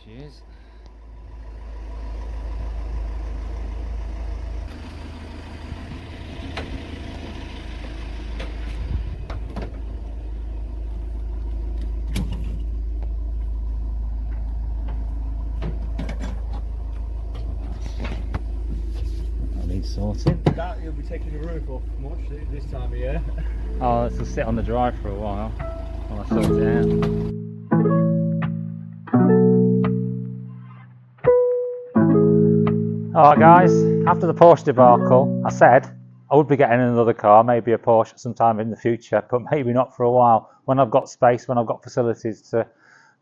she is. Sorted. That you'll be taking the roof off much this time of year. Oh, this will sit on the drive for a while I sort it out. Alright guys, after the Porsche debacle, I said I would be getting another car, maybe a Porsche sometime in the future, but maybe not for a while, when I've got space, when I've got facilities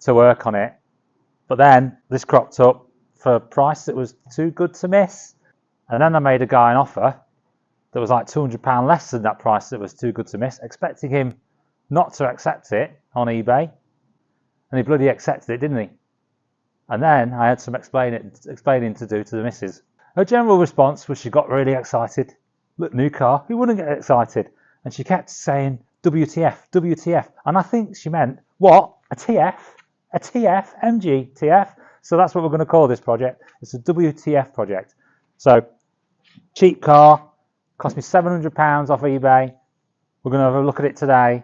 to work on it. But then this cropped up for a price that was too good to miss. And then I made a guy an offer that was like £200 less than that price that was too good to miss, expecting him not to accept it on eBay. And he bloody accepted it, didn't he? And then I had some explaining to do to the missus. Her general response was she got really excited. Look, new car, who wouldn't get excited? And she kept saying, WTF, WTF. And I think she meant, what? A TF? A TF? MGTF? So that's what we're going to call this project. It's a WTF project. So, cheap car, cost me £700 off eBay. We're going to have a look at it today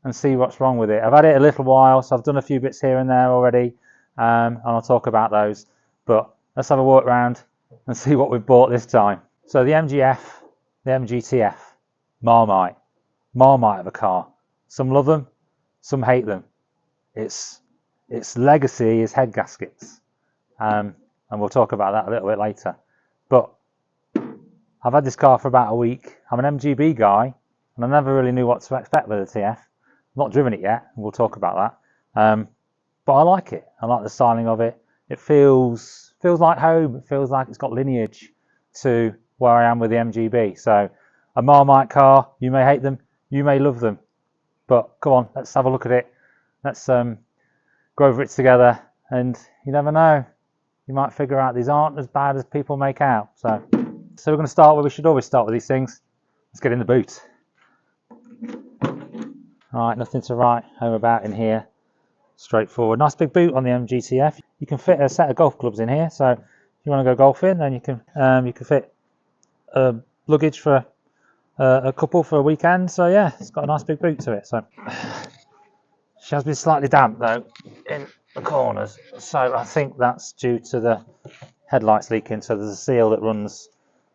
and see what's wrong with it. I've had it a little while, so I've done a few bits here and there already, and I'll talk about those. But let's have a walk around and see what we've bought this time. So the MGF, the MGTF, Marmite of a car. Some love them, some hate them. Its legacy is head gaskets, and we'll talk about that a little bit later. But I've had this car for about a week. I'm an MGB guy, and I never really knew what to expect with the TF. I've not driven it yet, and we'll talk about that. But I like it. I like the styling of it. It feels like home. It feels like it's got lineage to where I am with the MGB. So a Marmite car, you may hate them, you may love them. But come on, let's have a look at it. Let's go over it together, and you never know. You might figure out these aren't as bad as people make out. So we're going to start where we should always start with these things. Let's get in the boot. Alright, nothing to write home about in here. Straightforward. Nice big boot on the MGTF. You can fit a set of golf clubs in here. So if you want to go golfing, then you can fit luggage for a couple for a weekend. So yeah, it's got a nice big boot to it. So she has been slightly damp though in the corners, so I think that's due to the headlights leaking. So there's a seal that runs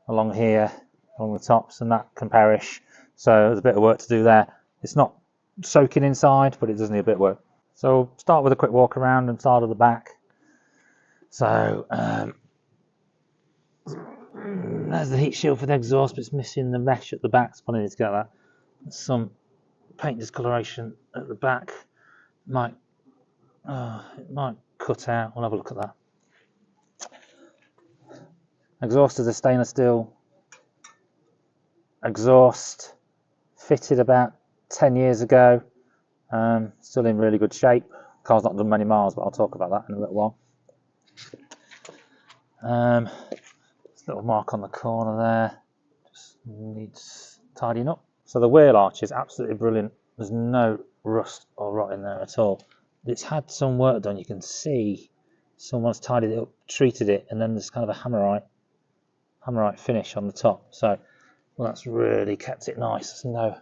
along here, along the tops, and that can perish. So there's a bit of work to do there. It's not soaking inside, but it does need a bit of work. So we'll start with a quick walk around and start at the back. So there's the heat shield for the exhaust, but it's missing the mesh at the back, so I need to get that. There's some paint discoloration at the back. It might cut out. We'll have a look at that. Exhaust is a stainless steel exhaust, fitted about 10 years ago. Still in really good shape. Car's not done many miles, but I'll talk about that in a little while. Little mark on the corner there, just needs tidying up. So the wheel arch is absolutely brilliant. There's no rust or rot in there at all. It's had some work done. You can see someone's tidied it up, treated it, and then there's kind of a hammerite finish on the top. So well, that's really kept it nice. There's no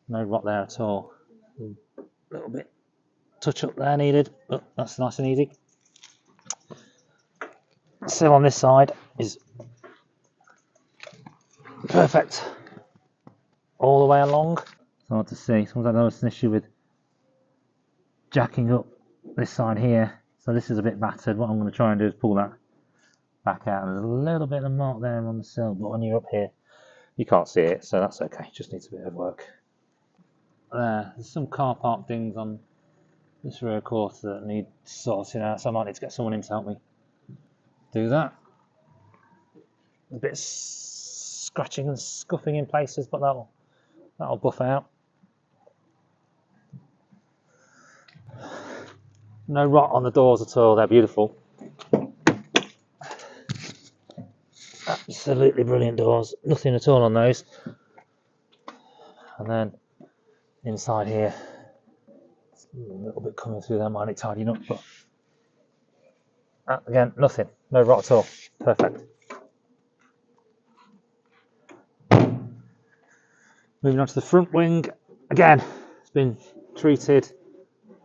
rot there at all. A little bit touch up there needed, but that's nice and easy. Sill on this side is perfect all the way along. It's hard to see. Sometimes I noticed an issue with jacking up this side here. So this is a bit battered. What I'm going to try and do is pull that back out. There's a little bit of mark there on the sill, but when you're up here, you can't see it, so that's okay. Just needs a bit of work. There's some car park things on this rear quarter that need sorting out, so I might need to get someone in to help me do that. A bit of scratching and scuffing in places, but that'll buff out. No rot on the doors at all, they're beautiful. Absolutely brilliant doors, nothing at all on those. And then inside here, it's a little bit coming through there, might need tidying up, but Again, nothing, no rot at all, perfect. Moving on to the front wing, again, it's been treated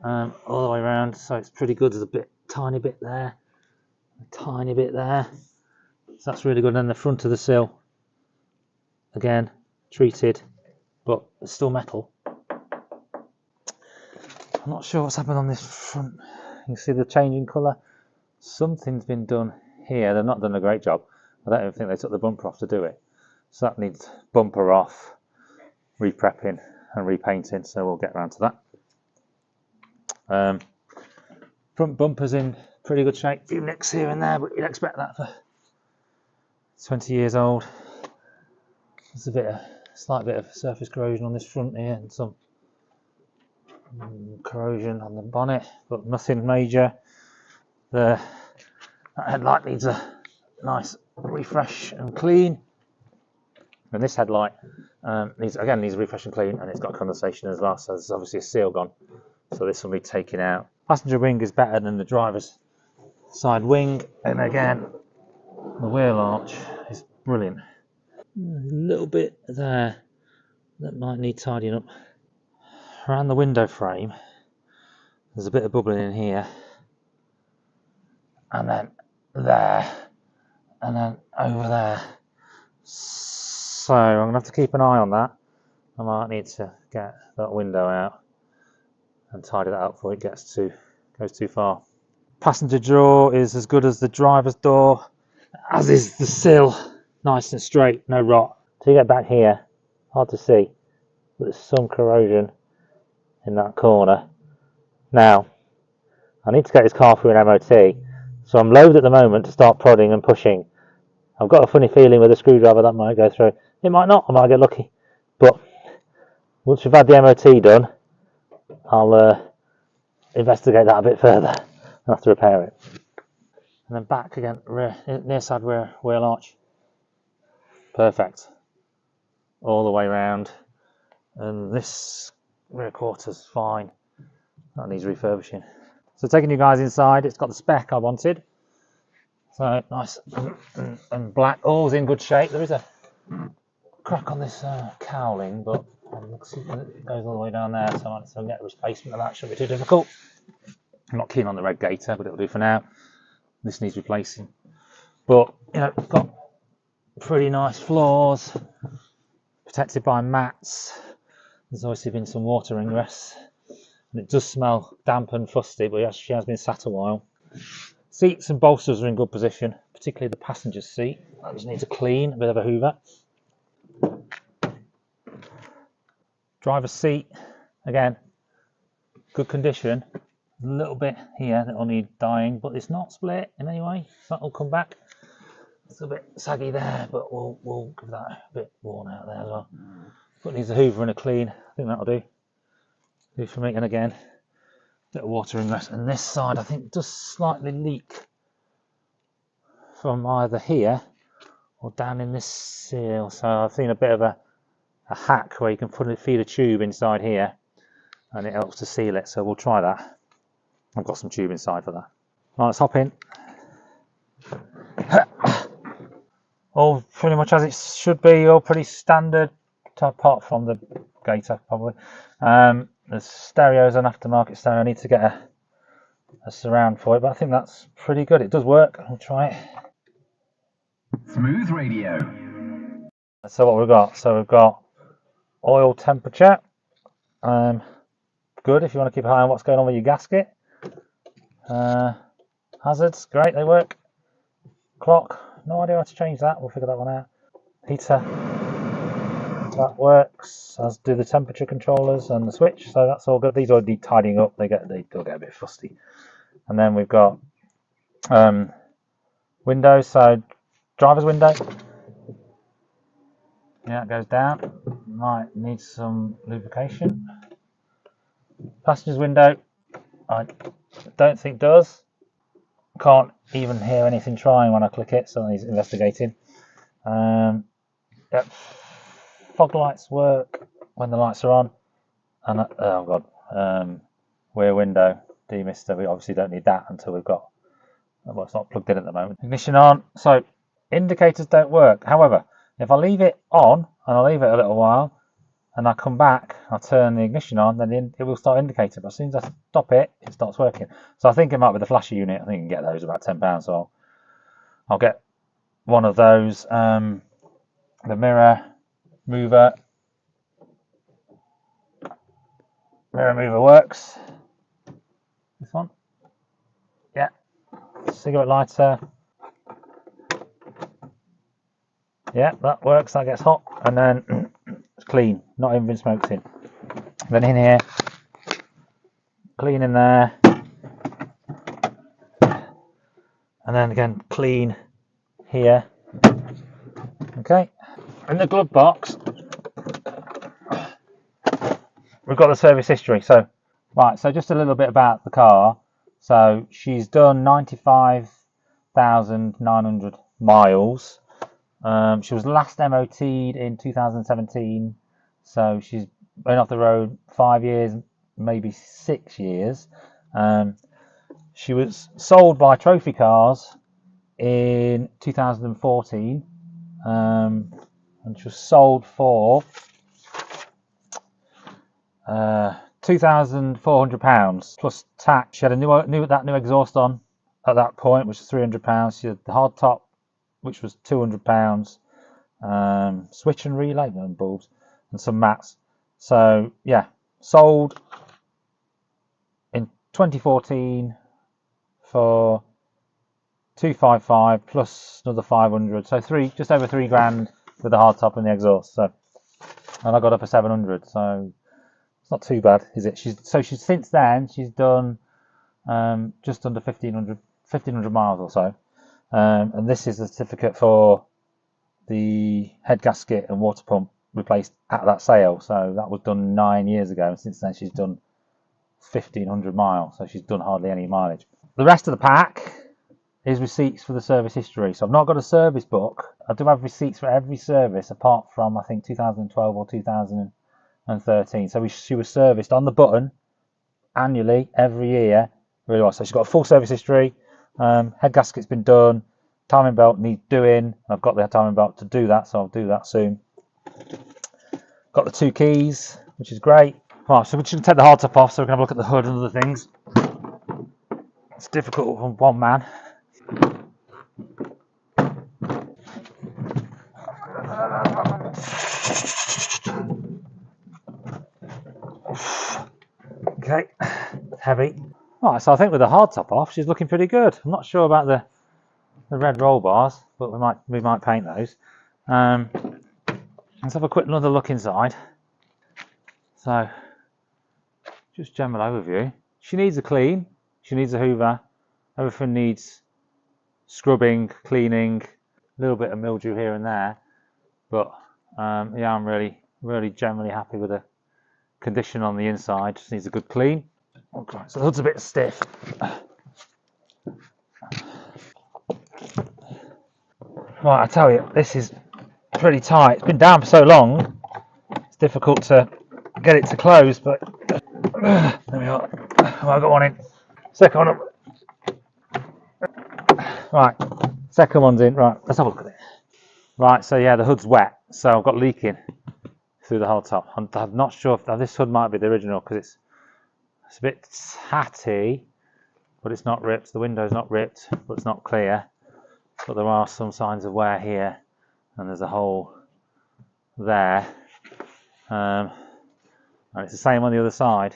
all the way around, so it's pretty good. There's a tiny bit there, a tiny bit there, so that's really good. And then the front of the sill, again, treated, but it's still metal. I'm not sure what's happened on this front. You can see the changing colour. Something's been done here. They've not done a great job. I don't even think they took the bumper off to do it. So that needs bumper off, reprepping and repainting, so we'll get around to that. Front bumper's in pretty good shape. A few nicks here and there, but you'd expect that for 20 years old. There's a slight bit of surface corrosion on this front here and some corrosion on the bonnet, but nothing major. The headlight needs a nice refresh and clean, and this headlight needs a refresh and clean, and it's got condensation as well, so there's obviously a seal gone, so this will be taken out. Passenger wing is better than the driver's side wing, and again the wheel arch is brilliant. A little bit there that might need tidying up. Around the window frame there's a bit of bubbling in here, and then there, and then over there, so I'm going to have to keep an eye on that. I might need to get that window out and tidy that up before it goes too far. Passenger door is as good as the driver's door, as is the sill, nice and straight, no rot. Till you get back here, hard to see, but there's some corrosion in that corner. Now, I need to get this car through an MOT, so I'm loath at the moment to start prodding and pushing. I've got a funny feeling with a screwdriver that might go through. It might not, I might get lucky. But once we've had the MOT done, I'll investigate that a bit further and have to repair it. And then back again, near side rear wheel arch. Perfect. All the way around. And this rear quarter's fine. That needs refurbishing. So taking you guys inside, it's got the spec I wanted. So nice and black, all's in good shape. There is a crack on this cowling, but it goes all the way down there, so I'll get a replacement of that. Shouldn't be too difficult. I'm not keen on the red gator, but it'll do for now. This needs replacing, but you know, it's got pretty nice floors, protected by mats. There's obviously been some water ingress, and it does smell damp and fusty, but she has been sat a while. Seats and bolsters are in good position, particularly the passenger seat. That just needs a clean, a bit of a hoover. Driver's seat, again, good condition. A little bit here that will need dyeing, but it's not split in any way, so that'll come back. It's a bit saggy there, but we'll give that a bit worn out there as well. But it needs a hoover and a clean. I think that'll do for me. And again, a bit of water ingress. And this side, I think, does slightly leak from either here or down in this seal. So I've seen a bit of a hack where you can feed a tube inside here, and it helps to seal it. So we'll try that. I've got some tube inside for that. Right, let's hop in. All pretty much as it should be, all pretty standard, apart from the gator probably. The stereo is an aftermarket stereo. I need to get a surround for it, but I think that's pretty good. It does work. I'll try it. Smooth radio. So what we've got? So we've got oil temperature. Good if you want to keep an eye on what's going on with your gasket. Hazards, great, they work. Clock, no idea how to change that. We'll figure that one out. Heater, that works, as do the temperature controllers and the switch, so that's all good. These all need tidying up, they do get a bit fusty. And then we've got windows, so driver's window, yeah, it goes down, might need some lubrication. Passenger's window, I don't think does. Can't even hear anything trying when I click it, so he's investigating. Yep. Fog lights work when the lights are on, and oh god, rear window demister. We obviously don't need that until we've got Well, it's not plugged in at the moment. Ignition on. So indicators don't work. However, if I leave it on and I leave it a little while and I come back, I'll turn the ignition on, then it will start indicating. But as soon as I stop it, it starts working. So I think it might be the flasher unit. I think you can get those about £10. So I'll get one of those. The mirror mover works. This one, yeah. Cigarette lighter, yeah, that works. That gets hot, and then it's clean. Not even been smoked in. Then in here, clean in there, and then again clean here. Okay. In the glove box, we've got the service history. So, right, so just a little bit about the car. So she's done 95,900 miles. She was last MOT'd in 2017. So she's been off the road 5 years, maybe 6 years. She was sold by Trophy Cars in 2014. And she was sold for £2,400 plus tax. She had a new exhaust on at that point, which was £300. She had the hard top, which was £200. Switch and relay and bulbs and some mats. So yeah, sold in 2014 for 255 plus another 500. So just over £3,000 with the hard top and the exhaust. So, and I got her for 700. So it's not too bad, is it? She's since then she's done just under 1,500 miles or so, and this is the certificate for the head gasket and water pump replaced at that sale. So that was done 9 years ago, and since then she's done 1,500 miles. So she's done hardly any mileage. The rest of the pack is receipts for the service history. So I've not got a service book. I do have receipts for every service apart from I think 2012 or 2013. So she was serviced on the button annually every year. Really well. So she's got a full service history. Head gasket's been done. Timing belt needs doing. I've got the timing belt to do that, so I'll do that soon. Got the 2 keys, which is great. Right, so we should take the hard top off so we can have a look at the hood and other things. It's difficult for one man. Okay, heavy. Right, so I think with the hard top off, she's looking pretty good. I'm not sure about the red roll bars, but we might paint those. Let's have another look inside. So, just general overview. She needs a clean. She needs a hoover. Everything needs scrubbing, cleaning, a little bit of mildew here and there. But yeah, I'm really generally happy with the condition on the inside. Just needs a good clean. Okay, so the hood's a bit stiff. Right, I tell you, this is pretty tight. It's been down for so long, it's difficult to get it to close, but there we are. Well, I've got one in. Second one up. Right, second one's in. Right, let's have a look at it. Right, so yeah, the hood's wet, so I've got leaking through the whole top. I'm not sure if this hood might be the original because it's a bit tatty, but it's not ripped. The window's not ripped, but it's not clear. But there are some signs of wear here, and there's a hole there. And it's the same on the other side.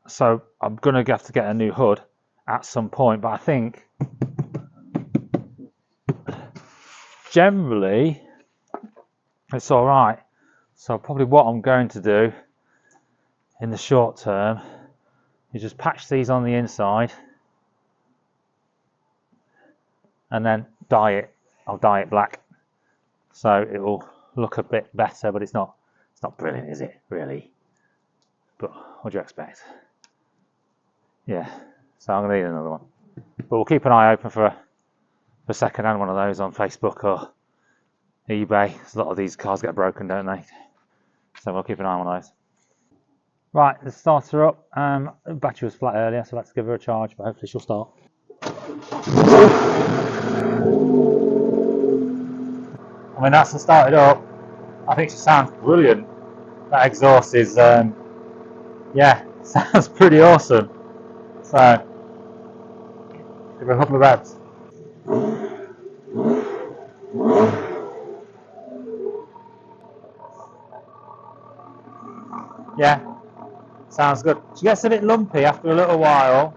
So I'm going to have to get a new hood at some point, but I think generally it's all right. So probably what I'm going to do in the short term is just patch these on the inside and then dye it. I'll dye it black so it will look a bit better, but it's not brilliant, is it, really? But what do you expect? Yeah, so I'm going to need another one. But we'll keep an eye open for second-hand one of those on Facebook or eBay. A lot of these cars get broken, don't they? So we'll keep an eye on one of those. Right, let's start her up. The battery was flat earlier, so let's give her a charge, but hopefully she'll start. I mean, that's started up. I think she sounds brilliant. That exhaust is, yeah, sounds pretty awesome. So, give her a couple of revs. Yeah, sounds good. She gets a bit lumpy after a little while,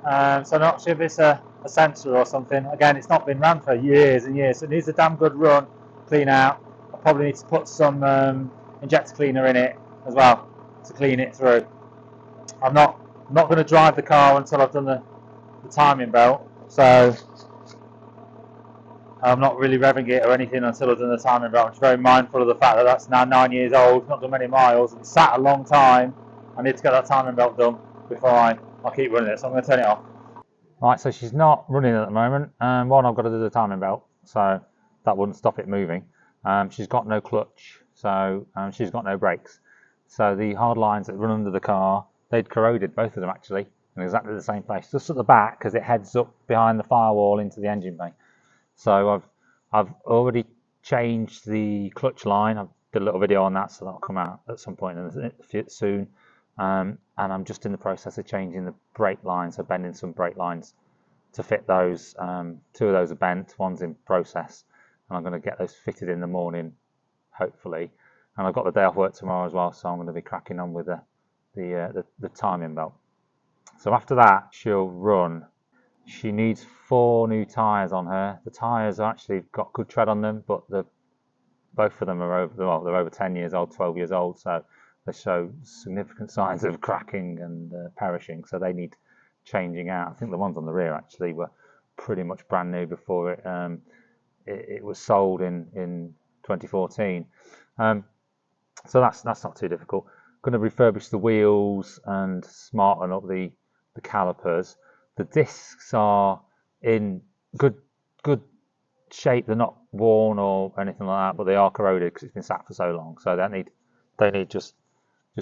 so I'm not sure if it's a sensor or something. Again, it's not been ran for years and years, so it needs a damn good run, clean out. I probably need to put some injector cleaner in it as well to clean it through. I'm not going to drive the car until I've done the timing belt, so I'm not really revving it or anything until I've done the timing belt. I'm just very mindful of the fact that that's now 9 years old, not done many miles, it's sat a long time. I need to get that timing belt done before I keep running it, so I'm going to turn it off. Right, so she's not running at the moment. One, I've got to do the timing belt, so that wouldn't stop it moving. She's got no clutch, so she's got no brakes. So the hard lines that run under the car, they'd corroded, both of them actually, in exactly the same place, just at the back because it heads up behind the firewall into the engine bay. So I've already changed the clutch line. I've did a little video on that, so that'll come out at some point soon. And I'm just in the process of changing the brake lines, so bending some brake lines to fit those. 2 of those are bent, one's in process, and I'm going to get those fitted in the morning, hopefully. And I've got the day off work tomorrow as well, so I'm going to be cracking on with the timing belt. So after that, she'll run. She needs 4 new tyres on her. The tyres are actually got good tread on them, but both of them are they're over 10 years old, 12 years old, so they show significant signs of cracking and perishing, so they need changing out. I think the ones on the rear actually were pretty much brand new before it was sold in 2014. So that's not too difficult. I'm going to refurbish the wheels and smarten up the calipers. The discs are in good shape. They're not worn or anything like that, but they are corroded because it's been sat for so long. So they need just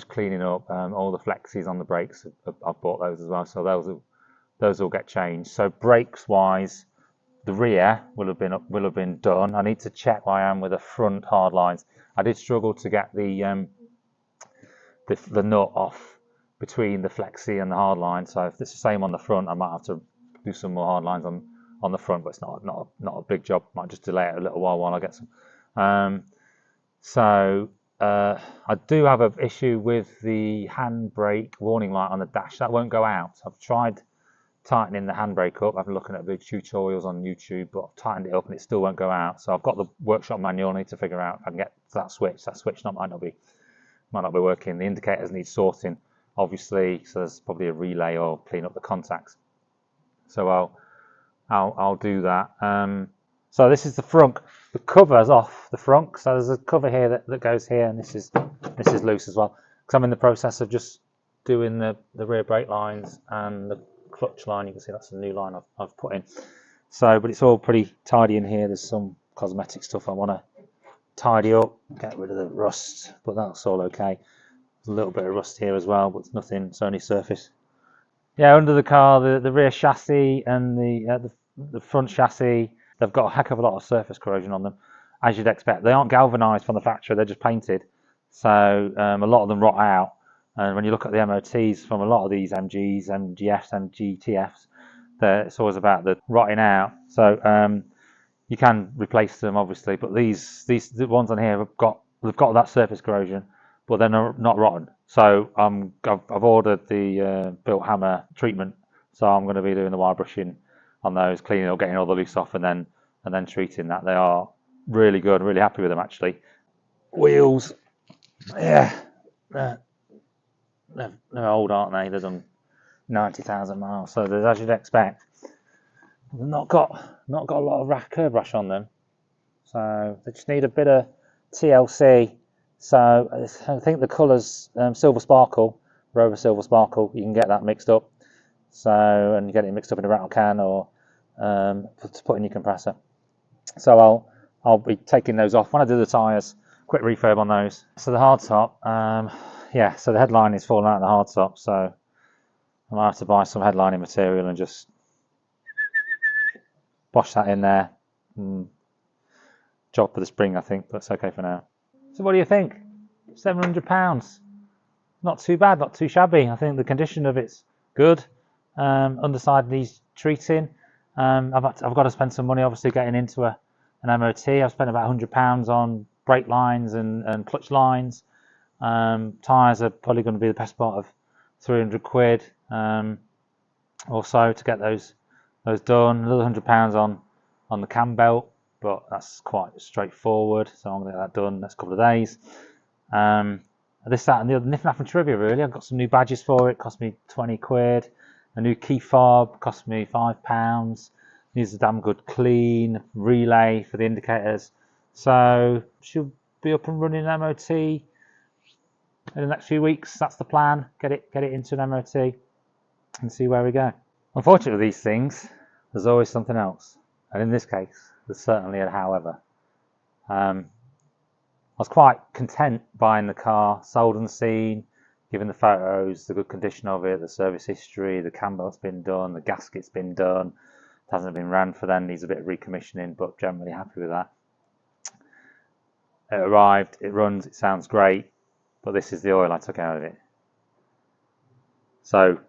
cleaning up. All the flexes on the brakes, I've bought those as well. So those will get changed. So brakes wise, the rear will have been done. I need to check where I am with the front hard lines. I did struggle to get the nut off between the flexi and the hard line. So if it's the same on the front, I might have to do some more hard lines on the front, but it's not a big job. Might just delay it a little while I get some. I do have an issue with the handbrake warning light on the dash. That won't go out. I've tried tightening the handbrake up. I've been looking at big tutorials on YouTube, but I've tightened it up and it still won't go out. So I've got the workshop manual. I need to figure out if I can get that switch. That switch might not be working. The indicators need sorting, obviously. So there's probably a relay or clean up the contacts. So I'll do that. So this is the front. The cover's off the front. So there's a cover here that goes here, and this is loose as well. Because I'm in the process of just doing the rear brake lines and the clutch line. You can see that's a new line I've put in. So, but it's all pretty tidy in here. There's some cosmetic stuff I want to tidy up, get rid of the rust, but that's all okay. There's a little bit of rust here as well, but it's nothing. It's only surface. Yeah, under the car, the rear chassis and the front chassis, they've got a heck of a lot of surface corrosion on them, as you'd expect. They aren't galvanised from the factory; they're just painted. So a lot of them rot out. And when you look at the MOTs from a lot of these MGs, MGFs, MGTFs, it's always about the rotting out. So you can replace them, obviously, but the ones on here they've got that surface corrosion, but they're not rotten. So I've ordered the built hammer treatment, so I'm going to be doing the wire brushing on those, cleaning up, getting all the loose off, and then treating that. They are really good. Really happy with them actually. Wheels, yeah, they're old, aren't they? They're done 90,000 miles, so as you'd expect, they've not got a lot of curb rash on them. So they just need a bit of TLC. So I think the colour's Silver Sparkle, Rover Silver Sparkle. You can get that mixed up. So, and you get it mixed up in a rattle can or to put in your compressor. So I'll be taking those off when I do the tyres. Quick refurb on those. So the hardtop, yeah. So the headline is falling out of the hardtop. So I might have to buy some headlining material and just Bosh that in there. Job for the spring, I think, but it's okay for now. So what do you think? £700. Not too bad, not too shabby. I think the condition of it's good. Underside needs treating. I've got to spend some money, obviously, getting into an MOT. I've spent about £100 on brake lines and clutch lines. Tyres are probably going to be the best part of £300 or so to get those done. Another £100 on the cam belt, but that's quite straightforward. So I'm going to get that done next couple of days. This, that, and the other, nothing trivia really. I've got some new badges for it. Cost me £20. A new key fob cost me £5. Needs a damn good clean relay for the indicators. So should be up and running an MOT in the next few weeks. That's the plan. Get it into an MOT and see where we go. Unfortunately, with these things, there's always something else, and in this case, there's certainly a however. I was quite content buying the car, sold and seen, given the photos, the good condition of it, the service history, the cam belt's been done, the gasket's been done. It hasn't been ran for them, needs a bit of recommissioning, but generally happy with that. It arrived, it runs, it sounds great, but this is the oil I took out of it. So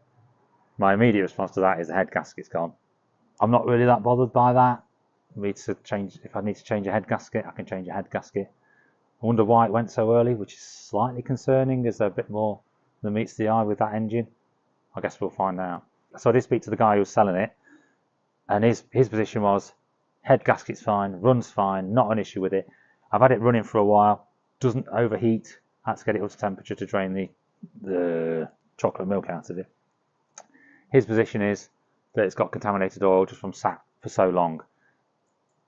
my immediate response to that is the head gasket's gone. I'm not really that bothered by that. If I need to change a head gasket, I can change a head gasket. I wonder why it went so early, which is slightly concerning. Is there a bit more than meets the eye with that engine? I guess we'll find out. So I did speak to the guy who was selling it, and his position was head gasket's fine, runs fine, not an issue with it. I've had it running for a while, doesn't overheat. I had to get it up to temperature to drain the chocolate milk out of it. His position is that it's got contaminated oil just from sat for so long.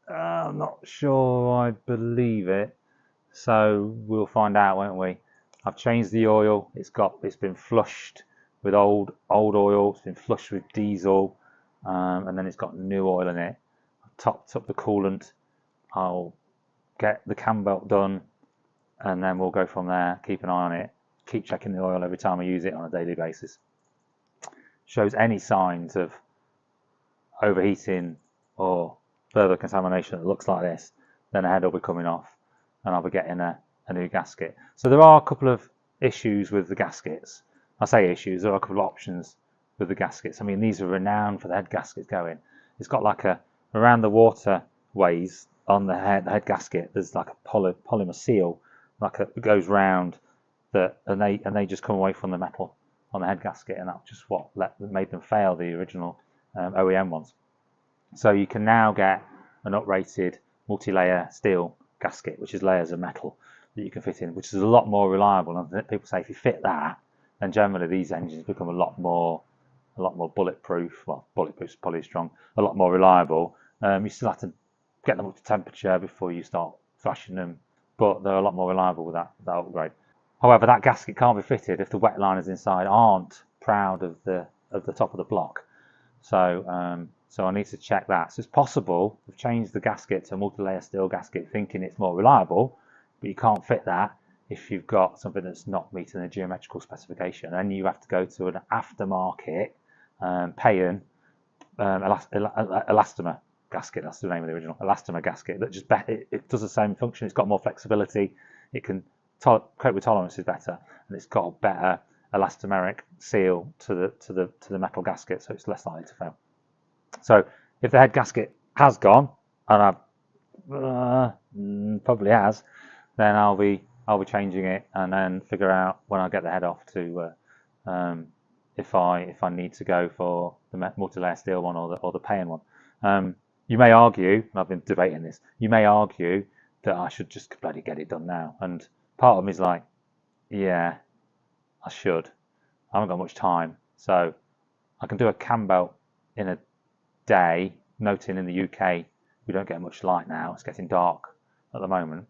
I'm not sure I believe it. So we'll find out, won't we? I've changed the oil. It's been flushed with old oil. It's been flushed with diesel, and then it's got new oil in it. I've topped up the coolant. I'll get the cam belt done, and then we'll go from there. Keep an eye on it. Keep checking the oil every time I use it on a daily basis. Shows any signs of overheating or further contamination that looks like this, then a head will be coming off, and I'll be getting a new gasket. So there are a couple of issues with the gaskets. I say issues, there are a couple of options with the gaskets. I mean, these are renowned for the head gaskets going. It's got like around the waterways on the head gasket, there's like a polymer seal, it goes round, and they just come away from the metal on the head gasket, and that's just what made them fail, the original OEM ones. So you can now get an uprated multi-layer steel gasket, which is layers of metal that you can fit in, which is a lot more reliable. And people say if you fit that, then generally these engines become a lot more bulletproof. Well, bulletproof is probably strong, a lot more reliable. You still have to get them up to temperature before you start thrashing them, but they're a lot more reliable with that upgrade. However, that gasket can't be fitted if the wet liners inside aren't proud of the top of the block. So I need to check that. So it's possible we've changed the gasket to a multi-layer steel gasket thinking it's more reliable, but you can't fit that if you've got something that's not meeting the geometrical specification. Then you have to go to an aftermarket pay-in elastomer gasket. That's the name of the original elastomer gasket. That just it does the same function. It's got more flexibility. It can cope with tolerances better, and it's got a better elastomeric seal to the metal gasket, so it's less likely to fail. So if the head gasket has gone, and probably has, then I'll be changing it, and then figure out when I get the head off to if I need to go for the multi-layer steel one or the pay-in one. You may argue, and I've been debating this, you may argue that I should just bloody get it done now, and part of me is like, yeah, I should. I haven't got much time, so I can do a cam belt in a day, noting in the UK we don't get much light now, it's getting dark at the moment.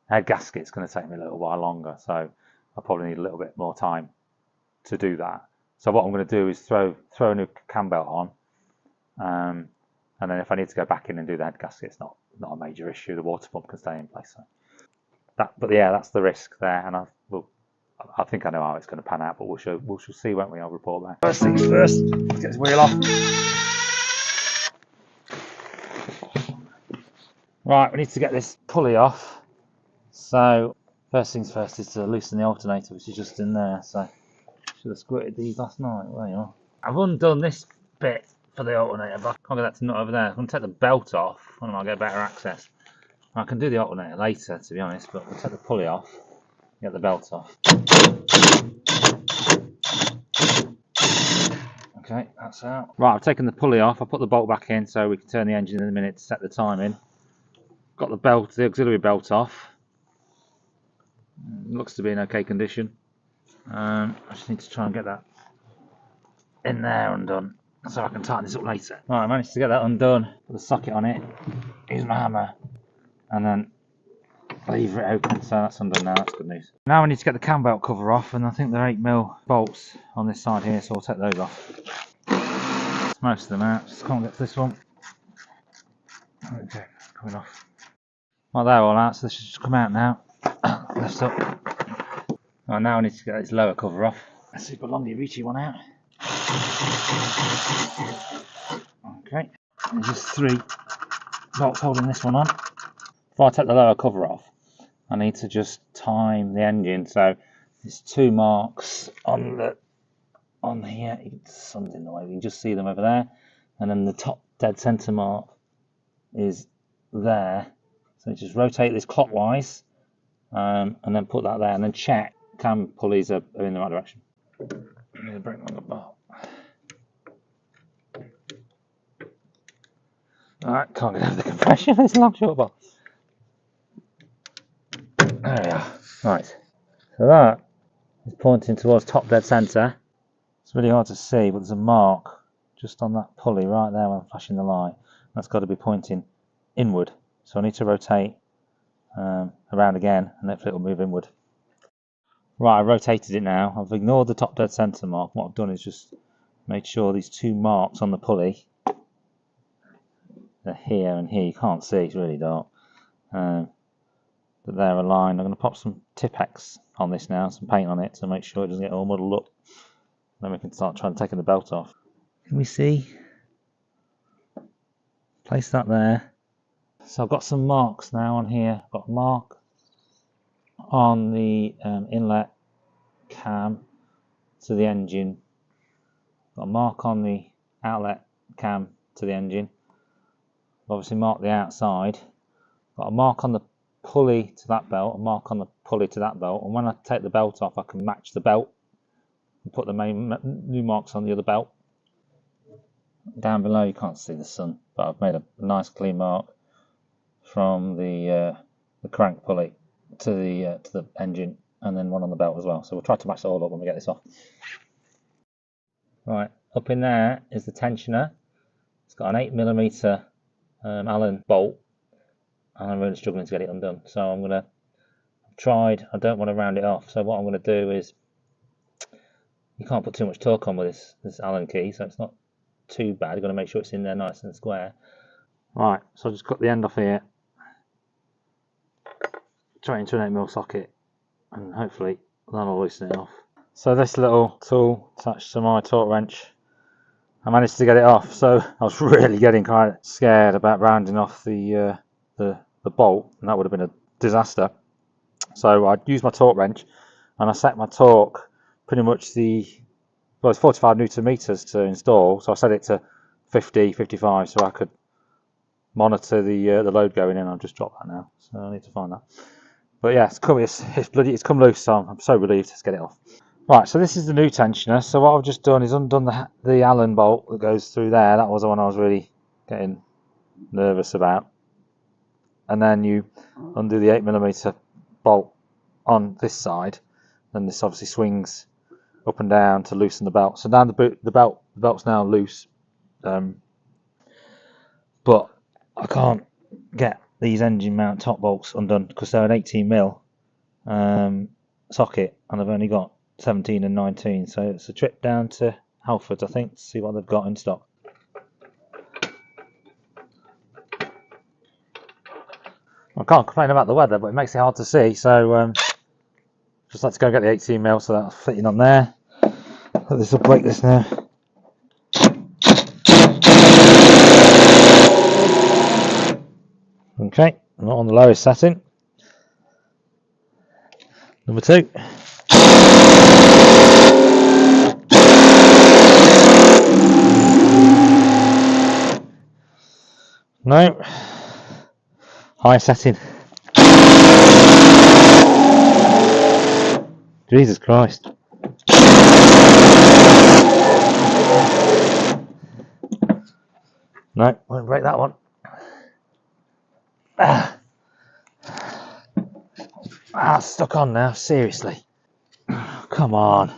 Head gasket's going to take me a little while longer, so I probably need a little bit more time to do that. So what I'm going to do is throw a new cam belt on, and then if I need to go back in and do the head gasket, it's not a major issue. The water pump can stay in place. So but yeah, that's the risk there, and I think I know how it's going to pan out, but we shall see, won't we? I'll report back. First things first, let's get this wheel off. Right, we need to get this pulley off. So first things first is to loosen the alternator, which is just in there. So should have squirted these last night. There you are. I've undone this bit for the alternator, but I can't get that to nut over there. I'm going to take the belt off when I get better access. I can do the alternator later, to be honest, but we'll take the pulley off, get the belt off. Okay, that's out. Right, I've taken the pulley off. I'll put the bolt back in so we can turn the engine in a minute to set the timing. Got the belt, the auxiliary belt off. Looks to be in okay condition. I just need to try and get that in there undone so I can tighten this up later. Right, I managed to get that undone. Put the socket on it, use my hammer, and then lever it open. So that's undone now, that's good news. Now I need to get the cam belt cover off, and I think they're 8mm bolts on this side here, so I'll take those off. That's most of them out, just can't get to this one. Okay, coming off. Well, they're all out, so this should just come out now. Lift up. Right, now I need to get this lower cover off. A super longy reachy one out. Okay, there's just 3 bolts holding this one on. Before I take the lower cover off, I need to just time the engine. So there's 2 marks on here. The sun's in the way, you can just see them over there. And then the top dead center mark is there. So just rotate this clockwise, and then put that there, and then check cam pulleys are in the right direction. I'm going to break one apart. Alright, can't get over the compression. It's a long short bar. There we are. Right, so that is pointing towards top dead centre. It's really hard to see, but there's a mark just on that pulley right there when I'm flashing the light. That's got to be pointing inward. So I need to rotate around again, and hopefully it will move inward. Right, I've rotated it now. I've ignored the top dead centre mark. What I've done is just made sure these 2 marks on the pulley, they're here and here. You can't see, it's really dark. But they're aligned. I'm going to pop some Tipex on this now, some paint on it to make sure it doesn't get all muddled up. Then we can start trying to take the belt off. Can we see? Place that there. So I've got some marks now on here. I've got a mark on the inlet cam to the engine. Got a mark on the outlet cam to the engine. Obviously mark the outside. Got a mark on the pulley to that belt, a mark on the pulley to that belt, and when I take the belt off I can match the belt and put the new marks on the other belt. Down below you can't see the sun, but I've made a nice clean mark from the crank pulley to the engine, and then one on the belt as well. So we'll try to match that all up when we get this off. Right, up in there is the tensioner. It's got an 8mm Allen bolt, and I'm really struggling to get it undone. So I've tried, I don't want to round it off. So what I'm going to do is, you can't put too much torque on with this Allen key, so it's not too bad. You've got to make sure it's in there nice and square. Right, so I'll just cut the end off here, straight into an 8mm socket, and hopefully that'll loosen it off. So this little tool attached to my torque wrench, I managed to get it off. So I was really getting kind of scared about rounding off the bolt, and that would have been a disaster. So I used my torque wrench, and I set my torque pretty much it's 45 Newton meters to install. So I set it to 50, 55, so I could monitor the load going in. I've just dropped that now, so I need to find that. But yeah, it's come loose, so I'm so relieved to get it off. Right, so this is the new tensioner. So what I've just done is undone the Allen bolt that goes through there. That was the one I was really getting nervous about. And then you undo the 8mm bolt on this side. Then this obviously swings up and down to loosen the belt. So now the belt's now loose. But I can't get these engine mount top bolts undone because they're an 18mm socket, and I've only got 17 and 19, so it's a trip down to Halfords, I think, to see what they've got in stock. I can't complain about the weather, but it makes it hard to see, so just like to go and get the 18mm, so that'll fit in on there. This will break this now. And Okay, not on the lowest setting. Number 2. No. High setting. Jesus Christ. No, won't break that one. Stuck on now, seriously. Come on.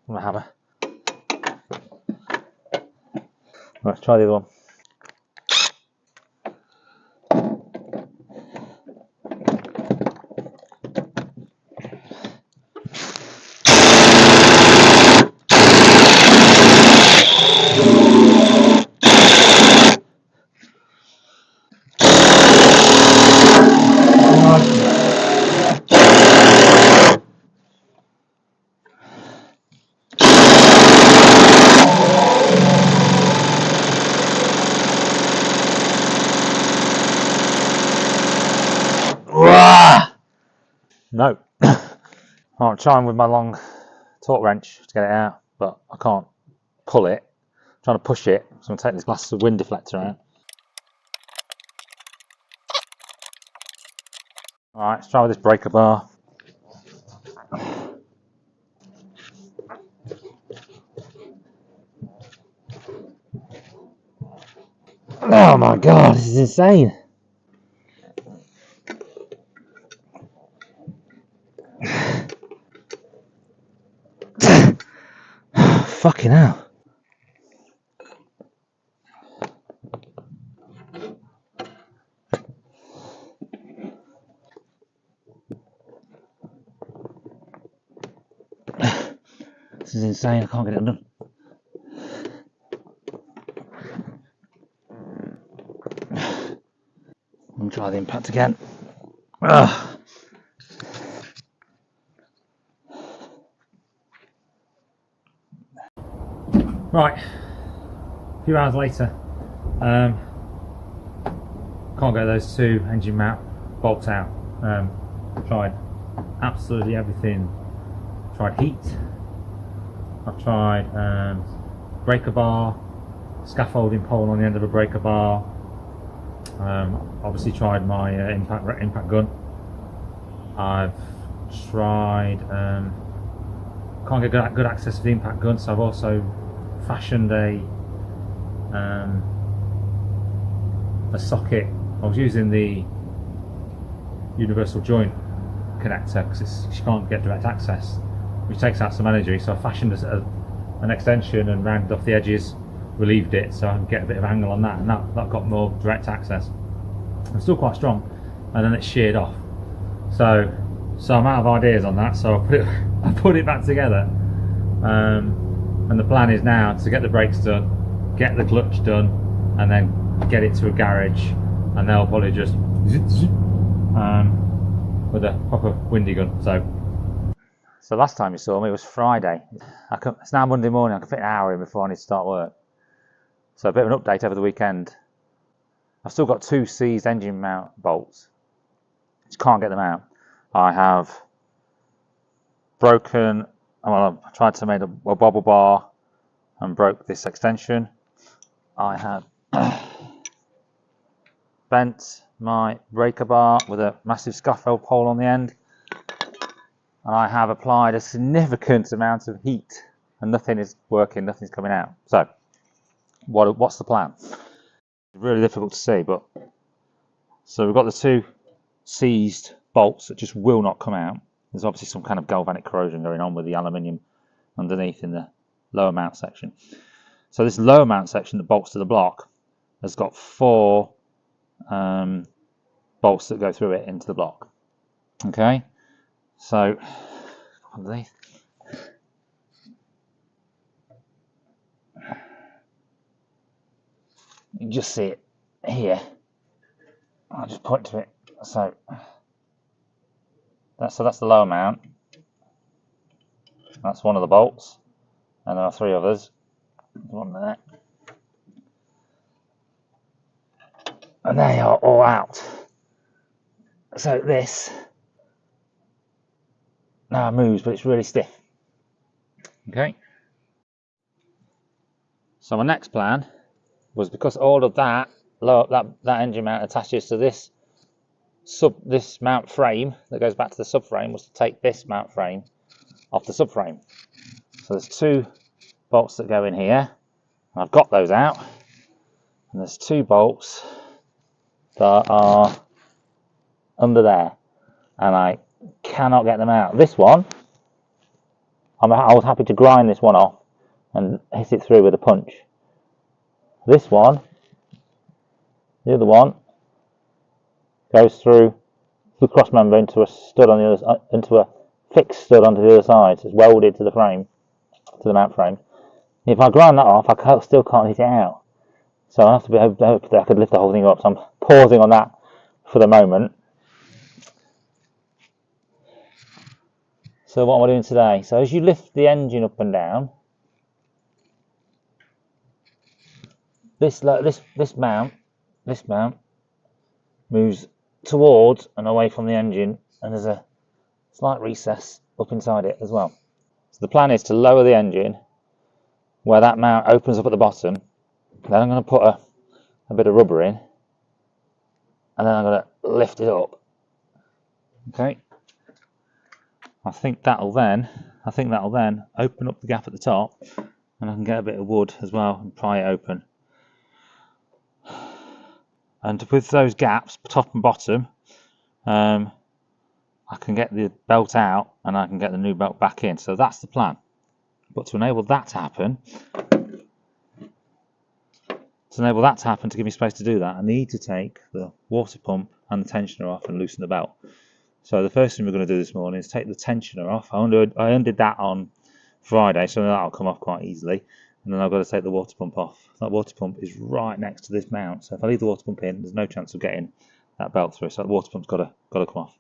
I'm a hammer. Let's try the other one. No. I'm trying with my long torque wrench to get it out, but I can't pull it. I'm trying to push it, so I'm going to take this glass wind deflector out. Alright, let's try with this breaker bar. Oh my god, this is insane. Fucking hell. This is insane, I can't get it undone. I'll try the impact again. Ugh. Right, a few hours later, can't get those 2 engine mount bolts out. Tried absolutely everything. Tried heat, I've tried breaker bar, scaffolding pole on the end of a breaker bar. Obviously tried my impact gun. I've tried, can't get good access to the impact gun, so I've also fashioned a socket. I was using the universal joint connector because she can't get direct access, which takes out some energy, so I fashioned an extension and rounded off the edges, relieved it so I can get a bit of angle on that, and that got more direct access. It's still quite strong, and then it sheared off. So I'm out of ideas on that, so I put it back together. And the plan is now to get the brakes done, get the clutch done, and then get it to a garage, and they'll probably just with a proper windy gun. So last time you saw me was Friday. It's now Monday morning. I can fit an hour in before I need to start work. So a bit of an update over the weekend. I've still got 2 seized engine mount bolts. Just can't get them out. I have broken. Well, I tried to make a bobble bar and broke this extension. I have bent my breaker bar with a massive scaffold pole on the end, and I have applied a significant amount of heat, and nothing is working, nothing's coming out. So what's the plan? It's really difficult to see, but so we've got the 2 seized bolts that just will not come out. There's obviously some kind of galvanic corrosion going on with the aluminium underneath in the lower mount section. So this lower mount section that bolts to the block has got 4 bolts that go through it into the block. Okay, so underneath. You can just see it here. I'll just point to it. So that's the lower mount. That's one of the bolts, and there are 3 others. One there, and they are all out. So this now moves, but it's really stiff. Okay. So my next plan was, because all of that engine mount attaches to this mount frame that goes back to the subframe, was to take this mount frame off the subframe. So there's 2 bolts that go in here. I've got those out, and there's 2 bolts that are under there, and I cannot get them out. This one, I was happy to grind this one off and hit it through with a punch. This one, the other one, goes through the cross member into a stud on the other, into a fixed stud onto the other side. So it's welded to the frame, to the mount frame. If I grind that off, I still can't hit it out. So I have to hope that I could lift the whole thing up. So I'm pausing on that for the moment. So what am I doing today? So as you lift the engine up and down, this mount moves towards and away from the engine, and there's a slight recess up inside it as well. So the plan is to lower the engine where that mount opens up at the bottom. Then I'm going to put a bit of rubber in, and then I'm going to lift it up. Okay. I think that'll then open up the gap at the top, and I can get a bit of wood as well and pry it open. And with those gaps, top and bottom, I can get the belt out and I can get the new belt back in. So that's the plan. But to enable that to happen, to give me space to do that, I need to take the water pump and the tensioner off and loosen the belt. So the first thing we're going to do this morning is take the tensioner off. I undid that on Friday, so that'll come off quite easily. And then I've got to take the water pump off. That water pump is right next to this mount, so if I leave the water pump in, there's no chance of getting that belt through. So the water pump's got to come off.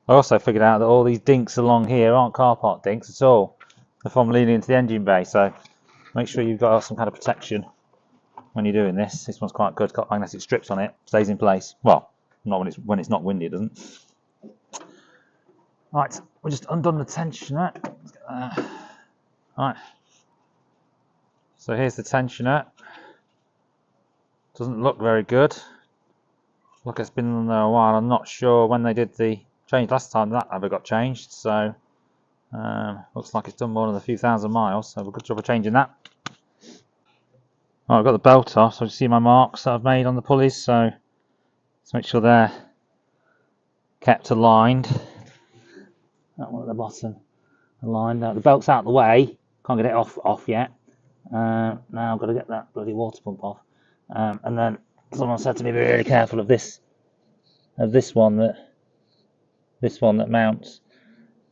I also figured out that all these dinks along here aren't car park dinks at all. They're from leaning into the engine bay, so make sure you've got some kind of protection when you're doing this. This one's quite good. It's got magnetic strips on it, stays in place. Well, not when it's not windy, it doesn't. Right, we've just undone the tensioner. Let's get that. Right. So here's the tensioner. Doesn't look very good. Look, it's been in there a while. I'm not sure when they did the change last time that ever got changed. So looks like it's done more than a few thousand miles. So we've got a good job of changing that. Right, I've got the belt off, so you see my marks that I've made on the pulleys. So let's make sure they're kept aligned. That one at the bottom aligned. The belt's out of the way. Can't get it off yet. Now I've got to get that bloody water pump off. And then someone said to me, be really careful of this one that mounts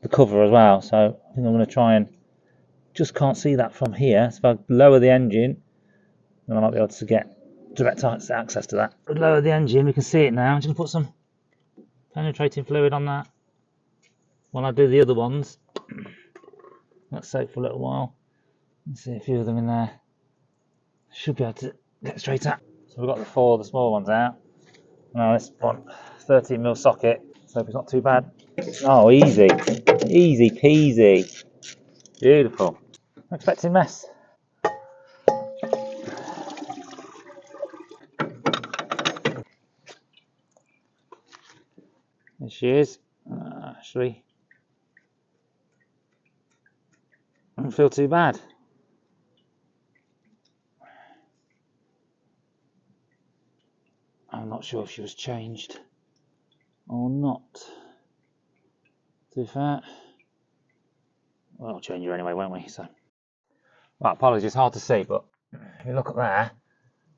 the cover as well. So I think I'm going to try and just can't see that from here. So if I lower the engine, then I might be able to get direct access to that. Lower the engine, we can see it now. I'm just going to put some penetrating fluid on that while I do the other ones. Let's soak for a little while. Let's see a few of them in there. Should be able to get straight at. So we've got the small ones out. Now this one, 13mm socket. So hope it's not too bad. Oh, easy peasy. Beautiful. Unexpected mess. There she is. Actually, I don't feel too bad. I'm not sure if she was changed or not. To be fair, well, we'll change her anyway, won't we? So, well, apologies, hard to see, but if you look up there,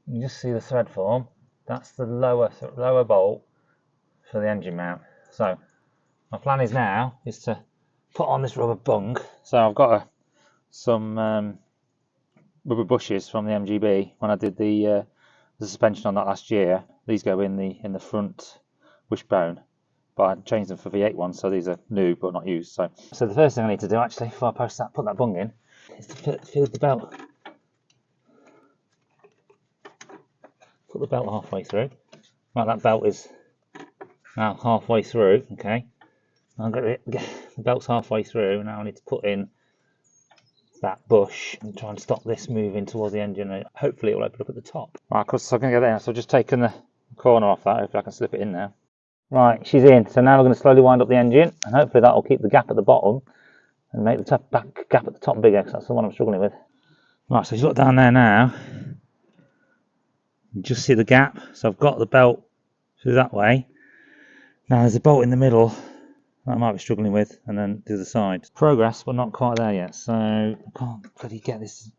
you can just see the thread form. That's the lower bolt for the engine mount. So, my plan is now to put on this rubber bung. So I've got some rubber bushes from the MGB when I did the suspension on that last year. These go in the front wishbone, but I changed them for V8 ones, so these are new but not used. So the first thing I need to do actually before I put that bung in is to feed the belt. Put the belt halfway through. Right, that belt is now halfway through. Okay, I'll get the belt's halfway through. Now I need to put in that bush and try and stop this moving towards the engine, and hopefully it will open up at the top. Right, so I'm going to get there. So I've just taken the corner off that. Hopefully I can slip it in now. Right, she's in. So now we're going to slowly wind up the engine, and hopefully that will keep the gap at the bottom and make the back gap at the top bigger, because that's the one I'm struggling with. Right, so if you look down there now, you just see the gap. So I've got the belt through that way. Now there's a bolt in the middle that I might be struggling with, and then the other side. Progress, but not quite there yet. So I can't bloody get this.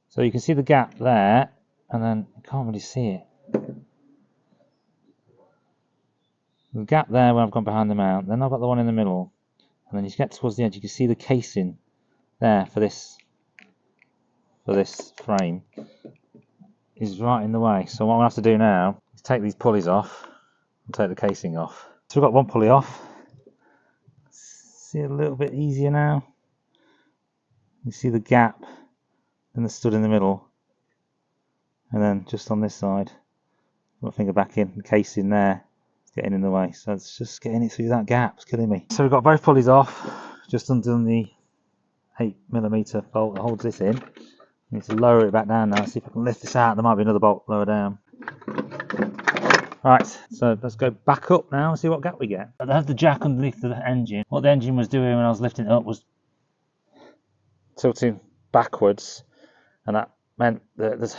So you can see the gap there, and then you can't really see it. The gap there when I've gone behind the mount. Then I've got the one in the middle, and then you get towards the edge. You can see the casing there for this frame is right in the way. So what I'm going to have to do now is take these pulleys off and take the casing off. So we've got one pulley off. See it a little bit easier now. You see the gap and the stud in the middle, and then just on this side, put my finger back in, the casing there is getting in the way. So it's just getting it through that gap. It's killing me. So we've got both pulleys off, just undone the 8mm bolt that holds this in. I need to lower it back down now, see if I can lift this out. There might be another bolt lower down. Right, so let's go back up now and see what gap we get. I have the jack underneath the engine. What the engine was doing when I was lifting it up was tilting backwards, and that meant that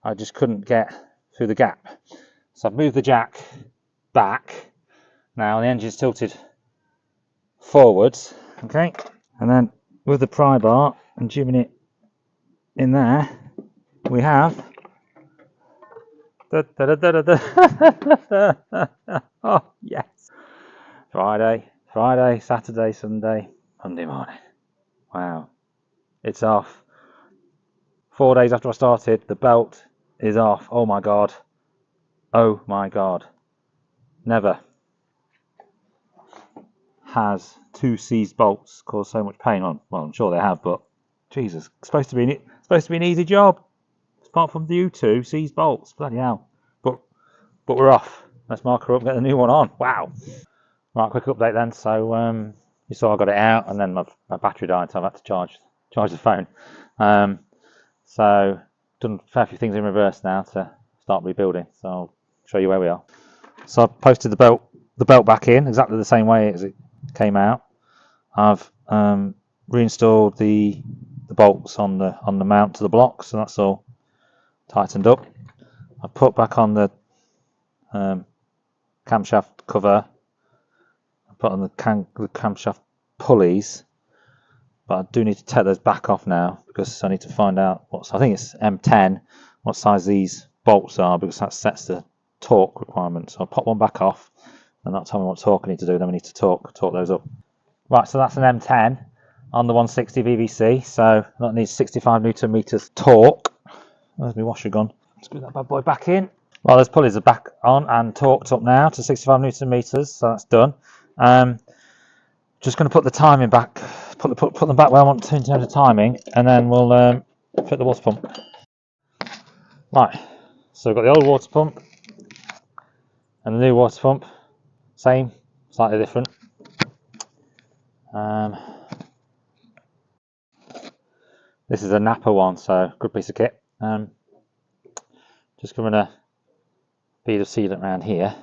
I just couldn't get through the gap. So I've moved the jack back. Now the engine's tilted forwards, okay? And then with the pry bar and jibbing it in there, we have oh yes, Friday, Saturday, Sunday, Monday morning. Wow, it's off. 4 days after I started, the belt is off. Oh my god, oh my god. Never has two seized bolts caused so much pain on. Well, I'm sure they have, but Jesus, it's supposed to be an easy job. Apart from the U2 seized bolts, bloody hell. But we're off. Let's mark her up and get the new one on. Wow. Right, quick update then. So you saw I got it out, and then my battery died, so I've had to charge the phone. So done a fair few things in reverse now to start rebuilding. So I'll show you where we are. So I've posted the belt back in exactly the same way as it came out. I've reinstalled the bolts on the mount to the block, so that's all tightened up. I've put back on the camshaft cover. I put on the camshaft pulleys, but I do need to take those back off now because I need to find out I think it's M10, what size these bolts are, because that sets the torque requirement. So I'll pop one back off, and that'll tell me what torque I need to do. Then we need to torque those up. Right, so that's an M10 on the 160 VVC. So that needs 65 Newton meters torque. Where's my washer gone? Let's put that bad boy back in. Well, those pulleys are back on and torqued up now to 65 Newton meters, so that's done. Just going to put the timing back, put them back where I want to in terms of timing, and then we'll fit the water pump. Right, so we've got the old water pump and the new water pump, same, slightly different. This is a Napa one, so good piece of kit. Just giving a bead of sealant around here,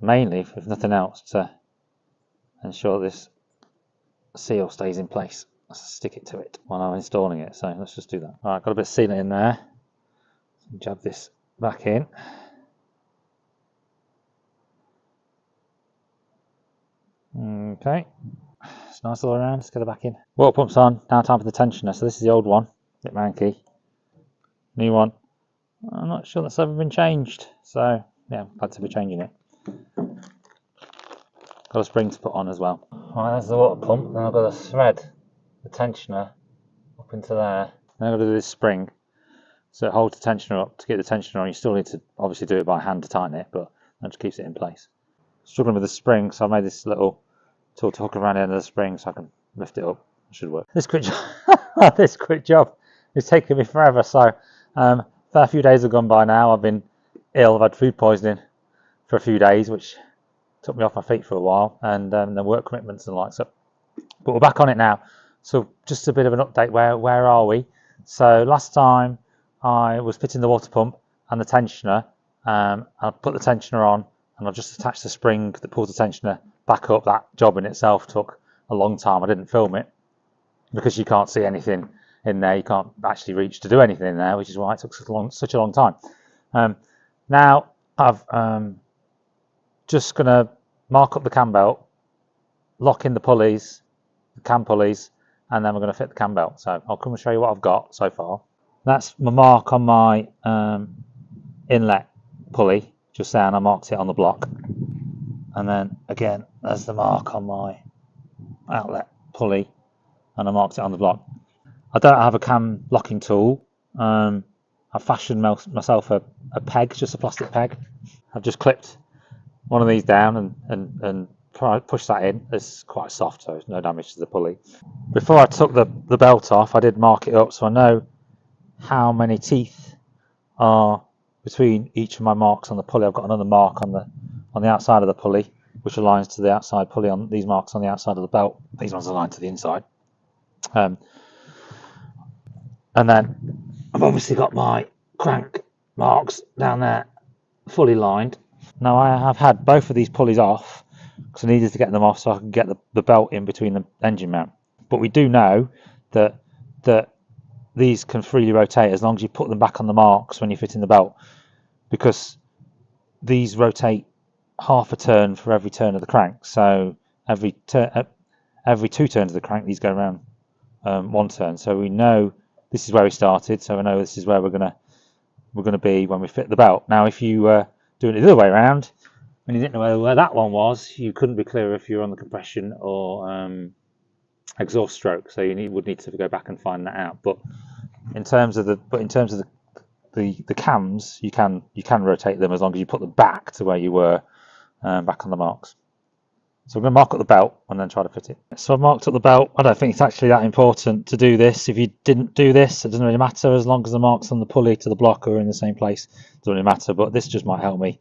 mainly, if nothing else, to ensure this seal stays in place. Let's stick it to it while I'm installing it, so let's just do that. Alright, got a bit of sealant in there. Jab this back in. Okay, it's nice all around. Let's get it back in. Water pump's on, now time for the tensioner. So this is the old one, a bit manky. New one, I'm not sure that's ever been changed, so yeah, I'm glad to be changing it. Got a spring to put on as well. Right, there's the water pump. Then I've got to thread the tensioner up into there. Then I've got to do this spring, so it holds the tensioner up. To get the tensioner on, you still need to obviously do it by hand to tighten it, but that just keeps it in place. Struggling with the spring, so I made this little tool to hook around the end of the spring so I can lift it up. It should work. This quick job, it's taken me forever. So a fair few days have gone by now. I've been ill. I've had food poisoning for a few days, which took me off my feet for a while, and then work commitments and like so. But we're back on it now. So just a bit of an update. Where are we? So last time I was fitting the water pump and the tensioner. I put the tensioner on, and I've just attached the spring that pulls the tensioner back up. That job in itself took a long time. I didn't film it because you can't see anything in there. You can't actually reach to do anything in there, which is why it took such a long time. Now I've just going to mark up the cam belt, lock in the pulleys, the cam pulleys, and then we're going to fit the cam belt. So I'll come and show you what I've got so far. That's my mark on my inlet pulley, just there, and I marked it on the block. And then again, there's the mark on my outlet pulley, and I marked it on the block. I don't have a cam locking tool. I fashioned myself a peg, just a plastic peg. I've just clipped one of these down and push that in. It's quite soft, so there's no damage to the pulley. Before I took the belt off, I did mark it up so I know how many teeth are between each of my marks on the pulley. I've got another mark on the outside of the pulley, which aligns to the outside pulley on these marks on the outside of the belt. These ones align to the inside. And then I've obviously got my crank marks down there fully lined. Now I have had both of these pulleys off because I needed to get them off so I can get the belt in between the engine mount. But we do know that these can freely rotate as long as you put them back on the marks when you're fitting the belt, because these rotate half a turn for every turn of the crank. So every 2 turns of the crank, these go around 1 turn. So we know this is where we started. So we know this is where we're gonna be when we fit the belt. Now, if you doing it the other way around and you didn't know where that one was, you couldn't be clear if you're on the compression or exhaust stroke. So you would need to go back and find that out. But in terms of the cams, you can rotate them as long as you put them back to where you were, back on the marks. So I'm going to mark up the belt and then try to fit it. So I've marked up the belt. I don't think it's actually that important to do this. If you didn't do this, it doesn't really matter as long as the marks on the pulley to the block are in the same place. It doesn't really matter, but this just might help me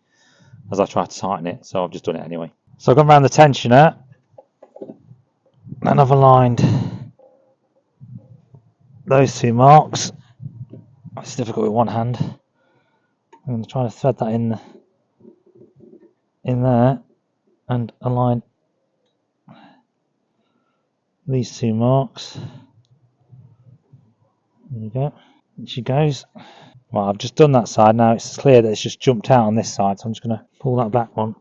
as I try to tighten it. So I've just done it anyway. So I've gone around the tensioner and I've aligned those 2 marks. It's difficult with one hand. I'm going to try to thread that in there and align these 2 marks. There you go. And she goes. Well, I've just done that side. Now it's clear that it's just jumped out on this side, so I'm just going to pull that back one.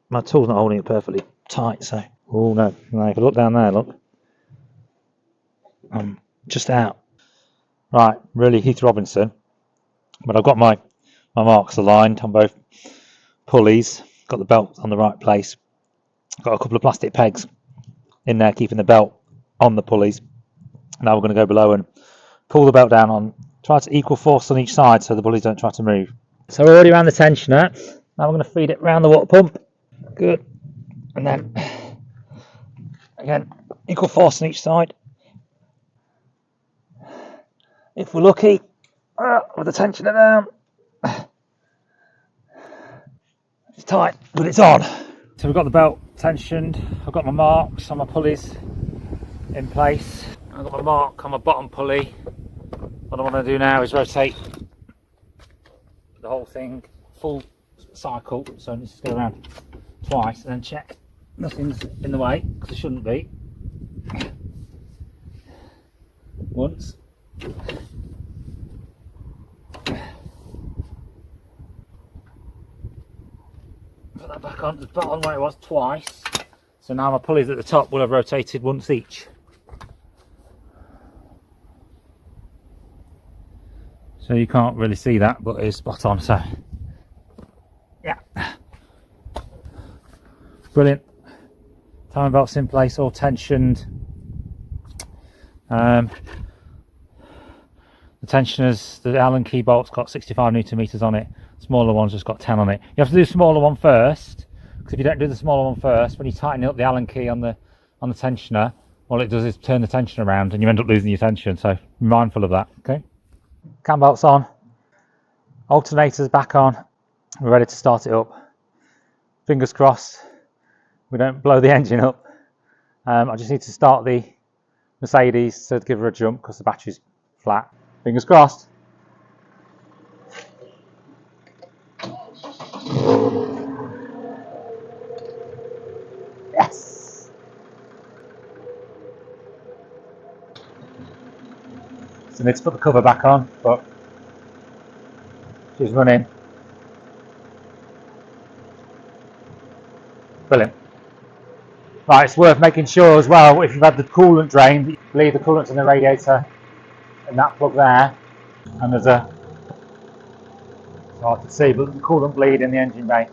My tool's not holding it perfectly tight, so... Oh, no. Now, if I look down there, look. I'm just out. Right, really Heath Robinson. But I've got my marks aligned on both pulleys. Got the belt on the right place. Got a couple of plastic pegs in there, keeping the belt on the pulleys. Now we're going to go below and pull the belt down on, try to equal force on each side so the pulleys don't try to move. So we're already around the tensioner. Now we're going to feed it around the water pump. Good. And then, again, equal force on each side. If we're lucky, with the tensioner down. It's tight, but it's on. So we've got the belt tensioned. I've got my marks on my pulleys in place. I've got my mark on my bottom pulley. What I want to do now is rotate the whole thing full cycle. So let's just go around twice and then check nothing's in the way, because it shouldn't be. Once. Put that back on the bottom where it was twice. So now my pulleys at the top will have rotated once each. So you can't really see that, but it's spot on. So yeah, brilliant. Timing belts in place, all tensioned. The tensioners, the Allen key bolt's got 65 Newton meters on it. Smaller one's just got 10 on it. You have to do the smaller one first, because if you don't do the smaller one first, when you tighten up the Allen key on the tensioner, all it does is turn the tension around and you end up losing your tension. So be mindful of that. Okay. Cam belts on, alternators back on, we're ready to start it up. Fingers crossed we don't blow the engine up. I just need to start the Mercedes to give her a jump because the battery's flat. Fingers crossed. Yes! So I need to put the cover back on, but she's running. Brilliant. Right, it's worth making sure as well, if you've had the coolant drained, you leave the coolant in the radiator and that plug there. And there's a, so I can see, but the coolant bleed in the engine bay.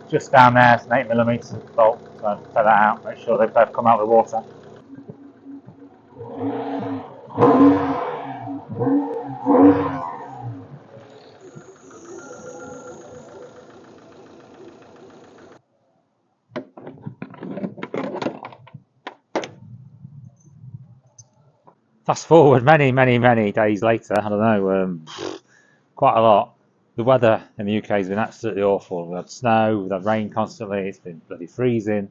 Just down there, it's an 8mm bolt. So take that out, make sure they both come out with water. Fast forward many days later, I don't know, quite a lot. The weather in the UK has been absolutely awful. We've had snow, we've had rain constantly, it's been bloody freezing.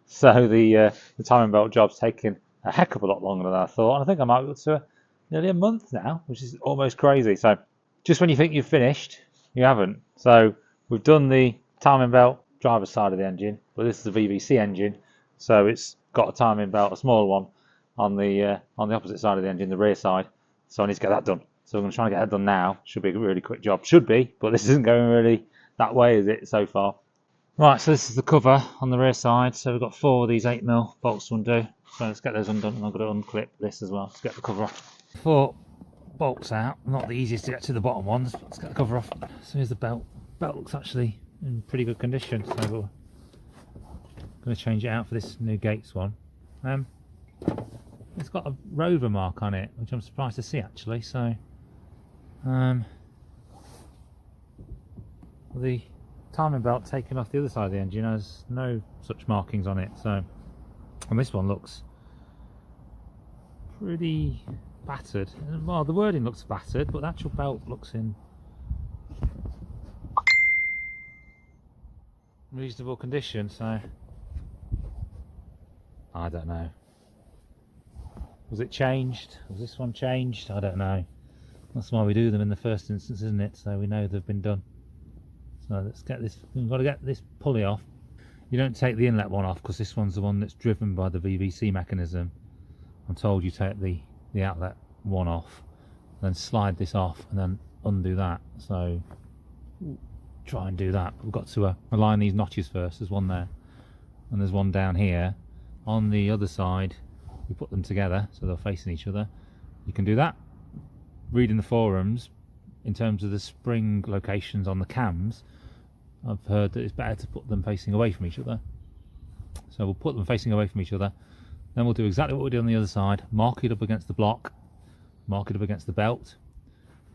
So the timing belt job's taken a heck of a lot longer than I thought. And I think I might be up to nearly a month now, which is almost crazy. So just when you think you've finished, you haven't. So we've done the timing belt driver's side of the engine, but this is a VVC engine, so it's got a timing belt, a small one, on the opposite side of the engine, the rear side. So I need to get that done. So I'm going to try and get that done now. Should be a really quick job. Should be, but this isn't going really that way, is it, so far? Right, so this is the cover on the rear side. So we've got 4 of these 8mm bolts to undo. So let's get those undone, and I've got to unclip this as well to get the cover off. 4 bolts out. Not the easiest to get to the bottom ones, but let's get the cover off. So here's the belt. Belt looks actually in pretty good condition. So we're going to change it out for this new Gates one. It's got a rover mark on it, which I'm surprised to see actually. So the timing belt taken off the other side of the engine has no such markings on it. So, and this one looks pretty battered. Well, the wording looks battered, but the actual belt looks in reasonable condition. So I don't know. Was it changed? Was this one changed? I don't know. That's why we do them in the first instance, isn't it? So we know they've been done. So let's get this. We've got to get this pulley off. You don't take the inlet one off because this one's the one that's driven by the VVC mechanism. I'm told you take the outlet one off, then slide this off, and then undo that. So try and do that. We've got to align these notches first. There's one there, and there's one down here. On the other side, we put them together so they're facing each other. You can do that. Reading the forums, in terms of the spring locations on the cams, I've heard that it's better to put them facing away from each other. So we'll put them facing away from each other. Then we'll do exactly what we did on the other side. Mark it up against the block, mark it up against the belt,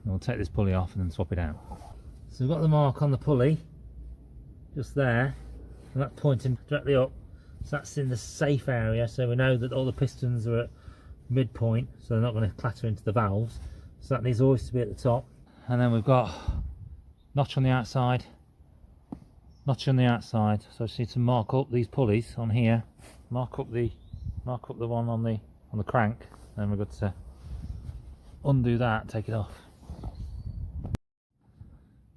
and we'll take this pulley off and then swap it out. So we've got the mark on the pulley, just there, and that's pointing directly up. So that's in the safe area, so we know that all the pistons are at midpoint, so they're not going to clatter into the valves. So that needs always to be at the top. And then we've got notch on the outside, notch on the outside. So I just need to mark up these pulleys on here, mark up the one on the crank. Then we've got to undo that, take it off.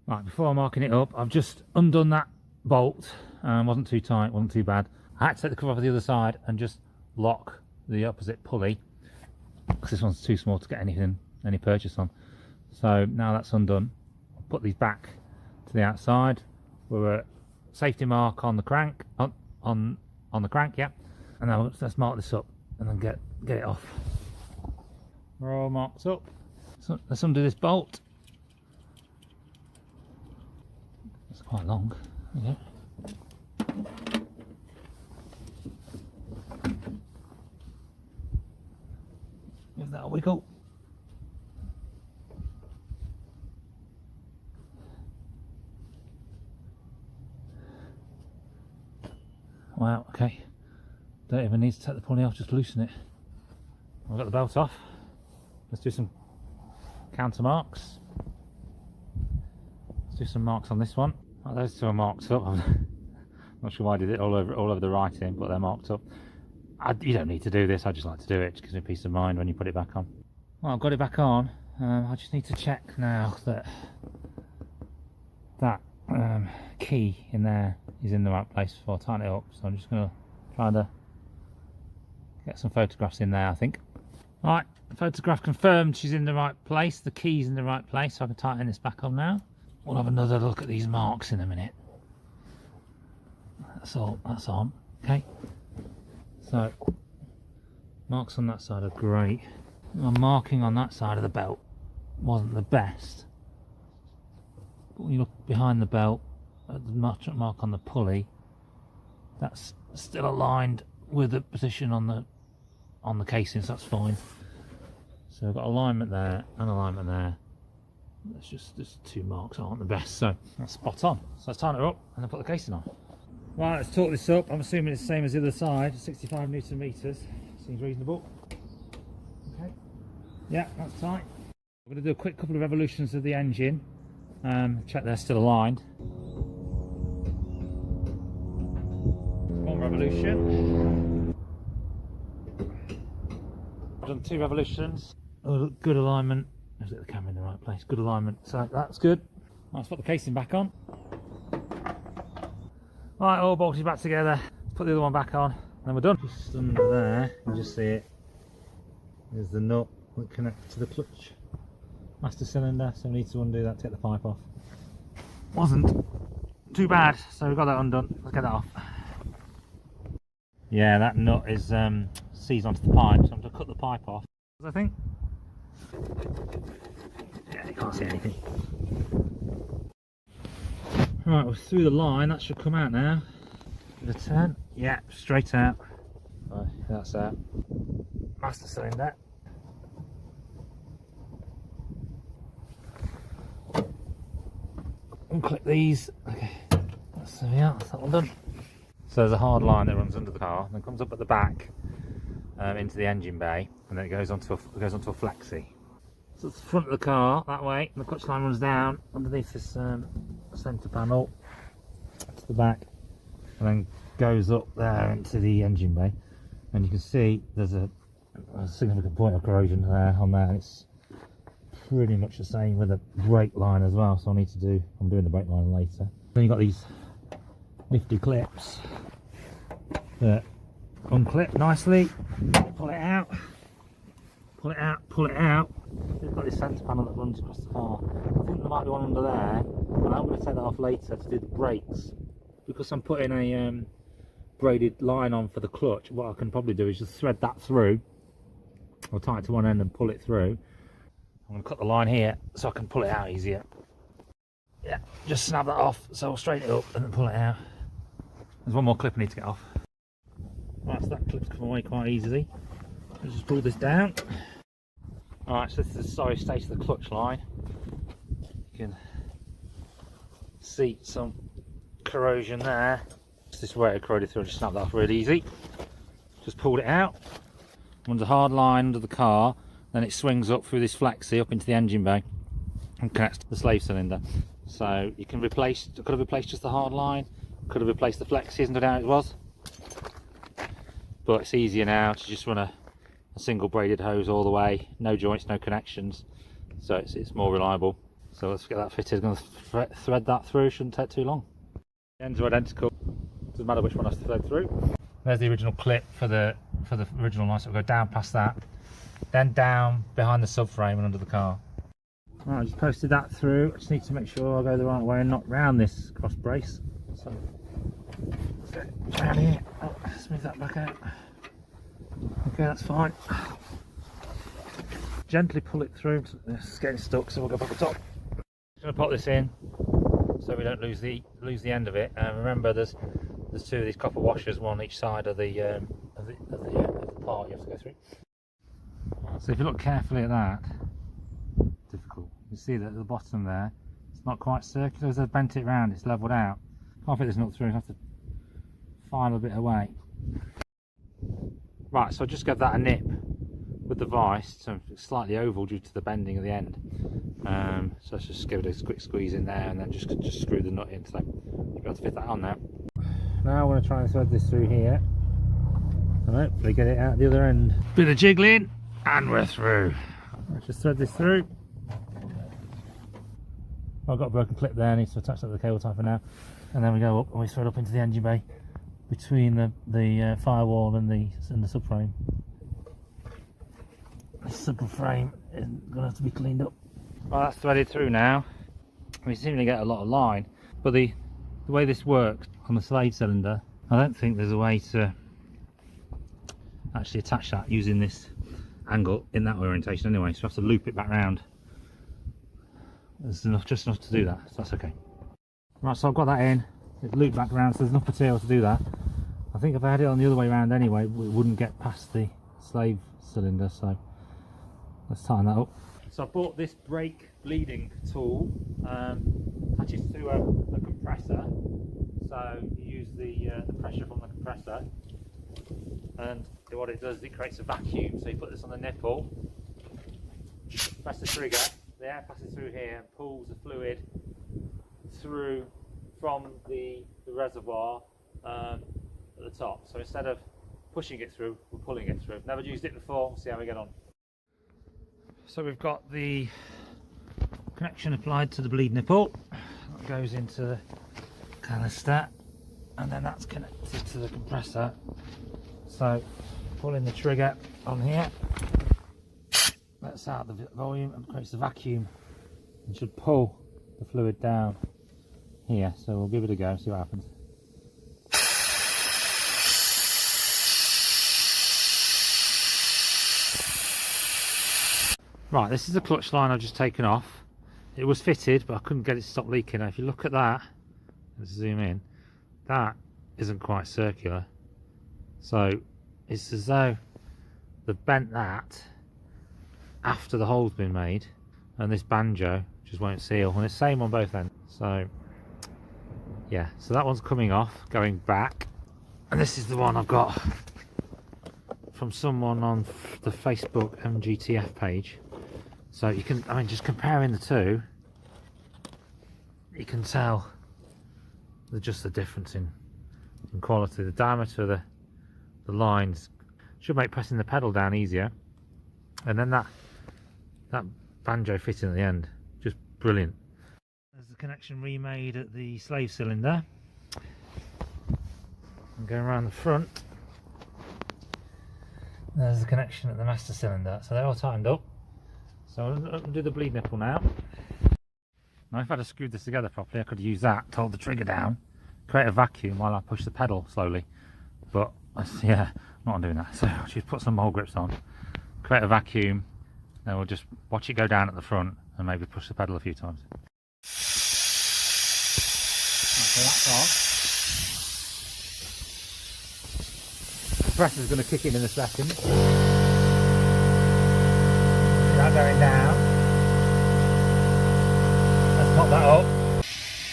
Right, before marking it up, I've just undone that bolt. Wasn't too tight, wasn't too bad. I had to take the cover off the other side and just lock the opposite pulley because this one's too small to get any purchase on. So now that's undone, I'll put these back to the outside. We're a safety mark on the crank, on the crank, yeah. And now let's mark this up and then get it off. We're all marked up. So let's undo this bolt. It's quite long. Okay. Give that a wiggle. Wow, okay. Don't even need to take the pulley off, just loosen it. I've got the belt off. Let's do some counter marks. Let's do some marks on this one. Oh, those two are marked up. I'm not sure why I did it all over the writing, but they're marked up. You don't need to do this, I just like to do it. It just gives me peace of mind when you put it back on. Well, I've got it back on. I just need to check now that key in there is in the right place before I tighten it up. So I'm just going to try to get some photographs in there, I think. Right, photograph confirmed she's in the right place. The key's in the right place, so I can tighten this back on now. We'll have another look at these marks in a minute. That's on. Okay. So, marks on that side are great. My marking on that side of the belt wasn't the best. But when you look behind the belt, at the mark on the pulley, that's still aligned with the position on the casing, so that's fine. So I've got alignment there and alignment there. It's just these two marks aren't the best, so that's spot on. So let's tighten it up and then put the casing on. Right, let's torque this up. I'm assuming it's the same as the other side, 65 Newton meters. Seems reasonable. Okay. Yeah, that's tight. We're going to do a quick couple of revolutions of the engine. Check they're still aligned. One revolution. I've done 2 revolutions. Oh, good alignment. Let's get the camera in the right place. Good alignment. So that's good. Let's put the casing back on. Right, all bolted back together. Let's put the other one back on, and then we're done. Just under there, you can just see it. There's the nut that connects to the clutch master cylinder, so we need to undo that, take the pipe off. Wasn't too bad, so we've got that undone. Let's get that off. Yeah, that nut is seized onto the pipe, so I'm going to cut the pipe off. I think. Yeah, you can't see anything. Right, we're through the line, that should come out now. Give it a turn. Yeah, straight out. Right, that's out. Master cylinder. Unclip these. Okay, that's that one done. So there's a hard line that runs under the car, and then comes up at the back into the engine bay, and then it goes onto a flexi. So it's the front of the car that way, and the clutch line runs down underneath this centre panel to the back, and then goes up there into the engine bay. And you can see there's a significant point of corrosion there on there, and it's pretty much the same with the brake line as well. So I'm doing the brake line later. Then you've got these nifty clips that unclip nicely, pull it out. We've got this centre panel that runs across the car. I think there might be one under there, but I'm going to take that off later to do the brakes. Because I'm putting a braided line on for the clutch, what I can probably do is just thread that through, or tie it to one end and pull it through. I'm going to cut the line here so I can pull it out easier. Yeah, just snap that off, so I'll straighten it up and then pull it out. There's one more clip I need to get off. Right, so that clip's come away quite easily. Let's just pull this down. Alright, so this is the sorry state of the clutch line. You can see some corrosion there. This is where it corroded through. Just snap that off really easy. Just pulled it out. Runs a hard line under the car, then it swings up through this flexi up into the engine bay and connects to the slave cylinder. So you can could have replaced just the hard line, could have replaced the flexi, isn't it how it was? But it's easier now to just run a single braided hose all the way, no joints, no connections, so it's more reliable. So let's get that fitted. I'm going to thread that through, shouldn't take too long. The ends are identical, doesn't matter which one has to thread through. There's the original clip for the original line, so we'll go down past that, then down behind the subframe and under the car. Right, I just posted that through. I just need to make sure I go the right way and not round this cross brace. So down here, smooth that back out. Okay, that's fine. Gently pull it through. It's getting stuck, so we'll go back at the top. Just going to pop this in so we don't lose the end of it. And remember, there's 2 of these copper washers, one on each side of the part you have to go through. So if you look carefully at that, difficult. You see that at the bottom there, it's not quite circular. As I bent it round, it's levelled out. Can't fit this nut through. I have to file a bit away. Right, so just give that a nip with the vise, so it's slightly oval due to the bending of the end. So let's just give it a quick squeeze in there and then just screw the nut in, so you'll be able to fit that on now. Now I'm going to try and thread this through here and hopefully get it out the other end. Bit of jiggling and we're through. Let's just thread this through. I've got a broken clip there, I need to attach that to the cable tie for now. And then we go up and we thread up into the engine bay between the firewall and the subframe. The subframe is going to have to be cleaned up. Well, that's threaded through now. We seem to get a lot of line, but the way this works on the slave cylinder, I don't think there's a way to actually attach that using this angle in that orientation anyway, so I have to loop it back round. There's just enough to do that, so that's okay. Right, so I've got that in, it's looped back around, so there's enough material to do that. I think if I had it on the other way around anyway, it wouldn't get past the slave cylinder, so let's tighten that up. So I bought this brake bleeding tool, attaches to a compressor, so you use the pressure from the compressor, and what it does is it creates a vacuum. So you put this on the nipple, press the trigger, the air passes through here and pulls the fluid through from the reservoir at the top. So instead of pushing it through, we're pulling it through. Never used it before, we'll see how we get on. So we've got the connection applied to the bleed nipple. That goes into the canister and then that's connected to the compressor. So pulling the trigger on here lets out the volume and creates a vacuum and should pull the fluid down here. So we'll give it a go and see what happens. Right, this is the clutch line I've just taken off. It was fitted, but I couldn't get it to stop leaking. Now if you look at that, let's zoom in, that isn't quite circular. So it's as though they've bent that after the hole's been made, and this banjo just won't seal, and it's the same on both ends. So yeah, so that one's coming off, going back, and this is the one I've got from someone on the Facebook MGTF page. So you can, I mean, just comparing the two, you can tell just the difference in quality. The diameter of the lines should make pressing the pedal down easier, and then that banjo fitting at the end, just brilliant. There's the connection remade at the slave cylinder, and going around the front there's the connection at the master cylinder, so they're all tightened up. So I'll undo the bleed nipple now. Now if I'd have screwed this together properly, I could use that to hold the trigger down, create a vacuum while I push the pedal slowly, but yeah, I'm not doing that. So I'll just put some mole grips on, create a vacuum, then we'll just watch it go down at the front and maybe push the pedal a few times. So that's on. The pressure's going to kick in a second. That going down. Let's pop that up.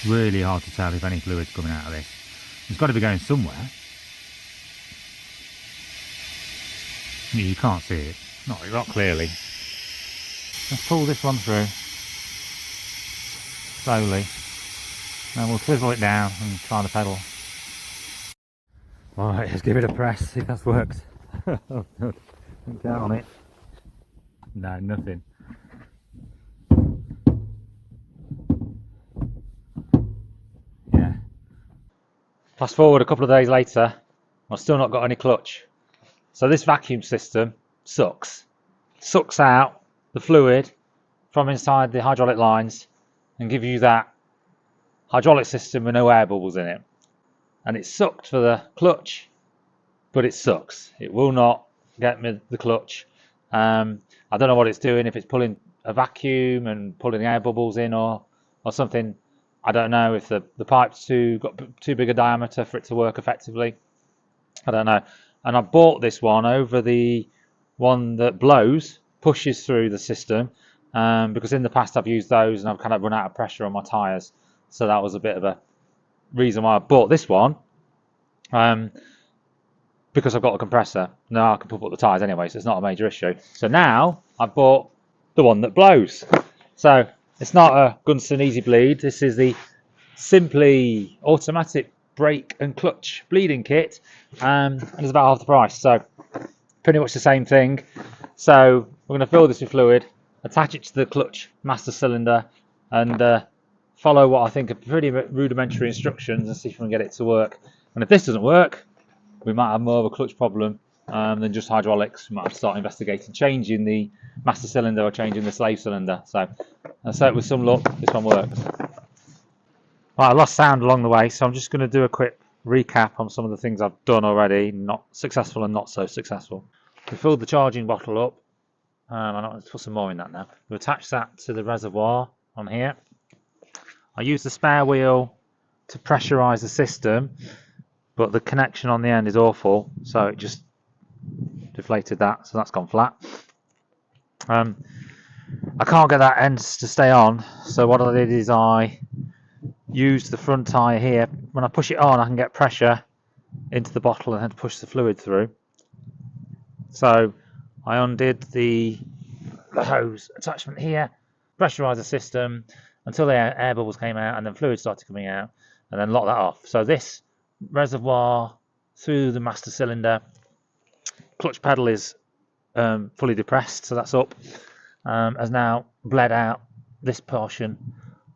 Really hard to tell if any fluid's coming out of this. It's got to be going somewhere. You can't see it, not clearly. Let's pull this one through slowly, then we'll swivel it down and try the pedal. Alright, let's give it a press, see if that's worked. Oh good, don't count on it. No, nothing. Yeah. Fast forward a couple of days later, I've still not got any clutch. So this vacuum system sucks out the fluid from inside the hydraulic lines and give you that hydraulic system with no air bubbles in it. And it sucked for the clutch, but it sucks. It will not get me the clutch. I don't know what it's doing, if it's pulling a vacuum and pulling the air bubbles in or something. I don't know if the pipe's got too big a diameter for it to work effectively. I don't know. And I bought this one over the one that blows, pushes through the system, because in the past I've used those and I've kind of run out of pressure on my tyres. So that was a bit of a reason why I bought this one. because I've got a compressor. Now I can pump up the tyres anyway, so it's not a major issue. So now I've bought the one that blows. So it's not a Gunston Easy Bleed. This is the Simply automatic brake and clutch bleeding kit, and it's about half the price. So pretty much the same thing. So we're going to fill this with fluid, attach it to the clutch master cylinder, and follow what I think are pretty rudimentary instructions and see if we can get it to work. And if this doesn't work, we might have more of a clutch problem than just hydraulics. We might have to start investigating changing the master cylinder or changing the slave cylinder. So with some luck, this one works. Right, I lost sound along the way, so I'm just going to do a quick recap on some of the things I've done already, not successful and not so successful. We filled the charging bottle up. I'm going to put some more in that now. We attached that to the reservoir on here. I used the spare wheel to pressurise the system, but the connection on the end is awful, so it just deflated that, so that's gone flat. I can't get that end to stay on, so what I did is I used the front tyre here. When I push it on, I can get pressure into the bottle and then push the fluid through. So I undid the hose attachment here, pressurised the system until the air bubbles came out, and then fluid started coming out, and then locked that off. So this reservoir through the master cylinder, clutch pedal is fully depressed, so that's up, has now bled out this portion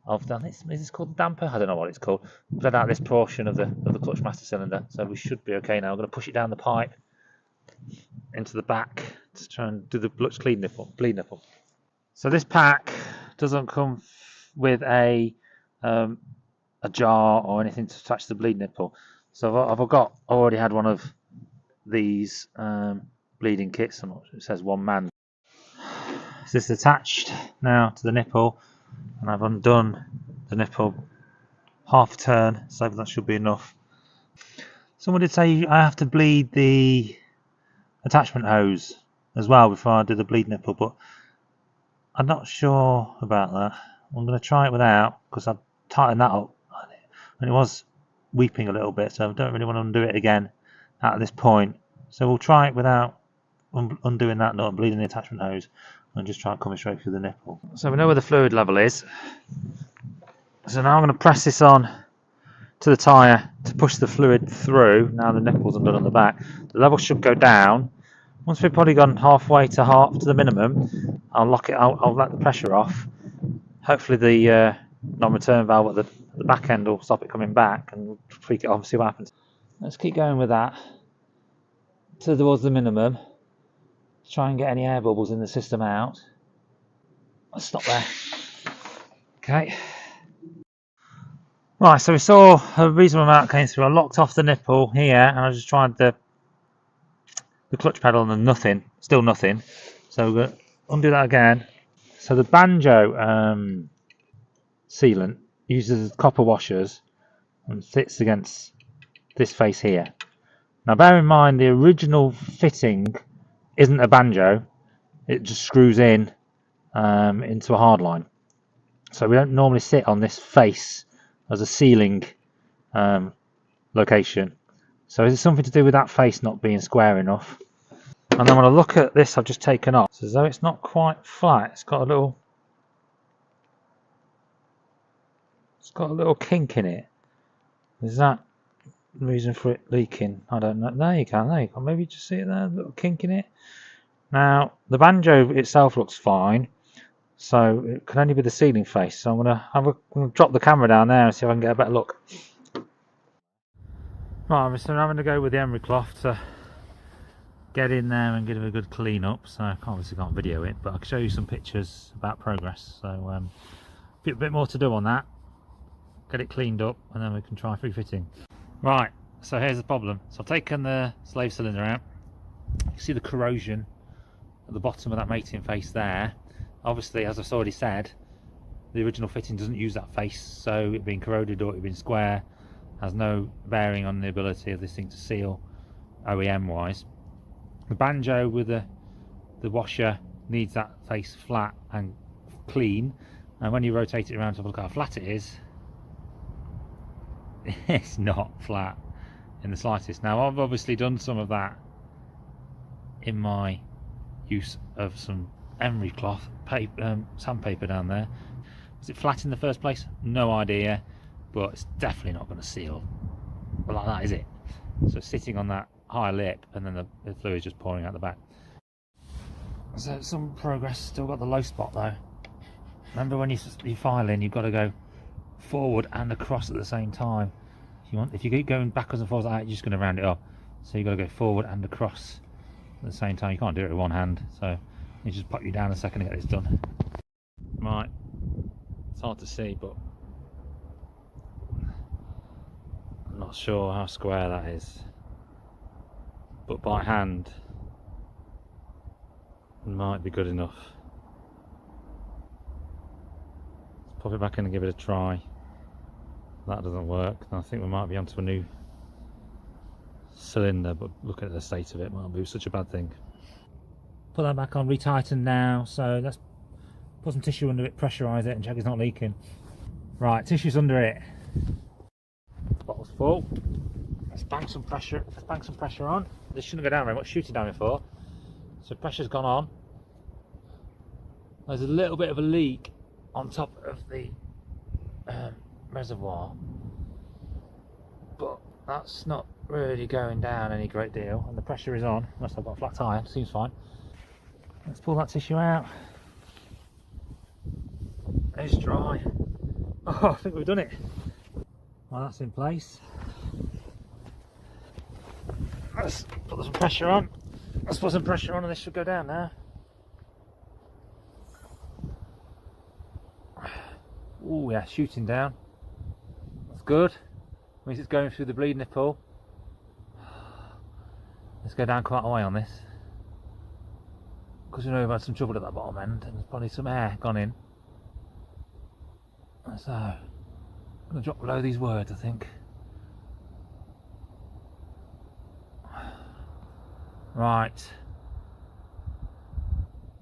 of the, is this called damper? I don't know what it's called. Bled out this portion of the clutch master cylinder, so we should be okay now. I'm going to push it down the pipe into the back to try and do the clutch bleed nipple. So this pack doesn't come with a jar or anything to attach the bleed nipple. So I've already had one of these bleeding kits. It says one man. So this is attached now to the nipple, and I've undone the nipple half a turn, so that should be enough. Someone did say I have to bleed the attachment hose as well before I do the bleed nipple, but I'm not sure about that. I'm going to try it without, because I've tightened that up and it was weeping a little bit, so I don't really want to undo it again at this point. So we'll try it without undoing that nut and bleeding the attachment hose, and just try and come straight through the nipple. So we know where the fluid level is. So now I'm going to press this on to the tyre to push the fluid through. Now the nipple's undone on the back. The level should go down. Once we've probably gone halfway to the minimum, I'll lock it. I'll let the pressure off. Hopefully the non-return valve at the back end will stop it coming back, and we'll tweak it off and see what happens. Let's keep going with that towards the minimum. Try and get any air bubbles in the system out. Let's stop there. Okay. Right, so we saw a reasonable amount came through. I locked off the nipple here, and I just tried the clutch pedal, and nothing. Still nothing. So we're going to undo that again. So the banjo sealant uses copper washers and sits against this face here. Now bear in mind the original fitting isn't a banjo, it just screws in into a hard line. So we don't normally sit on this face as a sealing location. So is it something to do with that face not being square enough? And then when I look at this I've just taken off, so as though it's not quite flat, it's got a little kink in it. Is that the reason for it leaking? I don't know. There you can. Maybe just see it there, a little kink in it. Now the banjo itself looks fine, so it can only be the sealing face. So I'm gonna drop the camera down there and see if I can get a better look. Right, so I'm having to go with the emery cloth to get in there and give it a good clean up. So I obviously can't video it, but I can show you some pictures about progress. So a bit more to do on that. Get it cleaned up, and then we can try refitting. Right, so here's the problem. So I've taken the slave cylinder out. You can see the corrosion at the bottom of that mating face there. Obviously, as I've already said, the original fitting doesn't use that face, so it being corroded or it being square has no bearing on the ability of this thing to seal OEM wise. The banjo with the washer needs that face flat and clean, and when you rotate it around to look how flat it is, it's not flat. in the slightest. Now I've obviously done some of that in my use of some emery cloth sandpaper down there. Was it flat in the first place? No idea, but it's definitely not going to seal like that, is it? So sitting on that high lip, and then the fluid's just pouring out the back. So some progress. Still got the low spot though. Remember when you file in, you've got to go forward and across at the same time. If you keep going backwards and forwards like that, you're just going to round it up. So you've got to go forward and across at the same time. You can't do it with one hand, so you just pop you down a second to get this done. Right, it's hard to see, but I'm not sure how square that is. But by hand, it might be good enough. Let's pop it back in and give it a try. If that doesn't work, then I think we might be onto a new cylinder, but looking at the state of it, might be such a bad thing. Put that back on, retighten now, so let's put some tissue under it, pressurise it and check it's not leaking. Right, tissue's under it. Bottle's full. Let's bang some pressure on. This shouldn't go down very much, shooting down before. So pressure's gone on. There's a little bit of a leak on top of the reservoir, but that's not really going down any great deal, and the pressure is on. Unless I've got a flat tyre, seems fine. Let's pull that tissue out. It's dry. Oh, I think we've done it. Well, that's in place. Let's put some pressure on. Let's put some pressure on and this should go down now. Oh yeah, shooting down. That's good. Means it's going through the bleed nipple. Let's go down quite a way on this, because we know we've had some trouble at that bottom end and there's probably some air gone in. So I'm going to drop below these words, I think. Right,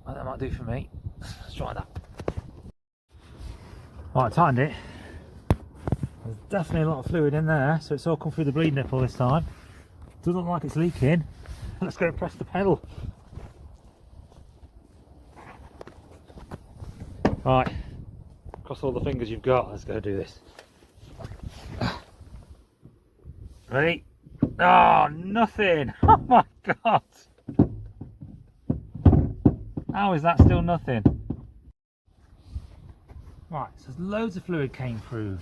well, that might do for me. Let's try that. Right, I tightened it. There's definitely a lot of fluid in there, so it's all come through the bleed nipple this time. Doesn't look like it's leaking. Let's go and press the pedal. Right, cross all the fingers you've got. Let's go do this. Ready? Oh, nothing! Oh my god! How is that still nothing? Right, so loads of fluid came through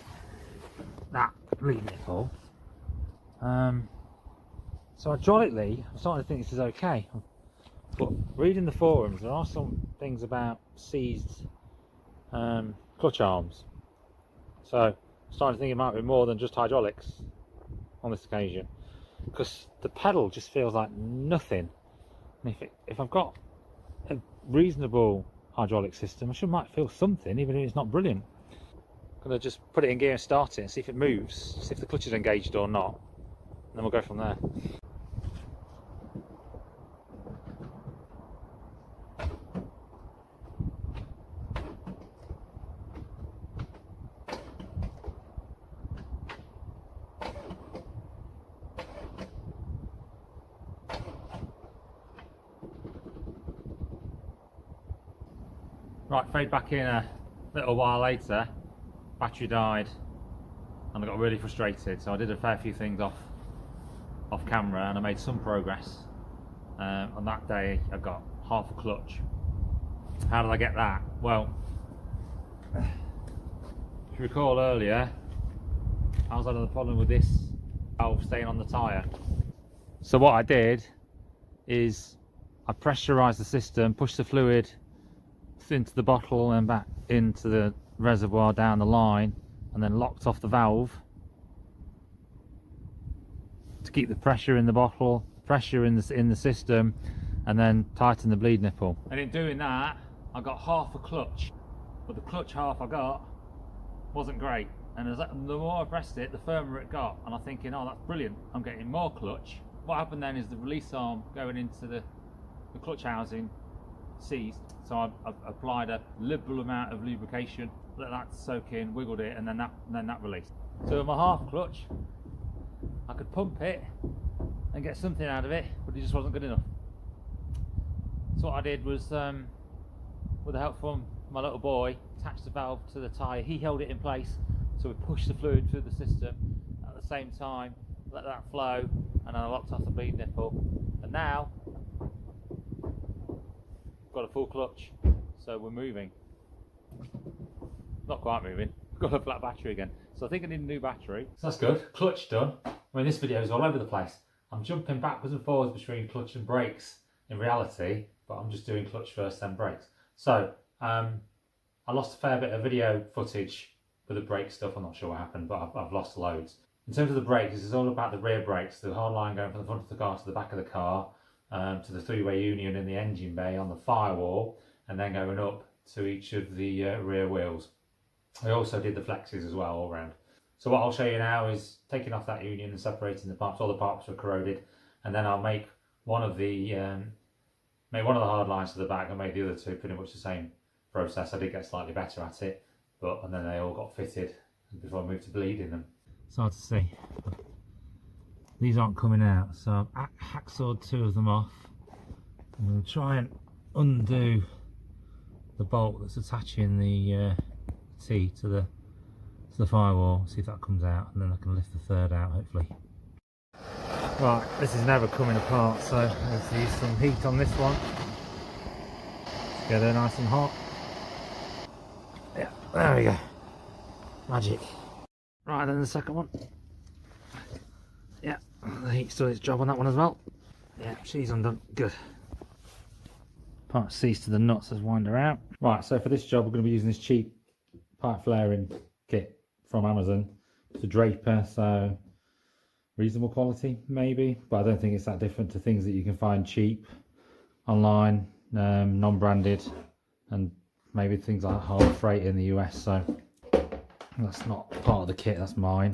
that bleed nipple. So hydraulically, I'm starting to think this is okay. But reading the forums, there are some things about seized clutch arms. So I'm starting to think it might be more than just hydraulics on this occasion, because the pedal just feels like nothing. And if I've got a reasonable hydraulic system, I might feel something, even if it's not brilliant. I'm going to just put it in gear and start it and see if it moves, see if the clutch is engaged or not, and then we'll go from there. Right, fade back in a little while later. Battery died and I got really frustrated, so I did a fair few things off camera and I made some progress. On that day I got half a clutch. How did I get that? Well, if you recall earlier, I was having a problem with this valve staying on the tyre. So what I did is I pressurised the system, pushed the fluid into the bottle and back into the reservoir down the line, and then locked off the valve to keep the pressure in the bottle, pressure in the system, and then tighten the bleed nipple. And in doing that, I got half a clutch, but the clutch half I got wasn't great. And the more I pressed it, the firmer it got. And I'm thinking, oh, that's brilliant, I'm getting more clutch. What happened then is the release arm going into the clutch housing seized, so I've applied a liberal amount of lubrication, let that soak in, wiggled it, and then that released. So with my half clutch, I could pump it and get something out of it, but it just wasn't good enough. So what I did was, with the help from my little boy, attached the valve to the tyre. He held it in place, so we pushed the fluid through the system at the same time, let that flow, and then I locked off the bleed nipple. And now got a full clutch, so we're moving. Not quite moving. Got a flat battery again, so I think I need a new battery. So that's good. Clutch done. I mean, this video is all over the place. I'm jumping backwards and forwards between clutch and brakes in reality, but I'm just doing clutch first, then brakes. So I lost a fair bit of video footage for the brake stuff. I'm not sure what happened, but I've lost loads. In terms of the brakes, this is all about the rear brakes, the hard line going from the front of the car to the back of the car, to the three-way union in the engine bay on the firewall, and then going up to each of the rear wheels. I also did the flexes as well all round. So what I'll show you now is taking off that union and separating the parts. All the parts were corroded, and then I'll make one of the hard lines to the back and make the other two pretty much the same process. I did get slightly better at it, and then they all got fitted before I moved to bleeding them. It's hard to see. These aren't coming out, so I've hacksawed two of them off. I'm going to try and undo the bolt that's attaching the T to the firewall, see if that comes out, and then I can lift the third out hopefully. Right, this is never coming apart, so let's use some heat on this one. Get it nice and hot. Yeah, there we go. Magic. Right, then the second one. Yeah, the heat's done its job on that one as well. Yeah, she's undone. Good. Part C's to the nuts has wind her out. Right, so for this job we're going to be using this cheap pipe flaring kit from Amazon. It's a Draper, so reasonable quality maybe, but I don't think it's that different to things that you can find cheap online, non-branded, and maybe things like hard freight in the US. So that's not part of the kit, that's mine.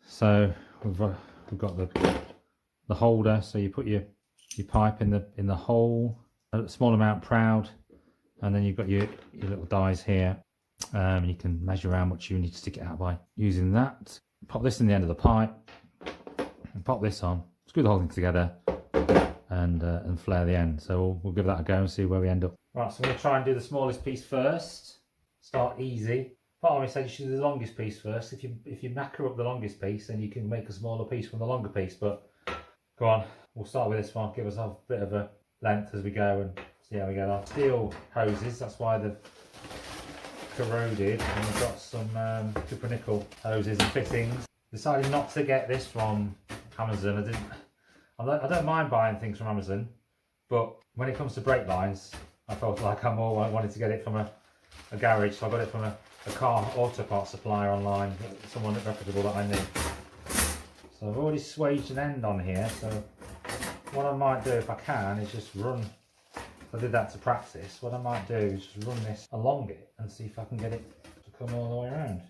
So we've got the holder, so you put your pipe in the hole, a small amount proud, and then you've got your little dies here. You can measure how much you need to stick it out by using that. Pop this in the end of the pipe and pop this on, screw the whole thing together, and flare the end. So we'll give that a go and see where we end up. Right, so I'm going to try and do the smallest piece first. Start easy. Part of me said you should do the longest piece first. If you knacker up the longest piece, then you can make a smaller piece from the longer piece. But go on, we'll start with this one. Give ourselves a bit of a length as we go and see how we get on. Steel hoses, that's why they've corroded, and we've got some copper nickel hoses and fittings. Decided not to get this from Amazon. I don't mind buying things from Amazon, but when it comes to brake lines, I felt like I more wanted to get it from a garage, so I got it from a car auto parts supplier online, someone reputable that I knew. So I've already swaged an end on here, so what I might do if I can is just run. I did that to practice. What I might do is just run this along it and see if I can get it to come all the way around.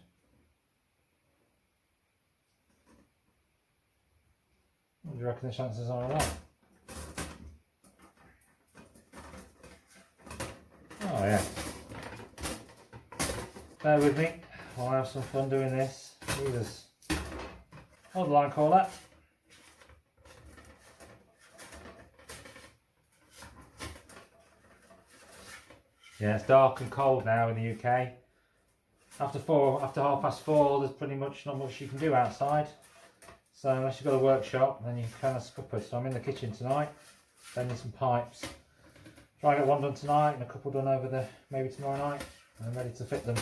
What do you reckon the chances are of that? Oh yeah. Bear with me, I'll have some fun doing this. Jesus. What do I call that? Yeah, it's dark and cold now in the UK. After 4:30, there's pretty much not much you can do outside. So unless you've got a workshop, then you kind of scupper. So I'm in the kitchen tonight, bending some pipes. Try and get one done tonight and a couple done over maybe tomorrow night, and I'm ready to fit them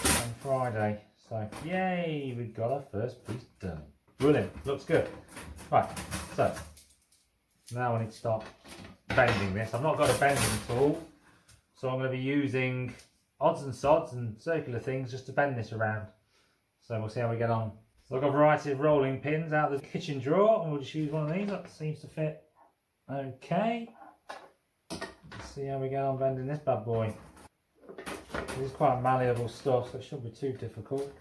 on Friday. So yay, we've got our first piece done. Brilliant, looks good. Right, so now I need to start bending this. I've not got a bending tool, so I'm going to be using odds and sods and circular things just to bend this around. So we'll see how we get on. So I've got a variety of rolling pins out of the kitchen drawer, and we'll just use one of these. That seems to fit okay. Let's see how we get on bending this bad boy. This is quite malleable stuff, so it shouldn't be too difficult.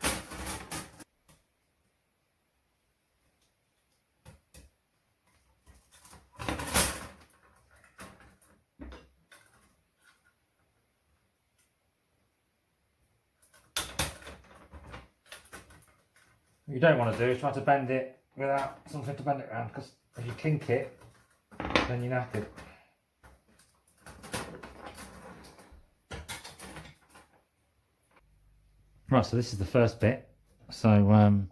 What you don't want to do is try to bend it without something to bend it around, because if you kink it, then you're knackered. Right, so this is the first bit. So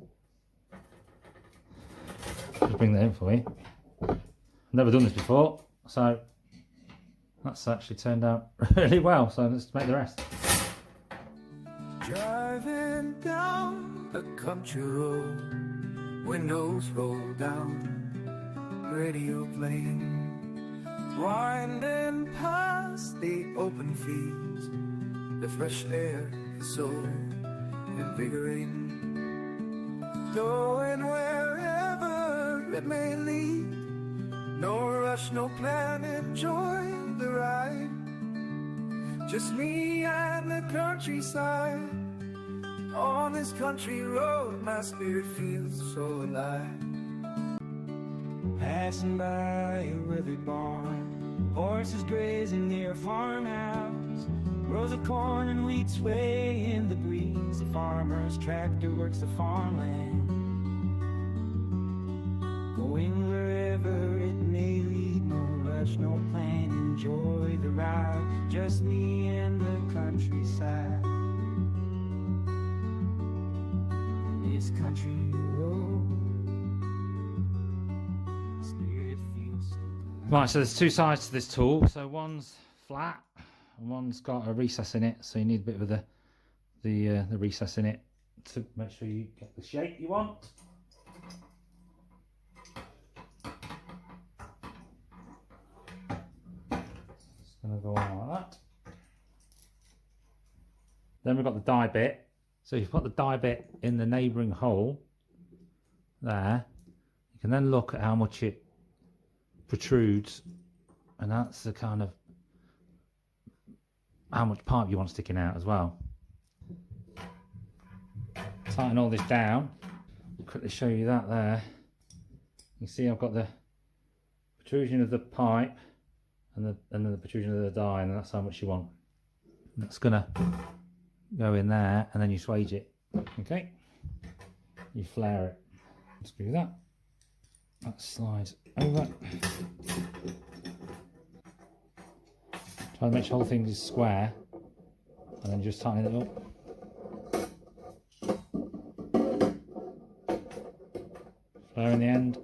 just bring that in for you. I've never done this before, so that's actually turned out really well. So let's make the rest. Driving down a country road, windows roll down, radio playing, winding past the open fields. The fresh air is so invigorating, going wherever it may lead. No rush, no plan, enjoy the ride. Just me and the countryside. On this country road, my spirit feels so alive. Passing by a river barn, horses grazing near a farmhouse, rows of corn and wheat sway in the breeze. The farmer's tractor works the farmland, going wherever it may lead. No rush, no plan, enjoy the ride. Just me and the countryside. This country road, spirit feels so. Right, so there's two sides to this tool. So one's flat and one's got a recess in it. So you need a bit of the recess in it to make sure you get the shape you want. It's going to go on like that. Then we've got the die bit. So if you put the die bit in the neighbouring hole there, you can then look at how much it protrudes, and that's the kind of how much pipe you want sticking out as well. Tighten all this down. I'll quickly show you that there. You see I've got the protrusion of the pipe and then the protrusion of the die, and that's how much you want. That's gonna go in there, and then you swage it. Okay, you flare it. Screw that. That slides over. Try to make sure the whole thing is square, and then just tighten it up. Flare in the end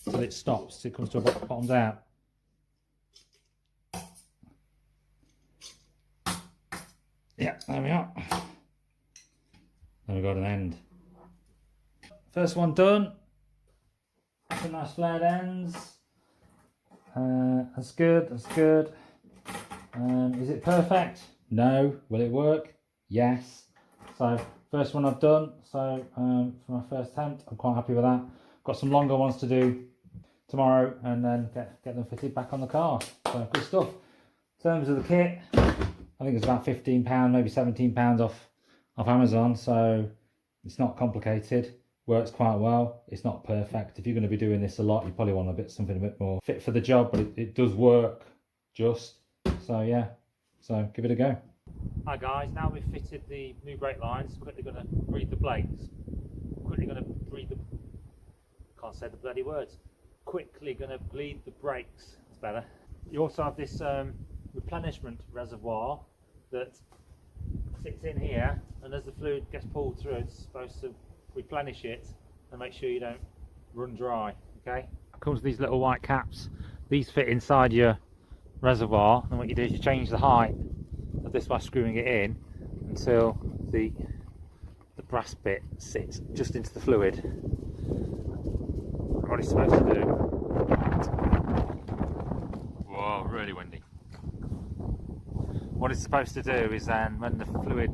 till it stops. Till it comes to a bottoms out. Yeah, there we are. Then we've got an end. First one done. Some nice flared ends. That's good, that's good. Is it perfect? No. Will it work? Yes. So, first one I've done. So, for my first attempt, I'm quite happy with that. Got some longer ones to do tomorrow, and then get them fitted back on the car. So, good stuff. In terms of the kit, I think it's about £15, maybe £17 off Amazon, so it's not complicated. Works quite well. It's not perfect. If you're going to be doing this a lot, you probably want something a bit more fit for the job, but it does work just. So yeah, so give it a go. Hi guys, now we've fitted the new brake lines, quickly going to read the brakes. Quickly going to read the, can't say the bloody words. Quickly going to bleed the brakes. It's better. You also have this replenishment reservoir that sits in here, and as the fluid gets pulled through, it's supposed to replenish it and make sure you don't run dry. Okay, comes with these little white caps. These fit inside your reservoir, and what you do is you change the height of this by screwing it in until the brass bit sits just into the fluid. What it's supposed to do, whoa, really windy. What it's supposed to do is then when the fluid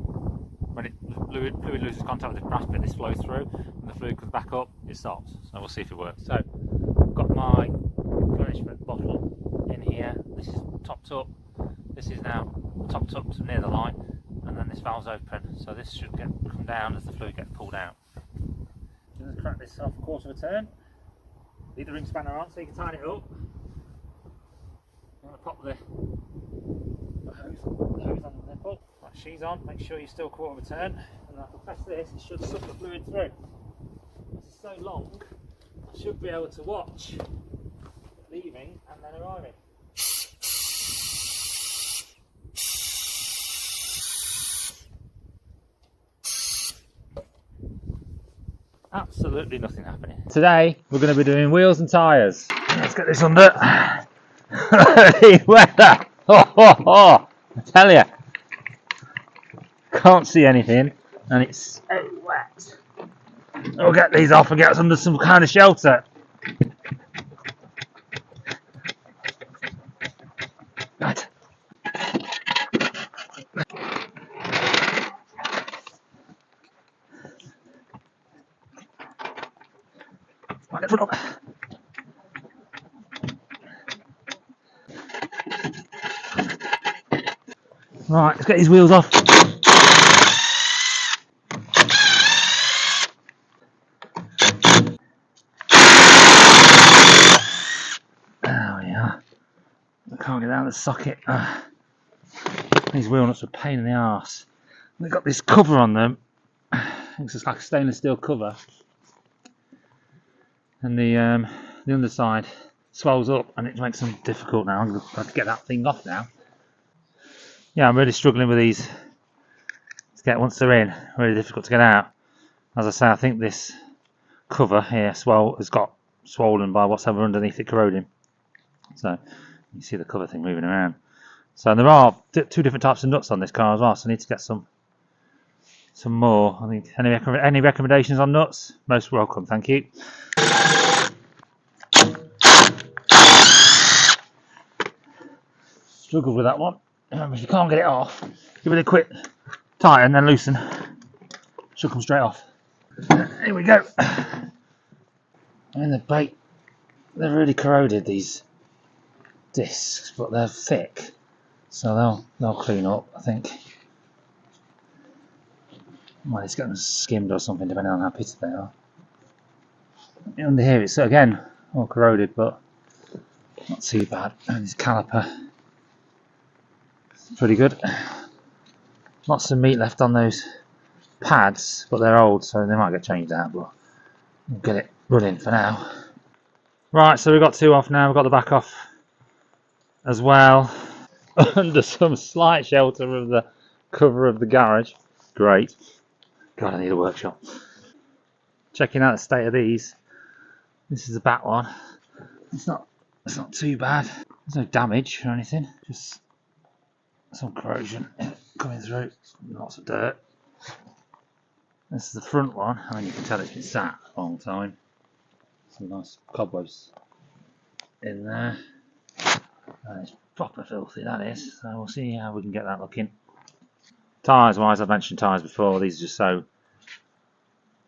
fluid loses contact with the brass bit, this flows through, and the fluid comes back up, it stops. So we'll see if it works. So I've got my replenishment bottle in here. This is topped up. This is now topped up to near the line, and then this valve's open. So this should come down as the fluid gets pulled out. Just crack this off a quarter of a turn. Leave the ring spanner on so you can tighten it up. I'm going to pop the hose on the nipple. Right, she's on. Make sure you're still a quarter of a turn. and if I press this, it should suck the fluid through. This is so long, I should be able to watch leaving and then arriving. Absolutely nothing happening. Today we're going to be doing wheels and tyres. Let's get this under. Weather! I tell you, can't see anything and it's so wet. We'll get these off and get us under some kind of shelter. Right. Right, let's run up. Right, let's get these wheels off. There we are. I can't get out of the socket. These wheel nuts are a pain in the arse. They've got this cover on them. It's just like a stainless steel cover. And the underside swells up and it makes them difficult now. I'm going to have to get that thing off now. Yeah, I'm really struggling with these to get once they're in. Really difficult to get out. As I say, I think this cover here has got swollen by what's ever underneath it corroding. So you see the cover thing moving around. So there are two different types of nuts on this car as well. So I need to get some more. I think any recommendations on nuts? Most welcome, thank you. Struggled with that one. If you can't get it off, give it a quick tighten and then loosen. Should come straight off. Here we go. And the brake, they're really corroded, these discs, but they're thick, so they'll clean up, I think. Might just get them skimmed or something, depending on how pitted they are. Under here, it's again all corroded, but not too bad. And this caliper, pretty good. Lots of meat left on those pads, but they're old, so they might get changed out, but we'll get it running for now. Right, so we've got two off now. We've got the back off as well, under some slight shelter of the cover of the garage. Great. God, I need a workshop. Checking out the state of these. This is the back one. It's not too bad. There's no damage or anything, just some corrosion coming through. Lots of dirt. This is the front one. I mean, you can tell it's been sat a long time. Some nice cobwebs in there. And it's proper filthy, that is. So we'll see how we can get that looking. Tyres wise, I've mentioned tyres before. These are just so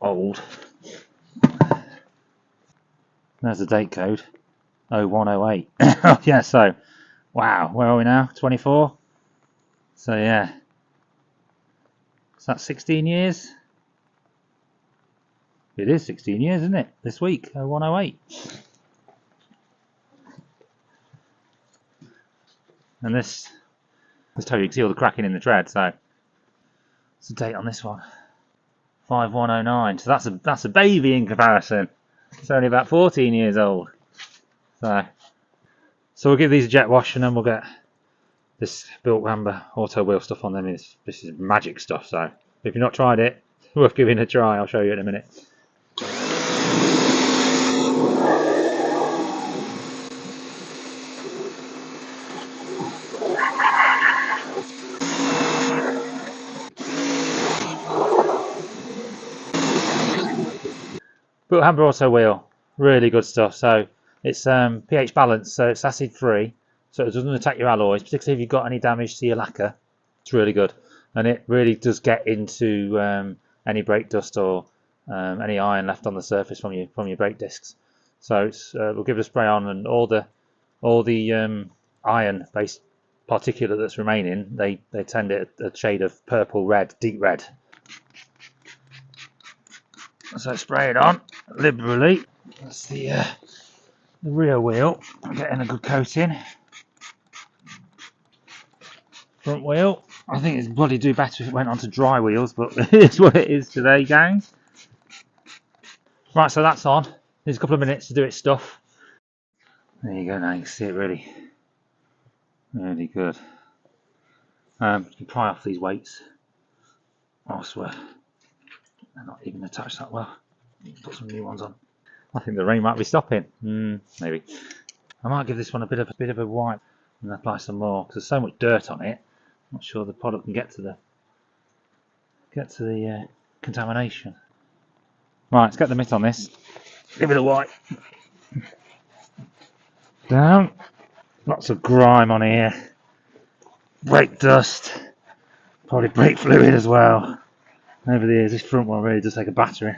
old. There's the date code. 0108. Yeah, so wow, where are we now? 24. So yeah, is that 16 years? It is 16 years, isn't it? This week, 0108. And this tell you can see all the cracking in the tread. So what's the date on this one? 5109. So that's a baby in comparison. It's only about 14 years old. So we'll give these a jet wash and then we'll get this built amber auto wheel stuff on them. This is magic stuff. So if you've not tried it, it's worth giving it a try. I'll show you in a minute. Built amber auto wheel, really good stuff. So it's pH balanced, so it's acid free, so it doesn't attack your alloys, particularly if you've got any damage to your lacquer. It's really good, and it really does get into any brake dust or any iron left on the surface from your brake discs. So we'll give it a spray on, and all the iron based particulate that's remaining, they tend it a shade of purple red, deep red. So spray it on liberally. That's the rear wheel. I'm getting a good coating. Front wheel. I think it's bloody do better if it went onto dry wheels, but it's what it is today, guys. Right, so that's on. There's a couple of minutes to do its stuff. There you go, now you can see it really, really good. You can pry off these weights. I swear, they're not even attached that well. Put some new ones on. I think the rain might be stopping. Maybe. I might give this one a bit of a wipe and apply some more because there's so much dirt on it. I'm not sure the product can get to the contamination. Right, let's get the mitt on this. Give it a wipe. Down. Lots of grime on here. Brake dust. Probably brake fluid as well. Over the years, this front one really does take a battering.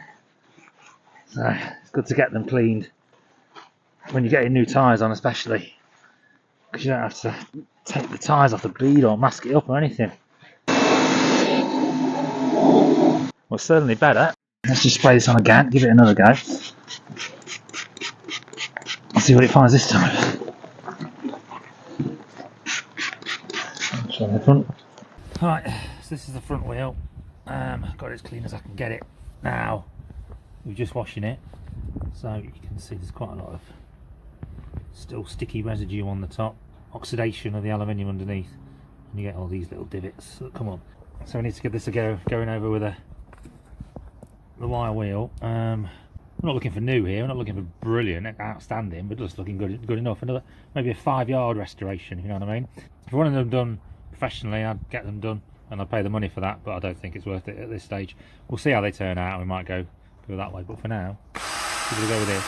So it's good to get them cleaned when you're getting new tyres on, especially because you don't have to take the tyres off the bead or mask it up or anything. Well, certainly better. Let's just spray this on again, give it another go. Let's see what it finds this time. Show the front. Right, so this is the front wheel. Got it as clean as I can get it. Now, we're just washing it, so you can see there's quite a lot of still sticky residue on the top, oxidation of the aluminium underneath, and you get all these little divots that come up. So we need to give this a go, going over with the wire wheel. We're not looking for new here, we're not looking for brilliant, outstanding, but just looking good enough. Another, maybe a 5-yard restoration, if you know what I mean. If I wanted them done professionally, I'd get them done and I'd pay the money for that, but I don't think it's worth it at this stage. We'll see how they turn out, we might go that way, but for now, we're going to go with this.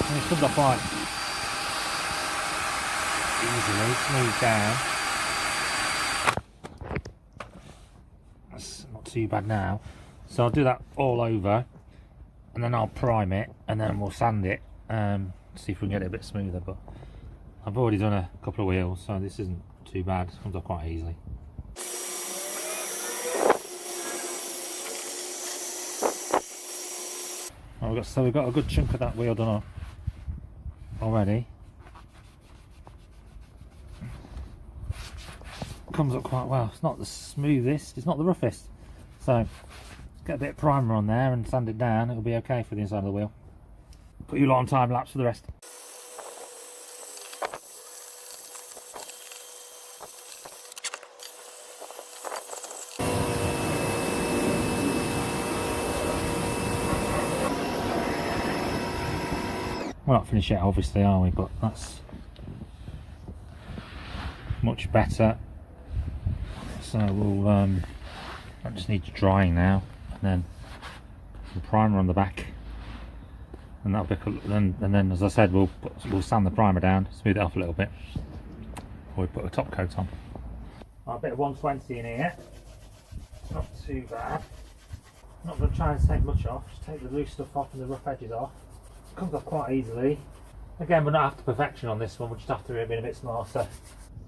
And it comes off quite easily, smooth down. That's not too bad now. So I'll do that all over, and then I'll prime it, and then we'll sand it, see if we can get it a bit smoother. But I've already done a couple of wheels, so this isn't too bad. It comes off quite easily. So we've got a good chunk of that wheel done off already. Comes up quite well. It's not the smoothest, it's not the roughest. So get a bit of primer on there and sand it down, it'll be okay for the inside of the wheel. Put you lot on time lapse for the rest. We're not finished yet, obviously, are we? But that's much better. So we'll that just needs drying now, and then some primer on the back, and that'll be and then as I said, we'll sand the primer down, smooth it off a little bit before we put a top coat on. A bit of 120 in here. It's not too bad. I'm not going to try and take much off. Just take the loose stuff off and the rough edges off. Comes off quite easily. Again, we're not after perfection on this one, we're just after it being a bit smarter.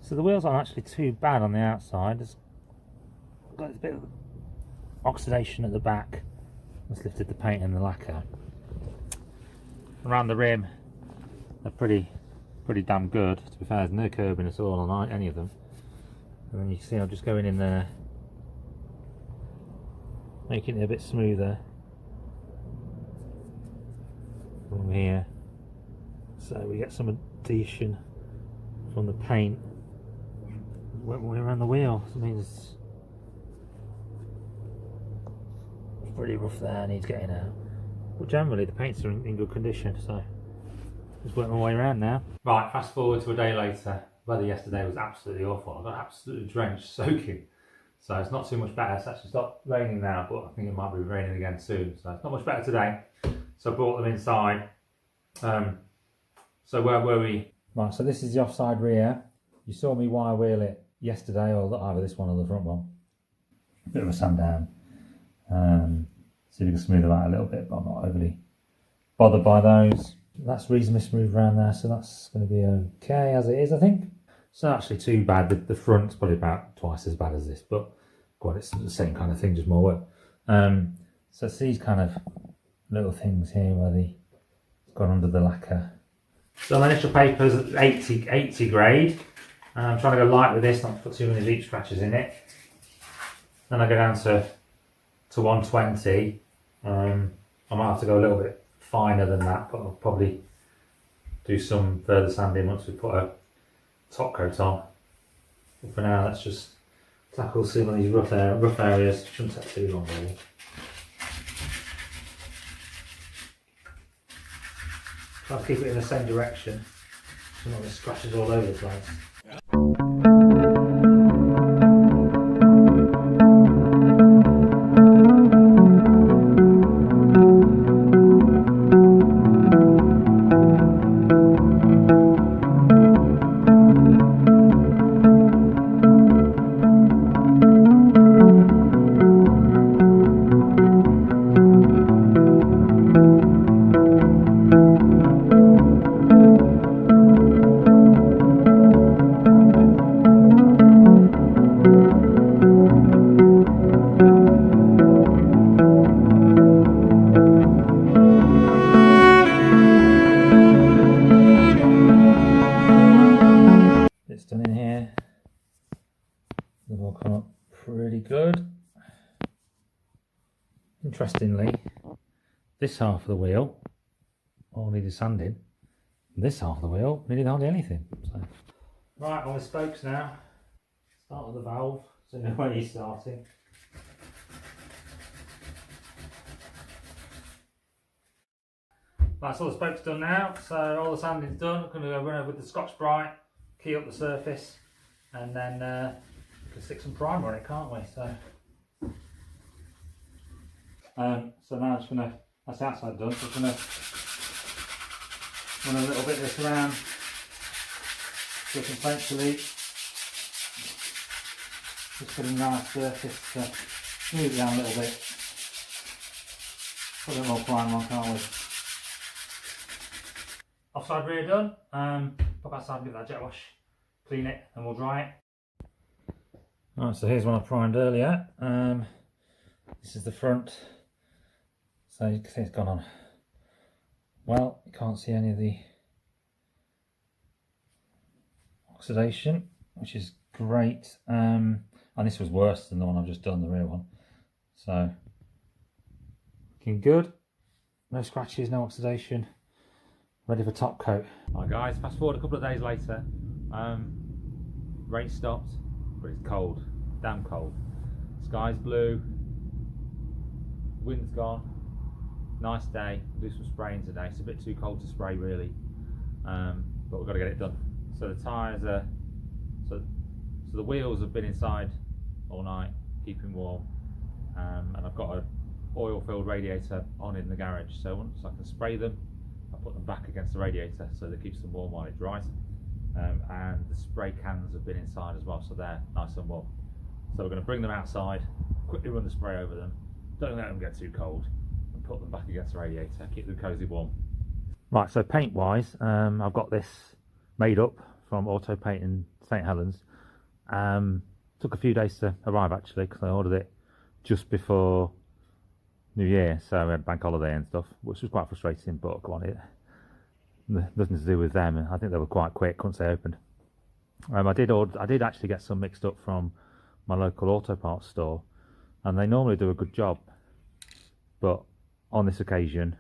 So the wheels aren't actually too bad on the outside. There's got a bit of oxidation at the back. Just lifted the paint and the lacquer. Around the rim, they're pretty damn good. To be fair, there's no curbing at all on any of them. And then you can see I'm just going in there, making it a bit smoother from here, so we get some adhesion from the paint way around the wheel. So it means it's pretty rough there, needs getting out, but generally the paints are in good condition, so just work my way around now. Right, fast forward to a day later. Weather yesterday was absolutely awful. I got absolutely drenched, soaking, so it's not too much better. It's actually stopped raining now, but I think it might be raining again soon, so it's not much better today. So I brought them inside. So where were we? Right, so this is the offside rear. You saw me wire wheel it yesterday, or either this one or the front one. Bit of a sand down. See if we can smooth them out a little bit, but I'm not overly bothered by those. That's reasonably smooth around there, so that's going to be okay as it is, I think. It's not actually too bad. The front's probably about twice as bad as this, but God, it's the same kind of thing, just more work. So it's these kind of little things here where it's gone under the lacquer. So my initial paper's at 80 grade. I'm trying to go light with this, not to put too many leaf scratches in it. Then I go down to 120. I might have to go a little bit finer than that, but I'll probably do some further sanding once we put a top coat on. But for now, let's just tackle some of these rough areas. Shouldn't take too long really. Try to keep it in the same direction so not get scratches all over the place. Pretty good. Interestingly, this half of the wheel all needed sanding. This half of the wheel needed hardly anything. So. Right, on the spokes now. Start with the valve, so you know where you're starting. Right, so all the spokes done now, so all the sanding's done. I'm going to go run over with the Scotch-Brite, key up the surface, and then we can stick some primer on it, can't we? So now I'm just going to, that's the outside done, so I'm going to run a little bit of this around so we can essentially just put a nice surface to smooth it down a little bit. Put a little more primer on, can't we? Offside rear done. Pop outside and give that a jet wash, clean it, and we'll dry it. Right, so here's one I primed earlier. This is the front. So you can see it's gone on. Well, you can't see any of the oxidation, which is great. And this was worse than the one I've just done, the rear one. So, looking good. No scratches, no oxidation. Ready for top coat. Right guys, fast forward a couple of days later. Rain stopped, but it's cold, damn cold. Sky's blue, wind's gone. Nice day, we'll do some spraying today. It's a bit too cold to spray really, but we've got to get it done. So the tyres are, so the wheels have been inside all night, keeping warm, and I've got an oil-filled radiator on in the garage. So once I can spray them, I put them back against the radiator so that keeps them warm while it dries. And the spray cans have been inside as well, so they're nice and warm. So we're going to bring them outside, quickly run the spray over them, don't let them get too cold, and put them back against the radiator, keep them cosy warm. Right, so paint wise, I've got this made up from Auto Paint in St Helens. Took a few days to arrive actually, because I ordered it just before New Year, so we had bank holiday and stuff, which was quite frustrating, but come on, it nothing to do with them. I think they were quite quick once they opened. I did actually get some mixed up from my local auto parts store, and they normally do a good job, but on this occasion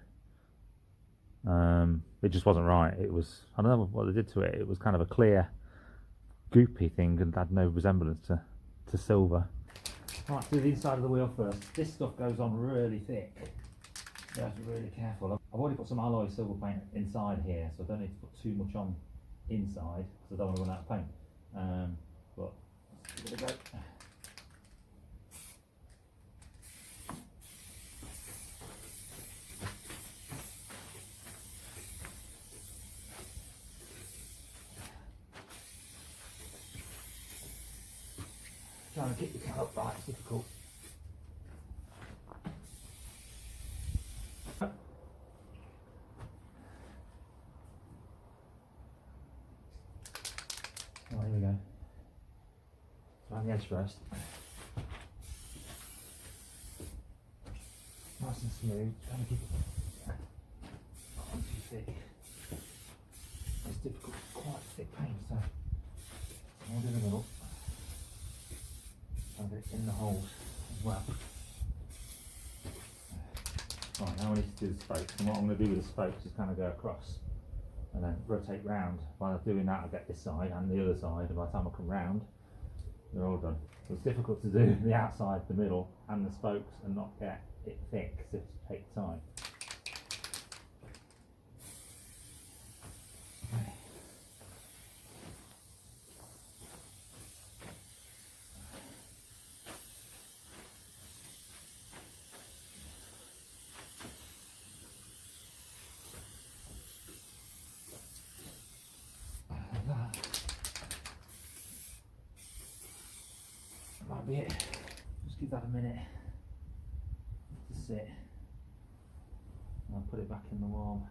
it just wasn't right. It was, I don't know what they did to it, it was kind of a clear goopy thing and had no resemblance to silver. Right, do the inside of the wheel first. This stuff goes on really thick. You have to be really careful. I've already put some alloy silver paint inside here, so I don't need to put too much on inside because I don't want to run out of paint. But let's give it a go. Trying to keep the car upright, it's difficult. Oh, here we go. Around the edge first. Nice and smooth. Trying to keep it not too thick. It's difficult, quite thick paint, so I'll do the middle. Have it in the holes. well. Right, now I need to do the spokes, and what I'm going to do with the spokes is kind of go across and then rotate round. While I'm doing that, I get this side and the other side, and by the time I come round, they're all done. So it's difficult to do the outside, the middle, and the spokes and not get it thick, because it takes time. That might be it. Just give that a minute to sit. I'll put it back in the warm.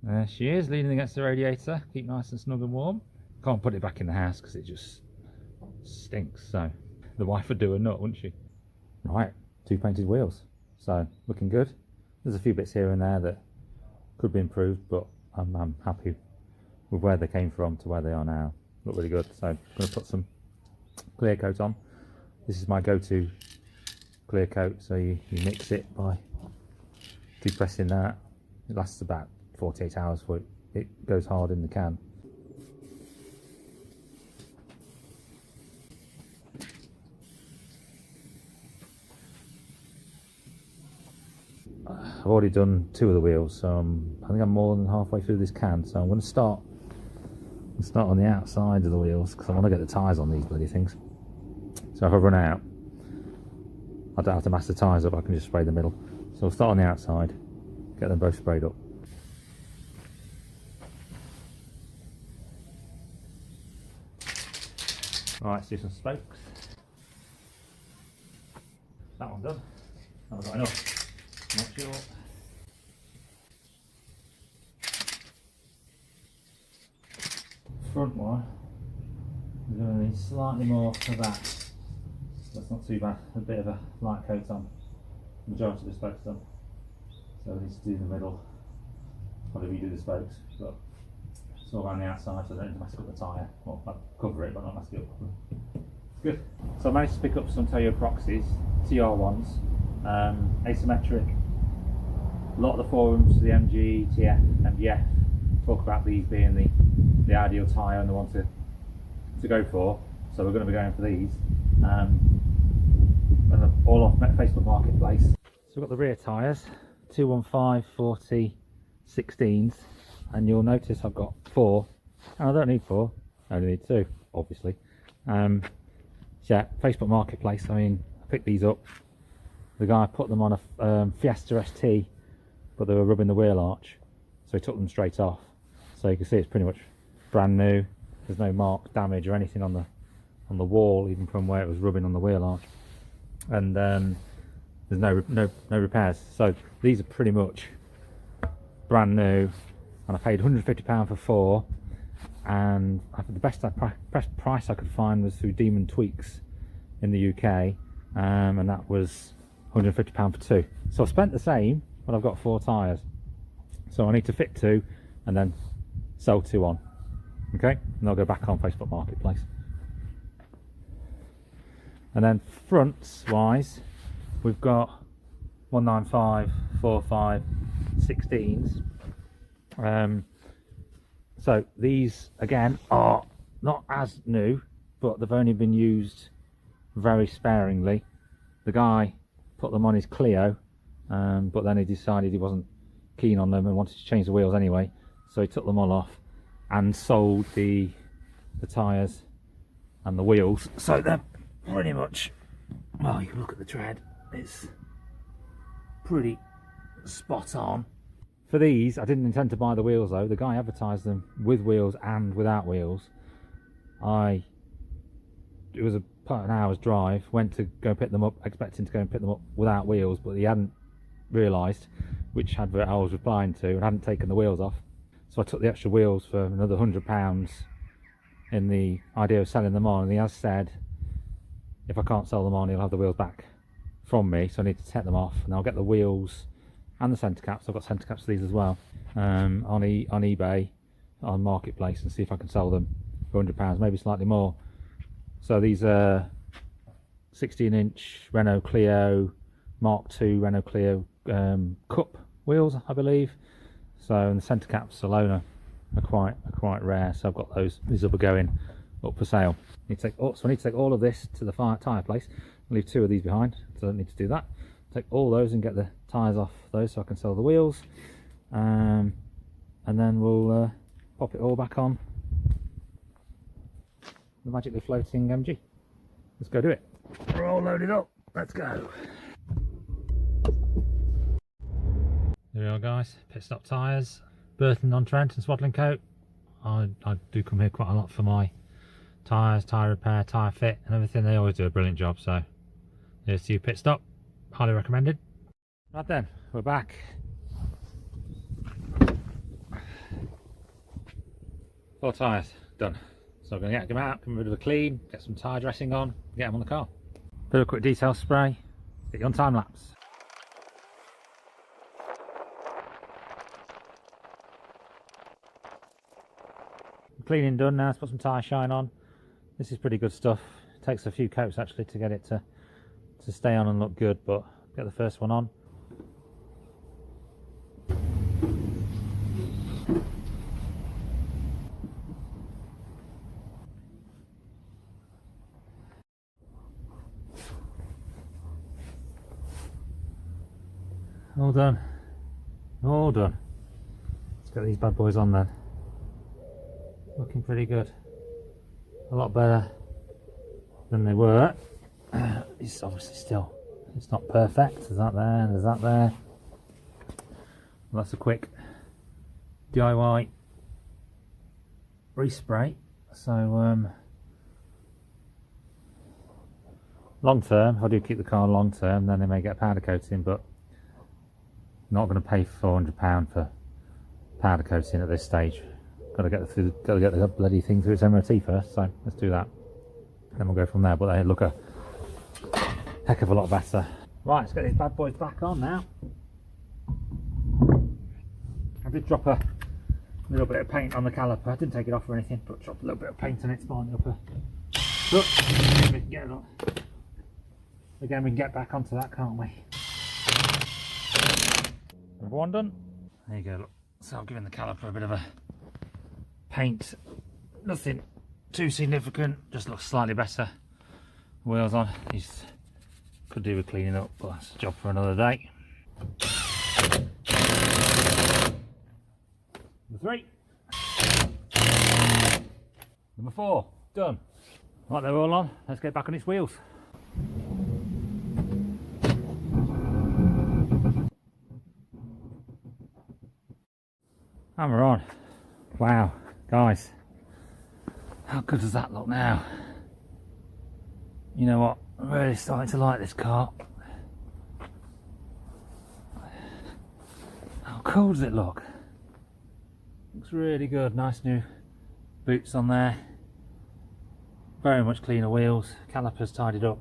There she is, leaning against the radiator. Keep nice and snug and warm. Can't put it back in the house because it just stinks. So the wife would do a nut, wouldn't she? Right, 2 painted wheels. So looking good. There's a few bits here and there that could be improved, but I'm happy with where they came from to where they are now. Look really good. So I'm going to put some clear coat on. This is my go-to clear coat. So you mix it by depressing that. It lasts about 48 hours before it goes hard in the can. I've already done 2 of the wheels, so I think I'm more than halfway through this can. So I'm going to start on the outside of the wheels because I want to get the tyres on these bloody things. So if I run out, I don't have to mass the tyres up, I can just spray the middle. So I'll start on the outside, get them both sprayed up. Alright, let's do some spokes. That one done. I've got enough. Not sure. Front one, we're going to need slightly more of that. That's not too bad. A bit of a light coat on. Majority of the spokes done. So we need to do the middle. Probably redo the spokes, but it's all around the outside so I don't need to mess up the tyre. Well, I'll cover it, but not mess it up. Good. So I managed to pick up some Toyo Proxies, TR1s, asymmetric. A lot of the forums, the MGTF, MGF, talk about these being the ideal tyre and the one to go for. So we're going to be going for these. And all off Facebook Marketplace. So we've got the rear tyres, 215 40 16s, and you'll notice I've got 4, and I don't need 4, I only need 2, obviously. So yeah, Facebook Marketplace. I mean, I picked these up. The guy put them on a Fiesta ST, but they were rubbing the wheel arch, so he took them straight off. So you can see it's pretty much brand new. There's no mark, damage or anything on the wall, even from where it was rubbing on the wheel arch, and there's no repairs. So these are pretty much brand new, and I paid £150 for 4, and the best price I could find was through Demon Tweaks in the UK, and that was £150 for 2. So I spent the same, but I've got 4 tyres. So I need to fit 2 and then sell 2 on. Okay, and they'll go back on Facebook Marketplace. And then fronts wise, we've got 195 45 16s. So these again are not as new, but they've only been used very sparingly. The guy put them on his Clio, but then he decided he wasn't keen on them and wanted to change the wheels anyway, so he took them all off and sold the tyres and the wheels. So they're pretty much, well, you can look at the tread, it's pretty spot on. For these, I didn't intend to buy the wheels though. The guy advertised them with wheels and without wheels. It was about an hour's drive, went to go pick them up, expecting to go and pick them up without wheels, but he hadn't realised which advert I was replying to and hadn't taken the wheels off. So I took the extra wheels for another £100 in the idea of selling them on, and he has said if I can't sell them on, he'll have the wheels back from me, so I need to take them off, and I'll get the wheels and the centre caps. I've got centre caps for these as well, on eBay, on Marketplace, and see if I can sell them for £100, maybe slightly more. So these are 16-inch Renault Clio Mark II Renault Clio Cup wheels, I believe. So, and the centre caps alone are quite rare. So I've got those. These will be going up for sale. I need to take all of this to the tyre place. I'll leave 2 of these behind, so I don't need to do that. Take all those and get the tyres off those so I can sell the wheels. And then we'll pop it all back on the magically floating MG. Let's go do it. We're all loaded up. Let's go. There we are, guys. Pit stop tyres, Burton on Trent and swaddling coat. I do come here quite a lot for my tyres, tyre repair, tyre fit and everything. They always do a brilliant job. So here's to you, pit stop. Highly recommended. Right then, we're back. 4 tyres done. So I'm going to get them out, give them a bit of a clean, get some tyre dressing on, get them on the car. Bit of a quick detail spray, get you on time lapse. Cleaning done now. Let's put some tyre shine on. This is pretty good stuff. It takes a few coats actually to get it to stay on and look good, but get the first one on. All done. All done. Let's get these bad boys on then. Looking pretty good. A lot better than they were. It's obviously still, it's not perfect. There's that there, there's that there. Well, that's a quick DIY respray. So long term, if I do keep the car long term, then they may get powder coating, but not going to pay £400 for powder coating at this stage. Got to get the bloody thing through its MOT first, so let's do that. Then we'll go from there. But they look a heck of a lot better. Right, let's get these bad boys back on now. I did drop a little bit of paint on the caliper. I didn't take it off or anything, but dropped a little bit of paint on it, on the upper. Look, we can get it on. Again, we can get back onto that, can't we? Number 1 done. There you go. Look. So I'm giving the caliper a bit of a paint. Nothing too significant. Just looks slightly better. Wheels on. These could do with cleaning up, but that's a job for another day. Number 3. Number 4. Done. Right, they're all on. Let's get back on its wheels. And we're on. Wow, guys, how good does that look now? You know what, I'm really starting to like this car. How cool does it look? Looks really good. Nice new boots on there, very much cleaner wheels, calipers tidied up,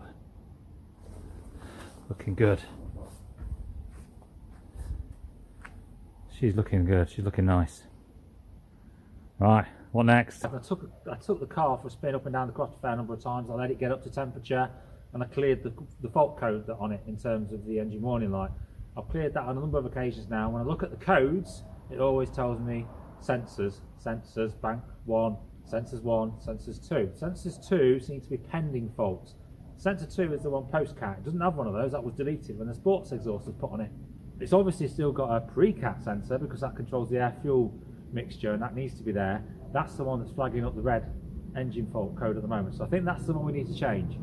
looking good. She's looking good, she's looking nice. Right, what next? I took the car for a spin up and down the cross a fair number of times. I let it get up to temperature and I cleared the fault code on it in terms of the engine warning light. I've cleared that on a number of occasions now. When I look at the codes, it always tells me sensors, bank 1, sensors 1, sensors 2. Sensors 2 seem to be pending faults. Sensor 2 is the one post-cat. It doesn't have one of those. That was deleted when the sports exhaust was put on it. It's obviously still got a pre-cat sensor because that controls the air-fuel mixture and that needs to be there. That's the one that's flagging up the red engine fault code at the moment. So I think that's the one we need to change.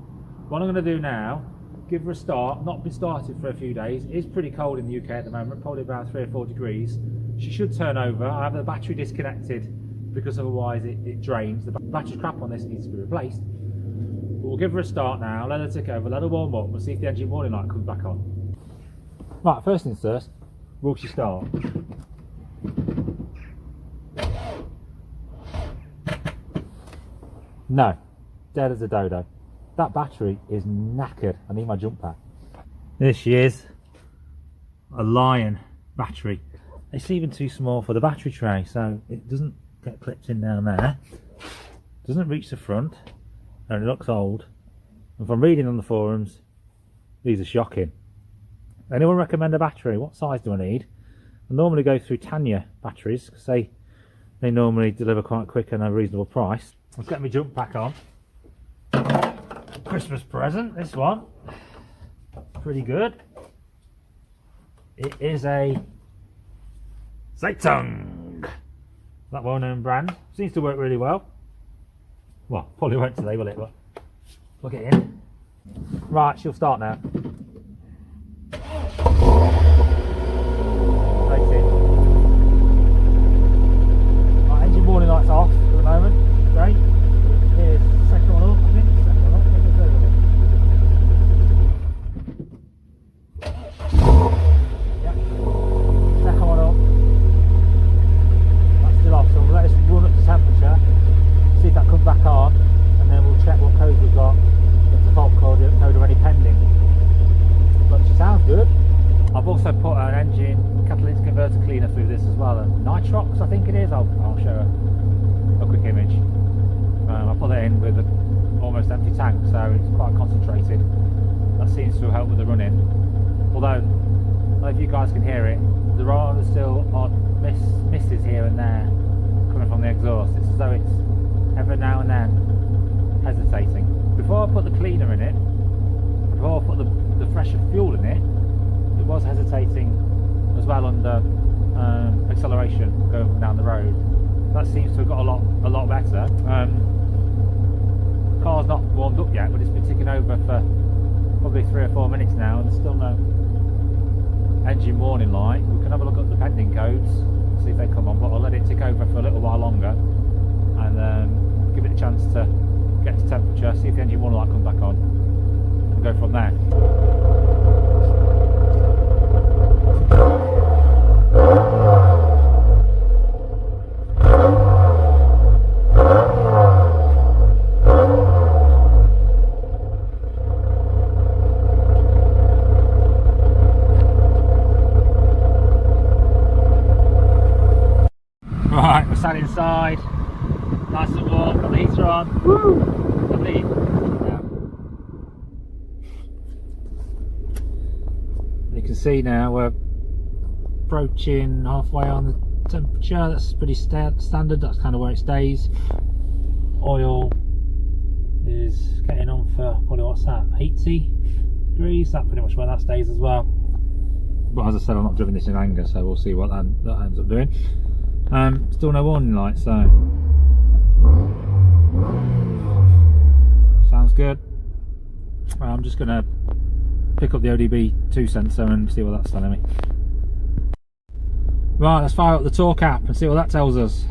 What I'm going to do now, give her a start. Not been started for a few days. It is pretty cold in the UK at the moment, probably about 3 or 4 degrees. She should turn over. I have the battery disconnected because otherwise it drains. The battery crap on this needs to be replaced. But we'll give her a start now, let her tick over, let her warm up and see if the engine warning light comes back on. Right, first things first, will she start? No, dead as a dodo. That battery is knackered. I need my jump pack. There she is, a Lion battery. It's even too small for the battery tray, so it doesn't get clipped in down there. Doesn't reach the front, and it looks old. And from reading on the forums, these are shocking. Anyone recommend a battery? What size do I need? I normally go through Tanya batteries because they normally deliver quite quick and a reasonable price. Let's get my jump pack on. Christmas present, this one. Pretty good. It is a Zeitung. That well-known brand. Seems to work really well. Well, probably won't today, will it? But plug it in. Right, she'll start now. Right, engine warning lights off at the moment. Great. Here's the second one up, I think. Second one up, maybe the third one up. Yep. Second one up. That's still off, so we'll let this run up to temperature. See if that comes back on, and then we'll check what codes we've got, the default code or any pending. But she sounds good. I've also put an engine catalytic converter cleaner through this as well, and nitrox I think it is. I'll show a quick image. I put it in with an almost empty tank, so it's quite concentrated. That seems to help with the running. Although, I don't know if you guys can hear it, there are still odd misses here and there coming from the exhaust. It's as though it's every now and then hesitating. Before I put the cleaner in it, before I put the fresher fuel in it, it was hesitating as well under acceleration going down the road. That seems to have got a lot better. The car's not warmed up yet, but it's been ticking over for probably 3 or 4 minutes now, and there's still no engine warning light. We can have a look at the pending codes, see if they come on, but I'll let it tick over for a little while longer and give it a chance to get to temperature, see if the engine warning light comes back on, and go from there. Right, we're sat inside, nice and warm, got the heater on. Woo! Lovely. You can see now we're approaching halfway on the temperature. That's pretty standard, that's kind of where it stays. Oil is getting on for probably, what's that, 80 degrees, that's pretty much where that stays as well. But as I said, I'm not driving this in anger, so we'll see what that ends up doing. Still no warning lights, so sounds good. Well, I'm just going to pick up the ODB2 sensor and see what that's telling me. Right, let's fire up the torque app and see what that tells us.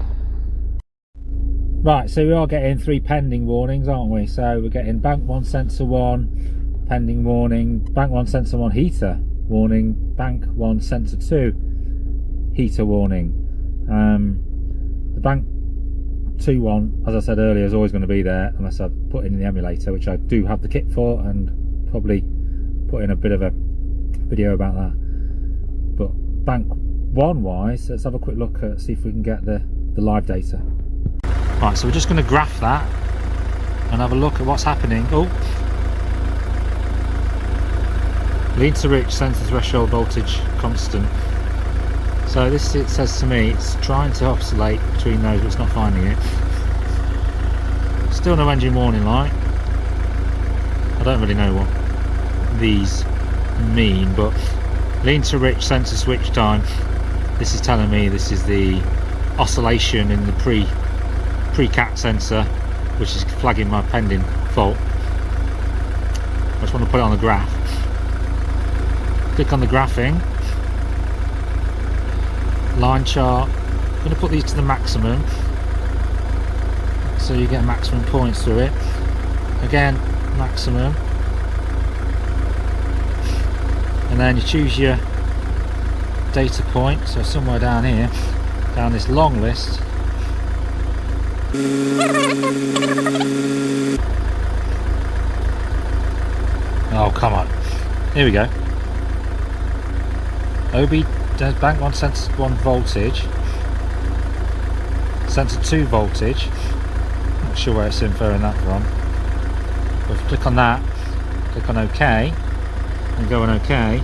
Right, so we are getting 3 pending warnings, aren't we? So we're getting bank 1 sensor 1 pending warning, bank 1 sensor 1 heater warning, bank 1 sensor 2 heater warning. The bank 2 one, as I said earlier, is always going to be there unless I put it in the emulator, which I do have the kit for, and probably put in a bit of a video about that. But bank 1 wise, let's have a quick look at, see if we can get the live data. Right, so we're just going to graph that and have a look at what's happening. Oh, lean to rich, sensor threshold voltage constant. So this, it says to me, it's trying to oscillate between those, but it's not finding it. Still no engine warning light. I don't really know what these mean, but lean to rich sensor switch time. This is telling me this is the oscillation in the pre-cat sensor, which is flagging my pending fault. I just want to put it on the graph. Click on the graphing. Line chart. I'm going to put these to the maximum so you get maximum points through it. Again, maximum, and then you choose your data point, so somewhere down here, down this long list. Oh, come on, here we go. OB bank 1 sensor 1 voltage, sensor 2 voltage, not sure where it's inferring that from, but if you click on that, click on OK and go on OK,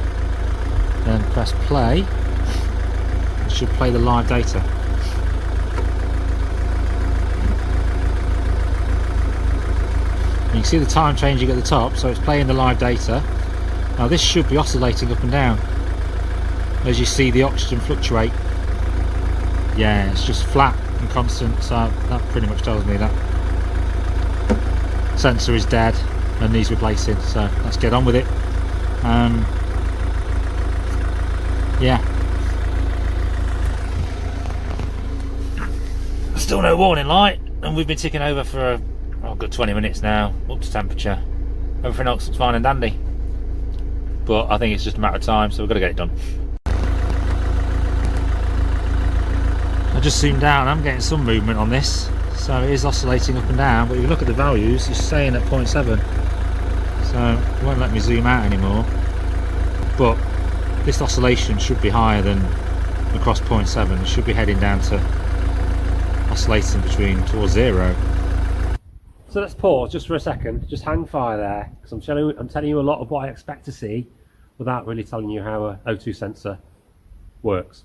then press play. It should play the live data. And you can see the time changing at the top, so it's playing the live data. Now this should be oscillating up and down as you see the oxygen fluctuate. Yeah, it's just flat and constant, so that pretty much tells me that sensor is dead and needs replacing. So let's get on with it. Yeah, still no warning light, and we've been ticking over for a good 20 minutes now, up to temperature. Everything else is fine and dandy, but I think it's just a matter of time, so we've got to get it done. I just zoomed out and I'm getting some movement on this, so it is oscillating up and down, but if you look at the values, it's staying at 0.7, so it won't let me zoom out anymore. But this oscillation should be higher than across 0.7. It should be heading down to oscillating towards 0. So let's pause just for a second, just hang fire there, because I'm telling you a lot of what I expect to see without really telling you how a O2 sensor works.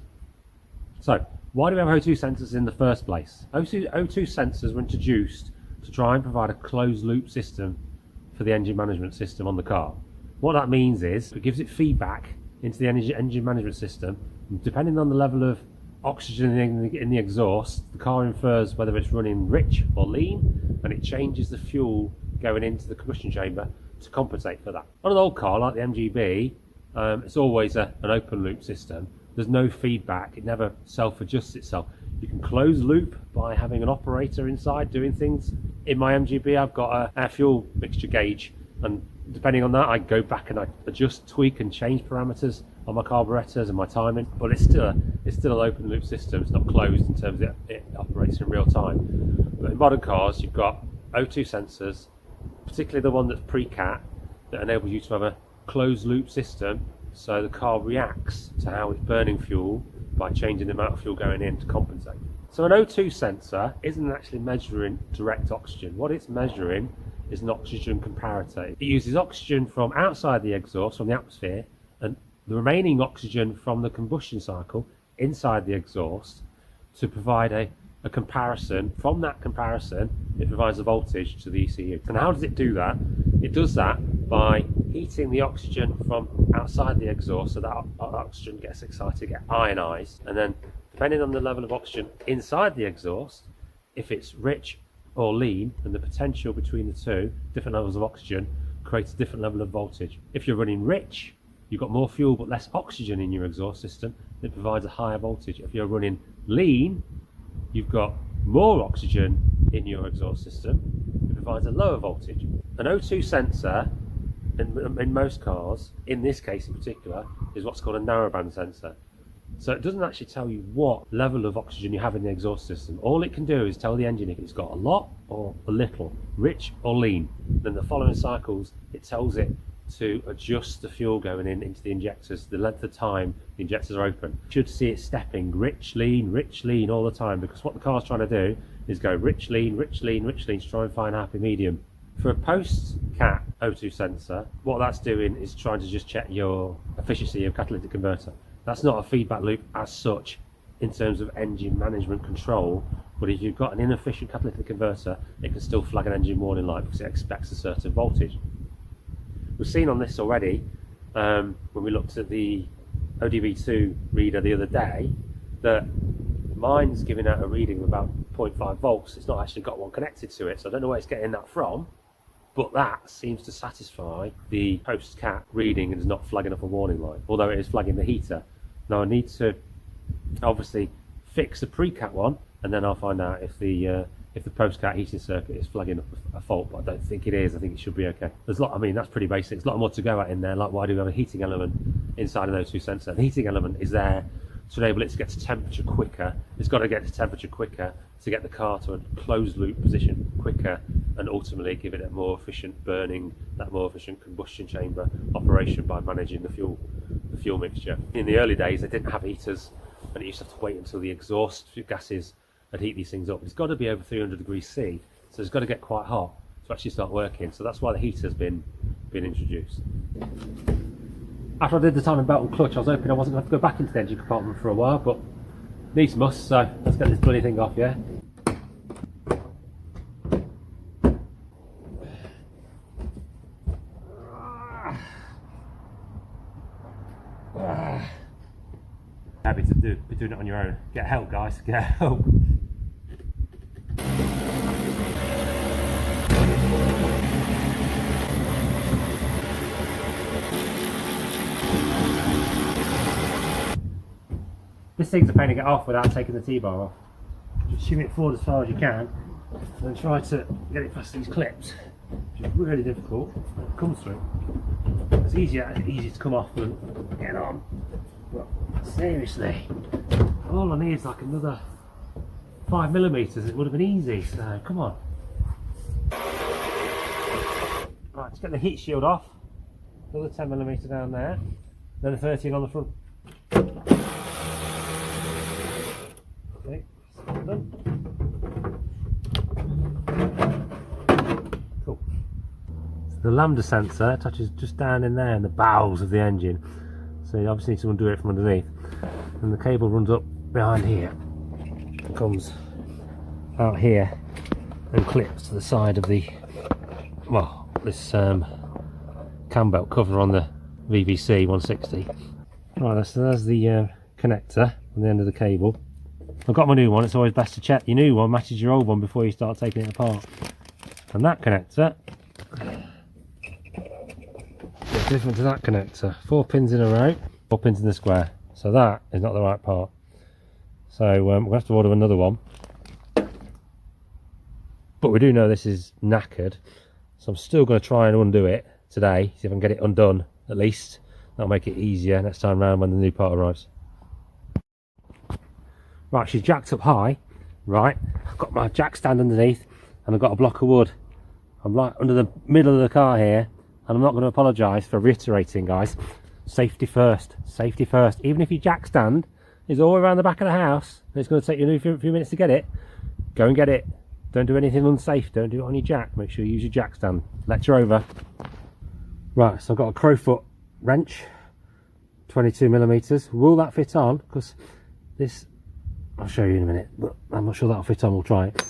So why do we have O2 sensors in the first place? O2 sensors were introduced to try and provide a closed loop system for the engine management system on the car. What that means is it gives it feedback into the engine management system. Depending on the level of oxygen in the exhaust, the car infers whether it's running rich or lean, and it changes the fuel going into the combustion chamber to compensate for that. On an old car like the MGB, it's always an open loop system. There's no feedback, it never self-adjusts itself. You can close loop by having an operator inside doing things. In my MGB I've got an air fuel mixture gauge, and depending on that I go back and I adjust, tweak and change parameters on my carburetors and my timing, but it's still an open loop system. It's not closed in terms of it operates in real time. But in modern cars you've got O2 sensors, particularly the one that's pre-cat, that enables you to have a closed loop system, so the car reacts to how it's burning fuel by changing the amount of fuel going in to compensate. So an O2 sensor isn't actually measuring direct oxygen. What it's measuring is an oxygen comparator. It uses oxygen from outside the exhaust, from the atmosphere, and the remaining oxygen from the combustion cycle inside the exhaust to provide a comparison. From that comparison, it provides a voltage to the ECU. And how does it do that? It does that by heating the oxygen from outside the exhaust, so that oxygen gets excited, gets ionized, and then depending on the level of oxygen inside the exhaust, if it's rich or lean, and the potential between the two, different levels of oxygen, creates a different level of voltage. If you're running rich, you've got more fuel but less oxygen in your exhaust system, it provides a higher voltage. If you're running lean, you've got more oxygen in your exhaust system, it provides a lower voltage. An O2 sensor in most cars, in this case in particular, is what's called a narrowband sensor. So it doesn't actually tell you what level of oxygen you have in the exhaust system. All it can do is tell the engine if it's got a lot or a little, rich or lean. Then the following cycles it tells it to adjust the fuel going into the injectors, the length of time the injectors are open. You should see it stepping rich, lean all the time, because what the car's trying to do is go rich, lean, to try and find a happy medium. For a post-cat O2 sensor, what that's doing is trying to just check your efficiency of catalytic converter. That's not a feedback loop as such in terms of engine management control, but if you've got an inefficient catalytic converter, it can still flag an engine warning light because it expects a certain voltage. We've seen on this already, when we looked at the ODB2 reader the other day, that mine's giving out a reading of about 0.5 volts. It's not actually got one connected to it, so I don't know where it's getting that from, but that seems to satisfy the post-cat reading and is not flagging up a warning light, although it is flagging the heater. Now I need to obviously fix the pre-cat one, and then I'll find out if the post-cat heating circuit is flagging up a fault, but I don't think it is. I think it should be okay. There's a lot, I mean, that's pretty basic. There's a lot more to go at in there, like why do we have a heating element inside an O2 sensor? The heating element is there to enable it to get to temperature quicker. It's got to get to temperature quicker to get the car to a closed loop position quicker, and ultimately give it a more efficient burning, that more efficient combustion chamber operation by managing the fuel mixture. In the early days they didn't have heaters, and it used to have to wait until the exhaust gases would heat these things up. It's got to be over 300 degrees C, so it's got to get quite hot to actually start working. So that's why the heater's been being introduced. After I did the timing belt and clutch, I was hoping I wasn't going to have to go back into the engine compartment for a while, but needs must, so let's get this bloody thing off, yeah? Happy to be doing it on your own. Get help, guys, get help. This thing's a pain to get off without taking the T-bar off. Just shim it forward as far as you can and try to get it past these clips, which is really difficult. It comes through. It's easier to come off than get on. But seriously, all I need is like another 5mm. It would have been easy, so come on. Right, let's get the heat shield off. Another 10mm down there. Then a 13 on the front. Okay, done. Cool. So the lambda sensor touches just down in there in the bowels of the engine. So you obviously need to undo it from underneath. And the cable runs up behind here. Comes out here and clips to the side of the, well, this cam belt cover on the VVC 160. Right, so there's the connector on the end of the cable. I've got my new one. It's always best to check your new one matches your old one before you start taking it apart. And that connector is different to that connector. 4 pins in a row, 4 pins in the square. So that is not the right part. So we'll have to order another one. But we do know this is knackered, so I'm still going to try and undo it today, see if I can get it undone at least. That'll make it easier next time round when the new part arrives. Right, she's jacked up high. Right, I've got my jack stand underneath and I've got a block of wood. I'm right under the middle of the car here, and I'm not going to apologise for reiterating, guys. Safety first, safety first. Even if your jack stand is all around the back of the house and it's going to take you a few minutes to get it, go and get it. Don't do anything unsafe, don't do it on your jack. Make sure you use your jack stand. Lecture over. Right, so I've got a crowfoot wrench, 22mm. Will that fit on? Because this, I'll show you in a minute, but I'm not sure that'll fit on. We'll try it.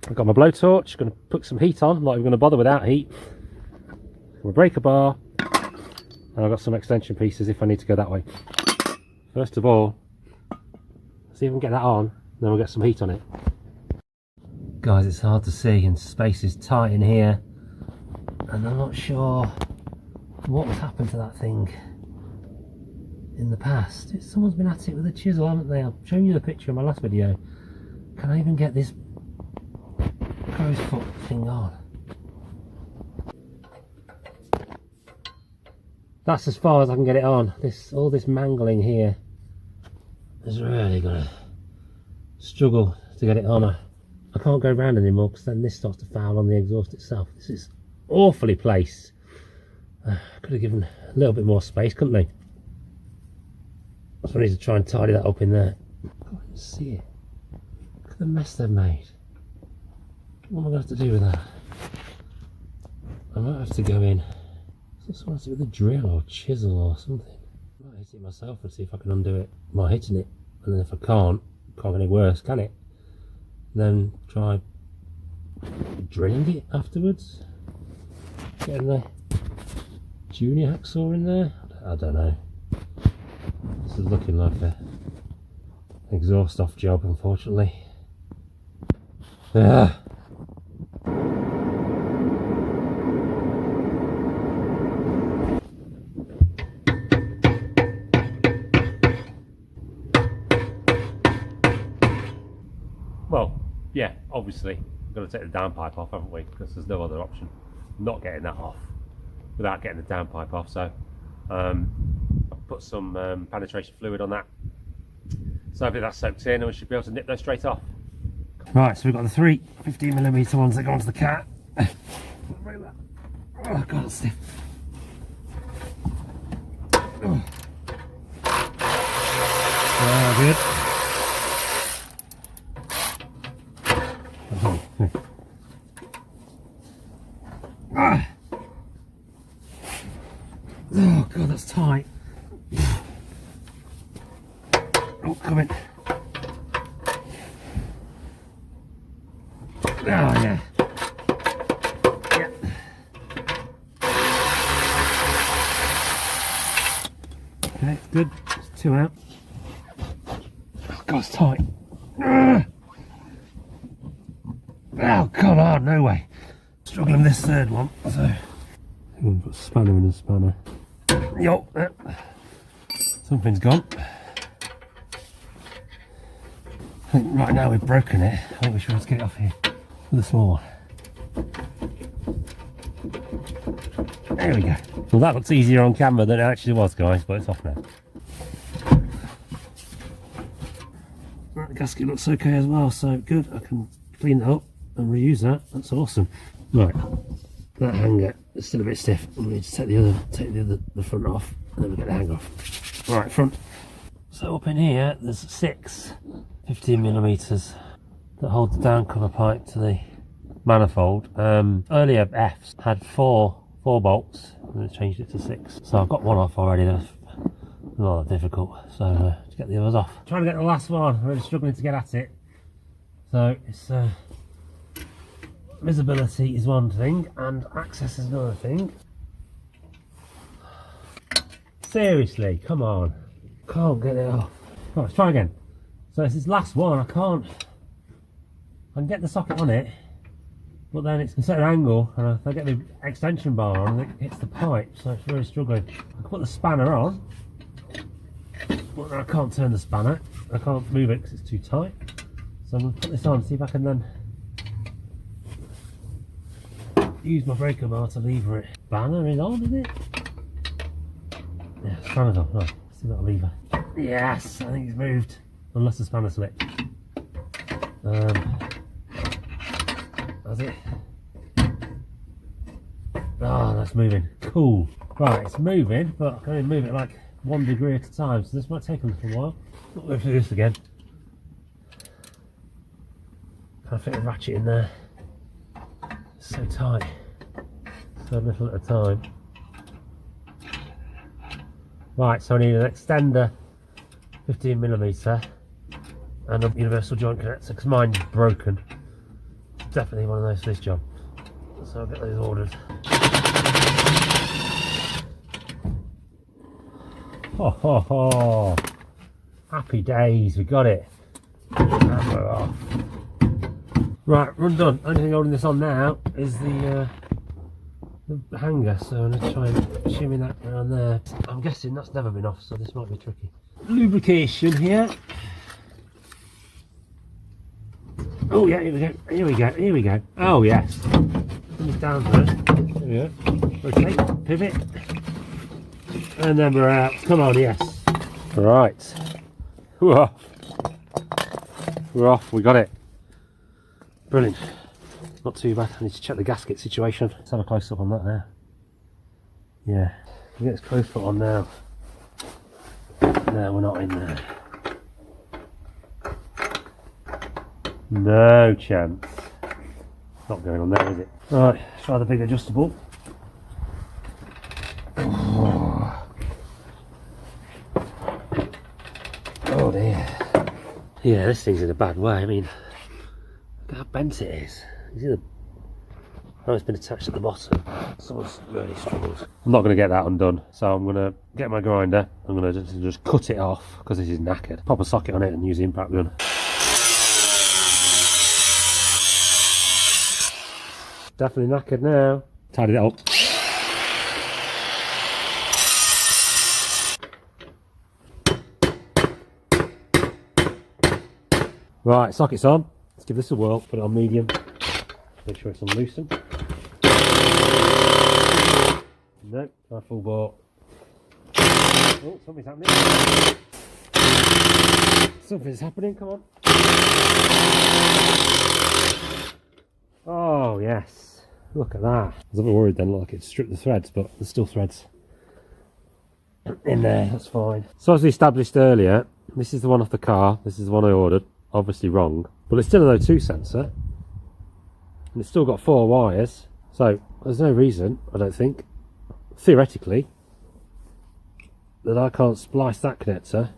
I've got my blowtorch, going to put some heat on. I'm not even going to bother without heat. My breaker bar, and I've got some extension pieces if I need to go that way. First of all, see if we can get that on, then we'll get some heat on it. Guys, it's hard to see and space is tight in here, and I'm not sure what's happened to that thing in the past. Someone's been at it with a chisel, haven't they? I've shown you the picture in my last video. Can I even get this crow's foot thing on? That's as far as I can get it on. All this mangling here is really gonna struggle to get it on. I can't go round anymore because then this starts to foul on the exhaust itself. This is awfully placed. Could have given a little bit more space, couldn't they? So I need to try and tidy that up in there. I can't even see it. Look at the mess they've made. What am I going to have to do with that? I might have to go in. Someone has to with a drill or chisel or something. I might hit it myself and see if I can undo it by hitting it. And then if I can't get any worse, can it? Then try drilling it afterwards. Getting the junior hacksaw in there. I don't know. This is looking like an exhaust off job, unfortunately. Well, yeah, obviously we've got to take the downpipe off, haven't we? Because there's no other option. Not getting that off without getting the downpipe off. So I've put some penetration fluid on that. So hopefully that's soaked in and we should be able to nip those straight off. Right, so we've got the 3 15mm ones that go onto the cat. Oh god, it's stiff. Good. Oh god, that's tight. Oh, come in. Oh yeah. Yeah. Okay, good. It's 2 out. Oh god, it's tight. Oh come on, no way. Struggling with this third one, so I'm going to put a spanner in a spanner. Yo, something's gone. I think right now we've broken it. I think we should just get it off here with a small one. There we go. Well, that looks easier on camera than it actually was, guys, but it's off now. Right, the gasket looks okay as well, so good. I can clean that up and reuse that. That's awesome. Right, that hanger is still a bit stiff. We need to take the front off, and then we get the hanger off. Right, front. So up in here, there's 6 15mm that hold the down cover pipe to the manifold. Earlier F's had four bolts, and I changed it to 6. So I've got one off already. That's a lot difficult. So to get the others off. Trying to get the last one. I'm really struggling to get at it. So it's visibility is one thing, and access is another thing. Seriously, come on. Can't get it off. Right, let's try again. So it's this last one. I can get the socket on it, but then it's a certain angle, and if I get the extension bar on, it hits the pipe, so it's really struggling. I can put the spanner on, but I can't turn the spanner. I can't move it because it's too tight. So I'm going to put this on, see if I can then use my breaker bar to lever it. Spanner is on, is it? Yeah, spanner's on. Right, see that lever. Yes, I think it's moved. Unless the spanner slipped. That's it. Ah, that's moving. Cool. Right, it's moving, but I can only move it like 1 degree at a time, so this might take a little while. Not going to do this again. Can't fit a ratchet in there. It's so tight. So little at a time. Right, so I need an extender 15mm and a universal joint connector because mine's broken. Definitely one of those for this job. So I'll get those ordered. Ho ho ho! Happy days, we got it. Hammer off. Right, run done. Only thing holding this on now is the hanger, so I'm going to try and shimmy that around there. I'm guessing that's never been off, so this might be tricky. Lubrication here. Oh yeah, here we go, here we go, here we go. Oh yes. Put it down first. There we go. Rotate, pivot. And then we're out. Come on, yes. Right. We're off. We're off, we got it. Brilliant. Not too bad. I need to check the gasket situation. Let's have a close up on that there. Yeah. We get this close foot on now. No, we're not in there. No chance. Not going on there, is it? Right, let's try the big adjustable. Oh, oh dear. Yeah, this thing's in a bad way. I mean, look how bent it is. You see the... Oh, it's been attached at the bottom. Someone's really struggled. I'm not going to get that undone, so I'm going to get my grinder. I'm going to just cut it off because this is knackered. Pop a socket on it and use the impact gun. Definitely knackered now. Tidied it up. Right, socket's on. Let's give this a whirl. Put it on medium. Make sure it's unloosened. No, not full bore. Oh, something's happening. Something's happening, come on. Oh, yes. Look at that. I was a bit worried then, like it stripped the threads, but there's still threads in there, that's fine. So as we established earlier, this is the one off the car, this is the one I ordered. Obviously wrong, but it's still an O2 sensor. And it's still got 4 wires, so there's no reason, I don't think, theoretically, that I can't splice that connector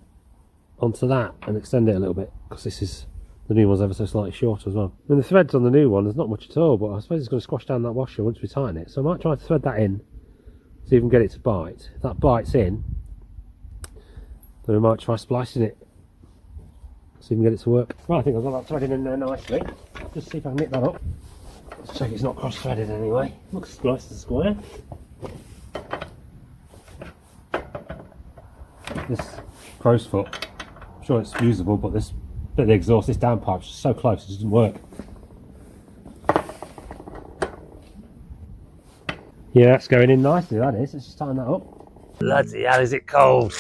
onto that and extend it a little bit, because this is, the new one's ever so slightly shorter as well. I mean, the threads on the new one, there's not much at all, but I suppose it's going to squash down that washer once we tighten it. So I might try to thread that in, see if we can get it to bite. If that bites in, then we might try splicing it, see if we can get it to work. Right, I think I've got that threaded in there nicely. Just see if I can knit that up. Let's check it's not cross-threaded anyway. Looks as nice as a square. This crow's foot, I'm sure it's usable, but this bit of the exhaust, this downpipe's just so close, it just doesn't work. Yeah, that's going in nicely, that is. Let's just tighten that up. Bloody hell, is it cold.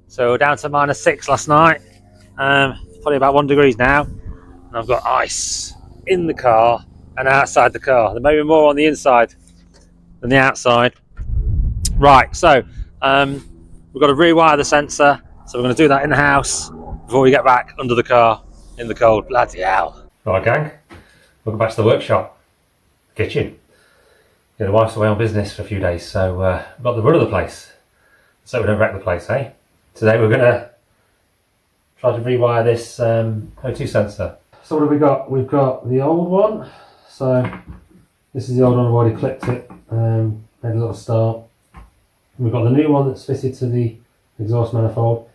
So down to -6 last night. It's probably about 1 degree now. And I've got ice in the car and outside the car. There may be more on the inside than the outside. Right, so we've got to rewire the sensor. So we're going to do that in the house before we get back under the car in the cold. Bloody hell. Right, gang. Welcome back to the workshop. Kitchen. Yeah, the wife's away on business for a few days, so we've got the run of the place. So we don't wreck the place, eh? Today we're going to try to rewire this O2 sensor. So what have we got? We've got the old one. So this is the old one, I've already clipped it, made a little start. We've got the new one that's fitted to the exhaust manifold.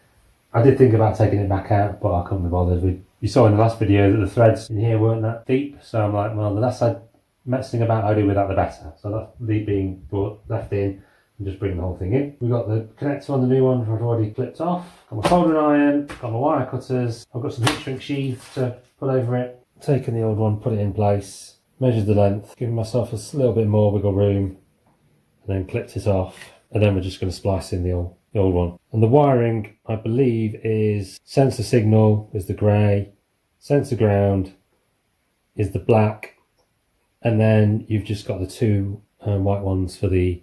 I did think about taking it back out, but I couldn't be bothered. You saw in the last video that the threads in here weren't that deep, so I'm like, well, the less I messing about I do with that, the better. So that's the being left in and just bring the whole thing in. We've got the connector on the new one, which I've already clipped off. Got my soldering iron, got my wire cutters. I've got some heat shrink sheath to put over it. Taken the old one, put it in place, measured the length, giving myself a little bit more wiggle room, and then clipped it off. And then we're just going to splice in the old one. And the wiring, I believe, is sensor signal is the grey, sensor ground is the black, and then you've just got the two white ones for the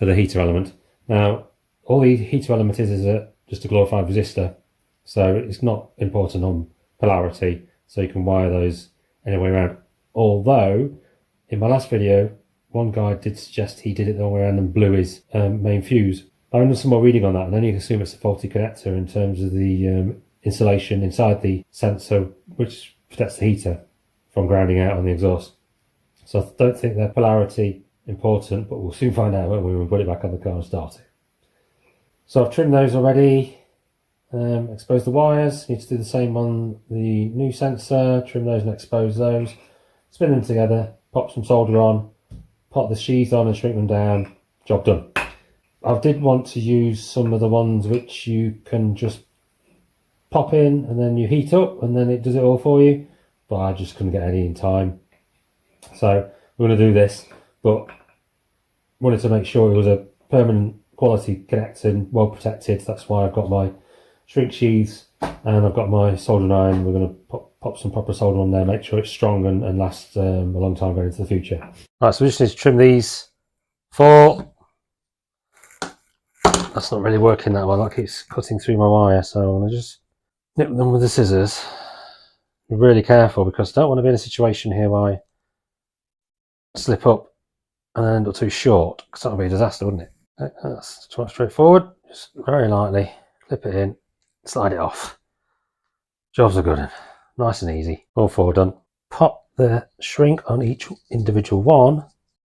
heater element. Now, all the heater element is just a glorified resistor, so it's not important on polarity, so you can wire those any way around. Although, in my last video, one guy did suggest he did it the wrong way around and blew his main fuse. I've done some more reading on that, and then you can assume it's a faulty connector in terms of the insulation inside the sensor, which protects the heater from grounding out on the exhaust. So I don't think they're polarity important, but we'll soon find out when we put it back on the car and start it. So I've trimmed those already, exposed the wires. Need to do the same on the new sensor, trim those and expose those, spin them together, pop some solder on, pop the sheath on and shrink them down, job done. I did want to use some of the ones which you can just pop in and then you heat up and then it does it all for you, but I just couldn't get any in time. So we're going to do this, but wanted to make sure it was a permanent quality connector and well protected. That's why I've got my shrink sheaths and I've got my soldering iron. We're going to pop some proper solder on there, make sure it's strong and lasts a long time going into the future. Right, so we just need to trim these 4. That's not really working that well. That keeps cutting through my wire, so I'm going to just nip them with the scissors. Be really careful, because I don't want to be in a situation here where I slip up and then end up too short, because that would be a disaster, wouldn't it? That's quite straightforward. Just very lightly clip it in, slide it off. Jobs are good. Nice and easy. All 4 done. Pop the shrink on each individual one.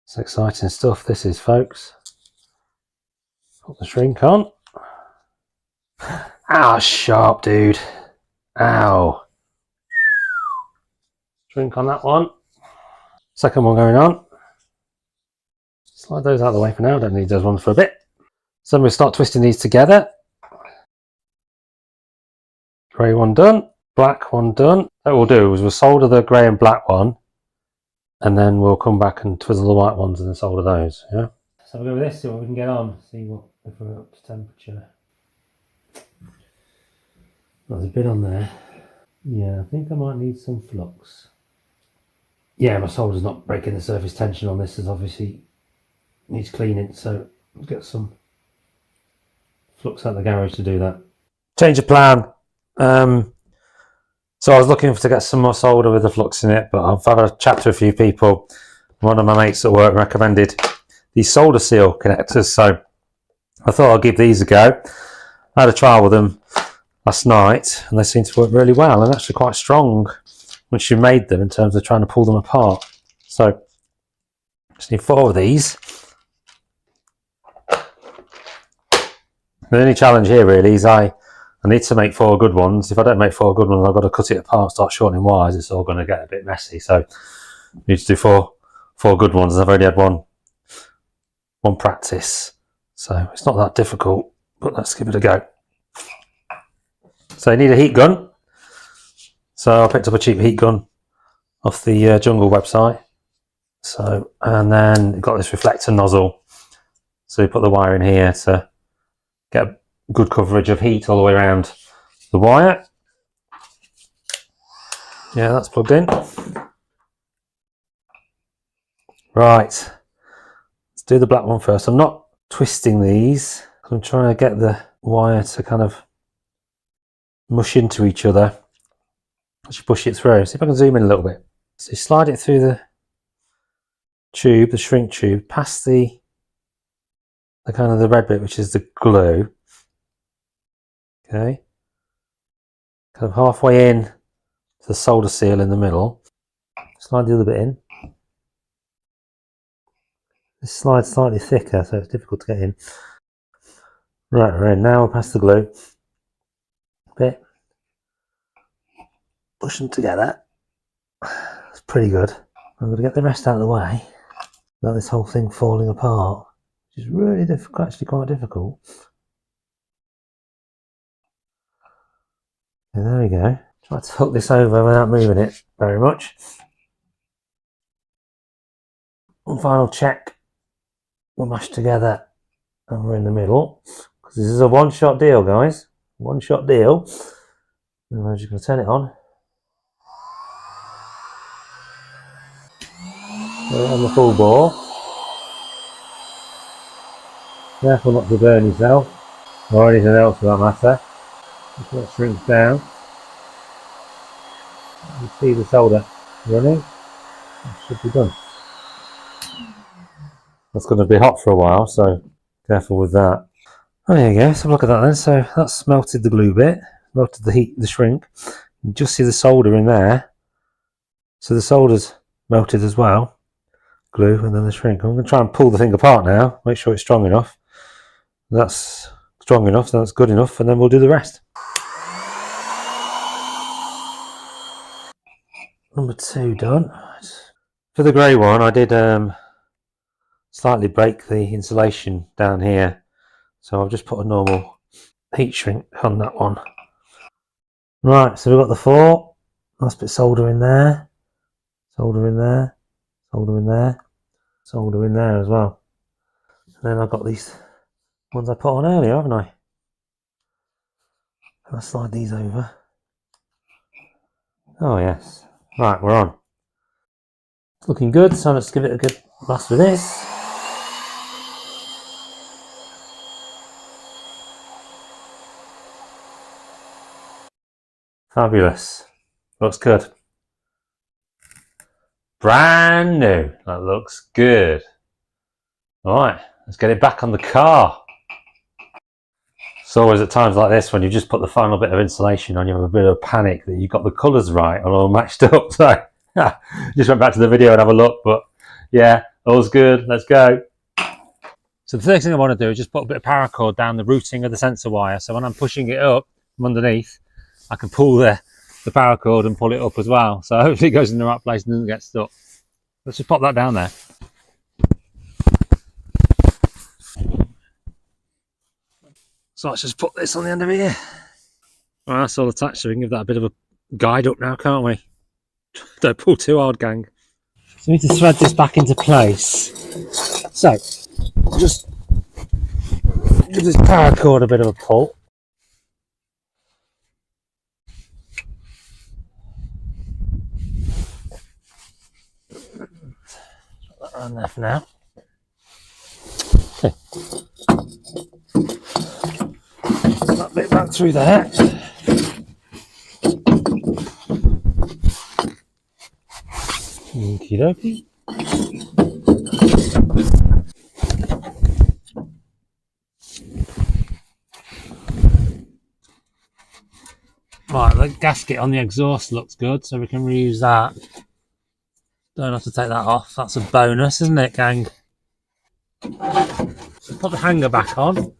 It's exciting stuff this is, folks. Put the shrink on. Ah, sharp, dude. Ow. Shrink on that one. Second one going on. Slide those out of the way for now. Don't need those ones for a bit. So then we'll start twisting these together. Grey one done. Black one done. What we'll do is we'll solder the grey and black one, and then we'll come back and twizzle the white ones and then solder those. Yeah. So we'll go with this, see what we can get on. See what if we're up to temperature. There's a bit on there. Yeah, I think I might need some flux. Yeah, my solder's not breaking the surface tension on this, as obviously needs cleaning, so I'll get some flux out of the garage to do that. Change of plan. So I was looking to get some more solder with the flux in it, but I've had a chat to a few people. One of my mates at work recommended these solder seal connectors, so I thought I'd give these a go. I had a trial with them last night and they seem to work really well and actually quite strong once you made them in terms of trying to pull them apart. So just need 4 of these. The only challenge here really is I need to make 4 good ones. If I don't make 4 good ones, I've got to cut it apart, start shortening wires. It's all going to get a bit messy. So I need to do four good ones. I've already had one practice, so it's not that difficult. But let's give it a go. So you need a heat gun. So I picked up a cheap heat gun off the Jungle website. So, and then you've got this reflector nozzle. So you put the wire in here to get good coverage of heat all the way around the wire. Yeah, that's plugged in. Right, let's do the black one first. I'm not twisting these. I'm trying to get the wire to kind of mush into each other as you push it through. See if I can zoom in a little bit. So you slide it through the tube, the shrink tube, past the kind of the red bit, which is the glue. Okay, kind of halfway in to the solder seal in the middle. Slide the other bit in. This slide's slightly thicker, so it's difficult to get in. Right, we're in now. We're past the glue bit. Push them together. That's pretty good. I'm going to get the rest out of the way without this whole thing falling apart, which is really difficult, actually quite difficult. And there we go. Try to hook this over without moving it very much. One final check. We're mashed together and we're in the middle. Because this is a one-shot deal, guys. One-shot deal. And I'm just going to turn it on. Put it on the full bore. Careful not to burn yourself. Or anything else for that matter. Just let it shrink down. You see the solder running. It should be done. That's going to be hot for a while, so careful with that. Oh, there you go. So look at that then. So that's melted the glue bit, melted the heat, the shrink. You just see the solder in there. So the solder's melted as well. Glue and then the shrink. I'm going to try and pull the thing apart now. Make sure it's strong enough. That's strong enough, so that's good enough, and then we'll do the rest. Number 2 done. For the grey one, I did slightly break the insulation down here, so I've just put a normal heat shrink on that one. Right, so we've got the 4. Last bit solder in there, solder in there, solder in there, solder in there as well. And then I've got these ones I put on earlier, haven't I? I'll slide these over. Oh yes. Right, we're on. It's looking good, so let's give it a good blast with this. Fabulous. Looks good. Brand new. That looks good. Alright, let's get it back on the car. It's always at times like this when you just put the final bit of insulation on, you have a bit of panic that you've got the colours right and all matched up. So just went back to the video and have a look, but yeah, all's good. Let's go. So the first thing I want to do is just put a bit of paracord down the routing of the sensor wire, so when I'm pushing it up from underneath, I can pull the paracord and pull it up as well. So hopefully it goes in the right place and doesn't get stuck. Let's just pop that down there. So let's just put this on the end of here. Well, that's all attached, so we can give that a bit of a guide up now, can't we? Don't pull too hard, gang. So we need to thread this back into place. So, just give this paracord a bit of a pull. Put that on there for now. Okay. That bit back through there. Okie dokie. Right, the gasket on the exhaust looks good, so we can reuse that. Don't have to take that off. That's a bonus, isn't it, gang? So put the hanger back on.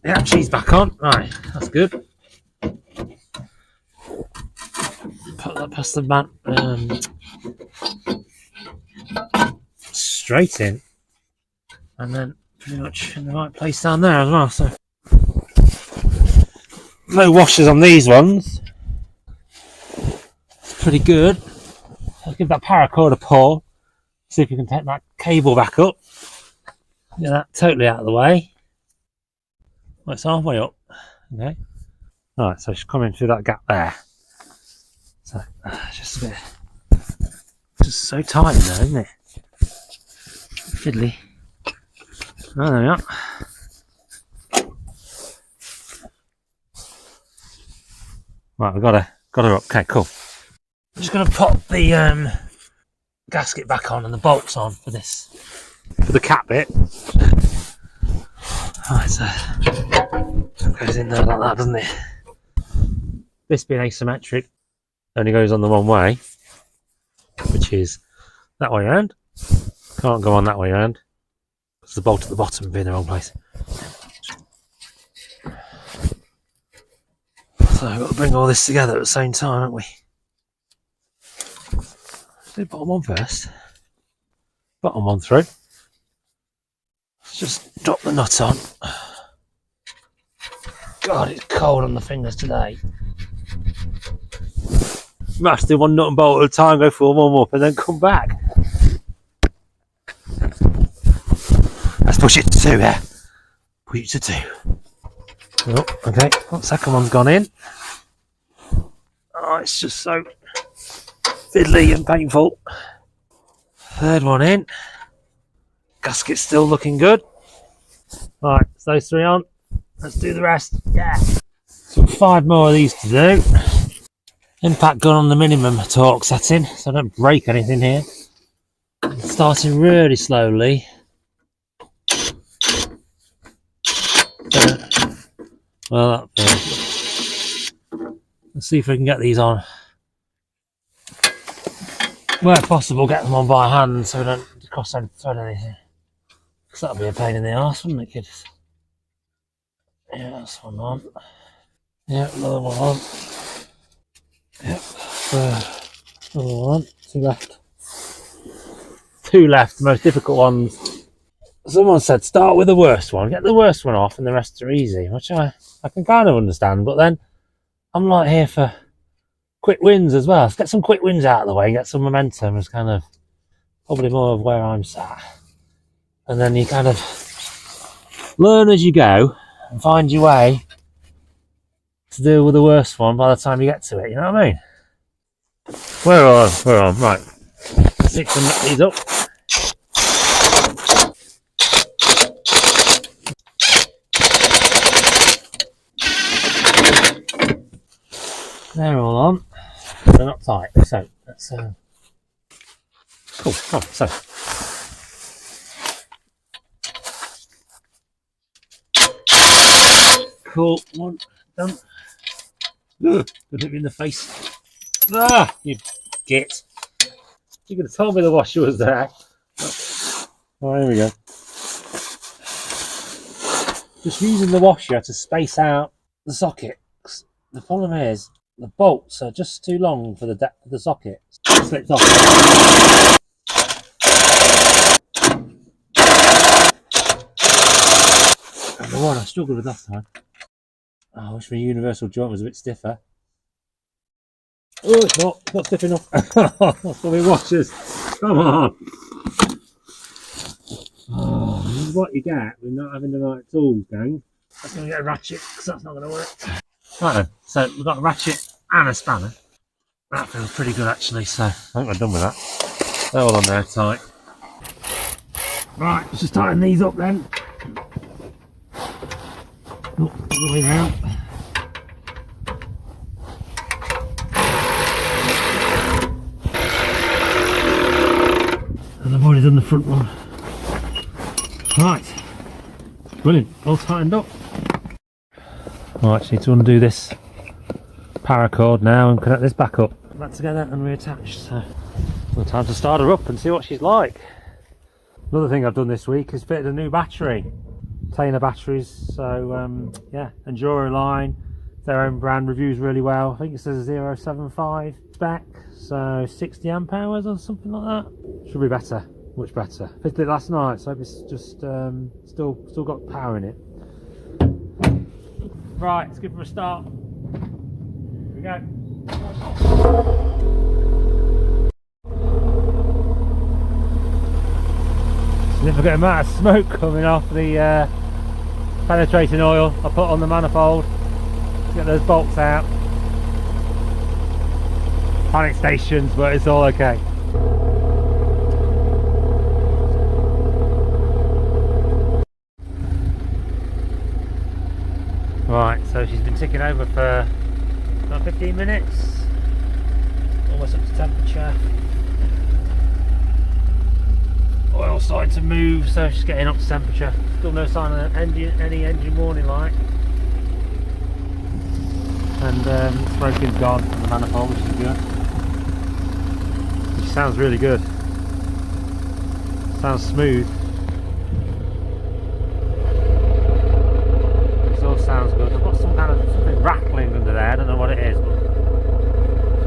Yeah, she's back on. Right, that's good. Put that past the mat. Straight in. And then pretty much in the right place down there as well. So no washers on these ones. It's pretty good. I'll give that paracord a pull. See if we can take that cable back up. Get that totally out of the way. Well, it's halfway up. Okay. Alright, so she's coming through that gap there. So just a bit, just so tight there, isn't it? Fiddly. Oh, there we are. Right, we've got her up. Okay, cool. I'm just going to pop the gasket back on and the bolts on for this, for the cap bit. Right, so it goes in there like that, doesn't it? This being asymmetric only goes on the one way, which is that way around. Can't go on that way around because the bolt at the bottom would be in the wrong place. So we've got to bring all this together at the same time, haven't we? Do the bottom one first. Bottom one through. Let's just drop the nut on. God, it's cold on the fingers today. Might have to do one nut and bolt at a time, go for a warm up and then come back. Let's push it to 2 here. Push it to 2. Oh, okay, well, second one's gone in. Oh, it's just so fiddly and painful. Third one in. Gasket's still looking good. Right, so those 3 on. Let's do the rest. Yeah. So 5 more of these to do. Impact gun on the minimum torque setting, so I don't break anything here. Starting really slowly. Well, let's see if we can get these on. Where possible, get them on by hand so we don't cross and thread anything. Because that'll be a pain in the arse, wouldn't it, kids? Yeah, that's one on. Yeah, another one on. Yep, another one on. 2 left. 2 left, the most difficult ones. Someone said start with the worst one, get the worst one off and the rest are easy, which I can kind of understand, but then I'm like here for quick wins as well. Let's get some quick wins out of the way and get some momentum is kind of probably more of where I'm sat. And then you kind of learn as you go and find your way to deal with the worst one by the time you get to it, you know what I mean? We're on, right. Let's see if we can knock these up. They're all on. They're not tight, so that's cool. Oh, so cool. One done. Ugh, don't hit me in the face. Ah, you git. You could have told me the washer was there. Oh, here we go. Just using the washer to space out the socket. The problem is the bolts are just too long for the depth of the socket. It slipped off. And the one I struggled with last time. Oh, I wish my universal joint was a bit stiffer. Oh, it's not stiff enough. That's what we washers. Come on. Oh, this is what you get with not having the right tools, gang. I'm going to get a ratchet because that's not going to work. Right then, so we've got a ratchet and a spanner. That feels pretty good actually, so I think we're done with that. They're all on there tight. Right, let's just tighten these up then. Oh, all the way round. And I've already done the front one. Right, brilliant, all tightened up. Right, just need to undo this paracord now and connect this back up. Back together and reattach. So, time to start her up and see what she's like. Another thing I've done this week is fitted a new battery. Tainer batteries, so yeah, Enduro line, their own brand, reviews really well. I think it says 0.75 spec, so 60 amp hours or something like that. Should be better, much better. Fitted it last night, so I hope it's just still got power in it. Right, let's give it a start. Here we go. Significant amount of smoke coming off the penetrating oil I put on the manifold to get those bolts out. Panic stations, but it's all okay. Right, so she's been ticking over for about 15 minutes, almost up to temperature. Oil starting to move, so she's getting up to temperature. Still no sign of any engine warning light. And smoking's gone from the manifold, which is good. Which sounds really good. Sounds smooth. Exhaust sounds good. I've got some kind of something rattling under there. I don't know what it is, but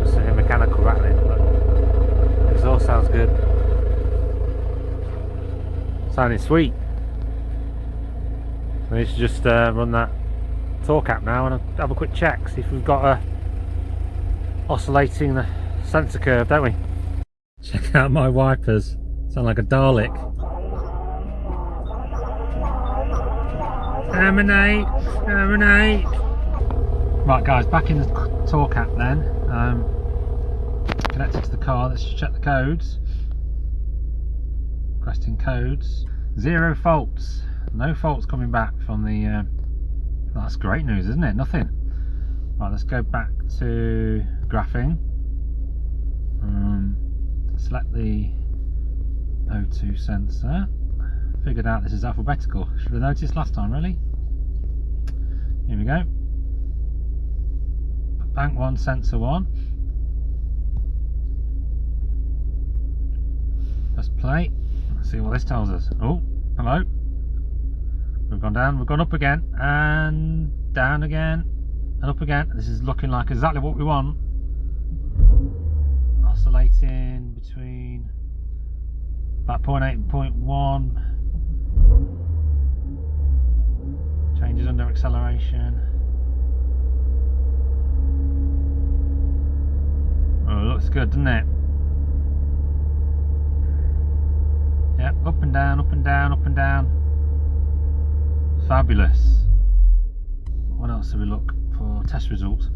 it's just a mechanical rattling. But exhaust sounds good. Sounding sweet. I need to just run that torque app now and have a quick check, see if we've got a oscillating sensor curve, don't we? Check out my wipers. Sound like a Dalek. Emanate, emanate. Right guys, back in the torque app then. Connected to the car. Let's just check the codes. Requesting codes. 0 faults. No faults coming back from the that's great news, isn't it? Nothing. Right, let's go back to graphing. Select the O2 sensor. Figured out this is alphabetical. Should have noticed last time, really. Here we go. Bank 1, sensor 1. Let's play. Let's see what this tells us. Oh, hello. We've gone down, we've gone up again, and down again, and up again. This is looking like exactly what we want. Oscillating between about 0.8 and 0.1. Changes under acceleration. Oh, it looks good, doesn't it? Yep, up and down, up and down, up and down. Fabulous. What else do we look for? Test results.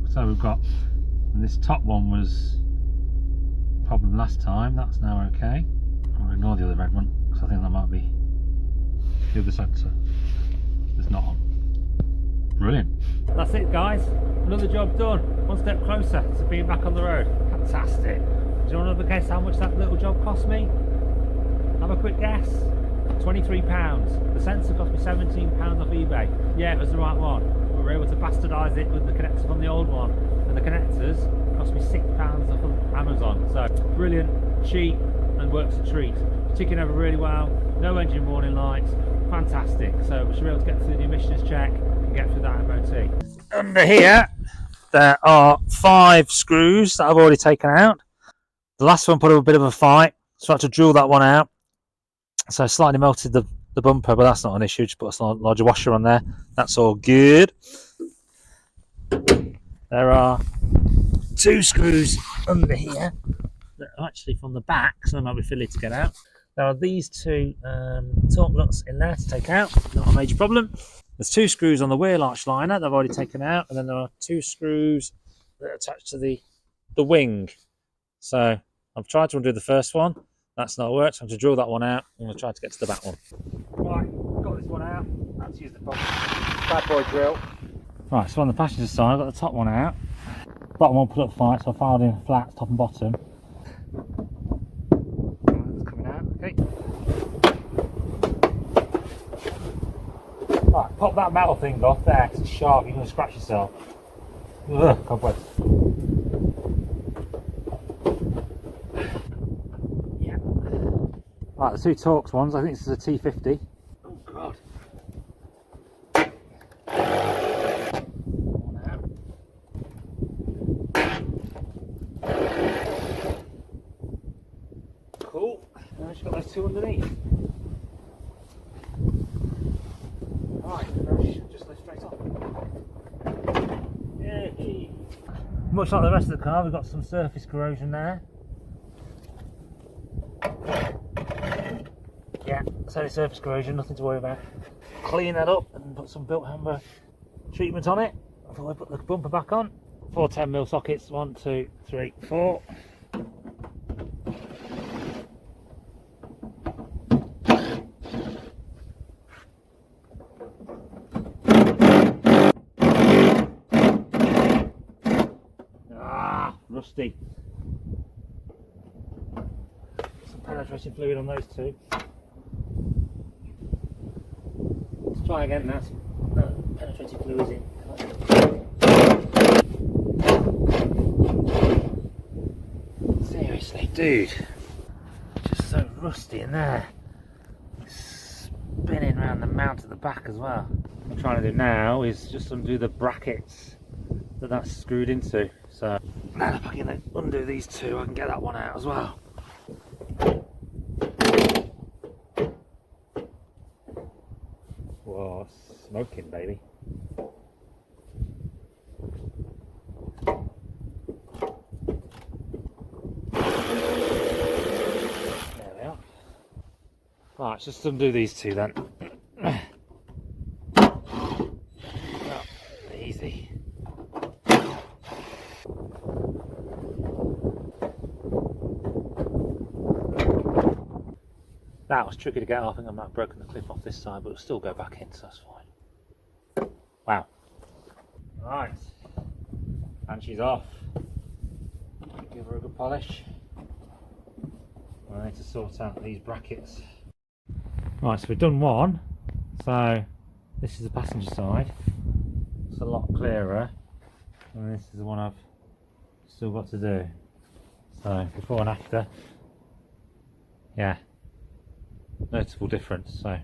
So we've got, and this top one was a problem last time. That's now okay. I'll ignore the other red one because I think that might be the other sensor that's not on. Brilliant. That's it guys, another job done. One step closer to being back on the road. Fantastic. Do you want to guess how much that little job cost me? Have a quick guess. £23. The sensor cost me £17 off eBay. Yeah, it was the right one. We were able to bastardise it with the connector from the old one. And the connectors cost me £6 off of Amazon. So brilliant, cheap, and works a treat. Ticking over really well. No engine warning lights. Fantastic. So we should be able to get through the emissions check and get through that MOT. Under here, there are 5 screws that I've already taken out. The last one put up a bit of a fight, so I had to drill that one out. So I slightly melted the bumper, but that's not an issue. Just put a larger washer on there. That's all good. There are 2 screws under here that are actually from the back, so they might be fiddly to get out. There are these 2 torque nuts in there to take out. Not a major problem. There's 2 screws on the wheel arch liner that I've already taken out, and then there are 2 screws that are attached to the wing. So I've tried to undo the first one. That's not worked. So I'm going to drill that one out. I'm going to try to get to the back one. Right, got this one out. Let's use the bad boy drill. Right, so on the passenger side, I've got the top one out. Bottom one put up flat, so I filed in flat, top and bottom. Right, that's coming out. Okay. pop that metal thing off there, 'cause it's sharp, you're going to scratch yourself. Ugh, cobwebs. Yeah. Right, the two Torx ones, I think this is a T50. Oh god. Cool. Now she's got those two underneath. Right, just lift straight off. Yay. Much like the rest of the car, we've got some surface corrosion there. Yeah, it's only surface corrosion, nothing to worry about. Clean that up and put some built hammer treatment on it before I put the bumper back on. 4 10mm sockets, 1, 2, 3, 4. Rusty. Some penetrating fluid on those two. Let's try again now. Penetrating fluids in. Seriously, dude. Just so rusty in there. It's spinning around the mount at the back as well. What I'm trying to do now is just undo the brackets that that's screwed into. So now if I can undo these two, I can get that one out as well. Whoa, smoking, baby. There we are. Right, let's just undo these two then. Oh, easy. That was tricky to get off. I think I might have broken the clip off this side, but it'll still go back in, so that's fine. Wow. Right. And she's off. Give her a good polish. I need to sort out these brackets. Right, so we've done one. So this is the passenger side. It's a lot clearer. And this is the one I've still got to do. So before and after. Yeah. Noticeable difference. So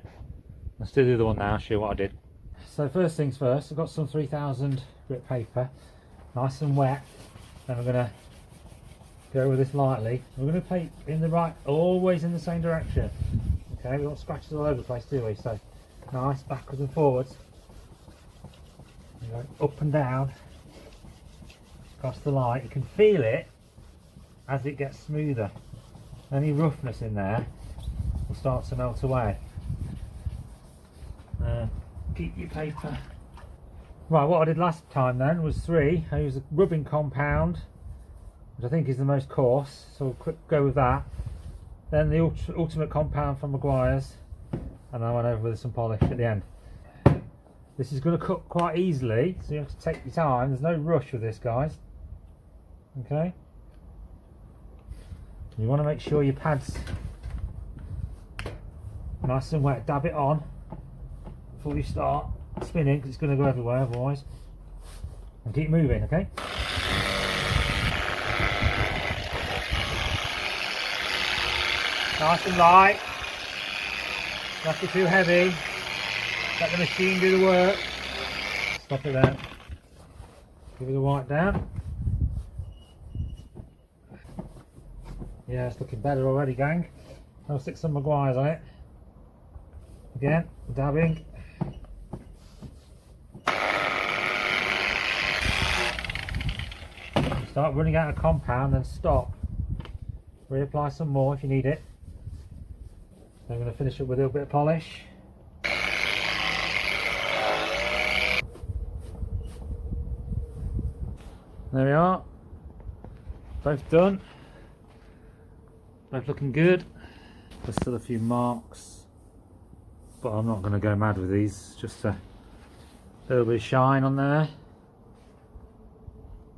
let's do the other one now, show you what I did. So first things first, I've got some 3000 grit paper, nice and wet. Then I'm going to go with this lightly. We're going to paint in the right, always in the same direction. Okay, we want scratches all over the place, do we? So nice, backwards and forwards. And going up and down across the light. You can feel it as it gets smoother. Any roughness in there will start to melt away. Keep your paper. Right, what I did last time then was 3. I used a rubbing compound, which I think is the most coarse, so we'll quick go with that. Then the ultimate compound from Maguire's, and I went over with some polish at the end. This is going to cut quite easily, so you have to take your time. There's no rush with this, guys. Okay? You want to make sure your pad's nice and wet. Dab it on before you start spinning, because it's going to go everywhere otherwise. And keep moving, okay? Nice and light. Not be too heavy. Let the machine do the work. Stop it there. Give it a wipe down. Yeah, it's looking better already, gang. I'll stick some Maguire's on it. Again, dabbing. Start running out of compound, then stop. Reapply some more if you need it. I'm going to finish up with a little bit of polish. There we are. Both done. Both looking good. There's still a few marks, but I'm not going to go mad with these. Just a little bit of shine on there.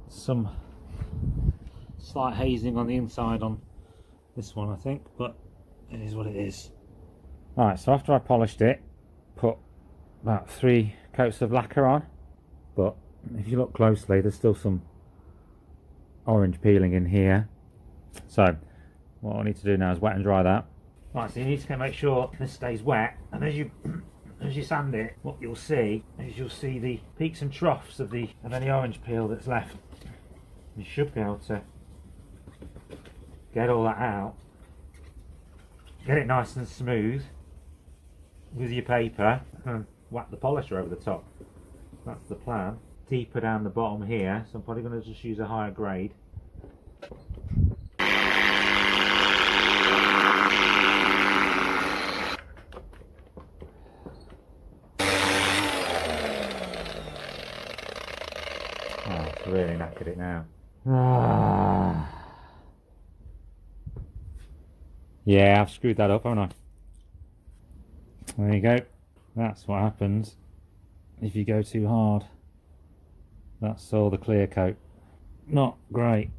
Some slight hazing on the inside on this one, I think, but it is what it is. Alright, so after I polished it, put about 3 coats of lacquer on, but if you look closely there's still some orange peeling in here. So what I need to do now is wet and dry that. Right, so you need to make sure this stays wet, and as you sand it, what you'll see is the peaks and troughs of any orange peel that's left. You should be able to get all that out, get it nice and smooth with your paper, and whack the polisher over the top. That's the plan. Deeper down the bottom here, so I'm probably going to just use a higher grade. Oh, it's really knackered it now. Yeah, I've screwed that up, haven't I? There you go. That's what happens if you go too hard. That's all the clear coat. Not great.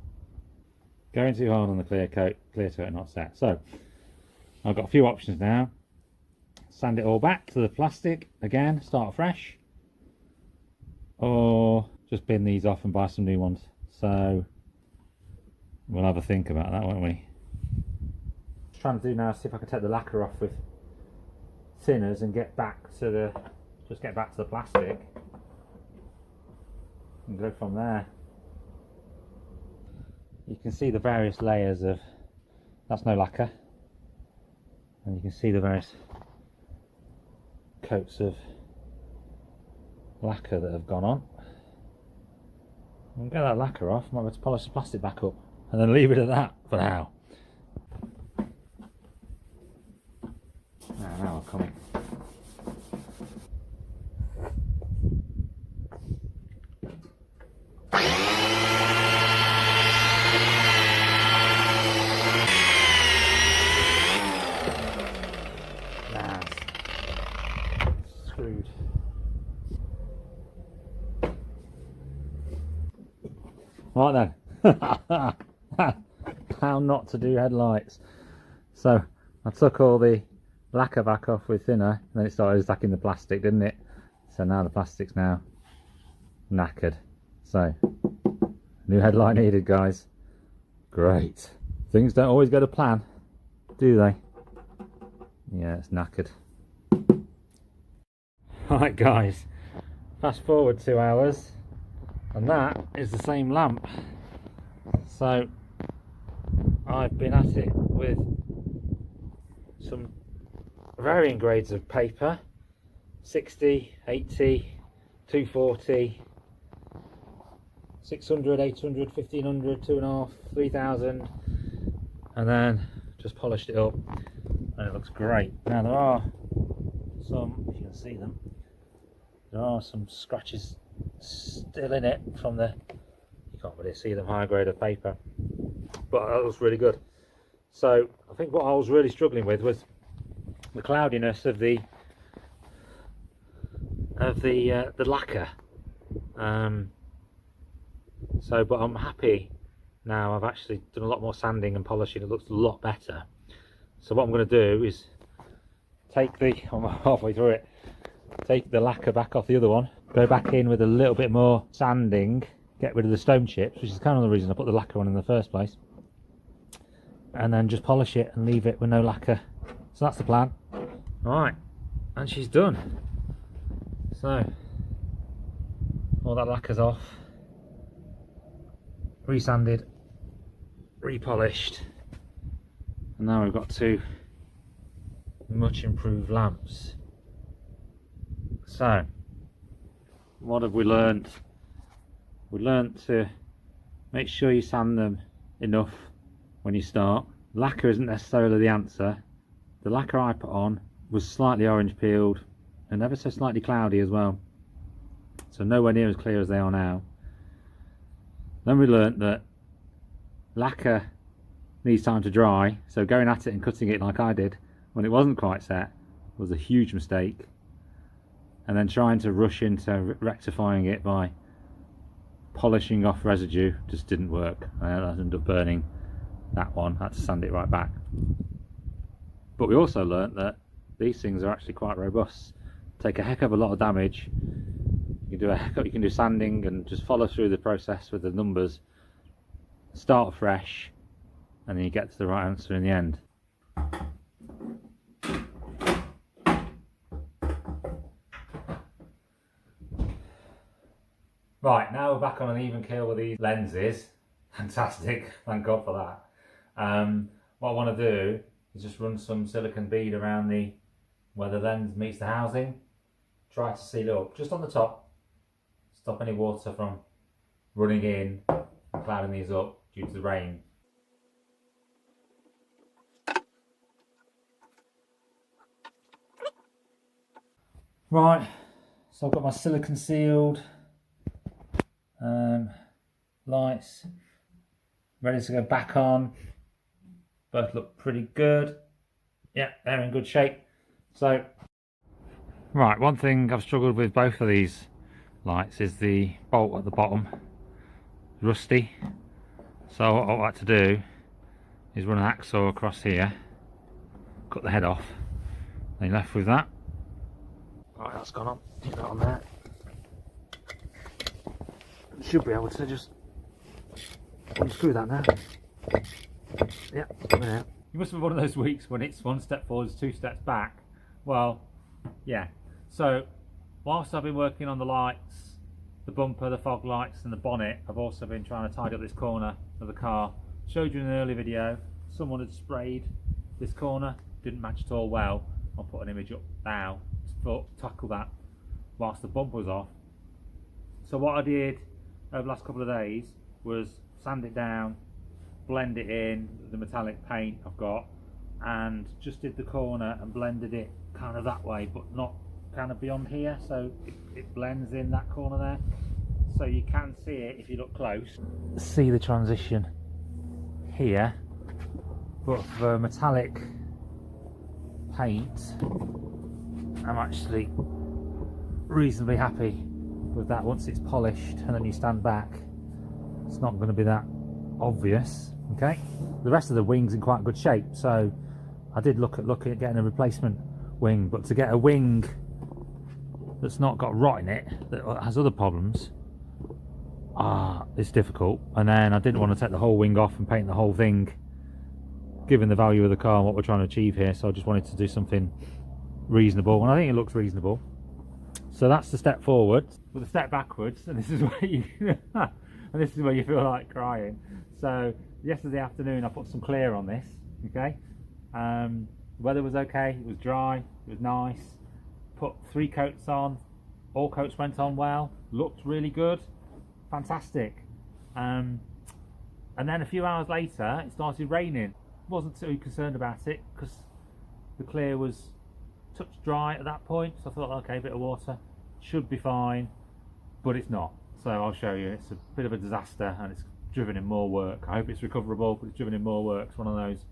Going too hard on the clear coat, clear coat not set. So I've got a few options now. Sand it all back to the plastic again, start fresh, or just bin these off and buy some new ones. So we'll have a think about that, won't we? What I'm trying to do now is see if I can take the lacquer off with thinners and get back to the plastic and go from there. You can see the various layers of, that's no lacquer, and you can see the various coats of lacquer that have gone on. I'll get that lacquer off, might have to polish the plastic back up and then leave it at that for now. Now we're coming. Screwed. Right then, how not to do headlights. So I took all the lacquer back off with thinner, and then it started stacking the plastic, didn't it? So now the plastic's now knackered. So new headlight needed, guys. Great. Things don't always go to plan, do they? Yeah, it's knackered. Right guys, fast forward 2 hours and that is the same lamp. So I've been at it with some varying grades of paper, 60, 80, 240, 600, 800, 1500, 2.5, 3000, and then just polished it up and it looks great. Now there are some, if you can see them, there are some scratches still in it from the, you can't really see them, high grade of paper, but that looks really good. So I think what I was really struggling with was the cloudiness of the lacquer. So but I'm happy now. I've actually done a lot more sanding and polishing. It looks a lot better. So what I'm going to do is take the, I'm halfway through it, take the lacquer back off the other one, go back in with a little bit more sanding, get rid of the stone chips, which is kind of the reason I put the lacquer on in the first place, and then just polish it and leave it with no lacquer. So that's the plan. Alright, and she's done. So all that lacquer's off, resanded, repolished, and now we've got two much improved lamps. So what have we learnt? We learnt to make sure you sand them enough when you start. Lacquer isn't necessarily the answer. The lacquer I put on was slightly orange peeled and ever so slightly cloudy as well, so nowhere near as clear as they are now. Then we learnt that lacquer needs time to dry, so going at it and cutting it like I did when it wasn't quite set was a huge mistake, and then trying to rush into rectifying it by polishing off residue just didn't work. I ended up burning that one, had to sand it right back. But we also learnt that these things are actually quite robust. take a heck of a lot of damage. You can do sanding and just follow through the process with the numbers, start fresh, and then you get to the right answer in the end. Right, now we're back on an even keel with these lenses. Fantastic, thank God for that. What I want to do is just run some silicone bead around where the lens meets the housing. Try to seal it up just on the top. Stop any water from running in and clouding these up due to the rain. Right, so I've got my silicone sealed lights ready to go back on. Both look pretty good. Yeah, they're in good shape. So, right, one thing I've struggled with both of these lights is the bolt at the bottom, rusty. So what I like to do is run an hacksaw across here, cut the head off, then you're left with that. Right, that's gone on. Get that on there. Should be able to just unscrew that now. Yeah, there. You must have one of those weeks when it's one step forwards, two steps back. Well, yeah. So, whilst I've been working on the lights, the bumper, the fog lights and the bonnet, I've also been trying to tidy up this corner of the car. Showed you in an earlier video, someone had sprayed this corner, didn't match at all well. I'll put an image up now to tackle that whilst the bumper was off. So what I did over the last couple of days was sand it down, blend it in, the metallic paint I've got, and just did the corner and blended it kind of that way, but not kind of beyond here, so it blends in that corner there. So you can see it if you look close. See the transition here, but for metallic paint, I'm actually reasonably happy with that. Once it's polished and then you stand back, it's not going to be that obvious. Okay, the rest of the wing's in quite good shape, so I did look at getting a replacement wing, but to get a wing that's not got rot in it, that has other problems, it's difficult. And then I didn't want to take the whole wing off and paint the whole thing, given the value of the car and what we're trying to achieve here, so I just wanted to do something reasonable, and I think it looks reasonable. So that's the step forward. With the step backwards, and this is where you and this is where you feel like crying. So yesterday afternoon I put some clear on this. Okay, the weather was okay, it was dry, it was nice. Put 3 coats on, all coats went on well, looked really good, fantastic. And then a few hours later it started raining. Wasn't too concerned about it because the clear was touch dry at that point, so I thought, okay, a bit of water should be fine, but it's not. So I'll show you. It's a bit of a disaster and it's driven in more work. I hope it's recoverable, but it's driven in more work. It's one of those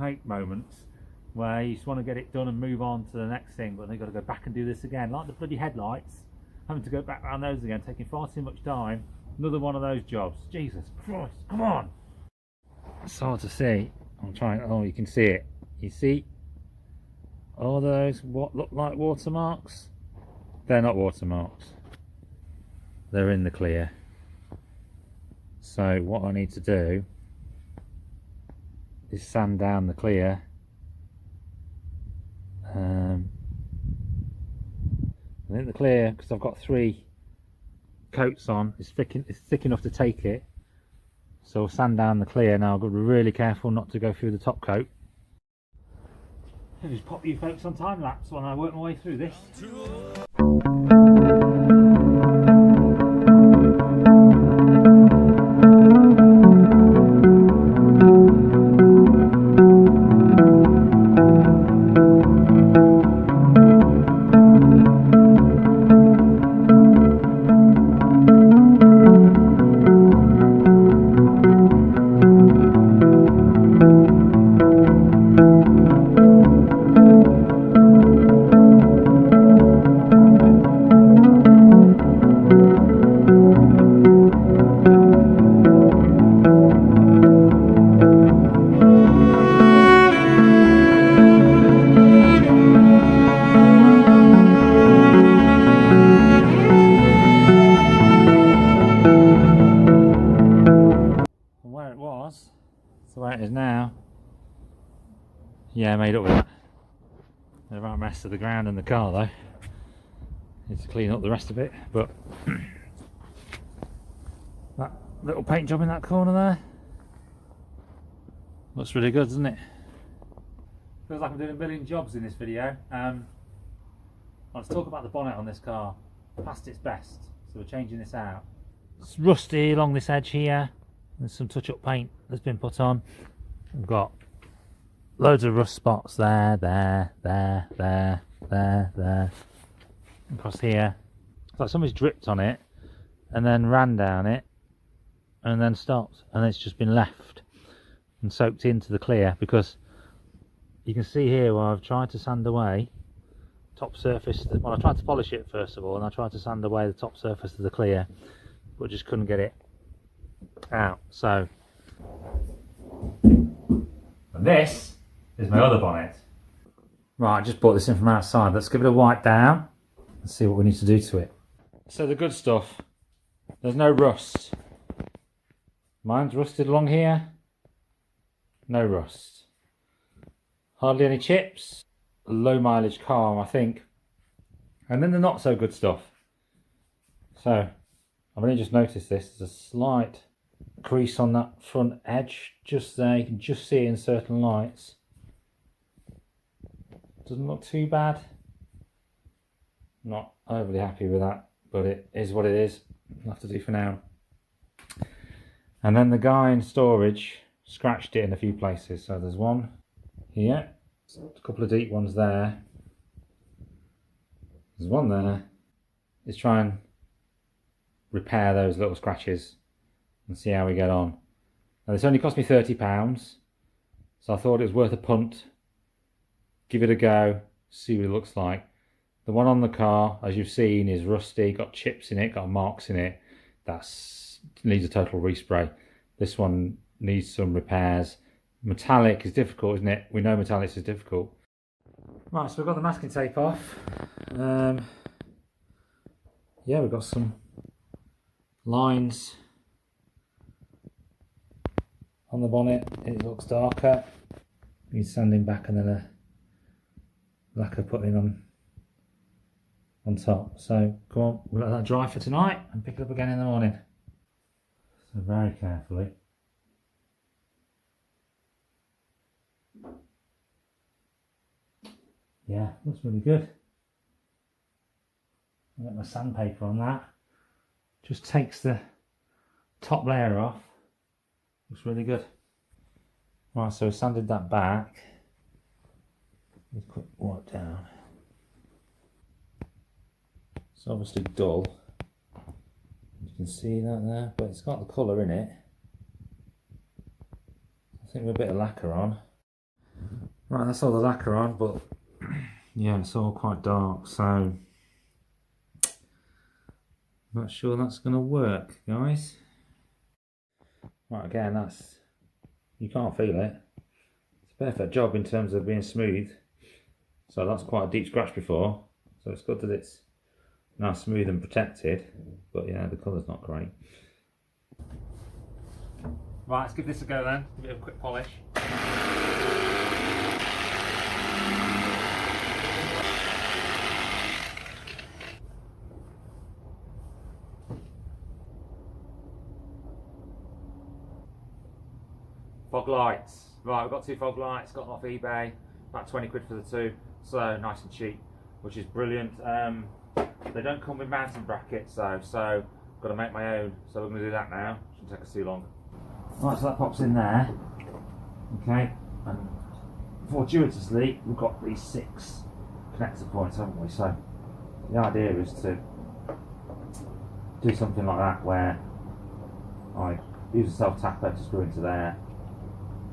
hate moments where you just want to get it done and move on to the next thing, but then you've got to go back and do this again, like the bloody headlights, having to go back around those again, taking far too much time. Another one of those jobs. Jesus Christ, come on. It's hard to see. I'm trying. Oh, you can see it. You see all those what look like watermarks? They're not watermarks. They're in the clear. So what I need to do is sand down the clear. I think the clear, because I've got 3 coats on, it's thick enough to take it. So I'll sand down the clear. Now I've got to be really careful not to go through the top coat. I'll just pop you folks on time lapse when I work my way through this. Yeah, made up with that. The right rest of the ground in the car though. Need to clean up the rest of it, but that little paint job in that corner there looks really good, doesn't it? Feels like I'm doing a million jobs in this video. Let's talk about the bonnet on this car. Past its best, so we're changing this out. It's rusty along this edge here. There's some touch-up paint that's been put on. We've got loads of rust spots there, there. Across here. It's like somebody's dripped on it and then ran down it and then stopped, and it's just been left and soaked into the clear, because you can see here where I've tried to sand away top surface. Well, I tried to polish it first of all, and I tried to sand away the top surface of the clear, but just couldn't get it out. So, and this is my other bonnet. Right, I just brought this in from outside. Let's give it a wipe down and see what we need to do to it. So the good stuff, there's no rust. Mine's rusted along here. No rust. Hardly any chips. Low mileage car, I think. And then the not so good stuff. So I've only just noticed this. There's a slight crease on that front edge just there. You can just see it in certain lights. Doesn't look too bad. Not overly happy with that, but it is what it is. I'll have to do for now. And then the guy in storage scratched it in a few places. So there's one here, a couple of deep ones there. There's one there. Let's try and repair those little scratches and see how we get on. Now this only cost me £30, so I thought it was worth a punt. Give it a go, see what it looks like. The one on the car, as you've seen, is rusty, got chips in it, got marks in it. That's needs a total respray. This one needs some repairs. Metallic is difficult, isn't it? We know metallics is difficult. Right, so we've got the masking tape off. Yeah, we've got some lines on the bonnet. It looks darker. Needs sanding back and then a lacquer put in on top. So come on, we'll let that dry for tonight and pick it up again in the morning. So very carefully. Yeah, looks really good. I'll get my sandpaper on that. Just takes the top layer off. Looks really good. Right, so we sanded that back. With a quick wipe down. It's obviously dull. You can see that there, but it's got the colour in it. I think with a bit of lacquer on. Right, that's all the lacquer on, but yeah, it's all quite dark, so I'm not sure that's going to work, guys. Right, again, that's, you can't feel it. It's a perfect job in terms of being smooth. So that's quite a deep scratch before, so it's good that it's now smooth and protected, but yeah, the colour's not great. Right, let's give this a go then, give it a quick polish. Fog lights. Right, we've got 2 fog lights, got them off eBay, about 20 quid for the 2, so nice and cheap, which is brilliant. They don't come with mounting brackets though, so I've got to make my own, so we're going to do that now. Shouldn't take us too long. Right, so that pops in there. Okay, and fortuitously we've got these 6 connector points, haven't we? So the idea is to do something like that where I use a self-tapper to screw into there,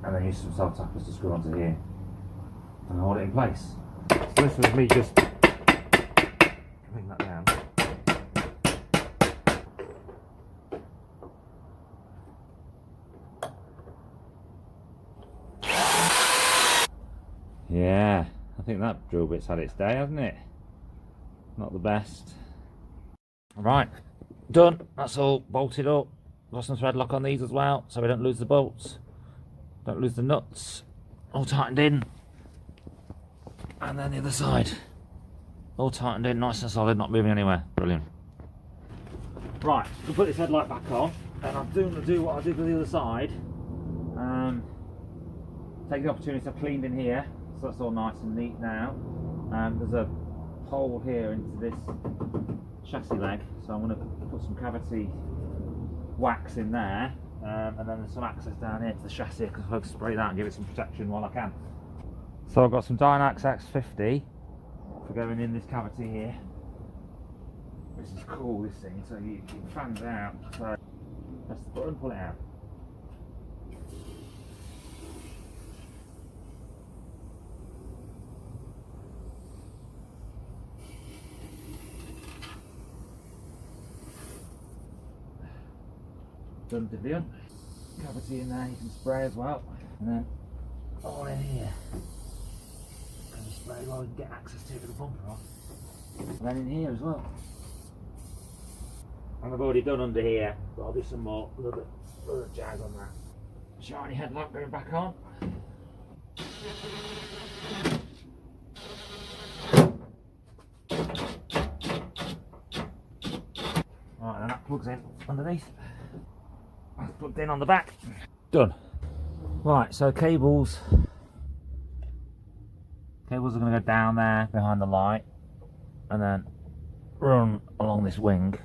and then use some self-tappers to screw onto here and hold it in place. So this was me just bring that down. Yeah, I think that drill bit's had its day, hasn't it? Not the best. Right, done. That's all bolted up. Got some thread lock on these as well, so we don't lose the bolts, don't lose the nuts. All tightened in. And then the other side. All tightened in, nice and solid, not moving anywhere. Brilliant. Right, we'll put this headlight back on, and I'm going to do what I did with the other side. Take the opportunity to clean in here, so that's all nice and neat now. There's a hole here into this chassis leg, so I'm going to put some cavity wax in there, and then there's some access down here to the chassis because I'll spray that and give it some protection while I can. So I've got some Dynax X50 for going in this cavity here. This is cool, this thing, so it fans out. So press the button, pull it out. Done to done. Cavity in there, you can spray as well. And then all in here. Can you spray while we can get access to it with the bumper on. And then in here as well. And I've already done under here, but I'll do some more, a little bit jag on that. Shiny headlamp going back on. Right, and that plugs in underneath. That's plugged in on the back. Done. Right, so cables are going to go down there behind the light and then run along this wing.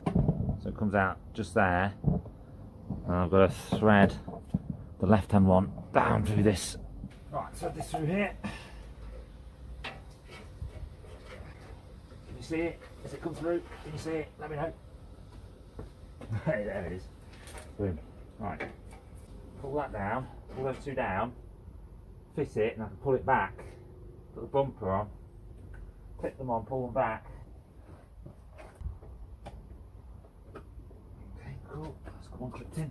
So it comes out just there. And I've got to thread the left hand one down through this. Right, thread this through here. Can you see it? Does it come through? Can you see it? Let me know. Hey, there it is. Boom. Right. Pull that down, pull those two down, fit it, and I can pull it back, put the bumper on, clip them on, pull them back. Okay, cool. That's got one clipped in.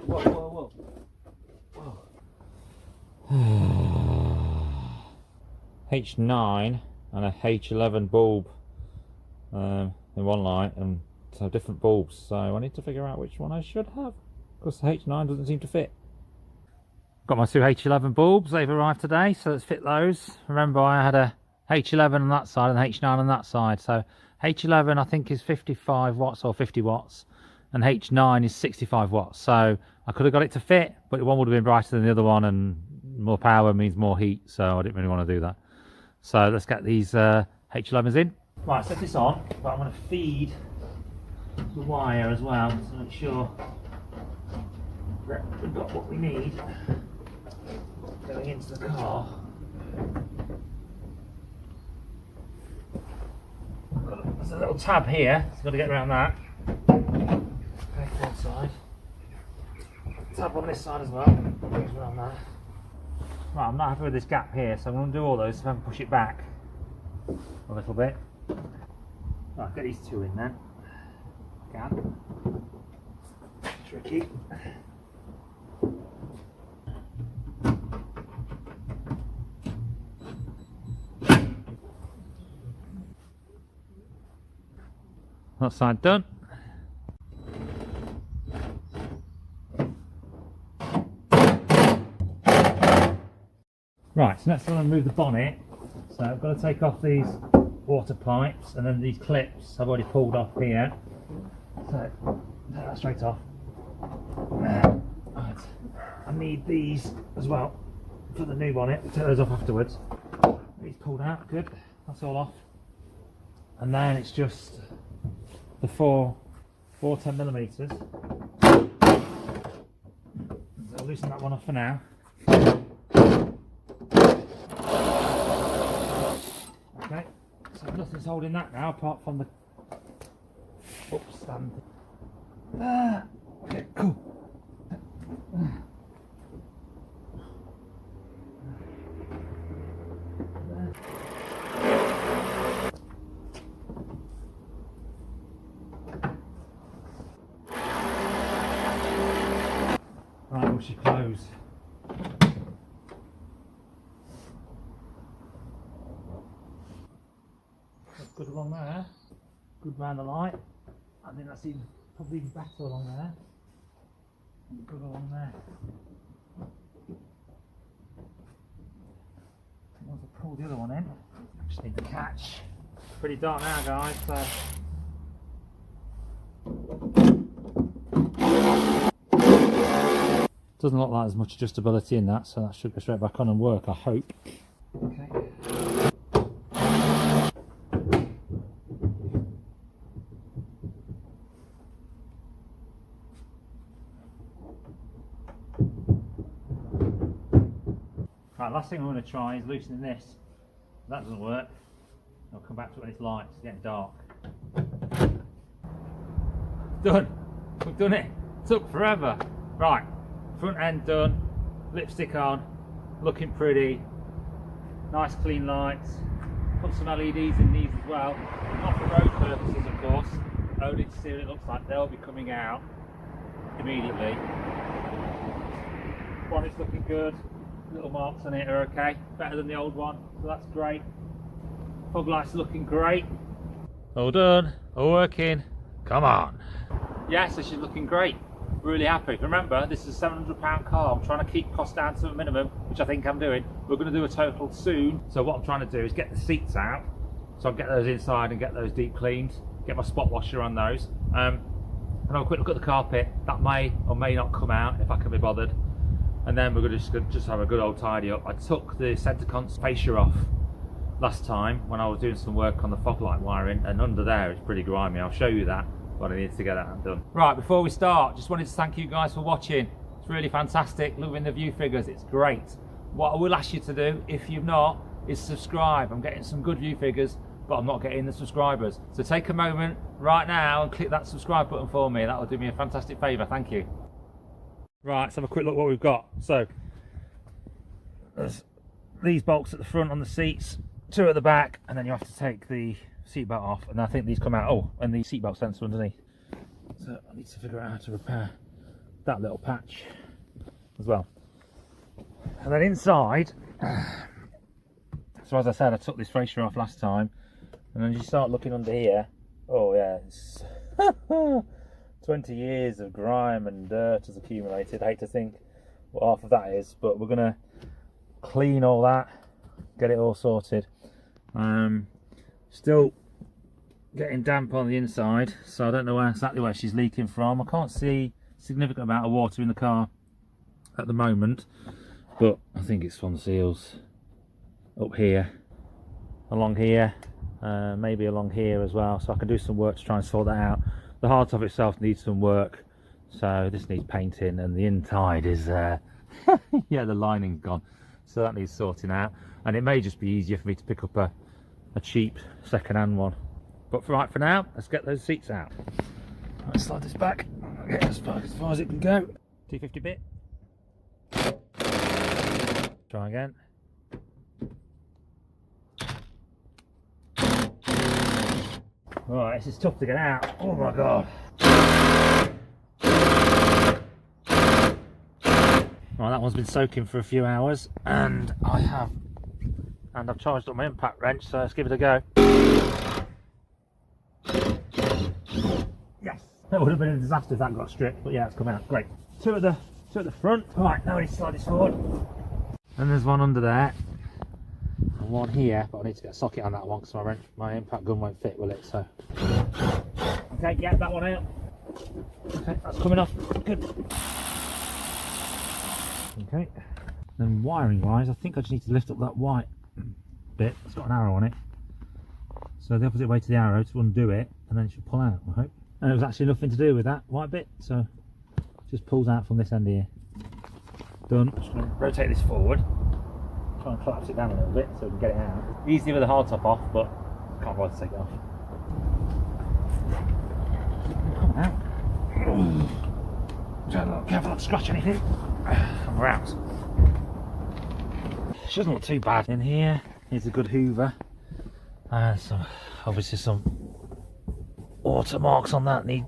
Whoa, whoa, whoa. Whoa. H9 and a H11 bulb in one light, and so different bulbs, so I need to figure out which one I should have because the H9 doesn't seem to fit. Got my two H11 bulbs, they've arrived today, so let's fit those. Remember, I had a H11 on that side and H9 on that side, so H11 I think is 55 watts or 50 watts and H9 is 65 watts, so I could have got it to fit, but one would have been brighter than the other one and more power means more heat, so I didn't really want to do that. So let's get these H11s in. Right, set this on, but I'm going to feed the wire as well to make sure that we've got what we need going into the car. There's a little tab here, so I've got to get around that. Okay, one side. Tab on this side as well. Goes around that. Right, I'm not happy with this gap here, so I'm going to do all those so I can push it back a little bit. Right, get these two in then. Can. Tricky. That side done. Right, so next I'm going to move the bonnet. So I've got to take off these water pipes and then these clips I've already pulled off here. So take that straight off. Right. I need these as well for the new bonnet. Take those off afterwards. These pulled out, good. That's all off. And then it's just the four 10mm. So I'll loosen that one off for now. Okay, so nothing's holding that now apart from the stand. Okay, cool. Right, we should close. That's good along there. Good round the light. I think that's even probably even better along there. And good along there. Just need the catch. Pretty dark now, guys, so. Doesn't look like there's much adjustability in that, so that should go straight back on and work, I hope. Okay. Right, last thing I'm going to try is loosening this. If that doesn't work, I'll come back to it when it's light. It's getting dark. Done. We've done it. Took forever. Right, front end done. Lipstick on. Looking pretty. Nice clean lights. Put some LEDs in these as well. Not for road purposes, of course. Only to see what it looks like. They'll be coming out immediately. Bonnet's looking good. Little marks on it are okay, better than the old one, so that's great. Fog lights looking great. All done, all working. Come on. Yes, this is looking great. Really happy. Remember, this is a £700 car. I'm trying to keep costs down to a minimum, which I think I'm doing. We're going to do a total soon. So what I'm trying to do is get the seats out, so I'll get those inside and get those deep cleaned. Get my spot washer on those. And have a quick look at the carpet. That may or may not come out if I can be bothered. And then we're going to just have a good old tidy up. I took the centre console fascia off last time when I was doing some work on the fog light wiring, and under there it's pretty grimy. I'll show you that, but I need to get that done. Right, before we start, just wanted to thank you guys for watching. It's really fantastic, loving the view figures, it's great. What I will ask you to do, if you've not, is subscribe. I'm getting some good view figures, but I'm not getting the subscribers. So take a moment right now and click that subscribe button for me. That will do me a fantastic favour, thank you. Right, let's have a quick look what we've got. So, there's these bolts at the front on the seats, 2 at the back, and then you have to take the seatbelt off, and I think these come out, oh, and the seatbelt sensor underneath. So I need to figure out how to repair that little patch as well. And then inside, so as I said, I took this fascia off last time, and then you start looking under here, oh yeah, it's 20 years of grime and dirt has accumulated. I hate to think what half of that is, but we're going to clean all that, get it all sorted. Still getting damp on the inside, so I don't know exactly where she's leaking from. I can't see a significant amount of water in the car at the moment, but I think it's from the seals up here, along here, maybe along here as well, so I can do some work to try and sort that out. The hardtop itself needs some work, so this needs painting, and the inside is yeah, the lining's gone, so that needs sorting out. And it may just be easier for me to pick up a cheap second-hand one, but for now, let's get those seats out. Let's slide this back, get as far as it can go. 250 bit. Try again. Right, this is tough to get out. Oh my god. Right, that one's been soaking for a few hours, and I've charged up my impact wrench, so let's give it a go. Yes, that would have been a disaster if that got stripped, but yeah, it's come out. Great. Two at the front. Right, now we need to slide this forward. And there's one under there. And one here, but I need to get a socket on that one because my impact gun won't fit, will it? So, okay, get that one out. Okay, that's coming off. Good. Okay. Then wiring wise, I think I just need to lift up that white bit. It's got an arrow on it. So the opposite way to the arrow to undo it, and then it should pull out, I hope. And it was actually nothing to do with that white bit, so it just pulls out from this end here. Done. Just going to rotate this forward. Try and collapse it down a little bit so we can get it out. Easy with the hardtop off, but can't bother to take it off. Come out. Try not careful not to scratch anything. And we're out. She doesn't look too bad in here. Here's a good hoover. Obviously some watermarks on that need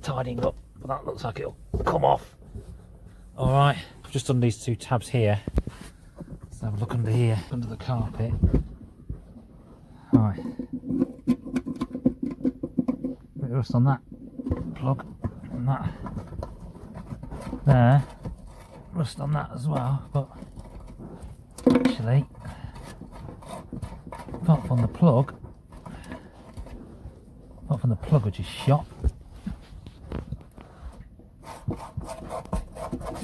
tidying up, but that looks like it'll come off. Alright, I've just done these 2 tabs here. Let's have a look under here, under the carpet. Right. Bit of rust on that plug, and that there. Rust on that as well, but actually, if apart from the plug, which is shot.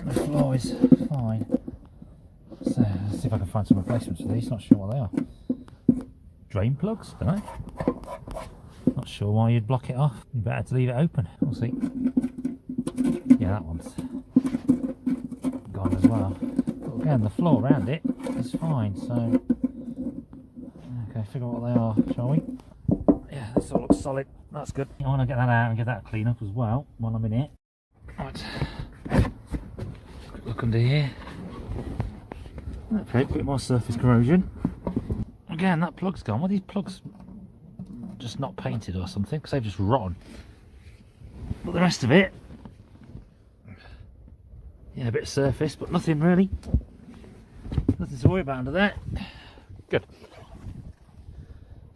The floor is fine. So let's see if I can find some replacements for these. Not sure what they are. Drain plugs, don't know. Not sure why you'd block it off. You better to leave it open. We'll see. Yeah, that one's gone as well. But again, the floor around it is fine. So okay, figure out what they are, shall we? Yeah, this all looks solid. That's good. I want to get that out and get that clean up as well while I'm in it. Right. Quick look under here. Okay, a bit more surface corrosion. Again, that plug's gone. What are these plugs just not painted or something? Because they've just rotten. But the rest of it, yeah, a bit of surface, but nothing really. Nothing to worry about under there. Good.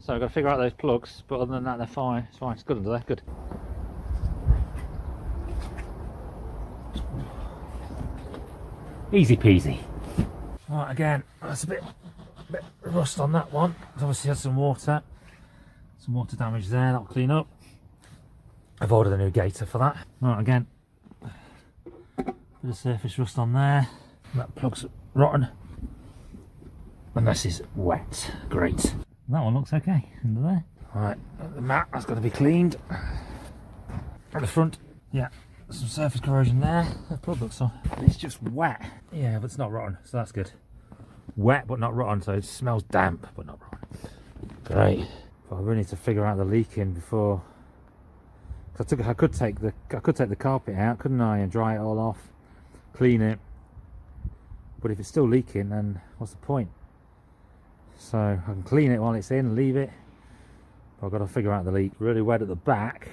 So I've got to figure out those plugs, but other than that, they're fine. It's fine. It's good under there. Good. Easy peasy. Right, again, that's a bit of rust on that one. It's obviously had some water damage there. That'll clean up. I've ordered a new gator for that. Right, again, bit of surface rust on there. That plug's rotten, and this is wet. Great. That one looks okay under there. Right, the mat, that's got to be cleaned. At the front, yeah, some surface corrosion there. The plug looks on. It's just wet. Yeah, but it's not rotten, so that's good. Wet but not rotten, so it smells damp but not rotten. Great. But I really need to figure out the leaking before. Cause I could take the carpet out, couldn't I, and dry it all off, clean it. But if it's still leaking, then what's the point? So I can clean it while it's in and leave it. But I've got to figure out the leak. Really wet at the back.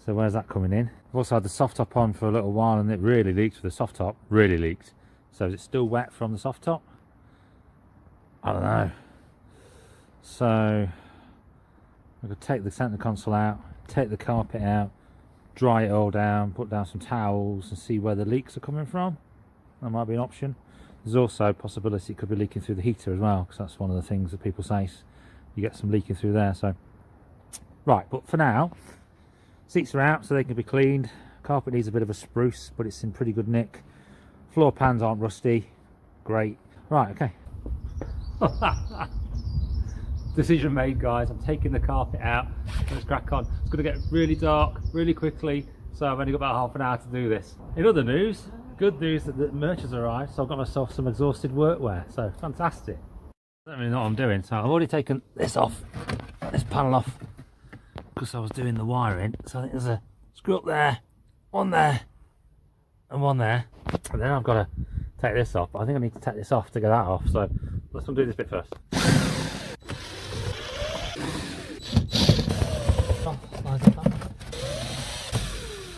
So where's that coming in? I've also had the soft top on for a little while and it really leaks with the soft top. Really leaked. So is it still wet from the soft top? I don't know. So I could take the centre console out, take the carpet out, dry it all down, put down some towels and see where the leaks are coming from. That might be an option. There's also a possibility it could be leaking through the heater as well, because that's one of the things that people say. You get some leaking through there. So right, but for now, seats are out so they can be cleaned. Carpet needs a bit of a spruce, but it's in pretty good nick. Floor pans aren't rusty. Great. Right, okay. Decision made, guys. I'm taking the carpet out. Let's crack on. It's going to get really dark really quickly, so I've only got about half an hour to do this. In other news, good news that the merch has arrived, so I've got myself some exhausted workwear. So fantastic. I don't really know what I'm doing, so I've already taken this off, this panel off, because I was doing the wiring. So I think there's a screw up there, one there, and one there. And then I've got to take this off. But I think I need to take this off to get that off. So let's undo this bit first.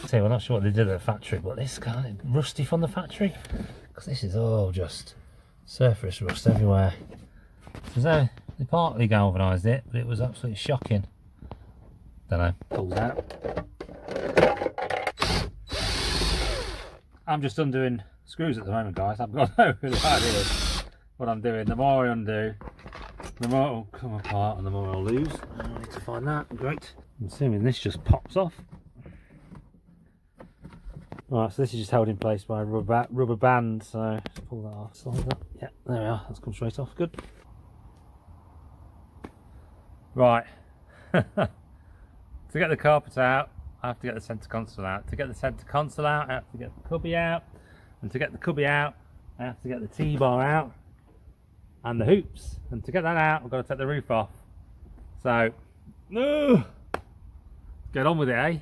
See, I'm not sure what they did at the factory, but this kind of rusty from the factory, because this is all just surface rust everywhere. So they partly galvanised it, but it was absolutely shocking. Don't know. Pulls out. I'm just undoing screws at the moment, guys. I've got no real idea what I'm doing. The more I undo, the more it'll come apart and the more I'll lose. I need to find that. Great. I'm assuming this just pops off. Right, so this is just held in place by a rubber band. So let's pull that off. Slide that. Yeah, there we are. That's come straight off. Good. Right. To get the carpet out, I have to get the centre console out. To get the centre console out, I have to get the cubby out. And to get the cubby out, I have to get the T-bar out and the hoops. And to get that out, I've got to take the roof off. So, get on with it, eh?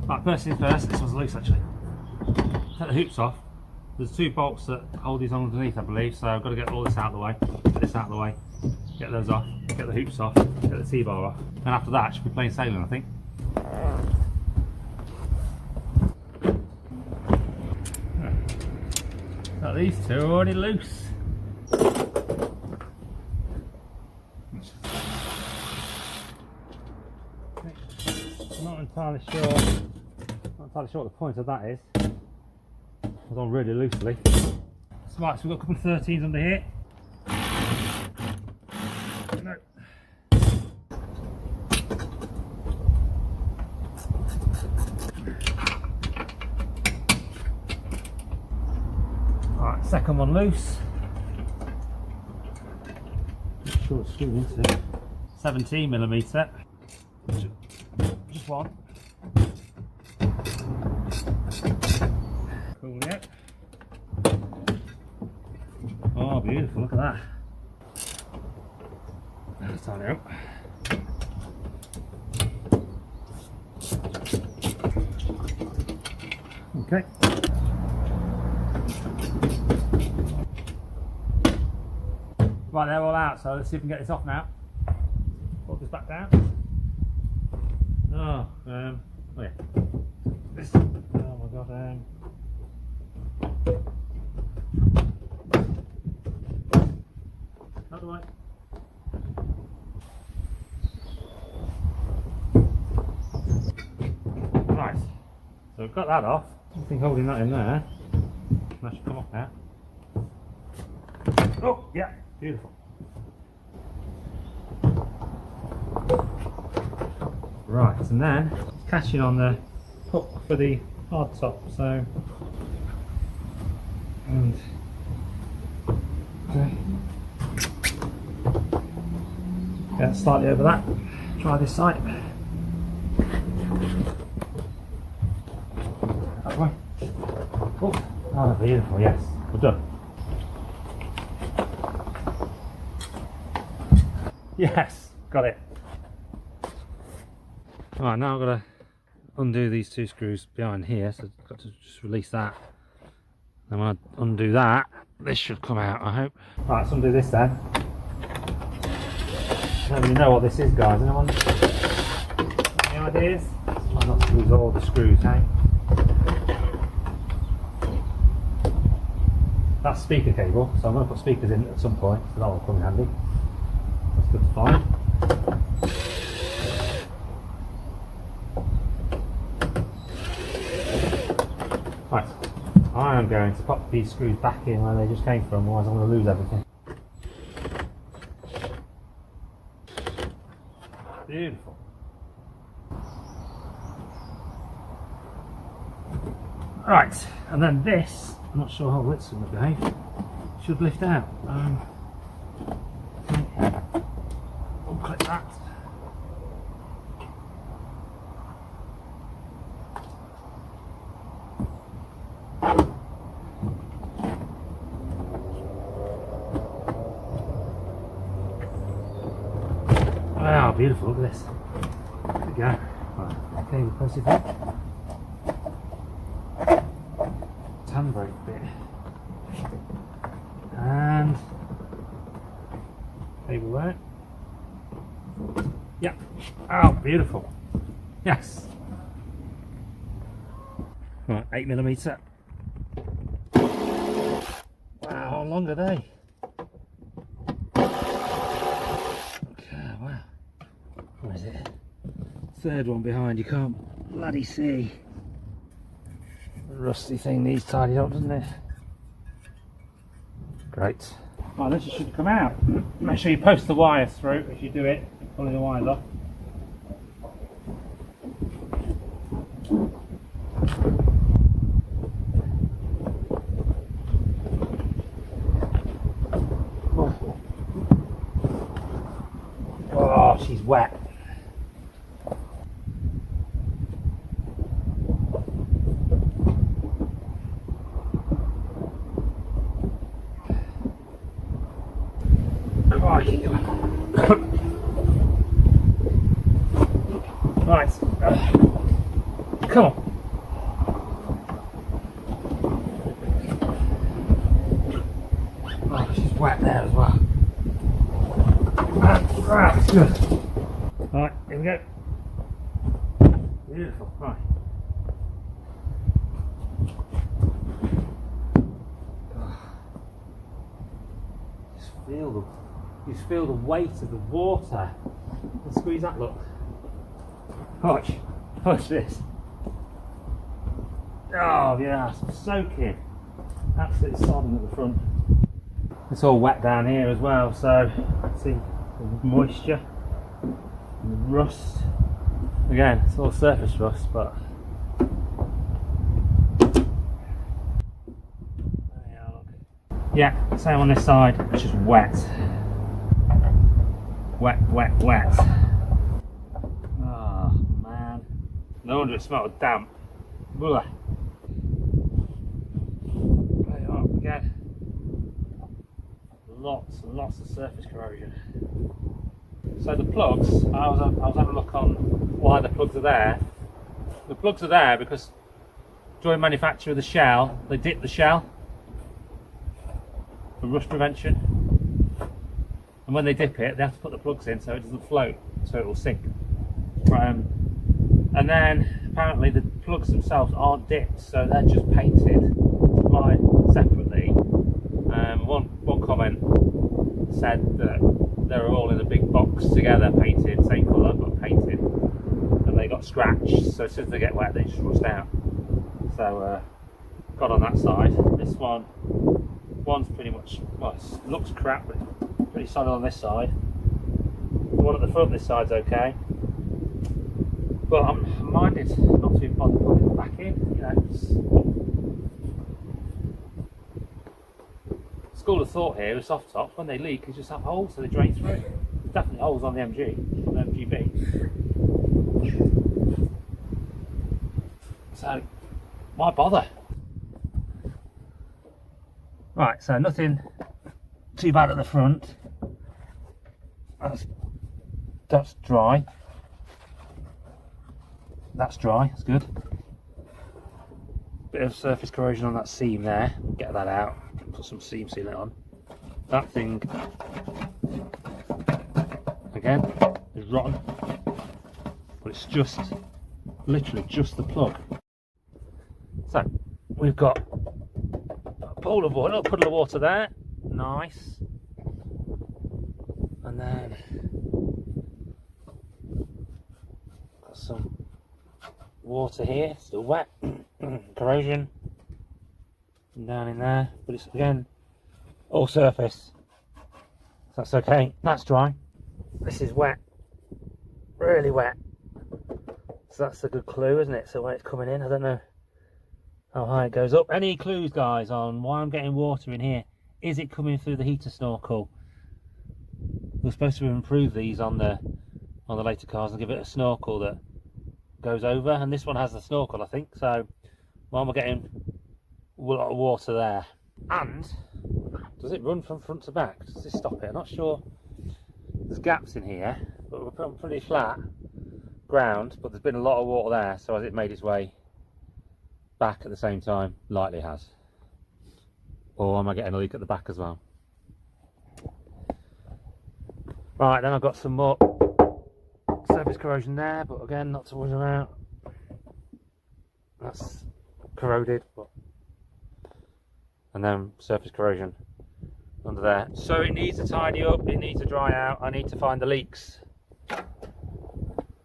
Right, first things first, this one's loose actually. Take the hoops off. There's two bolts that hold these on underneath, I believe, so I've got to get all this out of the way, get this out of the way, get those off, get the hoops off, get the T-bar off, and after that, I should be plain sailing, I think. Now these two are already loose. entirely sure. Not entirely sure what the point of that is. It was on really loosely. Right, so we've got a couple of 13s under here. No. Alright, second one loose. Not sure it's screwed into. 17mm. Just one. Cool, yeah. Oh, beautiful, look at that. Let's tighten it up. Okay. Right, they're all out, so let's see if we can get this off now. Put this back down. Oh, oh yeah. This, oh my god, how do I? Right, so we've got that off. Something holding that in there. That should come off now. Oh, yeah, beautiful. Right, and then catching on the hook for the hard top, so and okay. Get slightly over that. Try this side. That way. Oh, beautiful, yes. We're done. Yes, got it. Right, now I've got to undo these two screws behind here, so I've got to just release that. And when I undo that, this should come out, I hope. Right, let's undo this then. I don't really know what this is, guys. Anyone? Any ideas? Try not to lose all the screws, hey? That's speaker cable, so I'm going to put speakers in at some point, so that will come in handy. That's good to find. Right, I am going to pop these screws back in where they just came from, otherwise I'm going to lose everything. Beautiful. Right, and then this, I'm not sure how it's going to behave, should lift out. Unclip that. Wow, beautiful, look at this. There we go. Right, okay, we'll press it back. Handbrake bit. And cable there. Yeah. Oh, beautiful. Yes. Right, 8mm. Wow, how long are they? What is it? Third one behind, you can't bloody see. The rusty thing needs tidied up, doesn't it? Great. Right, this should come out. Make sure you post the wires through if you do it, pulling the wires off. Oh, she's wet. Right, come on. Oh, she's wet there as well. Right, good. Right, here we go. Beautiful, right. Just feel the weight of the water. Let's squeeze that, look. Watch. Watch this. Oh yeah, it's soaking. Absolutely sodding at the front. It's all wet down here as well, so see the moisture and the rust. Again, it's all surface rust, but yeah, same on this side. It's just wet. Wet, wet, wet. Oh man. No wonder it smelled damp. Ugh. Play it up again. Lots and lots of surface corrosion. So the plugs, I was having a look on why the plugs are there. The plugs are there because during manufacture of the shell, they dip the shell for rust prevention. And when they dip it, they have to put the plugs in so it doesn't float, so it will sink. And then apparently the plugs themselves aren't dipped, so they're just painted, supplied separately. One comment said that they were all in a big box together, painted, same colour but painted, and they got scratched. So as soon as they get wet, they just rust out. So got on that side. This one's pretty much, well, it looks crap, but it's pretty solid on this side. The one at the front, this side's okay. But I'm minded not to be bothered putting it back in, you know. School of thought here with soft tops, when they leak, you just have holes so they drain through. There's definitely holes on the MG, on the MGB. So, why bother? Right, so nothing too bad at the front. That's dry. That's dry, that's good. Bit of surface corrosion on that seam there. Get that out. Put some seam sealant on. That thing, again, is rotten. But it's just, literally just the plug. So, we've got a pool of water, a puddle of water there. Nice. And then got some water here, still wet. Corrosion down in there, but it's again all surface, so that's okay. That's dry. This is wet, really wet, so that's a good clue, isn't it? So when it's coming in, I don't know how high it goes up. Any clues, guys, on why I'm getting water in here? Is it coming through the heater snorkel? We're supposed to improve these on the later cars and give it a snorkel that goes over, and this one has the snorkel, I think. So why am I getting a lot of water there? And does it run from front to back? Does this stop it? I'm not sure. There's gaps in here, but we're on pretty flat ground, but there's been a lot of water there, so has it made its way back at the same time? Likely has. Or am I getting a leak at the back as well? Right, then I've got some more surface corrosion there, but again, not to worry about. That's corroded, but and then surface corrosion under there. So it needs to tidy up, it needs to dry out, I need to find the leaks.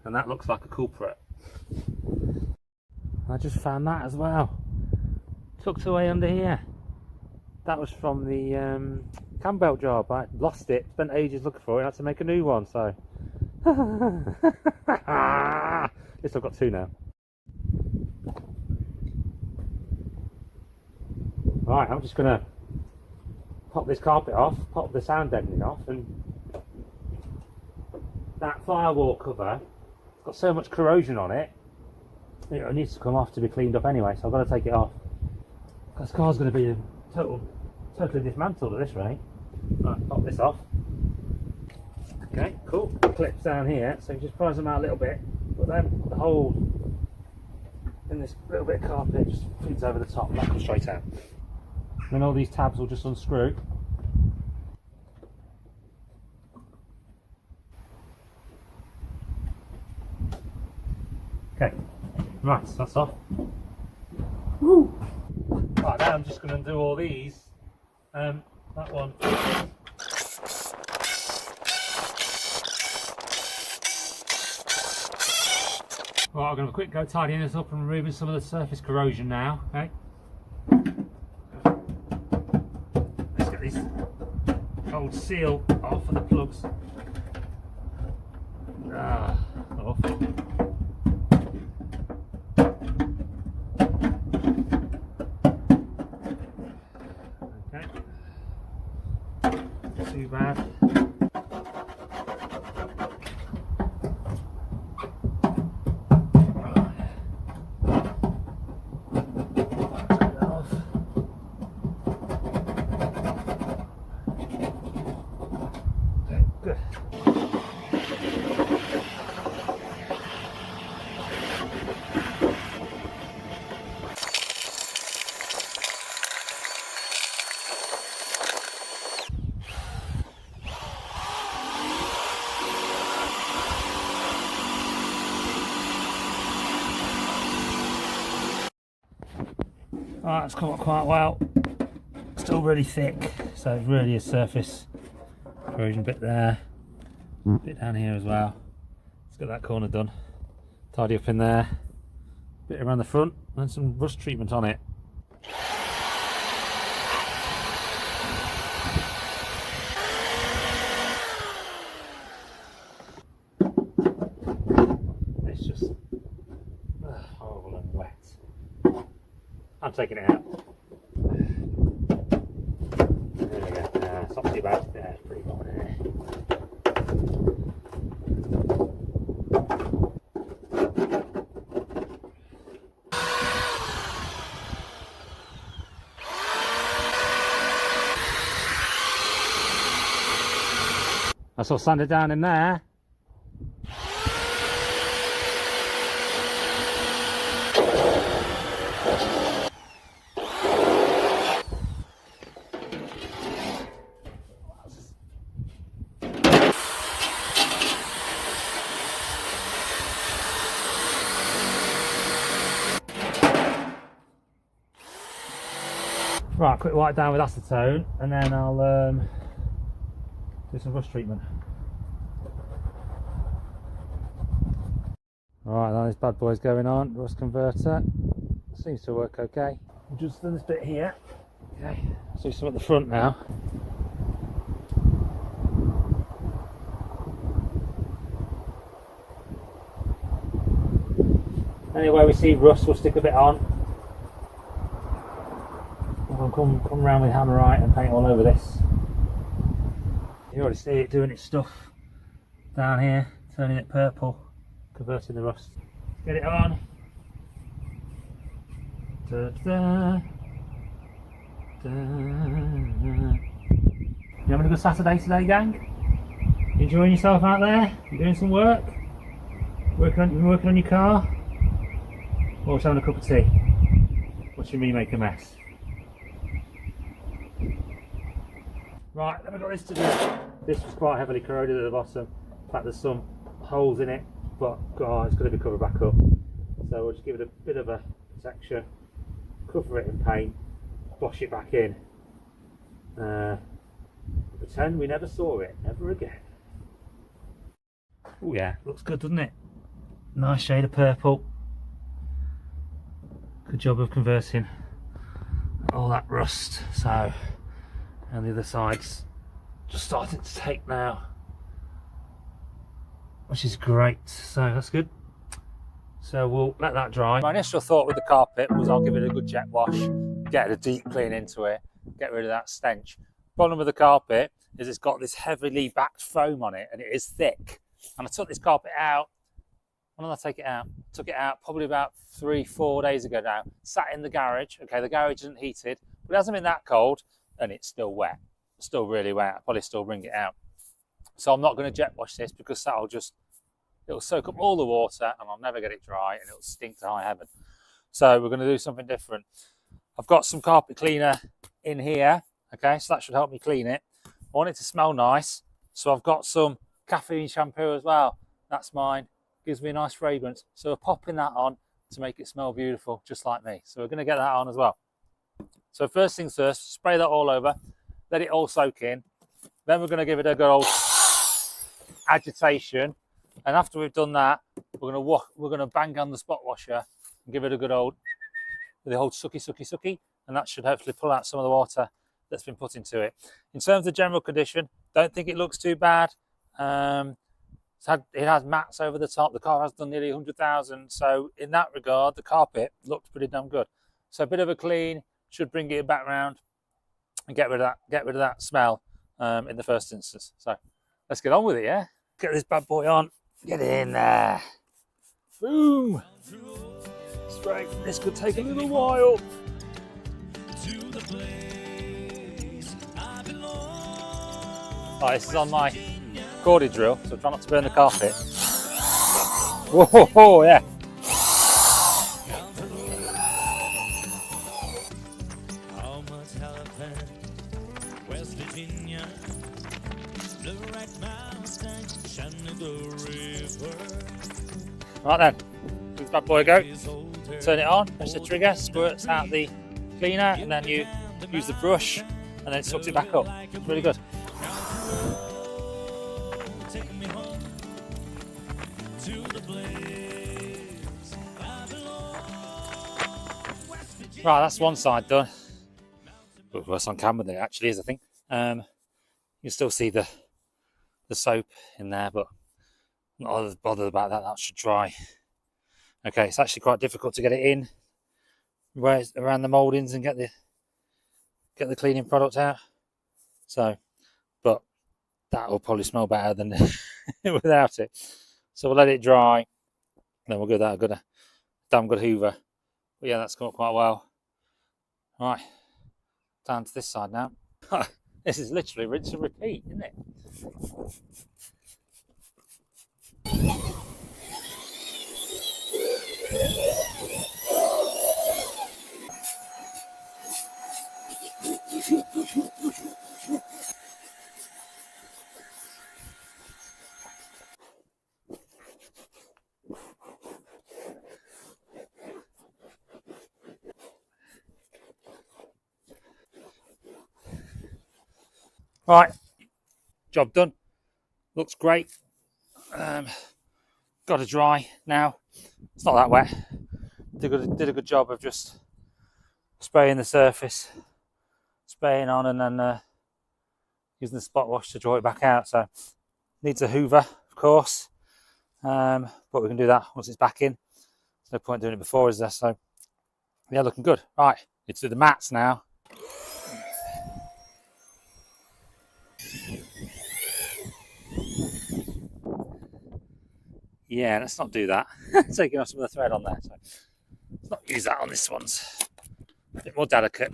And that looks like a culprit. I just found that as well. Tucked away under here. That was from the cam belt job. I lost it, spent ages looking for it, I had to make a new one, so. At least I've got two now. Right, I'm just going to pop this carpet off, pop the sound deadening off, and that firewall cover, it's got so much corrosion on it, it needs to come off to be cleaned up anyway, so I've got to take it off. This car's going to be totally dismantled at this rate. Right, pop this off. Okay, cool. Clips down here, so you just prise them out a little bit, but then the hole in this little bit of carpet just feeds over the top and that comes straight out. Then all these tabs will just unscrew. Okay, right, so that's off. Woo. Right, now I'm just going to do all these. That one. Right, I'm going to have a quick go tidying this up and removing some of the surface corrosion now. Okay. Let's get this old seal off of the plugs. Off. Okay. Not too bad. Good. Alright, it's come up quite well. Still really thick, so it's really a surface corrosion bit there, bit down here as well. Let's get that corner done. Tidy up in there, bit around the front, and some rust treatment on it. It's just horrible and wet. I'm taking it out. There we go. It's not too bad. Yeah, it's pretty good. I saw sanded down in there. Right, quick wipe down with acetone and then I'll do some rust treatment. Alright, now this bad boy's going on, rust converter. Seems to work okay. We've just done this bit here. Okay, let's do some at the front now. Anyway, we see rust, we'll stick a bit on. I'll come round with Hammerite and paint all over this. You already see it doing its stuff down here, turning it purple, converting the rust. Let's get it on. Da, da, da, da. You having a good Saturday today, gang? You enjoying yourself out there? You doing some work? Working on your car? Or just having a cup of tea? Watching me make a mess. Right, then we've got this to do. This was quite heavily corroded at the bottom. In fact, there's some holes in it, but God, it's going to be covered back up. So we'll just give it a bit of a protection, cover it in paint, wash it back in. Pretend we never saw it, never again. Oh yeah, looks good, doesn't it? Nice shade of purple. Good job of converting all that rust. So, and the other side's just starting to take now, which is great. So that's good. So we'll let that dry. My initial thought with the carpet was I'll give it a good jet wash, get a deep clean into it, get rid of that stench. Problem with the carpet is it's got this heavily backed foam on it and it is thick. And I took this carpet out. When did I take it out? Took it out probably about 3-4 days ago now. Sat in the garage. Okay, the garage isn't heated, but it hasn't been that cold and it's still wet. It's still really wet. I'll probably still bring it out. So I'm not going to jet wash this because that'll just, it'll soak up all the water and I'll never get it dry and it'll stink to high heaven. So we're going to do something different. I've got some carpet cleaner in here. Okay, so that should help me clean it. I want it to smell nice. So I've got some caffeine shampoo as well. That's mine. Gives me a nice fragrance. So we're popping that on to make it smell beautiful, just like me. So we're going to get that on as well. So first things first, spray that all over, let it all soak in. Then we're going to give it a good old agitation And after we've done that, we're gonna bang on the spot washer and give it a good old, with the old sucky, and that should hopefully pull out some of the water that's been put into it. In terms of the general condition, don't think it looks too bad. It has mats over the top. The car has done nearly 100,000, so in that regard, the carpet looked pretty damn good. So a bit of a clean should bring it back round and get rid of that smell in the first instance. So let's get on with it, yeah? Get this bad boy on. Get in there. Boom. Straight. This could take a little while. Right, this is on my corded drill, so try not to burn the carpet. Whoa, yeah. Right then, give this bad boy a go. Turn it on, push the trigger, squirts out the cleaner, and then you use the brush, and then it sucks it back up. It's really good. Right, that's one side done. But worse on camera than it actually is, I think. You can still see the soap in there, but not bothered about that. That should dry. Okay, it's actually quite difficult to get it in around the mouldings and get the cleaning product out. So, but that will probably smell better than without it. So we'll let it dry, and then we'll give that a damn good hoover. But yeah, that's come up quite well. Right, down to this side now. This is literally rinse and repeat, isn't it? Right, job done. Looks great. Got to dry now. It's not that wet. Did a good job of just spraying the surface, spraying on, and then using the spot wash to draw it back out. So needs a hoover, of course, but we can do that once it's back in. There's no point doing it before, is there? So yeah, looking good. Right, let's do the mats now. Yeah, let's not do that. Taking off some of the thread on there. So let's not use that on this one's. A bit more delicate.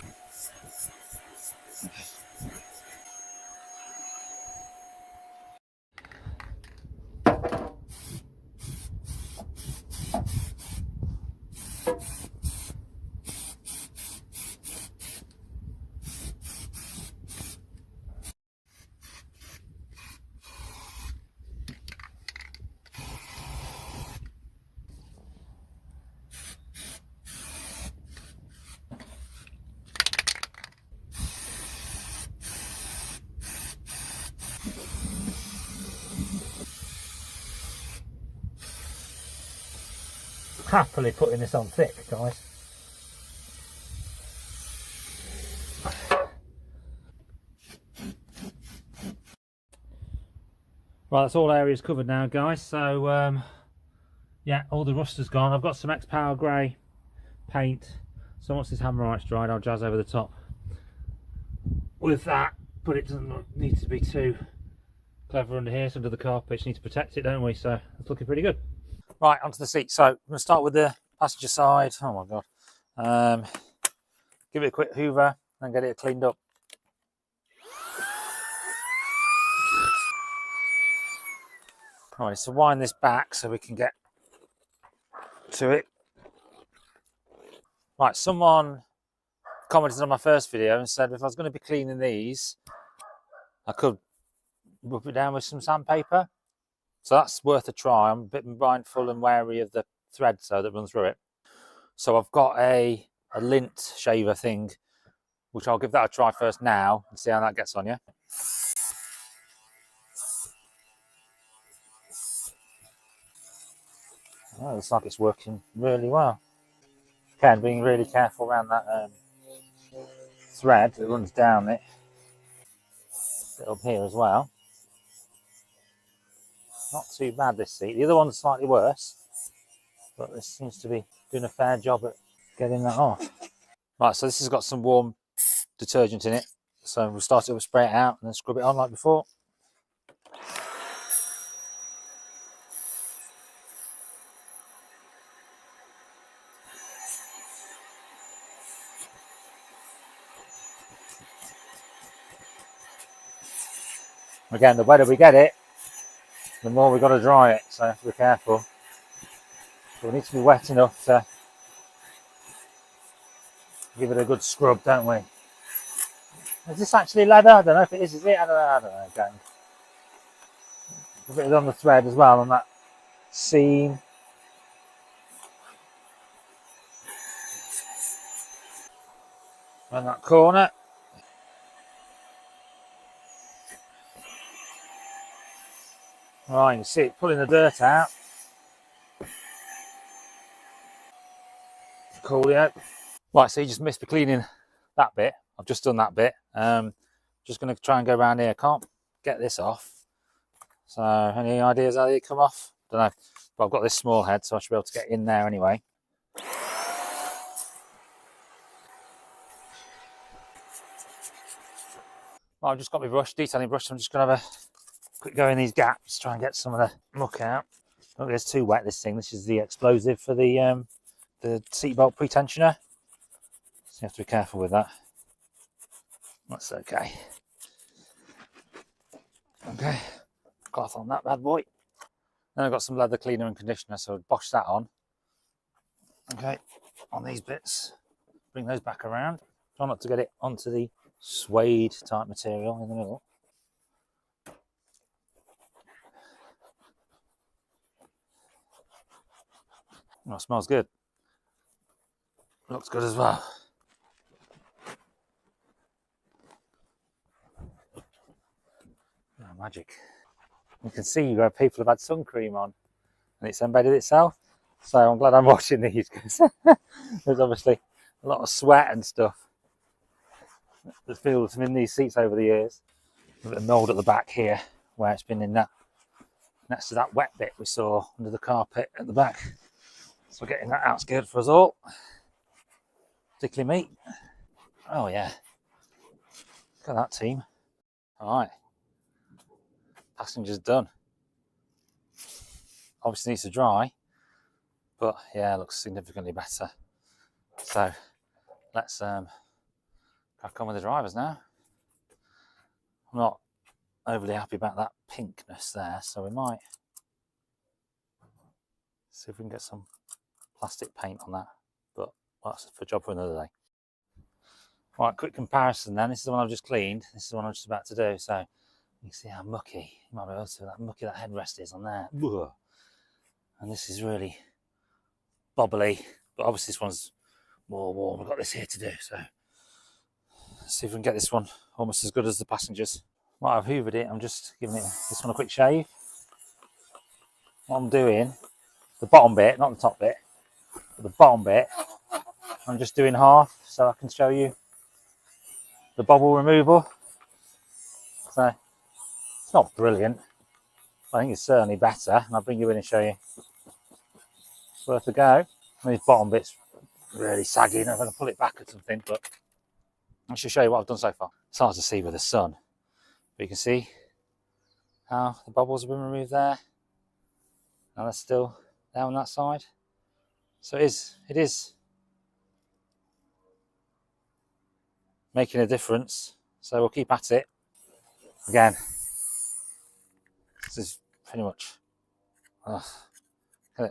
Happily putting this on thick, guys. Right, that's all areas covered now, guys. So yeah, all the rust is gone. I've got some X-Power grey paint, so once this Hammerite's dried, I'll jazz over the top with that, but it doesn't need to be too clever under here. It's under the carpet, just need to protect it, don't we? So it's looking pretty good. Right, onto the seat. So I'm going to start with the passenger side. Oh my god. Give it a quick hoover and get it cleaned up. Right, so wind this back so we can get to it. Right, someone commented on my first video and said if I was going to be cleaning these, I could rub it down with some sandpaper. So that's worth a try. I'm a bit mindful and wary of the thread so that runs through it. So I've got a lint shaver thing, which I'll give that a try first now and see how that gets on you. Oh, looks like it's working really well. Again, being really careful around that thread that runs down it. Bit up here as well. Not too bad this seat. The other one's slightly worse, but this seems to be doing a fair job at getting that off. Right, so this has got some warm detergent in it. So we'll start it with spray it out and then scrub it on like before. Again, the wetter we get it, the more we've got to dry it, so have to be careful. But we need to be wet enough to give it a good scrub, don't we? Is this actually leather? I don't know if it is it? I don't know, again. A bit on the thread as well, on that seam. And that corner. Right, you can see it pulling the dirt out. Coolio. Right, so you just missed me cleaning that bit. I've just done that bit. Just going to try and go around here. Can't get this off. So, any ideas how they come off? Don't know. But I've got this small head, so I should be able to get in there anyway. Well, I've just got my brush, detailing brush. So I'm just going to have a quick go in these gaps, try and get some of the muck out. Don't think it's too wet, this thing. This is the explosive for the seatbelt pretensioner. So you have to be careful with that. That's okay. Okay, cloth on that bad boy. Then I've got some leather cleaner and conditioner, so I'll bosh that on. Okay, on these bits, bring those back around. Try not to get it onto the suede type material in the middle. Oh, it smells good. Looks good as well. Oh, magic. You can see where people have had sun cream on and it's embedded itself. So I'm glad I'm washing these because there's obviously a lot of sweat and stuff that's filled in these seats over the years. A bit of mould at the back here where it's been in that next to that wet bit we saw under the carpet at the back. So getting that out's good for us all, particularly me. Oh yeah, look at that team. All right, passenger's done. Obviously needs to dry, but yeah, it looks significantly better. So let's crack on with the drivers now. I'm not overly happy about that pinkness there, so we might see if we can get some plastic paint on that, but that's a job for another day. Right, quick comparison then. This is the one I've just cleaned. This is the one I'm just about to do. So you can see how mucky, you might be able to, that mucky that headrest is on there. And this is really bobbly, but obviously this one's more warm. We've got this here to do, so let's see if we can get this one almost as good as the passengers. Right, I've hoovered it. I'm just giving it this one a quick shave. What I'm doing, the bottom bit, not the top bit, but the bottom bit, I'm just doing half so I can show you the bobble removal. So it's not brilliant. I think it's certainly better, and I'll bring you in and show you. It's worth a go. And these bottom bits really saggy. I don't know if I can pull it back or something, but I should show you what I've done so far. It's hard to see with the sun, but you can see how the bubbles have been removed there, and they're still there on that side. So it is making a difference. So we'll keep at it. Again, this is pretty much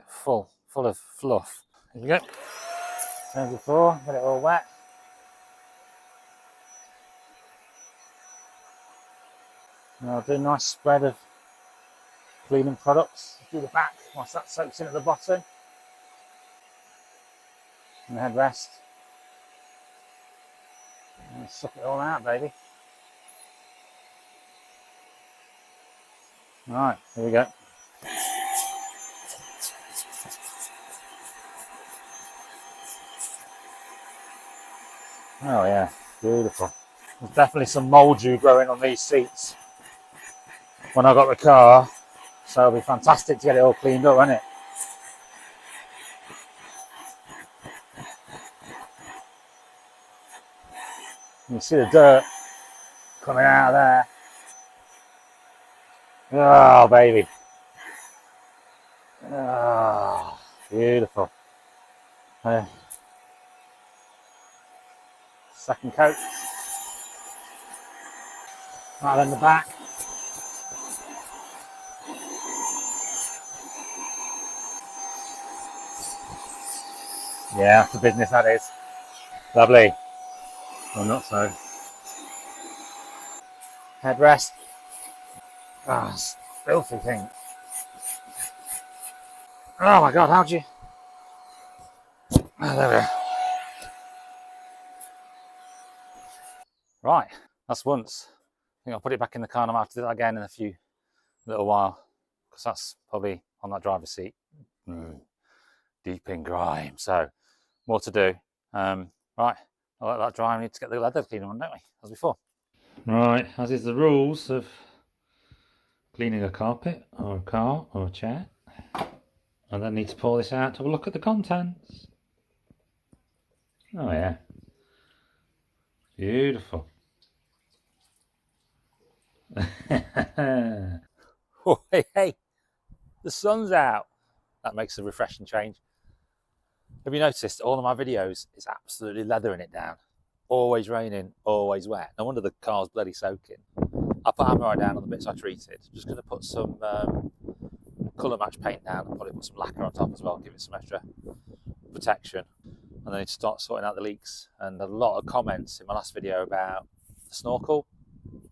full of fluff. Here we go. Same as before, get it all wet. Now I'll do a nice spread of cleaning products through the back whilst that soaks in at the bottom. And the headrest. And suck it all out, baby. Right, here we go. Oh yeah, beautiful. There's definitely some mildew growing on these seats when I got the car, so it'll be fantastic to get it all cleaned up, won't it? You can see the dirt coming out of there. Oh, baby. Oh, beautiful. Second coat. Right on the back. Yeah, that's the business that is. Lovely. Well, not so. Headrest. Ah, oh, filthy thing. Oh my god, how'd you? Oh, there we are. Right, that's once. I think I'll put it back in the car and I'll have to do that again in a little while. Because that's probably on that driver's seat. Deep in grime. So, more to do. Right, I'll let that dry. We need to get the leather cleaner on, don't we? As before. Right, as is the rules of cleaning a carpet or a car or a chair. I then need to pour this out to have a look at the contents. Oh yeah. Beautiful. Oh, hey, the sun's out. That makes a refreshing change. Have you noticed all of my videos is absolutely leathering it down? Always raining, always wet. No wonder the car's bloody soaking. I put hammer down on the bits I treated. Just going to put some colour match paint down and probably put some lacquer on top as well, give it some extra protection. And then start sorting out the leaks. And a lot of comments in my last video about the snorkel.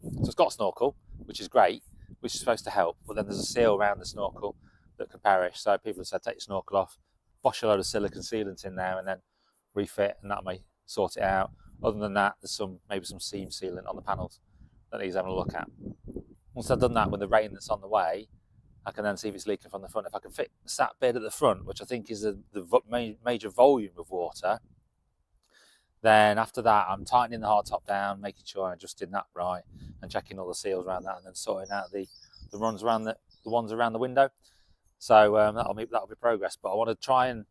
So it's got a snorkel, which is great, which is supposed to help, but then there's a seal around the snorkel that can perish. So people have said take your snorkel off, wash a load of silicone sealant in there and then refit, and that may sort it out. Other than that, there's maybe some seam sealant on the panels that needs having a look at. Once I've done that with the rain that's on the way, I can then see if it's leaking from the front. If I can fit the sat bed at the front, which I think is the major volume of water, then after that I'm tightening the hardtop down, making sure I'm adjusting that right and checking all the seals around that, and then sorting out the ones around the window. So that'll be progress, but I want to try and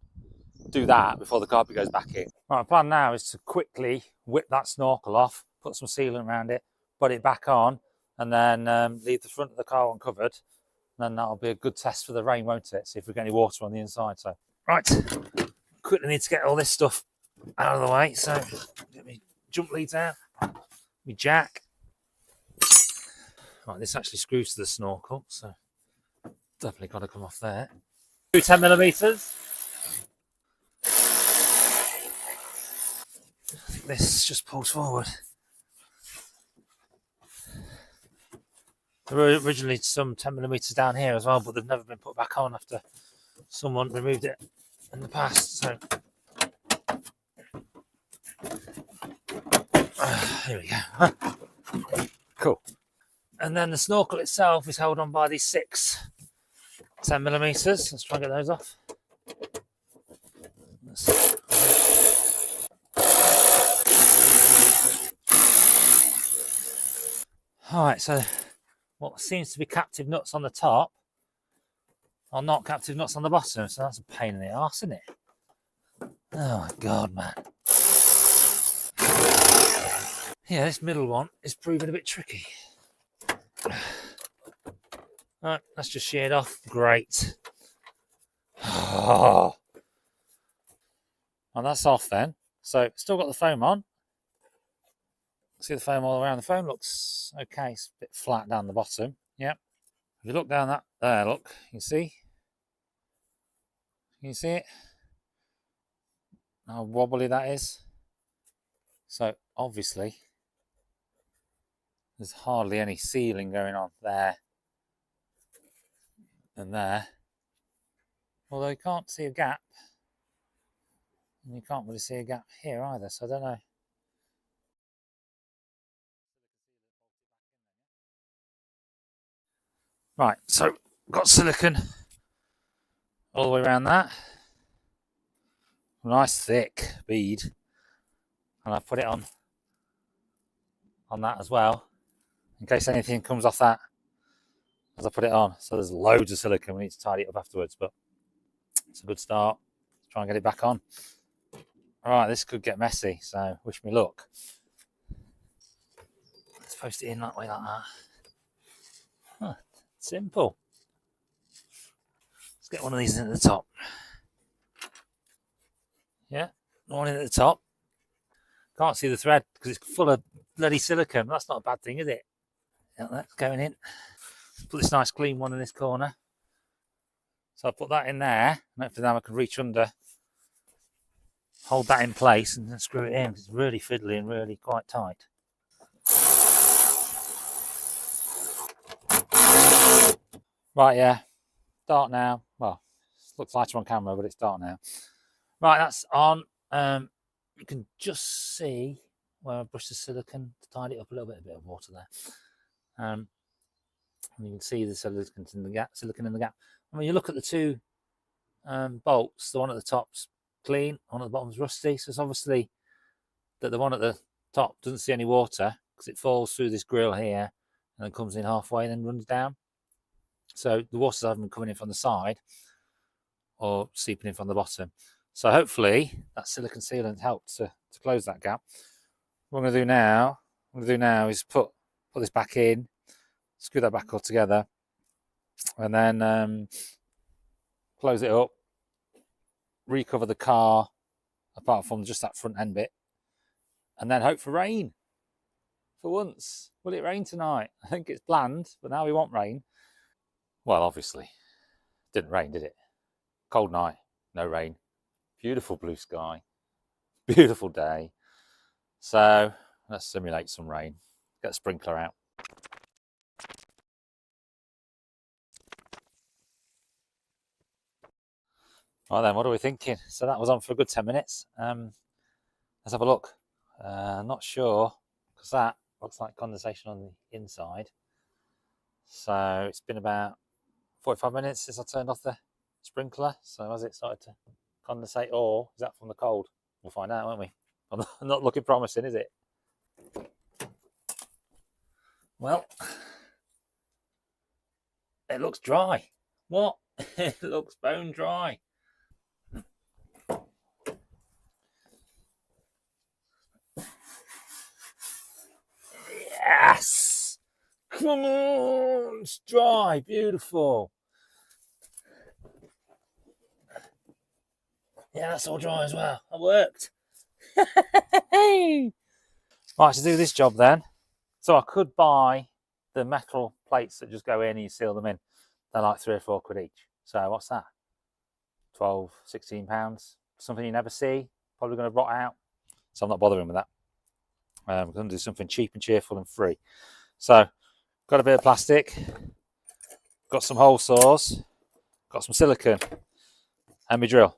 do that before the carpet goes back in. Right, my plan now is to quickly whip that snorkel off, put some sealant around it, put it back on, and then leave the front of the car uncovered. And then that'll be a good test for the rain, won't it? See if we get any water on the inside. So, right, quickly need to get all this stuff out of the way. So, get me jump leads out, me jack. Right, this actually screws to the snorkel, so definitely got to come off there. 10mm. This just pulls forward. There were originally some 10mm down here as well, but they've never been put back on after someone removed it in the past. So here we go. Cool. And then the snorkel itself is held on by these 6 10mm. Let's try and get those off. Alright, so what seems to be captive nuts on the top are not captive nuts on the bottom, so that's a pain in the arse, isn't it? Oh my god, man. Yeah, this middle one is proving a bit tricky. Alright, that's just sheared off. Great. Oh. And that's off then. So, still got the foam on. See the foam all around. The foam looks okay. It's a bit flat down the bottom. Yep. If you look down that there, look, you see? Can you see it? How wobbly that is. So obviously there's hardly any sealing going on there and there. Although you can't see a gap. And you can't really see a gap here either, so I don't know. Right, so got silicone all the way around that. Nice thick bead. and I've put it on that as well, in case anything comes off that as I put it on. So there's loads of silicone. We need to tidy it up afterwards, but it's a good start. Let's try and get it back on. All right, this could get messy, so wish me luck. Let's post it in that way, like that. Huh, simple. Let's get one of these in at the top. Yeah, one in at the top. Can't see the thread because it's full of bloody silicone. That's not a bad thing, is it? Yeah, that's going in. Put this nice clean one in this corner. So I put that in there, and hopefully now I can reach under, hold that in place, and then screw it in. It's really fiddly and really quite tight. Right, yeah, dark now. Well, it looks lighter on camera, but it's dark now. Right, that's on. You can just see where I brushed the silicone to tidy it up a little bit of water there. And you can see the silicone in the gap. And when you look at the two bolts, the one at the top's clean, one at the bottom's rusty. So it's obviously that the one at the top doesn't see any water because it falls through this grill here and then comes in halfway and then runs down. So the water's either been coming in from the side or seeping in from the bottom. So hopefully that silicone sealant helped to close that gap. What I'm going to do now is put this back in, screw that back all together, and then close it up, recover the car apart from just that front end bit, and then hope for rain for once. Will it rain tonight? I think it's planned, but now we want rain. Well, obviously, didn't rain, did it? Cold night, no rain. Beautiful blue sky, beautiful day. So let's simulate some rain. Get the sprinkler out. Right then, what are we thinking? So that was on for a good 10 minutes. Let's have a look. Not sure, because that looks like condensation on the inside. So it's been about 45 minutes since I turned off the sprinkler. So has it started to condensate, or is that from the cold? We'll find out, won't we? I'm not looking promising, is it? Well, it looks dry. What? It looks bone dry. Yes! Come on! It's dry, beautiful. Yeah, that's all dry as well. That worked. Right, to do this job then. So I could buy the metal plates that just go in and you seal them in. They're like £3 or £4 each. So what's that? 12, 16 pounds. Something you never see. Probably going to rot out. So I'm not bothering with that. I'm going to do something cheap and cheerful and free. So got a bit of plastic. Got some hole saws. Got some silicone. And my drill.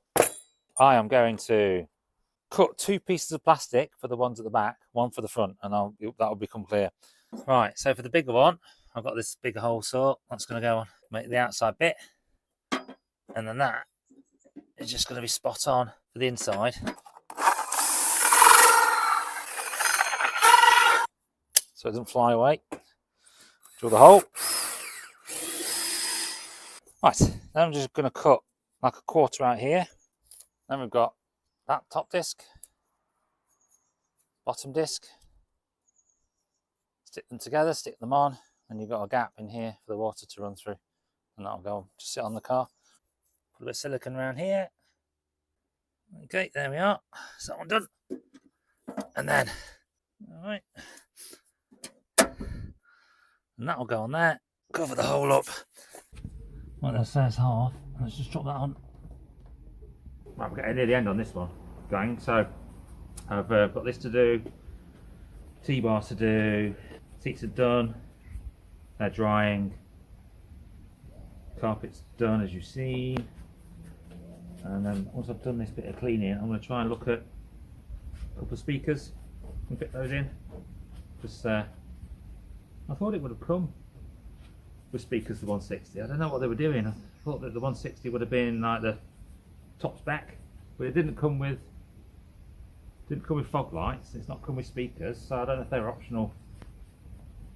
I am going to cut 2 pieces of plastic for the ones at the back, one for the front, and that will become clear. Right, so for the bigger one, I've got this bigger hole saw. That's going to go on, make the outside bit. And then that is just going to be spot on for the inside. So it doesn't fly away. Drill the hole. Right, then I'm just going to cut like a quarter out here. Then we've got that top disc, bottom disc. Stick them together, stick them on, and you've got a gap in here for the water to run through. And that'll go just sit on the car. Put a bit of silicone around here. Okay, there we are. Is that one done? And then, all right. And that'll go on there. Cover the hole up. Right, that says half. Let's just drop that on. Right, we're getting near the end on this one, gang. So I've got this to do, T-bars to do, seats are done, they're drying, carpet's done as you see. And then once I've done this bit of cleaning, I'm going to try and look at a couple of speakers and fit those in. Just I thought it would have come with speakers the 160. I don't know what they were doing. I thought that the 160 would have been like the top spec, but it didn't come with Didn't come with fog lights, it's not come with speakers, so I don't know if they were optional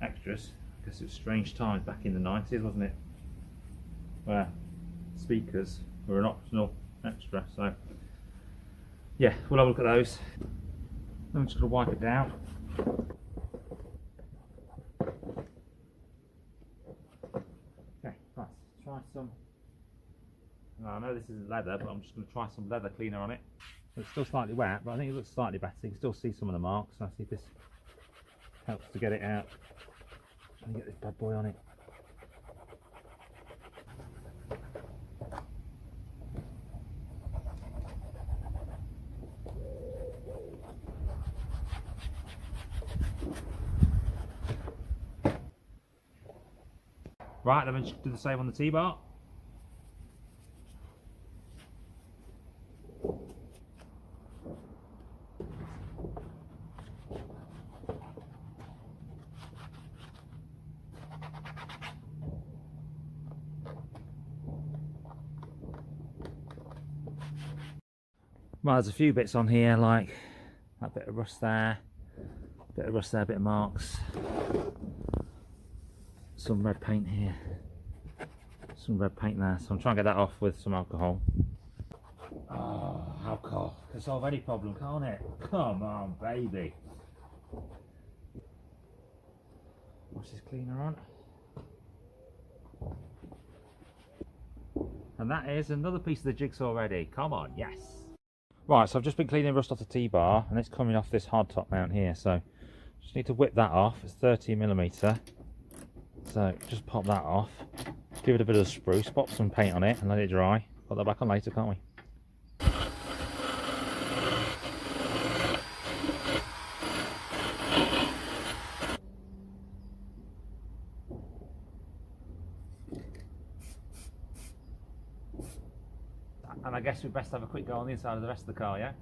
extras. I guess it was strange times back in the 90s, wasn't it? Where speakers were an optional extra, so yeah, we'll have a look at those. I'm just going to wipe it down. Okay, let's try some. I know this isn't leather, but I'm just going to try some leather cleaner on it. It's still slightly wet, but I think it looks slightly better. You can still see some of the marks. I'll see if this helps to get it out. Trying to get this bad boy on it. Right, then we'll just do the same on the T-bar. Well, there's a few bits on here, like that bit of rust there, bit of rust there, bit of marks, some red paint here, some red paint there, so I'm trying to get that off with some alcohol. Oh, alcohol can solve any problem, can't it? Come on, baby. What's this cleaner on? And that is another piece of the jigsaw ready. Come on, yes. Right, so I've just been cleaning rust off the T-bar and it's coming off this hard top mount here, so just need to whip that off. It's 30mm, so just pop that off, give it a bit of spruce, pop some paint on it and let it dry. Put that back on later, can't we? And I guess we best have a quick go on the inside of the rest of the car, yeah?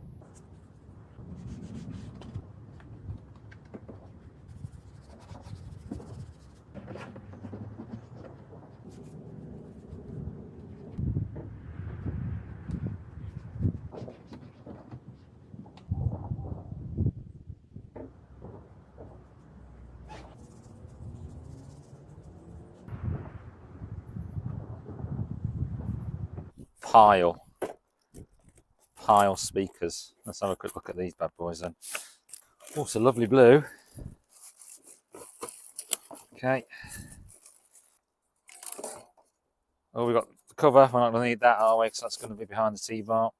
Pile speakers. Let's have a quick look at these bad boys then. Oh, it's a lovely blue. Okay. Oh, we've got the cover. We're not going to need that, are we? Because that's going to be behind the T-bar.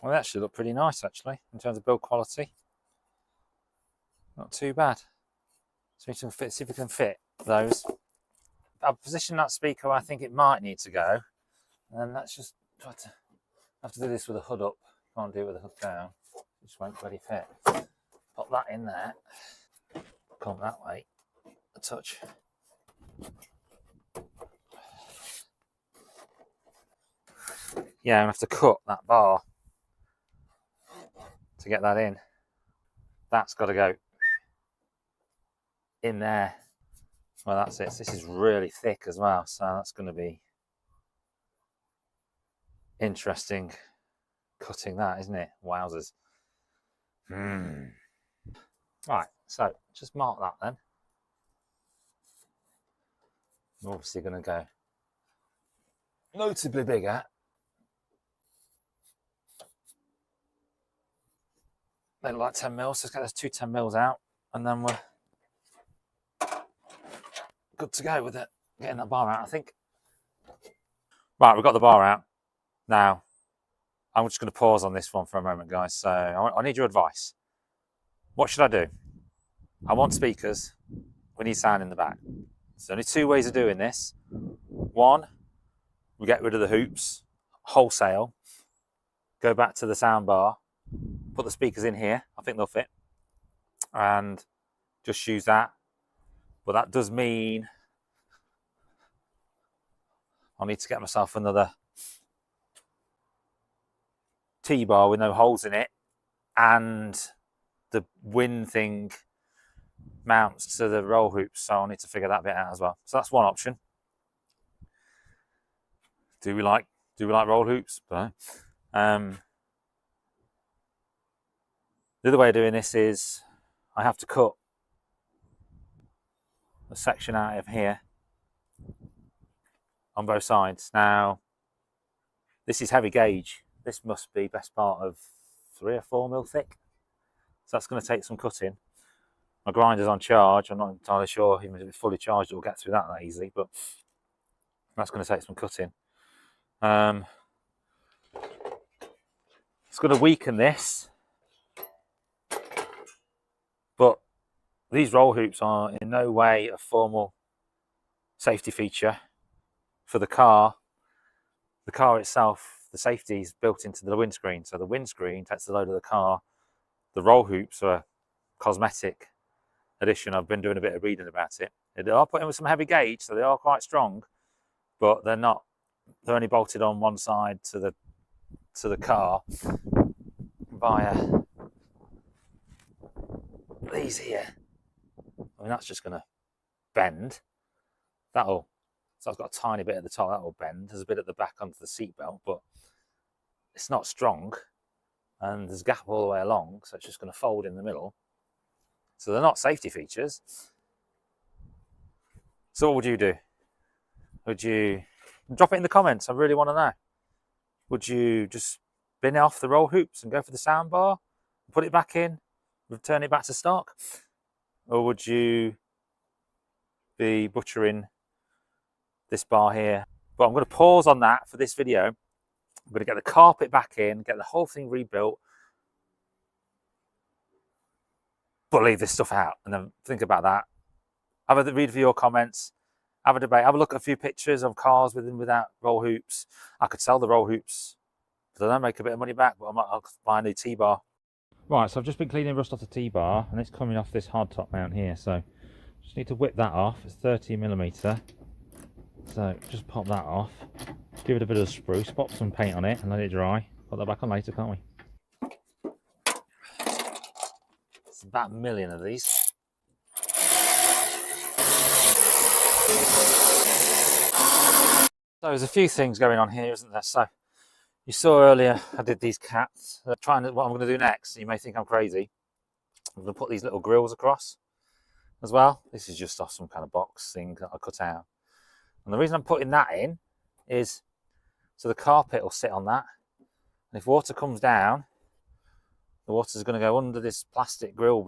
Well, they actually look pretty nice, actually, in terms of build quality. Not too bad. So we can fit, see if we can fit those. I'll position that speaker where I think it might need to go. And then let's just try to have to do this with the hood up. Can't do it with the hood down. It just won't bloody fit. Pop that in there. Come that way. A touch. Yeah, I'm gonna have to cut that bar to get that in. That's got to go in there. Well, that's it. This is really thick as well, so that's going to be interesting cutting that, isn't it? Wowzers. Right, so just mark that then. I'm obviously going to go notably bigger. They look like 10mm, so let's get those two 10mm out and then we're good to go with it. Getting that bar out, I think. Right, we've got the bar out. Now, I'm just going to pause on this one for a moment, guys. So I need your advice. What should I do? I want speakers. We need sound in the back. There's only two ways of doing this. One, we get rid of the hoops wholesale, go back to the sound bar, put the speakers in here. I think they'll fit. And just use that. But that does mean I'll need to get myself another T-bar with no holes in it, and the wing thing mounts to the roll hoops, so I'll need to figure that bit out as well. So that's one option. Do we like roll hoops? No. The other way of doing this is I have to cut a section out of here on both sides. Now, this is heavy gauge. This must be best part of 3 or 4 mil thick. So that's going to take some cutting. My grinder's on charge. I'm not entirely sure, even if it's fully charged, it will get through that easily, but that's going to take some cutting. It's going to weaken this, but these roll hoops are in no way a formal safety feature for the car. The car itself, the safety is built into the windscreen, so the windscreen takes the load of the car. The roll hoops are a cosmetic addition. I've been doing a bit of reading about it. They are put in with some heavy gauge, so they are quite strong, but they're not. They're only bolted on one side to the car via these here. I mean, that's just going to bend. So I've got a tiny bit at the top that will bend. There's a bit at the back onto the seat belt, but it's not strong, and there's a gap all the way along, so it's just going to fold in the middle. So they're not safety features. So what would you do? Would you drop it in the comments? I really want to know. Would you just bin off the roll hoops and go for the sound bar, put it back in, return it back to stock? Or would you be butchering this bar here? But I'm going to pause on that for this video. I'm going to get the carpet back in, get the whole thing rebuilt, but leave this stuff out, and then think about that. Have a read for your comments, have a debate, have a look at a few pictures of cars with and without roll hoops. I could sell the roll hoops, but I don't make a bit of money back, but I'll buy a new T-bar. Right, so I've just been cleaning rust off the T-bar, and it's coming off this hard top mount here, so just need to whip that off. It's 30mm, so just pop that off, give it a bit of spruce, pop some paint on it and let it dry. Put that back on later, can't we? It's about 1 million of these. So there's a few things going on here, isn't there? So you saw earlier I did these caps. What I'm going to do next, you may think I'm crazy, I'm going to put these little grills across as well. This is just off some kind of box thing that I cut out. And the reason I'm putting that in is so the carpet will sit on that. And if water comes down, the water's going to go under this plastic grill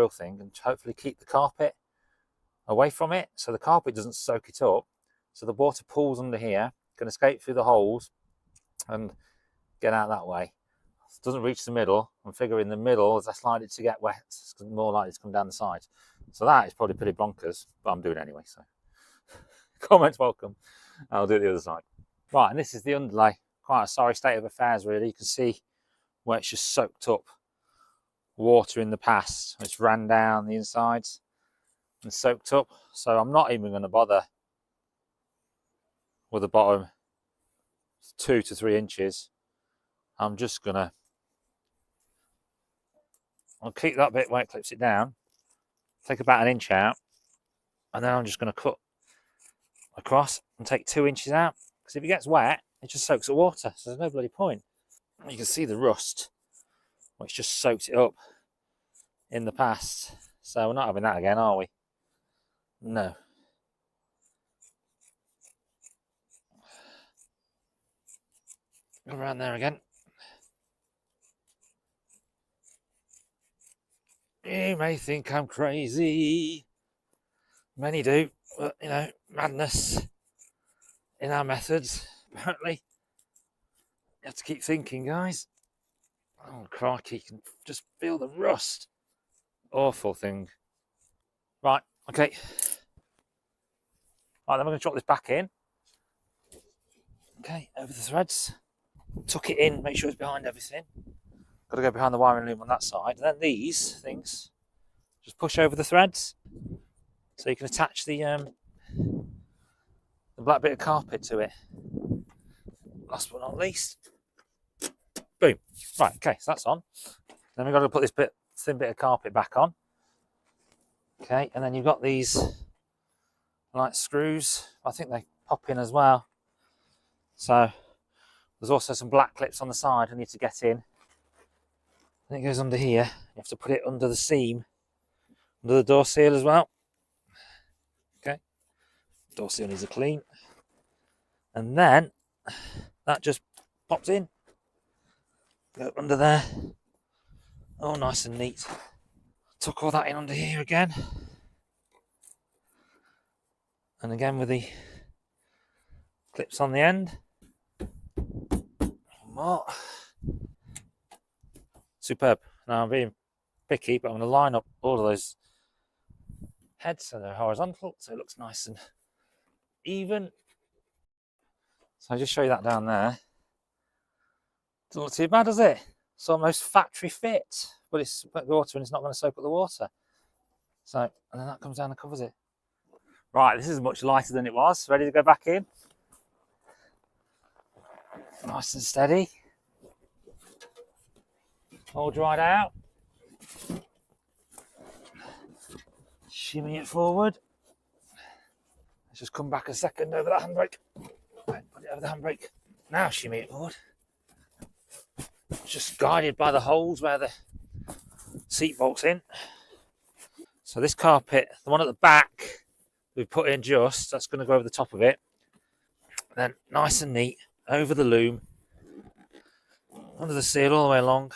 thing and hopefully keep the carpet away from it, so the carpet doesn't soak it up. So the water pools under here, can escape through the holes and get out that way. It doesn't reach the middle. I'm figuring the middle, as I slide it to get wet, it's more likely to come down the side. So that is probably pretty bonkers, but I'm doing it anyway, so comments welcome. I'll do it the other side. Right, and this is the underlay. Quite a sorry state of affairs, really. You can see where it's just soaked up water in the past. It's ran down the insides and soaked up. So I'm not even going to bother with the bottom 2 to 3 inches. I'm just going to, I'll keep that bit where it clips it down, take about 1 inch out, and then I'm just going to cut across and take 2 inches out, because if it gets wet it just soaks the water, so there's no bloody point. You can see the rust, which just soaked it up in the past, so we're not having that again, are we? No. Go around there again. You may think I'm crazy, many do, but you know, madness in our methods, apparently. You have to keep thinking, guys. Oh, crikey, you can just feel the rust. Awful thing. Right, okay. Right, then we're going to drop this back in. Okay, over the threads. Tuck it in, make sure it's behind everything. Got to go behind the wiring loom on that side. And then these things, just push over the threads. So you can attach the black bit of carpet to it. Last but not least. Boom. Right, okay, so that's on. Then we've got to put this thin bit of carpet back on. Okay, and then you've got these light screws. I think they pop in as well. So there's also some black clips on the side I need to get in. I think it goes under here. you have to put it under the seam, under the door seal as well. Okay, door seal needs a clean. And then that just pops in. Go under there. Oh, nice and neat. Tuck all that in under here again. And again with the clips on the end. More. Superb. Now I'm being picky, but I'm going to line up all of those heads so they're horizontal, so it looks nice and even. So I'll just show you that down there. Doesn't look too bad, does it? It's almost factory fit, but it's wet water and it's not going to soak up the water. So, and then that comes down and covers it. Right, this is much lighter than it was. Ready to go back in? Nice and steady. All dried out. Shimmy it forward. Let's just come back a second over that handbrake. Right, put it over the handbrake. Now shimmy it forward. Just guided by the holes where the seat bolts in. So this carpet, the one at the back, we've put in just, that's going to go over the top of it. Then nice and neat, over the loom, under the seal all the way along.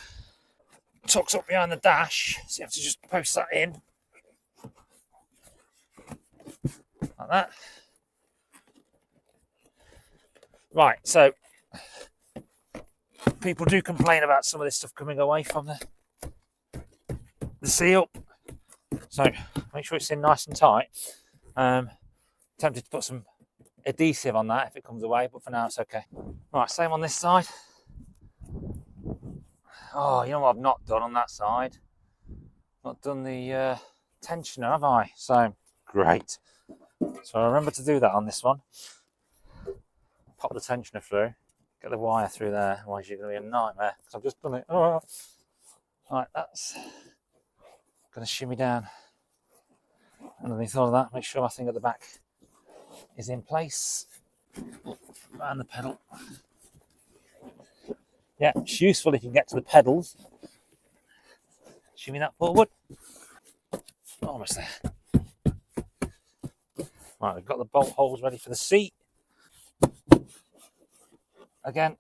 Tucks up behind the dash, so you have to just post that in. Like that. Right, so people do complain about some of this stuff coming away from the seal. So make sure it's in nice and tight. Tempted to put some adhesive on that if it comes away, but for now it's okay. Right, same on this side. Oh, you know what I've not done on that side? Not done the tensioner, have I? So great. So I remember to do that on this one. Pop the tensioner through, get the wire through there, otherwise you're going to be a nightmare. Because I've just done it. Oh. Right, that's going to shimmy down underneath all of that. Make sure my thing at the back is in place. And the pedal. Yeah, it's useful if you can get to the pedals. Shimmy that forward. Almost there. Right, we've got the bolt holes ready for the seat. Again,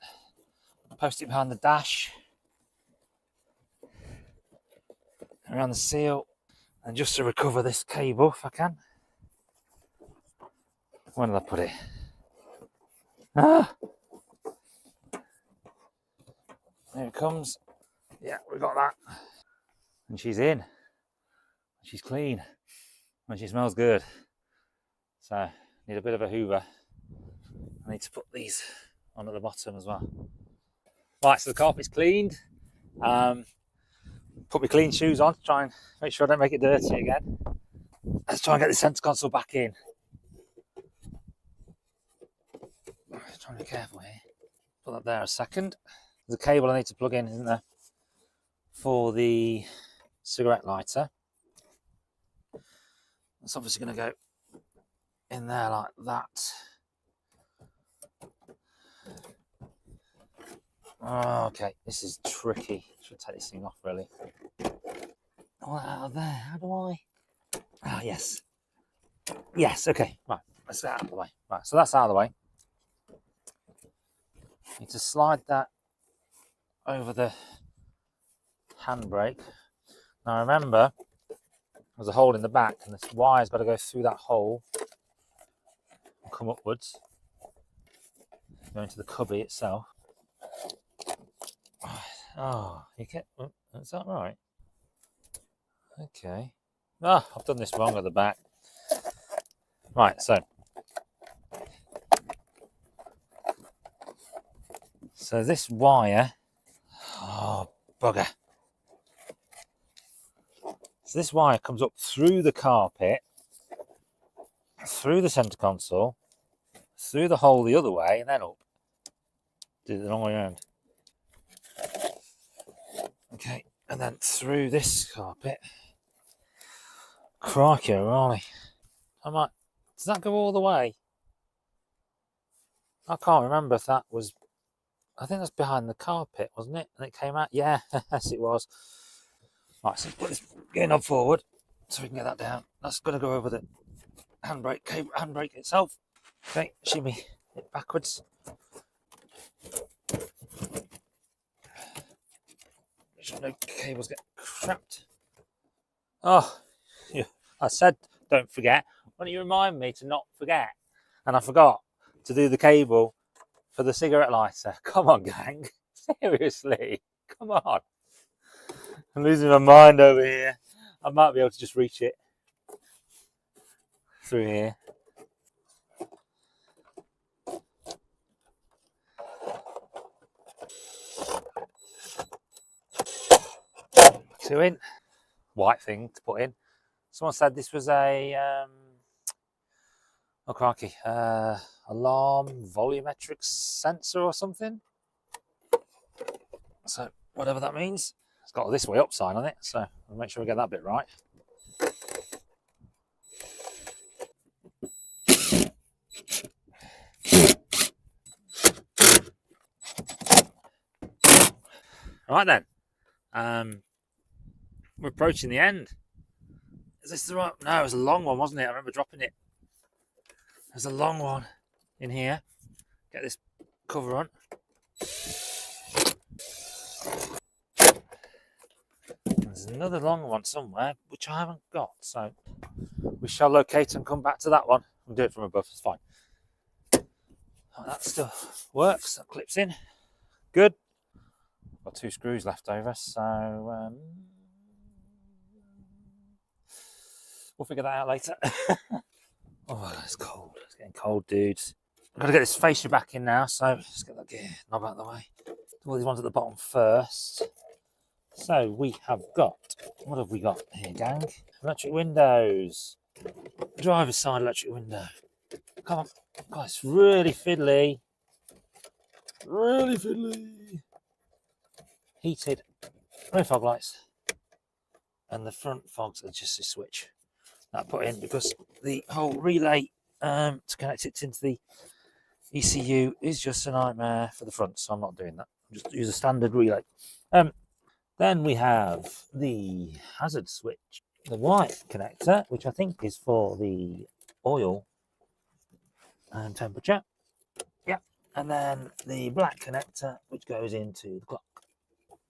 post it behind the dash. Around the seal. And just to recover this cable, if I can. Where did I put it? Ah! There it comes. Yeah, we got that. And she's in. She's clean. And she smells good. So, need a bit of a hoover. I need to put these on at the bottom as well. Right, so the carpet's cleaned. Put my clean shoes on to try and make sure I don't make it dirty again. Let's try and get the centre console back in. Trying to be careful here. Put that there a second. There's a cable I need to plug in, isn't there? For the cigarette lighter. It's obviously going to go in there like that. Oh, okay, this is tricky. Should take this thing off really. Oh, out of there. How do I? Ah, yes. Yes, okay. Right, let's get out of the way. Right, so that's out of the way. Need to slide that over the handbrake. Now remember, there's a hole in the back and this wire's got to go through that hole and come upwards, go into the cubby itself. Oh, you get, is that right? Okay. Ah, I've done this wrong at the back. Right, so this wire, oh bugger. So this wire comes up through the carpet, through the centre console, through the hole the other way, and then up. Did it the wrong way around. Okay, and then through this carpet. Crikey, Riley. I might. Does that go all the way? I can't remember if that was. I think that's behind the carpet, wasn't it? And it came out. Yeah, yes, it was. Right, so let's put this gear knob forward so we can get that down. That's going to go over the handbrake itself. Okay, shimmy it backwards. Make sure no cables get trapped. Oh, yeah, I said don't forget. Why don't you remind me to not forget? And I forgot to do the cable for the cigarette lighter. Come on, gang. Seriously, come on. I'm losing my mind over here. I might be able to just reach it through here. Two in. White thing to put in. Someone said this was a oh crikey, alarm volumetric sensor or something. So whatever that means. It's got a this way up sign on it, so I'll make sure we get that bit right. Right then, we're approaching the end. Is this the right? No, it was a long one, wasn't it? I remember dropping it. There's a long one in here. Get this cover on. There's another long one somewhere, which I haven't got, so we shall locate and come back to that one. We'll do it from above, it's fine. Oh, that still works, that clips in. Good. Got 2 screws left over, so we'll figure that out later. Oh, it's cold. It's getting cold, dudes. I've got to get this fascia back in now, so let's get that gear knob out of the way. Do all these ones at the bottom first. So we have got, what have we got here, gang? Electric windows. Driver's side electric window. Come on. God, it's really fiddly. Really fiddly. Heated rear fog lights. And the front fogs are just a switch that I put in because the whole relay to connect it into the ECU is just a nightmare for the front, so I'm not doing that. I'll just use a standard relay. Then we have the hazard switch, the white connector, which I think is for the oil and temperature. Yeah, and then the black connector, which goes into the clock.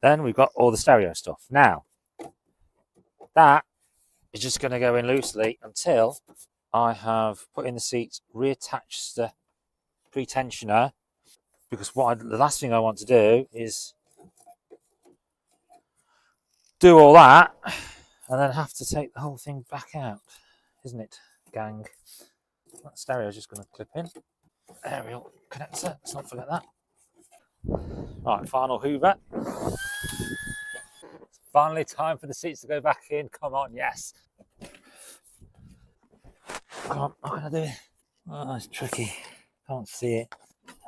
Then we've got all the stereo stuff. Now, that is just going to go in loosely until I have put in the seats, reattached the pretensioner, because the last thing I want to do is do all that and then have to take the whole thing back out, isn't it, gang? That stereo is just going to clip in. Aerial connector, let's not forget that. Right, final hoover. It's finally time for the seats to go back in. Come on, yes. Come on, how can I do it? Oh, it's tricky. Can't see it.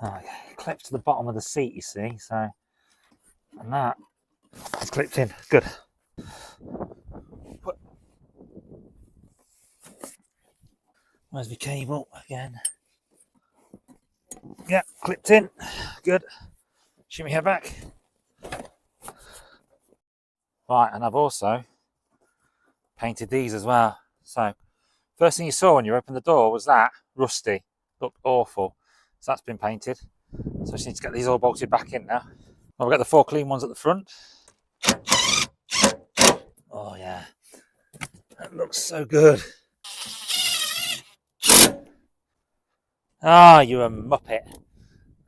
Okay. Clips to the bottom of the seat, you see. So, and that it's clipped in. Good. Where's the cable again? Yeah, clipped in. Good. Shimmy her back. Right, and I've also painted these as well. So, first thing you saw when you opened the door was that rusty. Looked awful. So that's been painted. So I just need to get these all bolted back in now. Well, we've got the 4 clean ones at the front. Oh yeah, that looks so good. Ah, you're a muppet.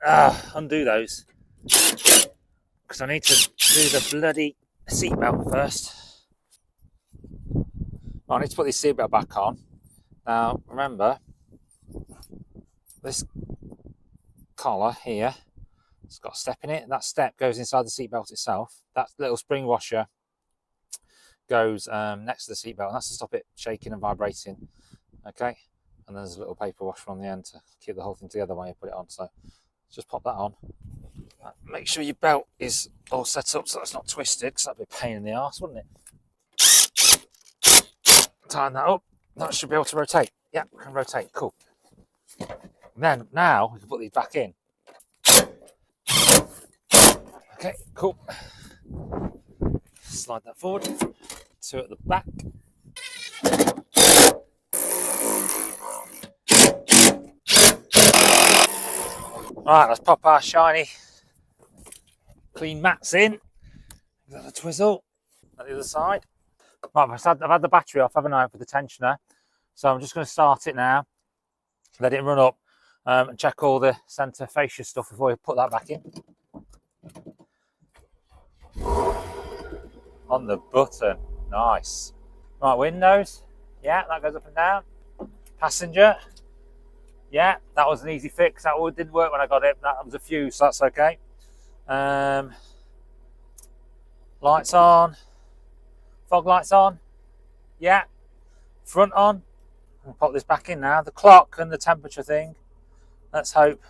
Ah, undo those. Because I need to do the bloody seatbelt first. Well, I need to put this seatbelt back on. Now, remember, this collar here, it's got a step in it, and that step goes inside the seatbelt itself. That little spring washer goes next to the seatbelt, and that's to stop it shaking and vibrating. Okay, and there's a little paper washer on the end to keep the whole thing together when you put it on. So just pop that on. Make sure your belt is all set up so it's not twisted, because that'd be a pain in the arse, wouldn't it? Tighten that up. That should be able to rotate. Yeah, we can rotate. Cool. And then now we can put these back in. Okay, cool. slide that forward, 2 at the back. Right, let's pop our shiny clean mats in. Give that a twizzle at the other side. Right, I've had the battery off, haven't I, for the tensioner. So I'm just going to start it now, let it run up, and check all the centre fascia stuff before we put that back in. On the button, nice. Right, windows, yeah, that goes up and down. Passenger, yeah, that was an easy fix. That didn't work when I got it. That was a fuse, so that's okay. Lights on, fog lights on, yeah. Front on. I'll pop this back in now. The clock and the temperature thing. Let's hope.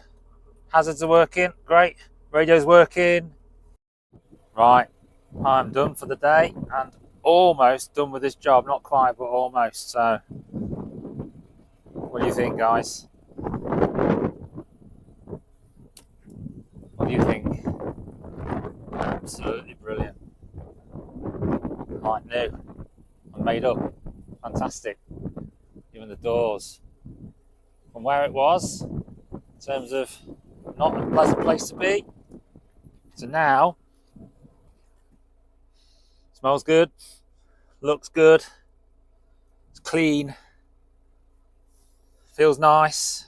Hazards are working, great. Radio's working. Right, I'm done for the day and almost done with this job. Not quite, but almost. So, what do you think, guys? What do you think? Absolutely brilliant. Like new. And made up. Fantastic. Even the doors. From where it was, in terms of not a pleasant place to be, to now, smells good, looks good, it's clean, feels nice.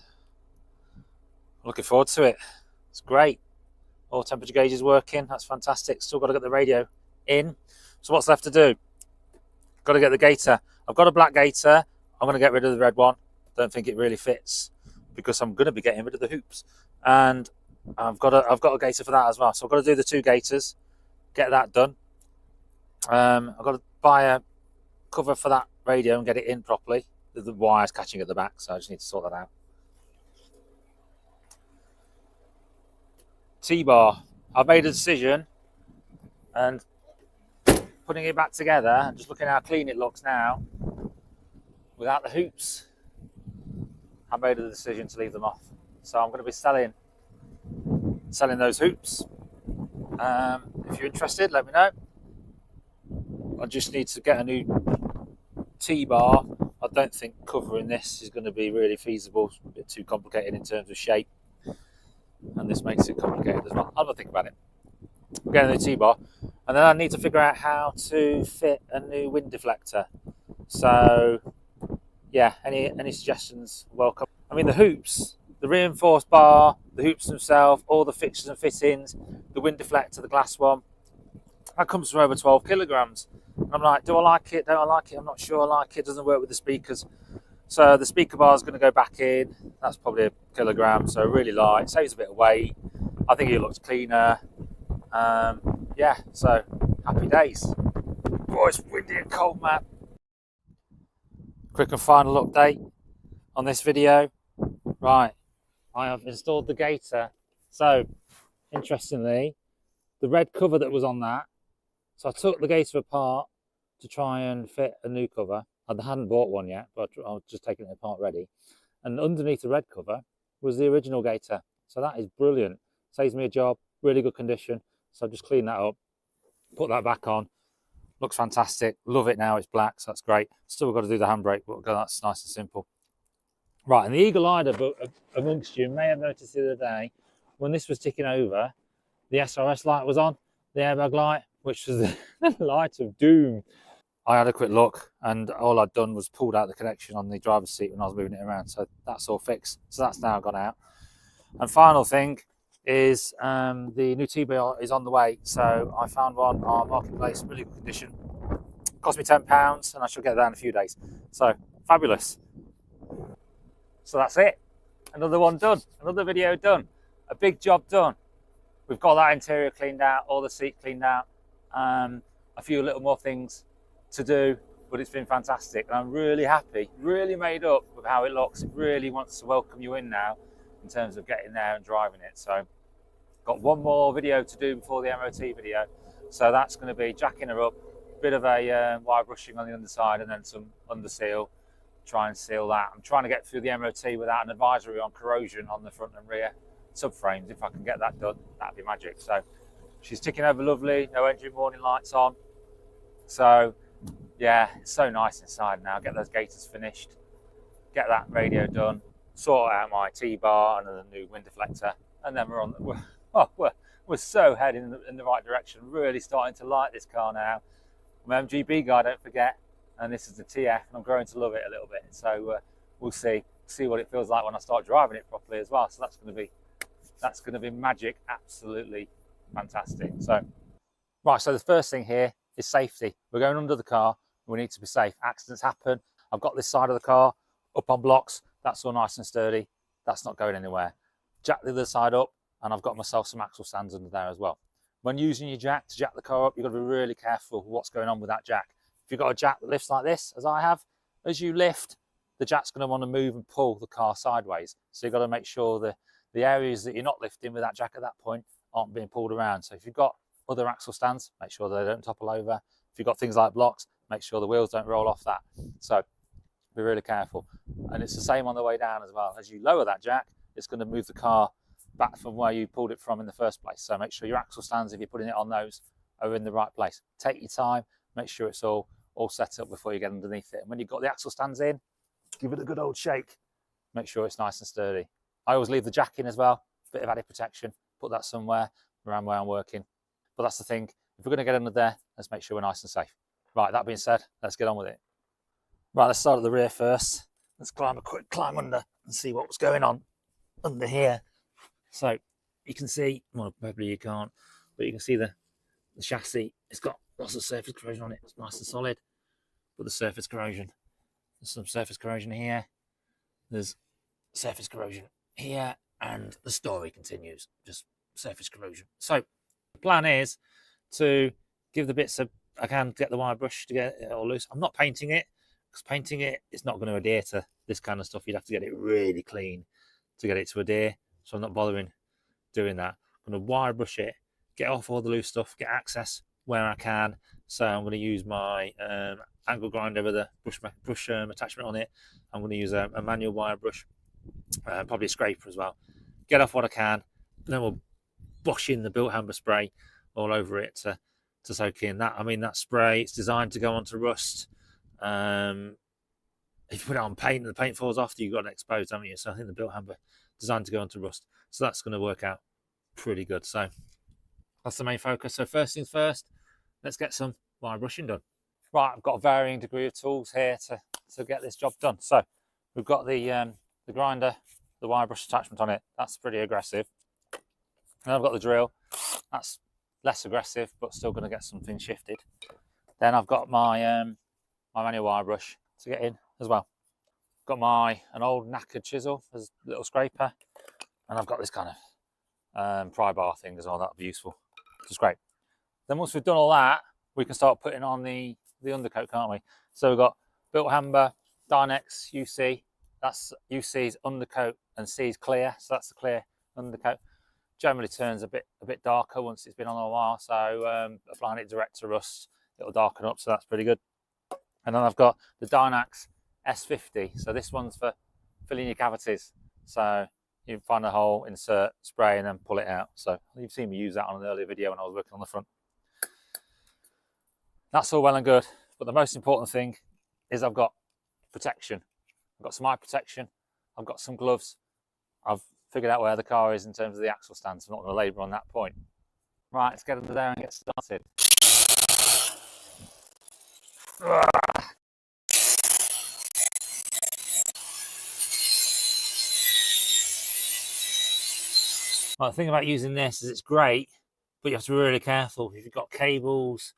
Looking forward to it. It's great. All temperature gauges working. That's fantastic. Still got to get the radio in. So what's left to do? Got to get the gaiter. I've got a black gaiter. I'm going to get rid of the red one. Don't think it really fits because I'm going to be getting rid of the hoops, and I've got a gaiter for that as well. So I've got to do the 2 gaiters, get that done. I've got to buy a cover for that radio and get it in properly. The wire's catching at the back, so I just need to sort that out. T-bar. I've made a decision, and putting it back together and just looking how clean it looks now without the hoops, I made a decision to leave them off. So I'm going to be selling those hoops. If you're interested, let me know. I just need to get a new T-bar. I don't think covering this is going to be really feasible. It's a bit too complicated in terms of shape, and this makes it complicated as well. I'll have a think about it. I'm getting a new T-bar, and then I need to figure out how to fit a new wind deflector. So yeah, any suggestions welcome. I mean, the hoops, the reinforced bar, the hoops themselves, all the fixtures and fittings, the wind deflector, the glass one, that comes from over 12 kilograms. And I'm like, do I like it? Don't I like it? I'm not sure I like it. Doesn't work with the speakers. So the speaker bar is going to go back in. That's probably a kilogram, so really light. Saves a bit of weight. I think it looks cleaner. Yeah, so happy days. Oh, it's windy and cold, man. Quick and final update on this video. Right, I have installed the gaiter. So, interestingly, the red cover that was on that, so I took the gaiter apart to try and fit a new cover. I hadn't bought one yet, but I was just taking it apart ready. And underneath the red cover was the original gaiter. So that is brilliant. Saves me a job, really good condition. So I've just cleaned that up, put that back on. Looks fantastic. Love it now. It's black, so that's great. Still got to do the handbrake, but that's nice and simple. Right, and the eagle-eyed amongst you may have noticed the other day when this was ticking over, the SRS light was on, the airbag light, which was the light of doom. I had a quick look, and all I'd done was pulled out the connection on the driver's seat when I was moving it around, so that's all fixed. So that's now gone out. And final thing is the new T-bar is on the way. So I found one on Marketplace, really good condition. Cost me £10 and I shall get that in a few days. So fabulous. So that's it. Another one done, another video done, a big job done. We've got that interior cleaned out, all the seat cleaned out, a few little more things to do, but it's been fantastic. And I'm really happy, really made up with how it looks. It really wants to welcome you in now in terms of getting there and driving it. So got one more video to do before the MOT video. So that's going to be jacking her up, bit of a wire brushing on the underside and then some under seal, try and seal that. I'm trying to get through the MOT without an advisory on corrosion on the front and rear subframes. If I can get that done, that'd be magic. So she's ticking over lovely, no engine warning lights on. So yeah, it's so nice inside now. Get those gaiters finished, get that radio done, sort out my T-bar and the new wind deflector, and then we're so heading in the right direction. Really starting to like this car now. I'm an MGB guy, don't forget, and this is the TF, and I'm growing to love it a little bit. So we'll see what it feels like when I start driving it properly as well. So that's going to be magic, absolutely fantastic. So right, so the first thing here is safety. We're going under the car. We need to be safe. Accidents happen. I've got this side of the car up on blocks. That's all nice and sturdy. That's not going anywhere. Jack the other side up, and I've got myself some axle stands under there as well. When using your jack to jack the car up, you've got to be really careful with what's going on with that jack. If you've got a jack that lifts like this, as I have, as you lift, the jack's going to want to move and pull the car sideways. So you've got to make sure that the areas that you're not lifting with that jack at that point aren't being pulled around. So if you've got other axle stands, make sure they don't topple over. If you've got things like blocks, make sure the wheels don't roll off that. So be really careful. And it's the same on the way down as well. As you lower that jack, it's going to move the car back from where you pulled it from in the first place. So make sure your axle stands, if you're putting it on those, are in the right place. Take your time, make sure it's all set up before you get underneath it. And when you've got the axle stands in, give it a good old shake. Make sure it's nice and sturdy. I always leave the jack in as well, bit of added protection. Put that somewhere around where I'm working. But that's the thing, if we're going to get under there, let's make sure we're nice and safe. Right, that being said, let's get on with it. Right, let's start at the rear first. Let's climb a quick climb under and see what's going on under here. So you can see, well, probably you can't, but you can see the chassis. It's got lots of surface corrosion on it. It's nice and solid, but the surface corrosion. There's some surface corrosion here. There's surface corrosion here, and the story continues. Just surface corrosion. So the plan is to give the bits of, I can get the wire brush to get it all loose. I'm not painting it, because painting it is not going to adhere to this kind of stuff. You'd have to get it really clean to get it to adhere. So I'm not bothering doing that. I'm going to wire brush it, get off all the loose stuff, get access where I can. So I'm going to use my angle grinder with a brush attachment on it. I'm going to use a manual wire brush, probably a scraper as well. Get off what I can, then we'll wash in the Built-Hamber spray all over it to soak in that. I mean, that spray, it's designed to go onto rust. If you put it on paint and the paint falls off, you've got it exposed, haven't you? So I think the Built-Hamber designed to go onto rust. So that's going to work out pretty good. So that's the main focus. So first things first, let's get some wire brushing done. Right, I've got a varying degree of tools here to get this job done. So we've got the grinder, the wire brush attachment on it. That's pretty aggressive. And I've got the drill. That's less aggressive, but still going to get something shifted. Then I've got my my manual wire brush to get in as well. Got an old knackered chisel as a little scraper, and I've got this kind of pry bar thing as well. That'll be useful to scrape. Then once we've done all that, we can start putting on the undercoat, can't we? So we've got Built-Hamber, Dynex, UC. That's UC's undercoat and C's clear, so that's the clear undercoat. Generally turns a bit darker once it's been on a while, so applying it direct to rust, it'll darken up, so that's pretty good. And then I've got the Dynex S50, so this one's for filling your cavities. So you find a hole, insert, spray, and then pull it out. So you've seen me use that on an earlier video when I was working on the front. That's all well and good, but the most important thing is I've got protection. I've got some eye protection, I've got some gloves, I've figured out where the car is in terms of the axle stand, so I'm not going to labour on that point. Right, let's get under there and get started. Well, the thing about using this is it's great, but you have to be really careful. If you've got cables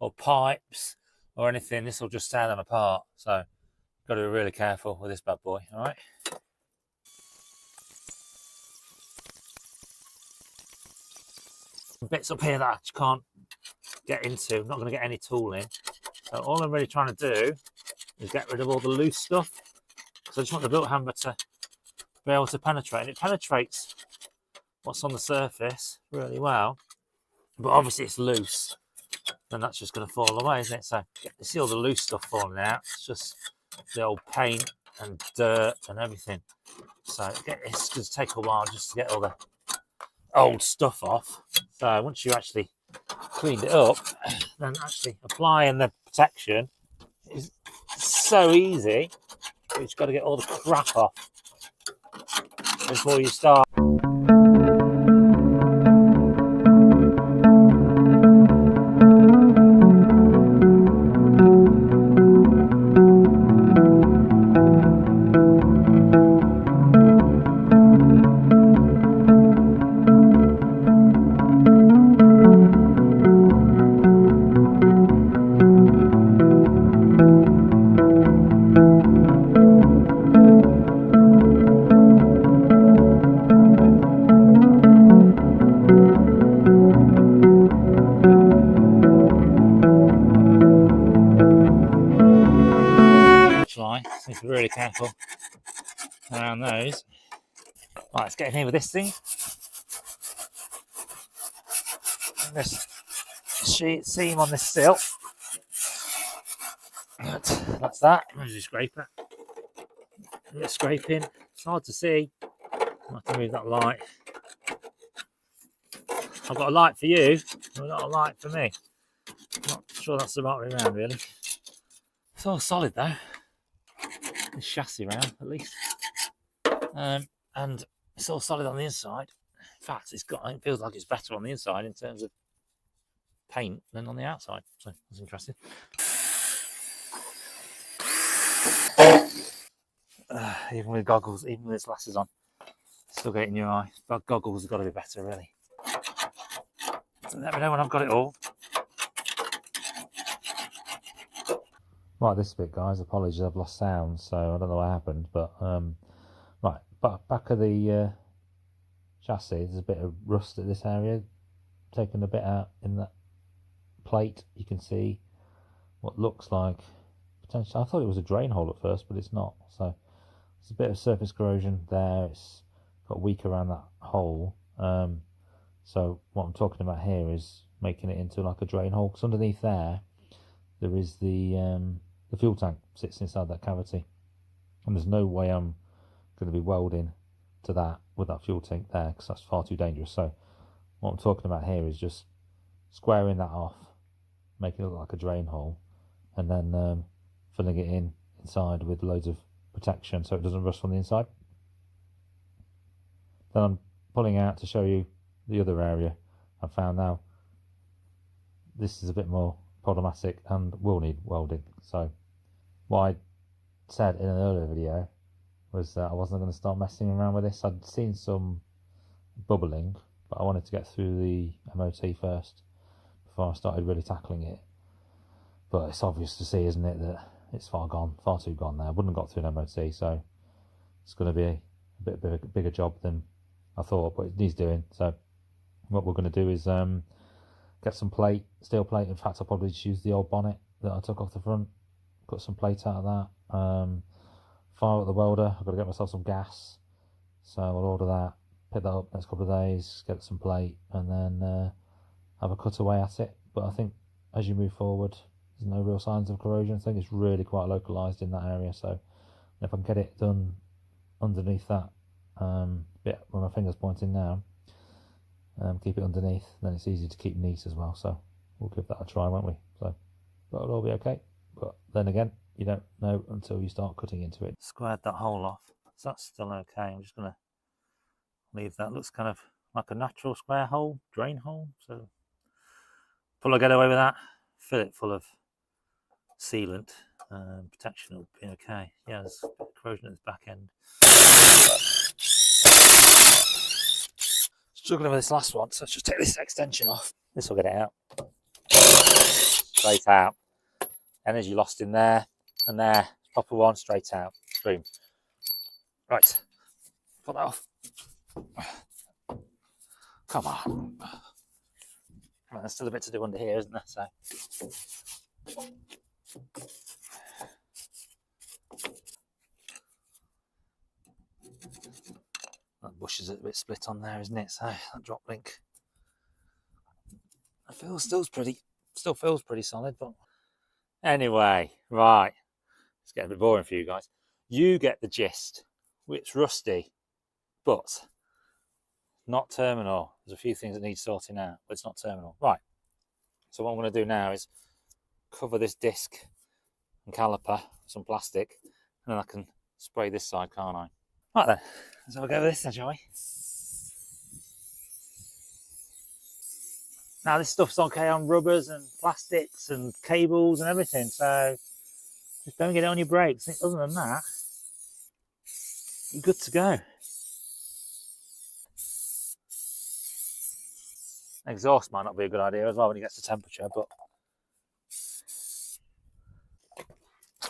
or pipes or anything, this will just tear them apart. So you've got to be really careful with this bad boy, all right? Some bits up here that I just can't get into. I'm not going to get any tool in. So all I'm really trying to do is get rid of all the loose stuff. So I just want the Built-Hamber to be able to penetrate. And it penetrates what's on the surface really well, but obviously it's loose, then that's just going to fall away, isn't it? So you see all the loose stuff falling out. It's just the old paint and dirt and everything. So it's going to take a while just to get all the old stuff off. So once you actually cleaned it up, then actually applying the protection is so easy. But you've got to get all the crap off before you start. Need to be really careful around those. Right, let's get in here with this thing. And this seam on this sill. That's that. Where's the scraper? A bit of scraping. It's hard to see. I'll have to move that light. I've got a light for you, but not a light for me. Not sure that's the right way around, really. It's all solid though. This chassis round at least, and it's all solid on the inside. In fact, it feels like it's better on the inside in terms of paint than on the outside, so that's interesting. Even with goggles, even with glasses on, still getting your eye. But goggles have got to be better, really. So let me know when I've got it all. Right, this bit, guys, apologies, I've lost sound, so I don't know what happened, but right, back of the chassis, there's a bit of rust at this area. Taking a bit out in that plate, you can see what looks like potentially. I thought it was a drain hole at first, but it's not. So there's a bit of surface corrosion there. It's got weak around that hole. So what I'm talking about here is making it into like a drain hole, because underneath there is the fuel tank sits inside that cavity, and there's no way I'm going to be welding to that with that fuel tank there, because that's far too dangerous. So what I'm talking about here is just squaring that off, making it look like a drain hole, and then filling it inside with loads of protection so it doesn't rust from the inside. Then I'm pulling out to show you the other area I found. Now this is a bit more problematic and will need welding. So what I said in an earlier video was that I wasn't going to start messing around with this. I'd seen some bubbling, but I wanted to get through the MOT first before I started really tackling it. But it's obvious to see, isn't it, that it's far too gone now. I wouldn't have got through an MOT, so it's going to be a bit bigger job than I thought, but it needs doing. So what we're going to do is get some steel plate. In fact, I'll probably just use the old bonnet that I took off the front, cut some plate out of that, fire up the welder. I've got to get myself some gas, so I'll order that, pick that up next couple of days, get some plate, and then have a cut away at it. But I think as you move forward, there's no real signs of corrosion. I think it's really quite localised in that area, so if I can get it done underneath that bit where my finger's pointing now, keep it underneath, then it's easy to keep neat as well. So we'll give that a try, won't we? So that'll all be okay. But then again, you don't know until you start cutting into it. Squared that hole off, so that's still okay. I'm just going to leave that. Looks kind of like a natural square hole, drain hole. So pull I get away with that, fill it full of sealant, protection will be okay. Yeah, there's a bit of corrosion at the back end. Struggling with this last one, so let's just take this extension off. This will get it out. Straight out. Energy lost in there and there. Proper one, straight out. Boom. Right. Put that off. Come on. Well, there's still a bit to do under here, isn't there? So. That bush is a bit split on there, isn't it? So that drop link. I feel still feels pretty solid, but anyway, right. It's getting a bit boring for you guys. You get the gist. It's rusty, but not terminal. There's a few things that need sorting out, but it's not terminal. Right. So what I'm going to do now is cover this disc and caliper with some plastic, and then I can spray this side, can't I? Right then, so we'll go with this then, shall we? Now this stuff's okay on rubbers and plastics and cables and everything, so just don't get it on your brakes. Other than that, you're good to go. Exhaust might not be a good idea as well when it gets to temperature, but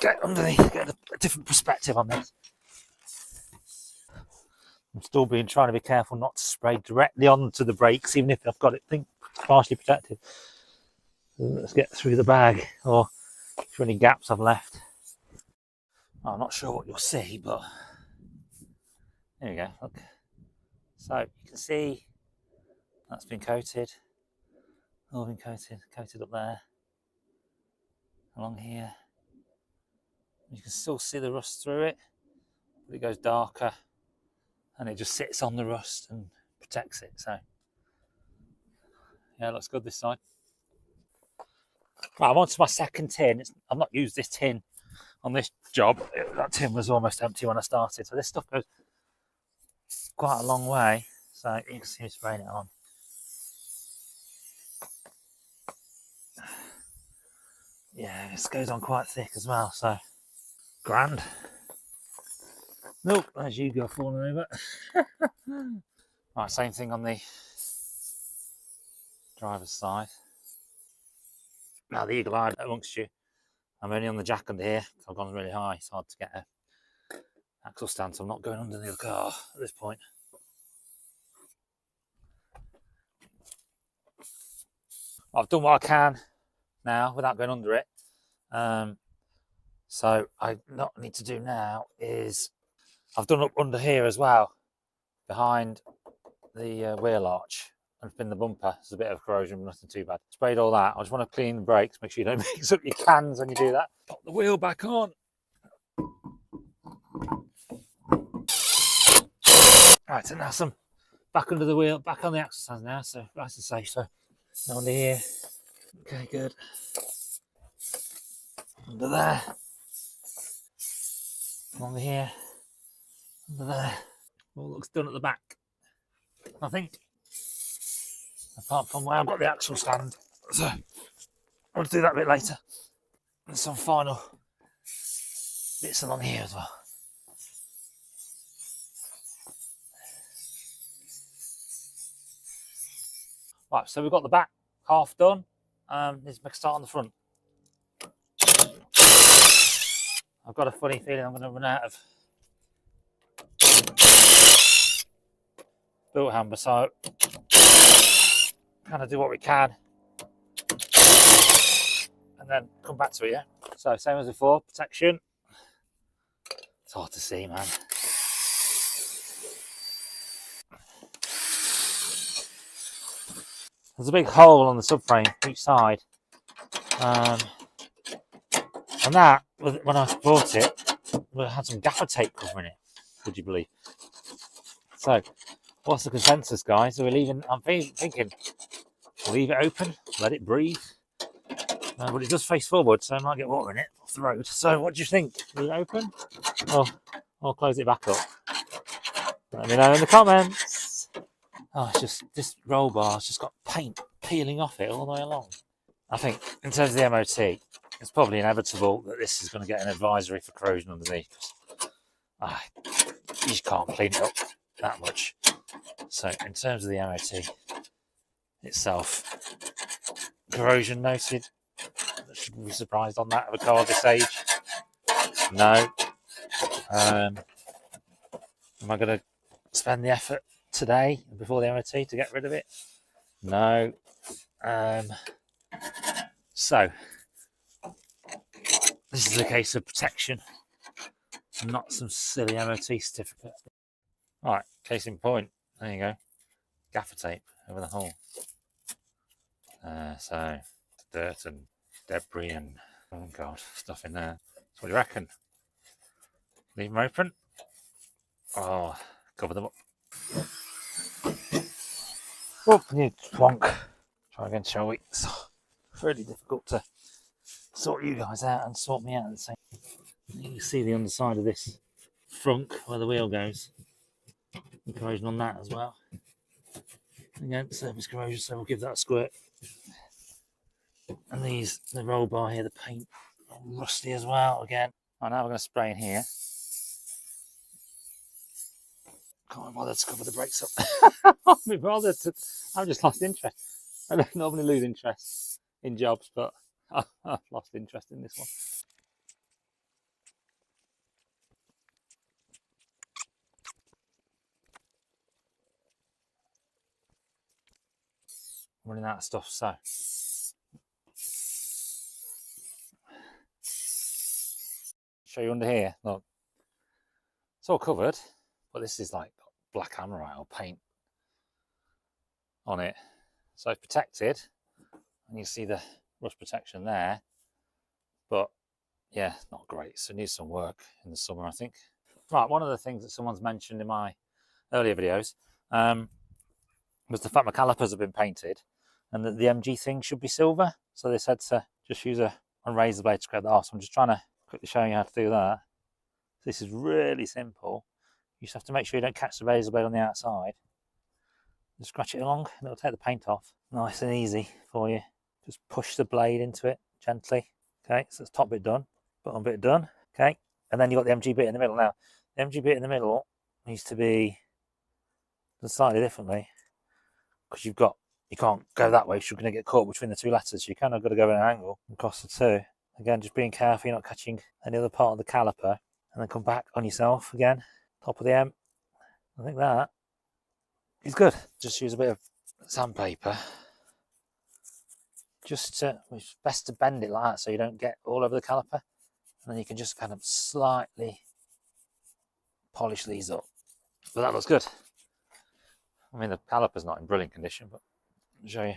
get underneath, get a different perspective on this. I'm still trying to be careful not to spray directly onto the brakes, even if I've got it partially protected. Let's get through the bag, or through any gaps I've left. I'm not sure what you'll see, but there you go, look. So you can see that's been coated, all been coated up there, along here. You can still see the rust through it, but it goes darker and it just sits on the rust and protects it. So yeah, it looks good this side. Right, I'm on to my second tin. I've not used this tin on this job. That tin was almost empty when I started, so this stuff goes quite a long way. So you can see me spraying it on. Yeah, this goes on quite thick as well, so grand. Nope, there's you go falling over. Right, same thing on the driver's side. Now the eagle eye amongst you, I'm only on the jack under here. I've gone really high, it's hard to get a axle stand, so I'm not going under the car at this point. I've done what I can now without going under it. So I not need to do now is I've done up under here as well, behind the wheel arch and in the bumper. There's a bit of corrosion, but nothing too bad. Sprayed all that. I just want to clean the brakes, make sure you don't mix up your cans when you do that. Pop the wheel back on. Right, so now some back under the wheel, back on the axle stands now, so nice and safe. So now under here. Okay, good. Under there. Under here. Under there. All looks done at the back, I think. Apart from where I've got the axle stand. So I'll do that a bit later. And some final bits along here as well. Right, so we've got the back half done. Let's make a start on the front. I've got a funny feeling I'm going to run out of built hammer, so kind of do what we can and then come back to it. Yeah, so same as before, protection. It's hard to see, man. There's a big hole on the subframe each side, and that, when I bought it, it had some gaffer tape covering it, would you believe? So what's the consensus, guys? Are we leaving? I'm thinking leave it open, let it breathe, but it does face forward, so I might get water in it off the road. So what do you think? Leave it open, or close it back up? Let me know in the comments. Oh, it's just this roll bar's just got paint peeling off it all the way along. I think in terms of the MOT, it's probably inevitable that this is going to get an advisory for corrosion underneath. You just can't clean it up that much. So in terms of the MOT itself, corrosion noted. I shouldn't be surprised on that of a car this age. No. Am I going to spend the effort today before the MOT to get rid of it? No. So this is a case of protection, not some silly MOT certificate. Right, case in point. There you go. Gaffer tape over the hole. So dirt and debris and oh god, stuff in there. So what do you reckon? Leave them open? Oh, cover them up. Oh, new plonk. Try again, shall we? really difficult to sort you guys out and sort me out at the same time. You can see the underside of this frunk where the wheel goes. Corrosion on that as well. Again, surface corrosion, so we'll give that a squirt. And these, the roll bar here, the paint, rusty as well again. Right, now we're going to spray in here. Can't bother to cover the brakes up. I've just lost interest. I don't normally lose interest in jobs, but I've lost interest in this one. Running out of stuff, so show you under here. Look, it's all covered, but this is like black hammerite or paint on it, so it's protected, and you see the rust protection there. But yeah, not great. So it needs some work in the summer, I think. Right, one of the things that someone's mentioned in my earlier videos was the fact my calipers have been painted, and that the MG thing should be silver. So they said to just use a razor blade to scrape that off. So I'm just trying to quickly show you how to do that. This is really simple. You just have to make sure you don't catch the razor blade on the outside. Just scratch it along and it'll take the paint off. Nice and easy for you. Just push the blade into it gently. Okay, so it's top bit done, bottom bit done. Okay, and then you've got the MG bit in the middle. Now, the MG bit in the middle needs to be done slightly differently, because you can't go that way, so you're going to get caught between the two letters. You kind of got to go at an angle across the two. Again, just being careful you're not catching any other part of the caliper, and then come back on yourself again. Top of the M. I think that is good. Just use a bit of sandpaper. It's best to bend it like that so you don't get all over the caliper, and then you can just kind of slightly polish these up. But that looks good. I mean, the caliper's not in brilliant condition, but I'll show you.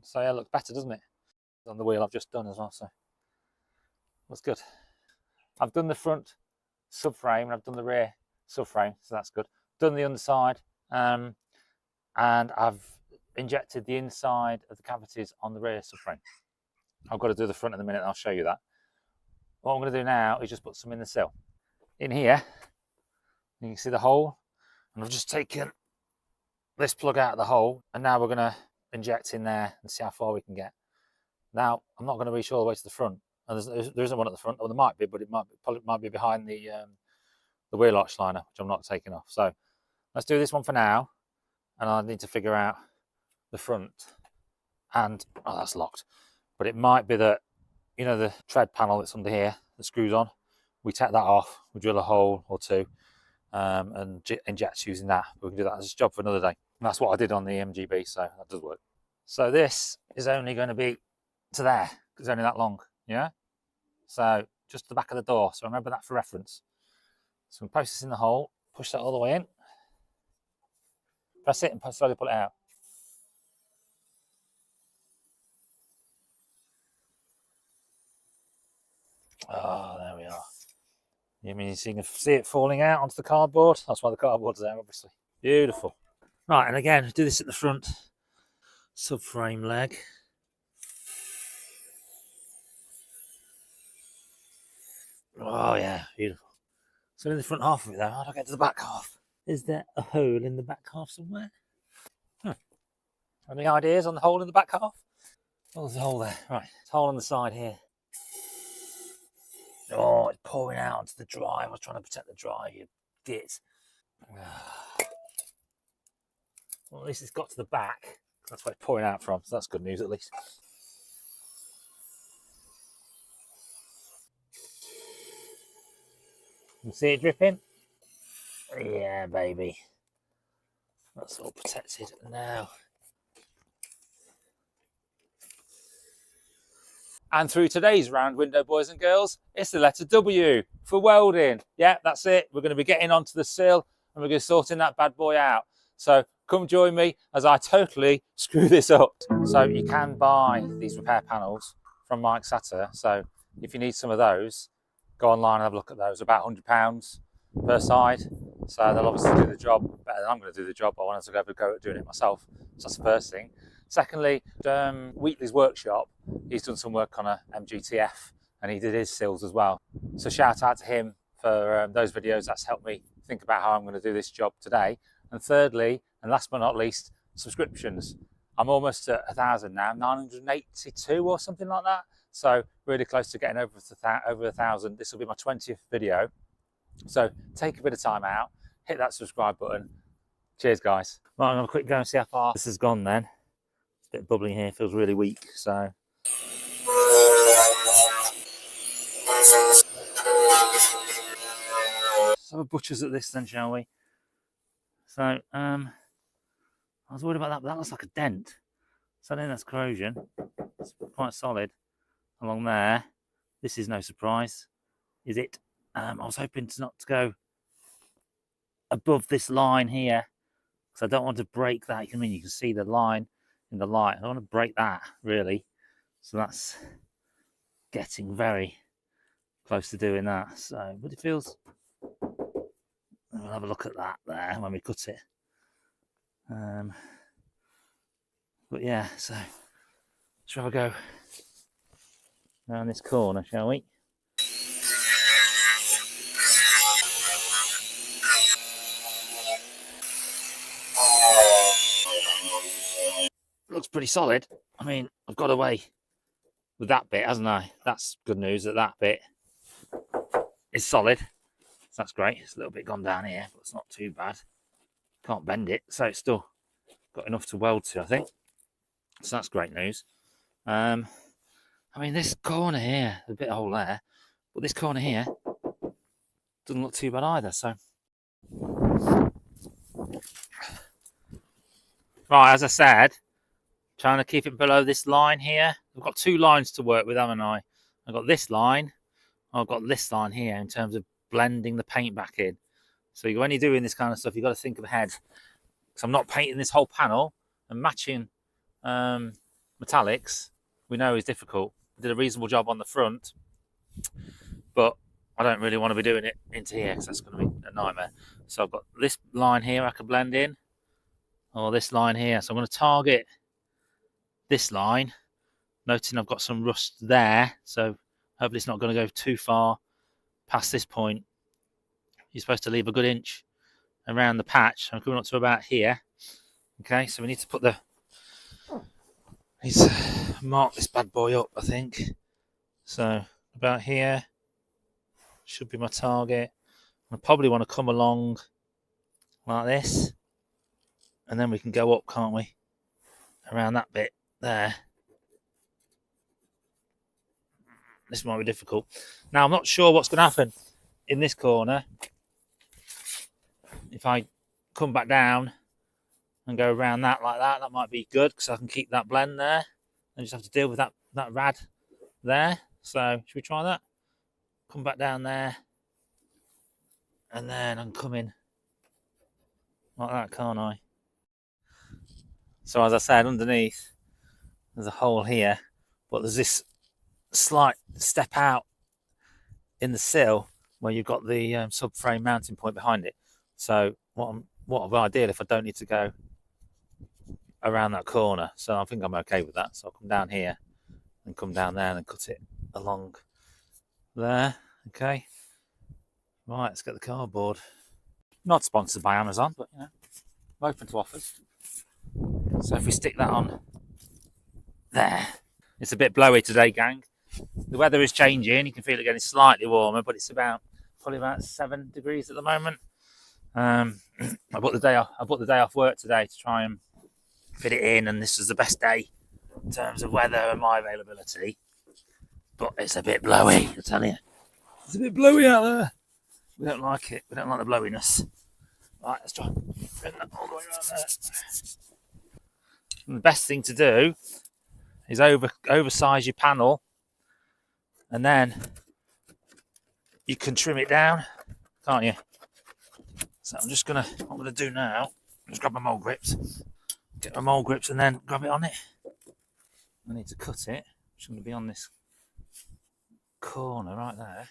So yeah, it looks better, doesn't it? On the wheel I've just done as well, so looks good. I've done the front subframe and I've done the rear subframe, so that's good. Done the underside, and I've injected the inside of the cavities on the rear subframe. I've got to do the front in a minute, and I'll show you that. What I'm going to do now is just put some in the sill. In here, you can see the hole, and I've just taken this plug out of the hole, and now we're going to inject in there and see how far we can get. Now, I'm not going to reach all the way to the front, and there isn't one at the front. Well, there might be, but it might be behind the wheel arch liner, which I'm not taking off. So let's do this one for now, and I need to figure out the front. And oh, that's locked. But it might be that, you know, the tread panel that's under here that screws on, we take that off, we drill a hole or two, and inject using that. We can do that as a job for another day. And that's what I did on the MGB, so that does work. So this is only going to be to there, because it's only that long, yeah? So just the back of the door, so remember that for reference. So we post this in the hole, push that all the way in, press it and slowly pull it out. Oh, there we are. You mean you can see it falling out onto the cardboard? That's why the cardboard's there, obviously. Beautiful. Right, and again, do this at the front subframe leg. Oh yeah, beautiful. So in the front half of it though, how do I get to the back half? Is there a hole in the back half somewhere? Any ideas on the hole in the back half? Oh, there's a hole there. Right, there's a hole on the side here. Oh, it's pouring out onto the drive. I was trying to protect the drive, you git. Well, at least it's got to the back. That's where it's pouring out from, so that's good news at least. You see it dripping? Yeah, baby. That's all protected now. And through today's round window, boys and girls, it's the letter W for welding. Yeah, that's it. We're going to be getting onto the sill and we're going to be sorting that bad boy out. So come join me as I totally screw this up. So you can buy these repair panels from Mike Satter. So if you need some of those, go online and have a look at those. About £100 per side. So they'll obviously do the job better than I'm going to do the job. I wanted to go at doing it myself. So that's the first thing. Secondly, Wheatley's workshop, he's done some work on a MGTF and he did his sills as well. So shout out to him for those videos. That's helped me think about how I'm going to do this job today. And thirdly, and last but not least, subscriptions. I'm almost at 1,000 now, 982 or something like that. So really close to getting over 1,000. This will be my 20th video. So take a bit of time out, hit that subscribe button. Cheers, guys. Right, I'm going to quick go and see how far this has gone then. It's a bit bubbly here, feels really weak, so. So we're butchers at this then, shall we? So, I was worried about that, but that looks like a dent. So I think that's corrosion. It's quite solid along there. This is no surprise, is it? I was hoping not to go above this line here, because I don't want to break that. You can see the line in the light. I don't want to break that, really. So that's getting very close to doing that. So, but it feels... We'll have a look at that there when we cut it. But yeah, so shall we go around this corner, shall we? Looks pretty solid. I mean, I've got away with that bit, hasn't I? That's good news that that bit is solid. So that's great. It's a little bit gone down here, but it's not too bad. Can't bend it, so it's still got enough to weld to, I think. So that's great news. I mean, this corner here, a bit of hole there, but this corner here doesn't look too bad either. So, right, as I said, trying to keep it below this line here. I've got two lines to work with, haven't I? I've got this line, I've got this line here in terms of blending the paint back in. So when you're doing this kind of stuff, you've got to think ahead. Because I'm not painting this whole panel, and matching metallics, we know is difficult. I did a reasonable job on the front, but I don't really want to be doing it into here because that's going to be a nightmare. So I've got this line here I can blend in, or this line here. So I'm going to target this line, noting I've got some rust there, so hopefully it's not going to go too far past this point. You're supposed to leave a good inch around the patch. I'm coming up to about here. Okay, so we need to put the... Need to mark this bad boy up, I think. So about here should be my target. I probably want to come along like this, and then we can go up, can't we? Around that bit there. This might be difficult. Now I'm not sure what's going to happen in this corner. If I come back down and go around that like that, that might be good because I can keep that blend there and just have to deal with that rad there. So should we try that? Come back down there and then I'm coming like that, can't I? So as I said, underneath there's a hole here, but there's this slight step out in the sill where you've got the subframe mounting point behind it. So what would be ideal if I don't need to go around that corner. So I think I'm okay with that. So I'll come down here and come down there and cut it along there. Okay. Right, let's get the cardboard. Not sponsored by Amazon, but you know, I'm open to offers. So if we stick that on there. It's a bit blowy today, gang. The weather is changing. You can feel it getting slightly warmer, but it's probably about 7 degrees at the moment. I booked the day off. I booked the day off work today to try and fit it in, and this was the best day in terms of weather and my availability. But it's a bit blowy, I tell you. It's a bit blowy out there. We don't like it. We don't like the blowiness. Right, let's try and bring that all the way around there. And the best thing to do is oversize your panel, and then you can trim it down, can't you? So what I'm gonna do now, just grab my mold grips, get my mold grips, and then grab it on it. I need to cut it. It's going to be on this corner right there.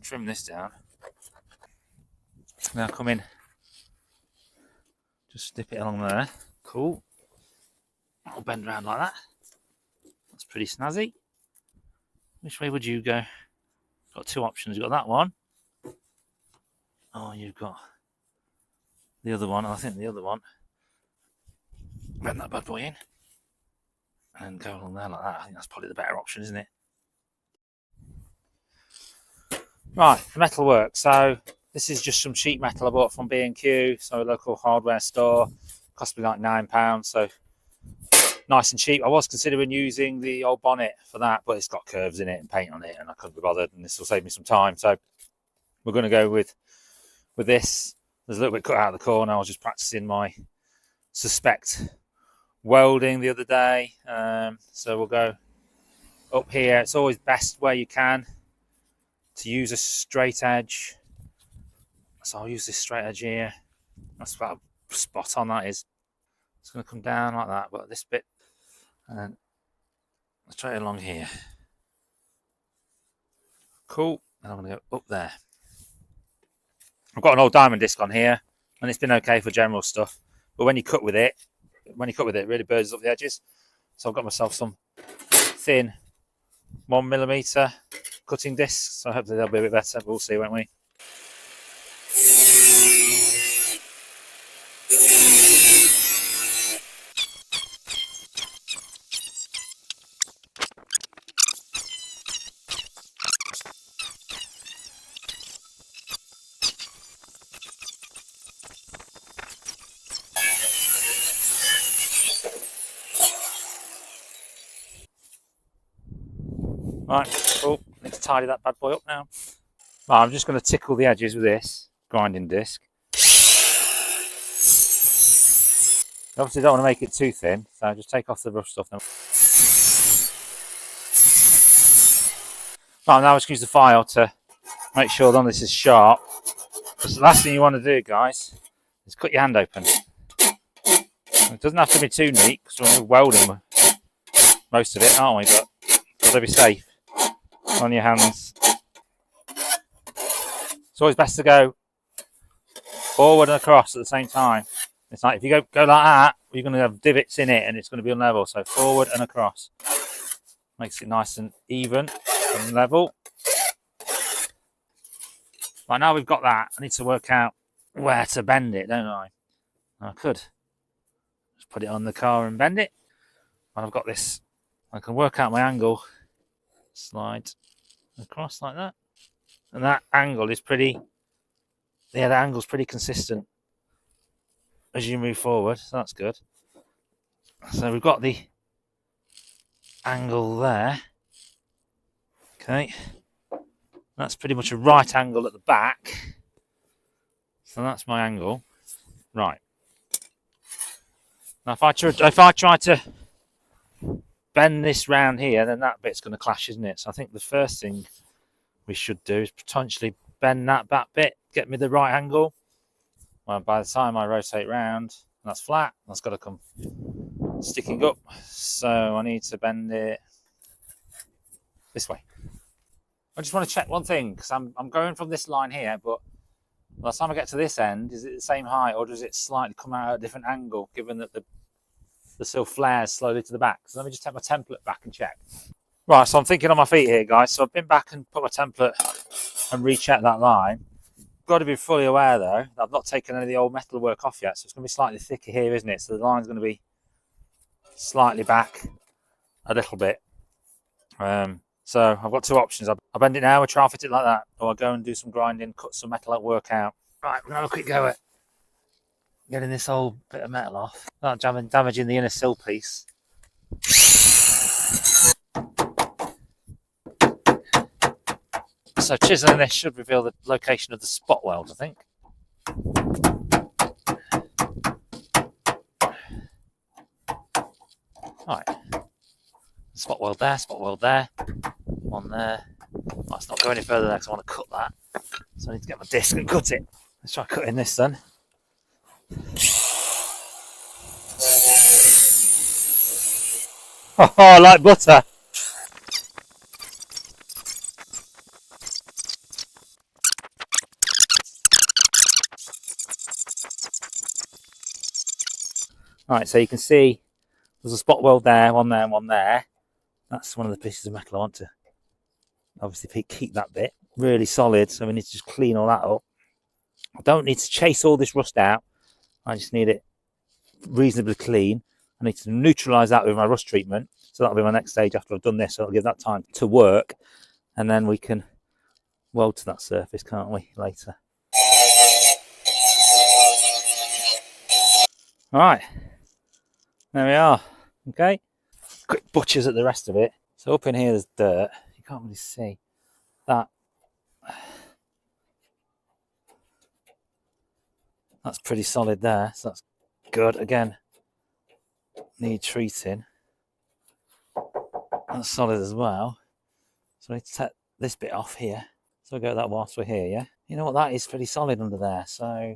Trim this down. Now come in, just dip it along there. Cool. I'll bend around like that. That's pretty snazzy. Which way would you go? Got two options. You've got that one. Oh, you've got the other one. I think the other one. Bend that bad boy in. And go along there like that. I think that's probably the better option, isn't it? Right, the metal work. So this is just some sheet metal I bought from B&Q, so a local hardware store. Cost me like £9, so nice and cheap. I was considering using the old bonnet for that, but it's got curves in it and paint on it, and I couldn't be bothered, and this will save me some time. So we're going to go with this. There's a little bit cut out of the corner. I was just practicing my suspect welding the other day. So we'll go up here. It's always best where you can to use a straight edge. So I'll use this straight edge here. That's about spot on, that is. It's going to come down like that, but this bit, and then straight along here. Cool. And I'm going to go up there. I've got an old diamond disc on here, and it's been okay for general stuff. But when you cut with it, it really burns up the edges. So I've got myself some thin 1mm cutting discs. So hopefully they'll be a bit better. We'll see, won't we? Right, cool. Need to tidy that bad boy up now. Right, I'm just going to tickle the edges with this grinding disc. Obviously don't want to make it too thin, so just take off the rough stuff now. Right, now I just use the file to make sure none of this is sharp. Because the last thing you want to do, guys, is cut your hand open. It doesn't have to be too neat, because we're welding most of it, aren't we? But you've got to be safe on your hands. It's always best to go forward and across at the same time. It's like if you go like that, you're going to have divots in it and it's going to be unlevel. So forward and across. Makes it nice and even and level. Right, now we've got that, I need to work out where to bend it, don't I? I could just put it on the car and bend it. And I've got this, I can work out my angle. Slide across like that. And that angle is pretty, yeah, the angle's pretty consistent as you move forward, so that's good. So we've got the angle there. Okay. That's pretty much a right angle at the back. So that's my angle. Right. Now if I try to bend this round here, then that bit's going to clash, isn't it? So I think the first thing we should do is potentially bend that back bit, get me the right angle. Well, by the time I rotate round, that's flat, that's got to come sticking up. So I need to bend it this way. I just want to check one thing, because I'm going from this line here, but by the time I get to this end, is it the same height, or does it slightly come out at a different angle, given that the sill flares slowly to the back? So let me just take my template back and check. Right, so I'm thinking on my feet here, guys. So I've been back and put my template and rechecked that line. Got to be fully aware, though, that I've not taken any of the old metal work off yet, so it's going to be slightly thicker here, isn't it? So the line's going to be slightly back a little bit. So I've got two options. I bend it now, I try and fit it like that, or I go and do some grinding, cut some metal at work out. Right, we're going to have a quick go at getting this old bit of metal off, not damaging the inner sill piece. So chiseling this should reveal the location of the spot weld, I think. Right, spot weld there, one there. Oh, let's not go any further there because I want to cut that. So I need to get my disc and cut it. Let's try cutting this then. Oh, like butter. Right, so you can see There's a spot weld there, one there, and one there. That's one of the pieces of metal I want to obviously keep that bit really solid, so we need to just clean all that up. I don't need to chase all this rust out. I just need it reasonably clean. I need to neutralise that with my rust treatment. So that'll be my next stage after I've done this. So I'll give that time to work, and then we can weld to that surface, can't we, later? All right, there we are. Okay, quick butchers at the rest of it. So up in here there's dirt. You can't really see that. That's pretty solid there, so that's good. Again, need treating. That's solid as well. So I need to take this bit off here. So we'll go with that whilst we're here, yeah? You know what, that is pretty solid under there, so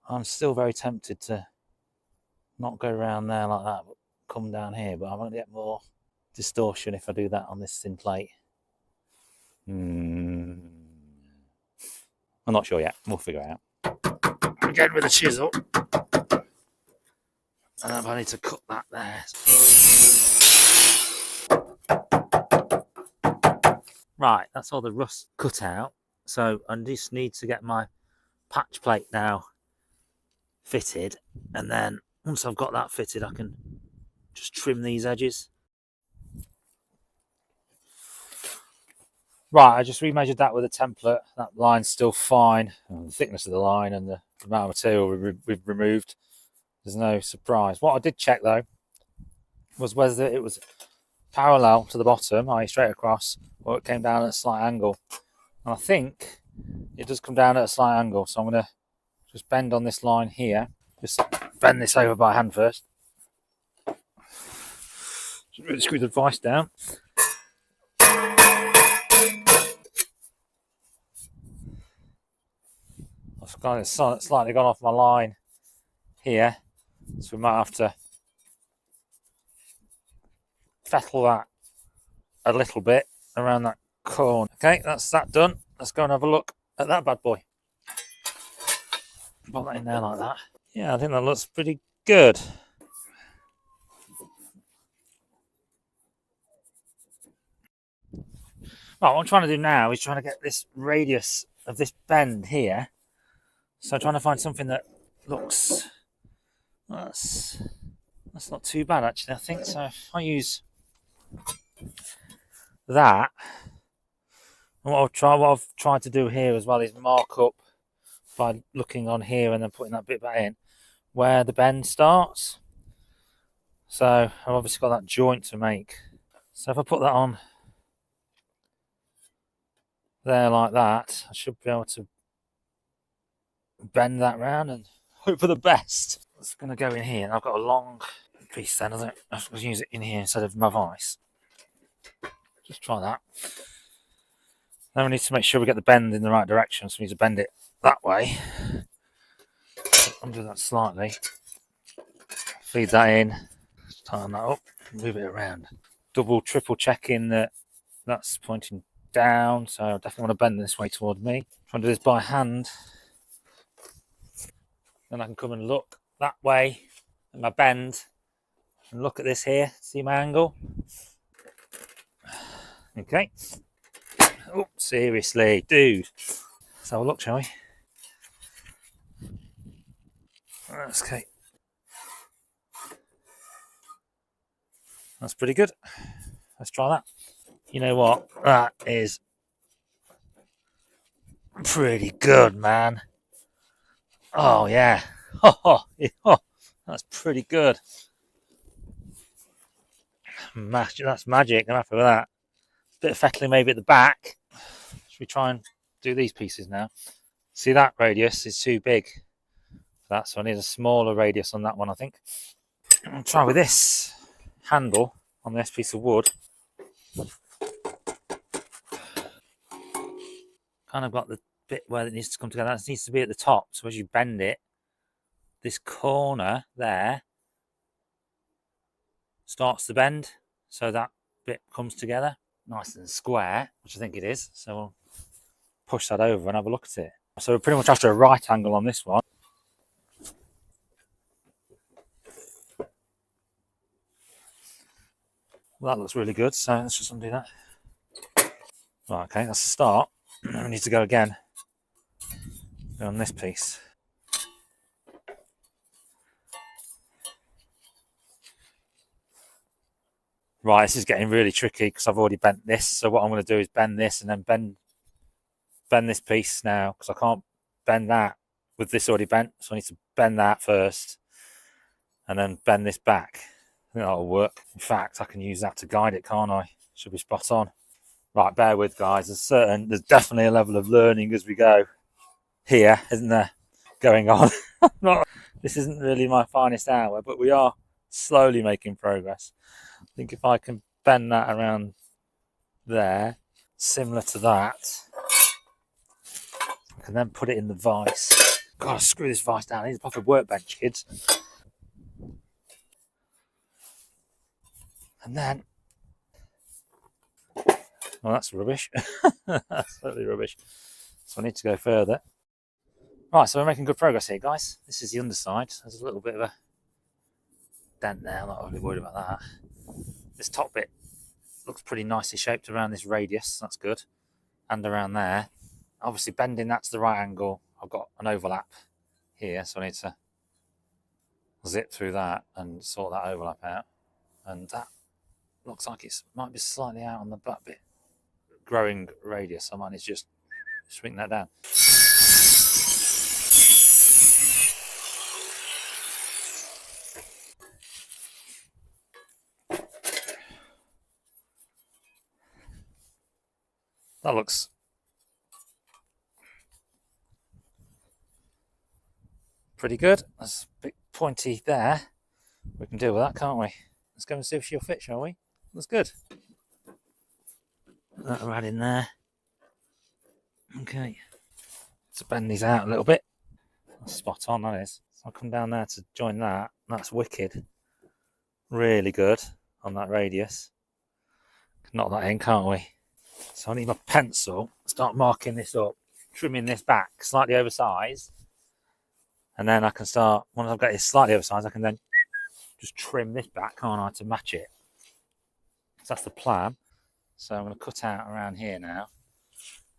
I'm still very tempted to not go around there like that, but come down here, but I'm going to get more distortion if I do that on this thin plate. I'm not sure yet, we'll figure it out. Again with a chisel, and I need to cut that there. Right, that's all the rust cut out. So I just need to get my patch plate now fitted, and then once I've got that fitted, I can just trim these edges. Right, I just remeasured that with a template. That line's still fine. The thickness of the line and the amount of material we've removed, there's no surprise. What I did check though was whether it was parallel to the bottom, i.e. straight across, or it came down at a slight angle. And I think it does come down at a slight angle, so I'm going to just bend on this line here. Just bend this over by hand first. Just really screw the vise down. I've kind of slightly gone off my line here, so we might have to fettle that a little bit around that corner. Okay, that's that done. Let's go and have a look at that bad boy. Pop that in there like that. Yeah, I think that looks pretty good. Right, what I'm trying to do now is trying to get this radius of this bend here. So I'm trying to find something that looks, that's not too bad actually, I think. So if I use that, and what I've tried to do here as well is mark up by looking on here and then putting that bit back in where the bend starts. So I've obviously got that joint to make. So if I put that on there like that, I should be able to bend that round and hope for the best. It's going to go in here, and I've got a long piece then, I have to use it in here instead of my vise. Just try that. Then we need to make sure we get the bend in the right direction, so we need to bend it that way. Undo that slightly. Feed that in. Tighten that up. Move it around. Double, triple checking that that's pointing down, so I definitely want to bend this way toward me. Trying to do this by hand. Then I can come and look that way at my bend and look at this here. See my angle? Okay. Oh, seriously, dude. Let's have a look, shall we? Okay. That's pretty good. Let's try that. You know what? That is pretty good, man. Oh, yeah. Oh, that's pretty good. That's magic. I'm happy with that. Bit of fettling maybe at the back. Should we try and do these pieces now? See, that radius is too big for that, so I need a smaller radius on that one, I think. I'll try with this handle on this piece of wood. Kind of got the bit where it needs to come together. That needs to be at the top, so as you bend it, this corner there starts to bend, so that bit comes together nice and square, which I think it is. So we'll push that over and have a look at it. So we're pretty much after a right angle on this one. Well, that looks really good, so let's just undo that. Right, okay, that's a start. Now we need to go again on this piece. Right, this is getting really tricky because I've already bent this. So what I'm going to do is bend this and then bend this piece now, because I can't bend that with this already bent. So I need to bend that first and then bend this back. I think that'll work. In fact, I can use that to guide it, can't I? Should be spot on. Right, bear with, guys. There's definitely a level of learning as we go here, isn't there, going on? This isn't really my finest hour, but we are slowly making progress. I think if I can bend that around there, similar to that, I can then put it in the vise. God, screw this vise down. It's a proper workbench, kids. And then, well, that's rubbish. That's totally rubbish. So I need to go further. Right, so we're making good progress here, guys. This is the underside. There's a little bit of a dent there. I'm not really worried about that. This top bit looks pretty nicely shaped around this radius. That's good. And around there. Obviously, bending that to the right angle, I've got an overlap here, so I need to zip through that and sort that overlap out. And that looks like it might be slightly out on the butt bit. Growing radius, I might need to just shrink that down. That looks pretty good. That's a bit pointy there. We can deal with that, can't we? Let's go and see if she'll fit, shall we? That's good. Put that right in there. Okay. So bend these out a little bit. That's spot on, that is. So I'll come down there to join that. That's wicked. Really good on that radius. Knock that in, can't we? So I need my pencil, start marking this up, trimming this back slightly oversized. And then I can start, once I've got it slightly oversized, I can then just trim this back, can't I, to match it. So that's the plan. So I'm going to cut out around here now.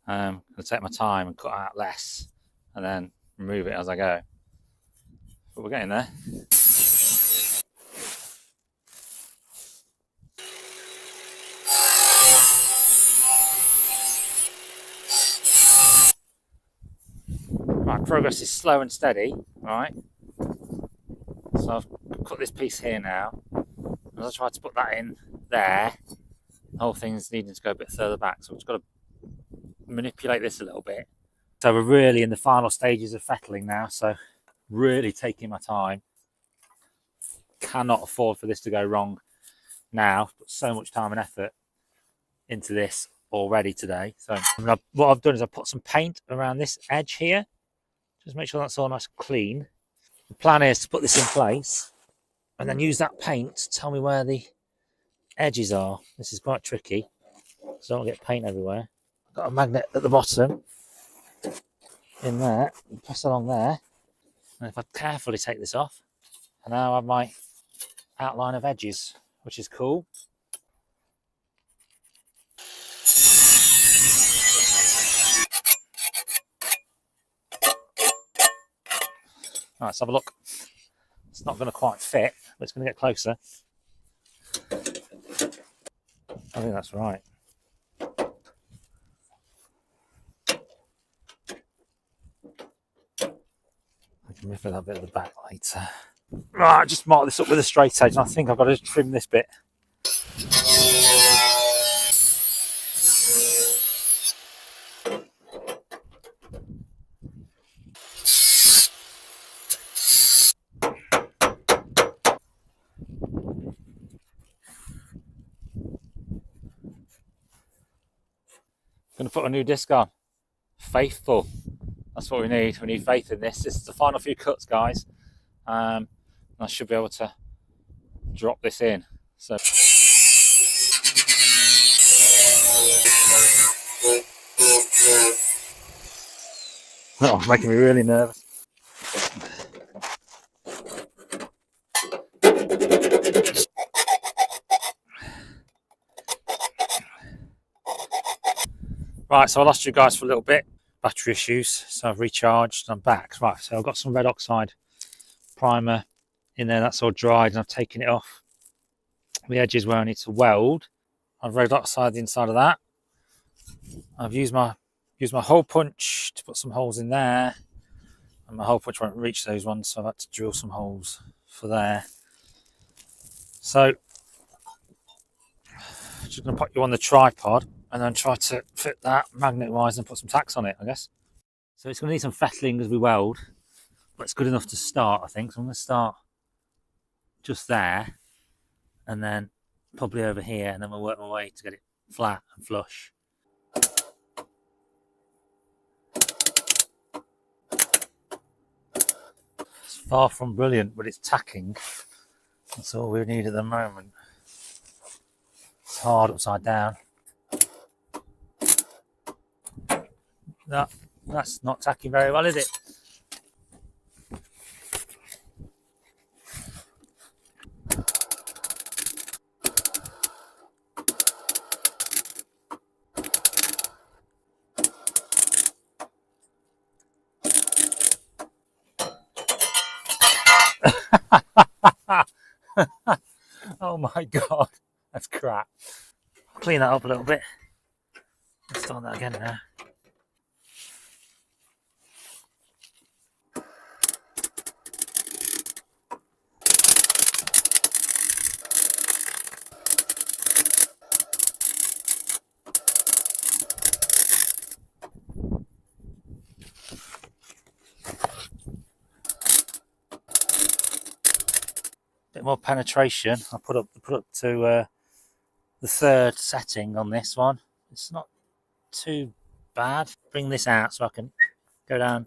I'm going to take my time and cut out less and then remove it as I go. But we're getting there. Right, progress is slow and steady, right? So I've cut this piece here now. As I try to put that in there, the whole thing's needing to go a bit further back. So I've just got to manipulate this a little bit. So we're really in the final stages of fettling now. So really taking my time. Cannot afford for this to go wrong now. Put so much time and effort into this already today. So what I've done is I've put some paint around this edge here. Just make sure that's all nice and clean. The plan is to put this in place and then use that paint to tell me where the edges are. This is quite tricky, so I don't get paint everywhere. I've got a magnet at the bottom in there, press along there, and if I carefully take this off, I now have my outline of edges, which is cool. All right, let's have a look. It's not going to quite fit, but it's going to get closer. I think that's right. I can riff that bit at the back later. Right, just mark this up with a straight edge, and I think I've got to just trim this bit. Going to put a new disc on. Faithful. That's what we need. We need faith in this. This is the final few cuts, guys. And I should be able to drop this in. So. Oh, making me really nervous. Right, so I lost you guys for a little bit. Battery issues, so I've recharged and I'm back. Right, so I've got some red oxide primer in there, that's all dried, and I've taken it off the edges where I need to weld. I've red oxide the inside of that. I've used my hole punch to put some holes in there, and my hole punch won't reach those ones, so I've had to drill some holes for there. So I'm just going to put you on the tripod and then try to fit that magnet wise and put some tacks on it, I guess. So it's going to need some fettling as we weld, but it's good enough to start, I think. So I'm going to start just there and then probably over here, and then we'll work my way to get it flat and flush. It's far from brilliant, but it's tacking. That's all we need at the moment. It's hard upside down. That's not tacking very well, is it? Oh my god, that's crap. I'll clean that up a little bit. Let's start that again now. Bit more penetration. I put up to the third setting on this one. It's not too bad. Bring this out so I can go down.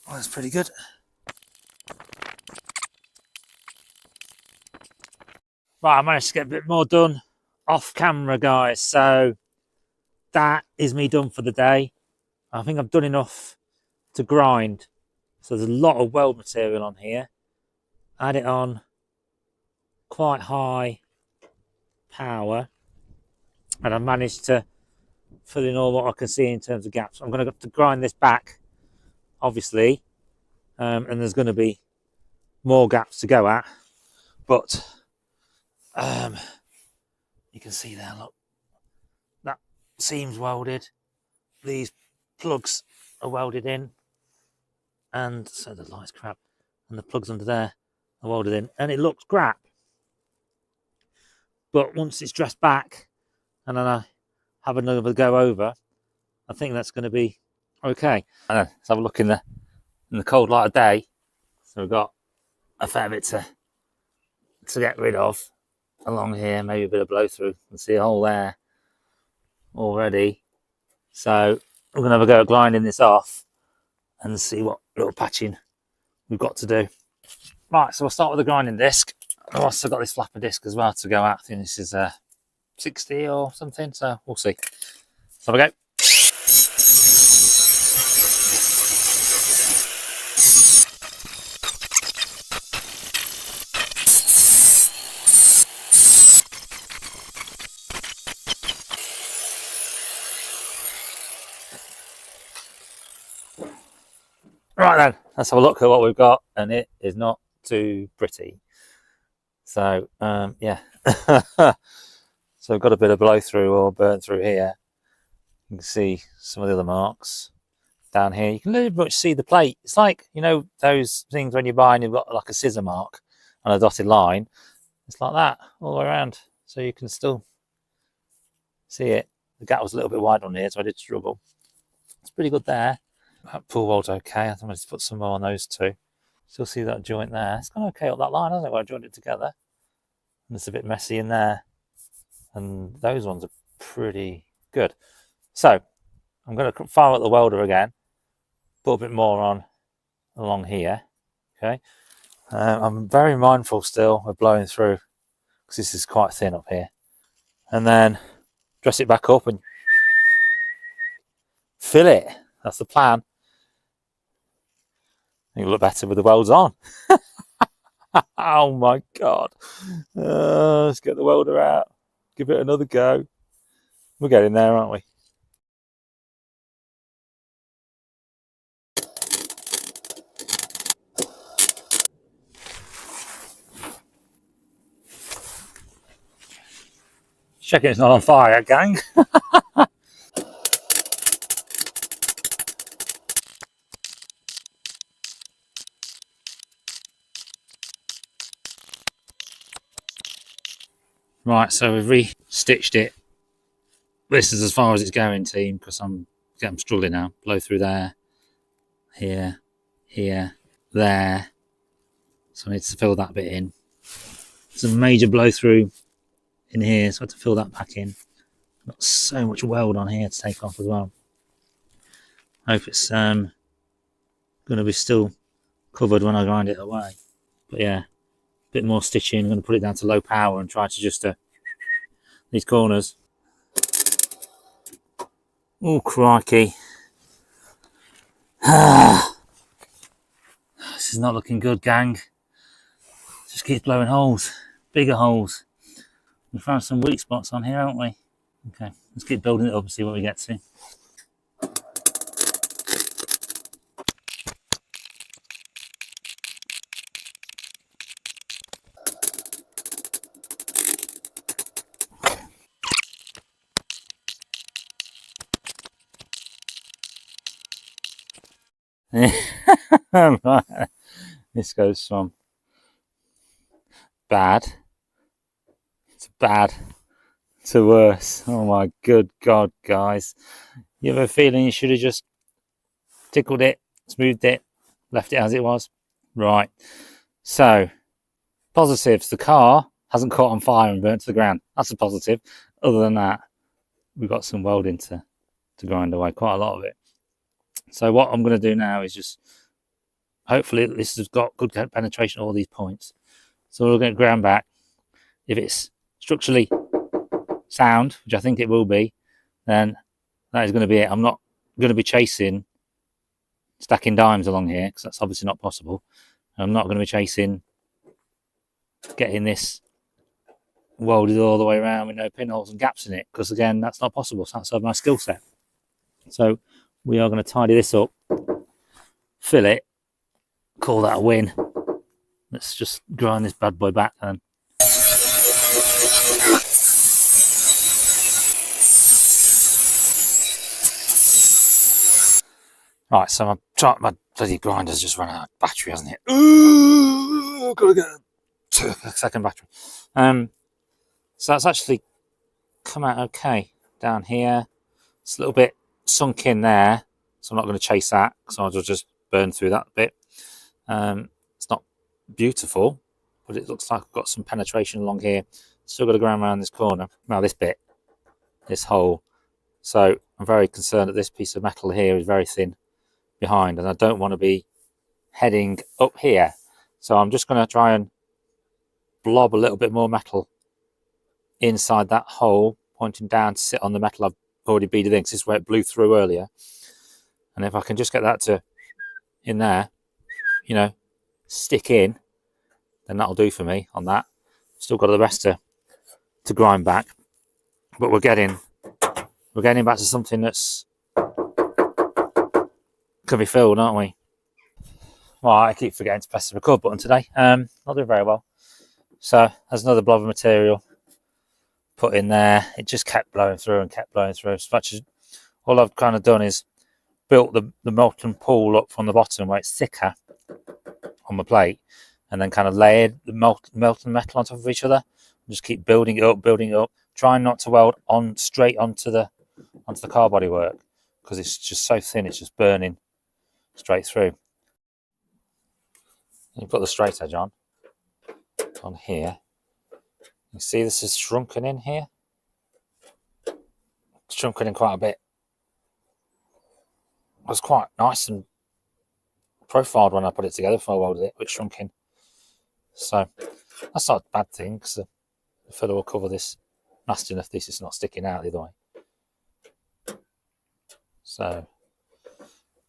Oh, that's pretty good. Right, I managed to get a bit more done off camera, guys. So that is me done for the day. I think I've done enough to grind. So there's a lot of weld material on here. Add it on quite high power, and I've managed to fill in all what I can see in terms of gaps. I'm going to have to grind this back, obviously, and there's going to be more gaps to go at, but you can see there, look, that seam's welded, these plugs are welded in, and so the light's crap, and the plugs under there are welded in, and it looks crap. But once it's dressed back and then I have another go over, I think that's going to be okay. Let's have a look in the cold light of day. So we've got a fair bit to get rid of along here, maybe a bit of blow through. You can see a hole there already. So we're going to have a go at grinding this off and see what little patching we've got to do. Right, so we'll start with the grinding disc. I've also got this flapper disc as well to go out. I think this is 60 or something, so we'll see. So have a go. Right then, let's have a look at what we've got, and it is not too pretty. So yeah, so we've got a bit of blow through or burn through here. You can see some of the other marks down here. You can pretty much see the plate. It's like, you know, those things when you buy and you've got like a scissor mark and a dotted line. It's like that all the way around. So you can still see it. The gap was a little bit wide on here, so I did struggle. It's pretty good there. That pull rod's okay. I think I just put some more on those two. Still see that joint there. It's gone okay up that line, hasn't it, where I joined it together. And it's a bit messy in there. And those ones are pretty good. So I'm going to fire up the welder again. Put a bit more on along here. Okay. I'm very mindful still of blowing through, because this is quite thin up here. And then dress it back up and fill it. That's the plan. It'll look better with the welds on. Oh my God. Let's get the welder out. Give it another go. We're getting there, aren't we? Checking it's not on fire, gang. Right, so we've re-stitched it. This is as far as it's going, team, because I'm struggling now. Blow through there, here, here, there. So I need to fill that bit in. There's a major blow through in here, so I have to fill that back in. Got so much weld on here to take off as well. Hope it's going to be still covered when I grind it away. But yeah, a bit more stitching. I'm going to put it down to low power and try to just these corners. Oh crikey. This is not looking good, gang. Just keep blowing holes, bigger holes. We found some weak spots on here, haven't we? Okay, let's keep building it up and see what we get to. This goes from bad to bad to worse. Oh my good God, guys. You have a feeling you should have just tickled it, smoothed it, left it as it was? Right. So, positives. The car hasn't caught on fire and burnt to the ground. That's a positive. Other than that, we've got some welding to grind away, quite a lot of it. So what I'm going to do now is just, hopefully this has got good penetration at all these points. So we're going to ground back. If it's structurally sound, which I think it will be, then that is going to be it. I'm not going to be stacking dimes along here, because that's obviously not possible. I'm not going to be chasing getting this welded all the way around with no pinholes and gaps in it, because again, that's not possible. It's outside my skill set. So we are going to tidy this up, fill it, call that a win. Let's just grind this bad boy back then. Right, so my bloody grinder's just run out of battery, hasn't it? Ooh, gotta get a second battery. So that's actually come out okay down here. It's a little bit sunk in there, so I'm not going to chase that, because I'll just burn through that bit. It's not beautiful, but it looks like I've got some penetration along here. Still got to go around this corner. Now this bit, this hole. So I'm very concerned that this piece of metal here is very thin behind, and I don't want to be heading up here. So I'm just going to try and blob a little bit more metal inside that hole, pointing down to sit on the metal I've already beaded in, because this is where it blew through earlier. And if I can just get that to in there, you know, stick in, then that'll do for me on that. Still got the rest to grind back, but we're getting back to something that's can be filled, aren't we? Well, I keep forgetting to press the record button today. Not doing very well. So there's another blob of material put in there. It just kept blowing through and kept blowing through. So all I've kind of done is built the molten pool up from the bottom where it's thicker on the plate, and then kind of layered the molten metal on top of each other. And just keep building it up, trying not to weld on straight onto the car body work, because it's just so thin, it's just burning straight through. You put the straight edge on here. You see this is shrunken in here. It's shrunken in quite a bit. It was quite nice and profiled when I put it together before I welded it, but shrunk in. So that's not a bad thing, because The filler will cover this nasty enough. This is not sticking out the other way. So,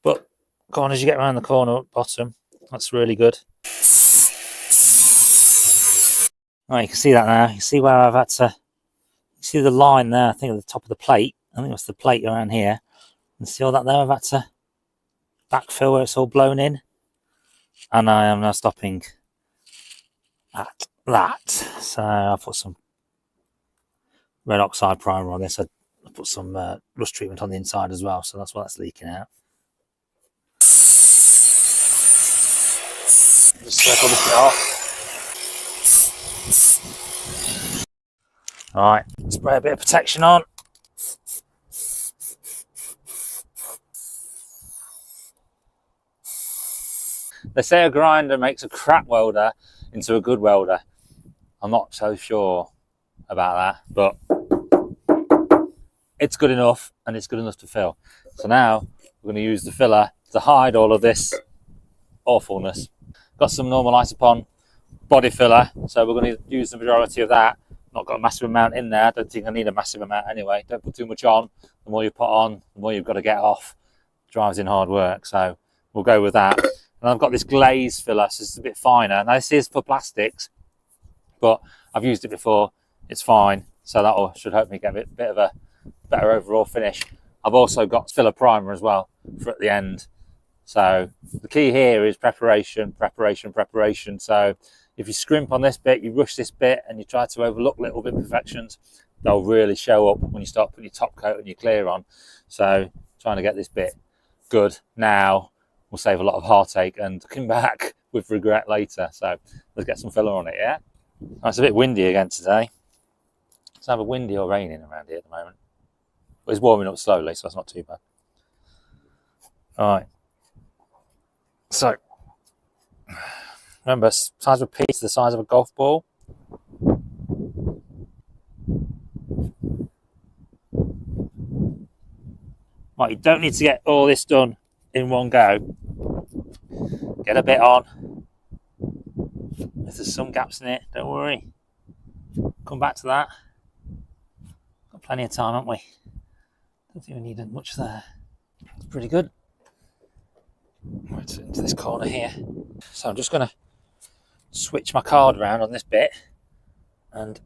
but go on as you get around the corner at bottom. That's really good. Right, you can see that now. You see where I've had to. You see the line there. I think at the top of the plate. I think it's the plate around here. And see all that there? I've had to backfill where it's all blown in. And I am now stopping at that. So I'll put some red oxide primer on this. I put some rust treatment on the inside as well. So that's why that's leaking out. Just circle this bit off. Alright, spray a bit of protection on. They say a grinder makes a crap welder into a good welder. I'm not so sure about that, but it's good enough, and it's good enough to fill. So now we're going to use the filler to hide all of this awfulness. Got some normal Isopon body filler, so we're going to use the majority of that. Not got a massive amount in there. I don't think I need a massive amount anyway. Don't put too much on. The more you put on, the more you've got to get off. Drives in hard work, so we'll go with that. And I've got this glaze filler, so it's a bit finer. Now this is for plastics, but I've used it before. It's fine, so that should hopefully get a bit of a better overall finish. I've also got filler primer as well for at the end. So the key here is preparation, preparation, preparation. So if you scrimp on this bit, you rush this bit, and you try to overlook little bit imperfections, they'll really show up when you start putting your top coat and your clear on. So trying to get this bit good now will save a lot of heartache and looking back with regret later. So let's get some filler on it, yeah? Oh, it's a bit windy again today. It's either windy or raining around here at the moment. But it's warming up slowly, so that's not too bad. All right. So, remember, size of a pea is the size of a golf ball. Right, you don't need to get all this done in one go. Get a bit on. If there's some gaps in it, don't worry. Come back to that. Got plenty of time, haven't we? Don't think we needed much there. It's pretty good. Right, into this corner here. So I'm just going to switch my card around on this bit and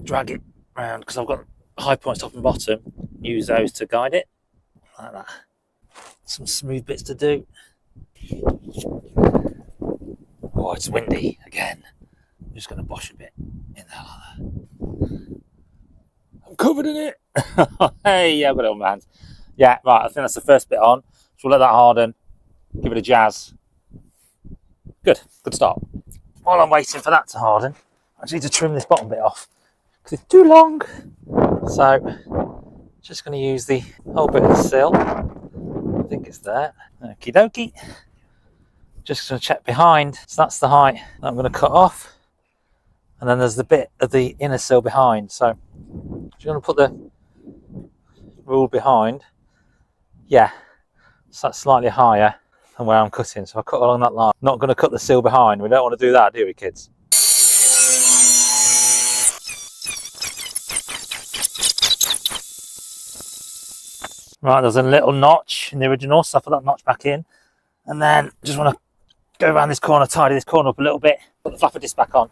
drag it around, because I've got high points top and bottom. Use those to guide it, like that. Some smooth bits to do. Oh, it's windy again. I'm just going to bosh a bit in there like that. I'm covered in it. Hey, yeah, I've got it on my hands. Yeah, right, I think that's the first bit on. So we'll let that harden. Give it a jazz. Good start. While I'm waiting for that to harden, I just need to trim this bottom bit off because it's too long. So, just going to use the whole bit of the sill. I think it's there. Okie dokie. Just going to check behind. So that's the height that I'm going to cut off. And then there's the bit of the inner sill behind. So, I'm going to put the rule behind. Yeah, so that's slightly higher than where I'm cutting. So I cut along that line. Not going to cut the sill behind. We don't want to do that, do we, kids? Right, there's a little notch in the original, so I put that notch back in. And then just want to go around this corner, tidy this corner up a little bit, put the flapper disc back on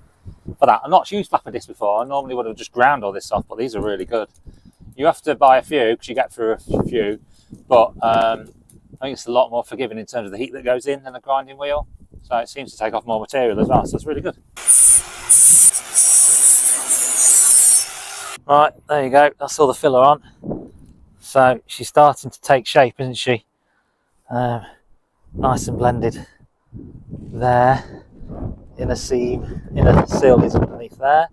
for that. I've not used flapper disc before. I normally would have just ground all this off, but these are really good. You have to buy a few because you get through a few, but I think it's a lot more forgiving in terms of the heat that goes in than a grinding wheel. So it seems to take off more material as well, so it's really good. Right, there you go. That's all the filler on. So she's starting to take shape, isn't she? Nice and blended there. Inner seam, inner sill is underneath there.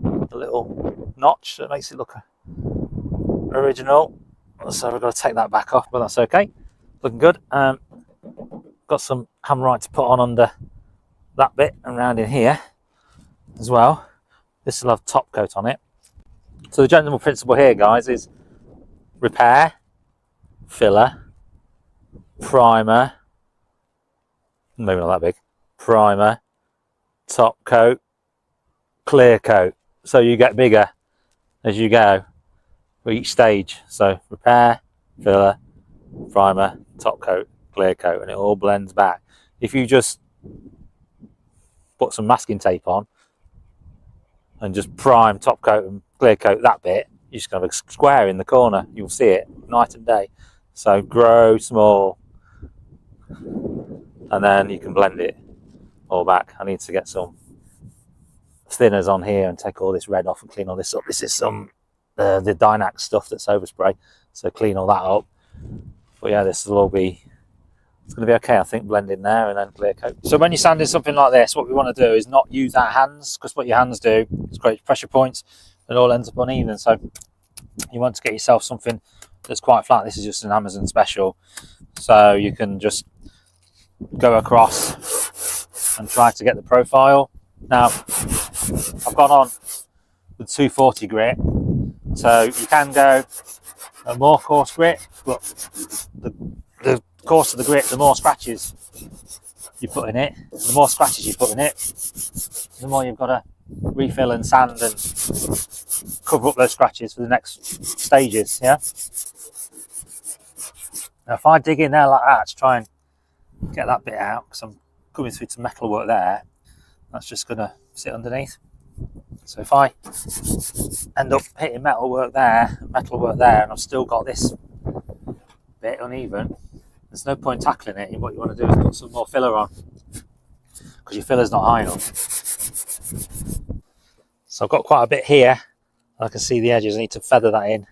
The little notch that makes it look original. So we've got to take that back off, but that's okay. Looking good. Got some Hammerite to put on under that bit and round in here as well. This will have top coat on it. So the general principle here, guys, is repair, filler, primer, maybe not that big, primer, top coat, clear coat. so you get bigger as you go for each stage. So repair, filler, primer, top coat, clear coat, and it all blends back. If you just put some masking tape on and just prime, top coat and clear coat that bit, you're just going to have a square in the corner. You'll see it night and day. So grow small, and then you can blend it all back. I need to get some thinners on here and take all this red off and clean all this up. This is some the Dynax stuff that's overspray, so clean all that up. But yeah, this will all be, it's going to be okay, I think, blend in there and then clear coat. So when you're sanding something like this, what we want to do is not use our hands, because what your hands do is create pressure points and it all ends up uneven. So you want to get yourself something that's quite flat. This is just an Amazon special, so you can just go across and try to get the profile. Now I've gone on with 240 grit, so you can go a more coarse grit, but the coarser the grit, the more scratches you put in it. The more scratches you put in it, the more you've got to refill and sand and cover up those scratches for the next stages. Yeah. Now if I dig in there like that to try and get that bit out, because I'm coming through some metal work there, that's just going to sit underneath. So if I end up hitting metal work there, and I've still got this bit uneven, there's no point tackling it. What you want to do is put some more filler on, because your filler's not high enough. So I've got quite a bit here. I can see the edges. I need to feather that in.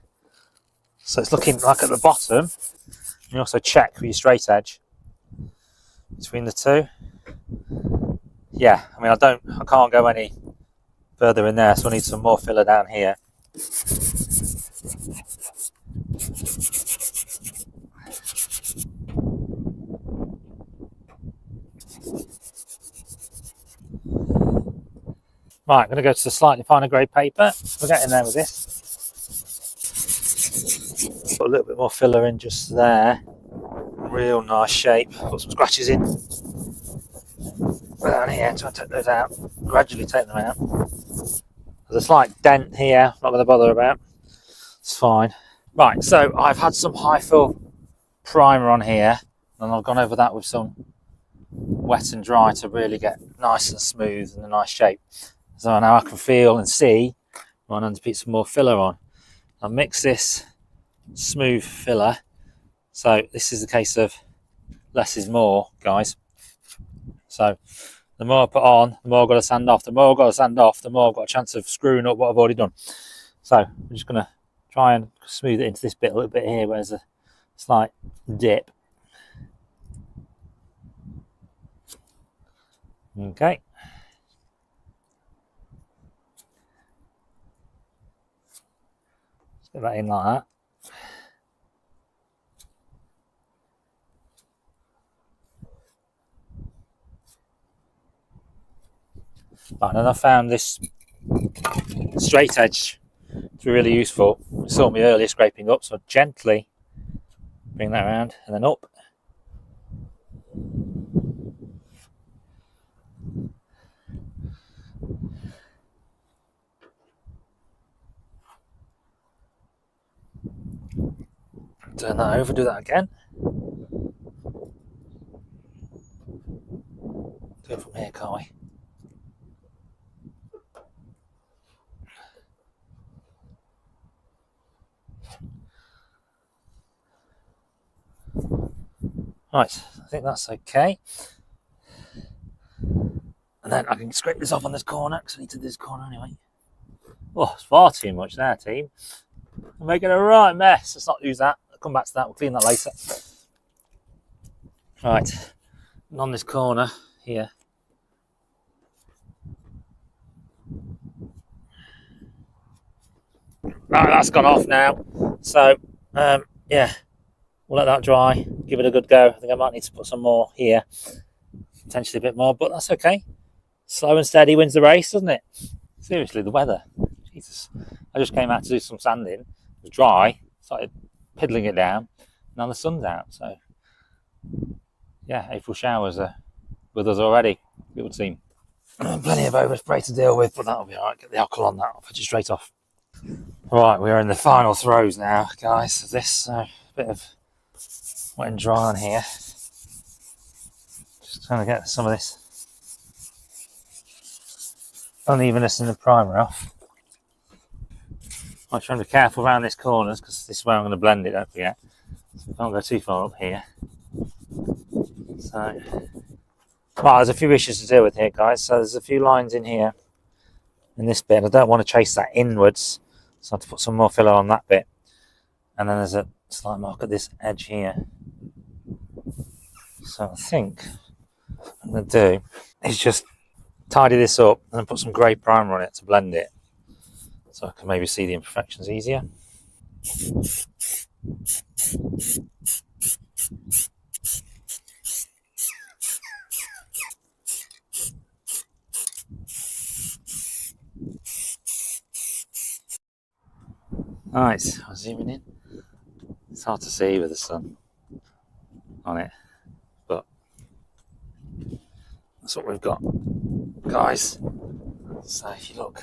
So it's looking like at the bottom. You also check for your straight edge between the two. Yeah, I mean, I can't go any further in there, so I need some more filler down here. Right, I'm going to go to the slightly finer grade paper. We're getting there with this. Put a little bit more filler in just there. Real nice shape. Put some scratches in. Down here, try to take those out. Gradually take them out. There's a slight dent here, not going to bother about. It's fine. Right, so I've had some high fill primer on here, and I've gone over that with some wet and dry to really get nice and smooth and a nice shape. So now I can feel and see when I need to put some more filler on. I'll mix this smooth filler. So this is the case of less is more, guys. So the more I put on, the more I've got to sand off. The more I've got to sand off, the more I've got a chance of screwing up what I've already done. So I'm just going to try and smooth it into this bit a little bit here where there's a slight dip. Okay. Let's get that in like that. Right, and I found this straight edge to be really useful. You saw me earlier scraping up, so gently bring that around and then up. Turn that over, do that again. Do it from here, can't we? Right, I think that's okay. And then I can scrape this off on this corner, because I need to do this corner anyway. Oh, it's far too much there, team. I'm making a right mess. Let's not use that. I'll come back to that. We'll clean that later. Right, and on this corner here. Right, that's gone off now. So, yeah, we'll let that dry. Give it a good go. I think I might need to put some more here. Potentially a bit more, but that's okay. Slow and steady wins the race, doesn't it? Seriously, the weather. Jesus. I just came out to do some sanding. It was dry. Started piddling it down. Now the sun's out. So, yeah, April showers are with us already, it would seem. Plenty of overspray to deal with, but that'll be alright. Get the alcohol on that, I'll put it straight off. Right, we're in the final throes now, guys. This bit of wet and dry on here. Just trying to get some of this unevenness in the primer off. I'm trying to be careful around these corners because this is where I'm going to blend it, don't forget. So we can't go too far up here. So, well, there's a few issues to deal with here, guys. So there's a few lines in here in this bit. I don't want to chase that inwards, so I have to put some more filler on that bit. And then there's a slight mark at this edge here. So I think what I'm going to do is just tidy this up and then put some grey primer on it to blend it, so I can maybe see the imperfections easier. Nice, I'm zooming in. It's hard to see with the sun on it, but that's what we've got, guys. So if you look,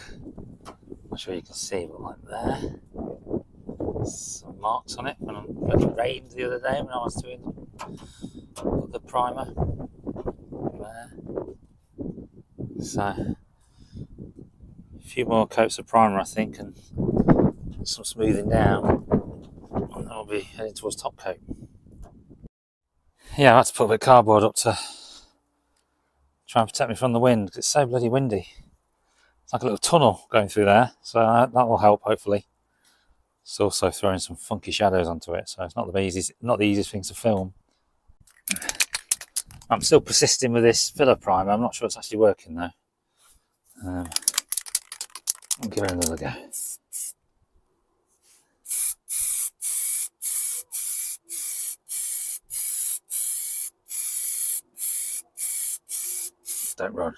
I'm sure you can see, but like there, some marks on it when it rained the other day when I was doing the primer there. So a few more coats of primer, I think, and some smoothing down, and I'll be heading towards top coat. Yeah, I had to put a bit of cardboard up to try and protect me from the wind because it's so bloody windy. It's like a little tunnel going through there, so that will help hopefully. It's also throwing some funky shadows onto it, so it's not the easiest thing to film. I'm still persisting with this filler primer. I'm not sure it's actually working though. I'll give it another go. Don't run.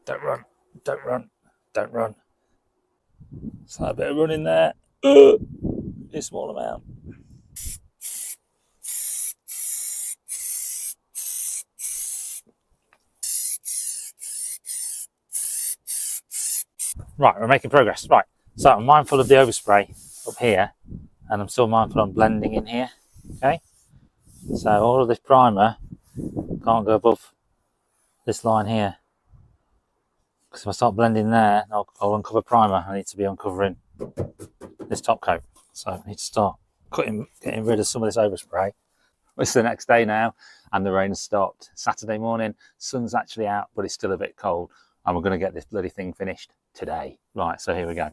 Don't run. Don't run. Don't run. It's like a bit of running there. A small amount. Right, we're making progress. Right, so I'm mindful of the overspray up here, and I'm still mindful on blending in here. Okay, so all of this primer can't go above this line here, because if I start blending there, I'll uncover primer. I need to be uncovering this top coat, so I need to start getting rid of some of this overspray. It's the next day now, and the rain has stopped. Saturday morning, sun's actually out, but it's still a bit cold, and we're going to get this bloody thing finished today. Right, so here we go.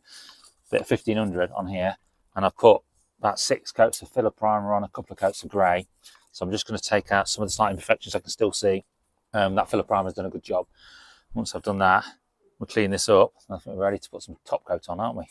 Bit of 1500 on here, and I've put about 6 coats of filler primer on, a couple of coats of grey. So I'm just going to take out some of the slight imperfections I can still see. That filler primer has done a good job. Once I've done that, we'll clean this up. I think we're ready to put some top coat on, aren't we?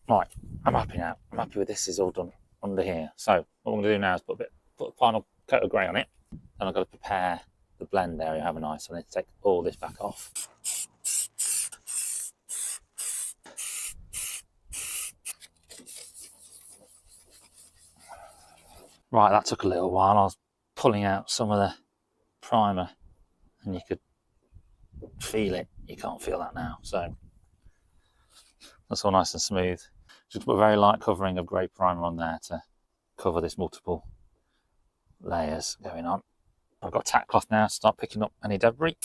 Right, I'm happy now. I'm happy with this is all done under here. So what I'm going to do now is put a final coat of grey on it. Then I've got to prepare the blend area, haven't I? So I need to take all this back off. Right, that took a little while. I was pulling out some of the primer and you could feel it. You can't feel that now. So that's all nice and smooth. Just put a very light covering of grey primer on there to cover this multiple layers going on. I've got a tack cloth now to start picking up any debris.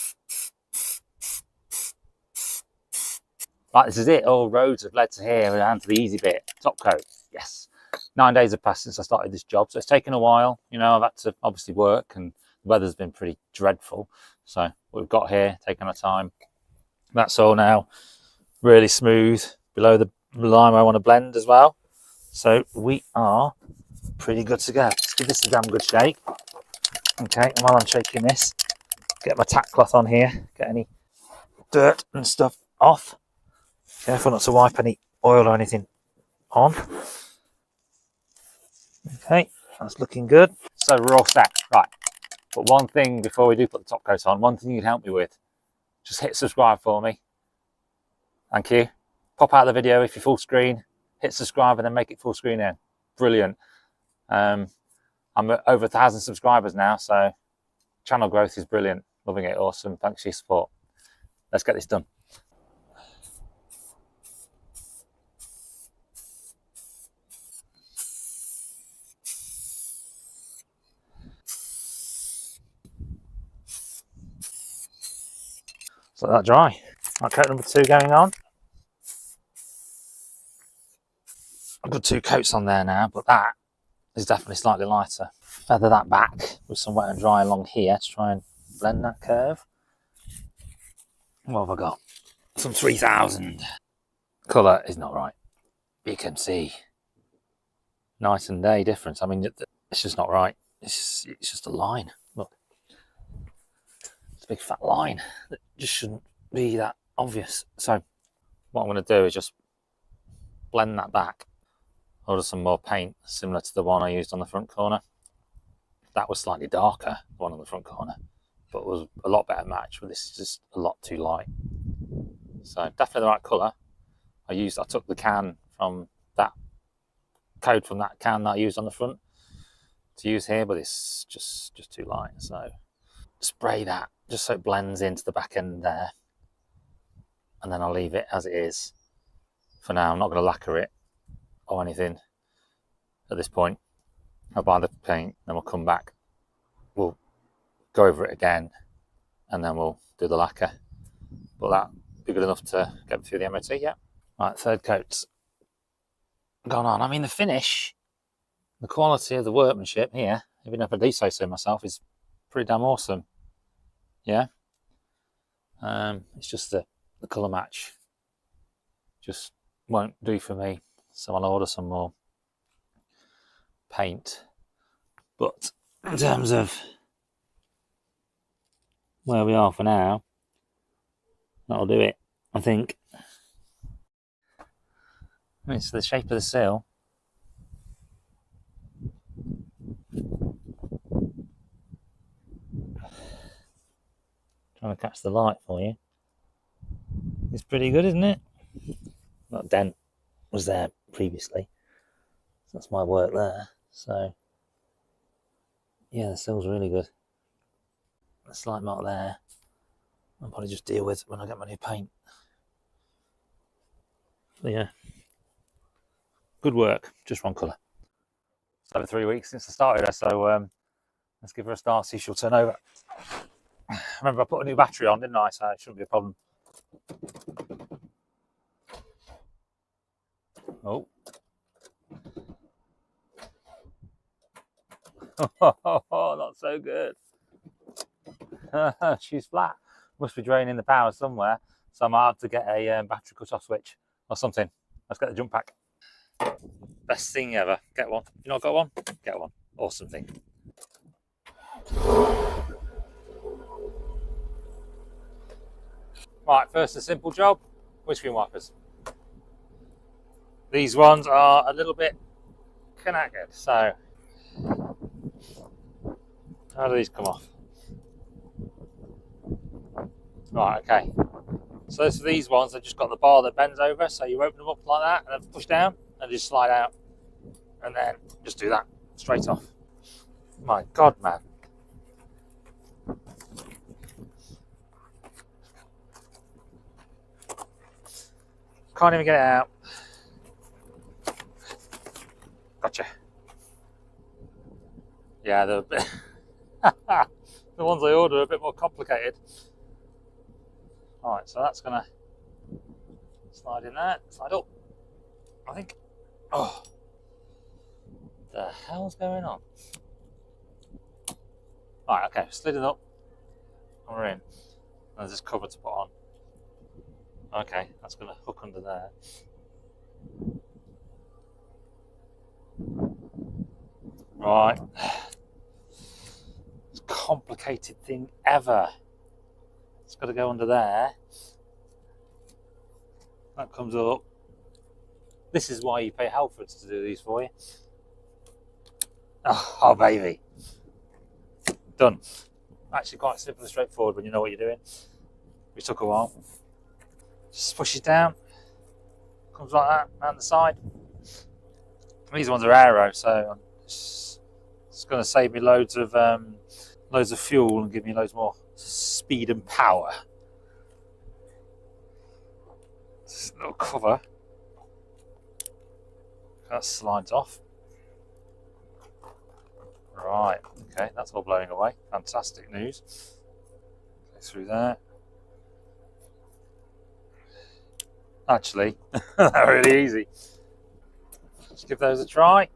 Right, this is it. All roads have led to here and to the easy bit. Top coat. Yes. 9 days have passed since I started this job, so it's taken a while. You know, I've had to obviously work, and the weather's been pretty dreadful. So what we've got here, taking our time. That's all now really smooth below the line I want to blend as well. So we are pretty good to go. Let's give this a damn good shake. Okay, and while I'm shaking this, get my tack cloth on here, get any dirt and stuff off. Careful not to wipe any oil or anything on. Okay, that's looking good. So we're all set. Right, but one thing before we do put the top coat on, one thing you can help me with, just hit subscribe for me. Thank you. Pop out the video if you're full screen. hit subscribe and then make it full screen in. Brilliant. I'm at over 1,000 subscribers now, so channel growth is brilliant. Loving it. Awesome. Thanks for your support. Let's get this done. So let that dry. Right, coat number 2 going on. I've got 2 coats on there now, but that is definitely slightly lighter. Feather that back with some wet and dry along here to try and blend that curve. What have I got? Some 3000. Colour is not right. You can see night and day difference. I mean, it's just not right. It's just a line. Look, it's a big fat line that just shouldn't be that obvious. So what I'm going to do is just blend that back. Order some more paint similar to the one I used on the front corner. That was slightly darker, the one on the front corner, but was a lot better match. But this is just a lot too light. So definitely the right colour. I took the can from that code from that can that I used on the front to use here, but it's just too light. So spray that just so it blends into the back end there, and then I'll leave it as it is for now. I'm not going to lacquer it or anything at this point. I'll buy the paint, then we'll come back, we'll go over it again, and then we'll do the lacquer. But that'll be good enough to get through the MOT. Yeah. Right, 3rd coat's gone on. I mean, the finish, the quality of the workmanship here, even if I do say so myself, is pretty damn awesome. Yeah. It's just the colour match just won't do for me, so I'll order some more paint. But in terms of where we are for now, that'll do it, I think. It's the shape of the sill. Trying to catch the light for you. It's pretty good, isn't it? That dent was there previously. That's my work there. So yeah, the sill's really good. A slight mark there. I'll probably just deal with when I get my new paint. But yeah, good work. Just one colour. It's over 3 weeks since I started her, so let's give her a start, see if she'll turn over. Remember, I put a new battery on, didn't I? So it shouldn't be a problem. Oh. Oh, not so good. She's flat. Must be draining the power somewhere. So I might have to get a battery cut-off switch or something. Let's get the jump pack. Best thing ever. Get one. You not got one? Get one. Awesome thing. Right, first a simple job. Windscreen wipers. These ones are a little bit connected, so how do these come off? Right, okay. So for these ones, they've just got the bar that bends over, so you open them up like that and then push down and just slide out, and then just do that straight off. My God, man. Can't even get it out. Gotcha. Yeah, the ones I ordered are a bit more complicated. Alright, so that's gonna slide in there, slide up, I think. Oh, the hell's going on? Right, okay, slid it up, and we're in. And there's this cover to put on. Okay, that's gonna hook under there. Right. It's a complicated thing ever. It's got to go under there. That comes up. This is why you pay Halfords to do these for you. Oh, baby. Done. Actually quite simple and straightforward when you know what you're doing. Which took a while. Just push it down. Comes like that, around the side. These ones are aero, so it's going to save me loads of fuel and give me loads more speed and power. This little cover that slides off. Right, okay, that's all blowing away. Fantastic news. Go through there. Actually, they're really easy. Let's give those a try.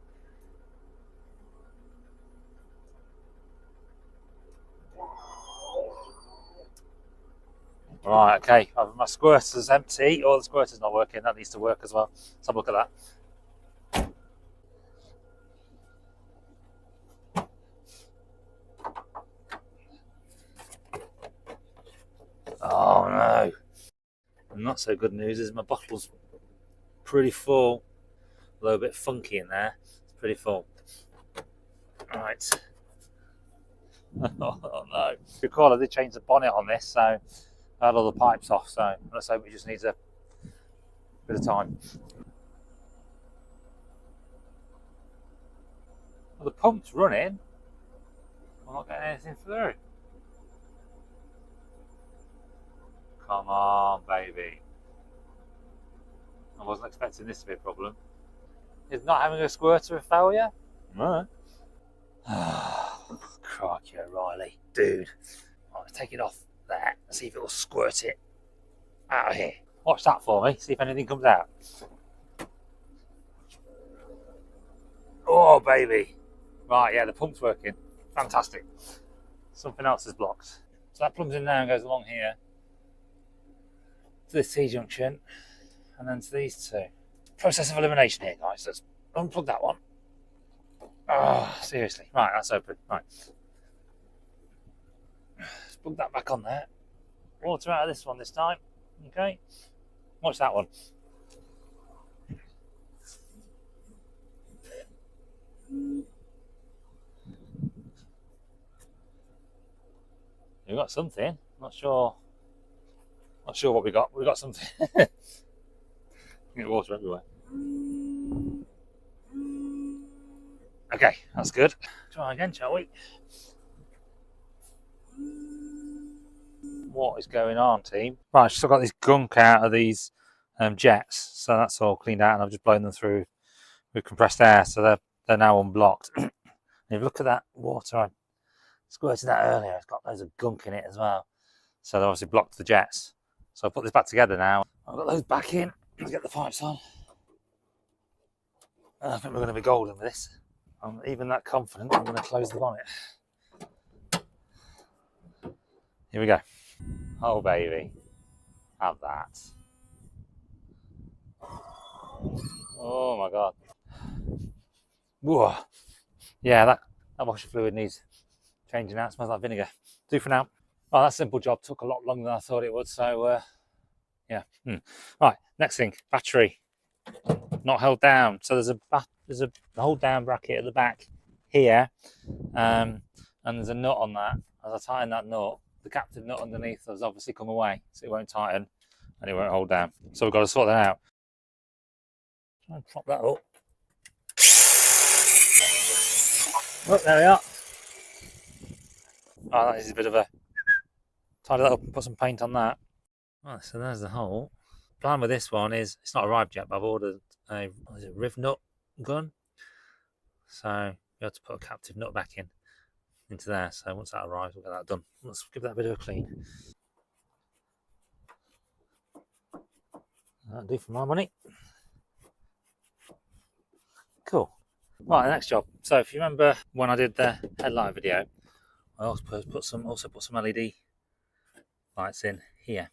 Right, okay, my squirter's empty. Oh, the squirter's not working. That needs to work as well. Let's have a look at that. Oh no. Not so good news is my bottle's pretty full. A little bit funky in there. It's pretty full. Right. Oh no. Recall I did change the bonnet on this, so I had all the pipes off, so let's hope it just needs a bit of time. Well, the pump's running. I'm not getting anything through. Come on, baby. I wasn't expecting this to be a problem. Is not having a squirter a failure? No. Crikey, O'Reilly. Dude. Right, take it off there. See if it will squirt it out of here. Watch that for me. See if anything comes out. Oh, baby. Right, yeah, the pump's working. Fantastic. Something else is blocked. So that plugs in now and goes along here to this T-junction and then to these two. Process of elimination here, guys. Let's unplug that one. Oh, seriously. Right, that's open. Right. Let's plug that back on there. Water out of this one this time. Okay. Watch that one. We got something. Not sure what we got. We got something. Get water everywhere. Okay, that's good. Try again, shall we? What is going on, team? Right, I've still got this gunk out of these jets, so that's all cleaned out, and I've just blown them through with compressed air, so they're now unblocked. And if you look at that water, I squirted that earlier. It's got loads of gunk in it as well, so they obviously blocked the jets. So I've put this back together now. I've got those back in. Let's get the pipes on. I think we're going to be golden with this. I'm even that confident. I'm going to close the bonnet. Here we go. Oh baby, have that. Oh my god. Whoa. Yeah, that washer fluid needs changing out. It smells like vinegar. Do for now. Oh, that simple job took a lot longer than I thought it would. So yeah. Right. Next thing, battery not held down. So there's a hold down bracket at the back here, and there's a nut on that. As I tighten that nut, the captive nut underneath has obviously come away, so it won't tighten and it won't hold down. So we've got to sort that out. Try and prop that up. Oh, there we are. Oh, that is a bit of a tidy that up and put some paint on that. Right, so there's the hole. The plan with this one is it's not arrived yet, but I've ordered a Rivnut gun. So you have to put a captive nut back into there. So once that arrives, we'll get that done. Let's give that a bit of a clean. That'll do for my money. Cool. Right, the next job. So if you remember when I did the headlight video, I also put some LED lights in here.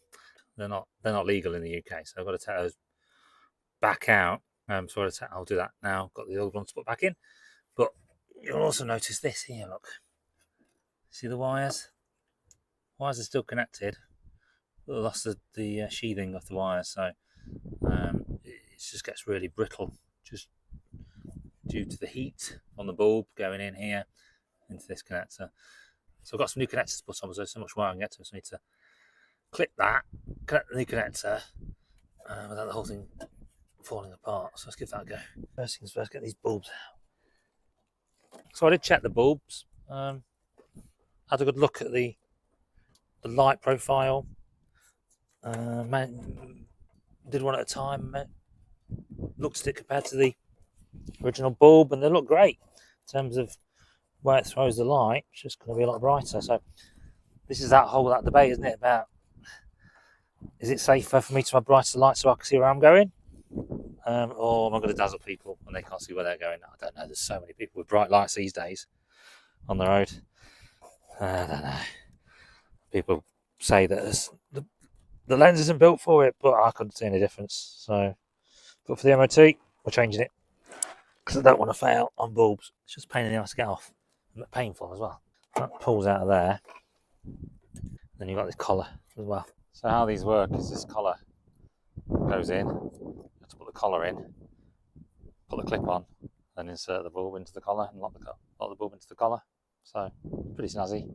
They're not legal in the UK, so I've got to take those back out. So I'll do that now. Got the old ones to put back in, but you'll also notice this here. Look, see the wires? Wires are still connected. But I lost the sheathing of the wires, so it just gets really brittle, just due to the heat on the bulb going in here into this connector. So I've got some new connectors to put on, so there's so much wire I can get to, so I need to clip that, connect the new connector, without the whole thing falling apart. So let's give that a go. First things first, get these bulbs out. So I did check the bulbs. Had a good look at the light profile. Did one at a time. Looked at it compared to the original bulb, and they look great in terms of where it throws the light. It's just going to be a lot brighter. So this is that whole debate, isn't it, about is it safer for me to have brighter light so I can see where I'm going, or am I going to dazzle people and they can't see where they're going? I don't know. There's so many people with bright lights these days on the road. I don't know. People say that the lens isn't built for it, but I couldn't see any difference. So, but for the MOT, we're changing it because I don't want to fail on bulbs. It's just a pain in the ass to get off, and painful as well. That pulls out of there. Then you've got this collar as well. So how these work is this collar goes in. You have to put the collar in, put the clip on, then insert the bulb into the collar and lock the bulb into the collar. So pretty snazzy.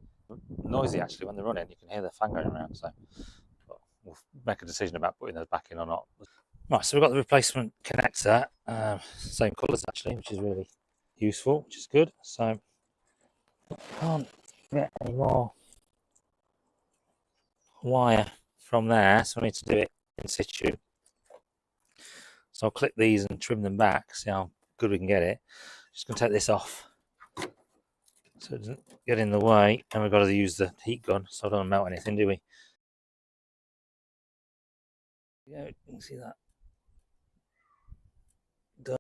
Noisy actually when they're running. You can hear the fan going around. So we'll make a decision about putting those back in or not. Right, so we've got the replacement connector, same colours actually, which is really useful, which is good. So can't get any more wire from there, so I need to do it in situ. So I'll clip these and trim them back, see how good we can get it. Just going to take this off so it doesn't get in the way, and we've got to use the heat gun so I don't want to melt anything, do we? Yeah, you can see that. Done.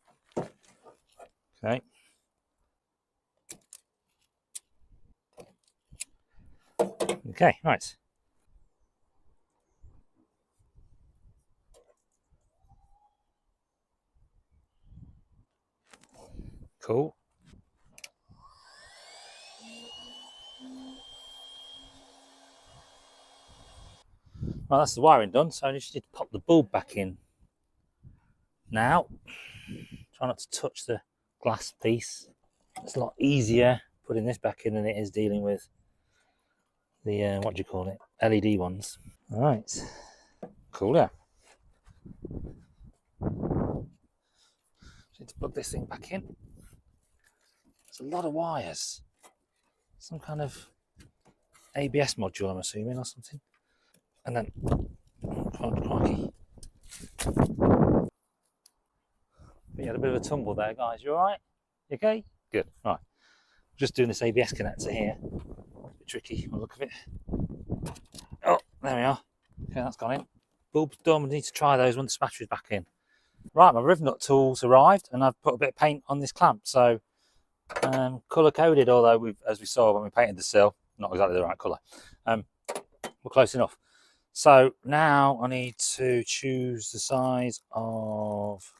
Okay. Okay, right. Cool. Well, that's the wiring done, so I just need to pop the bulb back in now. Try not to touch the glass piece. It's a lot easier putting this back in than it is dealing with the, what do you call it, LED ones. All right, cool, yeah. Need to plug this thing back in. There's a lot of wires. Some kind of ABS module, I'm assuming, or something. And then, crikey. But you had a bit of a tumble there, guys. You all right? You okay? Good. Right. Just doing this ABS connector here. A bit tricky on the look of it. Oh, there we are. Okay, that's gone in. Bulb's done. We need to try those once the battery's back in. Right, my Rivnut tools arrived, and I've put a bit of paint on this clamp. So, colour coded, although as we saw when we painted the sill, not exactly the right colour. We're close enough. So now I need to choose the size of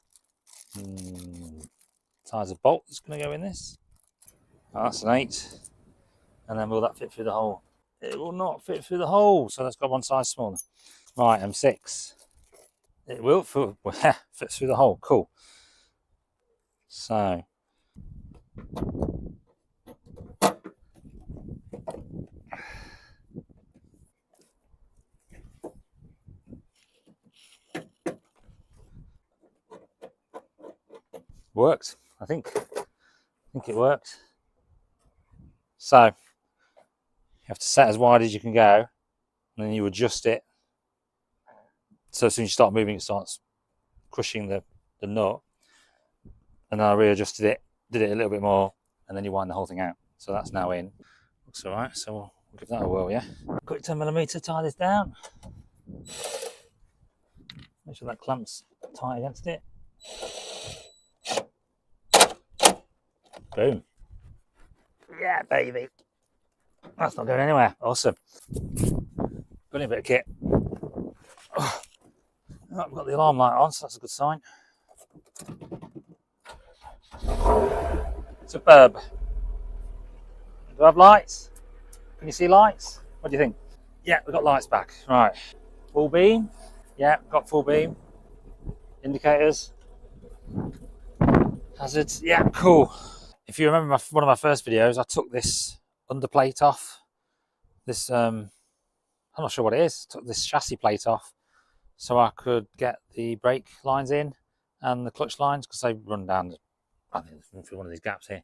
bolt that's going to go in this. Oh, that's an 8. And then will that fit through the hole? It will not fit through the hole, so that's got one size smaller. Right, M6. It will fit through the hole. Cool. So worked. I think it worked. So you have to set as wide as you can go, and then you adjust it. So as soon as you start moving, it starts crushing the nut. And then I readjusted it, did it a little bit more, and then you wind the whole thing out. So that's now in. Looks all right. So we'll give that a whirl, yeah. Quick 10mm, tie this down. Make sure that clamp's tight against it. Boom. Yeah, baby. That's not going anywhere. Awesome. Brilliant bit of kit. Oh, I've got the alarm light on, so that's a good sign. Superb. Do I have lights? Can you see lights? What do you think? Yeah, we've got lights back. Right. Full beam. Yeah, got full beam. Indicators. Hazards. Yeah, cool. If you remember one of my first videos, I took this underplate off. This, I'm not sure what it is. Took this chassis plate off so I could get the brake lines in and the clutch lines because they run down I think through one of these gaps here.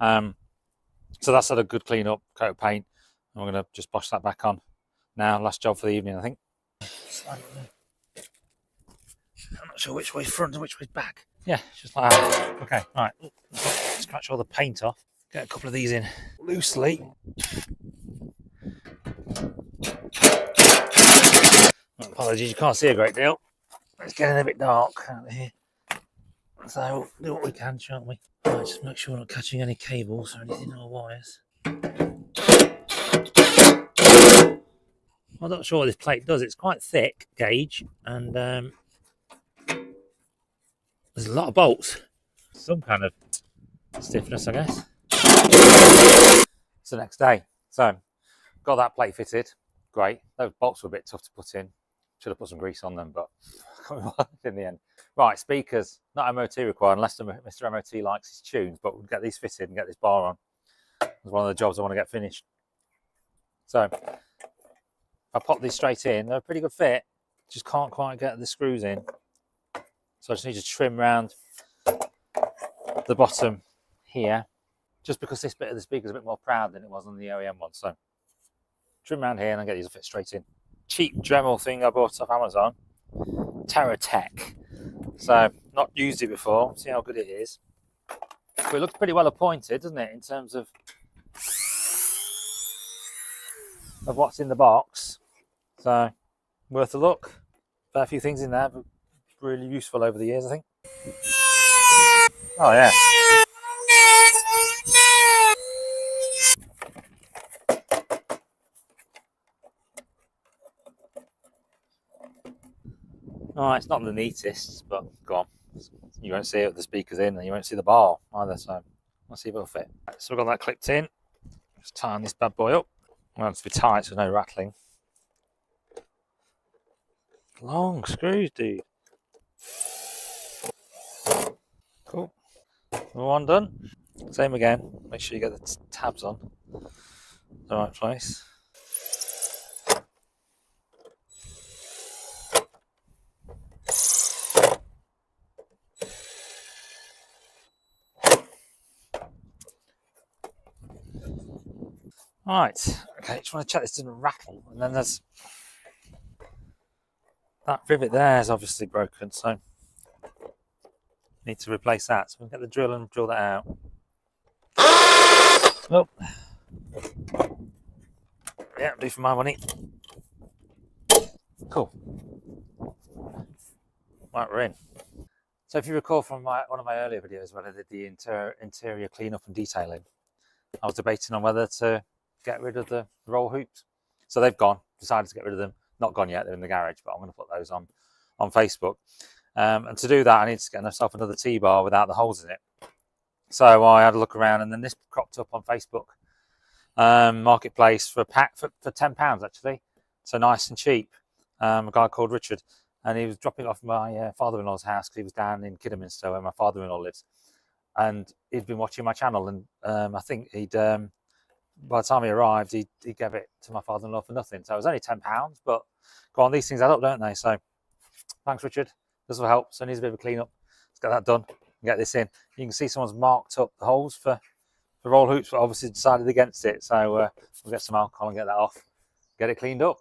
So that's had a good clean up, coat of paint, and we're going to just wash that back on now. Last job for the evening, I think. I'm not sure which way's front and which way's back. Yeah, just like that. Okay, all right. Scratch all the paint off. Get a couple of these in loosely. Apologies, you can't see a great deal. It's getting a bit dark out here. So we'll do what we can, shan't we? Right, just make sure we're not catching any cables or anything or wires. I'm not sure what this plate does. It's quite thick gauge, and there's a lot of bolts. Some kind of stiffness, I guess. It's the next day. So got that plate fitted. Great. Those bolts were a bit tough to put in. Should have put some grease on them, but in the end. Right, speakers, not MOT required unless Mr. MOT likes his tunes, but we'll get these fitted and get this bar on. It's one of the jobs I want to get finished. So I popped these straight in. They're a pretty good fit. Just can't quite get the screws in. So I just need to trim around the bottom here, just because this bit of the speaker is a bit more proud than it was on the OEM one. So trim around here and I'll get these to fit straight in. Cheap Dremel thing I bought off Amazon. Tech. So not used it before. See how good it is. But it looks pretty well appointed, doesn't it, in terms of what's in the box. So worth a look. Fair few things in there, but really useful over the years, I think. Oh yeah. Oh, it's not the neatest, but go on. You won't see it with the speakers in, and you won't see the bar either, so let's see if it'll fit. Right, so we've got that clipped in. Just tighten this bad boy up. It wants to be tight so no rattling. Long screws, dude. Cool. One done. Same again. Make sure you get the tabs on the right place. Right, okay, just want to check this doesn't rattle. And then there's that rivet there is obviously broken, so need to replace that. So we'll get the drill and drill that out. Oh, yeah, do for my money. Cool. Right, we're in. So if you recall from one of my earlier videos when I did the interior cleanup and detailing, I was debating on whether to get rid of the roll hoops. So they've gone, decided to get rid of them. Not gone yet, they're in the garage, but I'm going to put those on Facebook. And to do that, I need to get myself another T-bar without the holes in it. So I had a look around, and then this cropped up on Facebook Marketplace for a pack for £10 actually. So nice and cheap. A guy called Richard, and he was dropping off my father-in-law's house because he was down in Kidderminster where my father-in-law lives. And he'd been watching my channel, and I think he'd... by the time he arrived, he gave it to my father-in-law for nothing. So it was only £10, but go on, these things add up, don't they? So thanks, Richard. This will help. So it needs a bit of a clean up. Let's get that done and get this in. You can see someone's marked up the holes for roll hoops, but obviously decided against it. So we'll get some alcohol and get that off. Get it cleaned up.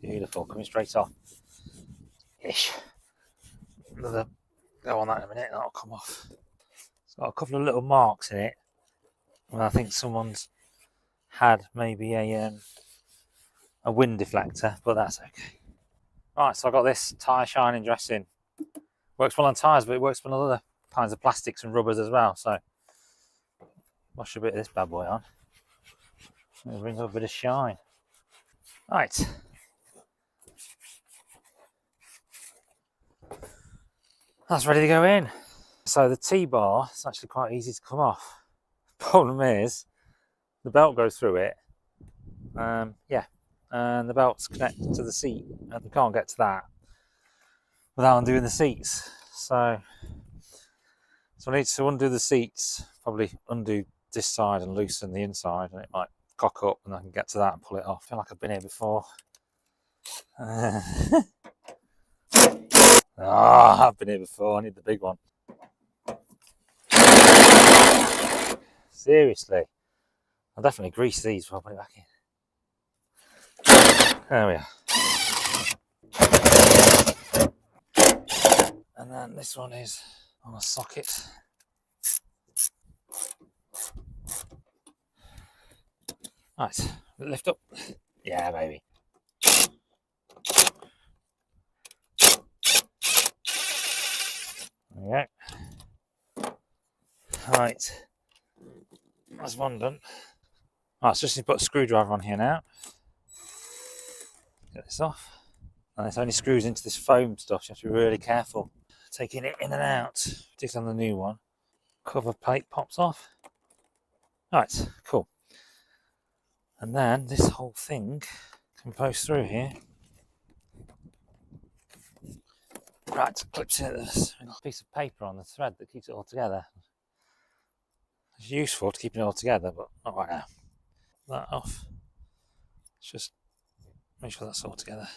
Beautiful, coming straight off. Ish. Another go on that in a minute, that'll come off. It's got a couple of little marks in it. Well, I think someone's had maybe a wind deflector, but that's okay. Right, so I've got this tyre shining dressing. Works well on tyres, but it works well on other kinds of plastics and rubbers as well. So wash a bit of this bad boy on. It brings up a bit of shine. Right. That's ready to go in. So the T-bar is actually quite easy to come off. Problem is, the belt goes through it. Yeah, and the belt's connected to the seat, and we can't get to that without undoing the seats. So I need to undo the seats, probably undo this side and loosen the inside, and it might cock up, and I can get to that and pull it off. I feel like I've been here before. I've been here before. I need the big one. Seriously, I'll definitely grease these before I put it back in. There we are. And then this one is on a socket. Right, lift up. Yeah, baby. There we go. Right, that's one done. Right, so just need to put a screwdriver on here now. Get this off. And this only screws into this foam stuff, so you have to be really careful. Taking it in and out, particularly on the new one. Cover plate pops off. Right, cool. And then this whole thing can post through here. Right, clips in this piece of paper on the thread that keeps it all together. It's useful to keep it all together, but not right now. That off. Let's just make sure that's all together.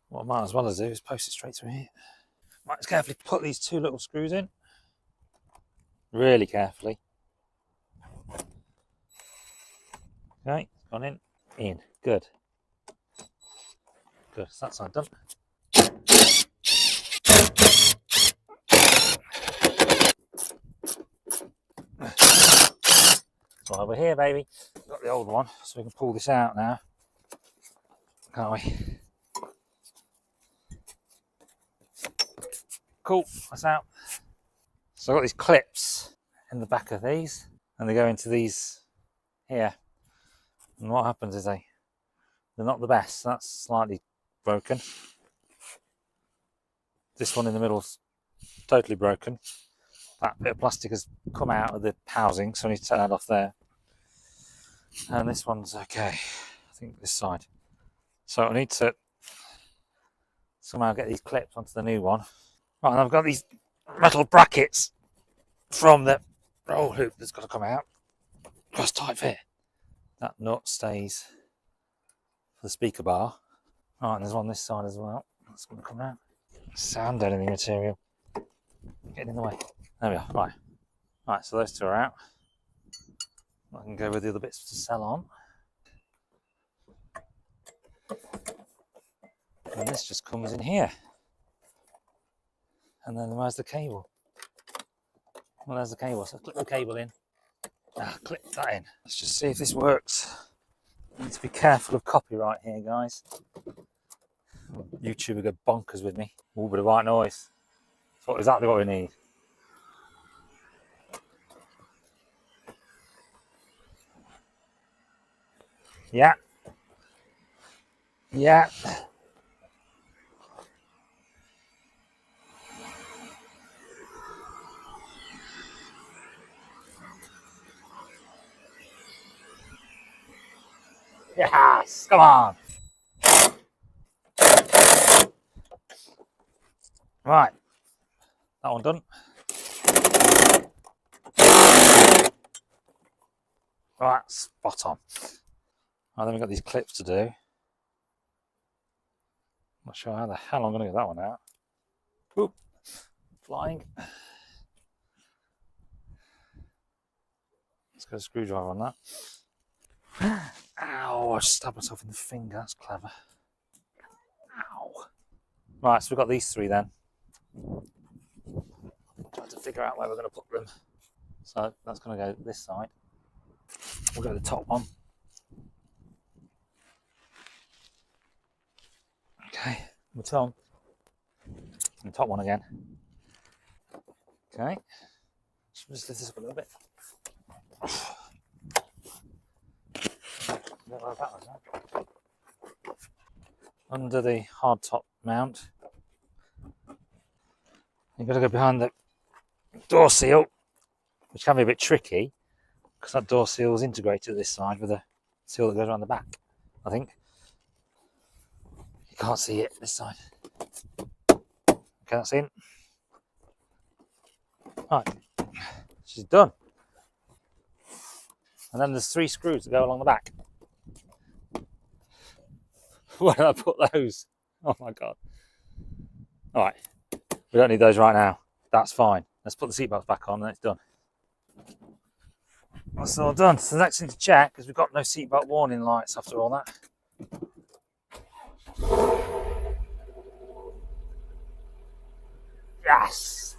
What I might as well do is post it straight through here. Might just carefully put these two little screws in. Really carefully. Okay, gone in. In. Good. Good, so that side done. So over here, baby, got the old one, so we can pull this out now, can't we? Cool, that's out. So I've got these clips in the back of these, and they go into these here. And what happens is they're not the best. That's slightly broken. This one in the middle's totally broken. That bit of plastic has come out of the housing, so I need to take that off there. And this one's okay. I think this side. So I need to somehow get these clips onto the new one. Right, and I've got these metal brackets from the roll hoop that's got to come out. Cross tight fit. That nut stays for the speaker bar. Right, and there's one this side as well. That's going to come out. Sound dead in the material. Getting in the way. There we are. Right. Right, so those two are out. I can go with the other bits to sell on. And this just comes in here. And then where's the cable? Well, there's the cable. So clip the cable in. Clip that in. Let's just see if this works. Need to be careful of copyright here, guys. YouTube will go bonkers with me. Ooh, bit of white noise. That's exactly what we need. Yeah. Yeah. Yes, come on. Right, that one done. Right, spot on. Right, then we've got these clips to do. Not sure how the hell I'm going to get that one out. Oop, flying. Let's get a screwdriver on that. Ow, I stabbed myself in the finger, that's clever. Ow. Right, so we've got these three then. Trying to figure out where we're going to put them. So that's going to go this side. We'll go to the top one. Okay, the top. And the top one again. Okay. Just lift this up a little bit. Under the hard top mount, you've got to go behind the door seal, which can be a bit tricky because that door seal is integrated to this side with a seal that goes around the back, I think. You can't see it this side. Okay, that's in. Right, she's done. And then there's 3 screws that go along the back. Where did I put those? Oh my God. All right, we don't need those right now. That's fine. Let's put the seatbelts back on and it's done. That's all done. So the next thing to check is we've got no seatbelt warning lights after all that. Yes!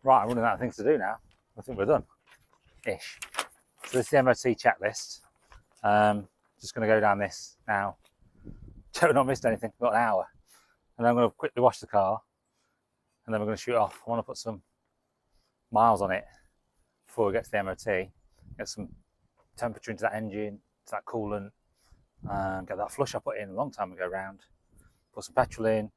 Right, I'm running out of things to do now. I think we're done. Ish. So this is the MOT checklist. Just going to go down this now. Don't not missed anything. We've got an hour. And then I'm going to quickly wash the car. And then we're going to shoot off. I want to put some miles on it before we get to the MOT. Get some temperature into that engine, to that coolant. Get that flush I put in a long time ago round. Put some petrol in.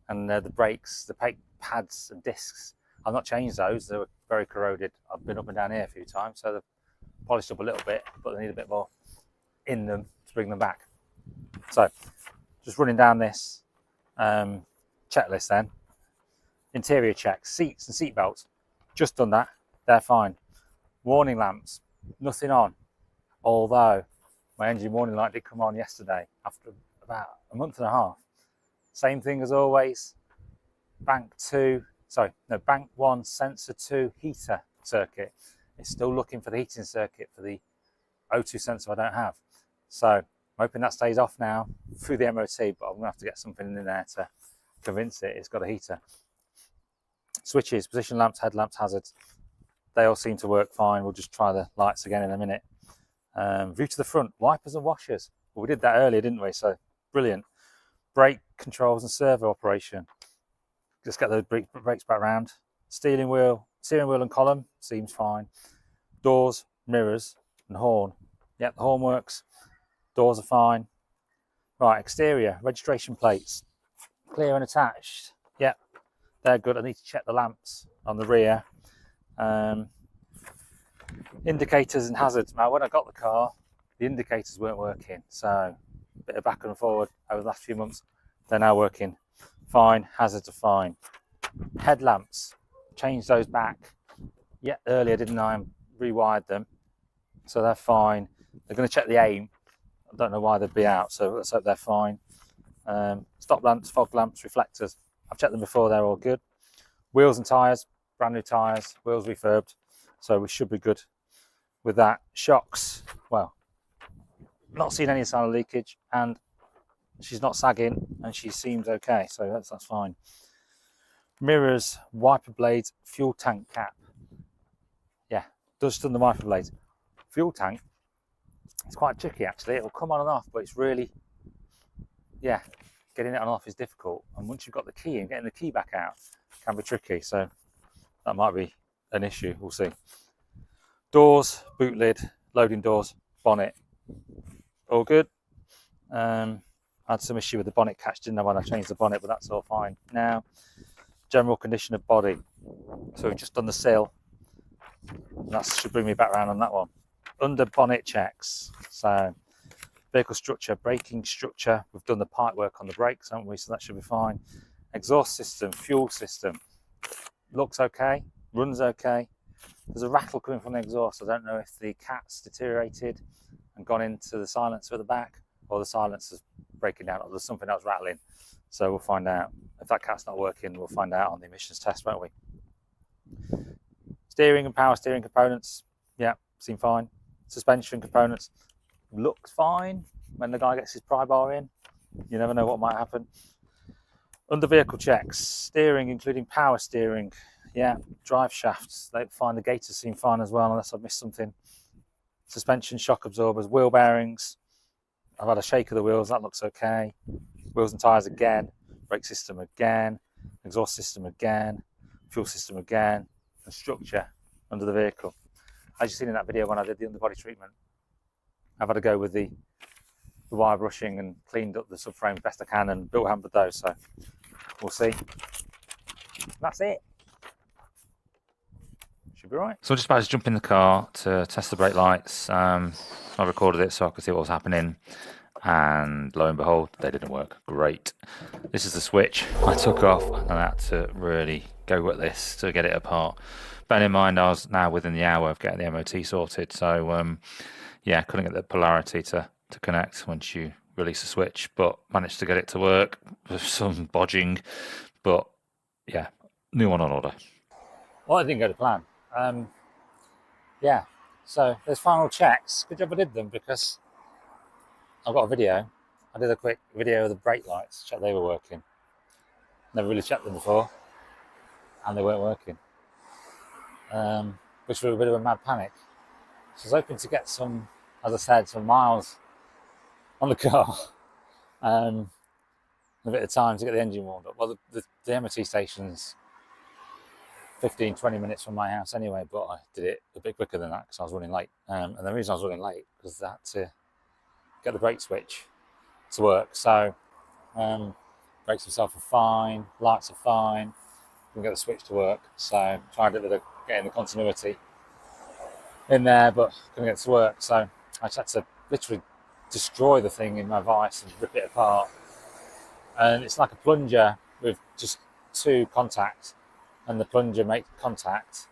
And the brakes, the brake pads and discs, I've not changed those. They were very corroded. I've been up and down here a few times, so they've polished up a little bit, but they need a bit more in them to bring them back. So, just running down this checklist then. Interior checks, seats and seat belts. Just done that. They're fine. Warning lamps, nothing on. Although my engine warning light did come on yesterday after about a month and a half. Same thing as always. Bank 1 sensor 2 heater circuit. It's still looking for the heating circuit for the O2 sensor I don't have. So I'm hoping that stays off now through the MOT, but I'm going to have to get something in there to convince it it's got a heater. Switches, position lamps, headlamps, hazards. They all seem to work fine. We'll just try the lights again in a minute. View to the front, wipers and washers. Well, we did that earlier, didn't we? So brilliant. Brake controls and servo operation. Just get those brakes back round. Steering wheel and column seems fine. Doors, mirrors and horn. Yep, the horn works. Doors are fine. Right, exterior, registration plates. Clear and attached. Yep, they're good. I need to check the lamps on the rear. Indicators and hazards. Now, when I got the car, the indicators weren't working. So, a bit of back and forward over the last few months. They're now working fine. Hazards are fine. Headlamps. Changed those back. Yeah, earlier, didn't I? Rewired them. So, they're fine. They're going to check the aim. I don't know why they'd be out. So, let's hope they're fine. Stop lamps, fog lamps, reflectors. I've checked them before. They're all good. Wheels and tyres. Brand new tyres. Wheels refurbed. So, we should be good with that. Shocks. Well, not seen any sign of leakage, and she's not sagging, and she seems okay, so that's fine. Mirrors, wiper blades, fuel tank cap. Yeah, just done the wiper blades. Fuel tank, it's quite tricky actually. It'll come on and off, but it's really, yeah, getting it on and off is difficult. And once you've got the key and getting the key back out can be tricky, so that might be an issue. We'll see. Doors, boot lid, loading doors, bonnet. All good. I had some issue with the bonnet catch, didn't I, when I changed the bonnet, but that's all fine. Now, general condition of body. So we've just done the sill. That should bring me back around on that one. Under bonnet checks. So vehicle structure, braking structure. We've done the pipe work on the brakes, haven't we? So that should be fine. Exhaust system, fuel system. Looks okay, runs okay. There's a rattle coming from the exhaust. I don't know if the cat's deteriorated and gone into the silencer at the back, or the silencer's breaking down, or there's something else rattling. So we'll find out. If that cat's not working, we'll find out on the emissions test, won't we? Steering and power steering components, yeah, seem fine. Suspension components, looks fine. When the guy gets his pry bar in, you never know what might happen. Under vehicle checks, steering, including power steering, yeah, drive shafts, they find the gators seem fine as well, unless I've missed something. Suspension, shock absorbers, wheel bearings. I've had a shake of the wheels, that looks okay. Wheels and tyres again, brake system again, exhaust system again, fuel system again, and structure under the vehicle. As you've seen in that video when I did the underbody treatment, I've had to go with the wire brushing and cleaned up the subframe best I can and built hampered those, so we'll see. That's it. Should be right. So I'm just about to jump in the car to test the brake lights. I recorded it so I could see what was happening, and lo and behold, they didn't work. Great. This is the switch I took off, and I had to really go with this to get it apart. Bear in mind, I was now within the hour of getting the MOT sorted, so yeah, couldn't get the polarity to connect once you release the switch, but managed to get it to work with some bodging. But yeah, new one on order. Well, I didn't go to plan. Yeah, so there's final checks. Good job I did them, because I've got a video. I did a quick video of the brake lights, check they were working. Never really checked them before, and they weren't working, which was a bit of a mad panic. So I was hoping to get some, as I said, some miles on the car, a bit of time to get the engine warmed up. Well, the MOT station's 15-20 minutes from my house anyway, but I did it a bit quicker than that because I was running late. And the reason I was running late was I had to get the brake switch to work. So brakes themselves are fine, lights are fine, can get the switch to work. So tried it with getting the continuity in there, but couldn't get it to work. So I just had to literally destroy the thing in my vise and rip it apart. And it's like a plunger with just 2 contacts, and the plunger makes contact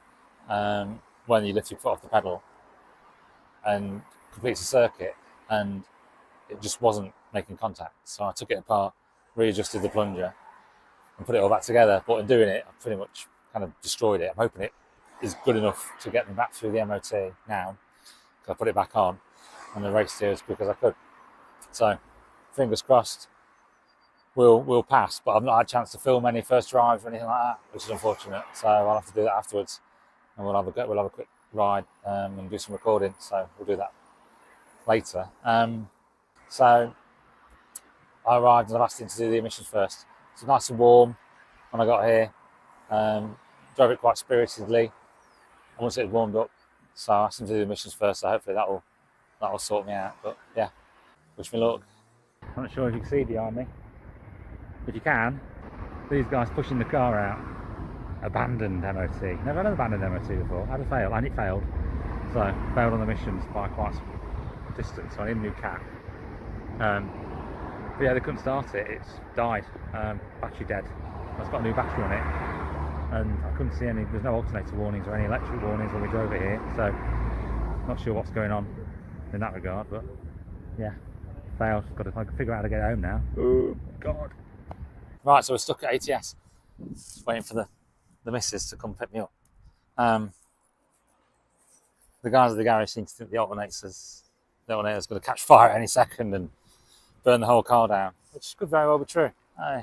when you lift your foot off the pedal and completes the circuit, and it just wasn't making contact. So I took it apart, readjusted the plunger and put it all back together. But in doing it, I pretty much kind of destroyed it. I'm hoping it is good enough to get me back through the MOT now, because I put it back on and the race steer as quick as I could. So fingers crossed we'll pass, but I've not had a chance to film any first drives or anything like that, which is unfortunate. So I'll have to do that afterwards, and we'll have a quick ride and do some recording. So we'll do that later. So I arrived and I've asked him to do the emissions first. It's nice and warm when I got here. Drove it quite spiritedly. I once it had warmed up, so I asked him to do the emissions first. So hopefully that will sort me out. But yeah, wish me luck. I'm not sure if you can see behind me. If you can, these guys pushing the car out. Abandoned MOT. Never had an abandoned MOT before. I had a fail, and it failed. So failed on the missions by quite a distance. So I need a new cat. But yeah, they couldn't start it. It's died. Battery dead. It's got a new battery on it, and I couldn't see any. There's no alternator warnings or any electric warnings when we drove it here. So not sure what's going on in that regard. But yeah, failed. Got to figure out how to get home now. Oh God. Right, so we're stuck at ATS, waiting for the missus to come pick me up. The guys at the garage seem to think the alternator's going to catch fire at any second and burn the whole car down, which could very well be true.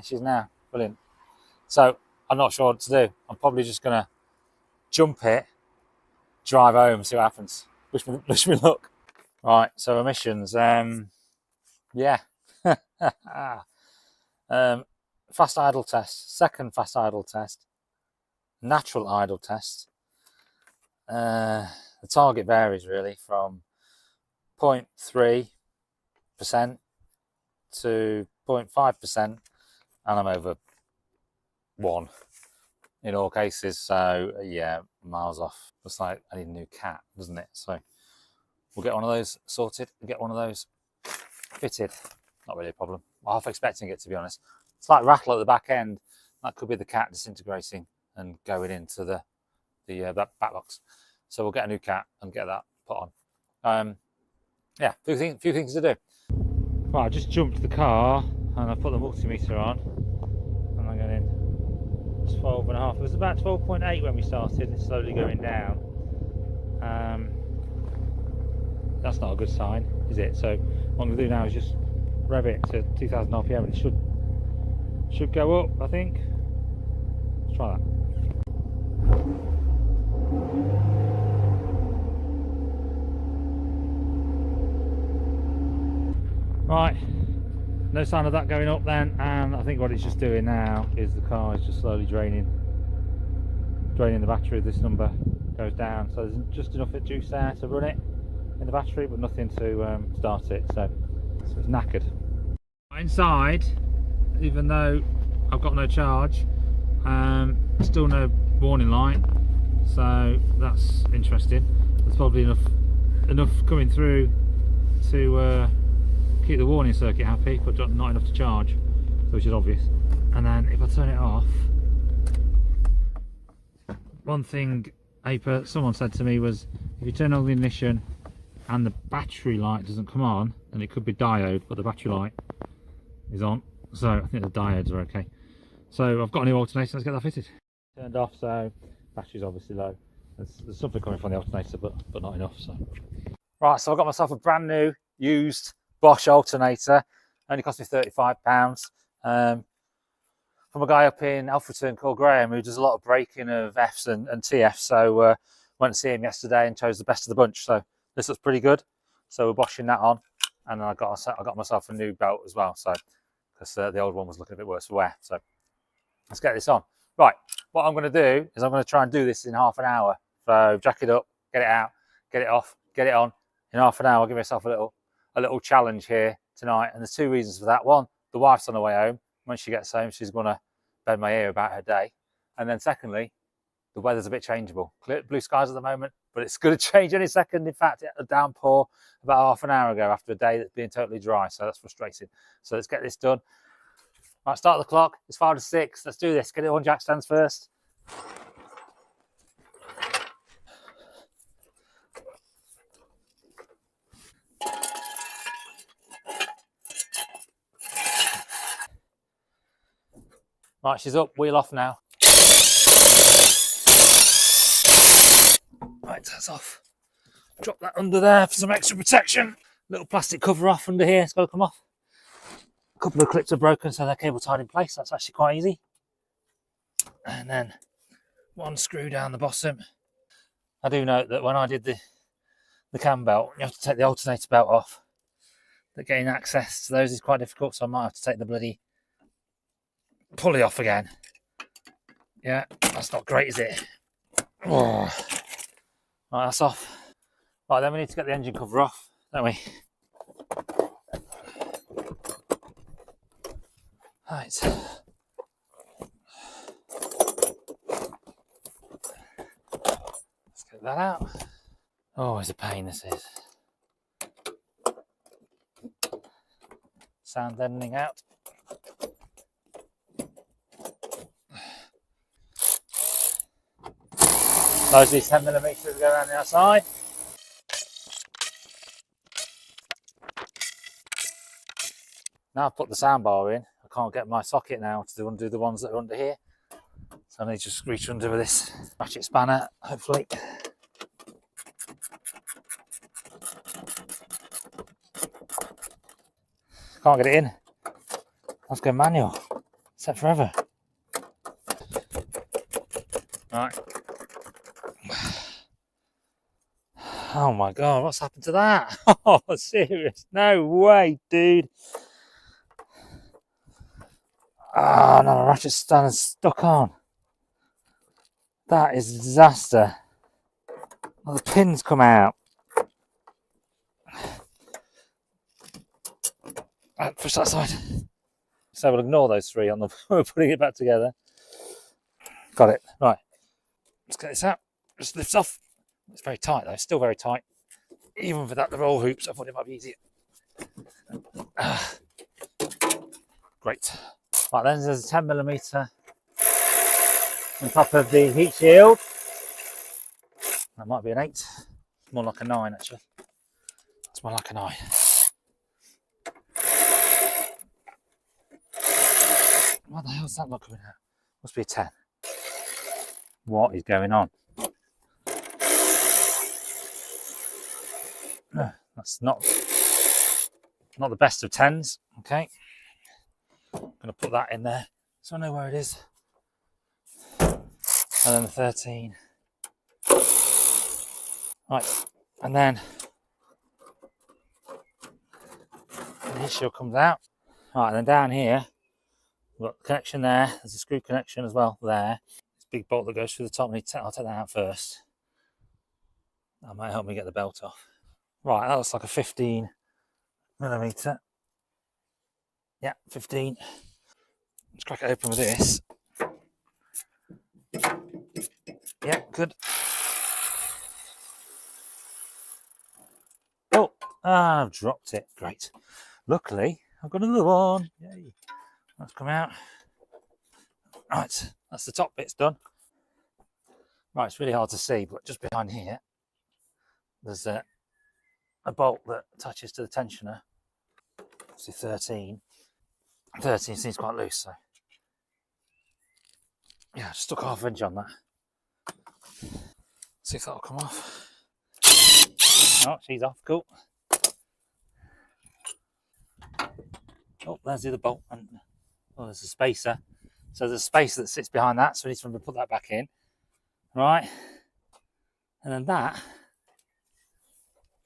She's now brilliant. So I'm not sure what to do. I'm probably just going to jump it, drive home, see what happens. Wish me luck. Right, so emissions. Yeah. Fast idle test, second fast idle test, natural idle test. The target varies really from 0.3% to 0.5%, and I'm over 1 in all cases. So yeah, miles off. Looks like I need a new cat, doesn't it? So we'll get one of those sorted, get one of those fitted. Not really a problem. I'm half expecting it, to be honest. It's like rattle at the back end. That could be the cat disintegrating and going into the back box. So we'll get a new cat and get that put on. Yeah, few things to do. Right, I just jumped the car and I put the multimeter on, and I'm getting 12.5. It was about 12.8 when we started. It's slowly going down. That's not a good sign, is it? So what I'm going to do now is just rev it to 2000 RPM, and it should go up, I think. Let's try that. Right, no sign of that going up then, and I think what it's just doing now is the car is just slowly draining the battery. This number goes down, so there's just enough juice there to run it in the battery, but nothing to start it, so it's knackered. Inside, even though I've got no charge, still no warning light, so that's interesting. There's probably enough coming through to keep the warning circuit happy, but not enough to charge, which is obvious. And then if I turn it off, one thing someone said to me was, if you turn on the ignition and the battery light doesn't come on, then it could be diode, but the battery light is on. So I think the diodes are okay. So I've got a new alternator, let's get that fitted. Turned off, so battery's obviously low. There's something coming from the alternator, but not enough. So right, so I got myself a brand new used Bosch alternator. Only cost me £35. From a guy up in Alfreton called Graham, who does a lot of breaking of Fs and TFs. So went to see him yesterday and chose the best of the bunch. So this looks pretty good. So we're boshing that on, and then I got myself a new belt as well. So because the old one was looking a bit worse for wear. So let's get this on. Right, what I'm going to do is I'm going to try and do this in half an hour. So jack it up, get it out, get it off, get it on in half an hour. I'll give myself a little challenge here tonight, and there's two reasons for that. One, the wife's on her way home. When she gets home, she's going to bend my ear about her day. And then secondly, the weather's a bit changeable. Clear blue skies at the moment, but it's going to change any second. In fact, it had a downpour about half an hour ago after a day that's been totally dry, so that's frustrating. So let's get this done. Right, start the clock. It's 5 to 6. Let's do this. Get it on jack stands first. Right, she's up. Wheel off now. Right, that's off. Drop that under there for some extra protection. Little plastic cover off under here. It's got to come off. A couple of clips are broken, so they're cable tied in place. That's actually quite easy. And then one screw down the bottom. I do note that when I did the cam belt, you have to take the alternator belt off. That getting access to those is quite difficult, so I might have to take the bloody pulley off again. Yeah, that's not great, is it? Oh. Right, that's off. Right, then we need to get the engine cover off, don't we? Right. Let's get that out. Oh, it's a pain, this is. Sound deadening out. Those these 10mm to go around the outside. Now I've put the soundbar in, I can't get my socket now to undo the ones that are under here. So I need to just reach under with this ratchet spanner, hopefully. Can't get it in. Let's go manual. Set forever. Right. Oh my god, what's happened to that? Oh, serious? No way, dude. Oh no, the ratchet stand's stuck on. That is a disaster. Oh, the pins come out. Right, push that side. So we'll ignore those three on the we're putting it back together. Got it. Right. Let's get this out. Just lifts off. It's very tight though, still very tight. Even without the roll hoops, I thought it might be easier. Great. Right, then there's a 10mm on top of the heat shield. That might be an 8. More like a 9 actually. It's more like a 9. What the hell's that not coming out? Must be a 10. What is going on? No, that's not the best of 10s. Okay. I'm going to put that in there so I know where it is. And then the 13. Right, and then the heat shield comes out. Right, and then down here, we've got the connection there. There's a screw connection as well there. This big bolt that goes through the top. I'll take that out first. That might help me get the belt off. Right, that looks like a 15mm. Yeah, 15. Let's crack it open with this. Yeah, good. Oh, I've dropped it. Great. Luckily, I've got another one. Yay. That's come out. Right, that's the top bit's done. Right, it's really hard to see, but just behind here, there's a a bolt that attaches to the tensioner. Obviously 13. 13 seems quite loose, so yeah, I just stuck half inch on that. See if that'll come off. Oh, she's off. Cool. Oh, there's the other bolt. And oh, there's a spacer. So there's a spacer that sits behind that, so we need to put that back in. Right. And then that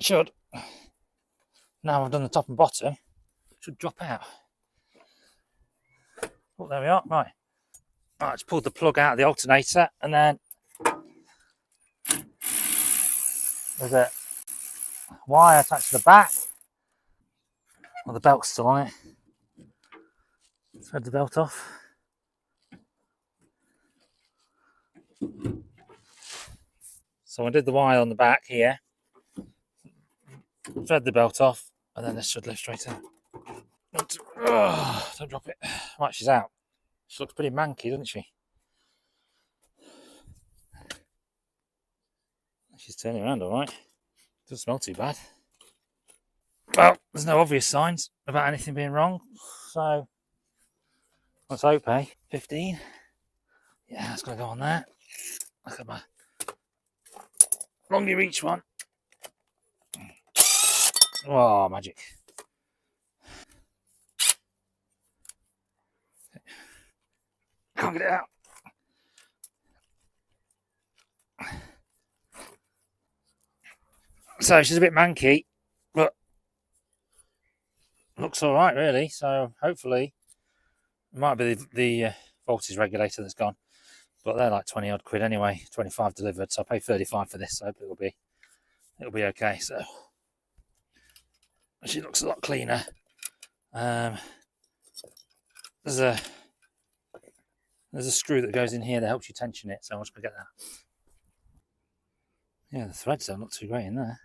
should, now I've done the top and bottom, should drop out. Oh, there we are. Right. I just pulled the plug out of the alternator, and then there's a wire attached to the back. Well, the belt's still on it. Thread the belt off. So I did the wire on the back here. Thread the belt off, and then this should lift straight out. Don't drop it. Right, she's out. She looks pretty manky, doesn't she? She's turning around all right. Doesn't smell too bad. Well, there's no obvious signs about anything being wrong, so let's hope, eh? 15. Yeah, that's going to go on there. Look at my longer reach one. Oh, magic. Can't get it out. So she's a bit manky, but looks all right, really. So hopefully, it might be the voltage regulator that's gone, but they're like 20 odd quid anyway. 25 delivered, so I paid 35 for this. So I hope it'll be okay. So she looks a lot cleaner. There's a screw that goes in here that helps you tension it. So I'm just gonna get that. Yeah, the threads don't look too great in there.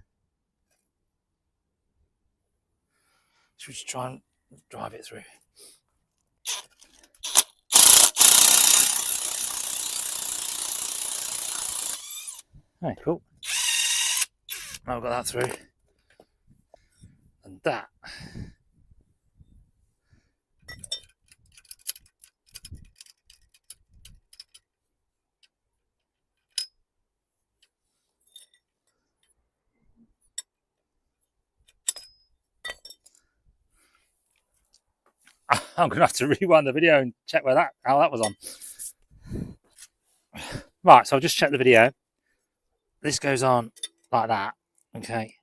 Should we just try and drive it through? Hey, cool. Now I've got that through. And that. I'm going to have to rewind the video and check how that was on. Right, so I've just checked the video. This goes on like that, okay.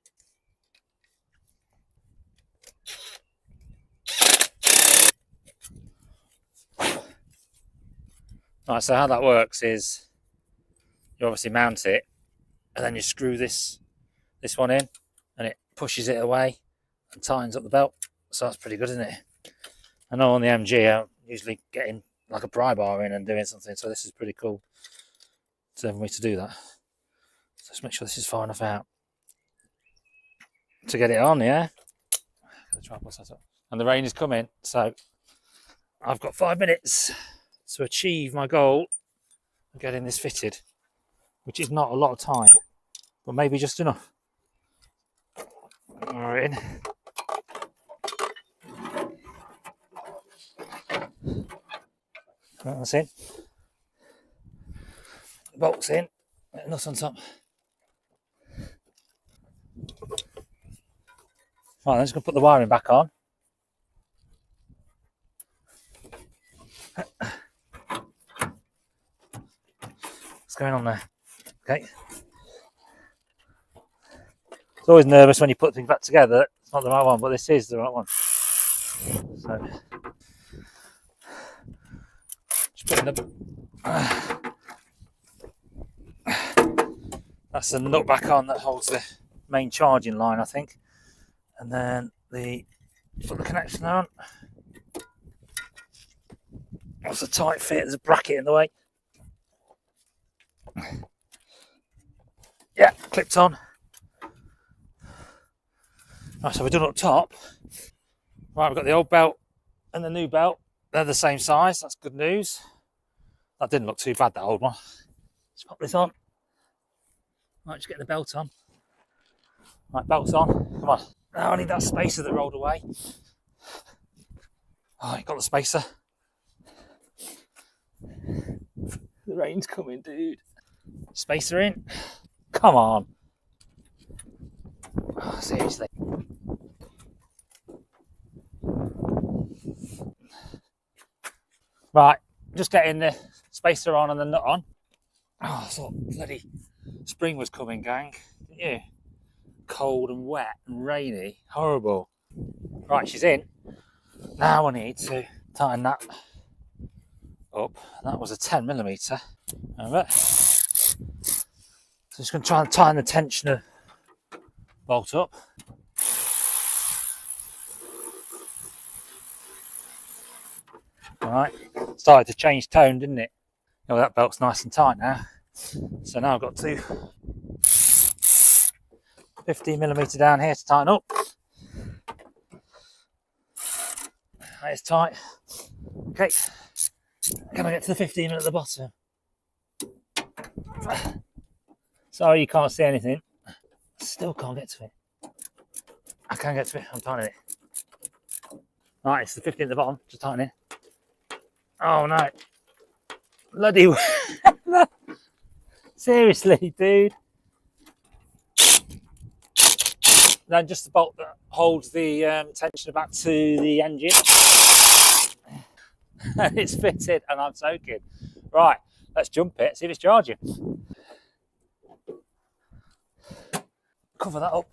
Right, so how that works is you obviously mount it and then you screw this one in and it pushes it away and tightens up the belt. So that's pretty good, isn't it? I know on the MG I'm usually getting like a pry bar in and doing something, so this is pretty cool for me to do that. So let's make sure this is far enough out to get it on, yeah? And the rain is coming, so I've got 5 minutes to achieve my goal of getting this fitted, which is not a lot of time, but maybe just enough. All right, in. That's in. The bolt's in. Nut on top. Right, I'm just going to put the wiring back on. What's going on there? Okay. It's always nervous when you put things back together. It's not the right one, but this is the right one. So, just putting the that's the nut back on that holds the main charging line, I think. And then put the connection on. That's a tight fit. There's a bracket in the way. Yeah, clipped on. Right, so we've done up top. Right, we've got the old belt and the new belt. They're the same size. That's good news. That didn't look too bad, that old one. Let's pop this on. Right, just get the belt on. Right, belts on. Come on. Now I need that spacer that rolled away. Oh, you got the spacer. The rain's coming, dude. Spacer in. Come on. Oh, seriously. Right, just getting the spacer on and the nut on. Oh, I thought bloody spring was coming, gang. Didn't you? Cold and wet and rainy. Horrible. Right, she's in. Now I need to tighten that up. That was a 10mm. Remember? So just going to try and tighten the tensioner bolt up. Alright, started to change tone, didn't it? Oh, that belt's nice and tight now. So now I've got to 15mm down here to tighten up. That is tight. Okay, can I get to the 15 at the bottom? Sorry you can't see anything. Still can't get to it. I can get to it, I'm tightening it. Right, it's the 15 at the bottom, just tightening. Oh no. Bloody seriously, dude. Then just the bolt that holds the tensioner back to the engine. And it's fitted and I'm soaking. Right, let's jump it, see if it's charging. Cover that up.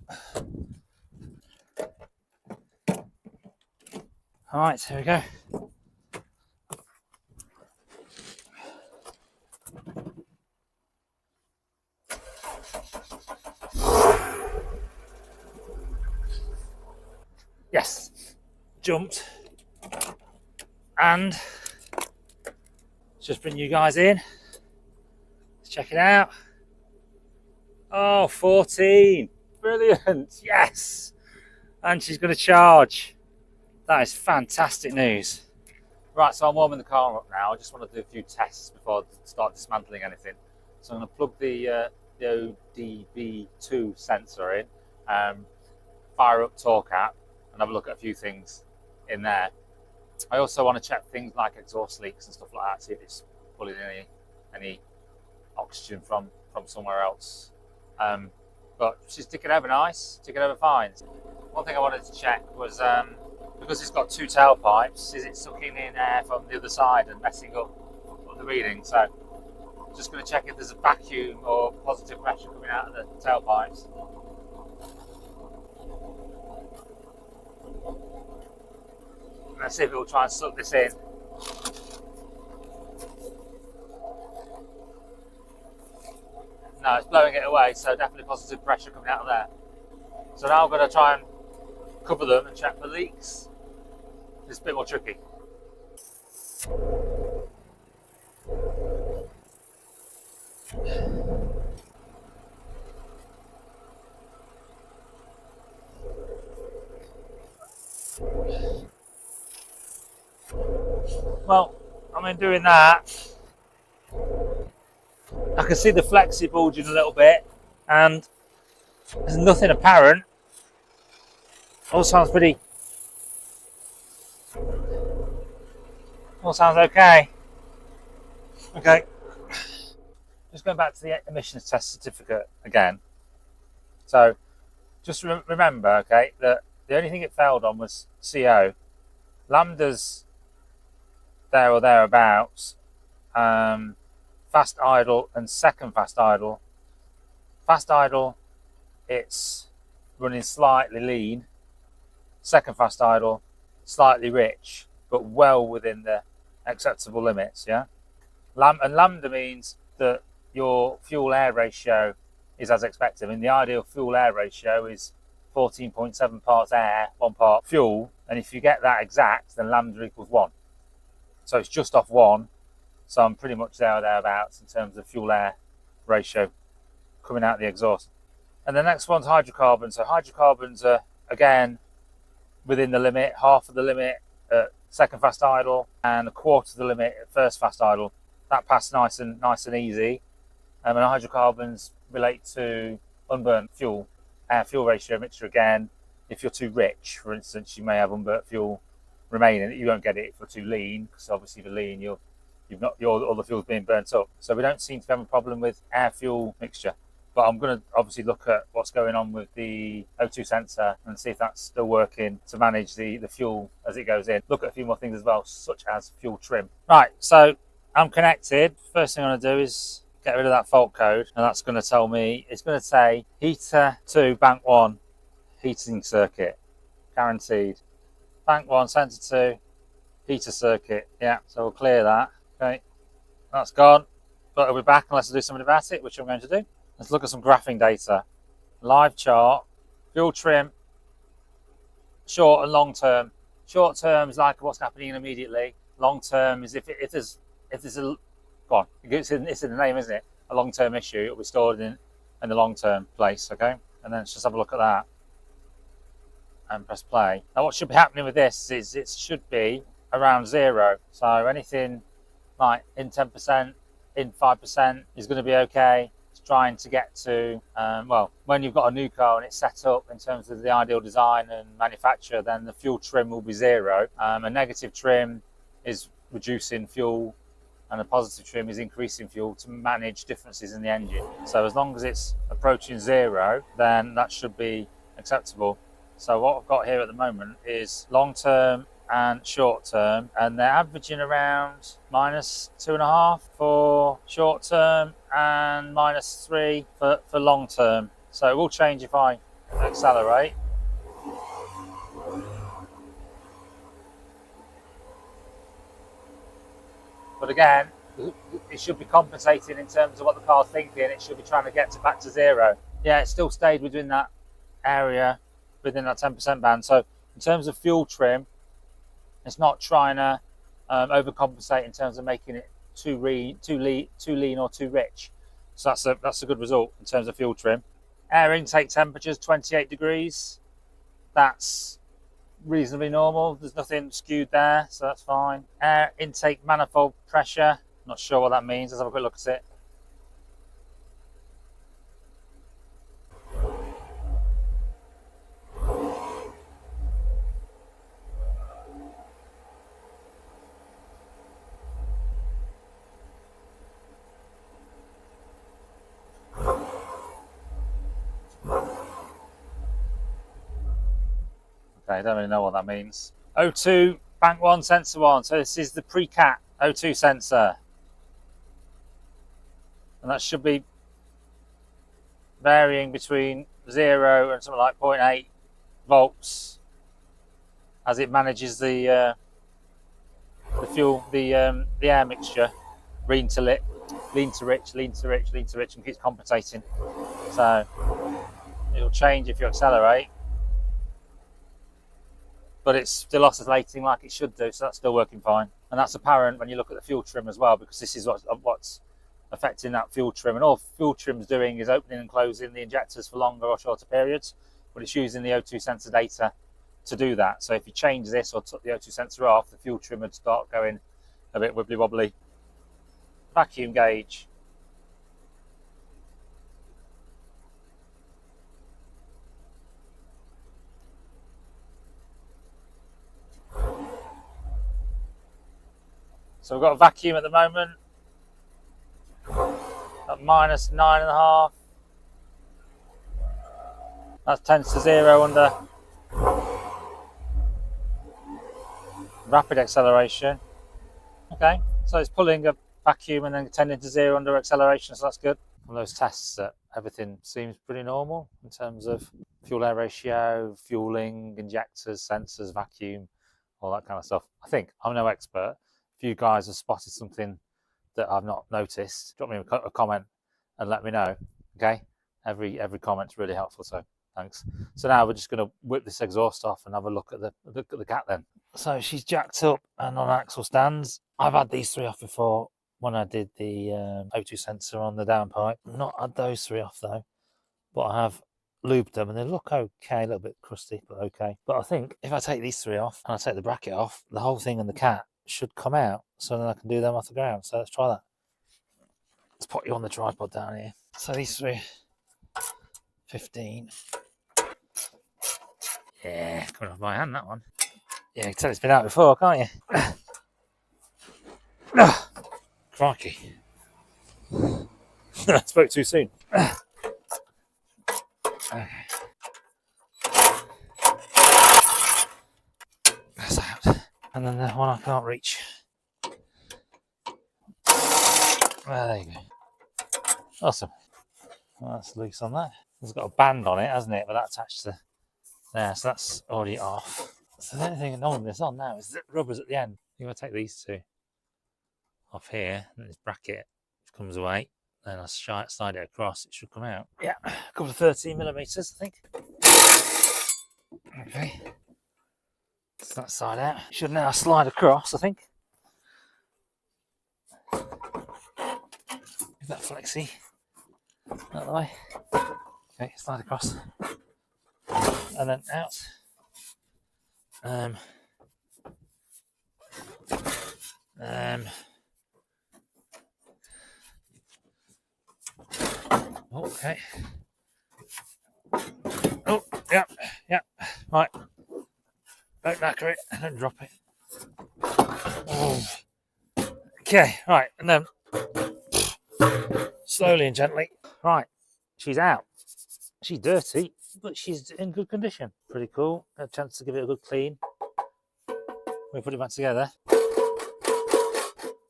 Alright, here we go. Yes, jumped. And just bring you guys in. Let's check it out. Oh, 14. Brilliant. Yes. And she's going to charge. That is fantastic news. Right, so I'm warming the car up now. I just want to do a few tests before I start dismantling anything. So I'm going to plug the ODB2 sensor in, fire up torque app, and have a look at a few things in there. I also want to check things like exhaust leaks and stuff like that, see if it's pulling any oxygen from somewhere else. But she's ticking over nice, ticking over fine. One thing I wanted to check was, because it's got two tailpipes, is it sucking in air from the other side and messing up the reading? So just going to check if there's a vacuum or positive pressure coming out of the tailpipes. Let's see if it will try and suck this in. No, it's blowing it away, so definitely positive pressure coming out of there. So now I'm going to try and cover them and check for leaks. It's a bit more tricky. Well, I mean, doing that, I can see the flexi bulging a little bit, and there's nothing apparent. All sounds pretty. All sounds okay. Okay. Just going back to the emissions test certificate again. So, just remember, okay, that the only thing it failed on was CO. Lambda's there or thereabouts. Fast idle and second fast idle. Fast idle, it's running slightly lean. Second fast idle, slightly rich, but well within the acceptable limits. Yeah, and lambda means that your fuel air ratio is as expected. I mean, the ideal fuel air ratio is 14.7 parts air, 1 part fuel, and if you get that exact, then lambda equals 1. So it's just off 1. So I'm pretty much there or thereabouts in terms of fuel air ratio coming out the exhaust. And the next one's hydrocarbons. So hydrocarbons are again within the limit, half of the limit at second fast idle, and a quarter of the limit at first fast idle. That passed nice and easy. And hydrocarbons relate to unburnt fuel, air-fuel ratio mixture again. If you're too rich, for instance, you may have unburnt fuel remaining. You won't get it if you're too lean, because obviously if you're lean, you've not all the fuel's being burnt up. So we don't seem to have a problem with air-fuel mixture. But I'm going to obviously look at what's going on with the O2 sensor and see if that's still working to manage the fuel as it goes in. Look at a few more things as well, such as fuel trim. Right, so I'm connected. First thing I'm going to do is get rid of that fault code, and that's going to tell me, it's going to say heater 2 bank 1 heating circuit guaranteed. Bank 1 sensor 2 heater circuit. Yeah, so we'll clear that. Okay, that's gone, but I'll be back unless I do something about it, which I'm going to do. Let's look at some graphing data. Live chart, fuel trim, short and long term. Short term is like what's happening immediately. Long term is if there's a, go on, it's in the name, isn't it? A long term issue, it'll be stored in the long term place, okay? And then let's just have a look at that and press play. Now what should be happening with this is it should be around 0. So anything like in 10%, in 5% is going to be okay. Trying to get to, well, when you've got a new car and it's set up in terms of the ideal design and manufacture, then the fuel trim will be 0. A negative trim is reducing fuel, and a positive trim is increasing fuel to manage differences in the engine. So as long as it's approaching 0, then that should be acceptable. So what I've got here at the moment is long term and short term, and they're averaging around -2.5 for short term and -3 for long term. So it will change if I accelerate. But again, it should be compensating in terms of what the car's thinking. It should be trying to get back to 0. Yeah, it still stayed within that area, within that 10% band. So in terms of fuel trim, it's not trying to overcompensate in terms of making it too lean or too rich. So that's a good result in terms of fuel trim. Air intake temperatures 28 degrees. That's reasonably normal. There's nothing skewed there, so that's fine. Air intake manifold pressure. Not sure what that means. Let's have a quick look at it. Okay, I don't really know what that means. O2 bank 1 sensor 1. So this is the pre-cat O2 sensor, and that should be varying between 0 and something like 0.8 volts as it manages the fuel, the air mixture, lean to rich, and keeps compensating. So it'll change if you accelerate, but it's still oscillating like it should do, so that's still working fine. And that's apparent when you look at the fuel trim as well, because this is what's affecting that fuel trim. And all fuel trim's doing is opening and closing the injectors for longer or shorter periods, but it's using the O2 sensor data to do that. So if you change this or took the O2 sensor off, the fuel trim would start going a bit wibbly wobbly. Vacuum gauge. So we've got a vacuum at the moment at -9.5. That tends to 0 under rapid acceleration. Okay, so it's pulling a vacuum and then tending to 0 under acceleration, so that's good. On those tests, everything seems pretty normal in terms of fuel air ratio, fueling, injectors, sensors, vacuum, all that kind of stuff. I think I'm no expert. If you guys have spotted something that I've not noticed, drop me a comment and let me know. Okay, every comment's really helpful, so thanks. So now we're just going to whip this exhaust off and have a look at the cat then. So she's jacked up and on axle stands. I've had these 3 off before when I did the O2 sensor on the downpipe. Not had those 3 off though, but I have lubed them and they look okay, a little bit crusty, but okay. But I think if I take these 3 off and I take the bracket off, the whole thing and the cat should come out, so then I can do them off the ground. So let's try that. Let's put you on the tripod down here. So these 3, 15, Yeah, coming off my hand, that one. Yeah, you can tell it's been out before, can't you? Crikey. I spoke too soon. Okay. That's out. And then the one I can't reach. Well, there you go. Awesome. Well, that's loose on that. It's got a band on it, hasn't it? But that attached to there, so that's already off. So the only thing annoying this on now is the rubbers at the end. I'm going to take these two off here, and this bracket comes away. Then I'll slide it across, it should come out. Yeah, a couple of 13mm, I think. Okay. So that side out. Should now slide across, I think. Is that flexi? Out of the way. Okay, slide across. And then out. Okay. Oh, yeah, yeah. Right. Don't knacker it, don't drop it. Oh. Okay, right, and then slowly and gently. Right, she's out. She's dirty, but she's in good condition. Pretty cool. A chance to give it a good clean. We put it back together.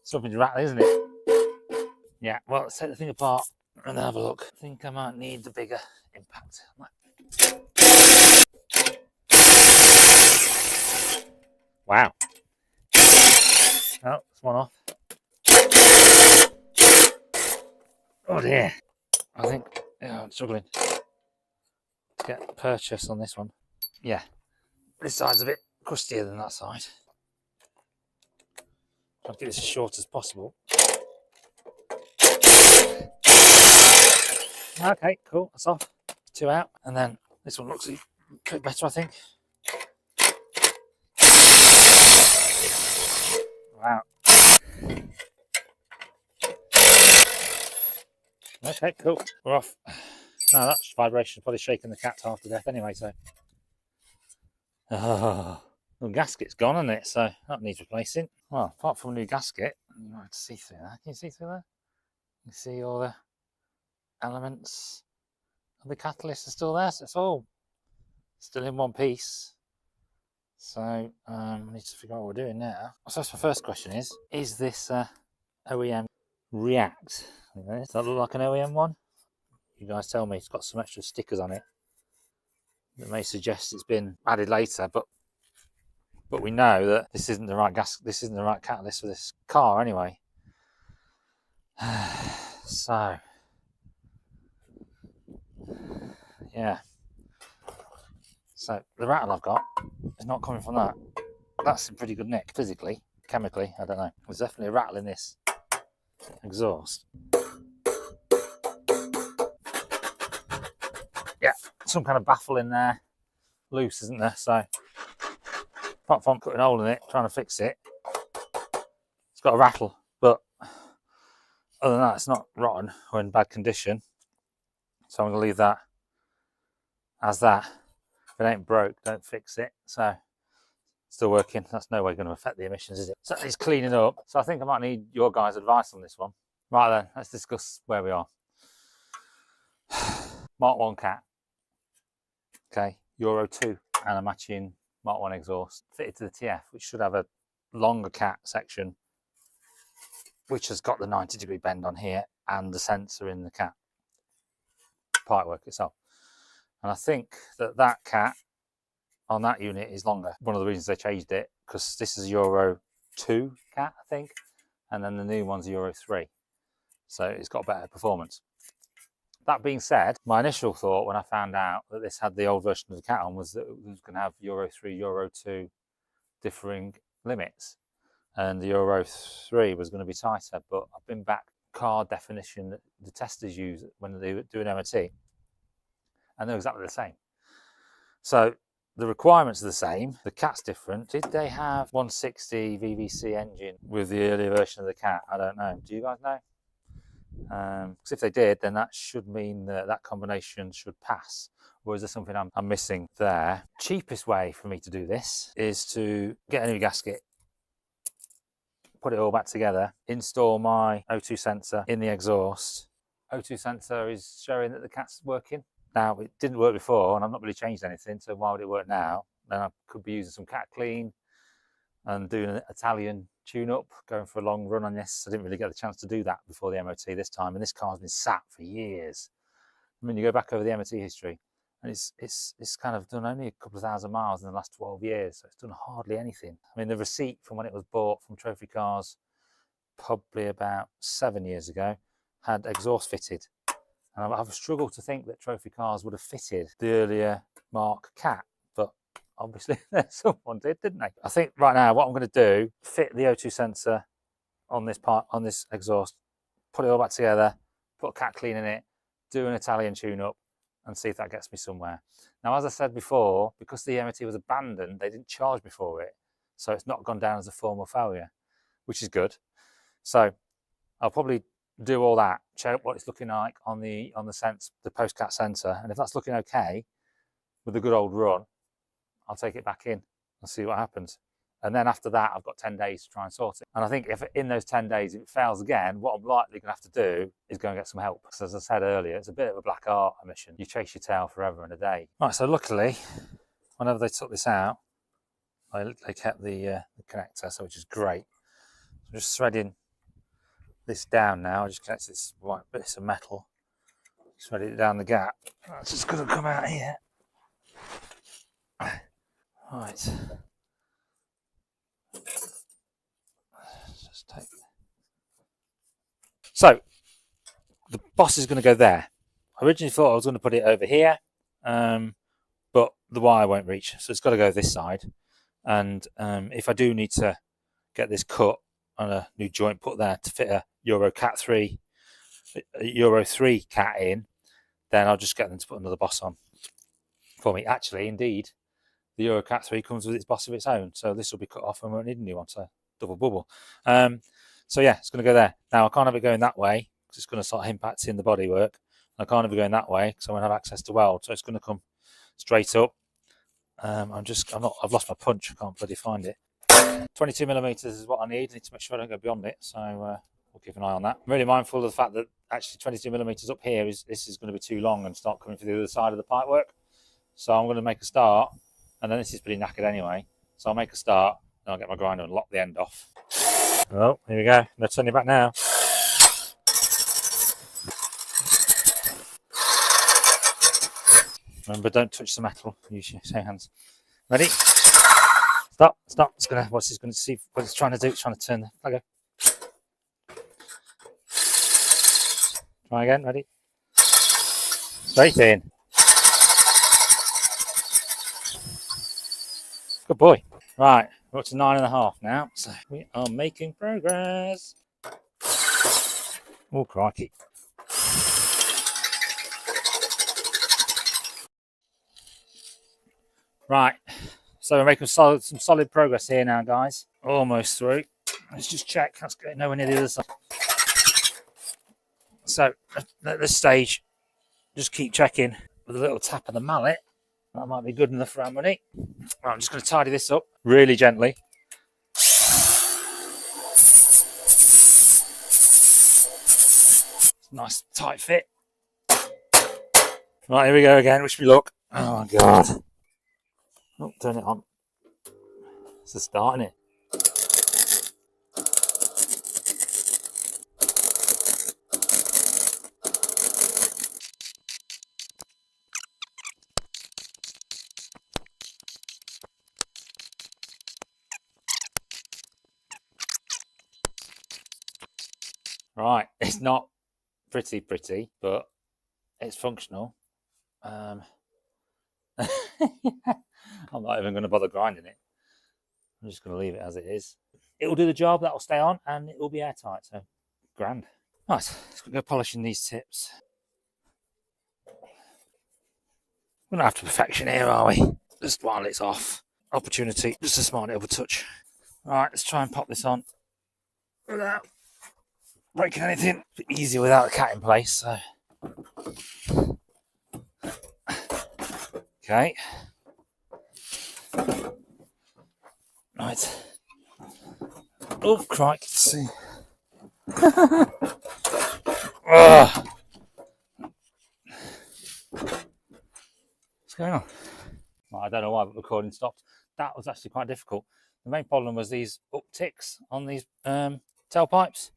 Something's rattling, isn't it? Yeah, well, let's take the thing apart and have a look. I think I might need the bigger impact. Wow. Oh, it's one off. Oh dear. I think I'm struggling to get purchase on this one. Yeah, this side's a bit crustier than that side. I'll get this as short as possible. Okay, cool, that's off. Two out. And then this one looks a bit better, I think. Wow. Okay, cool. We're off. No, that's vibration, probably shaking the cat half to death anyway, so. Oh, the gasket's gone, isn't it? So that needs replacing. Well, apart from a new gasket, you might have to see through that. Can you see through there? You can see all the elements of the catalyst are still there, so it's all still in one piece. So I need to figure out what we're doing now. So that's my first question is this OEM React? Does that look like an OEM one? You guys tell me. It's got some extra stickers on it that may suggest it's been added later, but we know that this isn't the right this isn't the right catalyst for this car anyway. So yeah. So the rattle I've got is not coming from that. That's in pretty good nick, physically, chemically, I don't know. There's definitely a rattle in this exhaust. Yeah, some kind of baffle in there, loose, isn't there? So apart from cutting a hole in it, trying to fix it, it's got a rattle. But other than that, it's not rotten or in bad condition. So I'm going to leave that as that. If it ain't broke, don't fix it. So still working. That's no way going to affect the emissions, is it? So it's cleaning up. So I think I might need your guys' advice on this one. Right then, let's discuss where we are. Mark 1 cat. Okay, Euro 2 and a matching Mark 1 exhaust fitted to the TF, which should have a longer cat section, which has got the 90-degree bend on here and the sensor in the cat pipework itself. And I think that cat on that unit is longer. One of the reasons they changed it, because this is Euro 2 cat, I think, and then the new one's Euro 3. So it's got better performance. That being said, my initial thought when I found out that this had the old version of the cat on was that it was going to have Euro 3, Euro 2 differing limits. And the Euro 3 was going to be tighter, but I've been back car definition that the testers use when they do an MOT, and they're exactly the same. So the requirements are the same, the cat's different. Did they have 160 VVC engine with the earlier version of the cat? I don't know. Do you guys know? Because if they did, then that should mean that that combination should pass. Or is there something I'm missing there? Cheapest way for me to do this is to get a new gasket, put it all back together, install my O2 sensor in the exhaust. O2 sensor is showing that the cat's working. Now, it didn't work before, and I've not really changed anything, so why would it work now? Then I could be using some cat clean and doing an Italian tune-up, going for a long run on this. I didn't really get the chance to do that before the MOT this time, and this car's been sat for years. I mean, you go back over the MOT history, and it's kind of done only a couple of thousand miles in the last 12 years, so it's done hardly anything. I mean, the receipt from when it was bought from Trophy Cars, probably about 7 years ago, had exhaust fitted. And I've struggled to think that Trophy Cars would have fitted the earlier Mark Cat, but obviously someone did, didn't they? I think right now what I'm going to do, fit the O2 sensor on this part, on this exhaust, put it all back together, put a cat clean in it, do an Italian tune-up, and see if that gets me somewhere. Now, as I said before, because the MOT was abandoned, they didn't charge me for it, so it's not gone down as a formal failure, which is good. So I'll probably do all that, check what it's looking like on the post-cat sensor, and if that's looking okay with a good old run, I'll take it back in and see what happens. And then after that, I've got 10 days to try and sort it. And I think if in those 10 days, if it fails again, what I'm likely going to have to do is go and get some help. Because as I said earlier, it's a bit of a black art mission. You chase your tail forever and a day. Right, so luckily, whenever they took this out, they kept the connector, so which is great. So I'm just threading this down now. I just connected this white bits of metal. Threaded it down the gap. That's just going to come out here. Right. Just take. So the boss is going to go there. I originally thought I was going to put it over here, but the wire won't reach, so it's got to go this side. And if I do need to get this cut on a new joint put there to fit a Euro 3 cat in, then I'll just get them to put another boss on for me. Actually, indeed, the Euro 3 comes with its boss of its own, so this will be cut off and we won't need a new one, so double bubble. So yeah, it's going to go there. Now I can't have it going that way because it's going to start impacting the bodywork. I can't have it going that way because I won't have access to weld, so it's going to come straight up. I've lost my punch. I can't bloody find it. 22mm is what I need. I need to make sure I don't go beyond it, so we'll keep an eye on that. I'm really mindful of the fact that actually 22mm up here this is going to be too long and start coming to the other side of the pipework. So I'm going to make a start, and then this is pretty knackered anyway. So I'll make a start, and I'll get my grinder and lock the end off. Oh, here we go. Let's turn it back now. Remember, don't touch the metal. Use your same hands. Ready? Stop. It's gonna. What's this going to see? What it's trying to do? It's trying to turn the. Okay. Try again. Ready? Straight in. Good boy. Right, we're up to 9.5 now, so we are making progress. Oh, crikey. Right, so we're making some solid progress here now, guys. Almost through. Let's just check. That's going nowhere near the other side. So at this stage, just keep checking with a little tap of the mallet. That might be good enough for our money. Right, I'm just going to tidy this up really gently. Nice tight fit. Right, here we go again. Wish me luck. Oh my god. Oh, turn it on. It's the start, isn't it? Right, it's not pretty, but it's functional. I'm not even going to bother grinding it. I'm just going to leave it as it is. It will do the job, that will stay on, and it will be airtight, so grand. Right, let's go polishing these tips. We're not after perfection here, are we? Just while it's off. Opportunity, just to smart it over touch. Right, let's try and pop this on without breaking anything easier without a cat in place. So, okay, right. Oh, crikey! Let's see. Ugh. What's going on? Well, I don't know why, but recording stopped. That was actually quite difficult. The main problem was these upticks on these tailpipes.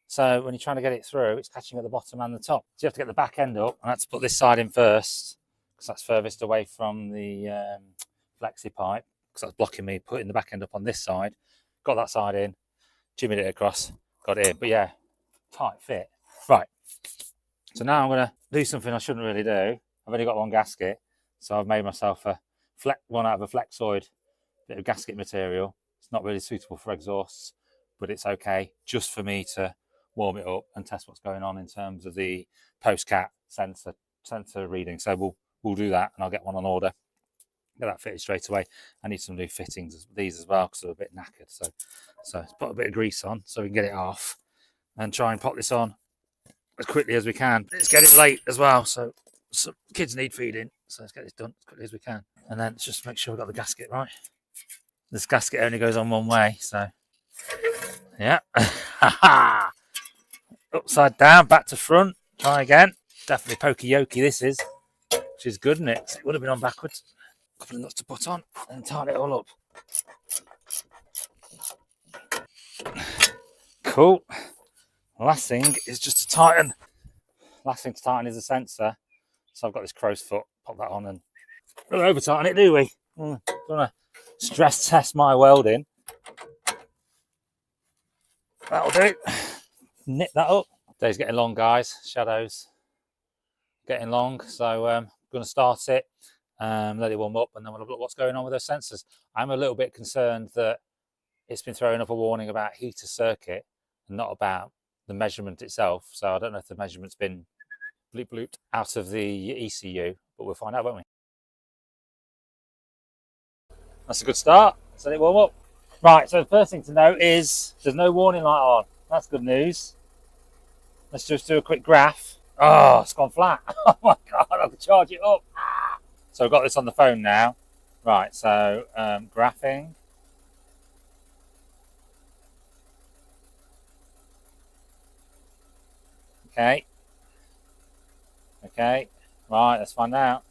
So when you're trying to get it through, it's catching at the bottom and the top. So you have to get the back end up, and I had to put this side in first because that's furthest away from the flexi pipe, because that's blocking me putting the back end up on this side. Got that side in, jimmied it across, got it in. But yeah, tight fit. Right. So now I'm going to do something I shouldn't really do. I've only got one gasket, so I've made myself one out of a flexoid bit of gasket material. It's not really suitable for exhausts, but it's okay just for me to warm it up and test what's going on in terms of the post-cat sensor reading. So we'll do that, and I'll get one on order. Get that fitted straight away. I need some new fittings of these as well because they're a bit knackered. So put a bit of grease on so we can get it off and try and pop this on as quickly as we can. It's getting late as well, so kids need feeding, so let's get this done as quickly as we can. And then just make sure we've got the gasket right. This gasket only goes on one way, so yeah. Upside down, back to front. Try again. Definitely pokey-yokey this is, which is good, isn't it? It would have been on backwards. A couple of nuts to put on and tighten it all up. Cool. Last thing is just to tighten. Last thing to tighten is the sensor. So I've got this crow's foot. Pop that on and we'll over tighten it, do we? Don't want to stress test my welding. That'll do. Knit that up. Day's getting long, guys. Shadows getting long. So I'm going to start it, let it warm up, and then we'll look at what's going on with those sensors. I'm a little bit concerned that it's been throwing up a warning about heater circuit and not about the measurement itself. So I don't know if the measurement's been blooped out of the ECU, but we'll find out, won't we? That's a good start. Let's let it warm up. Right, so the first thing to note is there's no warning light on. That's good news. Let's just do a quick graph. Oh, it's gone flat. Oh my God, I have to charge it up. So I've got this on the phone now. Right, so graphing. Okay. Okay. Right, let's find out.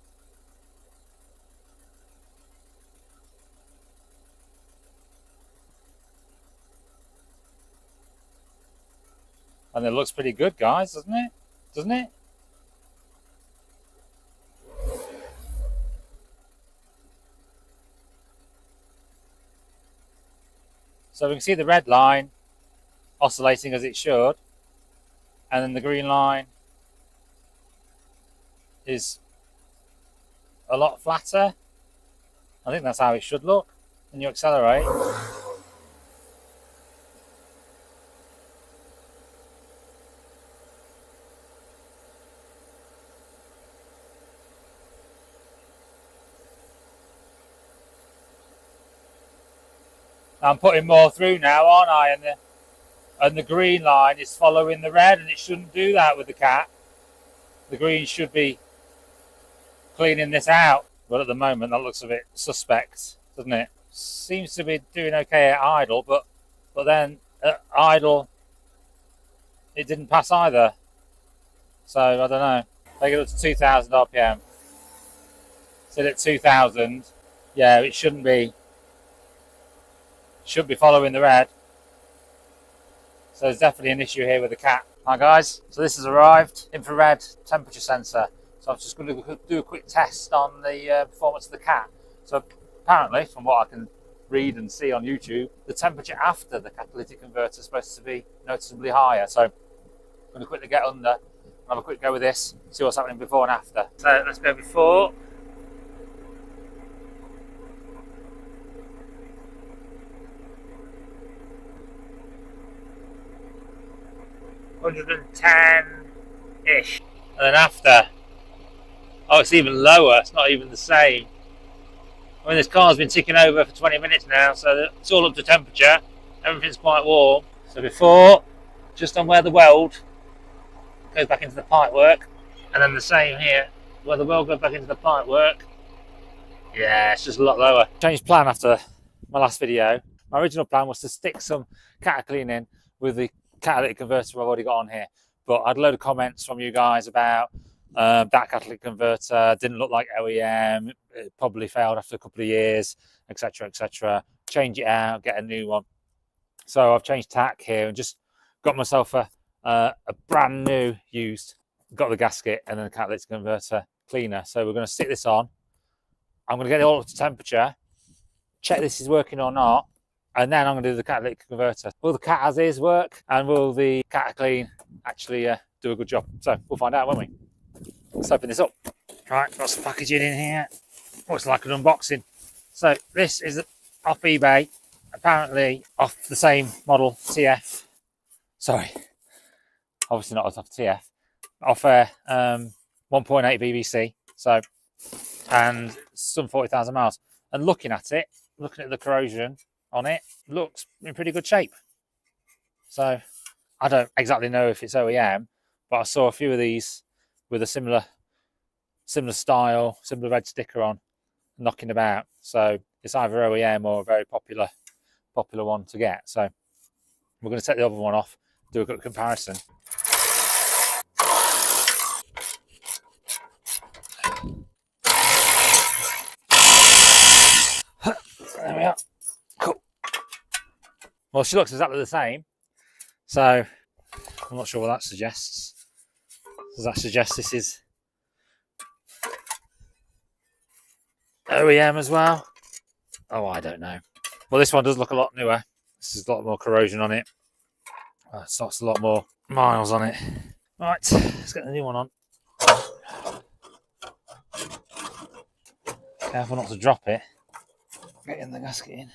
And it looks pretty good, guys, doesn't it? Doesn't it? So we can see the red line oscillating as it should. And then the green line is a lot flatter. I think that's how it should look. And you accelerate. I'm putting more through now, aren't I? And the green line is following the red, and it shouldn't do that with the cat. The green should be cleaning this out. But at the moment, that looks a bit suspect, doesn't it? Seems to be doing okay at idle, but then at idle, it didn't pass either. So, I don't know. Take it up to 2,000 RPM. Set it at 2,000. Yeah, it shouldn't be. Should be following the red. So there's definitely an issue here with the cat. Hi guys, so this has arrived, infrared temperature sensor. So I'm just going to do a quick test on the performance of the cat. So apparently, from what I can read and see on YouTube, the temperature after the catalytic converter is supposed to be noticeably higher. So I'm going to quickly get under and have a quick go with this, see what's happening before and after. So let's go before. 110-ish. And then after, oh, it's even lower. It's not even the same. I mean, this car's been ticking over for 20 minutes now, so it's all up to temperature. Everything's quite warm. So before, just on where the weld goes back into the pipe work, and then the same here where the weld goes back into the pipe work. Yeah, it's just a lot lower. Changed plan after my last video. My original plan was to stick some Catalytic in with the catalytic converter I've already got on here, but I had a load of comments from you guys about that catalytic converter didn't look like OEM, it probably failed after a couple of years, etc, etc. Change it out, get a new one. So I've changed tack here and just got myself a brand new used, got the gasket and then the catalytic converter cleaner. So we're going to stick this on. I'm going to get it all up to temperature, check this is working or not, and then I'm going to do the catalytic converter. Will the cat as is work, and will the Catalytic actually do a good job? So we'll find out, won't we? Let's open this up. Right, got some packaging in here. Oh, it's like an unboxing. So this is off eBay, apparently off the same model TF. Sorry, obviously not off TF. Off 1.8 BBC. So, and some 40,000 miles. And looking at it, looking at the corrosion on it, looks in pretty good shape. So I don't exactly know if it's OEM, but I saw a few of these with a similar style, similar red sticker on, knocking about. So it's either OEM or a very popular one to get. So we're going to take the other one off, do a good comparison. There we are. Cool. Well, she looks exactly the same. So I'm not sure what that suggests. Does that suggest this is OEM as well? Oh, I don't know. Well, this one does look a lot newer. This is a lot more corrosion on it. It's a lot more miles on it. Right, let's get the new one on. Careful not to drop it. Getting the gasket in.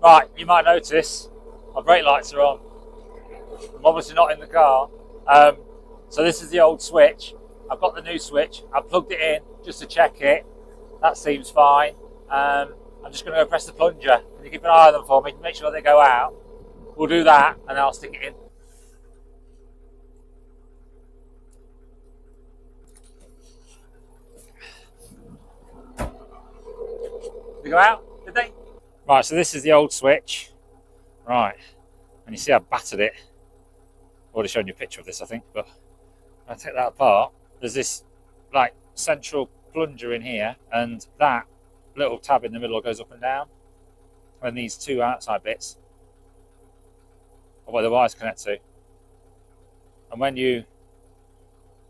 Right, you might notice my brake lights are on. I'm obviously not in the car. So this is the old switch. I've got the new switch. I plugged it in just to check it. That seems fine. I'm just going to go press the plunger. Can you keep an eye on them for me? Make sure they go out. We'll do that and I'll stick it in. Did they go out? Did they? Right, so this is the old switch. Right, and you see I've battered it. I've already shown you a picture of this, I think, but I'll take that apart. There's this like central plunger in here, and that little tab in the middle goes up and down, and these two outside bits are where the wires connect to. And when you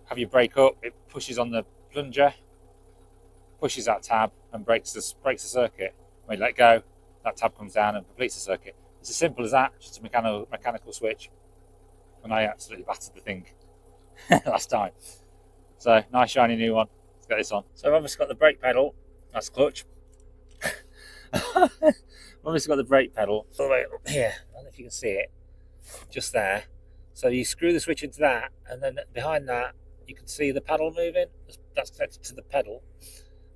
have your brake up, it pushes on the plunger, pushes that tab, and breaks the circuit. When you let go, that tab comes down and completes the circuit. It's as simple as that, just a mechanical switch. And I absolutely battered the thing last time. So, nice shiny new one. Let's get this on. So I've obviously got the brake pedal, that's clutch. I've obviously got the brake pedal all the way up here. I don't know if you can see it, just there. So you screw the switch into that, and then behind that, you can see the pedal moving. That's connected to the pedal,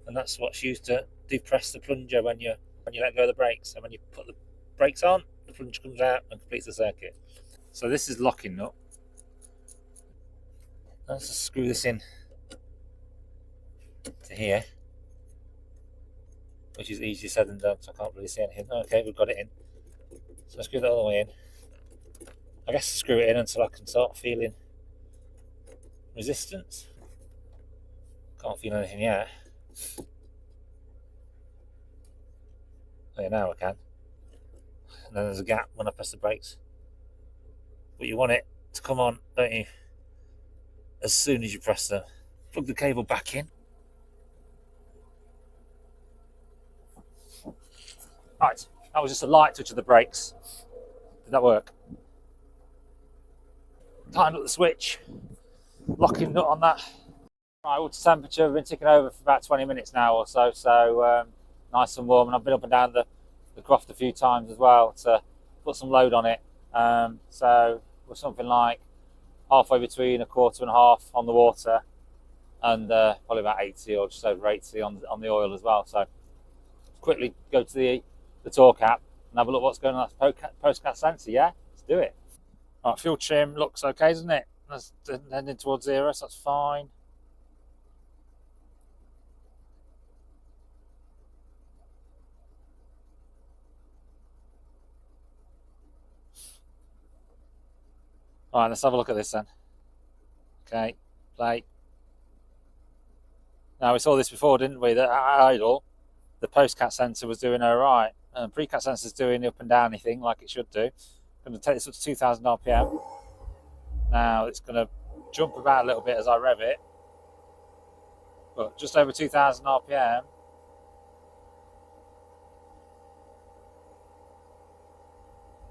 and that's what's used to depress the plunger when you let go of the brakes. And when you put the brakes on, the plunger comes out and completes the circuit. So this is locking nut. Let's just screw this in to here, which is easier said than done, so I can't really see anything. Okay, we've got it in. So I screw that all the way in. I guess screw it in until I can start feeling resistance. Can't feel anything yet. Oh yeah, now I can. And then there's a gap when I press the brakes. But you want it to come on, don't you? As soon as you press the plug the cable back in. Right, that was just a light touch of the brakes. Did that work? Tightened up the switch, locking nut on that Right, water temperature, we've been ticking over for about 20 minutes now or so, so nice and warm, and I've been up and down the graft a few times as well to put some load on it. So we're something like halfway between a quarter and a half on the water, and probably about 80 or just over 80 on the oil as well. So quickly go to the torque app and have a look what's going on that postcast sensor. Yeah, let's do it. Right, fuel trim looks okay, doesn't it? That's heading towards 0, so that's fine. All right, let's have a look at this then. Okay, play. Now, we saw this before, didn't we? That at idle, the post-cat sensor was doing all right. Pre-cat sensor is doing the up and down thing like it should do. I'm going to take this up to 2,000 RPM. Now, it's going to jump about a little bit as I rev it. But just over 2,000 RPM.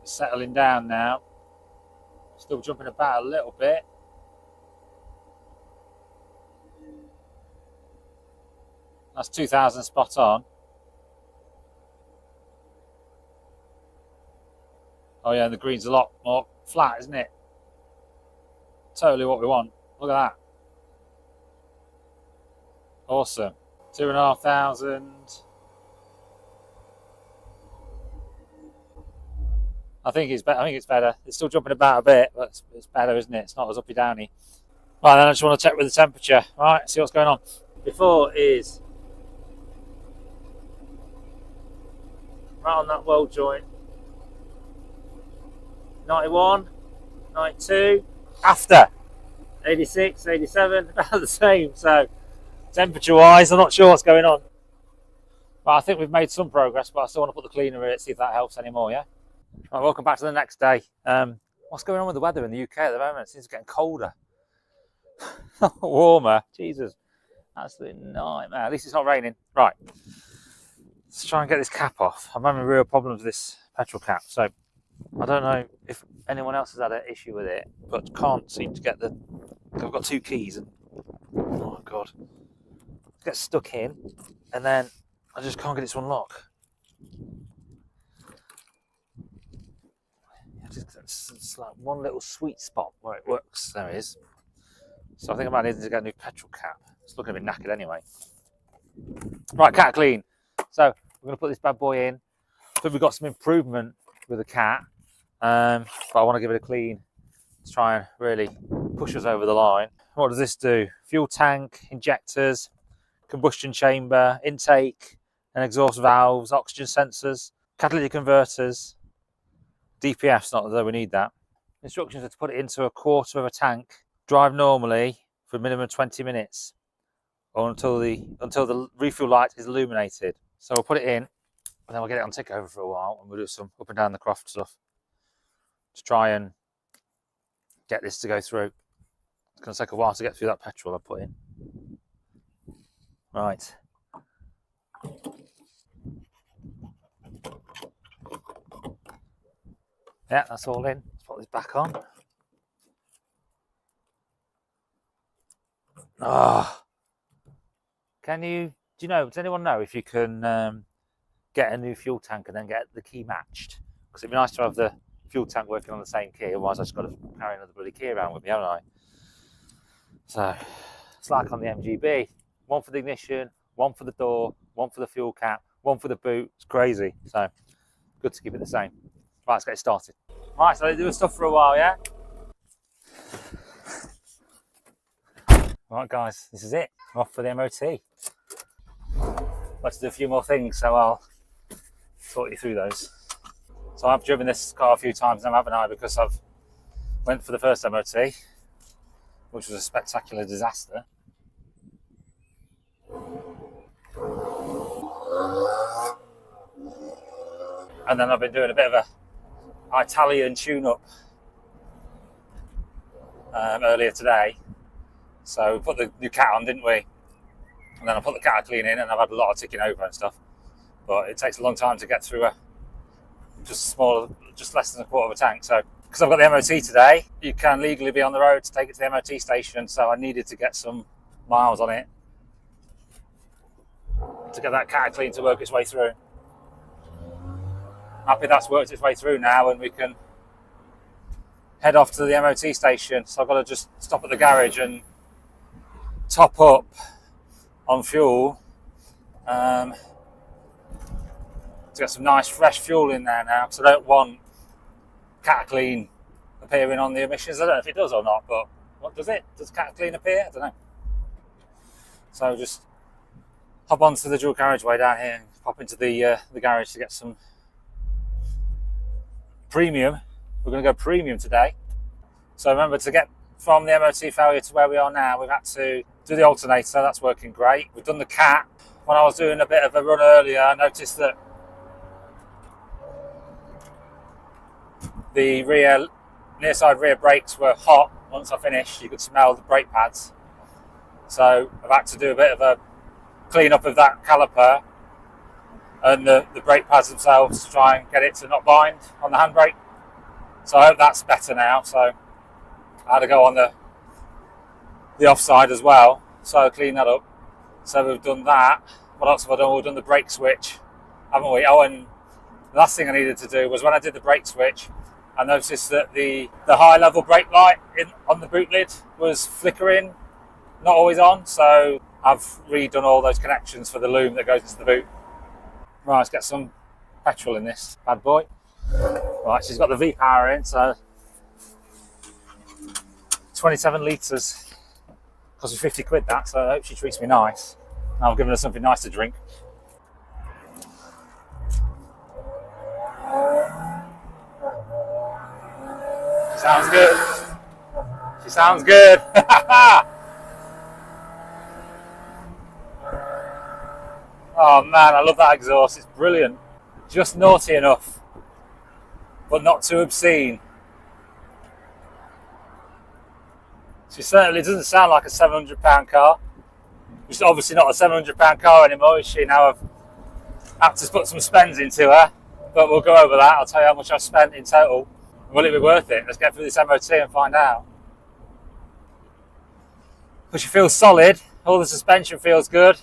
It's settling down now. Still jumping about a little bit. That's 2,000 spot on. Oh yeah, and the green's a lot more flat, isn't it? Totally what we want. Look at that. Awesome. 2,500. I think it's better. It's still jumping about a bit, but it's better, isn't it? It's not as uppy downy. Right, then I just want to check with the temperature. Right, see what's going on. Before is right on that weld joint. 91, 92. After 86, 87, about the same. So temperature-wise, I'm not sure what's going on. But I think we've made some progress, but I still want to put the cleaner in it, see if that helps anymore, yeah? Right, welcome back to the next day. What's going on with the weather in the UK at the moment? It seems getting colder. Not warmer. Jesus. Absolute nightmare. At least it's not raining. Right. Let's try and get this cap off. I'm having real problems with this petrol cap. So I don't know if anyone else has had an issue with it, but can't seem to get the... I've got two keys and... Oh, God. It gets stuck in and then I just can't get it to unlock. It's like one little sweet spot where it works. There it is. So I think I might need to get a new petrol cap. It's looking a bit knackered anyway. Right, cat clean. So we're going to put this bad boy in. I think we've got some improvement with the cat, but I want to give it a clean to try and really push us over the line. What does this do? Fuel tank, injectors, combustion chamber, intake and exhaust valves, oxygen sensors, catalytic converters. DPF's not though we need that. Instructions are to put it into a quarter of a tank, drive normally for a minimum of 20 minutes or until the refuel light is illuminated. So we'll put it in and then we'll get it on tick over for a while and we'll do some up and down the croft stuff to try and get this to go through. It's going to take a while to get through that petrol I put in. Right. Yeah, that's all in. Let's put this back on. Ah, does anyone know if you can get a new fuel tank and then get the key matched? Because it'd be nice to have the fuel tank working on the same key, otherwise I've just got to carry another bloody key around with me, haven't I? So, it's like on the MGB. One for the ignition, one for the door, one for the fuel cap, one for the boot. It's crazy. So, good to keep it the same. Right, let's get it started. Right, so they're doing stuff for a while, yeah? Right, guys, this is it. I'm off for the MOT. Got to do a few more things, so I'll talk you through those. So I've driven this car a few times now, haven't I? Because I've went for the first MOT, which was a spectacular disaster. And then I've been doing a bit of a Italian tune-up earlier today. So we put the new cat on, didn't we? And then I put the cat clean in and I've had a lot of ticking over and stuff. But it takes a long time to get through just less than a quarter of a tank. So because I've got the MOT today, you can legally be on the road to take it to the MOT station. So I needed to get some miles on it to get that Catalytic to work its way through. Happy that's worked its way through now, and we can head off to the MOT station. So I've got to just stop at the garage and top up on fuel to get some nice fresh fuel in there now, because I don't want Catalytic appearing on the emissions. I don't know if it does or not, but what does it? Does Catalytic appear? I don't know. So just hop onto the dual carriageway down here and pop into the garage to get some premium. We're going to go premium today. So remember, to get from the MOT failure to where we are now, we've had to do the alternator. That's working great. We've done the cat. When I was doing a bit of a run earlier, I noticed that the near side rear brakes were hot. Once I finished, you could smell the brake pads. So I've had to do a bit of a clean up of that caliper and the brake pads themselves to try and get it to not bind on the handbrake. So I hope that's better now. So I had to go on the offside as well, so clean that up. So we've done that. What else have I done? We've done the brake switch, haven't we? Oh, and the last thing I needed to do was, when I did the brake switch, I noticed that the high level brake light on the boot lid was flickering, not always on. So I've redone all those connections for the loom that goes into the boot. Right, let's get some petrol in this bad boy. Right, she's got the V-Power in, so 27 litres. Cost me 50 quid that, so I hope she treats me nice. I've given her something nice to drink. She sounds good. She sounds good. Oh man, I love that exhaust. It's brilliant. Just naughty enough, but not too obscene. She certainly doesn't sound like a £700 car. It's obviously not a £700 car anymore, is she? Now I've had to put some spends into her, but we'll go over that. I'll tell you how much I've spent in total. Will it be worth it? Let's get through this MOT and find out. But she feels solid. All the suspension feels good.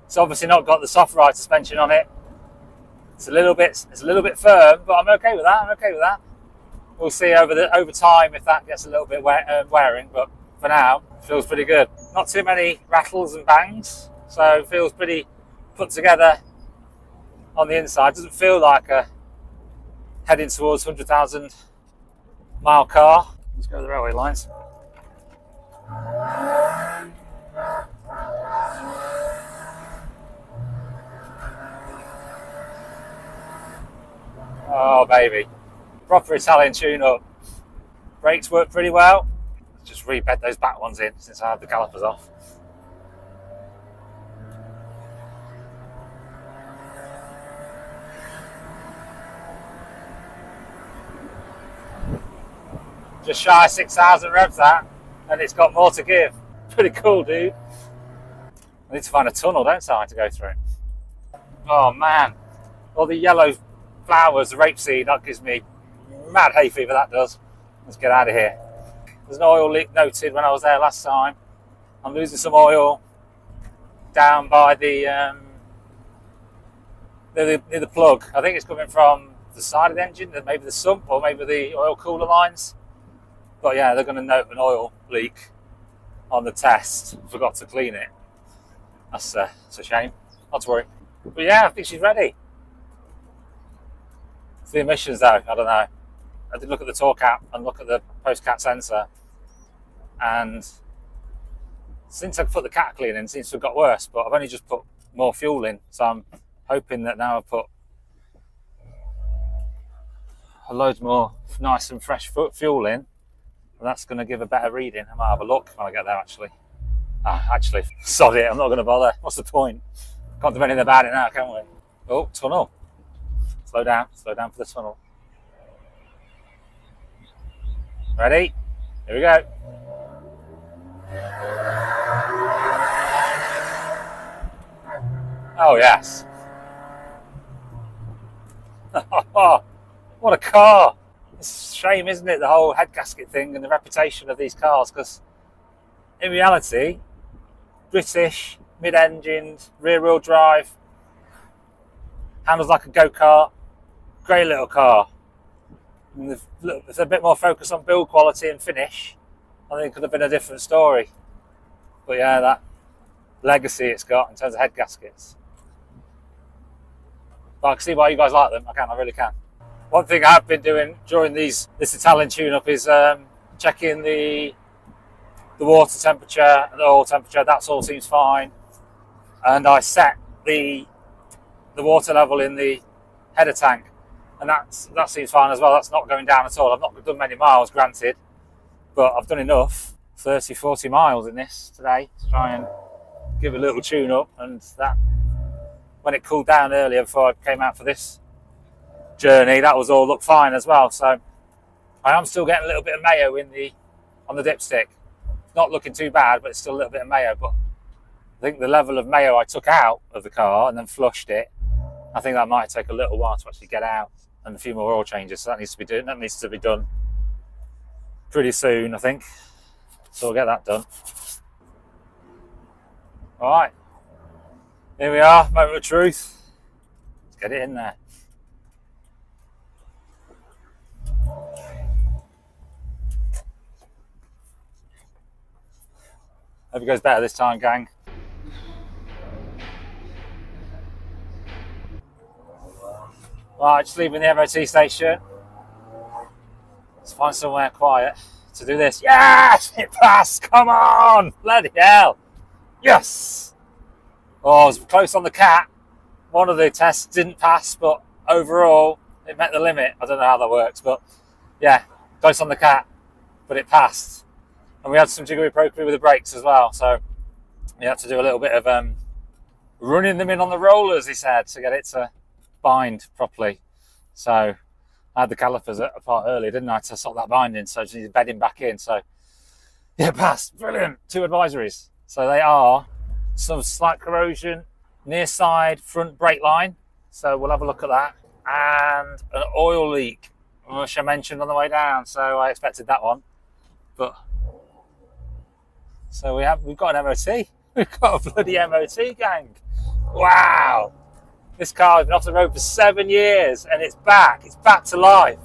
It's obviously not got the soft ride suspension on it. It's a little bit firm, but I'm okay with that. We'll see over time if that gets a little bit wearing, but for now, it feels pretty good. Not too many rattles and bangs, so it feels pretty put together on the inside. Doesn't feel like a heading towards 100,000 mile car. Let's go to the railway lines. Oh baby, proper Italian tune-up. Brakes work pretty well. Just re-bed those back ones in since I had the calipers off. Just shy of 6,000 revs that, and it's got more to give. Pretty cool, dude. I need to find a tunnel, don't I, to go through. Oh man, all the yellow flowers, the rapeseed, that gives me mad hay fever, that does. Let's get out of here. There's an oil leak noted when I was there last time. I'm losing some oil down by near the plug. I think it's coming from the side of the engine, maybe the sump or maybe the oil cooler lines. But yeah, they're going to note an oil leak on the test. Forgot to clean it. That's a shame. Not to worry. But yeah, I think she's ready. The emissions though, I don't know. I did look at the torque app and look at the post-cat sensor, and since I put the cat clean in, it seems to have got worse, but I've only just put more fuel in, so I'm hoping that now I've put loads more nice and fresh fuel in, and that's going to give a better reading. I might have a look when I get there actually. Actually, sod it, I'm not going to bother. What's the point? Can't do anything about it now, can we? Oh, tunnel. Slow down for the tunnel. Ready? Here we go. Oh yes. What a car. It's a shame, isn't it, the whole head gasket thing and the reputation of these cars, because in reality, British, mid-engined, rear-wheel drive, handles like a go-kart, great little car. And there's a bit more focus on build quality and finish, I think it could have been a different story. But yeah, that legacy it's got in terms of head gaskets. But I can see why you guys like them. I really can. One thing I have been doing during this Italian tune-up is checking the water temperature and the oil temperature. That all seems fine. And I set the water level in the header tank, and that seems fine as well. That's not going down at all. I've not done many miles, granted, but I've done enough, 30, 40 miles in this today to try and give a little tune-up, and that, when it cooled down earlier before I came out for this journey, that was all looked fine as well. So I am still getting a little bit of mayo on the dipstick. It's not looking too bad, but it's still a little bit of mayo. But I think the level of mayo I took out of the car and then flushed it, I think that might take a little while to actually get out, and a few more oil changes. So that needs to be done pretty soon, I think. So we'll get that done. All right, here we are, moment of truth. Let's get it in there. Hope it goes better this time, gang. Right, just leaving the MOT station. Let's find somewhere quiet to do this. Yes! It passed! Come on! Bloody hell! Yes! Oh, I was close on the cat. One of the tests didn't pass, but overall, it met the limit. I don't know how that works, but yeah, close on the cat, but it passed. And we had some jiggery-pokery with the brakes as well, so we had to do a little bit of running them in on the rollers, he said, to get it to bind properly. So I had the calipers apart earlier, didn't I, to sort that binding, so I just needed bedding back in. So yeah, passed. Brilliant. 2 advisories. So they are some slight corrosion near side front brake line, so we'll have a look at that, and an oil leak, which I mentioned on the way down, so I expected that one. But so we've got an MOT. We've got a bloody MOT, gang. Wow. This car has been off the road for 7 years, and it's back to life.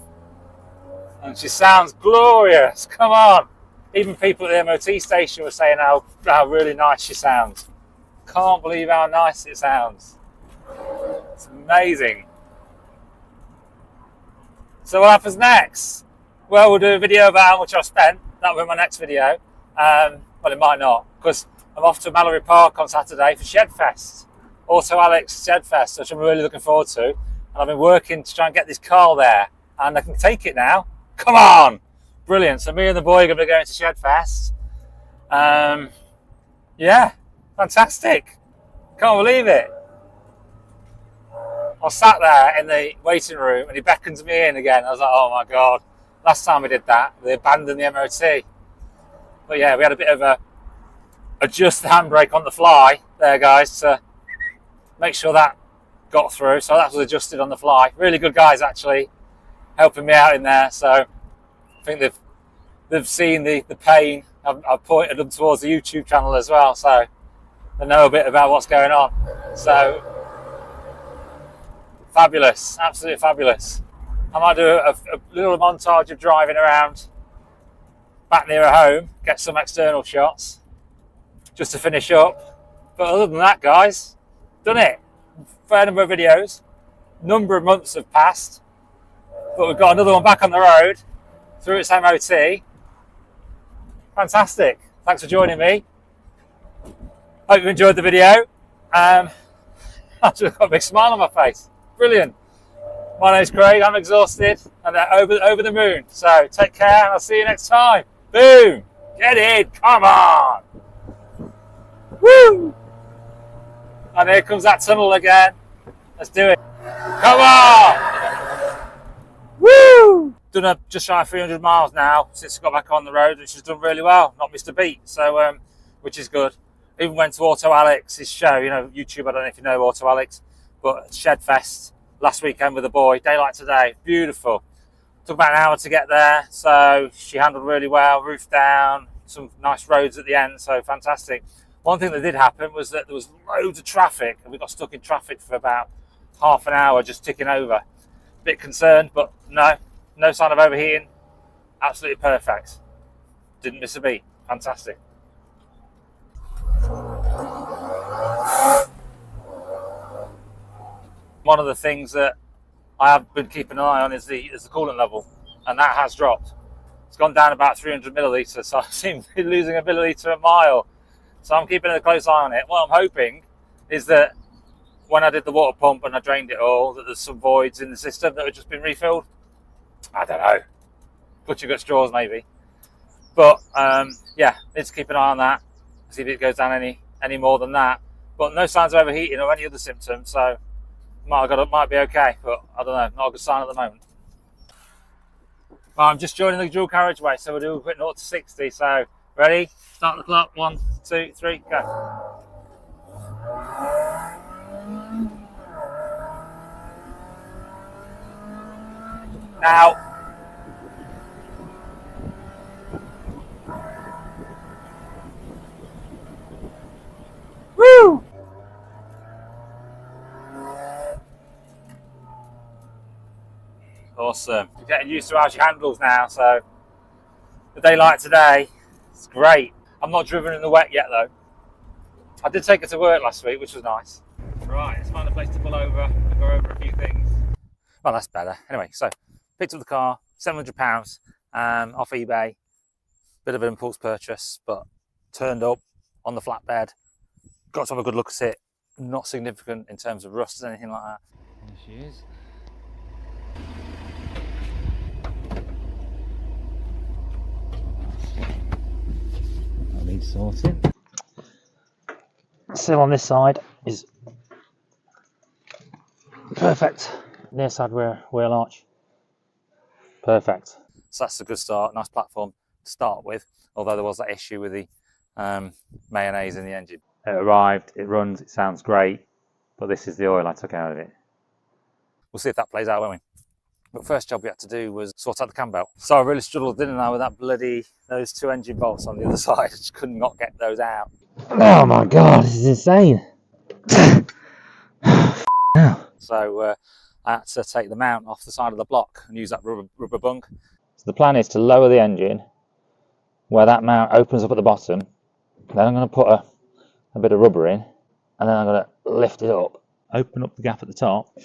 And she sounds glorious. Come on. Even people at the MOT station were saying how really nice she sounds. Can't believe how nice it sounds. It's amazing. So what happens next? Well, we'll do a video about how much I've spent. That'll be my next video. Well, it might not, because I'm off to Mallory Park on Saturday for Shedfest. Auto Alex Shedfest, which I'm really looking forward to. And I've been working to try and get this car there, and I can take it now. Come on! Brilliant. So me and the boy are going to be going to Shedfest. Yeah, fantastic. Can't believe it. I sat there in the waiting room and he beckons me in again. I was like, oh my God. Last time we did that, they abandoned the MOT. But yeah, we had a bit of a adjust the handbrake on the fly there, guys, to make sure that got through. So that was adjusted on the fly. Really good guys, actually, helping me out in there. So I think they've seen the pain. I've pointed them towards the YouTube channel as well, so they know a bit about what's going on. So fabulous, absolutely fabulous. I might do a little montage of driving around back nearer home, get some external shots just to finish up. But other than that, guys, done it. Fair number of videos, number of months have passed, but we've got another one back on the road through its MOT. Fantastic. Thanks for joining me. Hope you enjoyed the video. I've just got a big smile on my face. Brilliant. My name's Craig, I'm exhausted and over the moon. So take care and I'll see you next time. Boom! Get in, come on! Woo! And here comes that tunnel again. Let's do it. Come on! Woo! Done just shy of 300 miles now since I got back on the road, which has done really well. Not missed a beat, so which is good. Even went to Auto Alex's show, you know, YouTube, I don't know if you know Auto Alex, but Shedfest last weekend with the boy, daylight today, beautiful. Took about an hour to get there, so she handled really well, roof down, some nice roads at the end, so fantastic. One thing that did happen was that there was loads of traffic and we got stuck in traffic for about half an hour just ticking over. Bit concerned, but no sign of overheating. Absolutely perfect. Didn't miss a beat. Fantastic. One of the things that I have been keeping an eye on is the coolant level, and that has dropped. It's gone down about 300 millilitres, so I seem to be losing a millilitre a mile. So I'm keeping a close eye on it. What I'm hoping is that when I did the water pump and I drained it all, that there's some voids in the system that have just been refilled. I don't know. Clutching at straws maybe. But yeah, need to keep an eye on that. See if it goes down any more than that. But no signs of overheating or any other symptoms, so might be okay, but I don't know, not a good sign at the moment. Well, I'm just joining the dual carriageway, so we'll do a quick 0 to 60. So, ready? Start the clock. 1, 2, 3, go. Now. Woo! Awesome. You're getting used to how she handles now, so the day like today, it's great. I'm not driven in the wet yet though. I did take her to work last week, which was nice. Right, let's find a place to pull over and go over a few things. Well, that's better. Anyway, so picked up the car, £700 off eBay. Bit of an impulse purchase, but turned up on the flatbed. Got to have a good look at it. Not significant in terms of rust or anything like that. There she is. Needs sorting. Sill on this side is perfect. Near side rear wheel arch, perfect. So that's a good start. Nice platform to start with. Although there was that issue with the mayonnaise in the engine. It arrived. It runs. It sounds great. But this is the oil I took out of it. We'll see if that plays out, won't we? But first job we had to do was sort out the cam belt. So I really struggled, didn't I, with that those 2 engine bolts on the other side. I just could not get those out. Oh my God, this is insane. So I had to take the mount off the side of the block and use that rubber bung. So the plan is to lower the engine where that mount opens up at the bottom. Then I'm going to put a bit of rubber in, and then I'm going to lift it up, open up the gap at the top,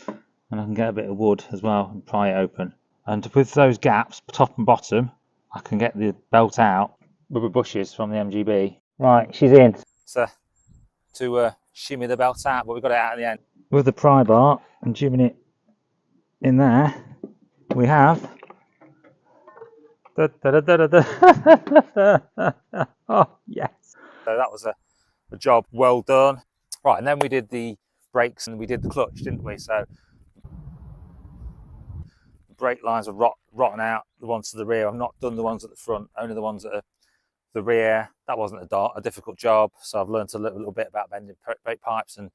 and I can get a bit of wood as well and pry it open. And with those gaps, top and bottom, I can get the belt out. Rubber bushes from the MGB. Right, she's in. So, to shimmy the belt out, but we got it out in the end. With the pry bar and jimming it in there, we have... Oh, yes. So that was a job well done. Right, and then we did the brakes and we did the clutch, didn't we? So brake lines are rotten out, the ones to the rear. I've not done the ones at the front, only the ones at the rear. That wasn't a difficult job, so I've learned a little bit about bending brake pipes and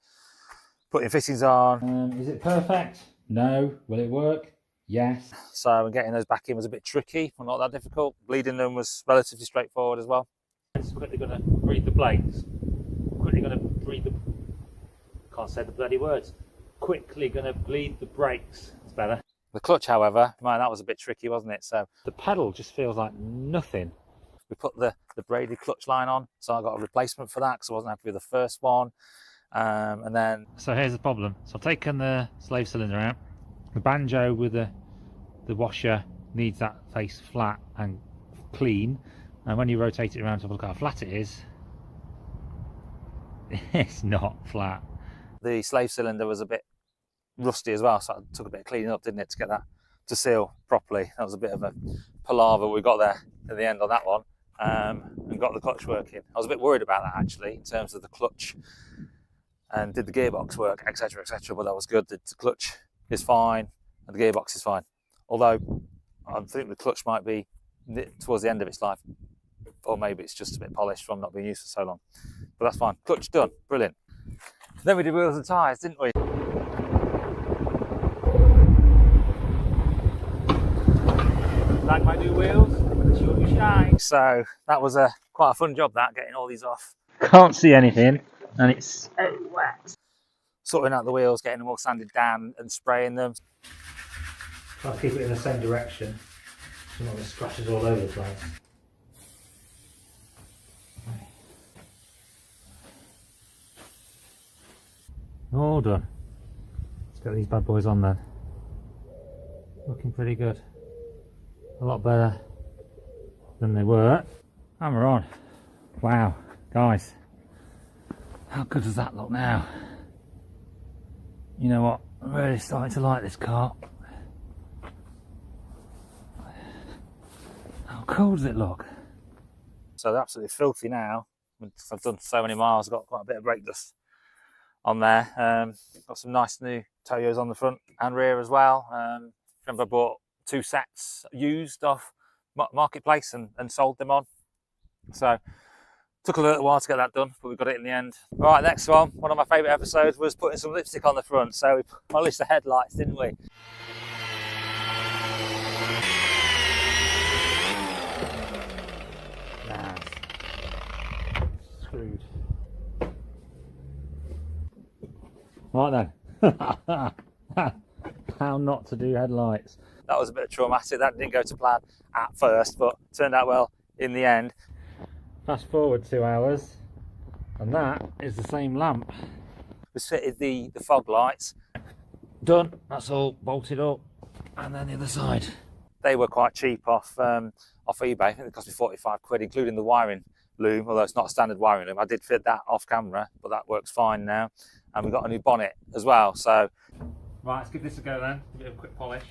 putting fittings on. Is it perfect? No. Will it work? Yes. So getting those back in was a bit tricky, but not that difficult. Bleeding them was relatively straightforward as well. Just quickly going to read the blades. Quickly going to read the... Can't say the bloody words. Quickly going to bleed the brakes. It's better. The clutch, however, man, that was a bit tricky, wasn't it? So the pedal just feels like nothing. We put the Brady clutch line on, so I got a replacement for that because I wasn't happy with the first one. And then... So here's the problem. So I've taken the slave cylinder out. The banjo with the washer needs that face flat and clean. And when you rotate it around to look how flat it is, it's not flat. The slave cylinder was a bit rusty as well, so it took a bit of cleaning up, didn't it, to get that to seal properly. That was a bit of a palaver we got there at the end on that one, and got the clutch working. I was a bit worried about that actually, in terms of the clutch, and did the gearbox work, etc, etc, but that was good. The clutch is fine and the gearbox is fine, although I think the clutch might be towards the end of its life, or maybe it's just a bit polished from not being used for so long, but that's fine. Clutch done, brilliant. Then we did wheels and tyres, didn't we? Like my new wheels, sure you shine. So that was quite a fun job, that, getting all these off. Can't see anything, and it's so wet. Sorting out the wheels, getting them all sanded down and spraying them. Try to keep it in the same direction, so not get scratches all over the place. All done. Let's get these bad boys on then. Looking pretty good. A lot better than they were. And we're on. Wow, guys. How good does that look now? You know what? I'm really starting to like this car. How cool does it look? So they're absolutely filthy now. I've done so many miles, I've got quite a bit of brake dust on there. Got some nice new Toyos on the front and rear as well. Remember I bought 2 sets used off Marketplace and sold them on. So took a little while to get that done, but we got it in the end. All right, next one of my favourite episodes was putting some lipstick on the front. So we polished the headlights, didn't we? Nah. Screwed. Right then. How not to do headlights. That was a bit traumatic. That didn't go to plan at first, but turned out well in the end. Fast forward 2 hours, and that is the same lamp. We fitted the fog lights. Done. That's all bolted up, and then the other side. They were quite cheap off eBay. I think they cost me 45 quid, including the wiring loom, although it's not a standard wiring loom. I did fit that off camera, but that works fine now. And we've got a new bonnet as well. So, right, let's give this a go then. Give it a quick polish.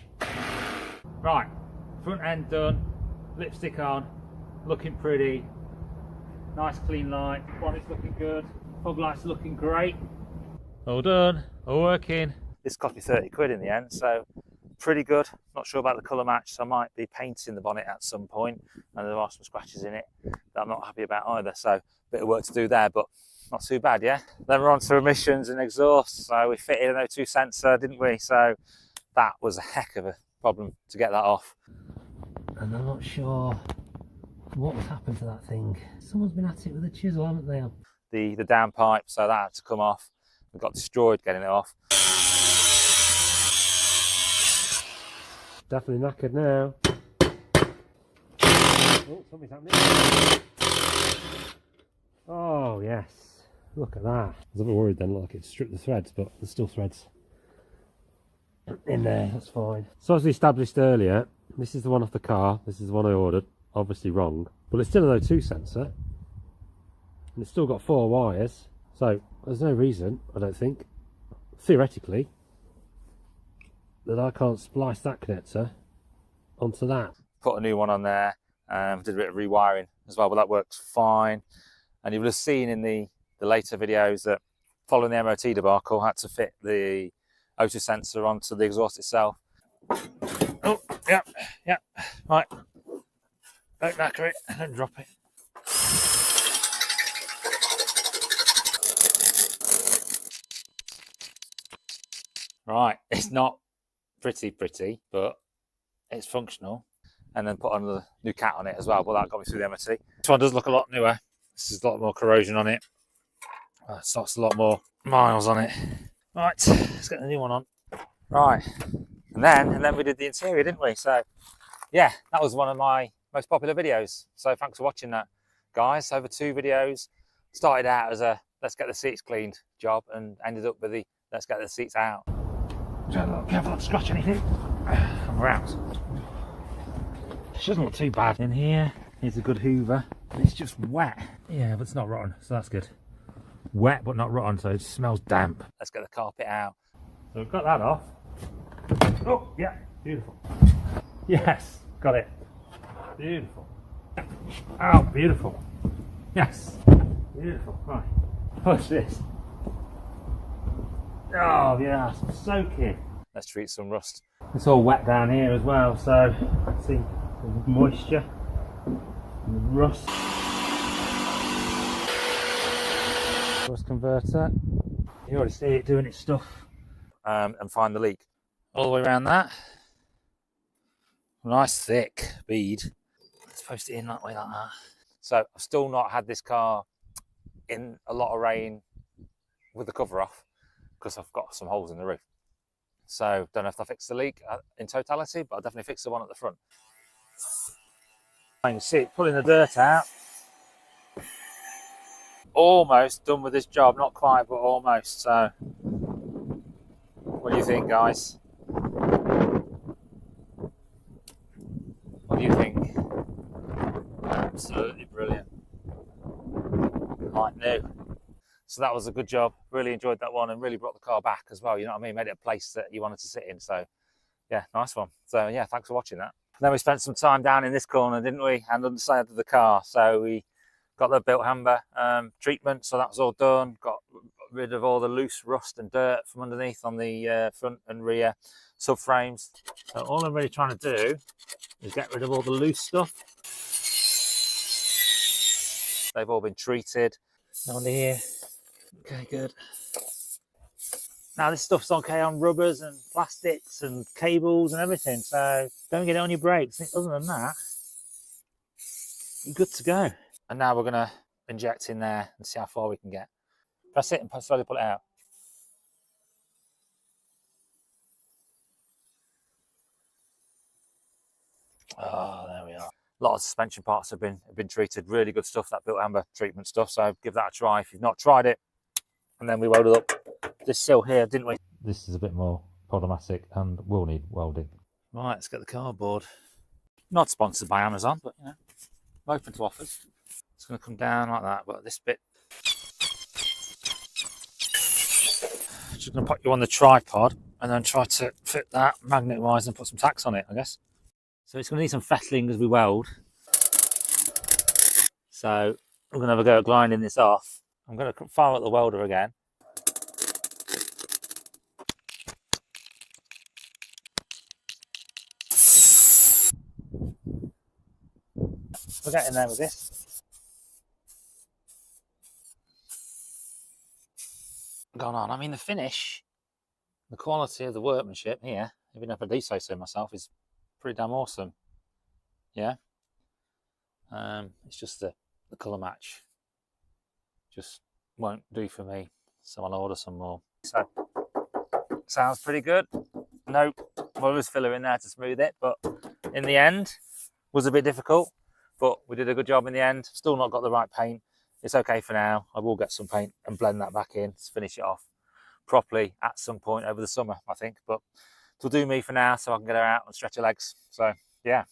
Right, front end done, lipstick on, looking pretty. Nice clean light, bonnet's looking good, fog lights looking great. All done, all working. This cost me 30 quid in the end, so pretty good. Not sure about the colour match, so I might be painting the bonnet at some point, and there are some scratches in it that I'm not happy about either, so a bit of work to do there, but not too bad, yeah? Then we're on to emissions and exhaust, so we fitted an O2 sensor, didn't we? So that was a heck of a problem to get that off. And I'm not sure what's happened to that thing. Someone's been at it with a chisel, haven't they? The downpipe, so that had to come off. We got destroyed getting it off. Definitely knackered now. Oh, something's happening. Oh, yes. Look at that. I was a bit worried then, like it stripped the threads, but there's still threads in there, that's fine. So as we established earlier, this is the one off the car, this is the one I ordered, obviously wrong, but it's still an O2 sensor, and it's still got 4 wires, so there's no reason, I don't think, theoretically, that I can't splice that connector onto that. Put a new one on there, did a bit of rewiring as well, but that works fine. And you would have seen in the later videos that following the MOT debacle, I had to fit the O2 sensor onto the exhaust itself. Oh, yeah, right. Don't knacker it, don't drop it. Right, it's not pretty, but it's functional. And then put on the new cat on it as well, but that got me through the MOT. This one does look a lot newer. This is a lot more corrosion on it. So it's a lot more miles on it. Right, let's get the new one on. Right, and then we did the interior, didn't we? So yeah, that was one of my most popular videos. So thanks for watching that, guys. Over 2 videos. Started out as a let's get the seats cleaned job and ended up with the let's get the seats out. So careful not to scratch anything. And we're out. It doesn't look too bad in here. Here's a good hoover. It's just wet. Yeah, but it's not rotten, so that's good. Wet but not rotten, so it smells damp. Let's get the carpet out. So we've got that off. Oh, yeah, beautiful. Yes, got it. Beautiful. Oh, beautiful. Yes, beautiful. Right, push this. Oh, yeah, some soaking. Let's treat some rust. It's all wet down here as well, so let's see, there's moisture, rust. Rust converter. You already see it doing its stuff. And find the leak. All the way around that. Nice thick bead. Let's post it in that way like that. So I've still not had this car in a lot of rain with the cover off because I've got some holes in the roof. So don't know if I fixed the leak in totality, but I definitely fixed the one at the front. You can see it pulling the dirt out. Almost done with this job, not quite, but almost. So what do you think, guys? What do you think? Absolutely brilliant. Like new. So that was a good job. Really enjoyed that one and really brought the car back as well. You know what I mean? Made it a place that you wanted to sit in. So yeah, nice one. So yeah, thanks for watching that. And then we spent some time down in this corner, didn't we? And on the side of the car. So we got the built hammer treatment. So that was all done. Got rid of all the loose rust and dirt from underneath on the front and rear subframes. So all I'm really trying to do is get rid of all the loose stuff. They've all been treated. On here. Okay, good. Now this stuff's okay on rubbers and plastics and cables and everything, so don't get it on your brakes. Other than that, you're good to go. And now we're going to inject in there and see how far we can get. Press it and slowly pull it out. Oh, there we are. A lot of suspension parts have been treated. Really good stuff, that built amber treatment stuff. So give that a try if you've not tried it. And then we welded up this sill here, didn't we? This is a bit more problematic and will need welding. Right, let's get the cardboard. Not sponsored by Amazon, but you know, I'm open to offers. It's going to come down like that, but this bit. Just going to put you on the tripod and then try to fit that magnet-wise and put some tacks on it, I guess. So it's going to need some fettling as we weld. So I'm going to have a go at grinding this off. I'm going to fire up the welder again. We're getting there with this. Going on. I mean, the finish, the quality of the workmanship here, even if I do say so myself, is pretty damn awesome. Yeah. It's just the colour match just won't do for me, so I'll order some more. So sounds pretty good. No was filler in there to smooth it, but in the end was a bit difficult, but we did a good job in the end. Still not got the right paint. It's okay for now. I will get some paint and blend that back in to finish it off properly at some point over the summer, I think, but it'll do me for now so I can get her out and stretch her legs. So yeah,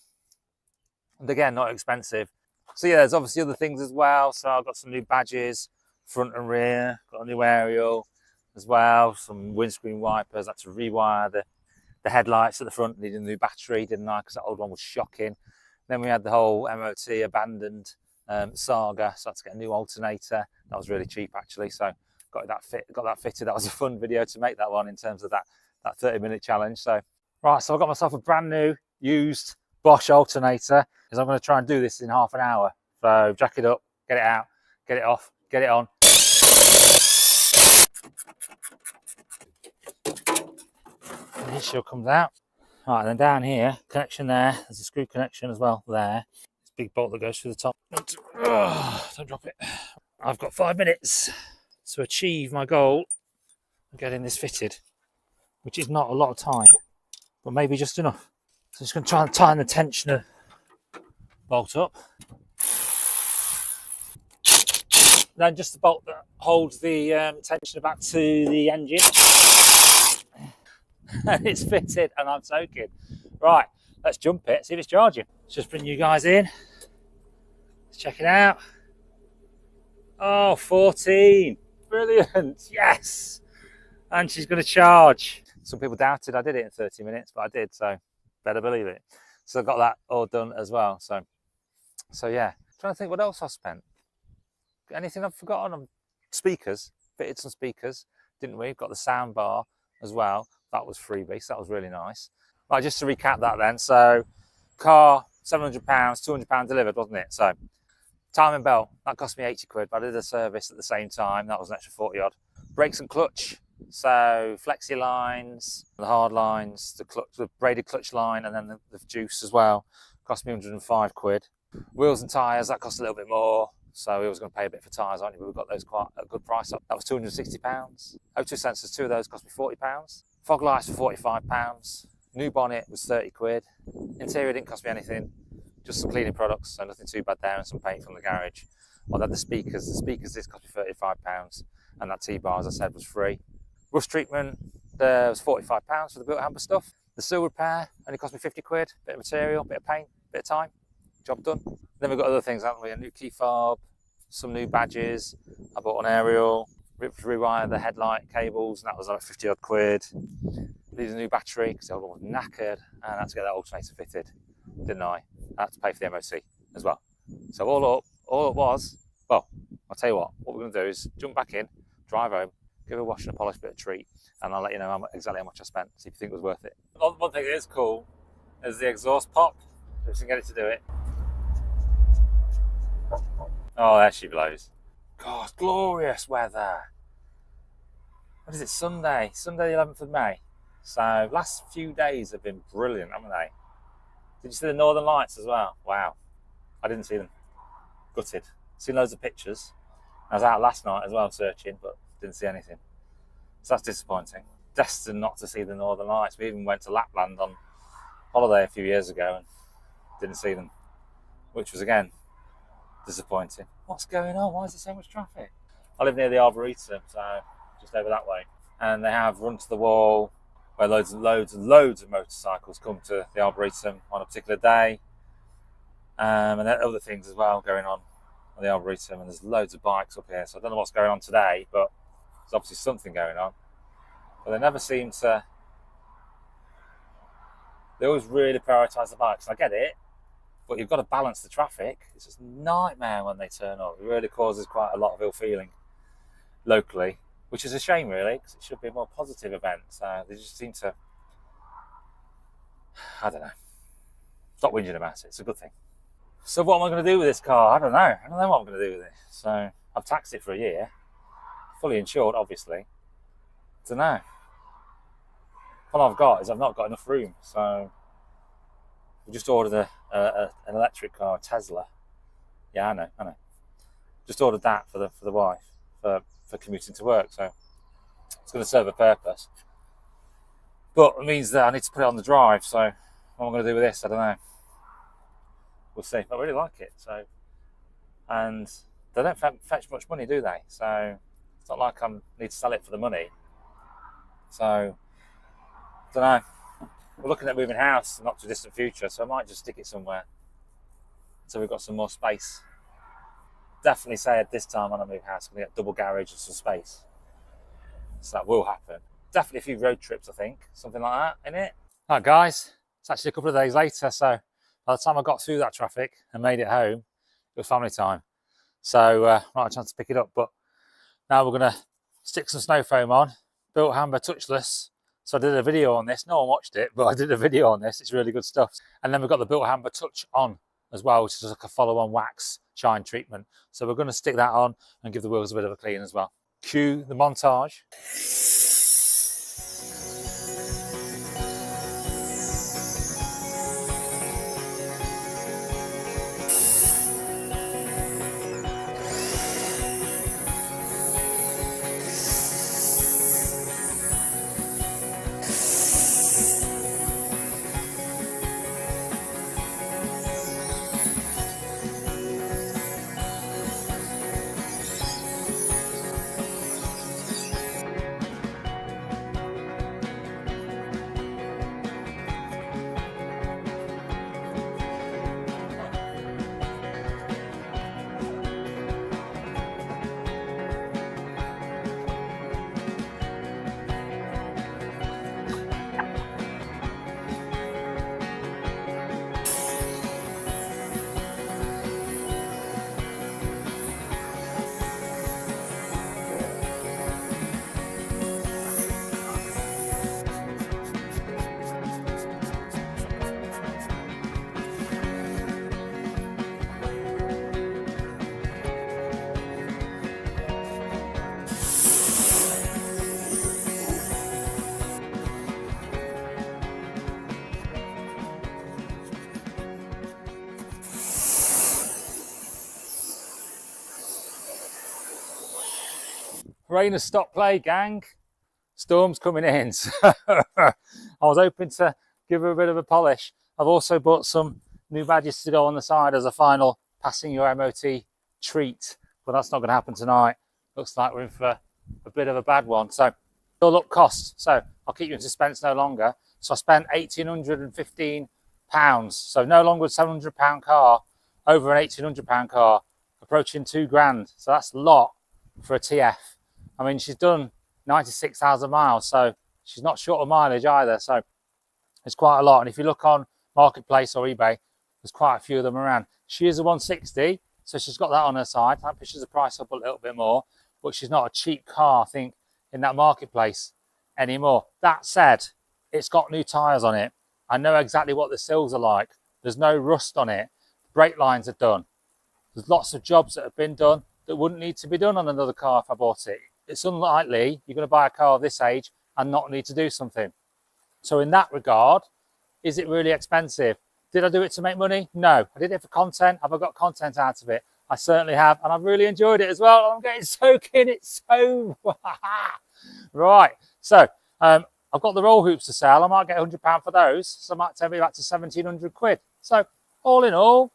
and again, not expensive. So yeah, there's obviously other things as well. So I've got some new badges, front and rear, got a new aerial as well, some windscreen wipers. That's to rewire the headlights at the front, needed a new battery, didn't I? Because that old one was shocking. Then we had the whole MOT abandoned saga, so I had to get a new alternator. That was really cheap actually, so got that fitted. That was a fun video to make, that one, in terms of that 30-minute challenge. So right, so I got myself a brand new used Bosch alternator, because I'm going to try and do this in half an hour. So jack it up, get it out, get it off, get it on. And this still comes out. Right, and then down here, connection there, there's a screw connection as well there. This big bolt that goes through the top. Don't drop it. I've got 5 minutes to achieve my goal of getting this fitted, which is not a lot of time, but maybe just enough. So I'm just going to try and tighten the tensioner bolt up. Then just the bolt that holds the tensioner back to the engine. And it's fitted and I'm soaking. Right, let's jump it, see if it's charging. Let's just bring you guys in. Let's check it out. Oh, 14. Brilliant, yes. And she's going to charge. Some people doubted I did it in 30 minutes, but I did, so better believe it. So I've got that all done as well. So yeah, trying to think what else I spent. Anything I've forgotten? Speakers, fitted some speakers, didn't we? Got the sound bar as well. That was freebie, so that was really nice. Right, just to recap that then. So car, £700, £200 delivered, wasn't it? So timing belt, that cost me 80 quid, but I did a service at the same time. That was an extra 40 odd. Brakes and clutch. So flexi lines, the hard lines, the braided clutch line, and then the juice as well. Cost me 105 quid. Wheels and tyres, that cost a little bit more. so we was going to pay a bit for tyres, aren't you? But we got those quite at a good price. That was £260. O2 sensors, 2 of those cost me £40. Fog lights for £45. New bonnet was 30 quid. Interior didn't cost me anything, just some cleaning products, so nothing too bad there, and some paint from the garage. Although the speakers this cost me £35, and that T-bar, as I said, was free. Rust treatment, there was £45 for the built hamper stuff. The sill repair only cost me 50 quid, bit of material, bit of paint, bit of time, job done. Then we've got other things, haven't we? A new key fob, some new badges. I bought an aerial, rewire the headlight cables, and that was like 50 odd quid. Needed a new battery because the old one was knackered, and I had to get that alternator fitted, didn't I? I had to pay for the MOT as well. So all it was, well, I'll tell you what we're going to do is jump back in, drive home, give it a wash and a polish, bit of treat, and I'll let you know exactly how much I spent, see if you think it was worth it. One thing that is cool is the exhaust pop, if we can get it to do it. Oh, there she blows. God, glorious weather. What is it, Sunday the 11th of May. So last few days have been brilliant, haven't they? Did you see the Northern Lights as well? Wow, I didn't see them. Gutted. Seen loads of pictures. I was out last night as well searching, but didn't see anything. So that's disappointing. Destined not to see the Northern Lights. We even went to Lapland on holiday a few years ago and didn't see them, which was again disappointing. What's going on? Why is there so much traffic? I live near the Arboretum, so just over that way, and they have run to the wall where loads of motorcycles come to the Arboretum on a particular day, and there are other things as well going on the Arboretum, and there's loads of bikes up here, so I don't know what's going on today, but there's obviously something going on. But they never seem to, they always really prioritise the bikes, and I get it, but you've got to balance the traffic. It's just a nightmare when they turn up. It really causes quite a lot of ill feeling locally, which is a shame really, because it should be a more positive event. So they just seem to, I don't know, stop whinging about it. It's a good thing. So what am I going to do with this car? I don't know. I don't know what I'm going to do with it. So I've taxed it for a year, fully insured, obviously. Don't know. What I've got is I've not got enough room. So we just ordered an electric car, a Tesla. Yeah, I know. Just ordered that for the wife for commuting to work. So it's going to serve a purpose. But it means that I need to put it on the drive. So what I'm going to do with this, I don't know. We'll see. But I really like it. So, and they don't fetch much money, do they? So it's not like I need to sell it for the money. So I don't know. We're looking at moving house in the not too distant future, so I might just stick it somewhere until we've got some more space. Definitely say at this time when I move house, I'm going to get double garage and some space. So that will happen. Definitely a few road trips, I think. Something like that, innit? Right, guys. It's actually a couple of days later, so by the time I got through that traffic and made it home, it was family time. So not a chance to pick it up, but now we're going to stick some snow foam on. Built Hamber touchless. So I did a video on this. No one watched it, but I did a video on this. It's really good stuff. And then we've got the Built Hamber Touch on as well, which is like a follow-on wax shine treatment. So we're going to stick that on and give the wheels a bit of a clean as well. Cue the montage. Rain has stopped play, gang. Storm's coming in. So I was hoping to give her a bit of a polish. I've also bought some new badges to go on the side as a final passing your MOT treat, but that's not going to happen tonight. Looks like we're in for a bit of a bad one. So all up cost. So I'll keep you in suspense no longer. So I spent £1,815. So no longer a £700 car, over an £1,800 car, approaching £2,000. So that's a lot for a TF. I mean, she's done 96,000 miles, so she's not short of mileage either. So it's quite a lot. And if you look on Marketplace or eBay, there's quite a few of them around. She is a 160, so she's got that on her side. That pushes the price up a little bit more, but she's not a cheap car, I think, in that Marketplace anymore. That said, it's got new tyres on it. I know exactly what the sills are like. There's no rust on it. Brake lines are done. There's lots of jobs that have been done that wouldn't need to be done on another car if I bought it. It's unlikely you're going to buy a car of this age and not need to do something. So in that regard, is it really expensive? Did I do it to make money? No. I did it for content. Have I got content out of it? I certainly have, and I've really enjoyed it as well. I'm getting soaking. It's so... Right. So I've got the roll hoops to sell. I might get £100 for those. So it might take me back to 1,700 quid. So all in all,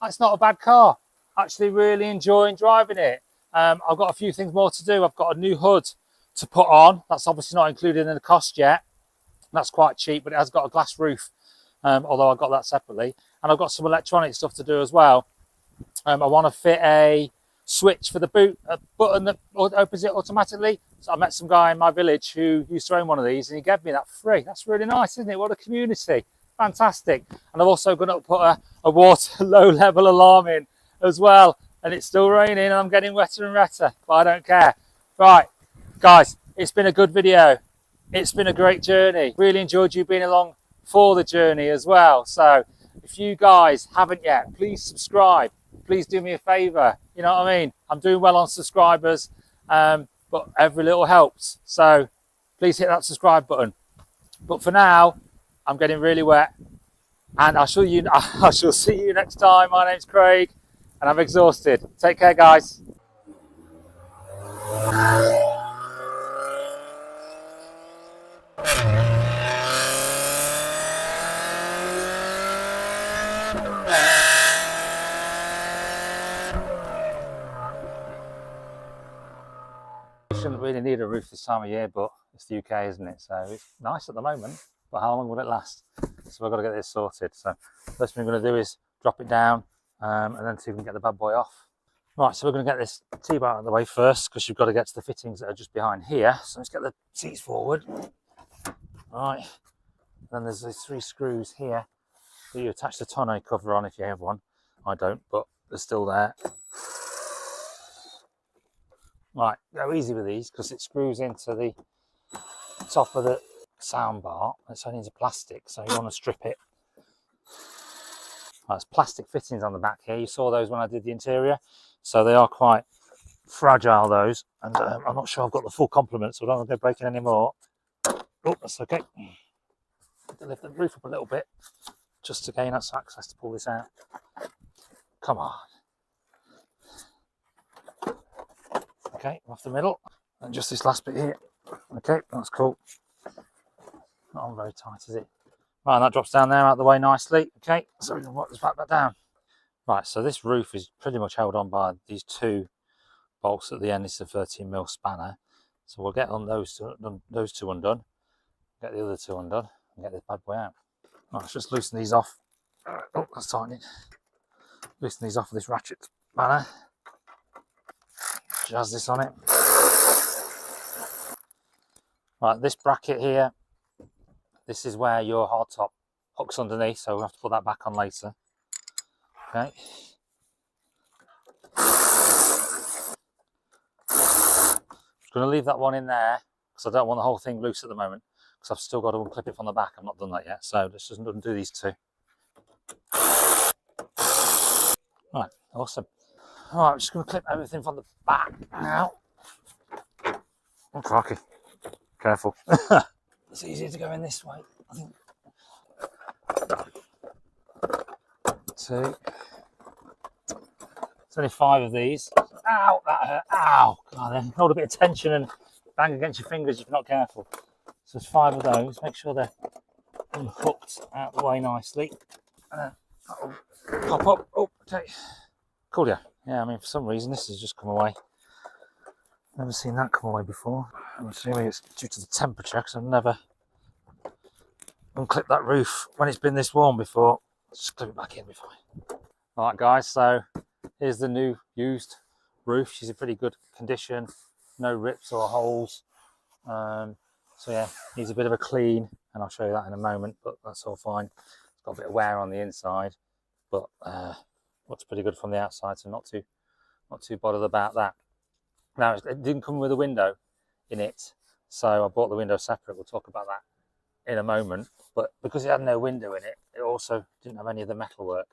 it's not a bad car. Actually really enjoying driving it. I've got a few things more to do. I've got a new hood to put on. That's obviously not included in the cost yet. That's quite cheap, but it has got a glass roof, although I got that separately. And I've got some electronic stuff to do as well. I want to fit a switch for the boot, a button that opens it automatically. So I met some guy in my village who used to own one of these, and he gave me that free. That's really nice, isn't it? What a community. Fantastic. And I've also got to put a water low level alarm in as well. And it's still raining and I'm getting wetter and wetter, but I don't care. Right, guys, it's been a good video. It's been a great journey. Really enjoyed you being along for the journey as well. So if you guys haven't yet, please subscribe. Please do me a favor. You know what I mean? I'm doing well on subscribers, but every little helps. So please hit that subscribe button. But for now, I'm getting really wet, and I shall see you next time. My name's Craig, and I'm exhausted. Take care, guys. Shouldn't really need a roof this time of year, but it's the UK, isn't it? So it's nice at the moment, but how long will it last? So we've got to get this sorted. So first thing we're going to do is drop it down and then see if we can get the bad boy off. Right, so we're going to get this T-bar out of the way first, because you've got to get to the fittings that are just behind here. So let's get the seats forward. Right, then there's these 3 screws here that you attach the tonneau cover on if you have one. I don't, but they're still there. Right, go easy with these because it screws into the top of the sound bar. It's only into plastic, so you want to strip it. Right, there's plastic fittings on the back here. You saw those when I did the interior, so they are quite fragile, those. And I'm not sure I've got the full complement, so I don't want to go breaking any more. Oh, that's okay. To lift the roof up a little bit just to gain us access to pull this out. Come on. Okay, off the middle, and just this last bit here. Okay, that's cool. Not on very tight, is it? Right, and that drops down there out of the way nicely. Okay, so we can work this back down. Right, so this roof is pretty much held on by these 2 bolts at the end. This is a 13mm spanner. So we'll get on those two undone, get the other 2 undone, and get this bad boy out. Right, let's just loosen these off. Oh, that's tightening. Loosen these off with this ratchet spanner. Jazz this on it. Right, this bracket here, this is where your hardtop hooks underneath, so we'll have to put that back on later. Okay. Just going to leave that one in there because I don't want the whole thing loose at the moment, because I've still got to unclip it from the back. I've not done that yet, so let's just undo these 2. Right, awesome. All right, I'm just going to clip everything from the back now. Oh, crikey. Careful. It's easier to go in this way, I think. 2. There's only 5 of these. Ow, that hurt. Ow. God, then hold a bit of tension and bang against your fingers if you're not careful. So there's 5 of those. Make sure they're unhooked out the way nicely. And then that'll pop up. Oh, okay. Cool, yeah. Yeah, I mean, for some reason, this has just come away. Never seen that come away before. I'm assuming it's due to the temperature, because I've never unclipped that roof when it's been this warm before. Just clip it back in before. Alright guys, so here's the new used roof. She's in pretty good condition, no rips or holes. So yeah, needs a bit of a clean, and I'll show you that in a moment, but that's all fine. It's got a bit of wear on the inside, but looks pretty good from the outside, so not too bothered about that. Now, it didn't come with a window in it, so I bought the window separate. We'll talk about that in a moment. But because it had no window in it, it also didn't have any of the metal work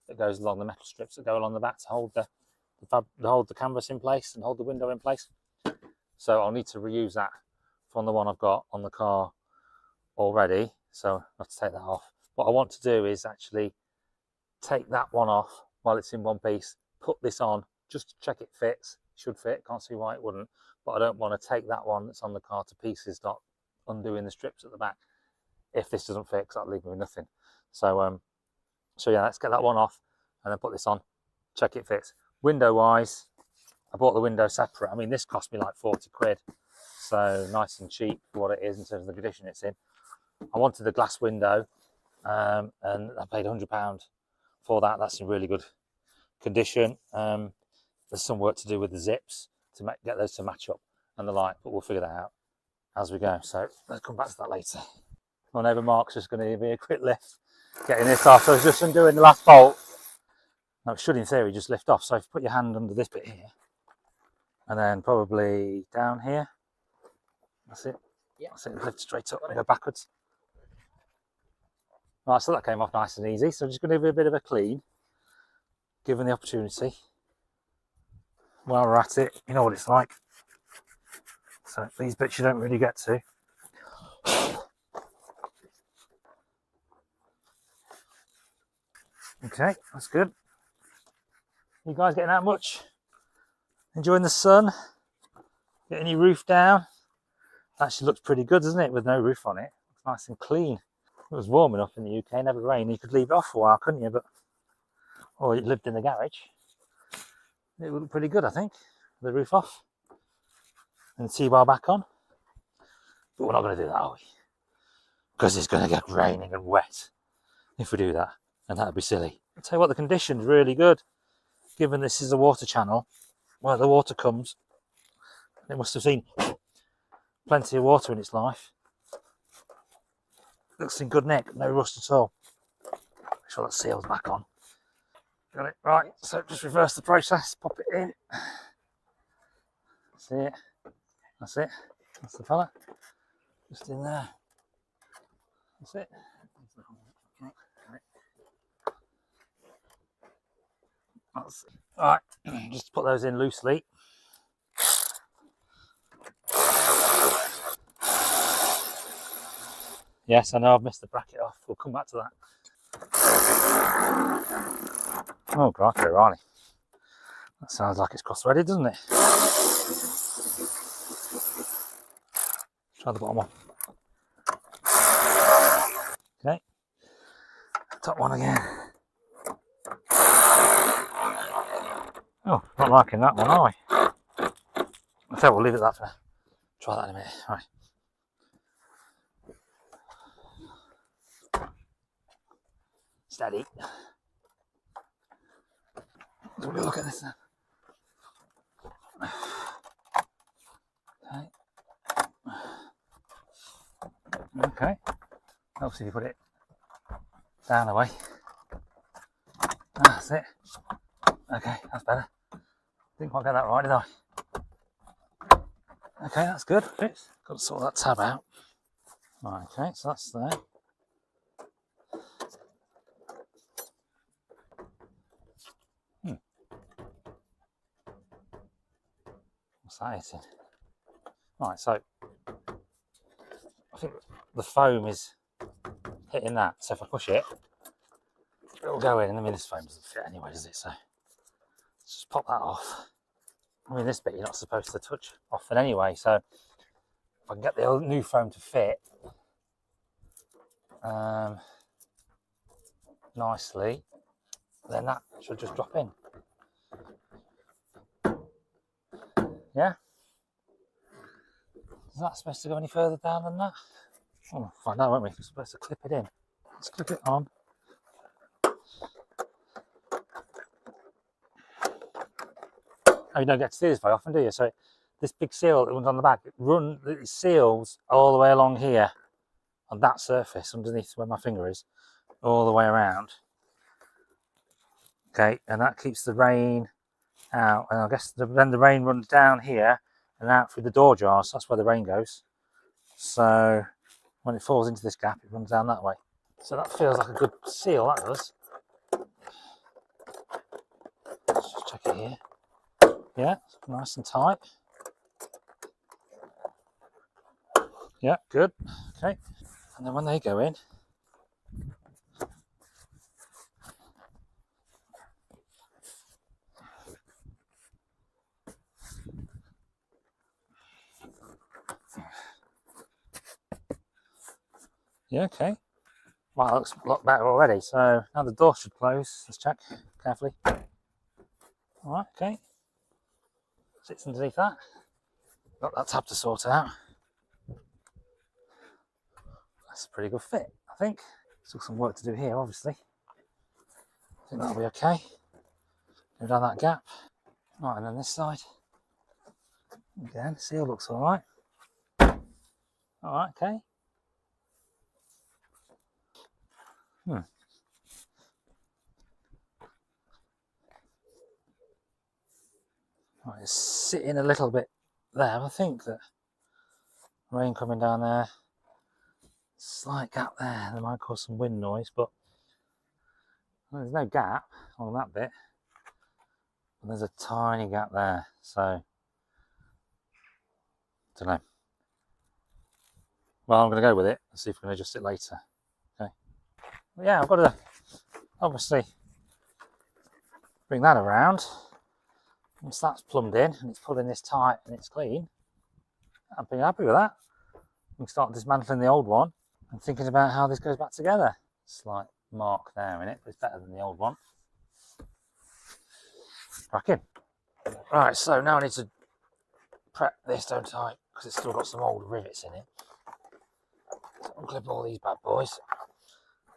that goes along, the metal strips that go along the back to hold the canvas in place and hold the window in place. So I'll need to reuse that from the one I've got on the car already. So I have to take that off. What I want to do is actually take that one off while it's in one piece, put this on just to check it fits. It should fit, can't see why it wouldn't, but I don't want to take that one that's on the car to pieces, not undoing the strips at the back. If this doesn't fit, that'll leave me with nothing. So yeah, let's get that one off and then put this on, check it fits. Window wise, I bought the window separate. I mean, this cost me like 40 quid, so nice and cheap for what it is in terms of the condition it's in. I wanted the glass window, and I paid £100 for that. That's in really good condition. There's some work to do with the zips to get those to match up and the light, but we'll figure that out as we go. So let's come back to that later. My neighbour Mark's just going to give me a quick lift getting this off. So I was just undoing the last bolt. Now it should in theory just lift off. So if you put your hand under this bit here and then probably down here, that's it. Yeah, that's it. Lift straight up and go backwards. Right, so that came off nice and easy. So I'm just going to give it a bit of a clean, given the opportunity. While we're at it, you know what it's like. So these bits you don't really get to. Okay, that's good. You guys getting out much? Enjoying the sun? Getting your roof down? Actually looks pretty good, doesn't it? With no roof on it. Looks nice and clean. It was warm enough in the UK, never rained. You could leave it off for a while, couldn't you? But or it lived in the garage. It would look pretty good, I think. The roof off and the T-bar back on. But we're not going to do that, are we? Because it's going to get raining and wet if we do that, and that would be silly. I'll tell you what, the condition's really good, given this is a water channel where the water comes. It must have seen plenty of water in its life. Looks in good nick, no rust at all. Make sure that seal's back on. Got it, right, so just reverse the process, pop it in. That's it, that's it, that's the fella, just in there, that's it. That's it. All right, just put those in loosely. Yes, I know I've missed the bracket off, we'll come back to that. Oh, crikey, Riley. That sounds like it's cross-threaded, doesn't it? Try the bottom one. Okay. Top one again. Oh, not liking that one, are we? I think we'll leave it that for now. Try that in a minute. All right. Steady. So we'll look at this then. Okay. Okay. Helps if you put it down away. That's it. Okay, that's better. Didn't quite get that right, did I? Okay, that's good. Fits. Got to sort that tab out. Right, okay, so that's there. What's that hitting? Right, so I think the foam is hitting that. So if I push it, it'll go in. And I mean, this foam doesn't fit anyway, does it? So let's just pop that off. I mean, this bit you're not supposed to touch often anyway, so if I can get the old new foam to fit nicely, then that should just drop in. Yeah? Is that supposed to go any further down than that? Oh, we'll find out, won't we? We're supposed to clip it in. Let's clip it on. Oh, you don't get to see this very often, do you? So this big seal that runs on the back, it seals all the way along here on that surface underneath where my finger is, all the way around. Okay, and that keeps the rain out, and I guess then the rain runs down here and out through the door jars. That's where the rain goes. So when it falls into this gap, it runs down that way. So that feels like a good seal, that does. Let's just check it here. Yeah, nice and tight. Yeah, good. Okay, and then when they go in, yeah, okay. Wow, that looks a lot better already. So now the door should close. Let's check carefully. All right, okay. Sits underneath that. Got that tab to sort out. That's a pretty good fit, I think. Still some work to do here, obviously. I think that'll be okay. Go down that gap. Right, and then this side. Again, seal looks all right. All right, okay. Right, it's sitting a little bit there. I think that rain coming down there, slight gap there. There might cause some wind noise, but well, there's no gap on that bit. But there's a tiny gap there, so don't know. Well, I'm going to go with it and see if we can adjust it later. Okay. But yeah, I've got to obviously bring that around. Once that's plumbed in and it's pulling this tight and it's clean, I'm pretty happy with that. We can start dismantling the old one and thinking about how this goes back together. Slight mark there in it, but it's better than the old one. Crack in. Right, so now I need to prep this, don't I? Because it's still got some old rivets in it. So unclip all these bad boys.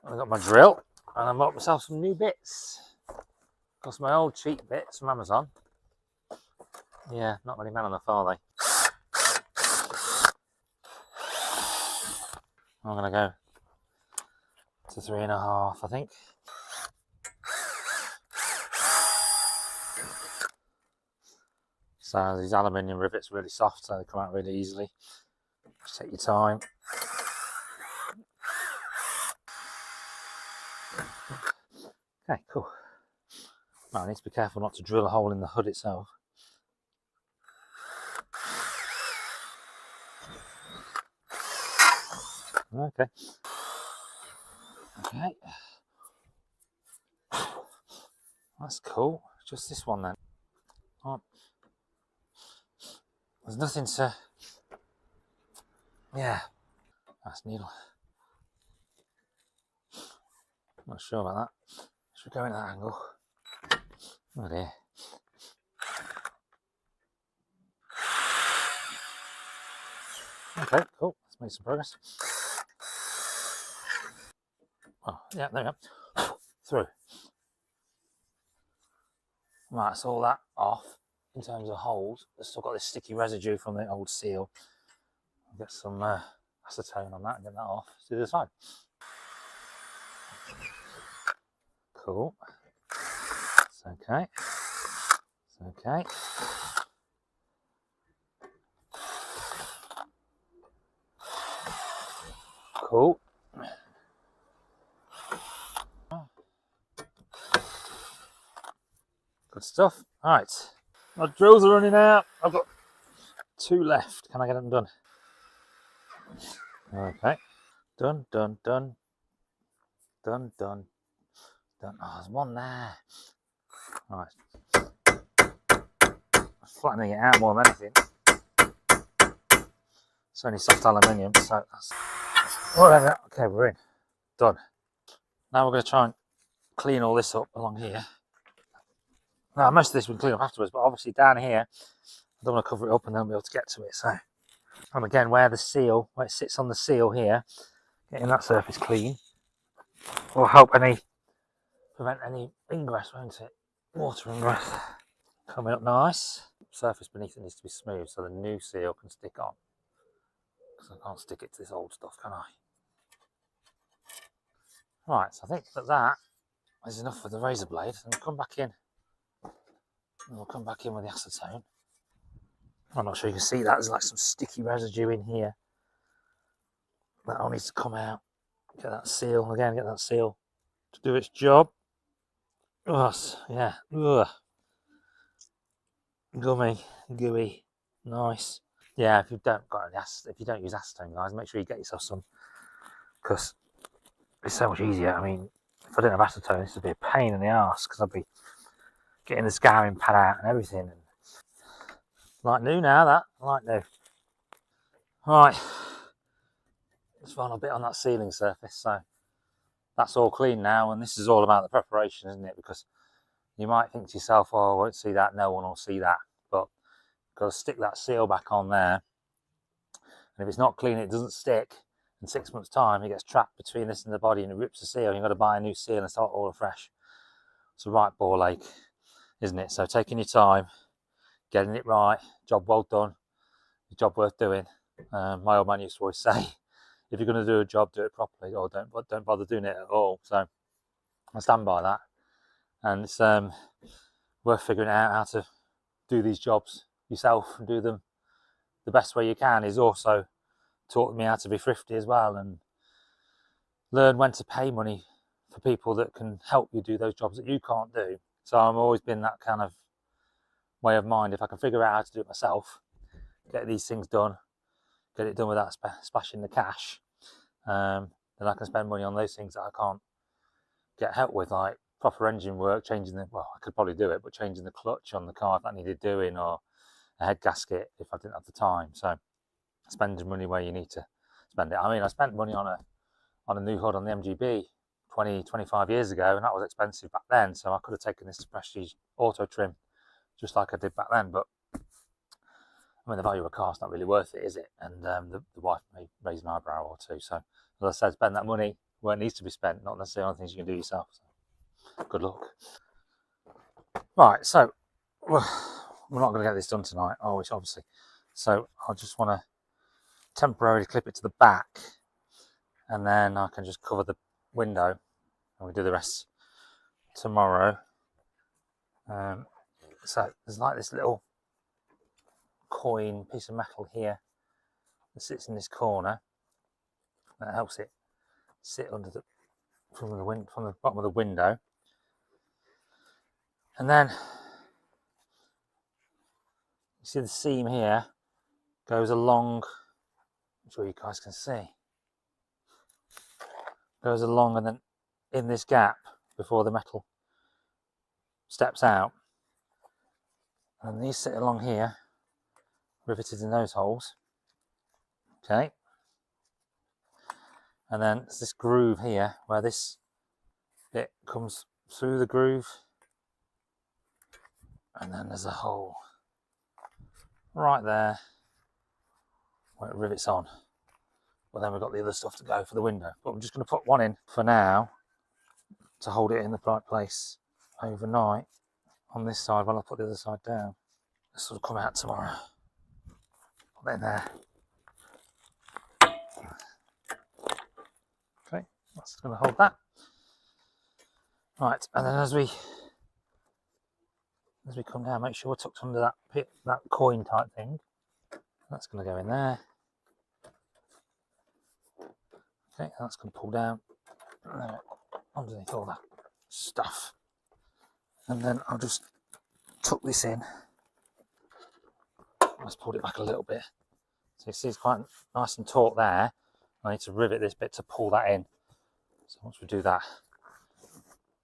I've got my drill and I bought myself some new bits. Because my old cheap bits from Amazon. Yeah, not really man enough, are they? I'm going to go to 3.5, I think. So these aluminium rivets are really soft, so they come out really easily. Just take your time. Okay, cool. Now I need to be careful not to drill a hole in the hood itself. Okay. Okay. That's cool. Just this one then. Oh. There's nothing to... Yeah. Nice needle. Not sure about that. Should we go in that angle? Oh dear. Okay, cool. Let's make some progress. Oh, yeah, there we go. Through. Right, that's all that off in terms of holes. I've still got this sticky residue from the old seal. I'll get some acetone on that and get that off. Let's do this side. Cool. It's okay. It's okay. Cool. Good stuff. All right. My drills are running out. I've got 2 left. Can I get them done? Okay. Done, done, done. Done, done. Done. Oh, there's one there. All right. flattening it out more than anything. It's only soft aluminium, so that's whatever. Okay, we're in. Done. Now we're going to try and clean all this up along here. Now, most of this we can clean up afterwards, but obviously down here, I don't want to cover it up and then be able to get to it. So, and again, where the seal, where it sits on the seal here, getting that surface clean will help prevent any ingress, won't it? Water ingress. Coming up nice. Surface beneath it needs to be smooth so the new seal can stick on. Because I can't stick it to this old stuff, can I? Right, so I think that is enough for the razor blade. And we'll come back in. And we'll come back in with the acetone. I'm not sure you can see that. There's like some sticky residue in here. That all needs to come out. Get that seal, again, get that seal to do its job. Oh, yeah. Ugh. Gummy, gooey, nice. Yeah, if you don't use acetone, guys, make sure you get yourself some, because it's so much easier. I mean, if I didn't have acetone, this would be a pain in the arse because I'd be getting the scouring pad out and everything. Like new now, that like new. Right, just final bit on that sealing surface. So that's all clean now, and this is all about the preparation, isn't it? Because you might think to yourself, "Oh, I won't see that. No one will see that." But you've got to stick that seal back on there, and if it's not clean, it doesn't stick. In 6 months' time, it gets trapped between this and the body, and it rips the seal. You've got to buy a new seal and start all afresh. It's a right ball ache, isn't it? So taking your time, getting it right, job well done, job worth doing. My old man used to always say, if you're going to do a job, do it properly, or don't bother doing it at all. So I stand by that, and it's worth figuring out how to do these jobs yourself and do them the best way you can. Is also taught me how to be thrifty as well, and learn when to pay money for people that can help you do those jobs that you can't do. So I've always been that kind of way of mind. If I can figure out how to do it myself, get these things done, get it done without splashing the cash, then I can spend money on those things that I can't get help with, like proper engine work, I could probably do it, but changing the clutch on the car if that needed doing, or a head gasket if I didn't have the time. So spending money where you need to spend it. I mean, I spent money on a new hood on the MGB 25 years ago, and that was expensive back then, so I could have taken this to Prestige Auto Trim just like I did back then. But I mean, the value of a car's not really worth it, is it? And the wife may raise an eyebrow or two. So as I said, spend that money where it needs to be spent, not necessarily on things you can do yourself. So good luck. Right, so we're not going to get this done tonight, obviously. So I just want to temporarily clip it to the back, and then I can just cover the window, and we'll do the rest tomorrow. So there's like this little coin piece of metal here that sits in this corner that helps it sit from the bottom of the window, and then you see the seam here goes along. I'm sure you guys can see. Goes along, and then in this gap before the metal steps out, and these sit along here, riveted in those holes. Okay, and then there's this groove here where this bit comes through the groove, and then there's a hole right there where it rivets on. But then we've got the other stuff to go for the window. But I'm just going to put one in for now to hold it in the right place overnight on this side while I put the other side down. This will come out tomorrow. Put it in there. Okay, that's going to hold that. Right, and then as we come down, make sure we're tucked under that pit, that coin type thing. That's going to go in there. Okay, that's going to pull down underneath all that stuff. And then I'll just tuck this in. Let's pull it back a little bit. So you see it's quite nice and taut there. I need to rivet this bit to pull that in. So once we do that,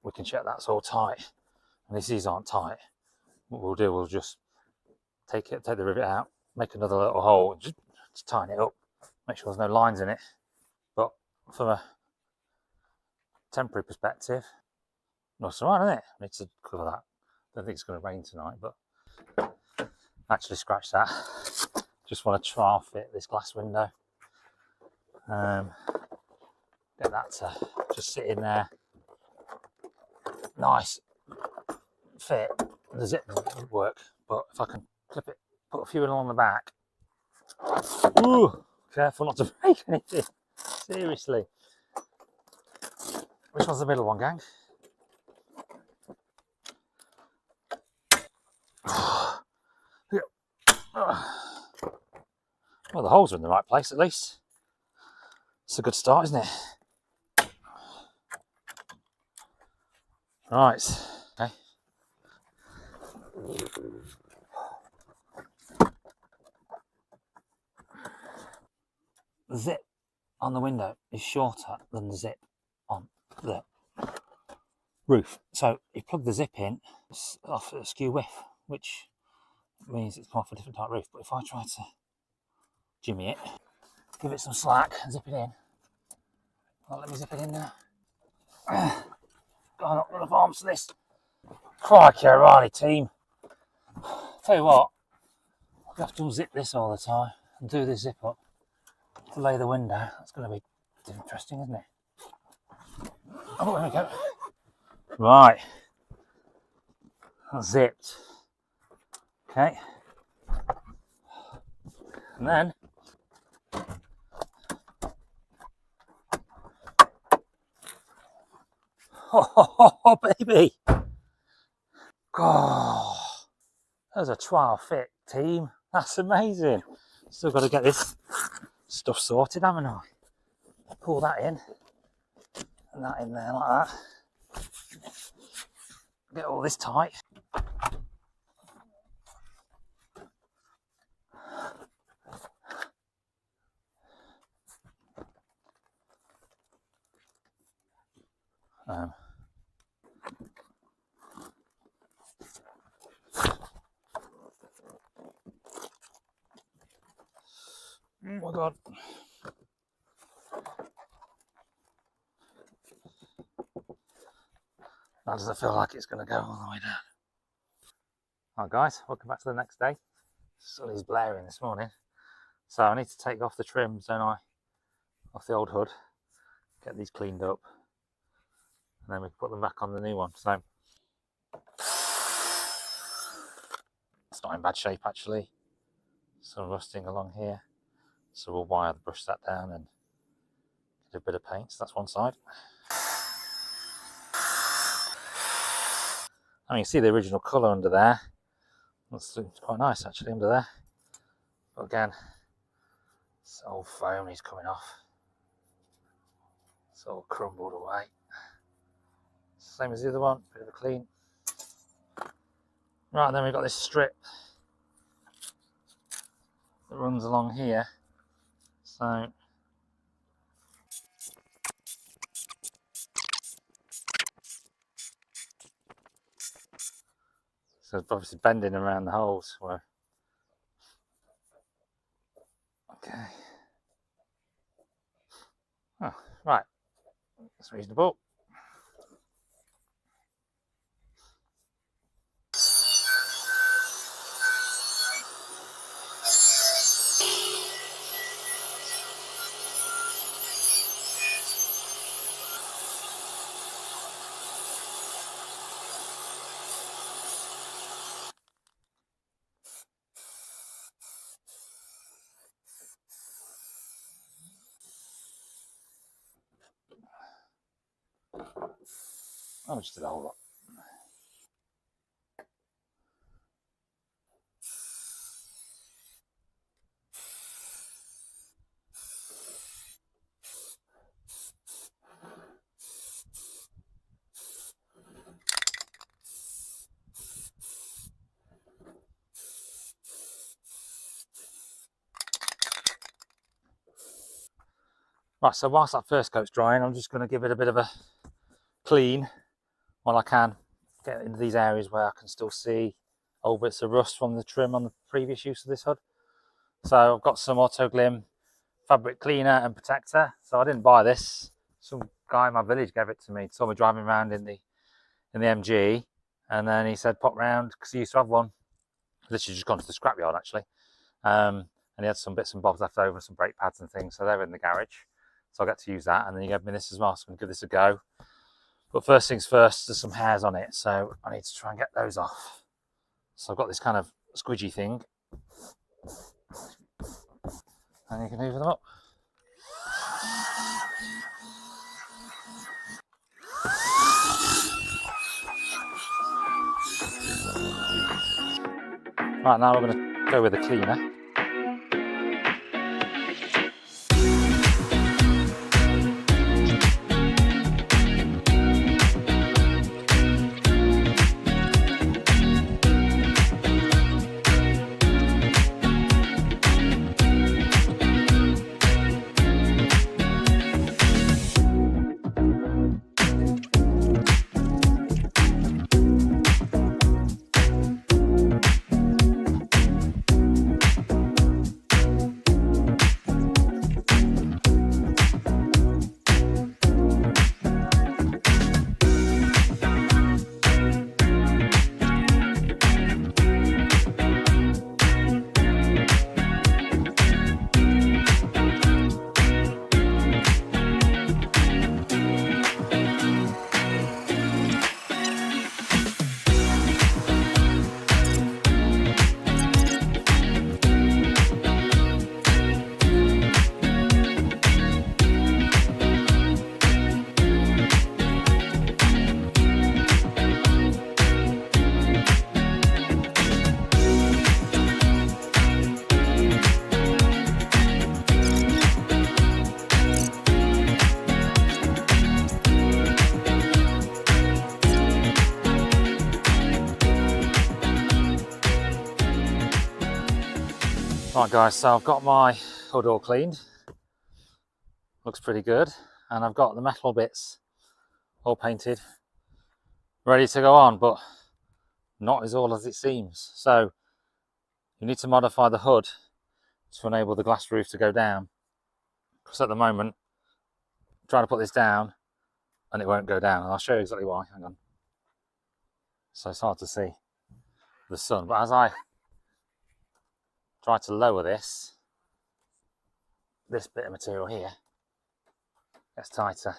we can check that's all tight. And if these aren't tight, what we'll do, we'll just take the rivet out, make another little hole, just tighten it up, make sure there's no lines in it. But from a temporary perspective, that's all right, isn't it? I need to cover that. I don't think it's going to rain tonight, but actually scratch that. Just want to trial fit this glass window. Get that to just sit in there. Nice fit. The zip doesn't work, but if I can clip it, put a few in along the back. Ooh, careful not to break anything. Seriously. Which one's the middle one, gang? Well, the holes are in the right place at least. It's a good start, isn't it? Right. Okay. The zip on the window is shorter than the zip on the roof. So you plug the zip in, it's off a skew width, which means it's come off a different type roof. But if I try to jimmy it, give it some slack, and zip it in. Well, let me zip it in now. Got not enough arms for this. Crikey, O'Reilly team. Tell you what, I have to unzip this all the time and do this zip up to lay the window. That's going to be interesting, isn't it? Oh, there we go. Right. That's zipped. Okay. And then oh, baby. God, there's a trial fit, team. That's amazing. Still got to get this stuff sorted, haven't I? Pull that in and that in there like that. Get all this tight. Oh my God. That doesn't feel like it's going to go all the way down. Alright guys, welcome back to the next day. Sun is blaring this morning. So I need to take off the trims, don't I? Off the old hood. Get these cleaned up. And then we can put them back on the new one. So it's not in bad shape actually. Some rusting along here. So we'll brush that down and get a bit of paint. So that's one side. I mean, you see the original colour under there. That's quite nice actually under there. But again, this old foam is coming off. It's all crumbled away. Same as the other one, bit of a clean. Right, and then we've got this strip that runs along here. So it's obviously bending around the holes. Where... Okay. Oh, right. That's reasonable. I'll just do the whole lot. Right, so whilst that first coat's drying, I'm just going to give it a bit of a clean while I can. Get into these areas where I can still see old bits of rust from the trim on the previous use of this hood. So I've got some auto glim fabric cleaner and protector. So I didn't buy this. Some guy in my village gave it to me. Saw me driving around in the MG, and then he said pop round because he used to have one. Literally just gone to the scrapyard actually, and he had some bits and bobs left over, some brake pads and things. So they're in the garage. So I get to use that, and then he gave me this as well. So I'm gonna give this a go. But first things first, there's some hairs on it, so I need to try and get those off. So I've got this kind of squidgy thing, and you can move them up. Right, now we're going to go with the cleaner. Right guys, so I've got my hood all cleaned, looks pretty good, and I've got the metal bits all painted, ready to go on, but not as all as it seems. So you need to modify the hood to enable the glass roof to go down, because at the moment I'm trying to put this down and it won't go down, and I'll show you exactly why. Hang on. So it's hard to see the sun, but as I try to lower this bit of material here gets tighter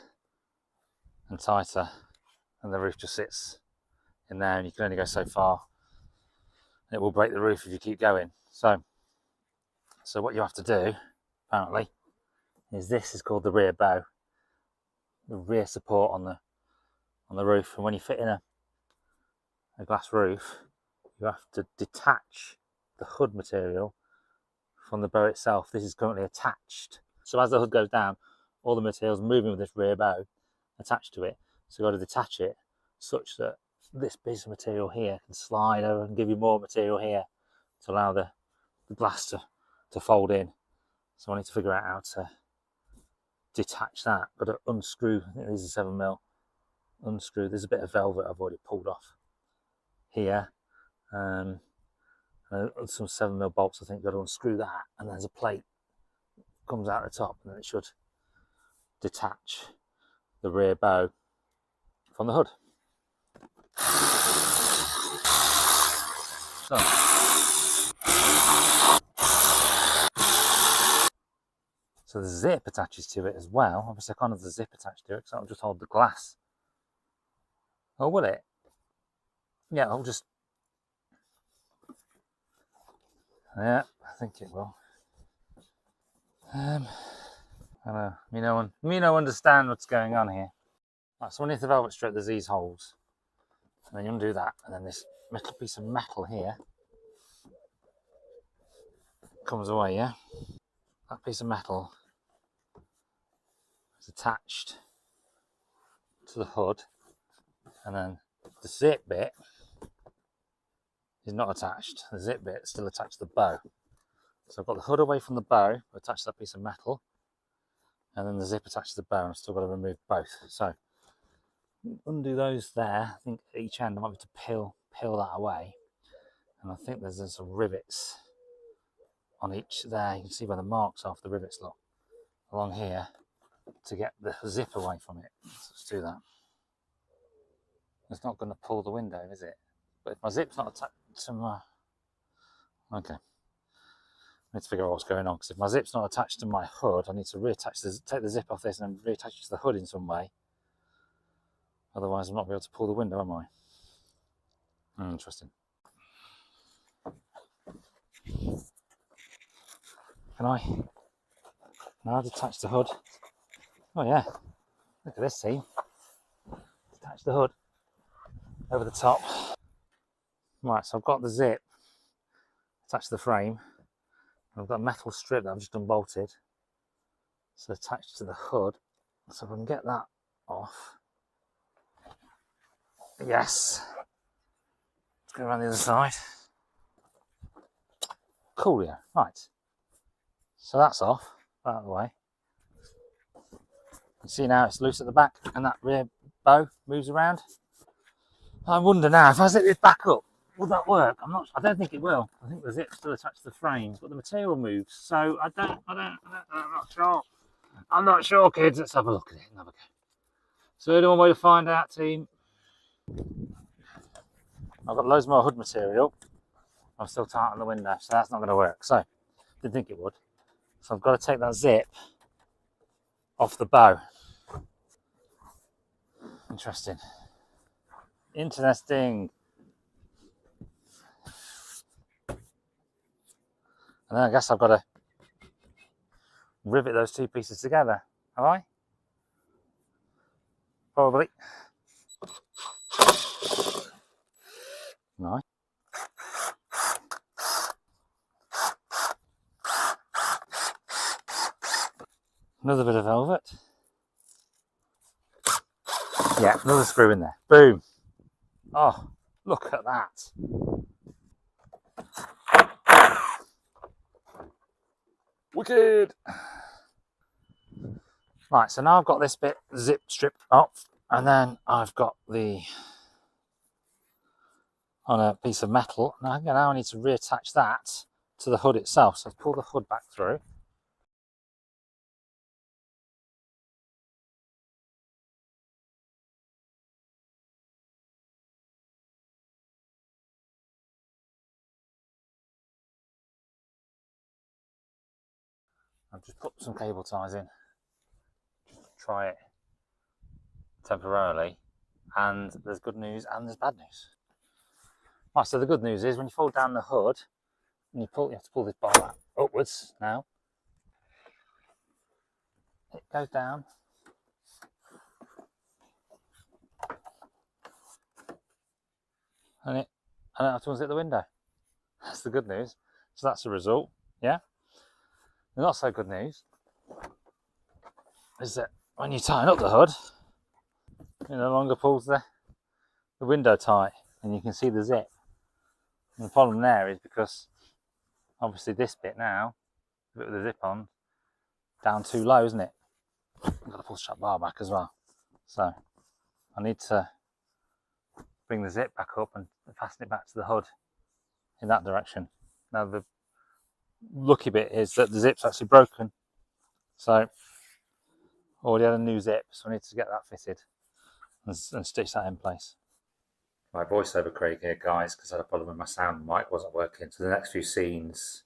and tighter, and the roof just sits in there, and you can only go so far. It will break the roof if you keep going. So what you have to do, apparently, is this is called the rear bow, the rear support on the roof. And when you fit in a glass roof, you have to detach the hood material from the bow itself. This is currently attached. So as the hood goes down, all the material's moving with this rear bow attached to it. So you've got to detach it such that this piece of material here can slide over and give you more material here to allow the glass to fold in. So I need to figure out how to detach that. Got to unscrew, I think these are 7mm. Unscrew, there's a bit of velvet I've already pulled off here. Some 7mm bolts, I think. Got to unscrew that, and there's a plate comes out the top, and then it should detach the rear bow from the hood. So the zip attaches to it as well. Obviously I can't have the zip attached to it, so I'll just hold the glass. Oh, will it? Yeah, I'll just... Yeah, I think it will. I know, me no understand what's going on here. Right, so underneath the velvet strip there's these holes. And then you undo that, and then this little piece of metal here comes away, yeah? That piece of metal is attached to the hood, and then the zip bit is not attached. The zip bit is still attached to the bow. So I've got the hood away from the bow, attached to that piece of metal, and then the zip attached to the bow, and I've still got to remove both. So undo those there. I think at each end I might have to peel that away, And I think there's some rivets on each there. You can see where the marks are for the rivets look along here to get the zip away from it. So let's do that. It's not going to pull the window, is it? But if my zip's not attached to my... Okay. I need to figure out what's going on, because if my zip's not attached to my hood, I need to take the zip off this and then reattach it to the hood in some way. Otherwise, I'm not going to be able to pull the window, am I? Interesting. Can I now detach the hood? Oh yeah, look at this scene. Detach the hood over the top. Right, so I've got the zip attached to the frame. I've got a metal strip that I've just unbolted. So attached to the hood. So if I can get that off. Yes. Let's go around the other side. Coolio. Right. So that's off, out of the way. You see now it's loose at the back and that rear bow moves around. I wonder now, if I zip this back up, will that work? I don't think it will. I think the zip's still attached to the frame, but the material moves. So I'm not sure. I'm not sure, kids. Let's have a look at it and have a go. So the one way to find out, team. I've got loads more hood material. I'm still tight on the window, so that's not going to work. So, didn't think it would. So I've got to take that zip off the bow. Interesting. Interesting. And then I guess I've got to rivet those two pieces together. Have I? Probably. Right. Another bit of velvet. Yeah, another screw in there. Boom. Oh, look at that. Wicked. Right, so now I've got this bit zip stripped off, and then I've got the on a piece of metal. Now I need to reattach that to the hood itself. So pull the hood back through. I've just put some cable ties in. Just try it temporarily. And there's good news and there's bad news. Right, so the good news is when you fold down the hood, and you have to pull this bar upwards now. It goes down. And I don't have to unzip the window. That's the good news. So that's the result, yeah? The not so good news is that when you tighten up the hood, it no longer pulls the window tight and you can see the zip. And the problem there is because obviously this bit now, the bit with the zip on, down too low, isn't it? I've got to pull the strap bar back as well. So I need to bring the zip back up and fasten it back to the hood in that direction. Now the lucky bit is that the zip's actually broken. So already had a new zip, so I need to get that fitted and stitch that in place. My voiceover Craig here, guys, because I had a problem with my sound mic wasn't working. So the next few scenes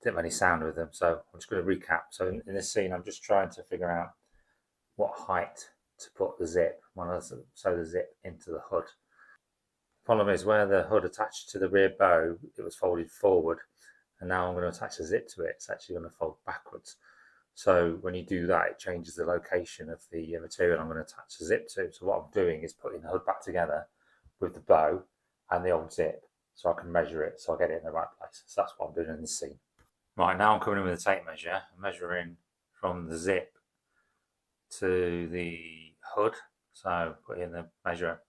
didn't have any sound with them. So I'm just going to recap. So in this scene, I'm just trying to figure out what height to put the zip when I sew the zip into the hood. The problem is where the hood attached to the rear bow, it was folded forward. And now I'm going to attach a zip to it. It's actually going to fold backwards. So when you do that, it changes the location of the material I'm going to attach the zip to. So what I'm doing is putting the hood back together with the bow and the old zip so I can measure it so I get it in the right place. So that's what I'm doing in this scene. Right, now I'm coming in with a tape measure. I'm measuring from the zip to the hood. So putting the measure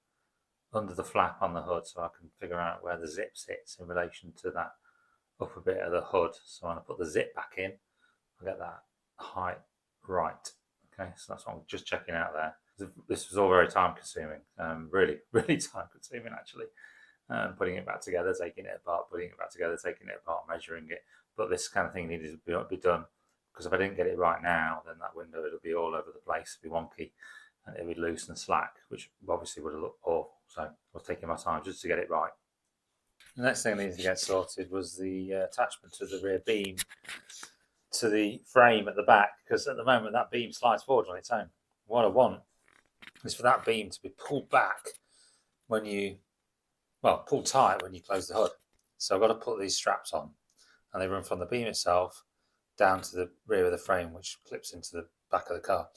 under the flap on the hood so I can figure out where the zip sits in relation to that upper bit of the hood. So when I put the zip back in, I get that height right. Okay, so that's what I'm just checking out there. This was all very time consuming, really time consuming actually. putting it back together, taking it apart, putting it back together, taking it apart, measuring it. But this kind of thing needed to be done, because if I didn't get it right now, then that window, it'll be all over the place, it'll be wonky, and it'll be loose and slack, which obviously would have looked awful. So I was taking my time just to get it right. The next thing I needed to get sorted was the attachment to the rear beam to the frame at the back, because at the moment that beam slides forward on its own. What I want is for that beam to be pulled back when you, well, pulled tight when you close the hood. So I've got to put these straps on, and they run from the beam itself down to the rear of the frame, which clips into the back of the car.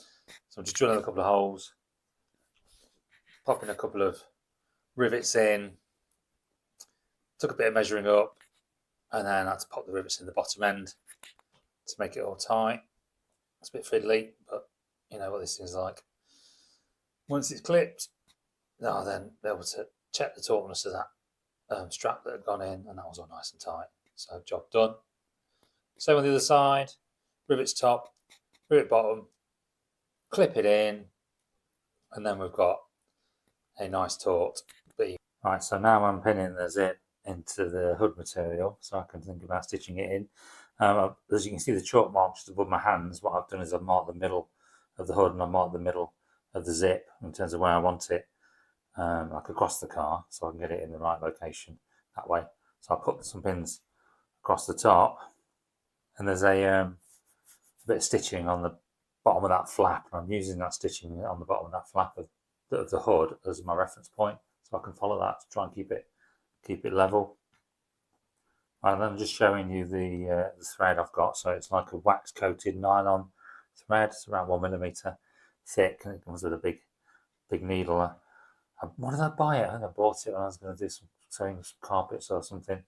So I'm just drilling a couple of holes, popping a couple of rivets in, took a bit of measuring up, and then I had to pop the rivets in the bottom end to make it all tight. It's a bit fiddly, but you know what this thing's like. Once it's clipped, I'll then be able to check the tautness of that strap that had gone in, and that was all nice and tight. So job done. Same on the other side, rivets top, rivet bottom, clip it in, and then we've got a nice taut beam. Right, so now I'm pinning the zip into the hood material so I can think about stitching it in. As you can see, the chalk marks just above my hands. What I've done is I've marked the middle of the hood and I've marked the middle of the zip in terms of where I want it, like across the car, so I can get it in the right location that way. So I put some pins across the top, and there's a bit of stitching on the bottom of that flap, and I'm using that stitching on the bottom of that flap of the hood as my reference point, so I can follow that to try and keep it level. And I'm just showing you the thread I've got. So it's like a wax coated nylon thread. It's around 1mm thick, and it comes with a big needle. What did I buy it? I think I bought it when I was going to do some sewing carpets or something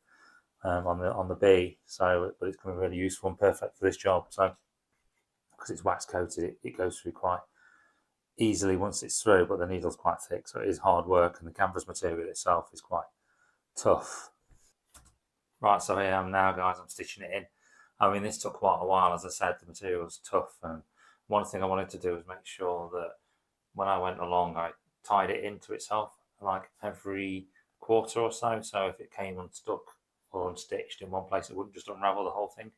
on the B. So, but it's going to be really useful and perfect for this job. So, because it's wax coated, it goes through quite easily once it's through, but the needle's quite thick, so it is hard work, and the canvas material itself is quite tough. Right, so here I am now, guys. I'm stitching it in. I mean, this took quite a while. As I said, the material was tough, and one thing I wanted to do was make sure that when I went along, I tied it into itself like every quarter or so. So if it came unstuck or unstitched in one place, it wouldn't just unravel the whole thing.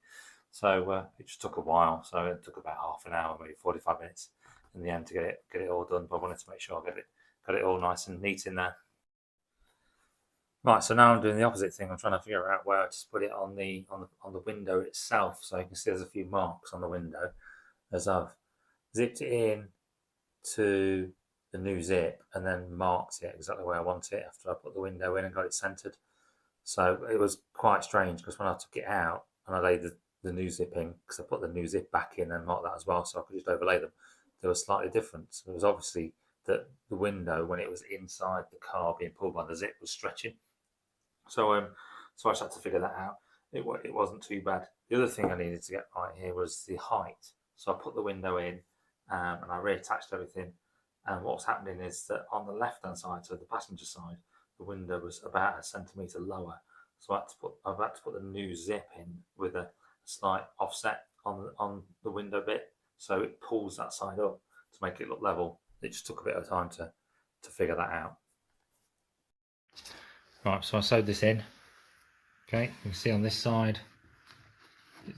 So it just took a while. So it took about half an hour, maybe 45 minutes in the end to get it all done. But I wanted to make sure I got it all nice and neat in there. Right, so now I'm doing the opposite thing. I'm trying to figure out where to put it on the window itself. So you can see there's a few marks on the window as I've zipped it in to the new zip and then marked it exactly where I want it after I put the window in and got it centered. So it was quite strange because when I took it out and I laid the new zip in, because I put the new zip back in and marked that as well, so I could just overlay them, they were slightly different. So it was obviously that the window, when it was inside the car being pulled by the zip, was stretching. So I just had to figure that out. It wasn't too bad. The other thing I needed to get right here was the height. So I put the window in and I reattached everything. And what's happening is that on the left-hand side, so the passenger side, the window was about 1 centimetre lower. So I've had to put the new zip in with a slight offset on the window bit, so it pulls that side up to make it look level. It just took a bit of time to figure that out. Right, so I sewed this in. Okay, you can see on this side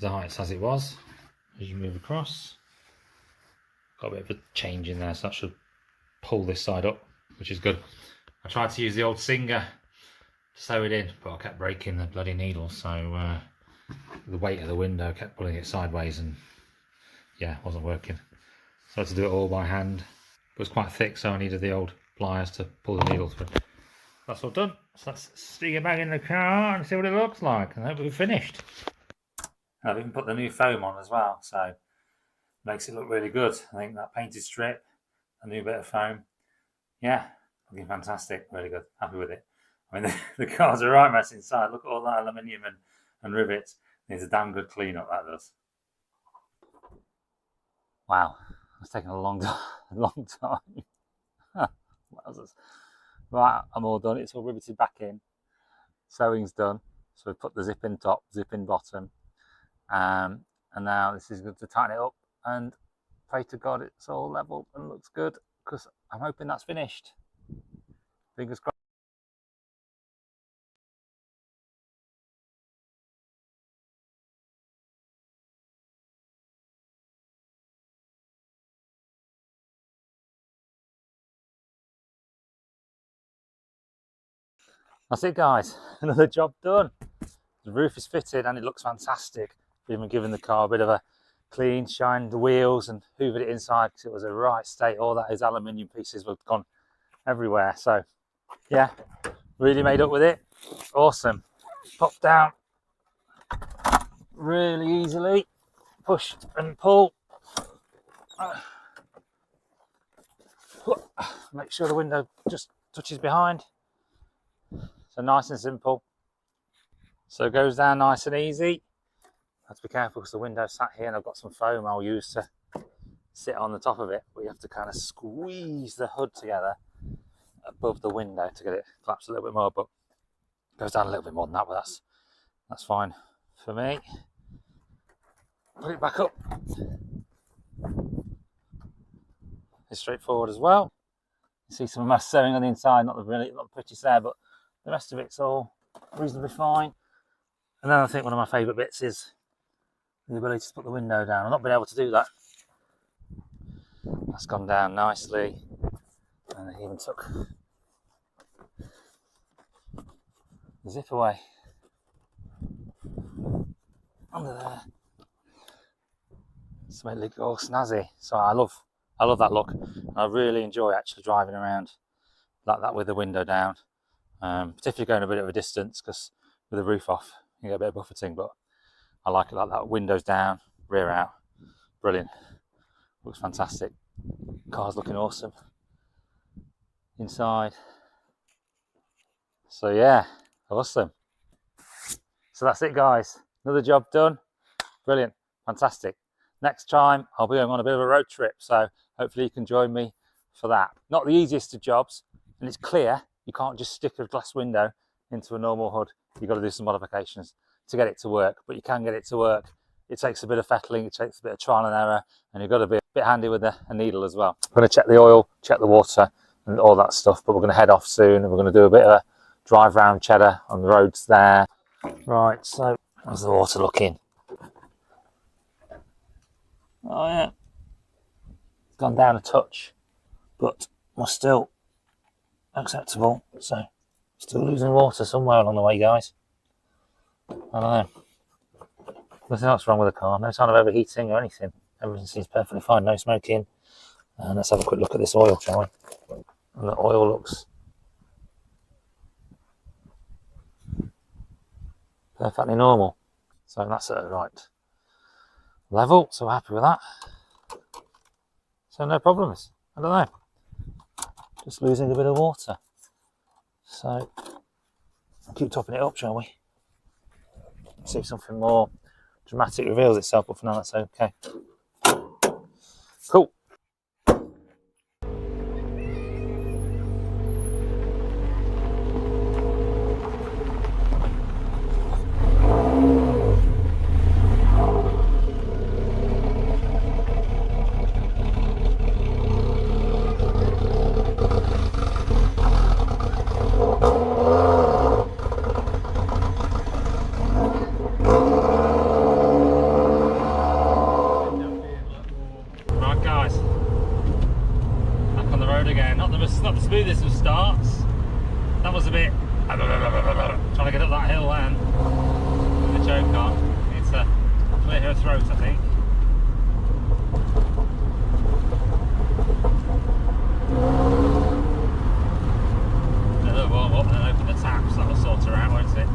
the height as it was. As you move across, got a bit of a change in there, so that should pull this side up, which is good. I tried to use the old Singer to sew it in, but I kept breaking the bloody needle, so the weight of the window kept pulling it sideways, and yeah, it wasn't working. So I had to do it all by hand. It was quite thick, so I needed the old pliers to pull the needle through. That's all done. So let's stick it back in the car and see what it looks like, and hopefully we're finished. I've even put the new foam on as well, so it makes it look really good. I think that painted strip, a new bit of foam, yeah, looking fantastic, really good, happy with it. I mean, the car's a right mess inside. Look at all that aluminium and rivets. Needs a damn good clean up, that does. Wow, it's taken a long time. Wowzers. Right, I'm all done. It's all riveted back in. Sewing's done. So we've put the zip in top, zip in bottom. And now this is good to tighten it up and pray to God it's all level and looks good, because I'm hoping that's finished. Fingers crossed. That's it, guys. Another job done. The roof is fitted and it looks fantastic. We've even given the car a bit of a clean, shined the wheels and hoovered it inside because it was a right state. All that is aluminium pieces have gone everywhere. So yeah, really made up with it. Awesome. Pop down really easily. Push and pull. Make sure the window just touches behind. So nice and simple. So it goes down nice and easy. Have to be careful because the window's sat here and I've got some foam I'll use to sit on the top of it. But you have to kind of squeeze the hood together above the window to get it collapsed a little bit more. But it goes down a little bit more than that, but that's fine for me. Put it back up. It's straightforward as well. You see some of my sewing on the inside, not the prettiest there, but the rest of it's all reasonably fine. And then I think one of my favourite bits is the ability to put the window down. I've not been able to do that. That's gone down nicely. And I even took the zip away under there. To make it look all snazzy. So I love that look. I really enjoy actually driving around like that with the window down. Particularly going a bit of a distance because with the roof off you get a bit of buffeting, but I like it like that. Windows down, rear out. Brilliant. Looks fantastic. Car's looking awesome inside. So yeah, awesome. So that's it, guys. Another job done. Brilliant. Fantastic. Next time I'll be going on a bit of a road trip, so hopefully you can join me for that. Not the easiest of jobs, and it's clear you can't just stick a glass window into a normal hood. You've got to do some modifications to get it to work, but you can get it to work. It takes a bit of fettling, it takes a bit of trial and error, and you've got to be a bit handy with a needle as well. I'm going to check the oil, check the water and all that stuff, but we're going to head off soon and we're going to do a bit of a drive round Cheddar on the roads there. Right, so how's the water looking? Oh yeah, it's gone down a touch, but we're still acceptable. So still losing water somewhere along the way, guys. I don't know. Nothing else wrong with the car. No sign of overheating or anything. Everything seems perfectly fine. No smoking. And let's have a quick look at this oil, shall we? And the oil looks perfectly normal. So that's at the right level. So we're happy with that. So no problems. I don't know. Just losing a bit of water. So we'll keep topping it up, shall we? See if something more dramatic reveals itself, but for now that's okay. Cool. Not the smoothest of starts. That was a bit trying to get up that hill and with the choke on. Need to clear her throat, I think. A little warm up and then open the taps. That'll sort her out, won't it?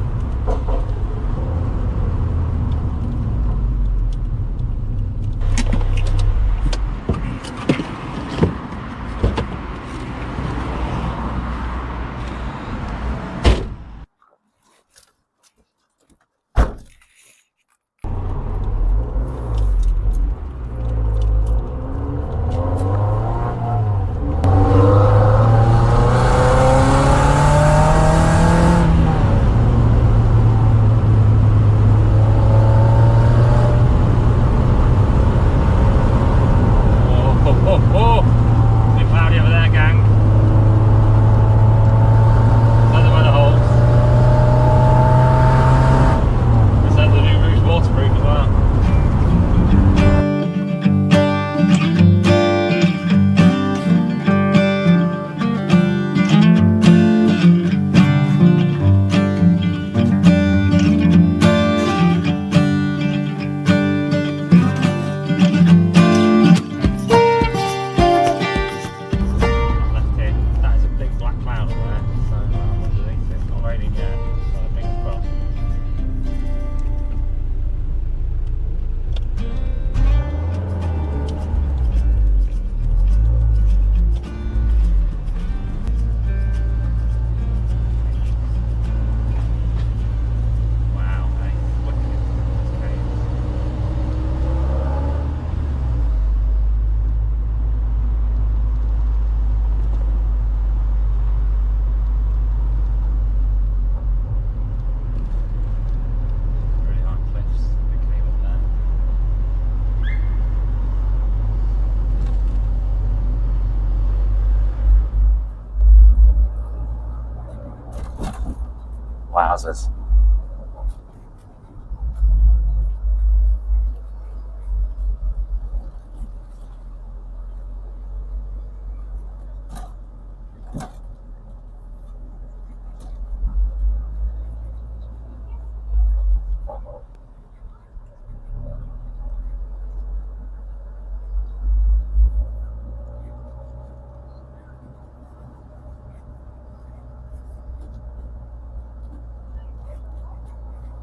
Wowzers.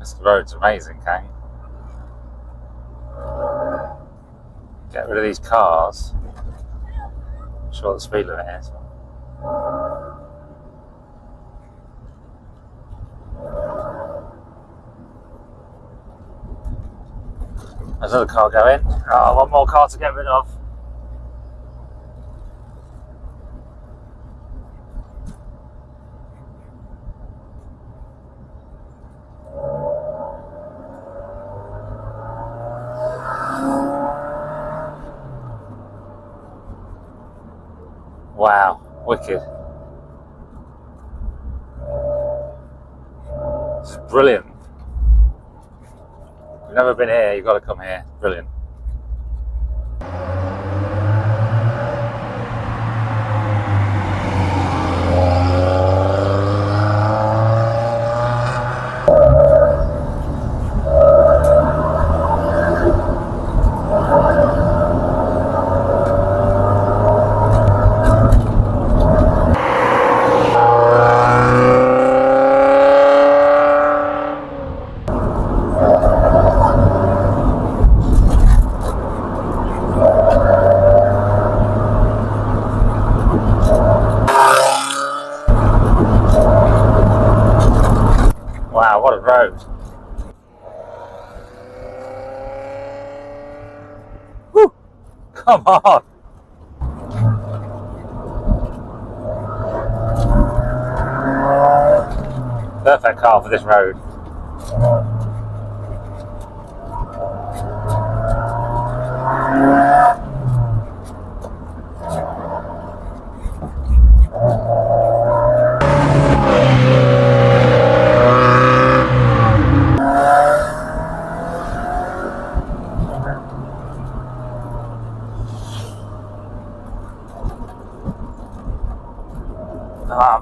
This road's amazing, Kang. Get rid of these cars. I'm sure the speed limit is. There's another car going. Oh, one more car to get rid of. Wow, wicked. This is brilliant. If you've never been here, you've got to come here. Brilliant. Wow, what a road. Woo! Come on! Perfect car for this road.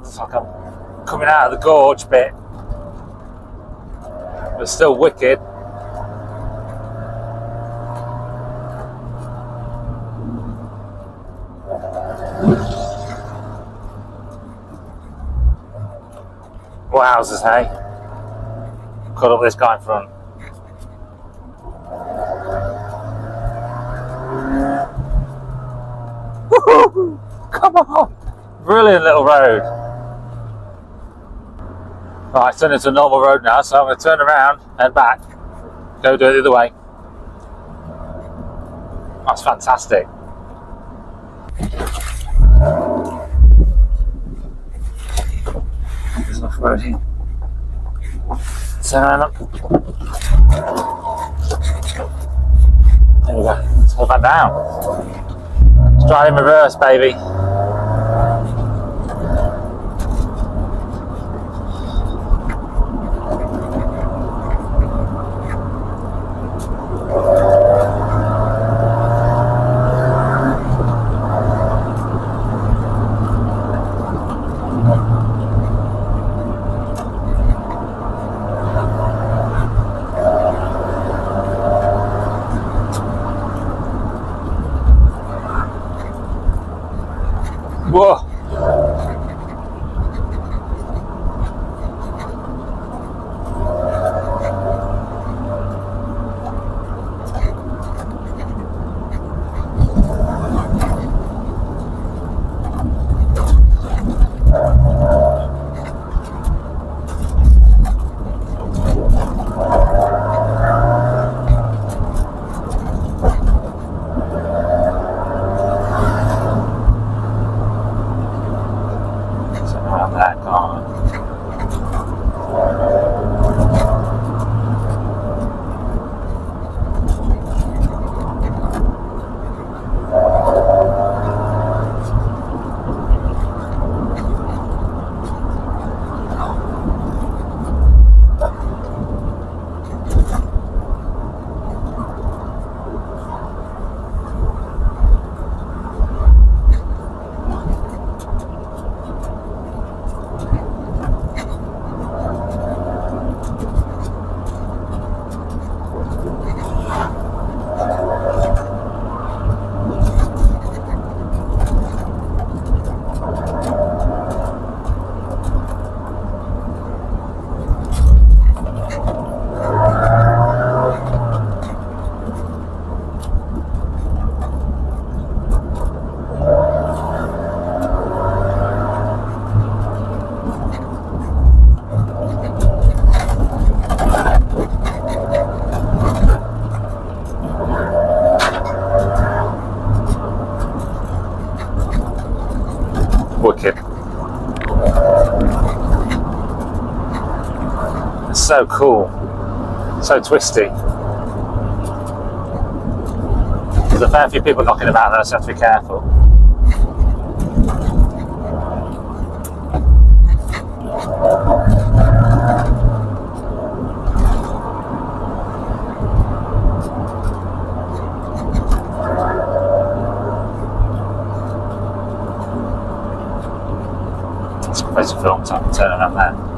It's like I'm coming out of the gorge bit, but still wicked. Wowzers, hey? Cut up this guy in front. Woohoo! Come on! Brilliant little road. Right, it's turned into a normal road now, so I'm going to turn around, head back, go do it the other way. That's fantastic. There's enough road here. Turn around. There we go. Let's go back down. Let's drive in reverse, baby. Whoa! so cool, so twisty. There's a fair few people knocking about there, so you have to be careful. It's a place to film, so I can turn around there.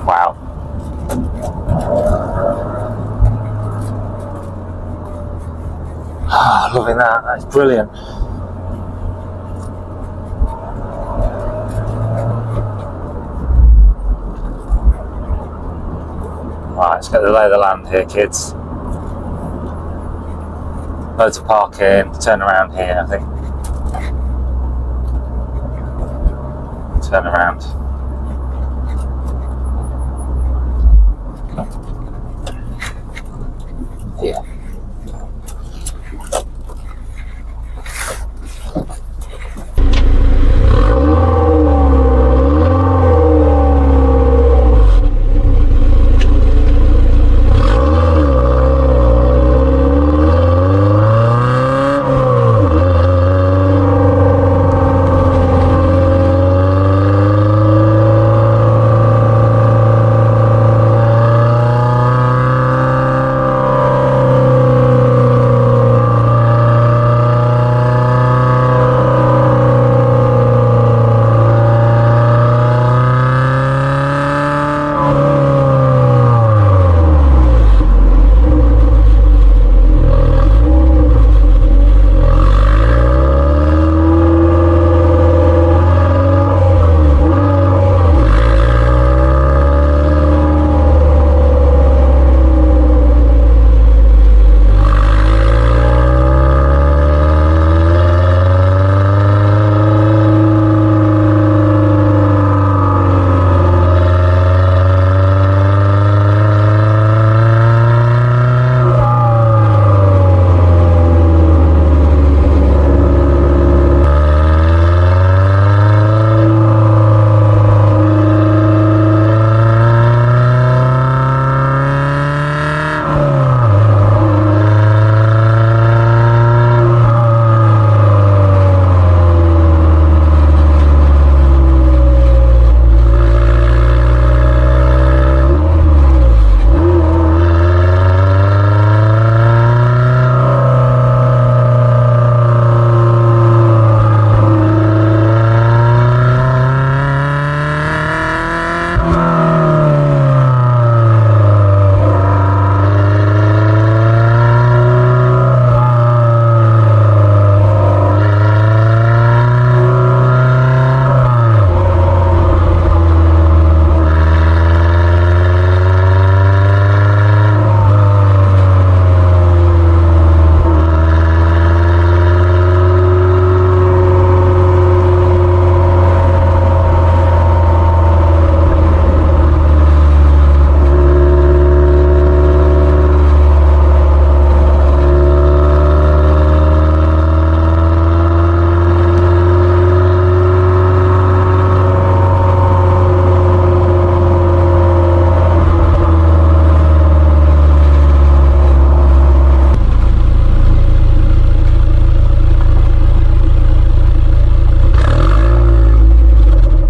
Wow. Oh, loving that. That's brilliant. Right, let's get the lay of the land here, kids. Loads of parking. Turn around here, I think. Turn around. Here.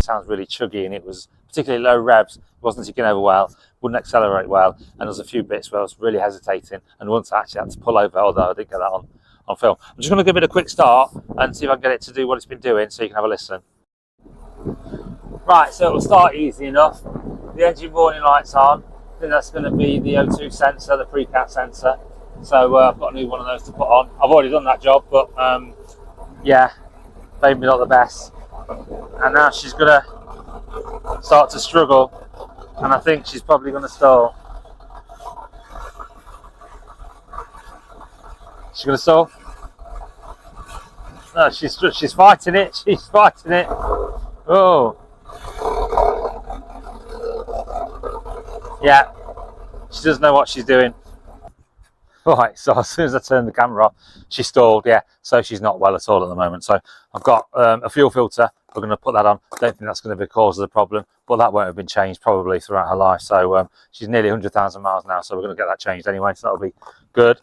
Sounds really chuggy, and it was particularly low revs, wasn't ticking over well, wouldn't accelerate well, and there was a few bits where I was really hesitating, and once I actually had to pull over, although I didn't get that on film. I'm just going to give it a quick start and see if I can get it to do what it's been doing so you can have a listen. Right, so it'll start easy enough. The engine warning light's on. I think that's going to be the O2 sensor, the pre-cat sensor. So I've got a new one of those to put on. I've already done that job, but yeah, maybe not the best. And now she's going to start to struggle, and I think she's probably going to stall. She's going to stall. No, she's fighting it. She's fighting it. Oh. Yeah. She doesn't know what she's doing. Right, so as soon as I turned the camera off, she stalled, yeah, so she's not well at all at the moment. So I've got a fuel filter, we're going to put that on. Don't think that's going to be the cause of the problem, but that won't have been changed probably throughout her life. So she's nearly 100,000 miles now, so we're going to get that changed anyway, so that'll be good.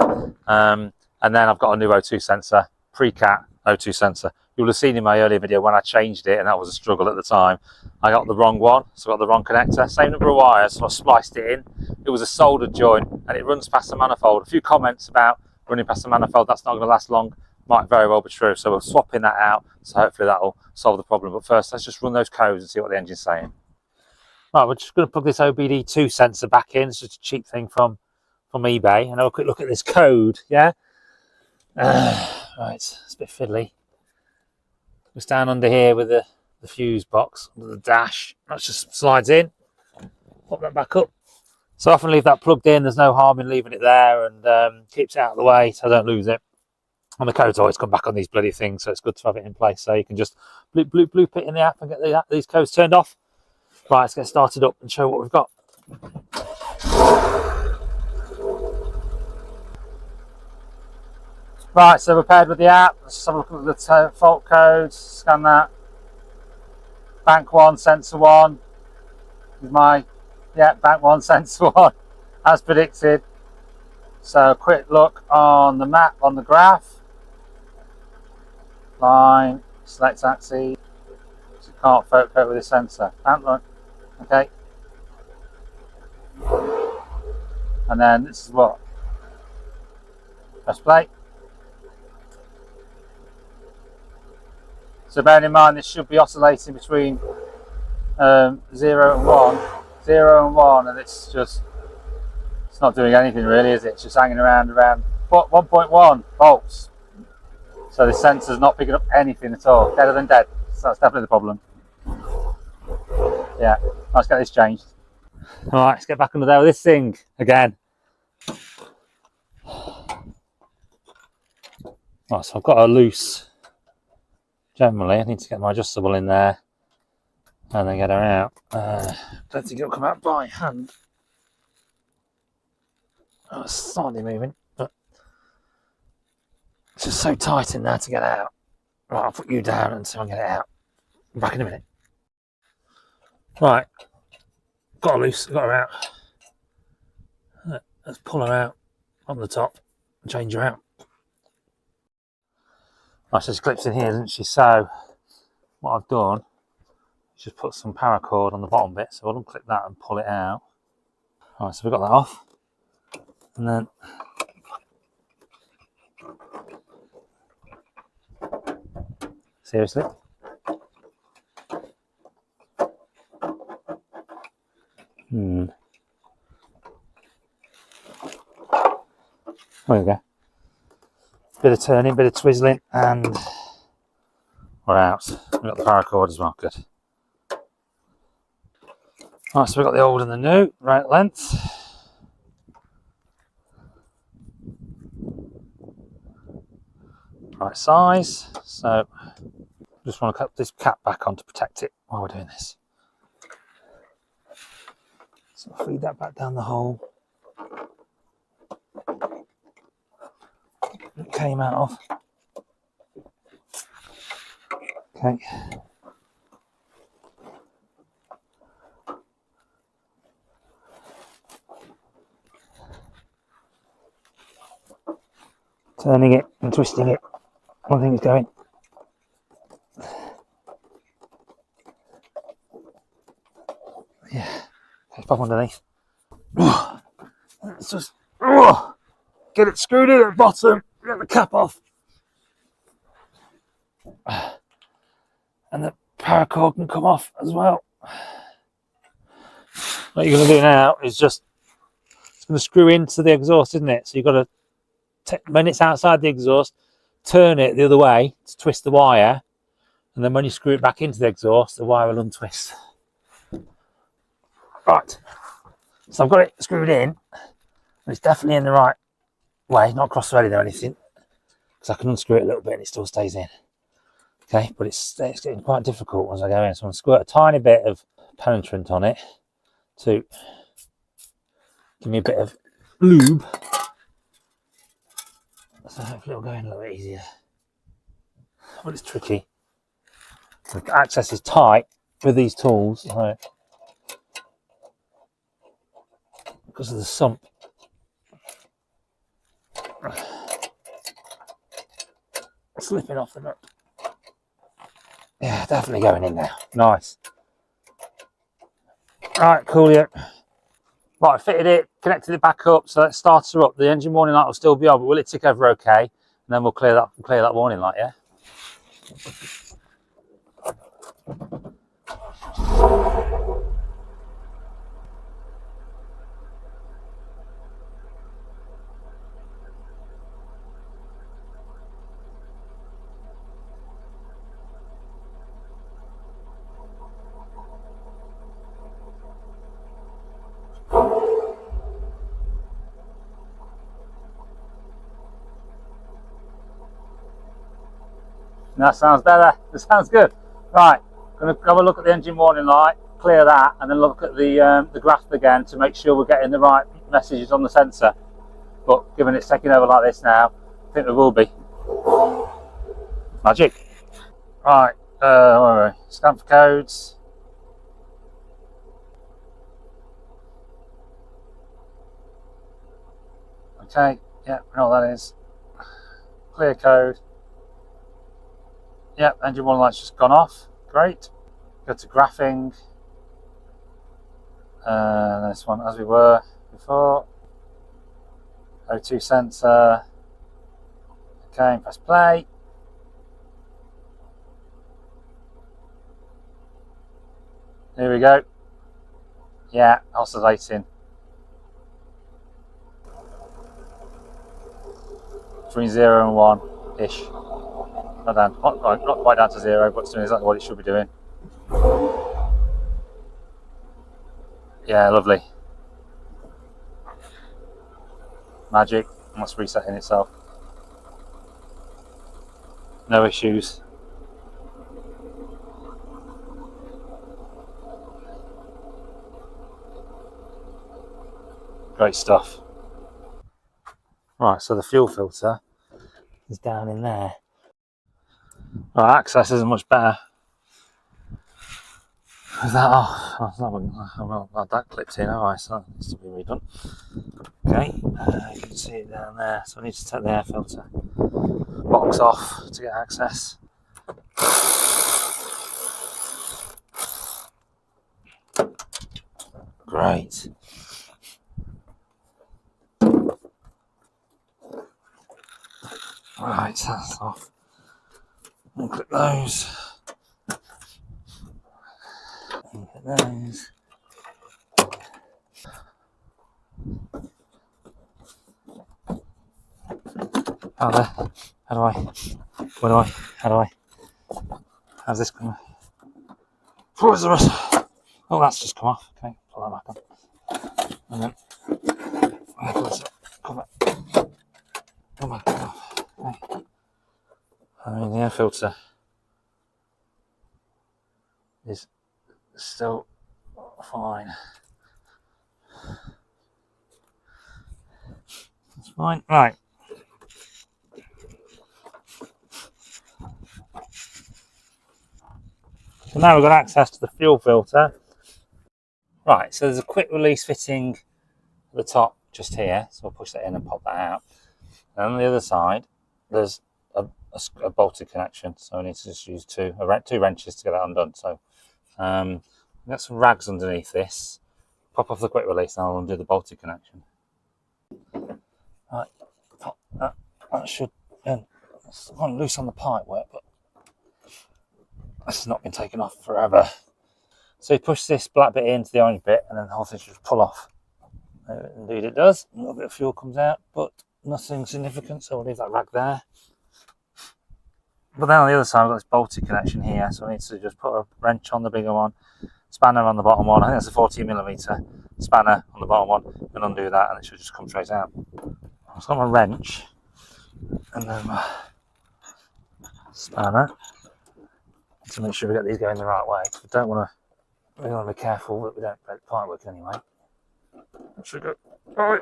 And then I've got a new O2 sensor, pre-cat O2 sensor. You will have seen in my earlier video when I changed it, and that was a struggle at the time. I got the wrong one, so I got the wrong connector. Same number of wires, so I spliced it in. It was a soldered joint, and it runs past the manifold. A few comments about running past the manifold, that's not going to last long. Might very well be true, so we're swapping that out, so hopefully that'll solve the problem. But first, let's just run those codes and see what the engine's saying. Right, we're just going to plug this OBD2 sensor back in. It's just a cheap thing from eBay, and have a quick look at this code, yeah? Right, it's a bit fiddly. It's down under here with the fuse box, under the dash. That just slides in. Pop that back up. So I often leave that plugged in. There's no harm in leaving it there, and keeps it out of the way so I don't lose it. And the codes always come back on these bloody things, so it's good to have it in place. So you can just bloop, bloop, bloop it in the app and get these codes turned off. Right, let's get started up and show what we've got. Right, so we're paired with the app. Let's just have a look at the fault codes, scan that. Bank 1, sensor 1. With my, yeah, bank 1, sensor 1, as predicted. So a quick look on the map, on the graph. Line, select axis. So you can't fault code with the sensor. Look, okay. And then this is what? Press play. So bearing in mind this should be oscillating between 0 and 1. 0 and 1, and it's not doing anything really, is it? It's just hanging around 1.1 volts. So the sensor's not picking up anything at all. Deader than dead. So that's definitely the problem. Yeah, let's get this changed. Alright, let's get back under there with this thing again. Right, so I've got a loose. Generally, I need to get my adjustable in there and then get her out. Don't think it'll come out by hand. Oh, it's slightly moving, but it's just so tight in there to get out. Right, I'll put you down until I get it out. I'm back in a minute. Right, got her loose, got her out. Let's pull her out on the top and change her out. Right, so she clips in here, doesn't she? So what I've done is just put some paracord on the bottom bit, so I'll unclip that and pull it out. Right, so we've got that off, and then seriously, there we go. Bit of turning, bit of twizzling, and we're out. We've got the paracord as well, good. Right, so we've got the old and the new, right length. Right size. So just want to cut this cap back on to protect it while we're doing this. So I'll feed that back down the hole. It came out of. Okay. Turning it and twisting it. One thing is going. Yeah. Okay, pop underneath. Let's just get it screwed in at the bottom. Get the cap off. And the paracord can come off as well. What you're going to do now is just, it's going to screw into the exhaust, isn't it? So you've got to, when it's outside the exhaust, turn it the other way to twist the wire. And then when you screw it back into the exhaust, the wire will untwist. Right. So I've got it screwed in. And it's definitely in the right way, not cross-threaded or anything. because I can unscrew it a little bit and it still stays in. Okay, but it's getting quite difficult as I go in. So I'm going to squirt a tiny bit of penetrant on it to give me a bit of lube. So hopefully it'll go in a little bit easier. But it's tricky. The access is tight with these tools, right? Because of the sump. Slipping off the nut. Yeah, definitely going in now. Nice. Right, coolio. Right, I fitted it, connected it back up, so let's start her up. The engine warning light will still be on, but will it tick over okay? And then we'll clear that warning light, yeah? That sounds better. That sounds good. Right, going to have a look at the engine warning light, clear that, and then look at the graft again to make sure we're getting the right messages on the sensor. But given it's taking over like this now, I think we will be. Magic. Right, where are we? Scan for codes. Okay, yeah, we know what that is. Clear code. Yep, engine warning light's just gone off. Great. Go to graphing. This one, as we were before. O2 sensor. Okay, press play. Here we go. Yeah, oscillating. Between 0 and 1 ish. Not quite down to 0, but it's doing exactly what it should be doing. Yeah, lovely. Magic. That's resetting itself. No issues. Great stuff. Right, so the fuel filter is down in there. Right, access isn't much better. With that off, I've not that clipped in, have I? So that needs to be redone. Okay, you can see it down there. So I need to take the air filter box off to get access. Great. Right, that's off. And click those. And click those. Out there. How's this going? Where's the rest? Oh, that's just come off. Okay, pull that back on. And then, come back off. Okay. The air filter is still fine. That's fine. Right. So now we've got access to the fuel filter. Right, so there's a quick release fitting at the top just here. So I'll push that in and pop that out. And on the other side, there's a bolted connection. So I need to just use two wrenches to get that undone. So I've got some rags underneath this. Pop off the quick release and I'll undo the bolted connection. Right, pop that. That should, it's gone loose on the pipe work, but this has not been taken off forever. So you push this black bit into the orange bit and then the whole thing should just pull off. Indeed it does. A little bit of fuel comes out, but nothing significant, so we'll leave that rag there. But then on the other side, I've got this bolted connection here, so I need to just put a wrench on the bigger one, spanner on the bottom one. I think that's a 14mm spanner on the bottom one, and undo that, and it should just come straight out. So I've got my wrench, and then my spanner to make sure we get these going the right way. We don't want to. We want to be careful that we don't break the pipe work anyway. Should go. Oh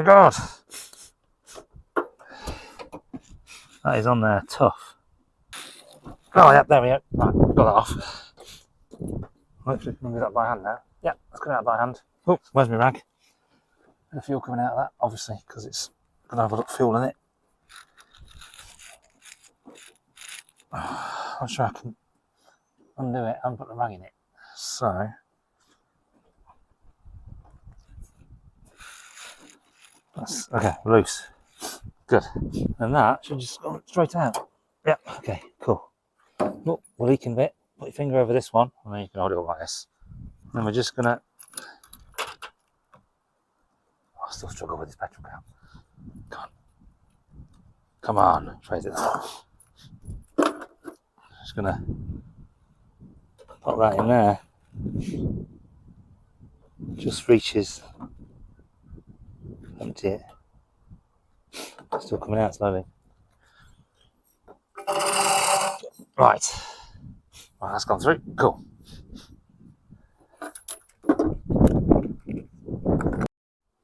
God! That is on there tough. Oh yeah, there we go. Right, got that off. Hopefully we can do that by hand now. Yeah, let's get it out by hand. Oh, where's my rag? The fuel coming out of that, obviously, because it's going to have a lot of fuel in it. I'm sure I can undo it and put the rag in it. So, that's okay, loose. Good. And that should just go straight out. Yeah, okay, cool. Oh, we're leaking a bit. Put your finger over this one, and then you can hold it up like this. And we're just gonna. I still struggle with this petrol cap. Come on, raise it down. Just gonna pop that in there. Just reaches. Empty it. Still coming out slowly. Right, that's gone through. Cool.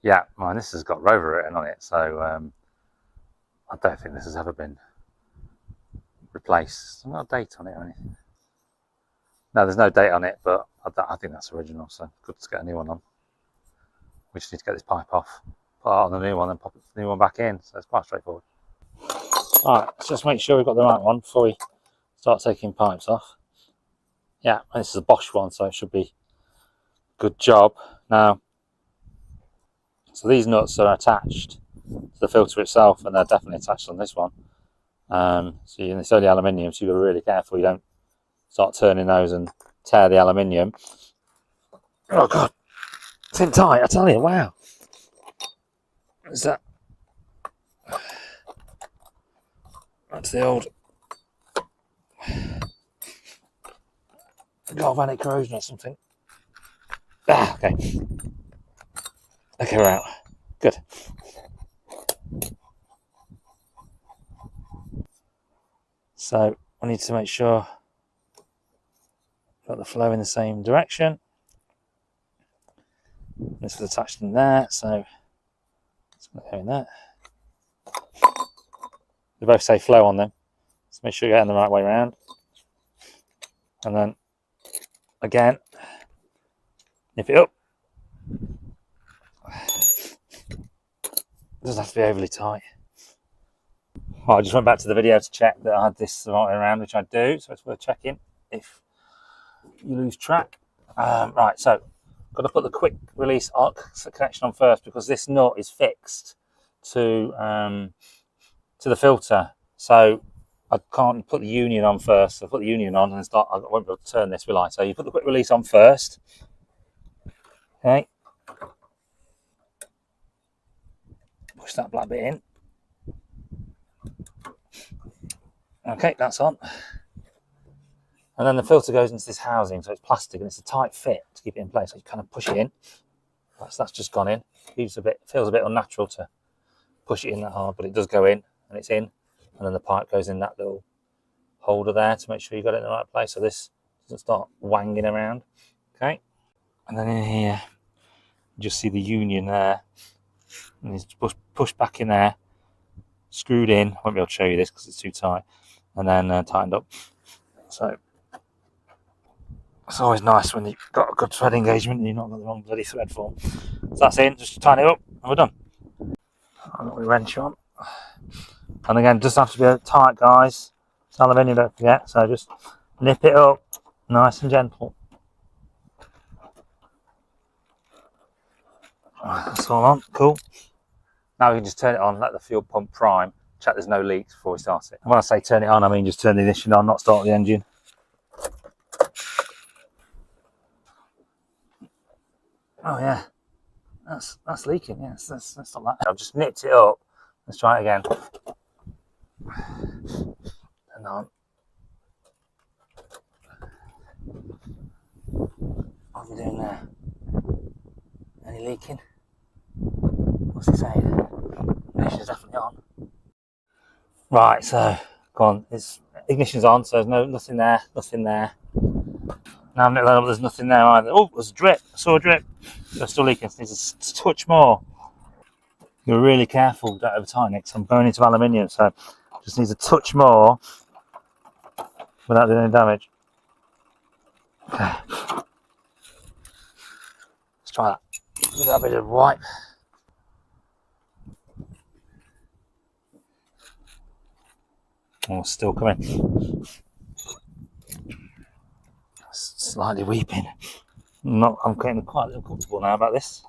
Yeah, mine. This has got Rover written on it, so I don't think this has ever been replaced. There's not a date on it or anything. No, there's no date on it, but I think that's original. So good to get a new one on. We just need to get this pipe off, put it on the new one, and pop the new one back in. So it's quite straightforward. All right, let's just make sure we've got the right one before we start taking pipes off. Yeah, this is a Bosch one, so it should be a good job. Now, so these nuts are attached to the filter itself, and they're definitely attached on this one. So it's only aluminium, so you've got to be really careful you don't start turning those and tear the aluminium. Oh God, it's in tight, I tell you, wow. Is that? That's the old galvanic corrosion or something. Ah, okay. Okay, we're out. Good. So I need to make sure I've got the flow in the same direction. This was attached in there, so it's going to go in there. They both say flow on them, so make sure you're getting the right way around. And then again, nip it up. It doesn't have to be overly tight. Well, I just went back to the video to check that I had this the right way around, which I do, so it's worth checking if you lose track. Right, so got to put the quick release connection on first, because this nut is fixed to the filter, so I can't put the union on first. So I put the union on and I won't be able to turn this, will I? So you put the quick release on first. Okay. Push that black bit in. Okay, that's on. And then the filter goes into this housing, so it's plastic and it's a tight fit to keep it in place. So you kind of push it in. That's just gone in. Feels a bit unnatural to push it in that hard, but it does go in and it's in. And then the pipe goes in that little holder there to make sure you got it in the right place, so this doesn't start wanging around. Okay. And then in here, you just see the union there. And it's pushed back in there, screwed in. I won't be able to show you this because it's too tight. And then tightened up. So it's always nice when you've got a good thread engagement and you've not got the wrong bloody thread form. So that's in, just tighten it up and we're done. I've got my wrench on. And again, it doesn't have to be tight, guys. It's aluminium, don't forget. So just nip it up, nice and gentle. That's all on, cool. Now we can just turn it on, let the fuel pump prime, check there's no leaks before we start it. And when I say turn it on, I mean just turn the ignition on, not start the engine. Oh yeah, that's leaking. Yes, that's not that. I've just nipped it up. Let's try it again. And on. What are we doing there? Any leaking? What's it saying? Ignition's definitely on. Right, so Go on, it's ignition's on, so there's nothing there, nothing there. Now I'm up, there's nothing there either. Oh, there's a drip. I saw a drip. So it's still leaking. It needs a touch more. You're really careful with that over time, Nick. I'm going into aluminium, so just needs a touch more without doing any damage. Okay. Let's try that. Give that a bit of wipe. Oh, still coming. Slightly weeping. I'm getting quite a little comfortable now about this.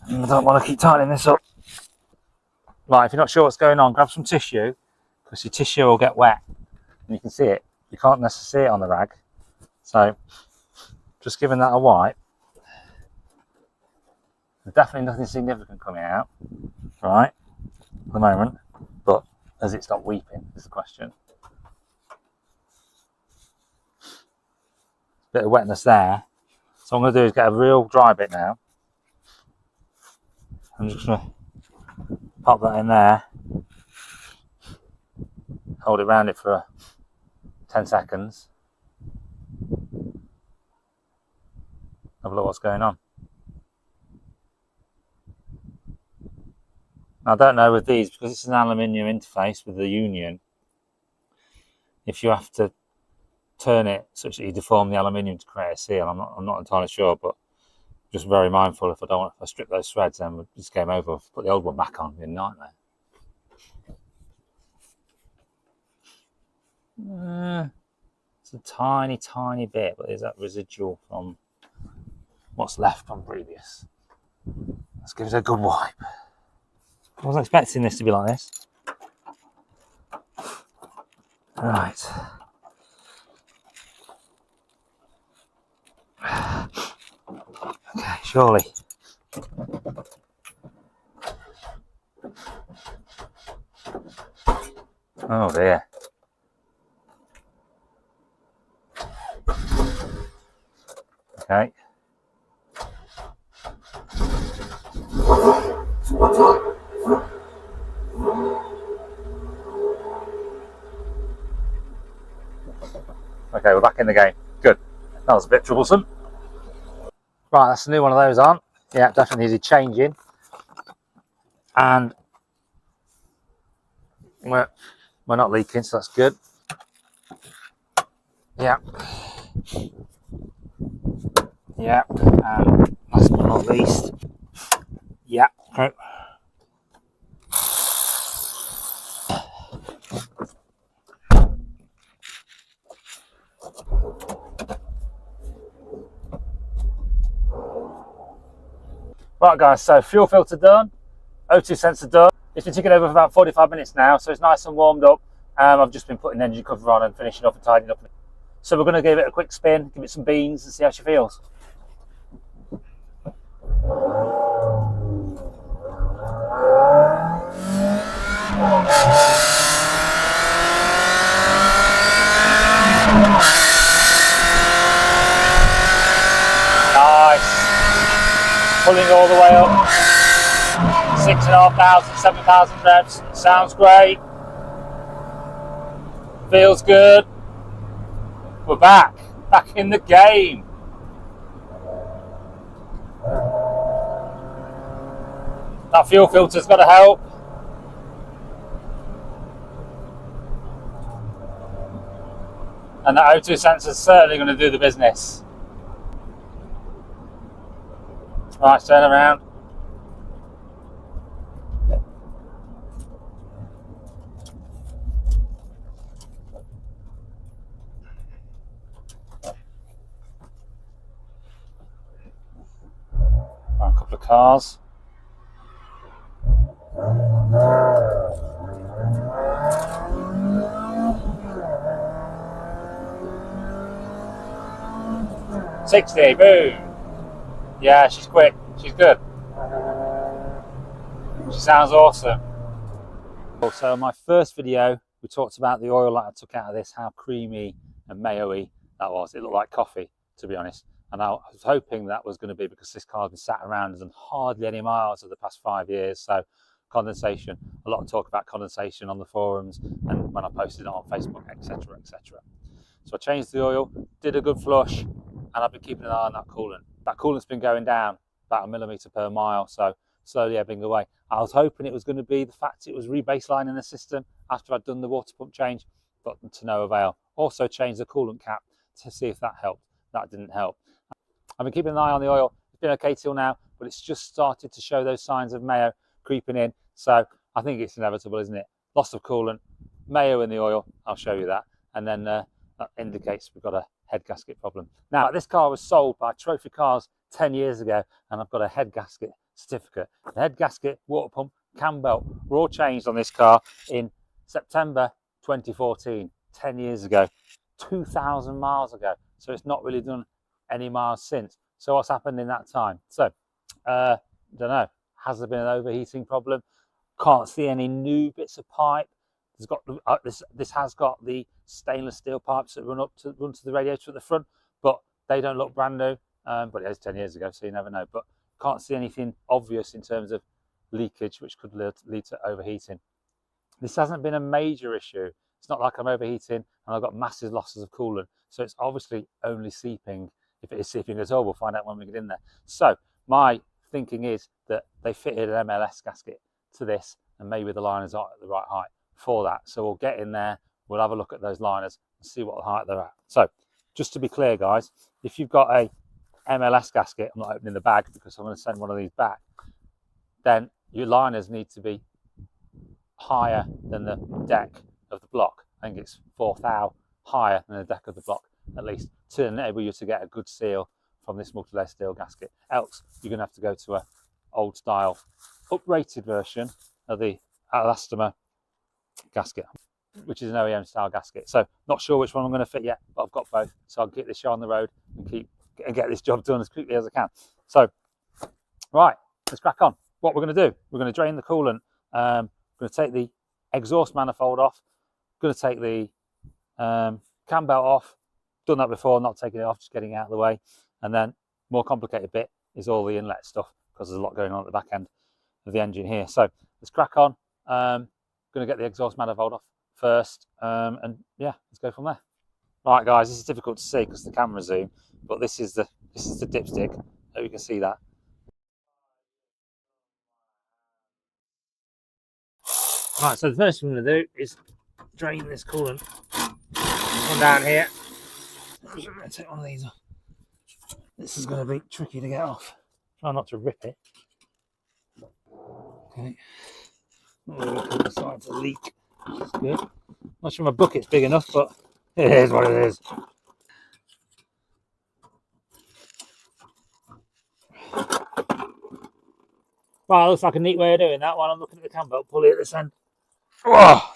And I don't want to keep tightening this up. Right, if you're not sure what's going on, grab some tissue, because your tissue will get wet. And you can see it. You can't necessarily see it on the rag. So, just giving that a wipe. There's definitely nothing significant coming out, right, at the moment. But has it stopped weeping, is the question. Bit of wetness there. So what I'm going to do is get a real dry bit now. I'm just going to pop that in there. Hold it around it for 10 seconds. Have a look what's going on. Now, I don't know with these, because it's an aluminium interface with the union, if you have to turn it such that you deform the aluminium to create a seal. I'm not entirely sure, but just very mindful. If I strip those threads, then it's game over. Put the old one back on, it'd be a nightmare. It's a tiny bit, but there's that residual from what's left from previous. Let's give it a good wipe. I wasn't expecting this to be like this. Right. Okay, surely. Oh dear. Okay. Okay, we're back in the game. Good. That was a bit troublesome. Right, that's a new one of those on. Yeah, definitely needed changing. And we're not leaking, so that's good. Yeah. Yeah. And last but not least. Yeah. Okay. Right guys, so fuel filter done, O2 sensor done. It's been ticking over for about 45 minutes now, so it's nice and warmed up. I've just been putting the engine cover on and finishing up and tidying up. So we're going to give it a quick spin, give it some beans and see how she feels. Nice. Pulling all the way up. 6,500, 7,000 revs. Sounds great. Feels good. We're back in the game. That fuel filter's got to help. And that O2 sensor's certainly going to do the business. Right, turn around. Right, a couple of cars. $60, boom. Yeah, she's quick. She's good. She sounds awesome. So in my first video, we talked about the oil that I took out of this, how creamy and mayo-y that was. It looked like coffee, to be honest. And I was hoping that was going to be because this car's been sat around and done hardly any miles over the past 5 years. So condensation. A lot of talk about condensation on the forums and when I posted it on Facebook, etc, etc. So I changed the oil, did a good flush, and I've been keeping an eye on that coolant. That coolant's been going down about 1 millimetre per mile, so slowly ebbing away. I was hoping it was going to be the fact it was rebaselining the system after I'd done the water pump change, but to no avail. Also changed the coolant cap to see if that helped. That didn't help. I've been keeping an eye on the oil. It's been okay till now, but it's just started to show those signs of mayo creeping in. So I think it's inevitable, isn't it? Loss of coolant, mayo in the oil, I'll show you that. And then that indicates we've got a head gasket problem. Now, this car was sold by Trophy Cars 10 years ago, and I've got a head gasket certificate. The head gasket, water pump, cam belt were all changed on this car in September 2014, 10 years ago, 2,000 miles ago. So it's not really done any miles since. So what's happened in that time? So, don't know. Has there been an overheating problem? Can't see any new bits of pipe. It's got this has got the stainless steel pipes that run to the radiator at the front, but they don't look brand new. But it was 10 years ago, so you never know. But can't see anything obvious in terms of leakage, which could lead to overheating. This hasn't been a major issue. It's not like I'm overheating and I've got massive losses of coolant. So it's obviously only seeping. If it is seeping at all, we'll find out when we get in there. So my thinking is that they fitted an MLS gasket to this, and maybe the liners aren't at the right height for that. So we'll get in there, we'll have a look at those liners and see what height they're at. So just to be clear, guys, if you've got a MLS gasket, I'm not opening the bag because I'm going to send one of these back, then your liners need to be higher than the deck of the block. I think it's 4 thou higher than the deck of the block, at least, to enable you to get a good seal from this multi-layer steel gasket. Else you're going to have to go to a old style uprated version of the elastomer gasket, which is an OEM style gasket. So not sure which one I'm going to fit yet, but I've got both, so I'll get this show on the road and get this job done as quickly as I can. So right, let's crack on. What we're going to do, we're going to drain the coolant. I'm going to take the exhaust manifold off, going to take the cam belt off. Done that before, not taking it off, just getting it out of the way. And then more complicated bit is all the inlet stuff, because there's a lot going on at the back end of the engine here. So let's crack on. Going to get the exhaust manifold off first, and yeah, let's go from there. Right, guys, this is difficult to see because the camera zoom, but this is the dipstick. Hope you can see that. Right, so the first thing I'm going to do is drain this coolant. Come down here. I'm going to take one of these off. This is going to be tricky to get off. Try not to rip it. Okay. It's starting to leak. That's good. Not sure my bucket's big enough, but it is what it is. Right, looks like a neat way of doing that while I'm looking at the cam belt pulley at this end. Oh!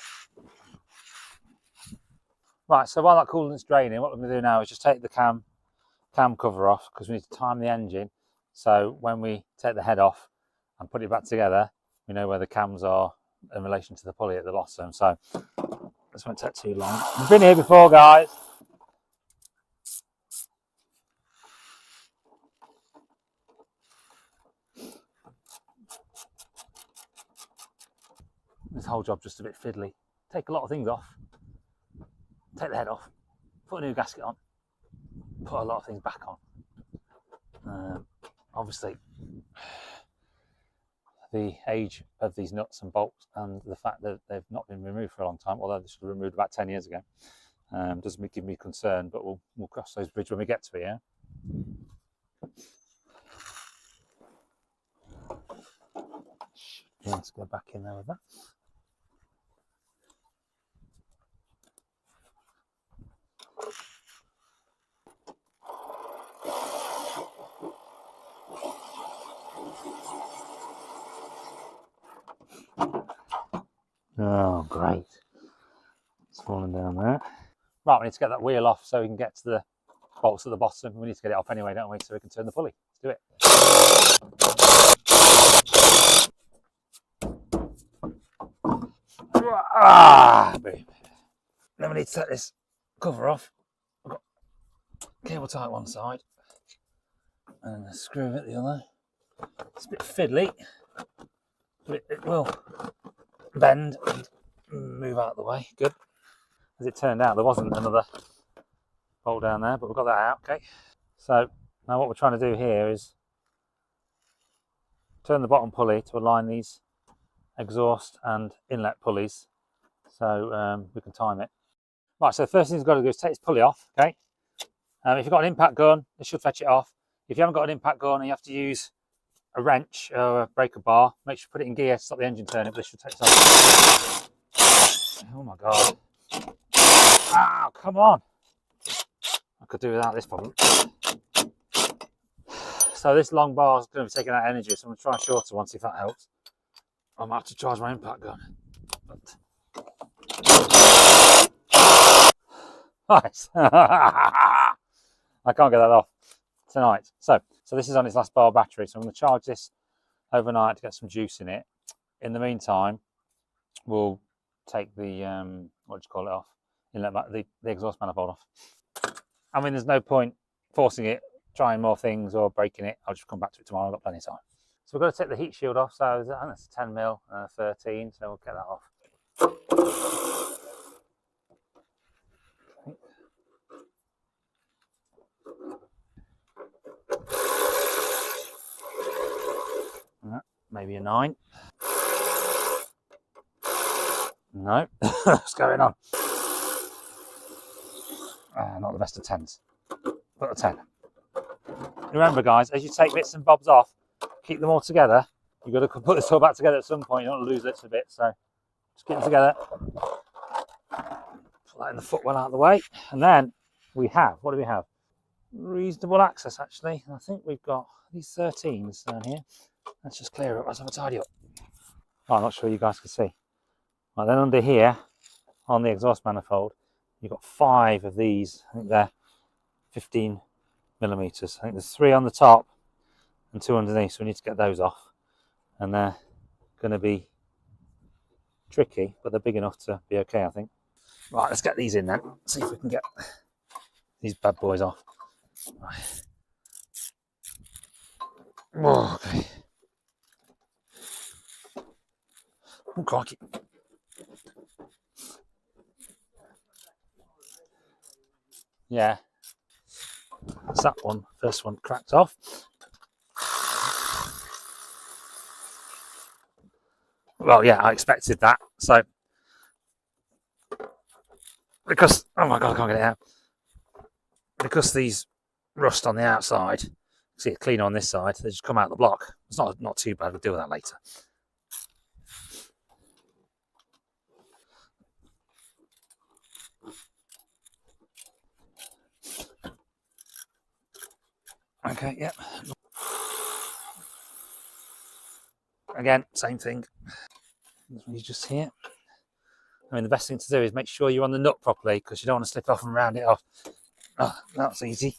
Right, so while that coolant's draining, what we're going to do now is just take the cam cover off, because we need to time the engine. So when we take the head off and put it back together, we know where the cams are in relation to the pulley at the bottom. So this won't take too long. We've been here before, guys. This whole job's just a bit fiddly. Take a lot of things off. Take the head off. Put a new gasket on. Put a lot of things back on. Obviously, the age of these nuts and bolts and the fact that they've not been removed for a long time, although they should have been removed about 10 years ago, doesn't give me concern, but we'll cross those bridges when we get to it, yeah? Yeah, let's go back in there with that. Oh, great. It's falling down there. Right, we need to get that wheel off so we can get to the bolts at the bottom. We need to get it off anyway, don't we, so we can turn the pulley. Let's do it. Then we need to take this cover off. I've got cable tie one side and a screw of it the other. It's a bit fiddly. It will bend and move out of the way. Good. As it turned out, there wasn't another bolt down there, but we've got that out. Okay. So now what we're trying to do here is turn the bottom pulley to align these exhaust and inlet pulleys, so we can time it. Right, so the first thing you've got to do is take this pulley off, okay? If you've got an impact gun, this should fetch it off. If you haven't got an impact gun and you have to use a wrench or a breaker bar, make sure you put it in gear to stop the engine turning, but this should take this off. Oh my God. Ow, come on. I could do without this problem. So this long bar is going to be taking out energy, so I'm going to try a shorter one, see if that helps. I might have to charge my impact gun. But... Nice. I can't get that off tonight. So this is on its last bar battery, so I'm going to charge this overnight to get some juice in it. In the meantime, we'll take the what do you call it off? The exhaust manifold off. I mean, there's no point forcing it, trying more things or breaking it. I'll just come back to it tomorrow. I've got plenty of time. So we've got to take the heat shield off. So I think that's 10mm, 13. So we'll get that off. Maybe a 9. No, what's going on? Not the best of 10s, but a 10. Remember, guys, as you take bits and bobs off, keep them all together. You've got to put this all back together at some point. You don't want to lose it a bit, so just keep them together. Put that in the footwell out of the way, and then we have, what do we have? Reasonable access, actually. I think we've got these 13s down here. Let's just clear it. Let's have a tidy up. Oh, I'm not sure you guys can see. Right, then under here, on the exhaust manifold, you've got 5 of these. I think they're 15mm. I think there's 3 on the top and 2 underneath, so we need to get those off. And they're going to be tricky, but they're big enough to be okay, I think. Right, let's get these in then. See if we can get these bad boys off. Right. Oh, okay. Oh, crikey. Yeah. That's that one. First one cracked off. Well, yeah, I expected that. So, because, oh my God, I can't get it out. Because these rust on the outside, see it clean on this side, they just come out of the block. It's not too bad, we'll deal with that later. Okay, yeah. Again, same thing. You just here. I mean, the best thing to do is make sure you're on the nut properly, because you don't want to slip off and round it off. Oh, that's easy.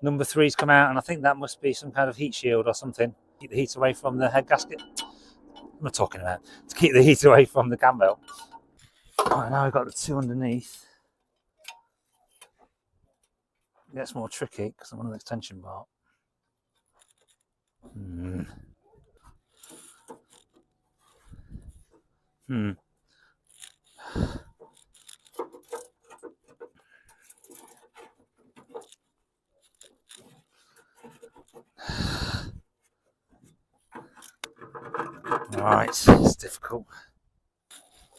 Number 3's come out, and I think that must be some kind of heat shield or something. Keep the heat away from the head gasket. What am I talking about? To keep the heat away from the cam belt. Right, now we've got the 2 underneath. It gets more tricky because I'm on an extension bar. Right, it's difficult.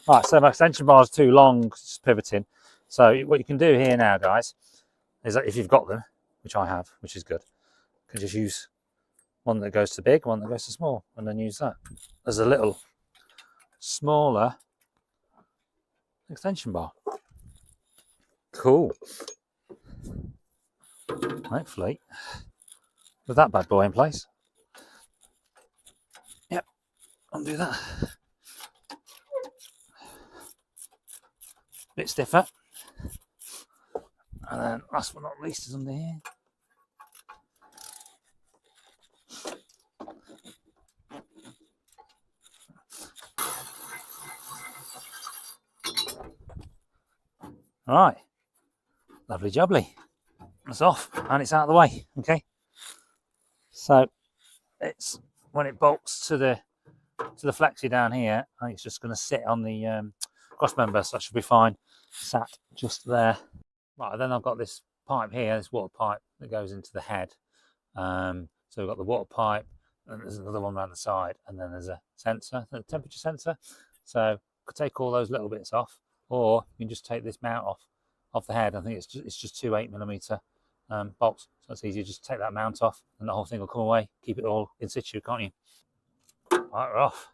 Right, so my extension bar is too long, it's just pivoting. So what you can do here now, guys, is that if you've got them, which I have, which is good, you can just use one that goes to big, one that goes to small, and then use that. There's a little smaller extension bar. Cool. Hopefully, with that bad boy in place. Yep, undo that. Bit stiffer. And then last but not least is under here. Right, lovely jubbly. That's off and it's out of the way. Okay, so it's when it bolts to the flexi down here, I think it's just going to sit on the cross member, so that should be fine. Sat just there. Right, then I've got this pipe here, this water pipe that goes into the head. So we've got the water pipe, and there's another one around the side, and then there's a sensor, a temperature sensor. So I could take all those little bits off, or you can just take this mount off the head. I think it's just two 8mm bolts, so it's easy. Just take that mount off, and the whole thing will come away. Keep it all in situ, can't you? Right, we're off.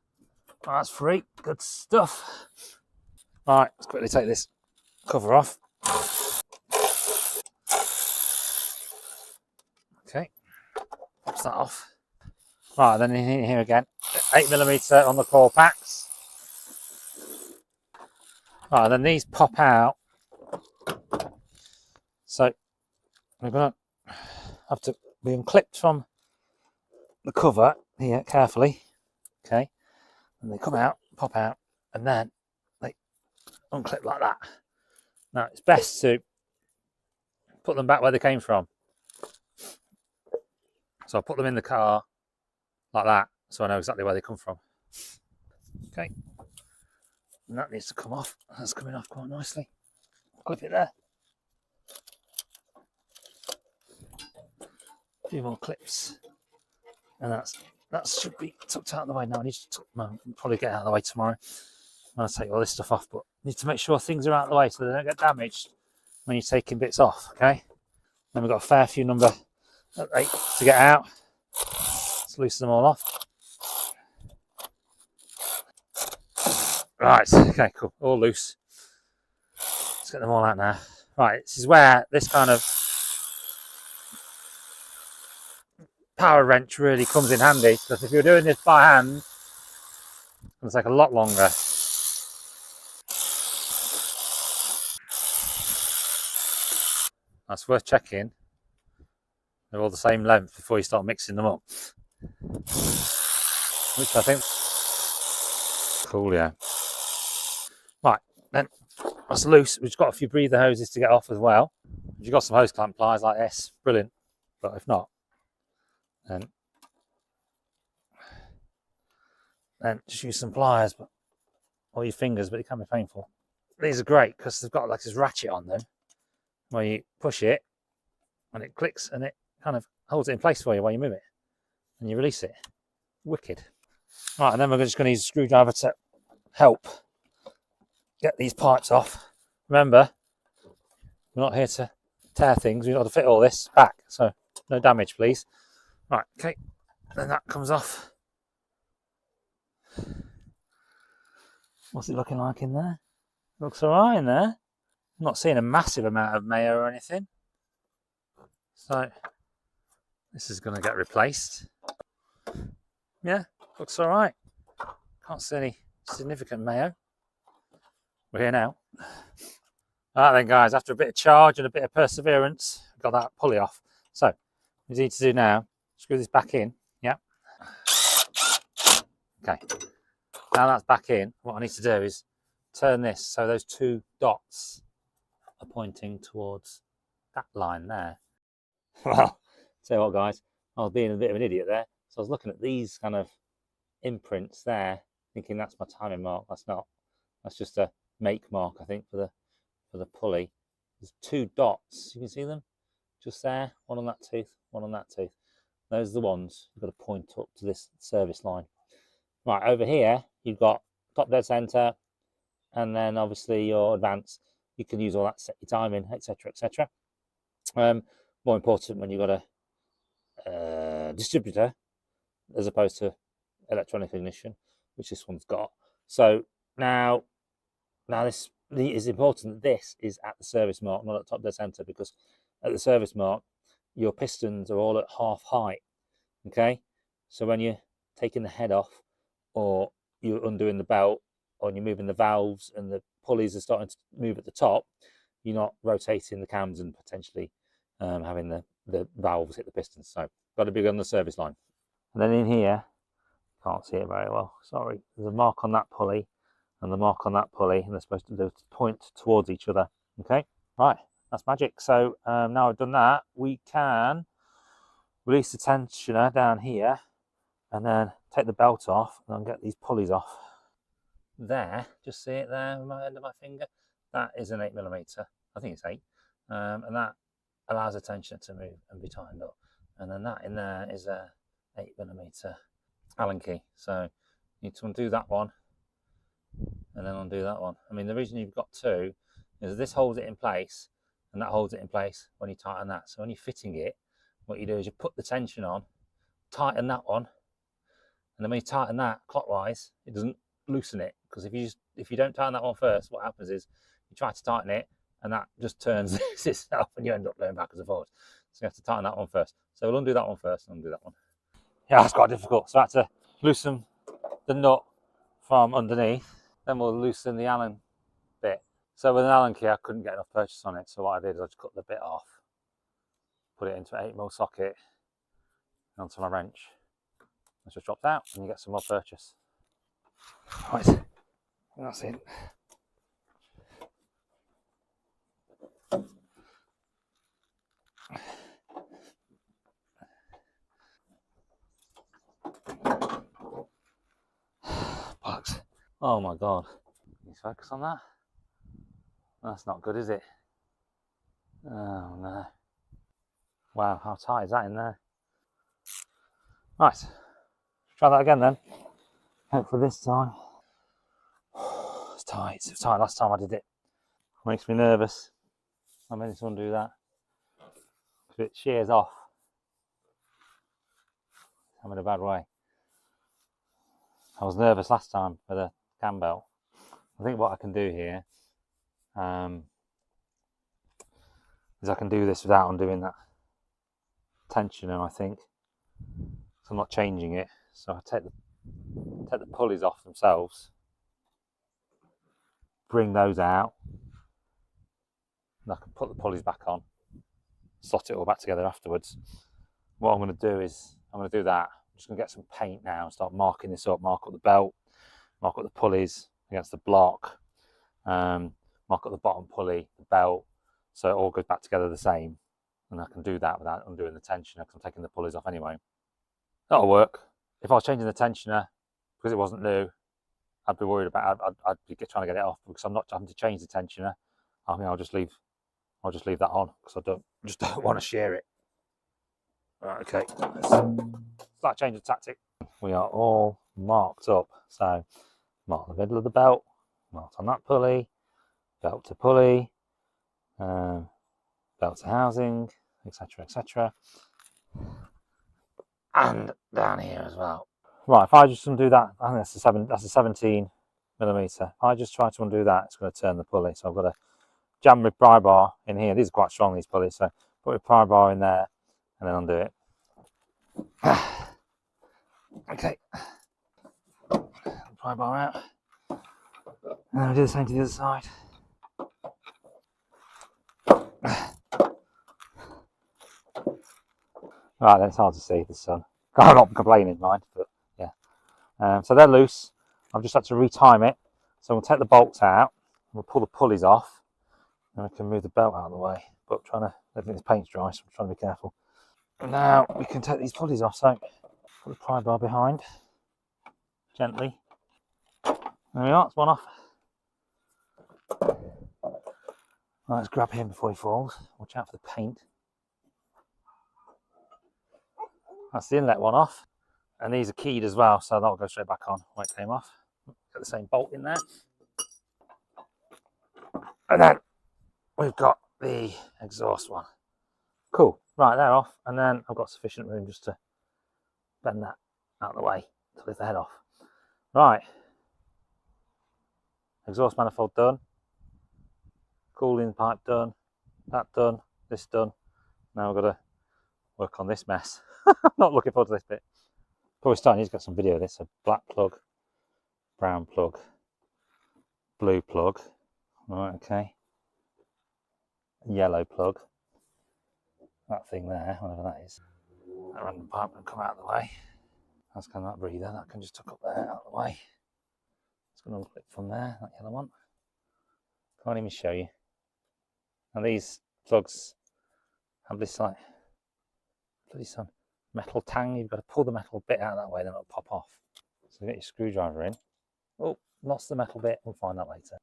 Right, that's free. Good stuff. Right, let's quickly take this cover off. Okay, pops that off. Right, then in here again, 8mm on the core packs. Right, then these pop out. So we're going to have to be unclipped from the cover here carefully. Okay, and they come out, pop out, and then they unclip like that. Now it's best to put them back where they came from. So I'll put them in the car like that, so I know exactly where they come from. Okay, and that needs to come off. That's coming off quite nicely. Clip it there. A few more clips, and that should be tucked out of the way now. I need to probably get out of the way tomorrow when I take all this stuff off, but I need to make sure things are out of the way so they don't get damaged when you're taking bits off. Okay, then we've got a fair few number 8 to get out. Let's loosen them all off. Right, okay, cool, all loose. Let's get them all out now. Right, this is where this kind of power wrench really comes in handy, because if you're doing this by hand, it's going to take a lot longer. That's worth checking. They're all the same length before you start mixing them up. Which I think cool, yeah. Right, then that's loose. We've got a few breather hoses to get off as well. If you've got some hose clamp pliers like this, brilliant. But if not, then just use some pliers, or your fingers, but it can be painful. These are great because they've got like this ratchet on them where you push it and it clicks and it kind of holds it in place for you while you move it and you release it. Wicked. Right, and then we're just going to use a screwdriver to help get these pipes off. Remember, we're not here to tear things, we've got to fit all this back, so no damage please. Right, okay, then that comes off. What's it looking like in there? Looks alright in there. I'm not seeing a massive amount of mayo or anything. So this is going to get replaced. Yeah, looks alright. Can't see any significant mayo. We're here now. Alright then guys, after a bit of charge and a bit of perseverance, got that pulley off. So what you need to do now, screw this back in. Yeah. Okay. Now that's back in, what I need to do is turn this so those two dots are pointing towards that line there. Well, tell you what guys, I was being a bit of an idiot there. So I was looking at these kind of imprints there, thinking that's my timing mark. That's not. That's just a make mark, I think, for the pulley. There's two dots, you can see them just there, one on that tooth, one on that tooth. Those are the ones you've got to point up to this service line. Right, over here, you've got top dead center, and then obviously your advance. You can use all that, set your timing, etc., etc. More important when you've got a distributor as opposed to electronic ignition, which this one's got. So now this is important that this is at the service mark, not at top dead center, because at the service mark, your pistons are all at half height. Okay, so when you're taking the head off, or you're undoing the belt, or you're moving the valves and the pulleys are starting to move at the top, you're not rotating the cams and potentially having the valves hit the pistons. So got to be on the service line. And then in here, can't see it very well, sorry, there's a mark on that pulley and the mark on that pulley, and they're supposed to point towards each other. Okay, right, that's magic. So now I've done that, we can release the tensioner down here and then take the belt off and then get these pulleys off. There, just see it there with my end of my finger. That is an 8mm. I think it's 8, and that allows the tensioner to move and be tightened up. And then that in there is a 8mm Allen key. So you need to undo that one and then undo that one. I mean, the reason you've got two is this holds it in place and that holds it in place when you tighten that. So when you're fitting it, what you do is you put the tension on, tighten that one, and then when you tighten that clockwise, it doesn't loosen it. Because if you don't tighten that one first, what happens is you try to tighten it and that just turns itself and you end up going backwards and forwards. So you have to tighten that one first. So we'll undo that one first and undo that one. Yeah, that's quite difficult. So I had to loosen the nut from underneath, then we'll loosen the Allen bit. So with an Allen key, I couldn't get enough purchase on it. So what I did is I just cut the bit off, put it into an 8mm socket onto my wrench. It just drops out and you get some more purchase. Right, that's it. Bugs. Oh my god. Can you focus on that? That's not good, is it? Oh no. Wow, how tight is that in there? Right. Try that again then. Hopefully this time. It's tight. It was tight last time I did it. Makes me nervous. I meant to undo that. Because it shears off. I'm in a bad way. I was nervous last time with a cam belt. I think what I can do here is I can do this without undoing that tensioner, I think. So I'm not changing it. So I take the pulleys off themselves, bring those out, and I can put the pulleys back on, slot it all back together afterwards. What I'm going to do is I'm going to do that. I'm just going to get some paint now and start marking this up, mark up the belt, mark up the pulleys against the block, mark up the bottom pulley, the belt, so it all goes back together the same. And I can do that without undoing the tensioner because I'm taking the pulleys off anyway. That'll work. If I was changing the tensioner because it wasn't new, I'd be worried about it. I'd be trying to get it off because I'm not having to change the tensioner. I mean, I'll just leave that on because I just don't want to shear it. Right, okay. Let's start changing tactic. We are all marked up. So mark the middle of the belt, marked on that pulley, belt to pulley, belt to housing, etc., etc. And down here as well. Right, if I just undo that, I think that's a 17mm. If I just try to undo that, it's going to turn the pulley. So I've got to jam my pry bar in here. These are quite strong, these pulleys. So put my pry bar in there and then undo it. Okay. Pry bar out. And then we do the same to the other side. Right, then it's hard to see the sun. I'm not complaining, mind, but yeah. So they're loose. I've just had to retime it. So we'll take the bolts out, we'll pull the pulleys off, and we can move the belt out of the way. But everything's paint's dry, so I'm trying to be careful. And now we can take these pulleys off. So put the pry bar behind, gently. There we are, it's one off. Right, let's grab him before he falls. Watch out for the paint. That's the inlet one off. And these are keyed as well, so that'll go straight back on when it came off. Got the same bolt in there. And then we've got the exhaust one. Cool. Right, they're off. And then I've got sufficient room just to bend that out of the way to lift the head off. Right. Exhaust manifold done. Cooling pipe done. That done. This done. Now we've got to work on this mess. I'm not looking forward to this bit. Probably starting to get some video of this. A black plug, brown plug, blue plug. Right, okay. Yellow plug. That thing there, whatever that is. That random pipe can come out of the way. That's kind of that breather. That can just tuck up there, out of the way. It's going to unclip from there, that yellow one. Can't even show you. And these plugs have this like bloody sun. metal tang. You've got to pull the metal bit out that way, then it'll pop off. So get your screwdriver in. Oh, lost the metal bit. We'll find that later.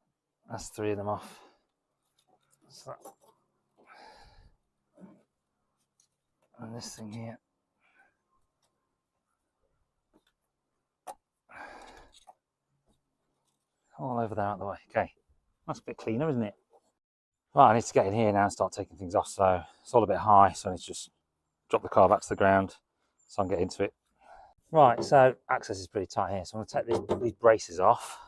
That's 3 of them off. So, and this thing here. All over there out of the way. Okay, that's a bit cleaner, isn't it? Right, I need to get in here now and start taking things off. So it's all a bit high, so I need to just drop the car back to the ground so I can get into it. Right, so access is pretty tight here, so I'm going to take these braces off.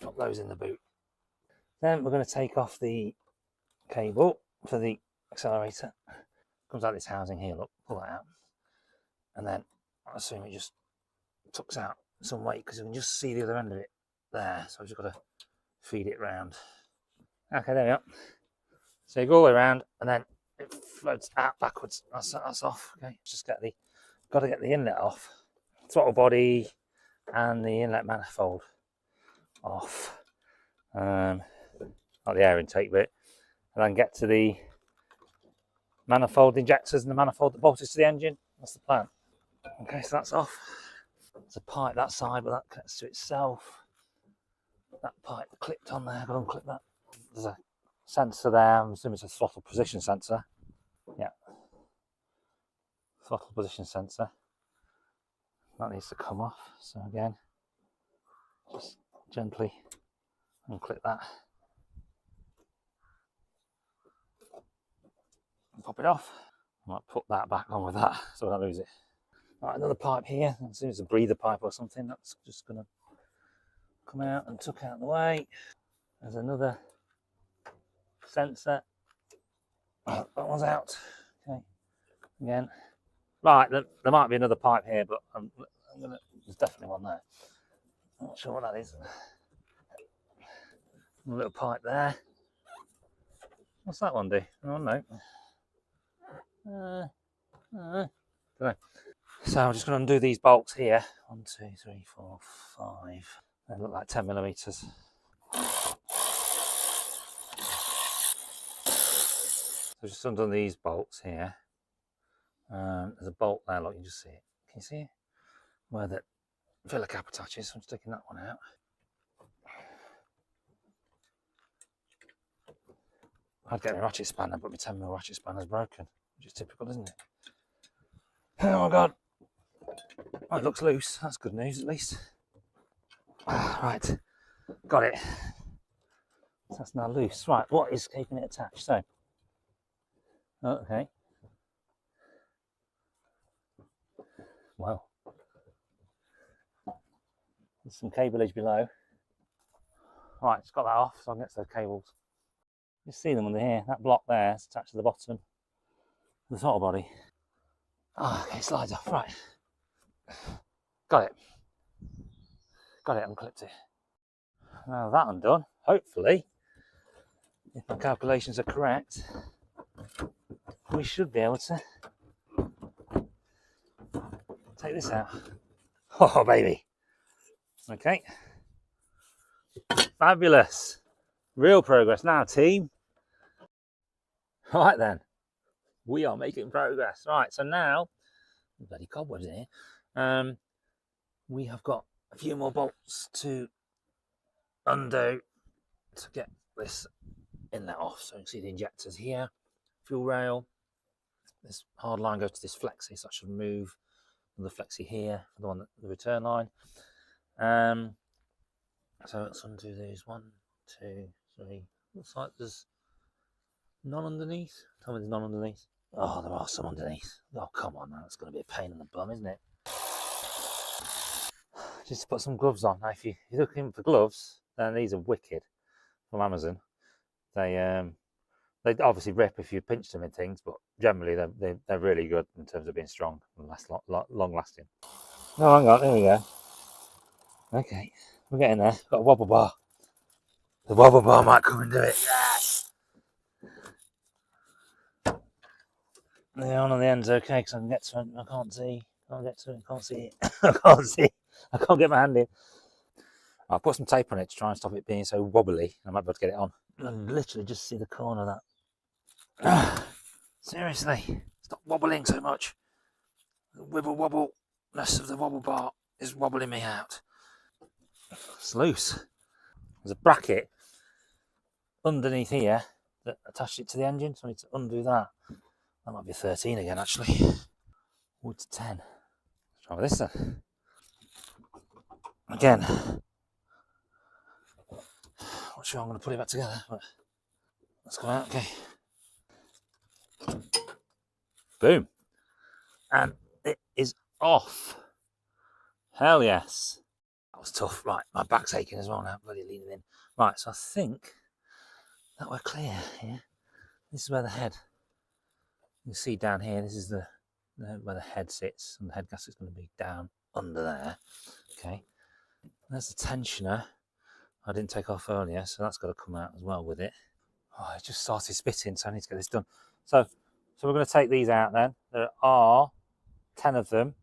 Put those in the boot. Then we're going to take off the cable for the accelerator. Comes out this housing here, look, pull that out. And then I assume it just tucks out some weight because you can just see the other end of it there. So I've just got to feed it round. Okay, there we are. So you go all the way around and then it floats out backwards. That's off. Okay, just got to get the inlet off. Throttle body and the inlet manifold off. Not the air intake bit. And then get to the manifold injectors and the manifold that bolts to the engine. That's the plan. Okay, so that's off. There's a pipe that side, but that connects to itself. That pipe clipped on there, got to unclip that. There's a sensor there, I'm assuming it's a throttle position sensor. Yeah. Throttle position sensor. That needs to come off, so again, just gently unclip that. And pop it off. I might put that back on with that so I don't lose it. Right, another pipe here. As soon as a breather pipe or something, that's just going to come out and tuck out of the way. There's another sensor. That one's out. Okay, again. Right, there might be another pipe here, but there's definitely one there. I'm not sure what that is. A little pipe there. What's that one do? Oh no. Don't know. So I'm just going to undo these bolts here. 1, 2, 3, 4, 5. They look like 10 millimeters. So just undo these bolts here. There's a bolt there, look, you can just see it. Can you see it? Where the filler cap attaches. So I'm just taking that one out. I'd get a ratchet spanner, but my 10mm ratchet spanner's broken, which is typical, isn't it? Oh my god. Oh, it looks loose. That's good news, at least. Right, got it. That's now loose. Right, what is keeping it attached? So, okay. Wow. There's some cableage below. Right, just got that off so I can get to those cables. You see them under here. That block there is attached to the bottom of the throttle body. Oh, okay, slides off. Right. Got it. Got it, unclipped it. Now that undone, hopefully, if my calculations are correct, we should be able to take this out. Oh, baby. Okay. Fabulous. Real progress now, team. Right then. We are making progress. Right, so now, bloody cobwebs in here. We have got a few more bolts to undo to get this inlet off. So you can see the injectors here, fuel rail. This hard line goes to this flexi, so I should move the flexi here for the one that the return line. So let's undo these. 1, 2, 3. Looks like there's none underneath. Tell me there's none underneath. Oh, there are some underneath. Oh, come on, now it's going to be a pain in the bum, isn't it? Just to put some gloves on. Now, if you're looking for gloves, then these are wicked from Amazon. They obviously rip if you pinch them and things, but generally they're really good in terms of being strong and long lasting. Oh, hang on, there we go. Okay, we're getting there. Got a wobble bar. The wobble bar might come and do it. Yes. The on the end's okay because I can get to it. I can't see. Can't get to it. Can't see it. I can't see. I can't get my hand in. I'll put some tape on it to try and stop it being so wobbly. I might be able to get it on. I literally just see the corner of that. Seriously. Stop wobbling so much. The wibble wobbleness of the wobble bar is wobbling me out. It's loose. There's a bracket underneath here that attached it to the engine, so I need to undo that. That might be 13 again, actually. Wood to 10. Let's try with this then. Again, not sure I'm going to put it back together, but let's go out. Okay. Boom. And it is off. Hell yes. That was tough. Right, my back's aching as well now. Bloody leaning in. Right, so I think that we're clear here. This is where the head, you can see down here, this is where the head sits, and the head gasket's going to be down under there. Okay. There's the tensioner I didn't take off earlier, so that's got to come out as well with it. Oh, it just started spitting, so I need to get this done. So we're going to take these out then. There are 10 of them.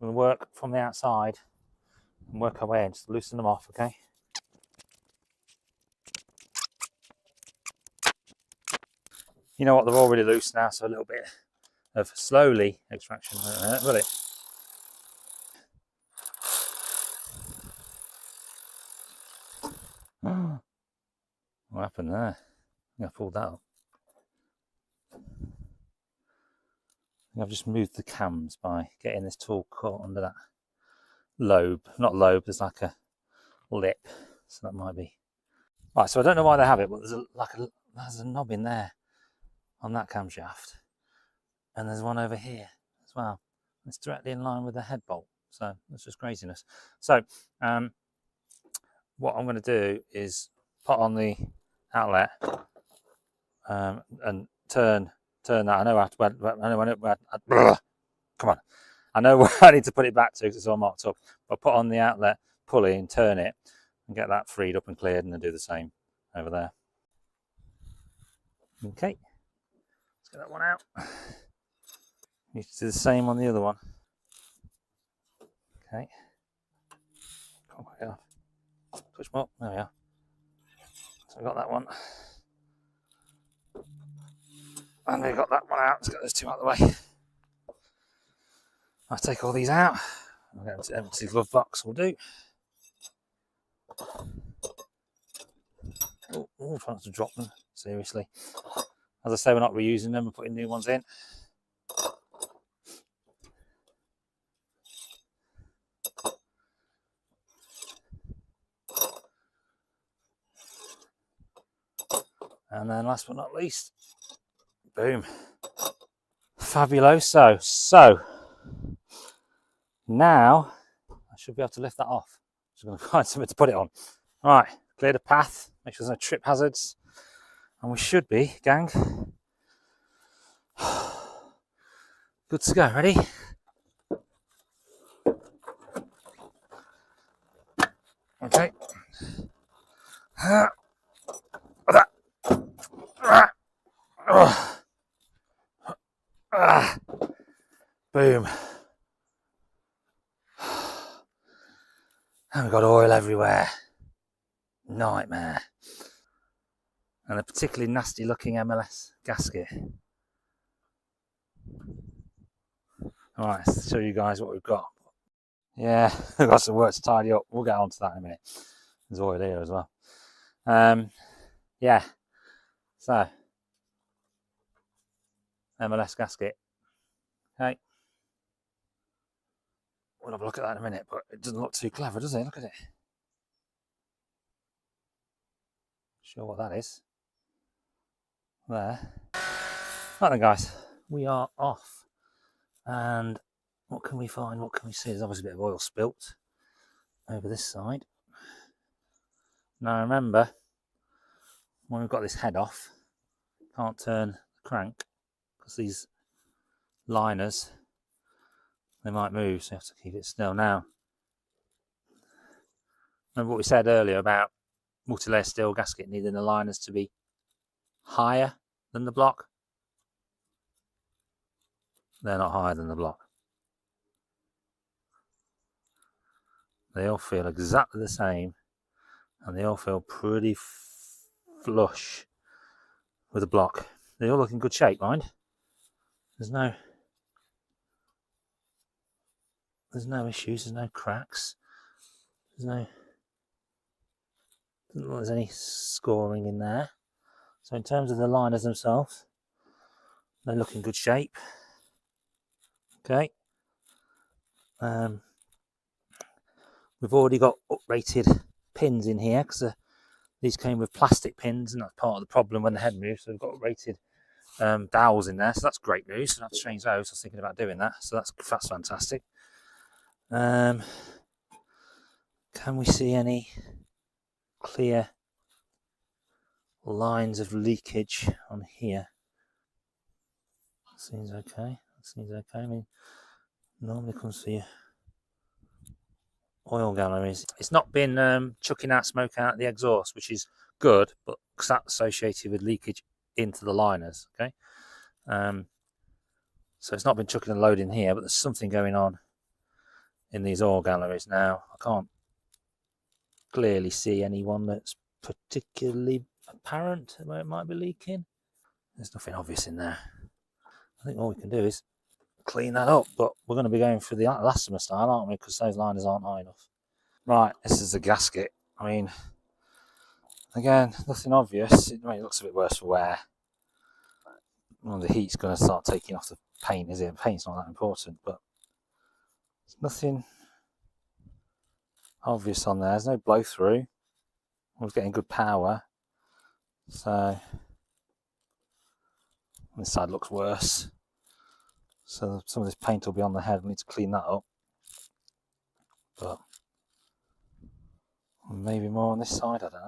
We'll work from the outside and work our way in. Just loosen them off, okay? You know what? They're all really loose now, so a little bit of slowly extraction. Will it? What happened there? I think I pulled that up. I've just moved the cams by getting this tool caught under that lobe. Not lobe, there's like a lip, so that might be. Right, so I don't know why they have it, but there's a knob in there on that camshaft, and there's one over here as well. It's directly in line with the head bolt, so that's just craziness. So what I'm going to do is put on the outlet and turn that. I know I have to. Come on. I know where I need to put it back to because it's all marked up. I'll put on the outlet pulley and turn it and get that freed up and cleared, and then do the same over there. Okay. Let's get that one out. Need to do the same on the other one. Okay. Come on, push more. There we are. So I got that one. And we got that one out. Let's get those two out of the way. I'll take all these out. I'll get them to empty the glove box, will do. Oh, try not to drop them, seriously. As I say, we're not reusing them, we're putting new ones in. And then last but not least, boom. Fabuloso. So now I should be able to lift that off. Just going to find something to put it on. All right, clear the path, make sure there's no trip hazards, and we should be, gang, good to go. Ready? Okay. Boom. And we've got oil everywhere. Nightmare. And a particularly nasty looking MLS gasket. Alright, let's show you guys what we've got. Yeah, we've got some work to tidy up. We'll get on to that in a minute. There's oil here as well. Yeah. So, MLS gasket. Okay. We'll have a look at that in a minute, but it doesn't look too clever, does it? Look at it. Sure what that is. There. Right then, guys, we are off. And what can we find? What can we see? There's obviously a bit of oil spilt over this side. Now remember, when we've got this head off, can't turn the crank because these liners, they might move, so you have to keep it still. Now, remember what we said earlier about multi-layer steel gasket needing the liners to be higher than the block? They're not higher than the block. They all feel exactly the same, and they all feel pretty flush with the block. They all look in good shape, mind. There's no issues, there's no cracks, doesn't look like there's any scoring in there. So in terms of the liners themselves, they look in good shape. Okay. We've already got uprated pins in here because these came with plastic pins, and that's part of the problem when the head moves. So we've got uprated dowels in there, so that's great news. So I have to change those. I was thinking about doing that, so that's fantastic. Can we see any clear lines of leakage on here? Seems okay. Seems okay. I mean, normally comes to your oil galleries. It's not been chucking out smoke out the exhaust, which is good, but that's associated with leakage into the liners. Okay, so it's not been chucking a load in here, but there's something going on in these oil galleries now. I can't clearly see anyone that's particularly apparent where it might be leaking. There's nothing obvious in there. I think all we can do is clean that up, but we're going to be going for the elastomer style, aren't we? Because those liners aren't high enough. Right, this is the gasket. I mean, again, nothing obvious. It looks a bit worse for wear. Well, the heat's going to start taking off the paint, is it? Paint's not that important, but there's nothing obvious on there. There's no blow through. I was getting good power, so this side looks worse. So some of this paint will be on the head. We need to clean that up, but maybe more on this side. I don't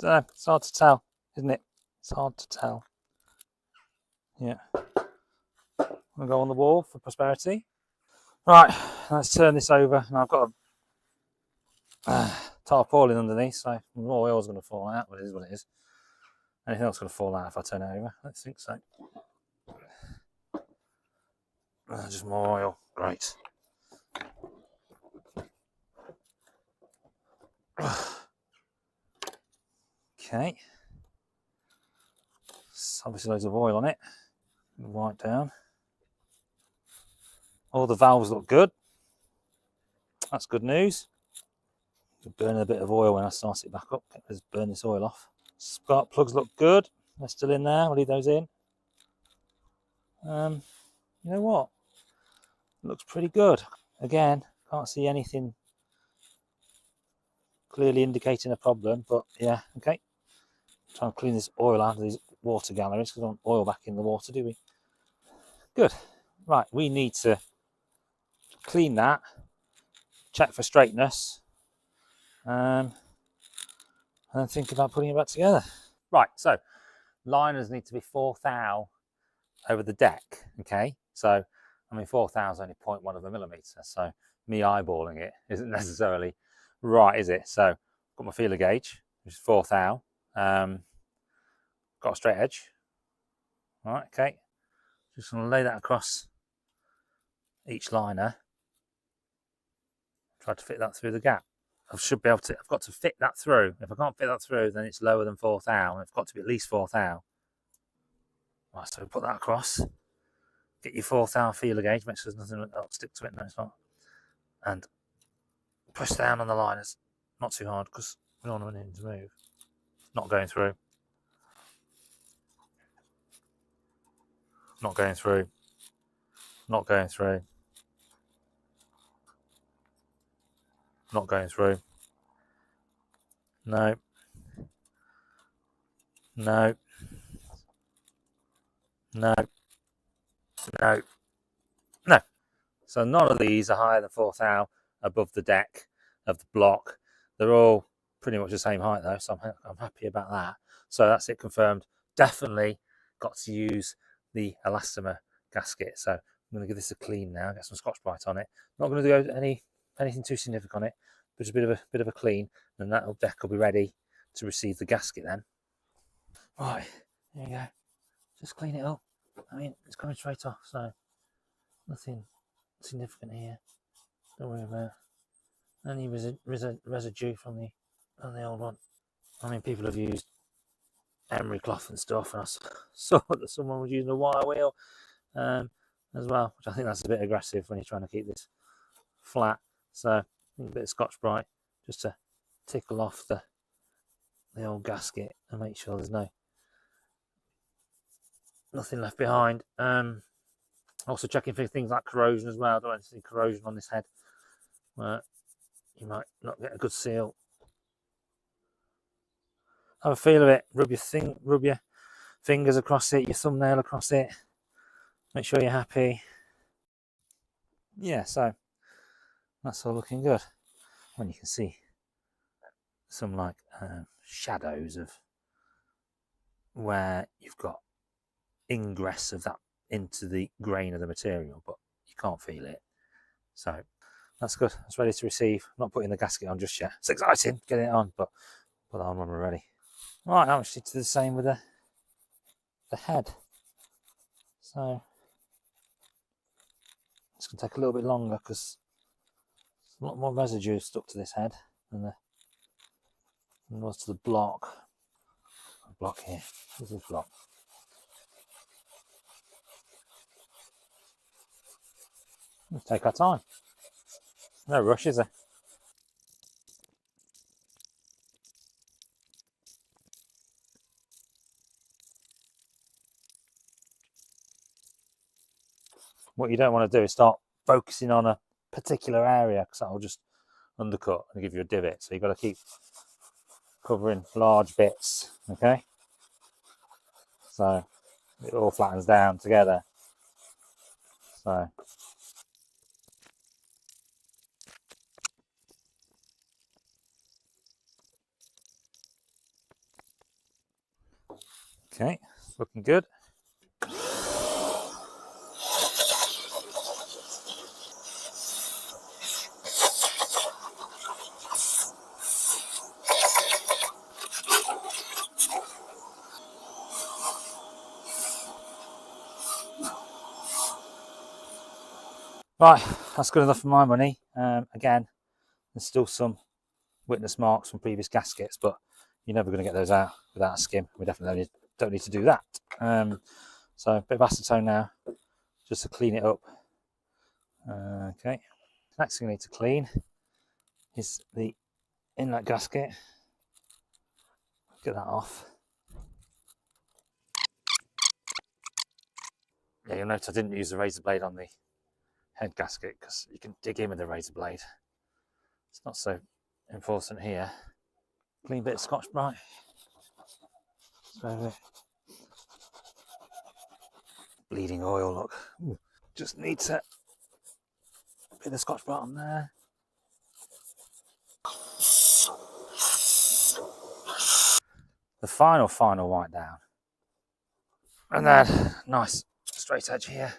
know. It's hard to tell, isn't it? It's hard to tell. Yeah. I'll go on the wall for prosperity. Right, let's turn this over. Now I've got a tarpaulin underneath, so more oil's going to fall out, but it is what it is. Anything else going to fall out if I turn it over? I don't think so. Just more oil. Great. Okay. Obviously loads of oil on it. Wipe down. All the valves look good. That's good news. Burn a bit of oil when I start it back up. Let's burn this oil off. Spark plugs look good. They're still in there. We'll leave those in. You know what? It looks pretty good. Again, can't see anything clearly indicating a problem, but yeah, okay. Try and clean this oil out of these water galleries because we don't want oil back in the water, do we? Good. Right, we need to clean that, check for straightness, and then think about putting it back together. Right, so liners need to be 4 thou over the deck, okay? So, I mean, 4 thou is only 0.1 of a millimetre, so me eyeballing it isn't necessarily right, is it? So, got my feeler gauge, which is 4 thou. Got a straight edge. All right, okay. Just going to lay that across each liner. Try to fit that through the gap. I should be able to, I've got to fit that through. If I can't fit that through, then it's lower than 4 thou. It's got to be at least 4 thou. Right, so put that across. Get your 4 thou feeler gauge, make sure there's nothing that'll stick to it. No, it's not. And push down on the liners. Not too hard because we don't want it to move. Not going through. Not going through. Not going through. Not going through. No. No. No. No. No. So none of these are higher than 4 thou above the deck of the block. They're all pretty much the same height though, so I'm happy about that. So that's it confirmed. Definitely got to use the elastomer gasket. So I'm going to give this a clean now, get some Scotch-Brite on it. Not going to do anything too significant on it, but just a bit of a clean, and that deck will be ready to receive the gasket then. Right, there you go. Just clean it up. I mean, it's coming straight off, so nothing significant here. Don't worry about any residue from the old one. I mean, people have used emery cloth and stuff, and I saw that someone was using a wire wheel as well, which I think that's a bit aggressive when you're trying to keep this flat. So I think a bit of Scotch-Brite just to tickle off the old gasket and make sure there's nothing left behind. Also checking for things like corrosion as well. I don't want to see corrosion on this head where you might not get a good seal. Have a feel of it. Rub your fingers across it, your thumbnail across it. Make sure you're happy. Yeah, so that's all looking good. When you can see some like shadows of where you've got ingress of that into the grain of the material, but you can't feel it. So that's good. It's ready to receive. I'm not putting the gasket on just yet. It's exciting getting it on, but put that on when we're ready. Right, now we do the same with the head. So it's going to take a little bit longer because there's a lot more residue stuck to this head than was to the block. Block here. This is block. Let's take our time. No rush, is there? What you don't want to do is start focusing on a particular area because that will just undercut and give you a divot. So you've got to keep covering large bits, okay? So it all flattens down together. So okay, looking good. Right, that's good enough for my money. Again, there's still some witness marks from previous gaskets, but you're never going to get those out without a skim. We definitely don't need to do that. So a bit of acetone now, just to clean it up. Okay, next thing we need to clean is the inlet gasket. Get that off. Yeah, you'll notice I didn't use the razor blade on the head gasket because you can dig in with the razor blade. It's not so important here. Clean bit of Scotch-Brite. Bleeding oil, look. Ooh. Just need to bit of Scotch-Brite on there. The final wipe down. And then nice straight edge here.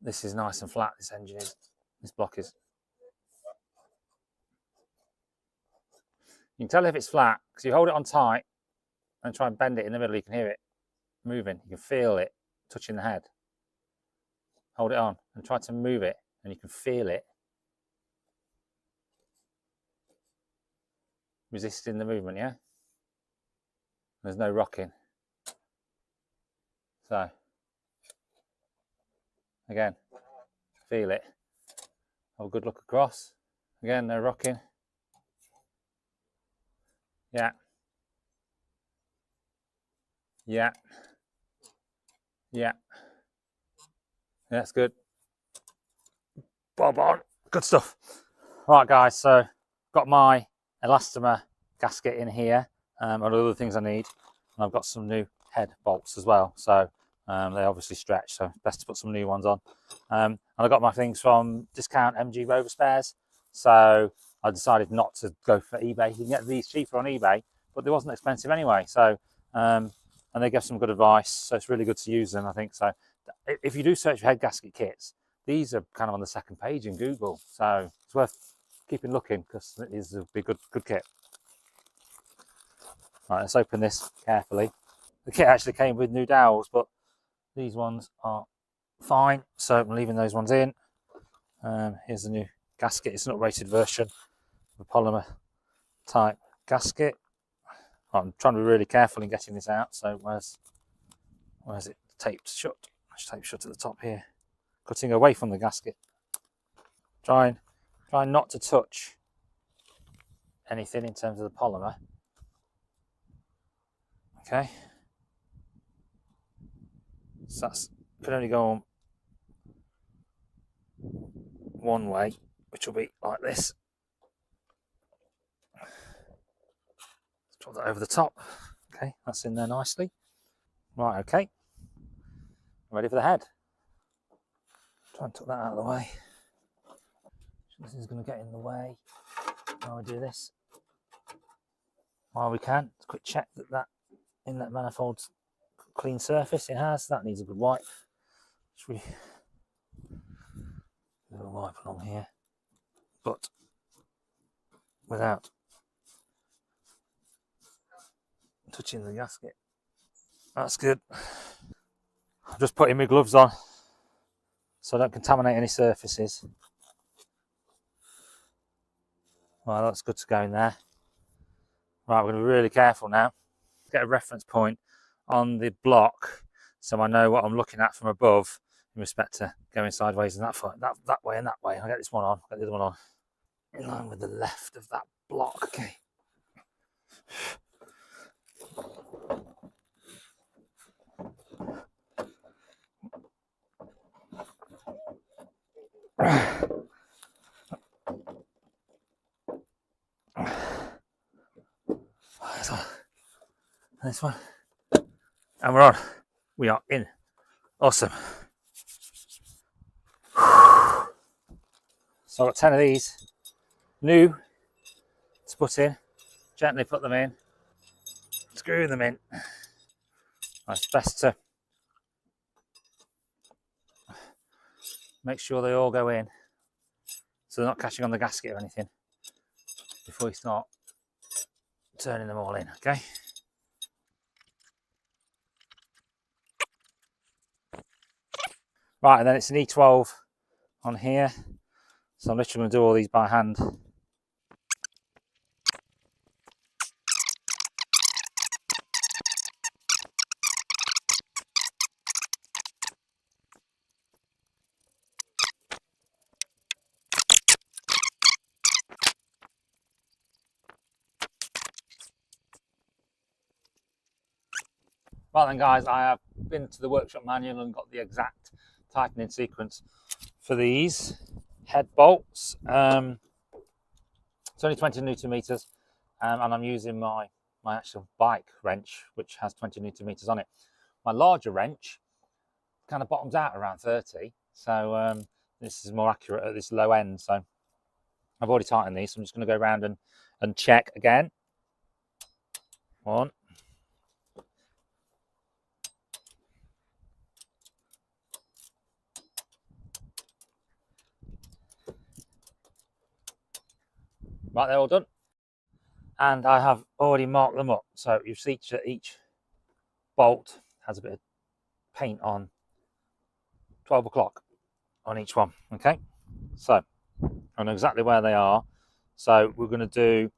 This is nice and flat, this engine is. This block is. You can tell if it's flat because you hold it on tight and try and bend it in the middle, you can hear it moving. You can feel it touching the head. Hold it on and try to move it and you can feel it resisting the movement, yeah? There's no rocking. So, again, feel it. Have a good look across. Again, no rocking. Yeah. Yeah. Yeah. That's good. Bob on. Good stuff. Right, guys, so got my elastomer gasket in here and other things I need. And I've got some new head bolts as well. So they obviously stretch, so best to put some new ones on. And I got my things from discount MG Rover Spares. So I decided not to go for eBay. You can get these cheaper on eBay, but they wasn't expensive anyway. So, and they gave some good advice. So it's really good to use them, I think. So if you do search for head gasket kits, these are kind of on the second page in Google. So it's worth keeping looking because it is a big, good kit. Right, let's open this carefully. The kit actually came with new dowels, but these ones are fine. So I'm leaving those ones in. Here's the new gasket. It's an uprated version of a polymer type gasket. I'm trying to be really careful in getting this out. So where's it taped shut? It's taped shut at the top here. Cutting away from the gasket. Trying not to touch anything in terms of the polymer. Okay. So that's can only go on one way, which will be like this. Let's drop that over the top. Okay, that's in there nicely. Right, okay. Ready for the head. Try and tuck that out of the way. Nothing's going to get in the way while we do this. While we can, let's quick check that inlet manifold's clean surface. It has. That needs a good wipe. Should we do a wipe along here, but without touching the gasket. That's good. I'm just putting my gloves on so I don't contaminate any surfaces. Well, that's good to go in there. Right, we're going to be really careful now. Get a reference point on the block so I know what I'm looking at from above in respect to going sideways and that way and that way. I'll get this one on, get the other one on. In line with the left of that block. Okay. This one. And we're on. We are in. Awesome. So I've got 10 of these new to put in. Gently put them in. Screw them in. It's best to make sure they all go in so they're not catching on the gasket or anything before you start turning them all in, okay? Right, and then it's an E12 on here. So I'm literally going to do all these by hand. Right then guys, I have been to the workshop manual and got the exact tightening sequence for these head bolts. It's only 20 Newton meters, and I'm using my actual bike wrench, which has 20 Newton meters on it. My larger wrench kind of bottoms out around 30, so this is more accurate at this low end. So I've already tightened these, so I'm just going to go around and check again. One. Right, they're all done. And I have already marked them up. So you see each bolt has a bit of paint on 12 o'clock on each one. Okay, so I know exactly where they are. So we're going to do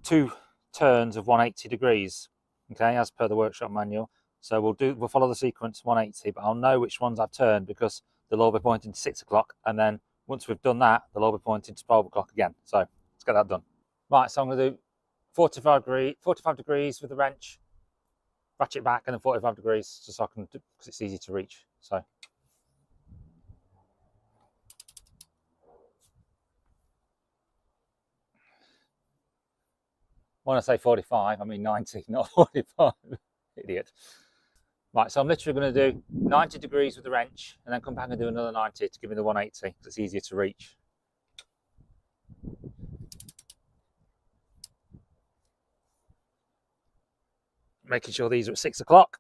2 turns of 180 degrees, okay, as per the workshop manual. So we'll follow the sequence 180, but I'll know which ones I've turned because they'll all be pointing to 6 o'clock, and then once we've done that, they'll all be pointing to 12 o'clock again. So let's get that done. Right, so I'm going to do 45 degrees with the wrench, ratchet back, and then 45 degrees just so I can, because it's easy to reach. So when I say 45, I mean 90, not 45. Idiot. Right, so I'm literally going to do 90 degrees with the wrench and then come back and do another 90 to give me the 180 because it's easier to reach. Making sure these are at 6 o'clock.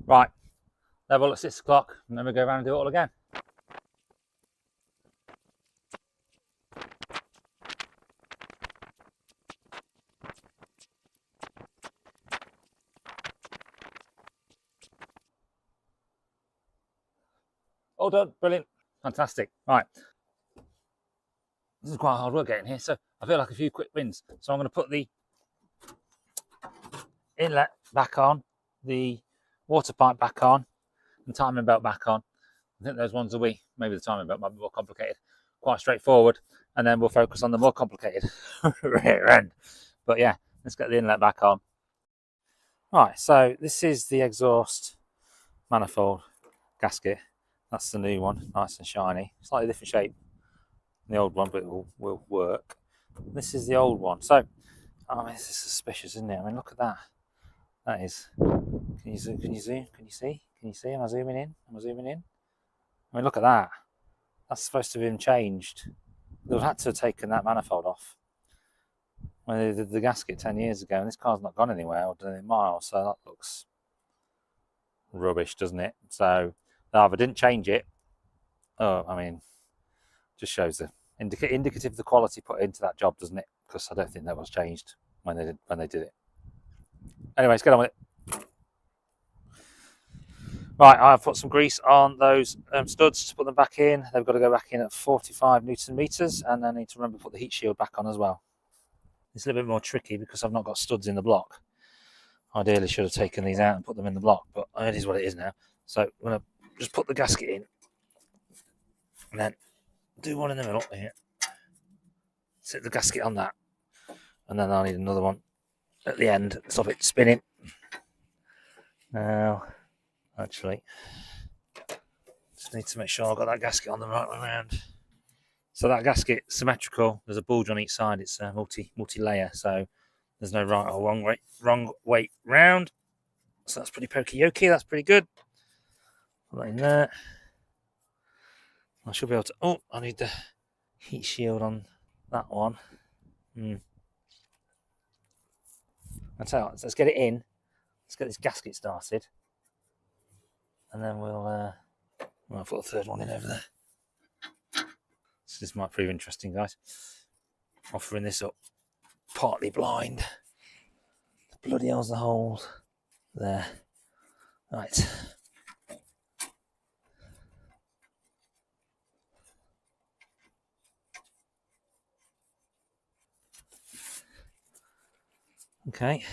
Right, level at 6 o'clock, and then we go around and do it all again. All done, brilliant, fantastic. Right, this is quite hard work getting here, so I feel like a few quick wins. So I'm going to put the inlet back on, the water pipe back on, and timing belt back on. I think those ones will be, maybe the timing belt might be more complicated, quite straightforward, and then we'll focus on the more complicated rear end. But yeah, let's get the inlet back on. Right, so this is the exhaust manifold gasket. That's the new one, nice and shiny, slightly different shape than the old one, but it will work. This is the old one. So, I mean, this is suspicious, isn't it? I mean, look at that. That is. Can you zoom? Can you zoom? Can you see? Can you see? Am I zooming in? Am I zooming in? I mean, look at that. That's supposed to have been changed. They've had to have taken that manifold off when they did the gasket 10 years ago, and this car's not gone anywhere or done any miles, so that looks rubbish, doesn't it? So they either didn't change it. Oh, I mean, just shows the indicative of the quality put into that job, doesn't it? Because I don't think that was changed when they did it. Anyways, get on with it. Right, I've put some grease on those studs to put them back in. They've got to go back in at 45 Newton meters, and I need to remember to put the heat shield back on as well. It's a little bit more tricky because I've not got studs in the block. Ideally should have taken these out and put them in the block, but it is what it is now. So I'm going to just put the gasket in and then do one in the middle here. Set the gasket on that, and then I'll need another one at the end. Stop it spinning. Now, actually, just need to make sure I've got that gasket on the right way around. So that gasket symmetrical. There's a bulge on each side. It's a multi-layer, so there's no right or wrong way round. So that's pretty pokey-yoky. That's pretty good. Put that in there. I should be able to. Oh, I need the heat shield on that one. I'll tell you what, let's get it in. Let's get this gasket started, and then we'll put a third one in over there. So this might prove interesting, guys. Offering this up partly blind. The bloody hell's the hole there. Right. Okay.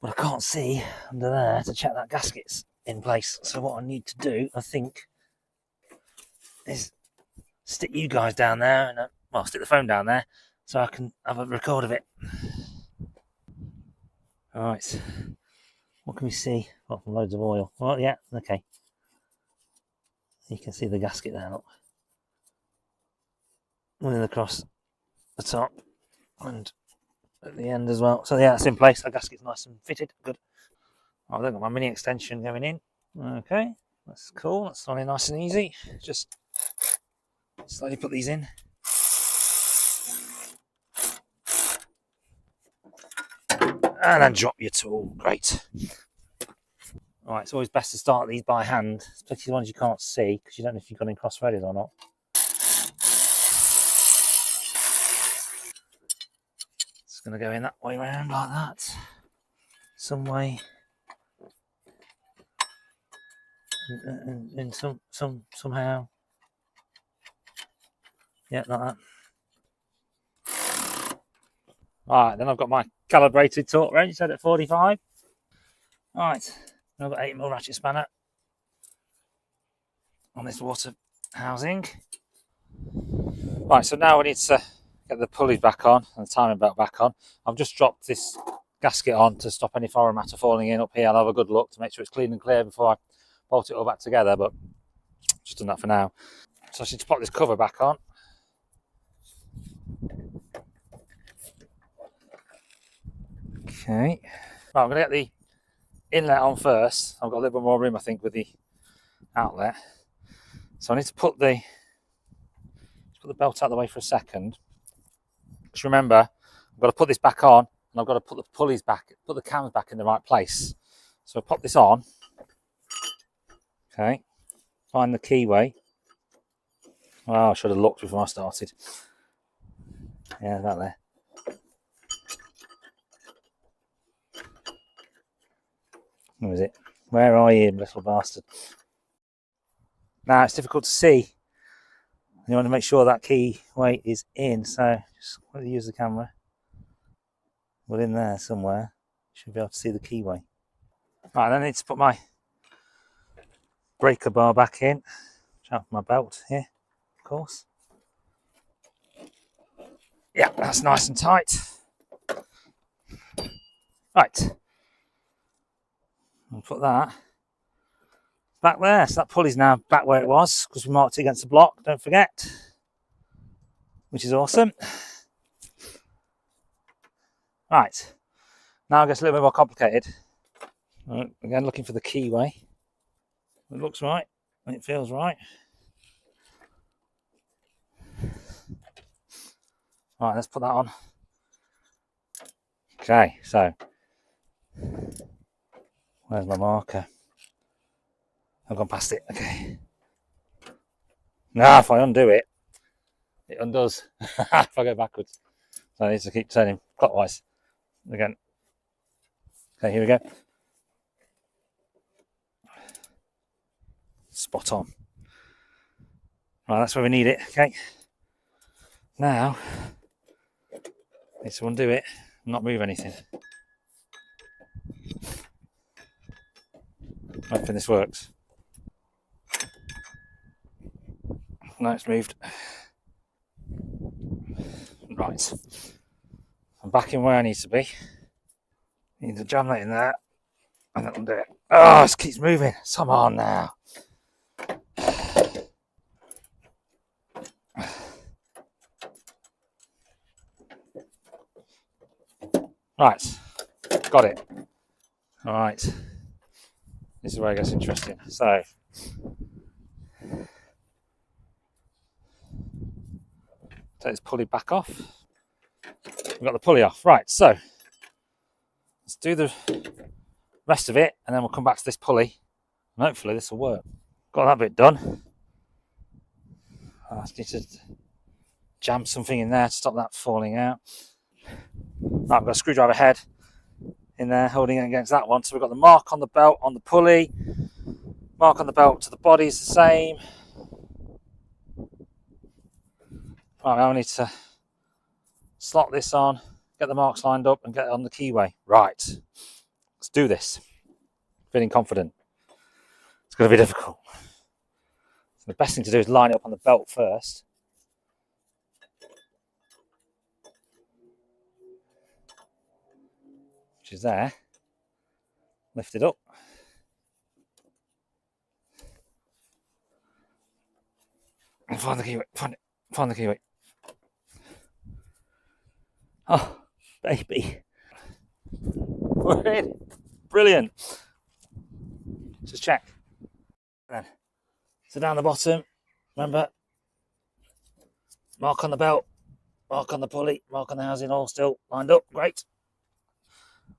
But I can't see under there to check that gasket's in place. So what I need to do, I think, is stick you guys down there and stick the phone down there so I can have a record of it. Alright, what can we see? Apart from loads of oil. Well, yeah, okay. You can see the gasket there, look. Running across the top and at the end as well. So yeah, it's in place. That gasket's nice and fitted. Good. I've got my mini extension going in. Okay, that's cool. That's only nice and easy. Just slowly put these in. And then drop your tool. Great. Alright, it's always best to start these by hand, especially the ones you can't see, because you don't know if you've got them cross-threaded or not. It's going to go in that way around like that. Some way. In somehow. Yeah, like that. Alright, then I've got my calibrated torque wrench set at 45. Alright, I've got 8mm ratchet spanner on this water housing. Right, so now we need to get the pulleys back on and the timing belt back on. I've just dropped this gasket on to stop any foreign matter falling in up here. I'll have a good look to make sure it's clean and clear before I bolt it all back together, but just done that for now. So I need to pop this cover back on. Okay. Right, I'm going to get the inlet on first. I've got a little bit more room, I think, with the outlet. So I need to put the belt out of the way for a second. Just remember, I've got to put this back on, and I've got to put the pulleys back, put the cams back in the right place. So I pop this on, Okay, find the keyway. Oh, I should have looked before I started. Yeah, about there. Where is it? Where are you, little bastard? Now it's difficult to see. You want to make sure that key weight is in, so just use the camera. Well, in there somewhere, you should be able to see the keyway. Right, then I need to put my breaker bar back in. Out my belt here, of course. Yeah, that's nice and tight. Right, I'll put that back there. So that pulley's now back where it was because we marked it against the block, don't forget, which is awesome. Right, now it gets a little bit more complicated. Right, again, looking for the keyway. It looks right and it feels right. Right, let's put that on. Okay, so where's my marker? I've gone past it. Okay. Now, if I undo it, it undoes. If I go backwards, so I need to keep turning clockwise again. Okay, here we go. Spot on. Right, that's where we need it. Okay. Now, I need to undo it and not move anything. Hoping this works. No, it's moved. Right. I'm back in where I need to be. Need to jam that in there and that'll do it. Oh, it keeps moving. Come on now. Right, got it. All right, this is where it gets interesting. So, take this pulley back off. We've got the pulley off. Right, so let's do the rest of it and then we'll come back to this pulley and hopefully this will work. Got that bit done. I just need to jam something in there to stop that falling out. Right, I've got a screwdriver head in there holding it against that one. So we've got the mark on the belt on the pulley. Mark on the belt to the body is the same. Right, now I need to slot this on, get the marks lined up and get it on the keyway. Right, let's do this. Feeling confident. It's going to be difficult. So the best thing to do is line it up on the belt first. Which is there. Lift it up. And find the keyway. Find the keyway. Oh, baby. We're in. Brilliant. Just check. Then. So down the bottom, remember, mark on the belt, mark on the pulley, mark on the housing, all still lined up. Great.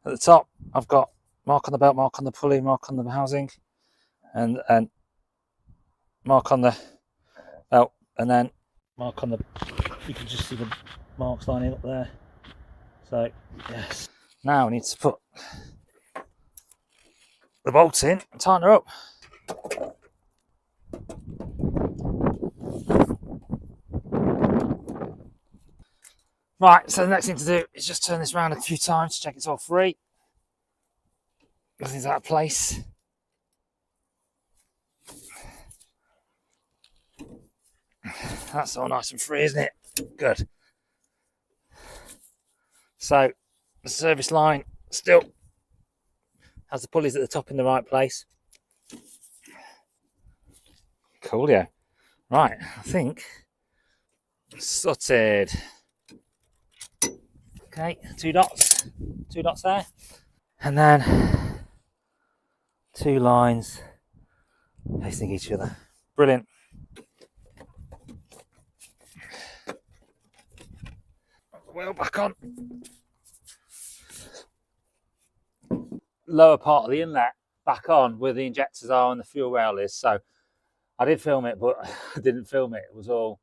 At the top, I've got mark on the belt, mark on the pulley, mark on the housing, and mark on the belt, and then mark on the. You can just see the marks lining up there. So yes. Now I need to put the bolts in and tighten her up. Right, so the next thing to do is just turn this around a few times to check it's all free. Nothing's out of place. That's all nice and free, isn't it? Good. So the service line still has the pulleys at the top in the right place. Coolio. Right, I think sorted. Okay, two dots there, and then two lines facing each other. Brilliant. Wheel back on. Lower part of the inlet back on where the injectors are and the fuel rail is. So I did film it, but I didn't film it. It was all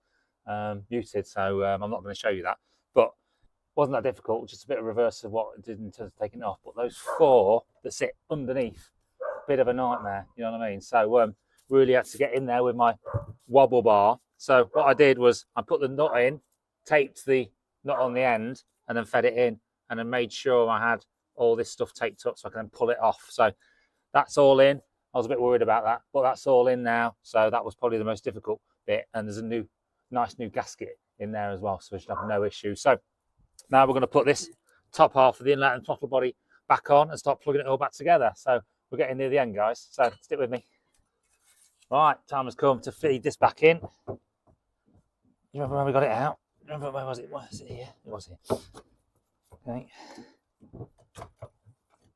muted, so I'm not going to show you that. But it wasn't that difficult, just a bit of reverse of what it did in terms of taking it off. But those 4 that sit underneath, bit of a nightmare, you know what I mean? So really had to get in there with my wobble bar. So what I did was I put the nut in, taped the nut on the end, and then fed it in, and then made sure I had all this stuff taped up so I can then pull it off. So that's all in. I was a bit worried about that, but that's all in now. So that was probably the most difficult bit. And there's a nice new gasket in there as well, so we should have no issue. So now we're going to put this top half of the inlet and throttle body back on and start plugging it all back together. So we're getting near the end, guys. So stick with me. Right, time has come to feed this back in. You remember when we got it out? Remember, where was it? Was it here? It was here. Okay.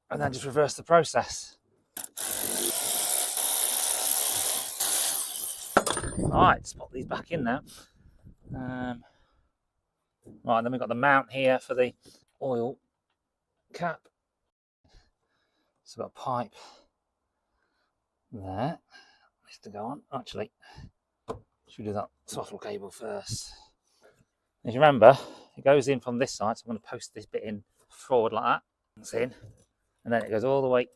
And then just reverse the process. Right, let's pop these back in now. Right, then we've got the mount here for the oil cap. So we've got a pipe there. Needs to go on. Actually, should we do that throttle cable first? As you remember, it goes in from this side, so I'm going to post this bit in forward like that. It's in, and then it goes all the way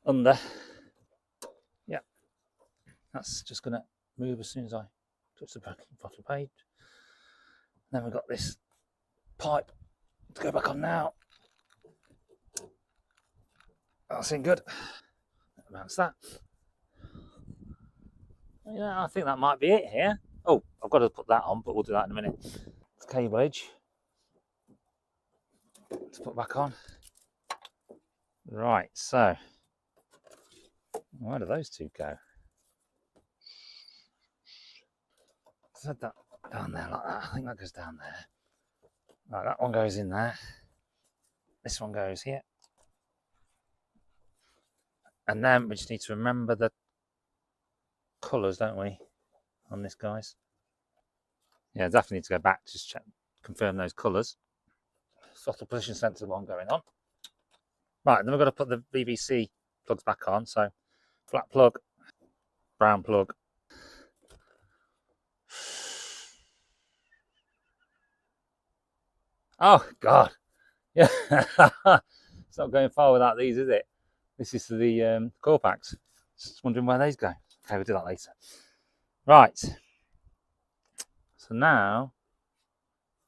under. Yeah, that's just going to move as soon as I touch the throttle page. Then we've got this pipe to go back on now. That's in good. Bounce that. Yeah, I think that might be it here. Oh, I've got to put that on, but we'll do that in a minute. It's cable edge to put back on. Right, so where do those two go? Set that down there like that. I think that goes down there. Right, that one goes in there. This one goes here. And then we just need to remember the colours, don't we, on this, guys? Yeah, definitely need to go back, just check, confirm those colours. Throttle position sensor one going on. Right, then we've got to put the BBC plugs back on. So flat plug, brown plug. Oh, God. Yeah, it's not going far without these, is it? This is for the core packs. Just wondering where those go. Okay, we'll do that later. Right. So now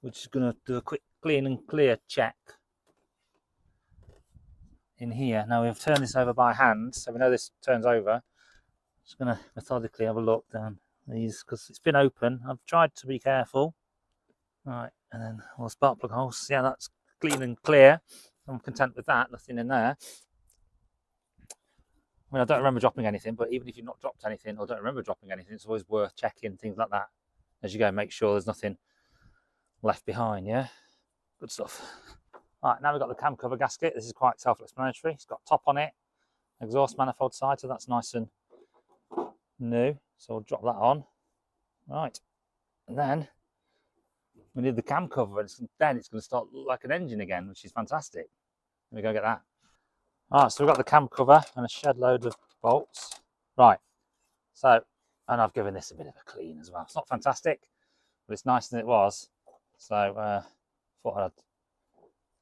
we're just going to do a quick clean and clear check in here. Now we've turned this over by hand, so we know this turns over. Just going to methodically have a look down these because it's been open. I've tried to be careful. Right, and then all the spark plug holes. Yeah, that's clean and clear. I'm content with that. Nothing in there. I mean, I don't remember dropping anything, but even if you've not dropped anything or don't remember dropping anything, it's always worth checking things like that as you go. Make sure there's nothing left behind, yeah? Good stuff. All right, now we've got the cam cover gasket. This is quite self-explanatory. It's got top on it, exhaust manifold side, so that's nice and new. So we'll drop that on. Right, and then we need the cam cover, and then it's going to start look like an engine again, which is fantastic. Let me go get that. All right, so we've got the cam cover and a shed load of bolts. Right, so, and I've given this a bit of a clean as well. It's not fantastic, but it's nicer than it was. So, thought I'd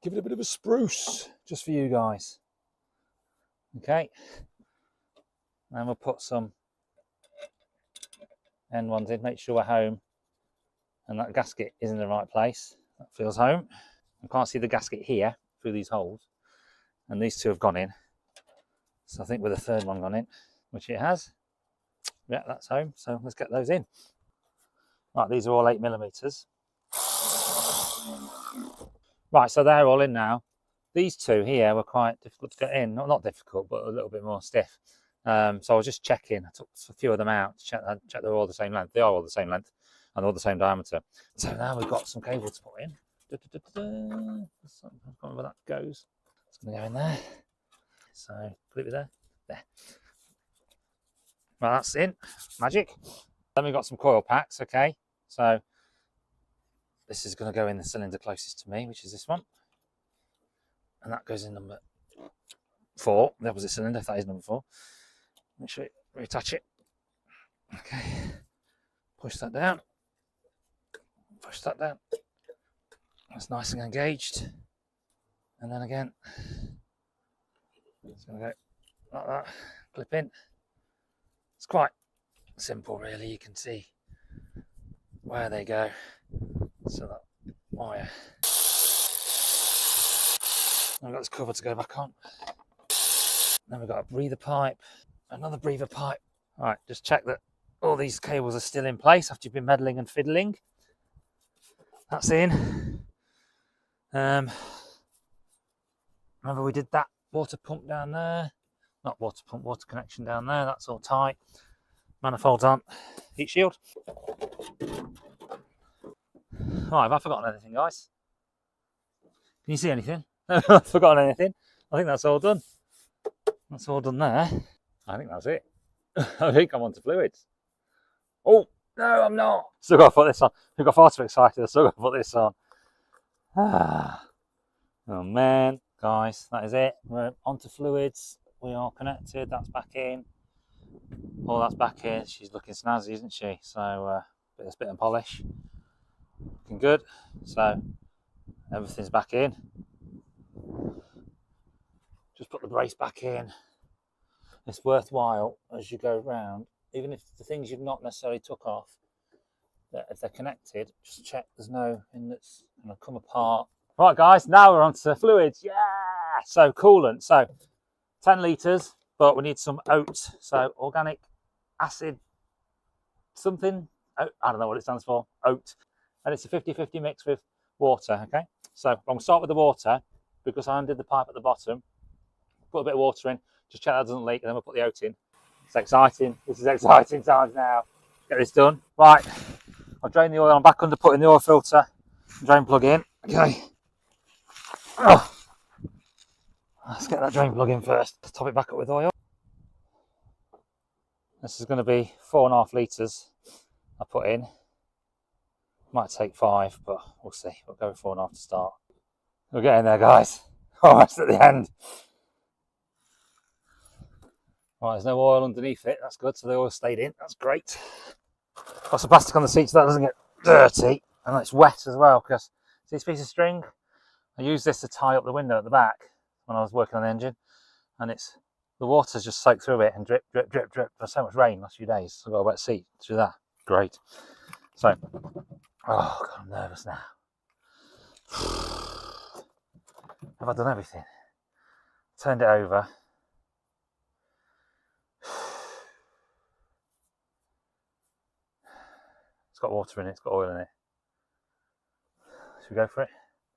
give it a bit of a spruce just for you guys. Okay, and we'll put some end ones in, make sure we're home and that gasket is in the right place. That feels home. I can't see the gasket here through these holes. And these two have gone in. So I think with the third one gone in, which it has. Yeah, that's home. So let's get those in. Right, these are all 8mm. Right, so they're all in now. These two here were quite difficult to get in. Not difficult, but a little bit more stiff. So I was just checking. I took a few of them out to check they're all the same length. They are all the same length and all the same diameter. So now we've got some cable to put in. I can't remember where that goes. It's going to go in there. So put it there. There. Well, that's in. Magic. Then we've got some coil packs. Okay. So this is going to go in the cylinder closest to me, which is this one. And that goes in number 4, the opposite cylinder, if that is number 4. Make sure you reattach it. Okay, push that down. Push that down. It's nice and engaged. And then again, it's going to go like that, clip in. It's quite simple, really. You can see where they go. So that wire. I've got this cover to go back on. Then we've got a breather pipe, another breather pipe. All right, just check that all these cables are still in place after you've been meddling and fiddling. That's in. Remember we did that water pump down there? Not water pump, water connection down there. That's all tight. Manifolds on. Heat shield. Right, have I forgotten anything, guys? Can you see anything? I've forgotten anything. I think that's all done. That's all done there. I think that's it. I think I'm on to fluids. Oh, no, I'm not. Still got to put this on. We've got far too excited. I've still got to put this on. Oh, man. Guys, that is it. We're on to fluids. We are connected. That's back in. Oh, that's back in. She's looking snazzy, isn't she? So, bit of polish. Looking good. So, everything's back in. Just put the brace back in. It's worthwhile as you go round, even if the things you've not necessarily took off, that if they're connected, just check there's no thing that's going to come apart. Right, guys, now we're on to fluids. Yeah! So, coolant. So, 10 litres, but we need some oat. So, organic acid something. Oat, I don't know what it stands for. Oat. And it's a 50-50 mix with water, okay? So, I'm going to start with the water because I undid the pipe at the bottom. Put a bit of water in, just check that doesn't leak, and then we'll put the oat in. It's exciting. This is exciting times now. Get this done. Right, I'll drain the oil. I'm back under putting the oil filter drain plug in. Okay. Oh. Let's get that drain plug in first. Top it back up with oil. This is going to be 4.5 litres I put in. Might take 5, but we'll see. We'll go with 4.5 to start. We're getting there, guys. Almost at the end. Right, there's no oil underneath it. That's good. So the oil stayed in. That's great. Got some plastic on the seat so that doesn't get dirty. And it's wet as well because see this piece of string? I used this to tie up the window at the back when I was working on the engine. And it's the water's just soaked through it and drip, drip, drip, drip. There's so much rain last few days. So I've got a wet seat through that. Great. So, oh God, I'm nervous now. Have I done everything? Turned it over. It's got water in it, it's got oil in it. Should we go for it?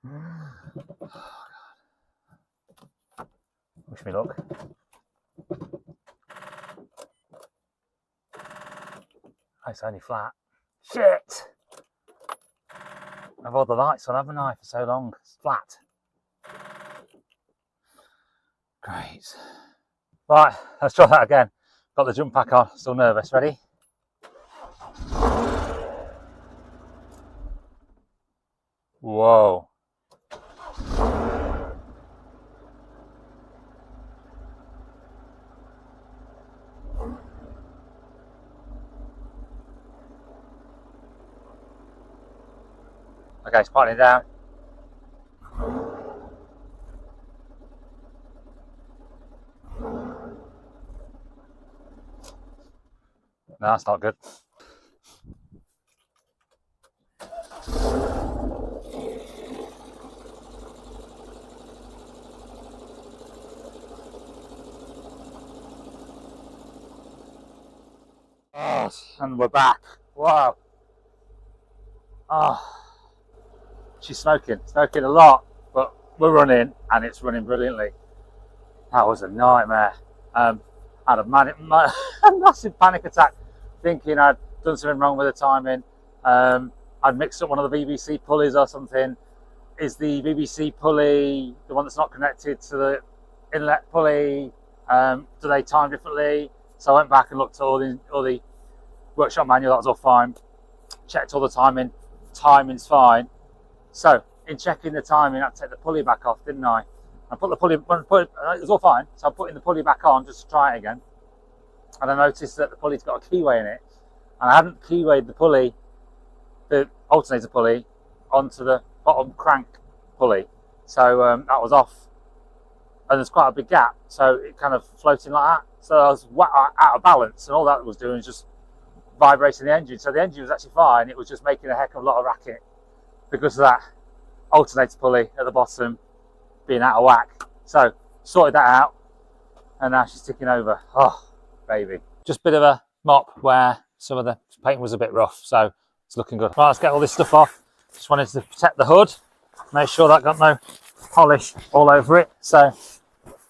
Oh, God. Wish me luck. Oh, it's only flat. Shit! I've had the lights on, haven't I, for so long? It's flat. Great. Right, let's try that again. Got the jump pack on, still nervous. Ready? Whoa. Okay, it's quieting down. No, that's not good. Oh, and we're back. Wow. Oh, she's smoking a lot, but we're running and it's running brilliantly. That was a nightmare. I had a massive panic attack thinking I'd done something wrong with the timing. I'd mixed up one of the BBC pulleys or something. Is the BBC pulley the one that's not connected to the inlet pulley? Do they time differently? So I went back and looked at all the workshop manual. That was all fine. Checked all the timing. Timing's fine. So in checking the timing, I had to take the pulley back off, didn't I? I put the pulley, it was all fine, so I'm putting the pulley back on just to try it again. And I noticed that the pulley's got a keyway in it, and I hadn't keywayed the pulley, the alternator pulley, onto the bottom crank pulley. So that was off, and there's quite a big gap, so it kind of floating like that. So I was out of balance, and all that was doing was just vibrating the engine. So the engine was actually fine, it was just making a heck of a lot of racket because of that alternator pulley at the bottom being out of whack. So sorted that out, and now she's ticking over. Oh baby, just a bit of a mop where some of the paint was a bit rough, so it's looking good. Right, let's get all this stuff off. Just wanted to protect the hood, make sure that got no polish all over it. So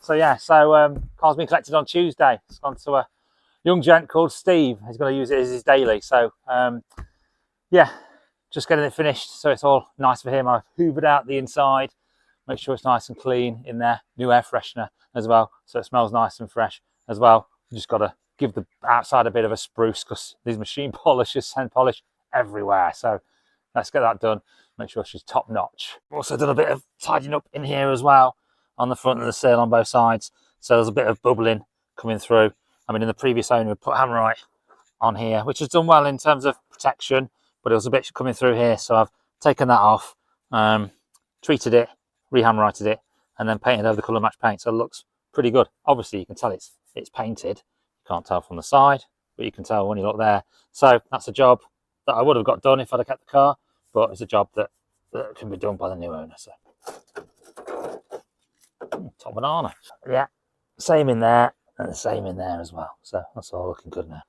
car's been collected on Tuesday. It's gone to a young gent called Steve. He's going to use it as his daily. So yeah, just getting it finished so it's all nice for him. I've hoovered out the inside, make sure it's nice and clean in there. New air freshener as well, so it smells nice and fresh as well. Just got to give the outside a bit of a spruce because these machine polishers send polish everywhere. So let's get that done, make sure she's top notch. Also done a bit of tidying up in here as well, on the front of the sill on both sides. So there's a bit of bubbling coming through. I mean, in the previous owner, we put Hammerite on here, which has done well in terms of protection, but it was a bit coming through here. So I've taken that off, treated it, re-hammerited it, and then painted over the colour match paint. So it looks pretty good. Obviously, you can tell it's painted. You can't tell from the side, but you can tell when you look there. So that's a job that I would have got done if I'd have kept the car, but it's a job that can be done by the new owner. So top banana. Yeah, same in there and the same in there as well. So that's all looking good now.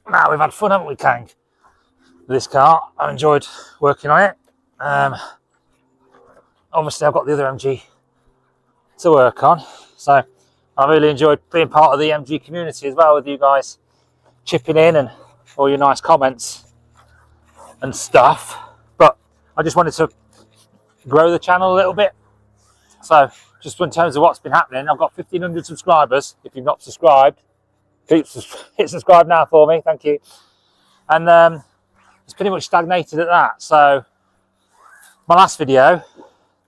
Now we've had fun, haven't we, Kang? With this car, I've enjoyed working on it. Obviously, I've got the other MG to work on, so I really enjoyed being part of the MG community as well, with you guys chipping in and all your nice comments and stuff. But I just wanted to grow the channel a little bit. So just in terms of what's been happening, I've got 1,500 subscribers. If you've not subscribed, hit subscribe now for me, thank you. And it's pretty much stagnated at that. So my last video,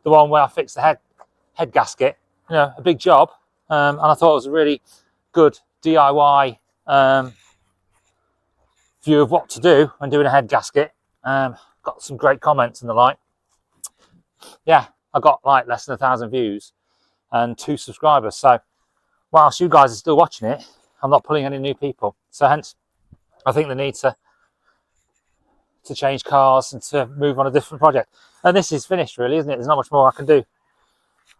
the one where I fixed the head gasket, you know, a big job, and I thought it was a really good DIY view of what to do when doing a head gasket. Got some great comments and the like. Yeah, I got like less than 1,000 views and 2 subscribers. So whilst you guys are still watching it, I'm not pulling any new people. So hence, I think the need to change cars and to move on a different project. And this is finished, really, isn't it? There's not much more I can do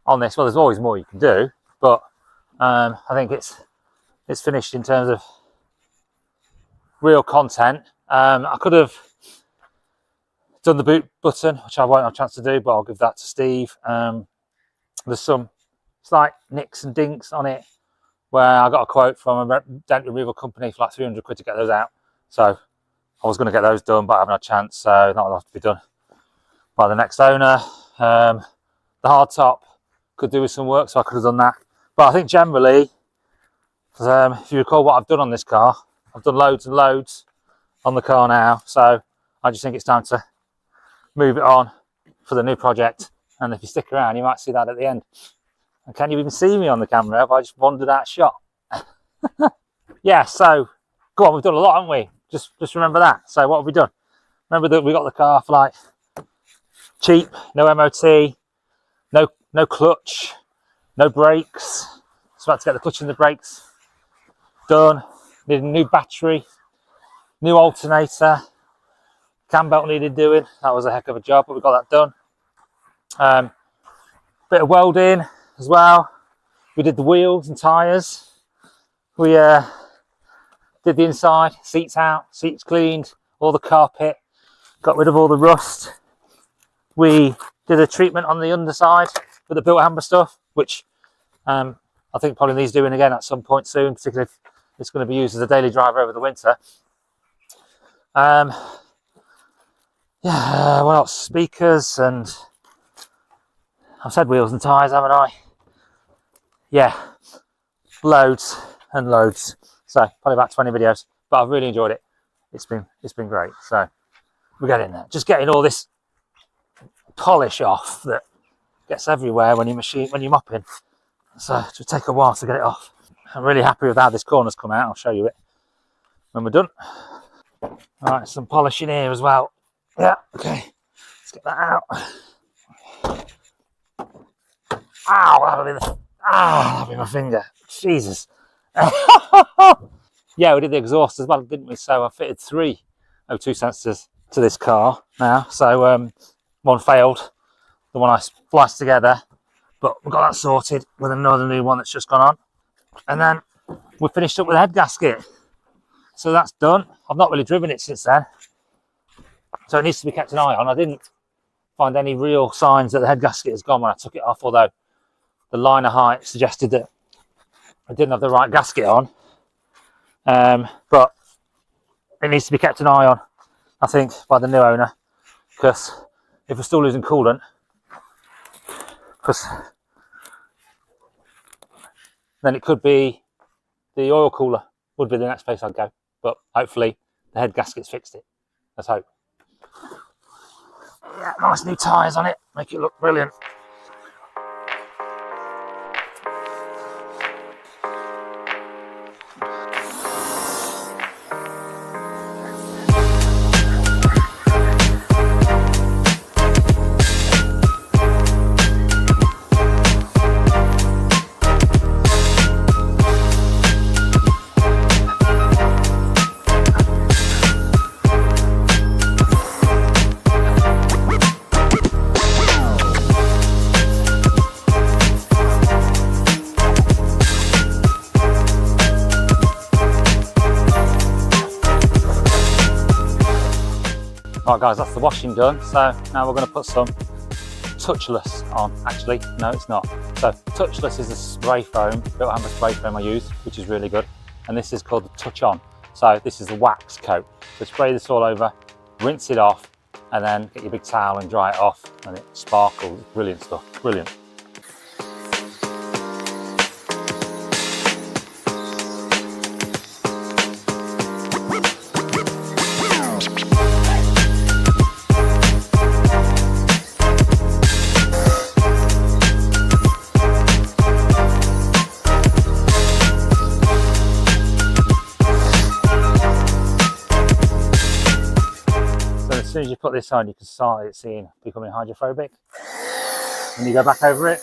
on this. Well, there's always more you can do, but I think it's finished in terms of real content. I could have done the boot button, which I won't have a chance to do, but I'll give that to Steve. There's some slight nicks and dinks on it, where I got a quote from a dent removal company for like 300 quid to get those out. So I was going to get those done, but I haven't had a chance, so that'll have to be done by the next owner. The hard top could do with some work, so I could have done that. But I think generally, if you recall what I've done on this car, I've done loads and loads on the car now, so I just think it's time to move it on for the new project. And if you stick around, you might see that at the end. And can you even see me on the camera if I just wandered out shot? Yeah, so go on, we've done a lot, haven't we? Just remember that. So what have we done? Remember that we got the car for like cheap, no MOT, no clutch, no brakes. So I had to get the clutch and the brakes done. Needed a new battery, new alternator, cam belt needed doing. That was a heck of a job, but we got that done. Bit of welding as well. We did the wheels and tyres. We did the inside, seats out, seats cleaned, all the carpet. got rid of all the rust. We did a treatment on the underside with the built amber stuff, which I think probably needs doing again at some point soon, particularly if it's going to be used as a daily driver over the winter. Yeah, what else? Speakers, and I've said wheels and tyres, haven't I? Yeah, loads and loads. So probably about 20 videos, but I've really enjoyed it. It's been great. So we're getting there. Just getting all this polish off that gets everywhere when you're mopping. So it will take a while to get it off. I'm really happy with how this corner's come out. I'll show you it when we're done. All right, some polishing here as well. Yeah, okay. Let's get that out. Ow, that'll be my finger. Jesus. Yeah, we did the exhaust as well, didn't we? So I fitted 3 O2 sensors to this car now. So one failed, the one I spliced together, but we've got that sorted with another new one that's just gone on. And then we finished up with the head gasket. So that's done. I've not really driven it since then, so it needs to be kept an eye on. I didn't find any real signs that the head gasket has gone when I took it off, although the liner height suggested that I didn't have the right gasket on. But it needs to be kept an eye on, I think, by the new owner, because if we're still losing coolant, then it could be the oil cooler would be the next place I'd go. But hopefully the head gasket's fixed it. Let's hope. Yeah, nice new tyres on it, make it look brilliant. Right guys, that's the washing done. So now we're going to put some touchless on. Actually, no, it's not. So touchless is a spray foam, built amber spray foam I use, which is really good. And this is called the touch on. So this is the wax coat. So spray this all over, rinse it off, and then get your big towel and dry it off, and it sparkles. Brilliant stuff, brilliant. As soon as you put this on, you can start it seeing becoming hydrophobic. And you go back over it,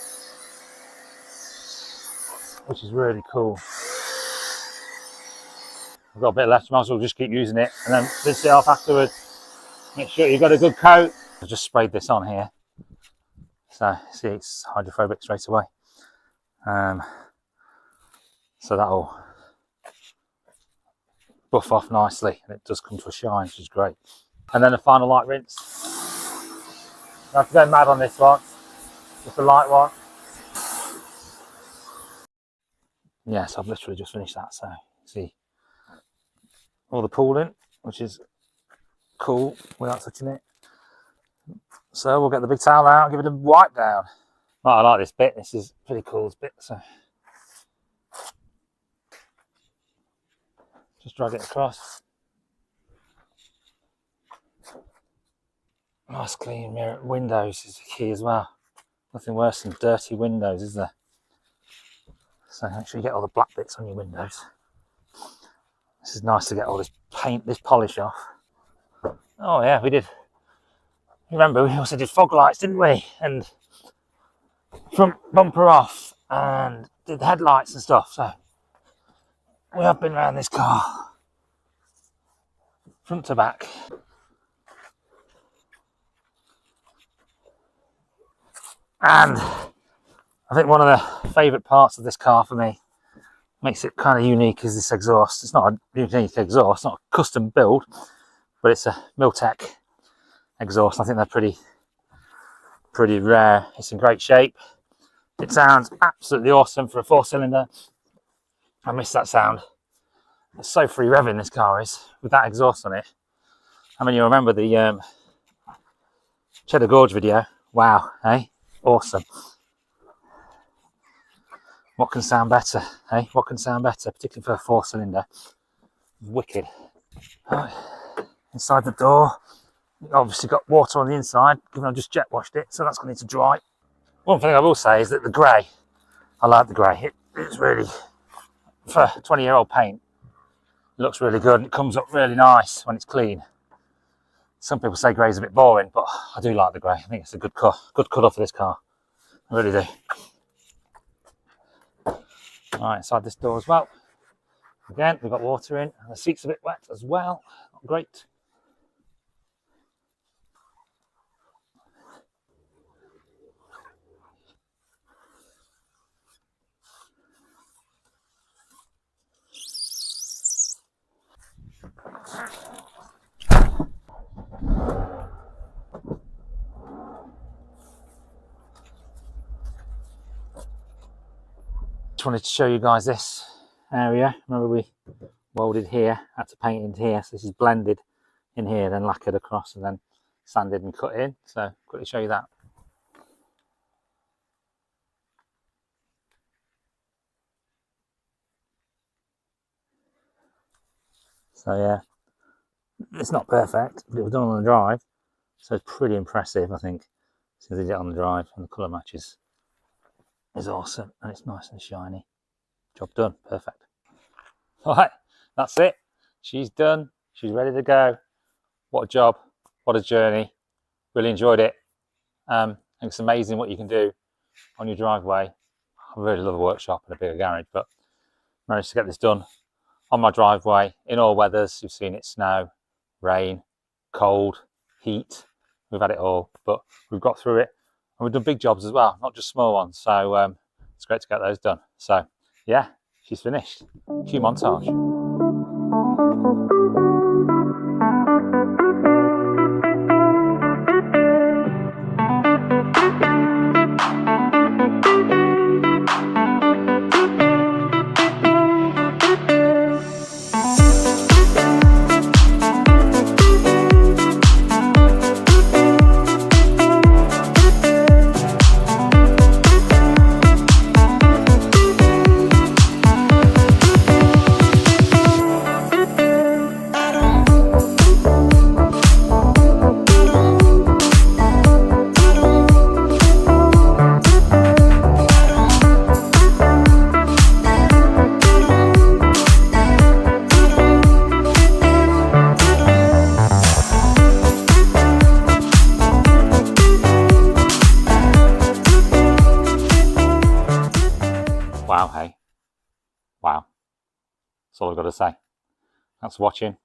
which is really cool. I've got a bit left, might as well just keep using it and then rinse it off afterwards. Make sure you've got a good coat. I've just sprayed this on here. So see, it's hydrophobic straight away. So that'll buff off nicely, and it does come to a shine, which is great. And then a final light rinse. I have to go mad on this one, just a light one. Yes, I've literally just finished that, so see all the pooling, which is cool without touching it. So we'll get the big towel out and give it a wipe down. Right, I like this bit, this is pretty cool, this bit. So just drag it across. Nice clean mirror windows is the key as well. Nothing worse than dirty windows, is there? So make sure you get all the black bits on your windows. This is nice to get all this paint, this polish off. Oh yeah, we did. Remember, we also did fog lights, didn't we? And front bumper off, and did the headlights and stuff. So we have been around this car, front to back. And I think one of the favourite parts of this car for me, makes it kind of unique, is this exhaust. It's not a unique exhaust, it's not a custom build, but it's a Miltech exhaust. I think they're pretty rare. It's in great shape. It sounds absolutely awesome for a 4-cylinder. I miss that sound. It's so free revving, this car is, with that exhaust on it. I mean, you remember the Cheddar Gorge video? Wow, eh? Awesome. What can sound better, eh? What can sound better, particularly for a 4-cylinder? Wicked. Right. Inside the door, obviously got water on the inside, given I've just jet washed it, so that's going to need to dry. One thing I will say is that the grey, I like the grey. It's really, for 20-year-old paint, it looks really good and it comes up really nice when it's clean. Some people say grey's a bit boring, but I do like the grey. I think it's a good colour for this car. I really do. Right, inside this door as well. Again, we've got water in, and the seat's a bit wet as well. Not great. Just wanted to show you guys this area. Remember we welded here, had to paint in here, so this is blended in here, then lacquered across and then sanded and cut in. So quickly show you that. So yeah, it's not perfect, but it was done on the drive, so it's pretty impressive, I think, since they did it on the drive, and the colour matches is awesome, and it's nice and shiny. Job done, perfect. All right, that's it. She's done. She's ready to go. What a job. What a journey. Really enjoyed it. I think it's amazing what you can do on your driveway. I really love a workshop and a bigger garage, but managed to get this done on my driveway in all weathers. You've seen it snow, rain, cold, heat. We've had it all, but we've got through it. And we've done big jobs as well, not just small ones. So it's great to get those done. So yeah, she's finished. Cue montage. Wow, hey. Wow. That's all I've got to say. Thanks for watching.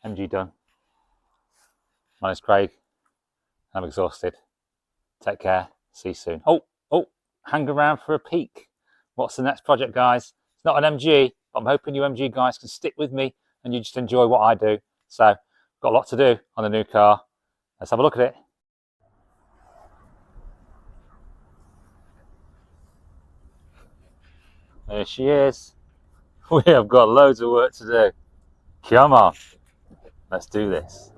MG done. My name's Craig. I'm exhausted. Take care. See you soon. Oh, hang around for a peek. What's the next project, guys? It's not an MG, but I'm hoping you MG guys can stick with me and you just enjoy what I do. So, got a lot to do on the new car. Let's have a look at it. There she is. We have got loads of work to do. Come on, let's do this.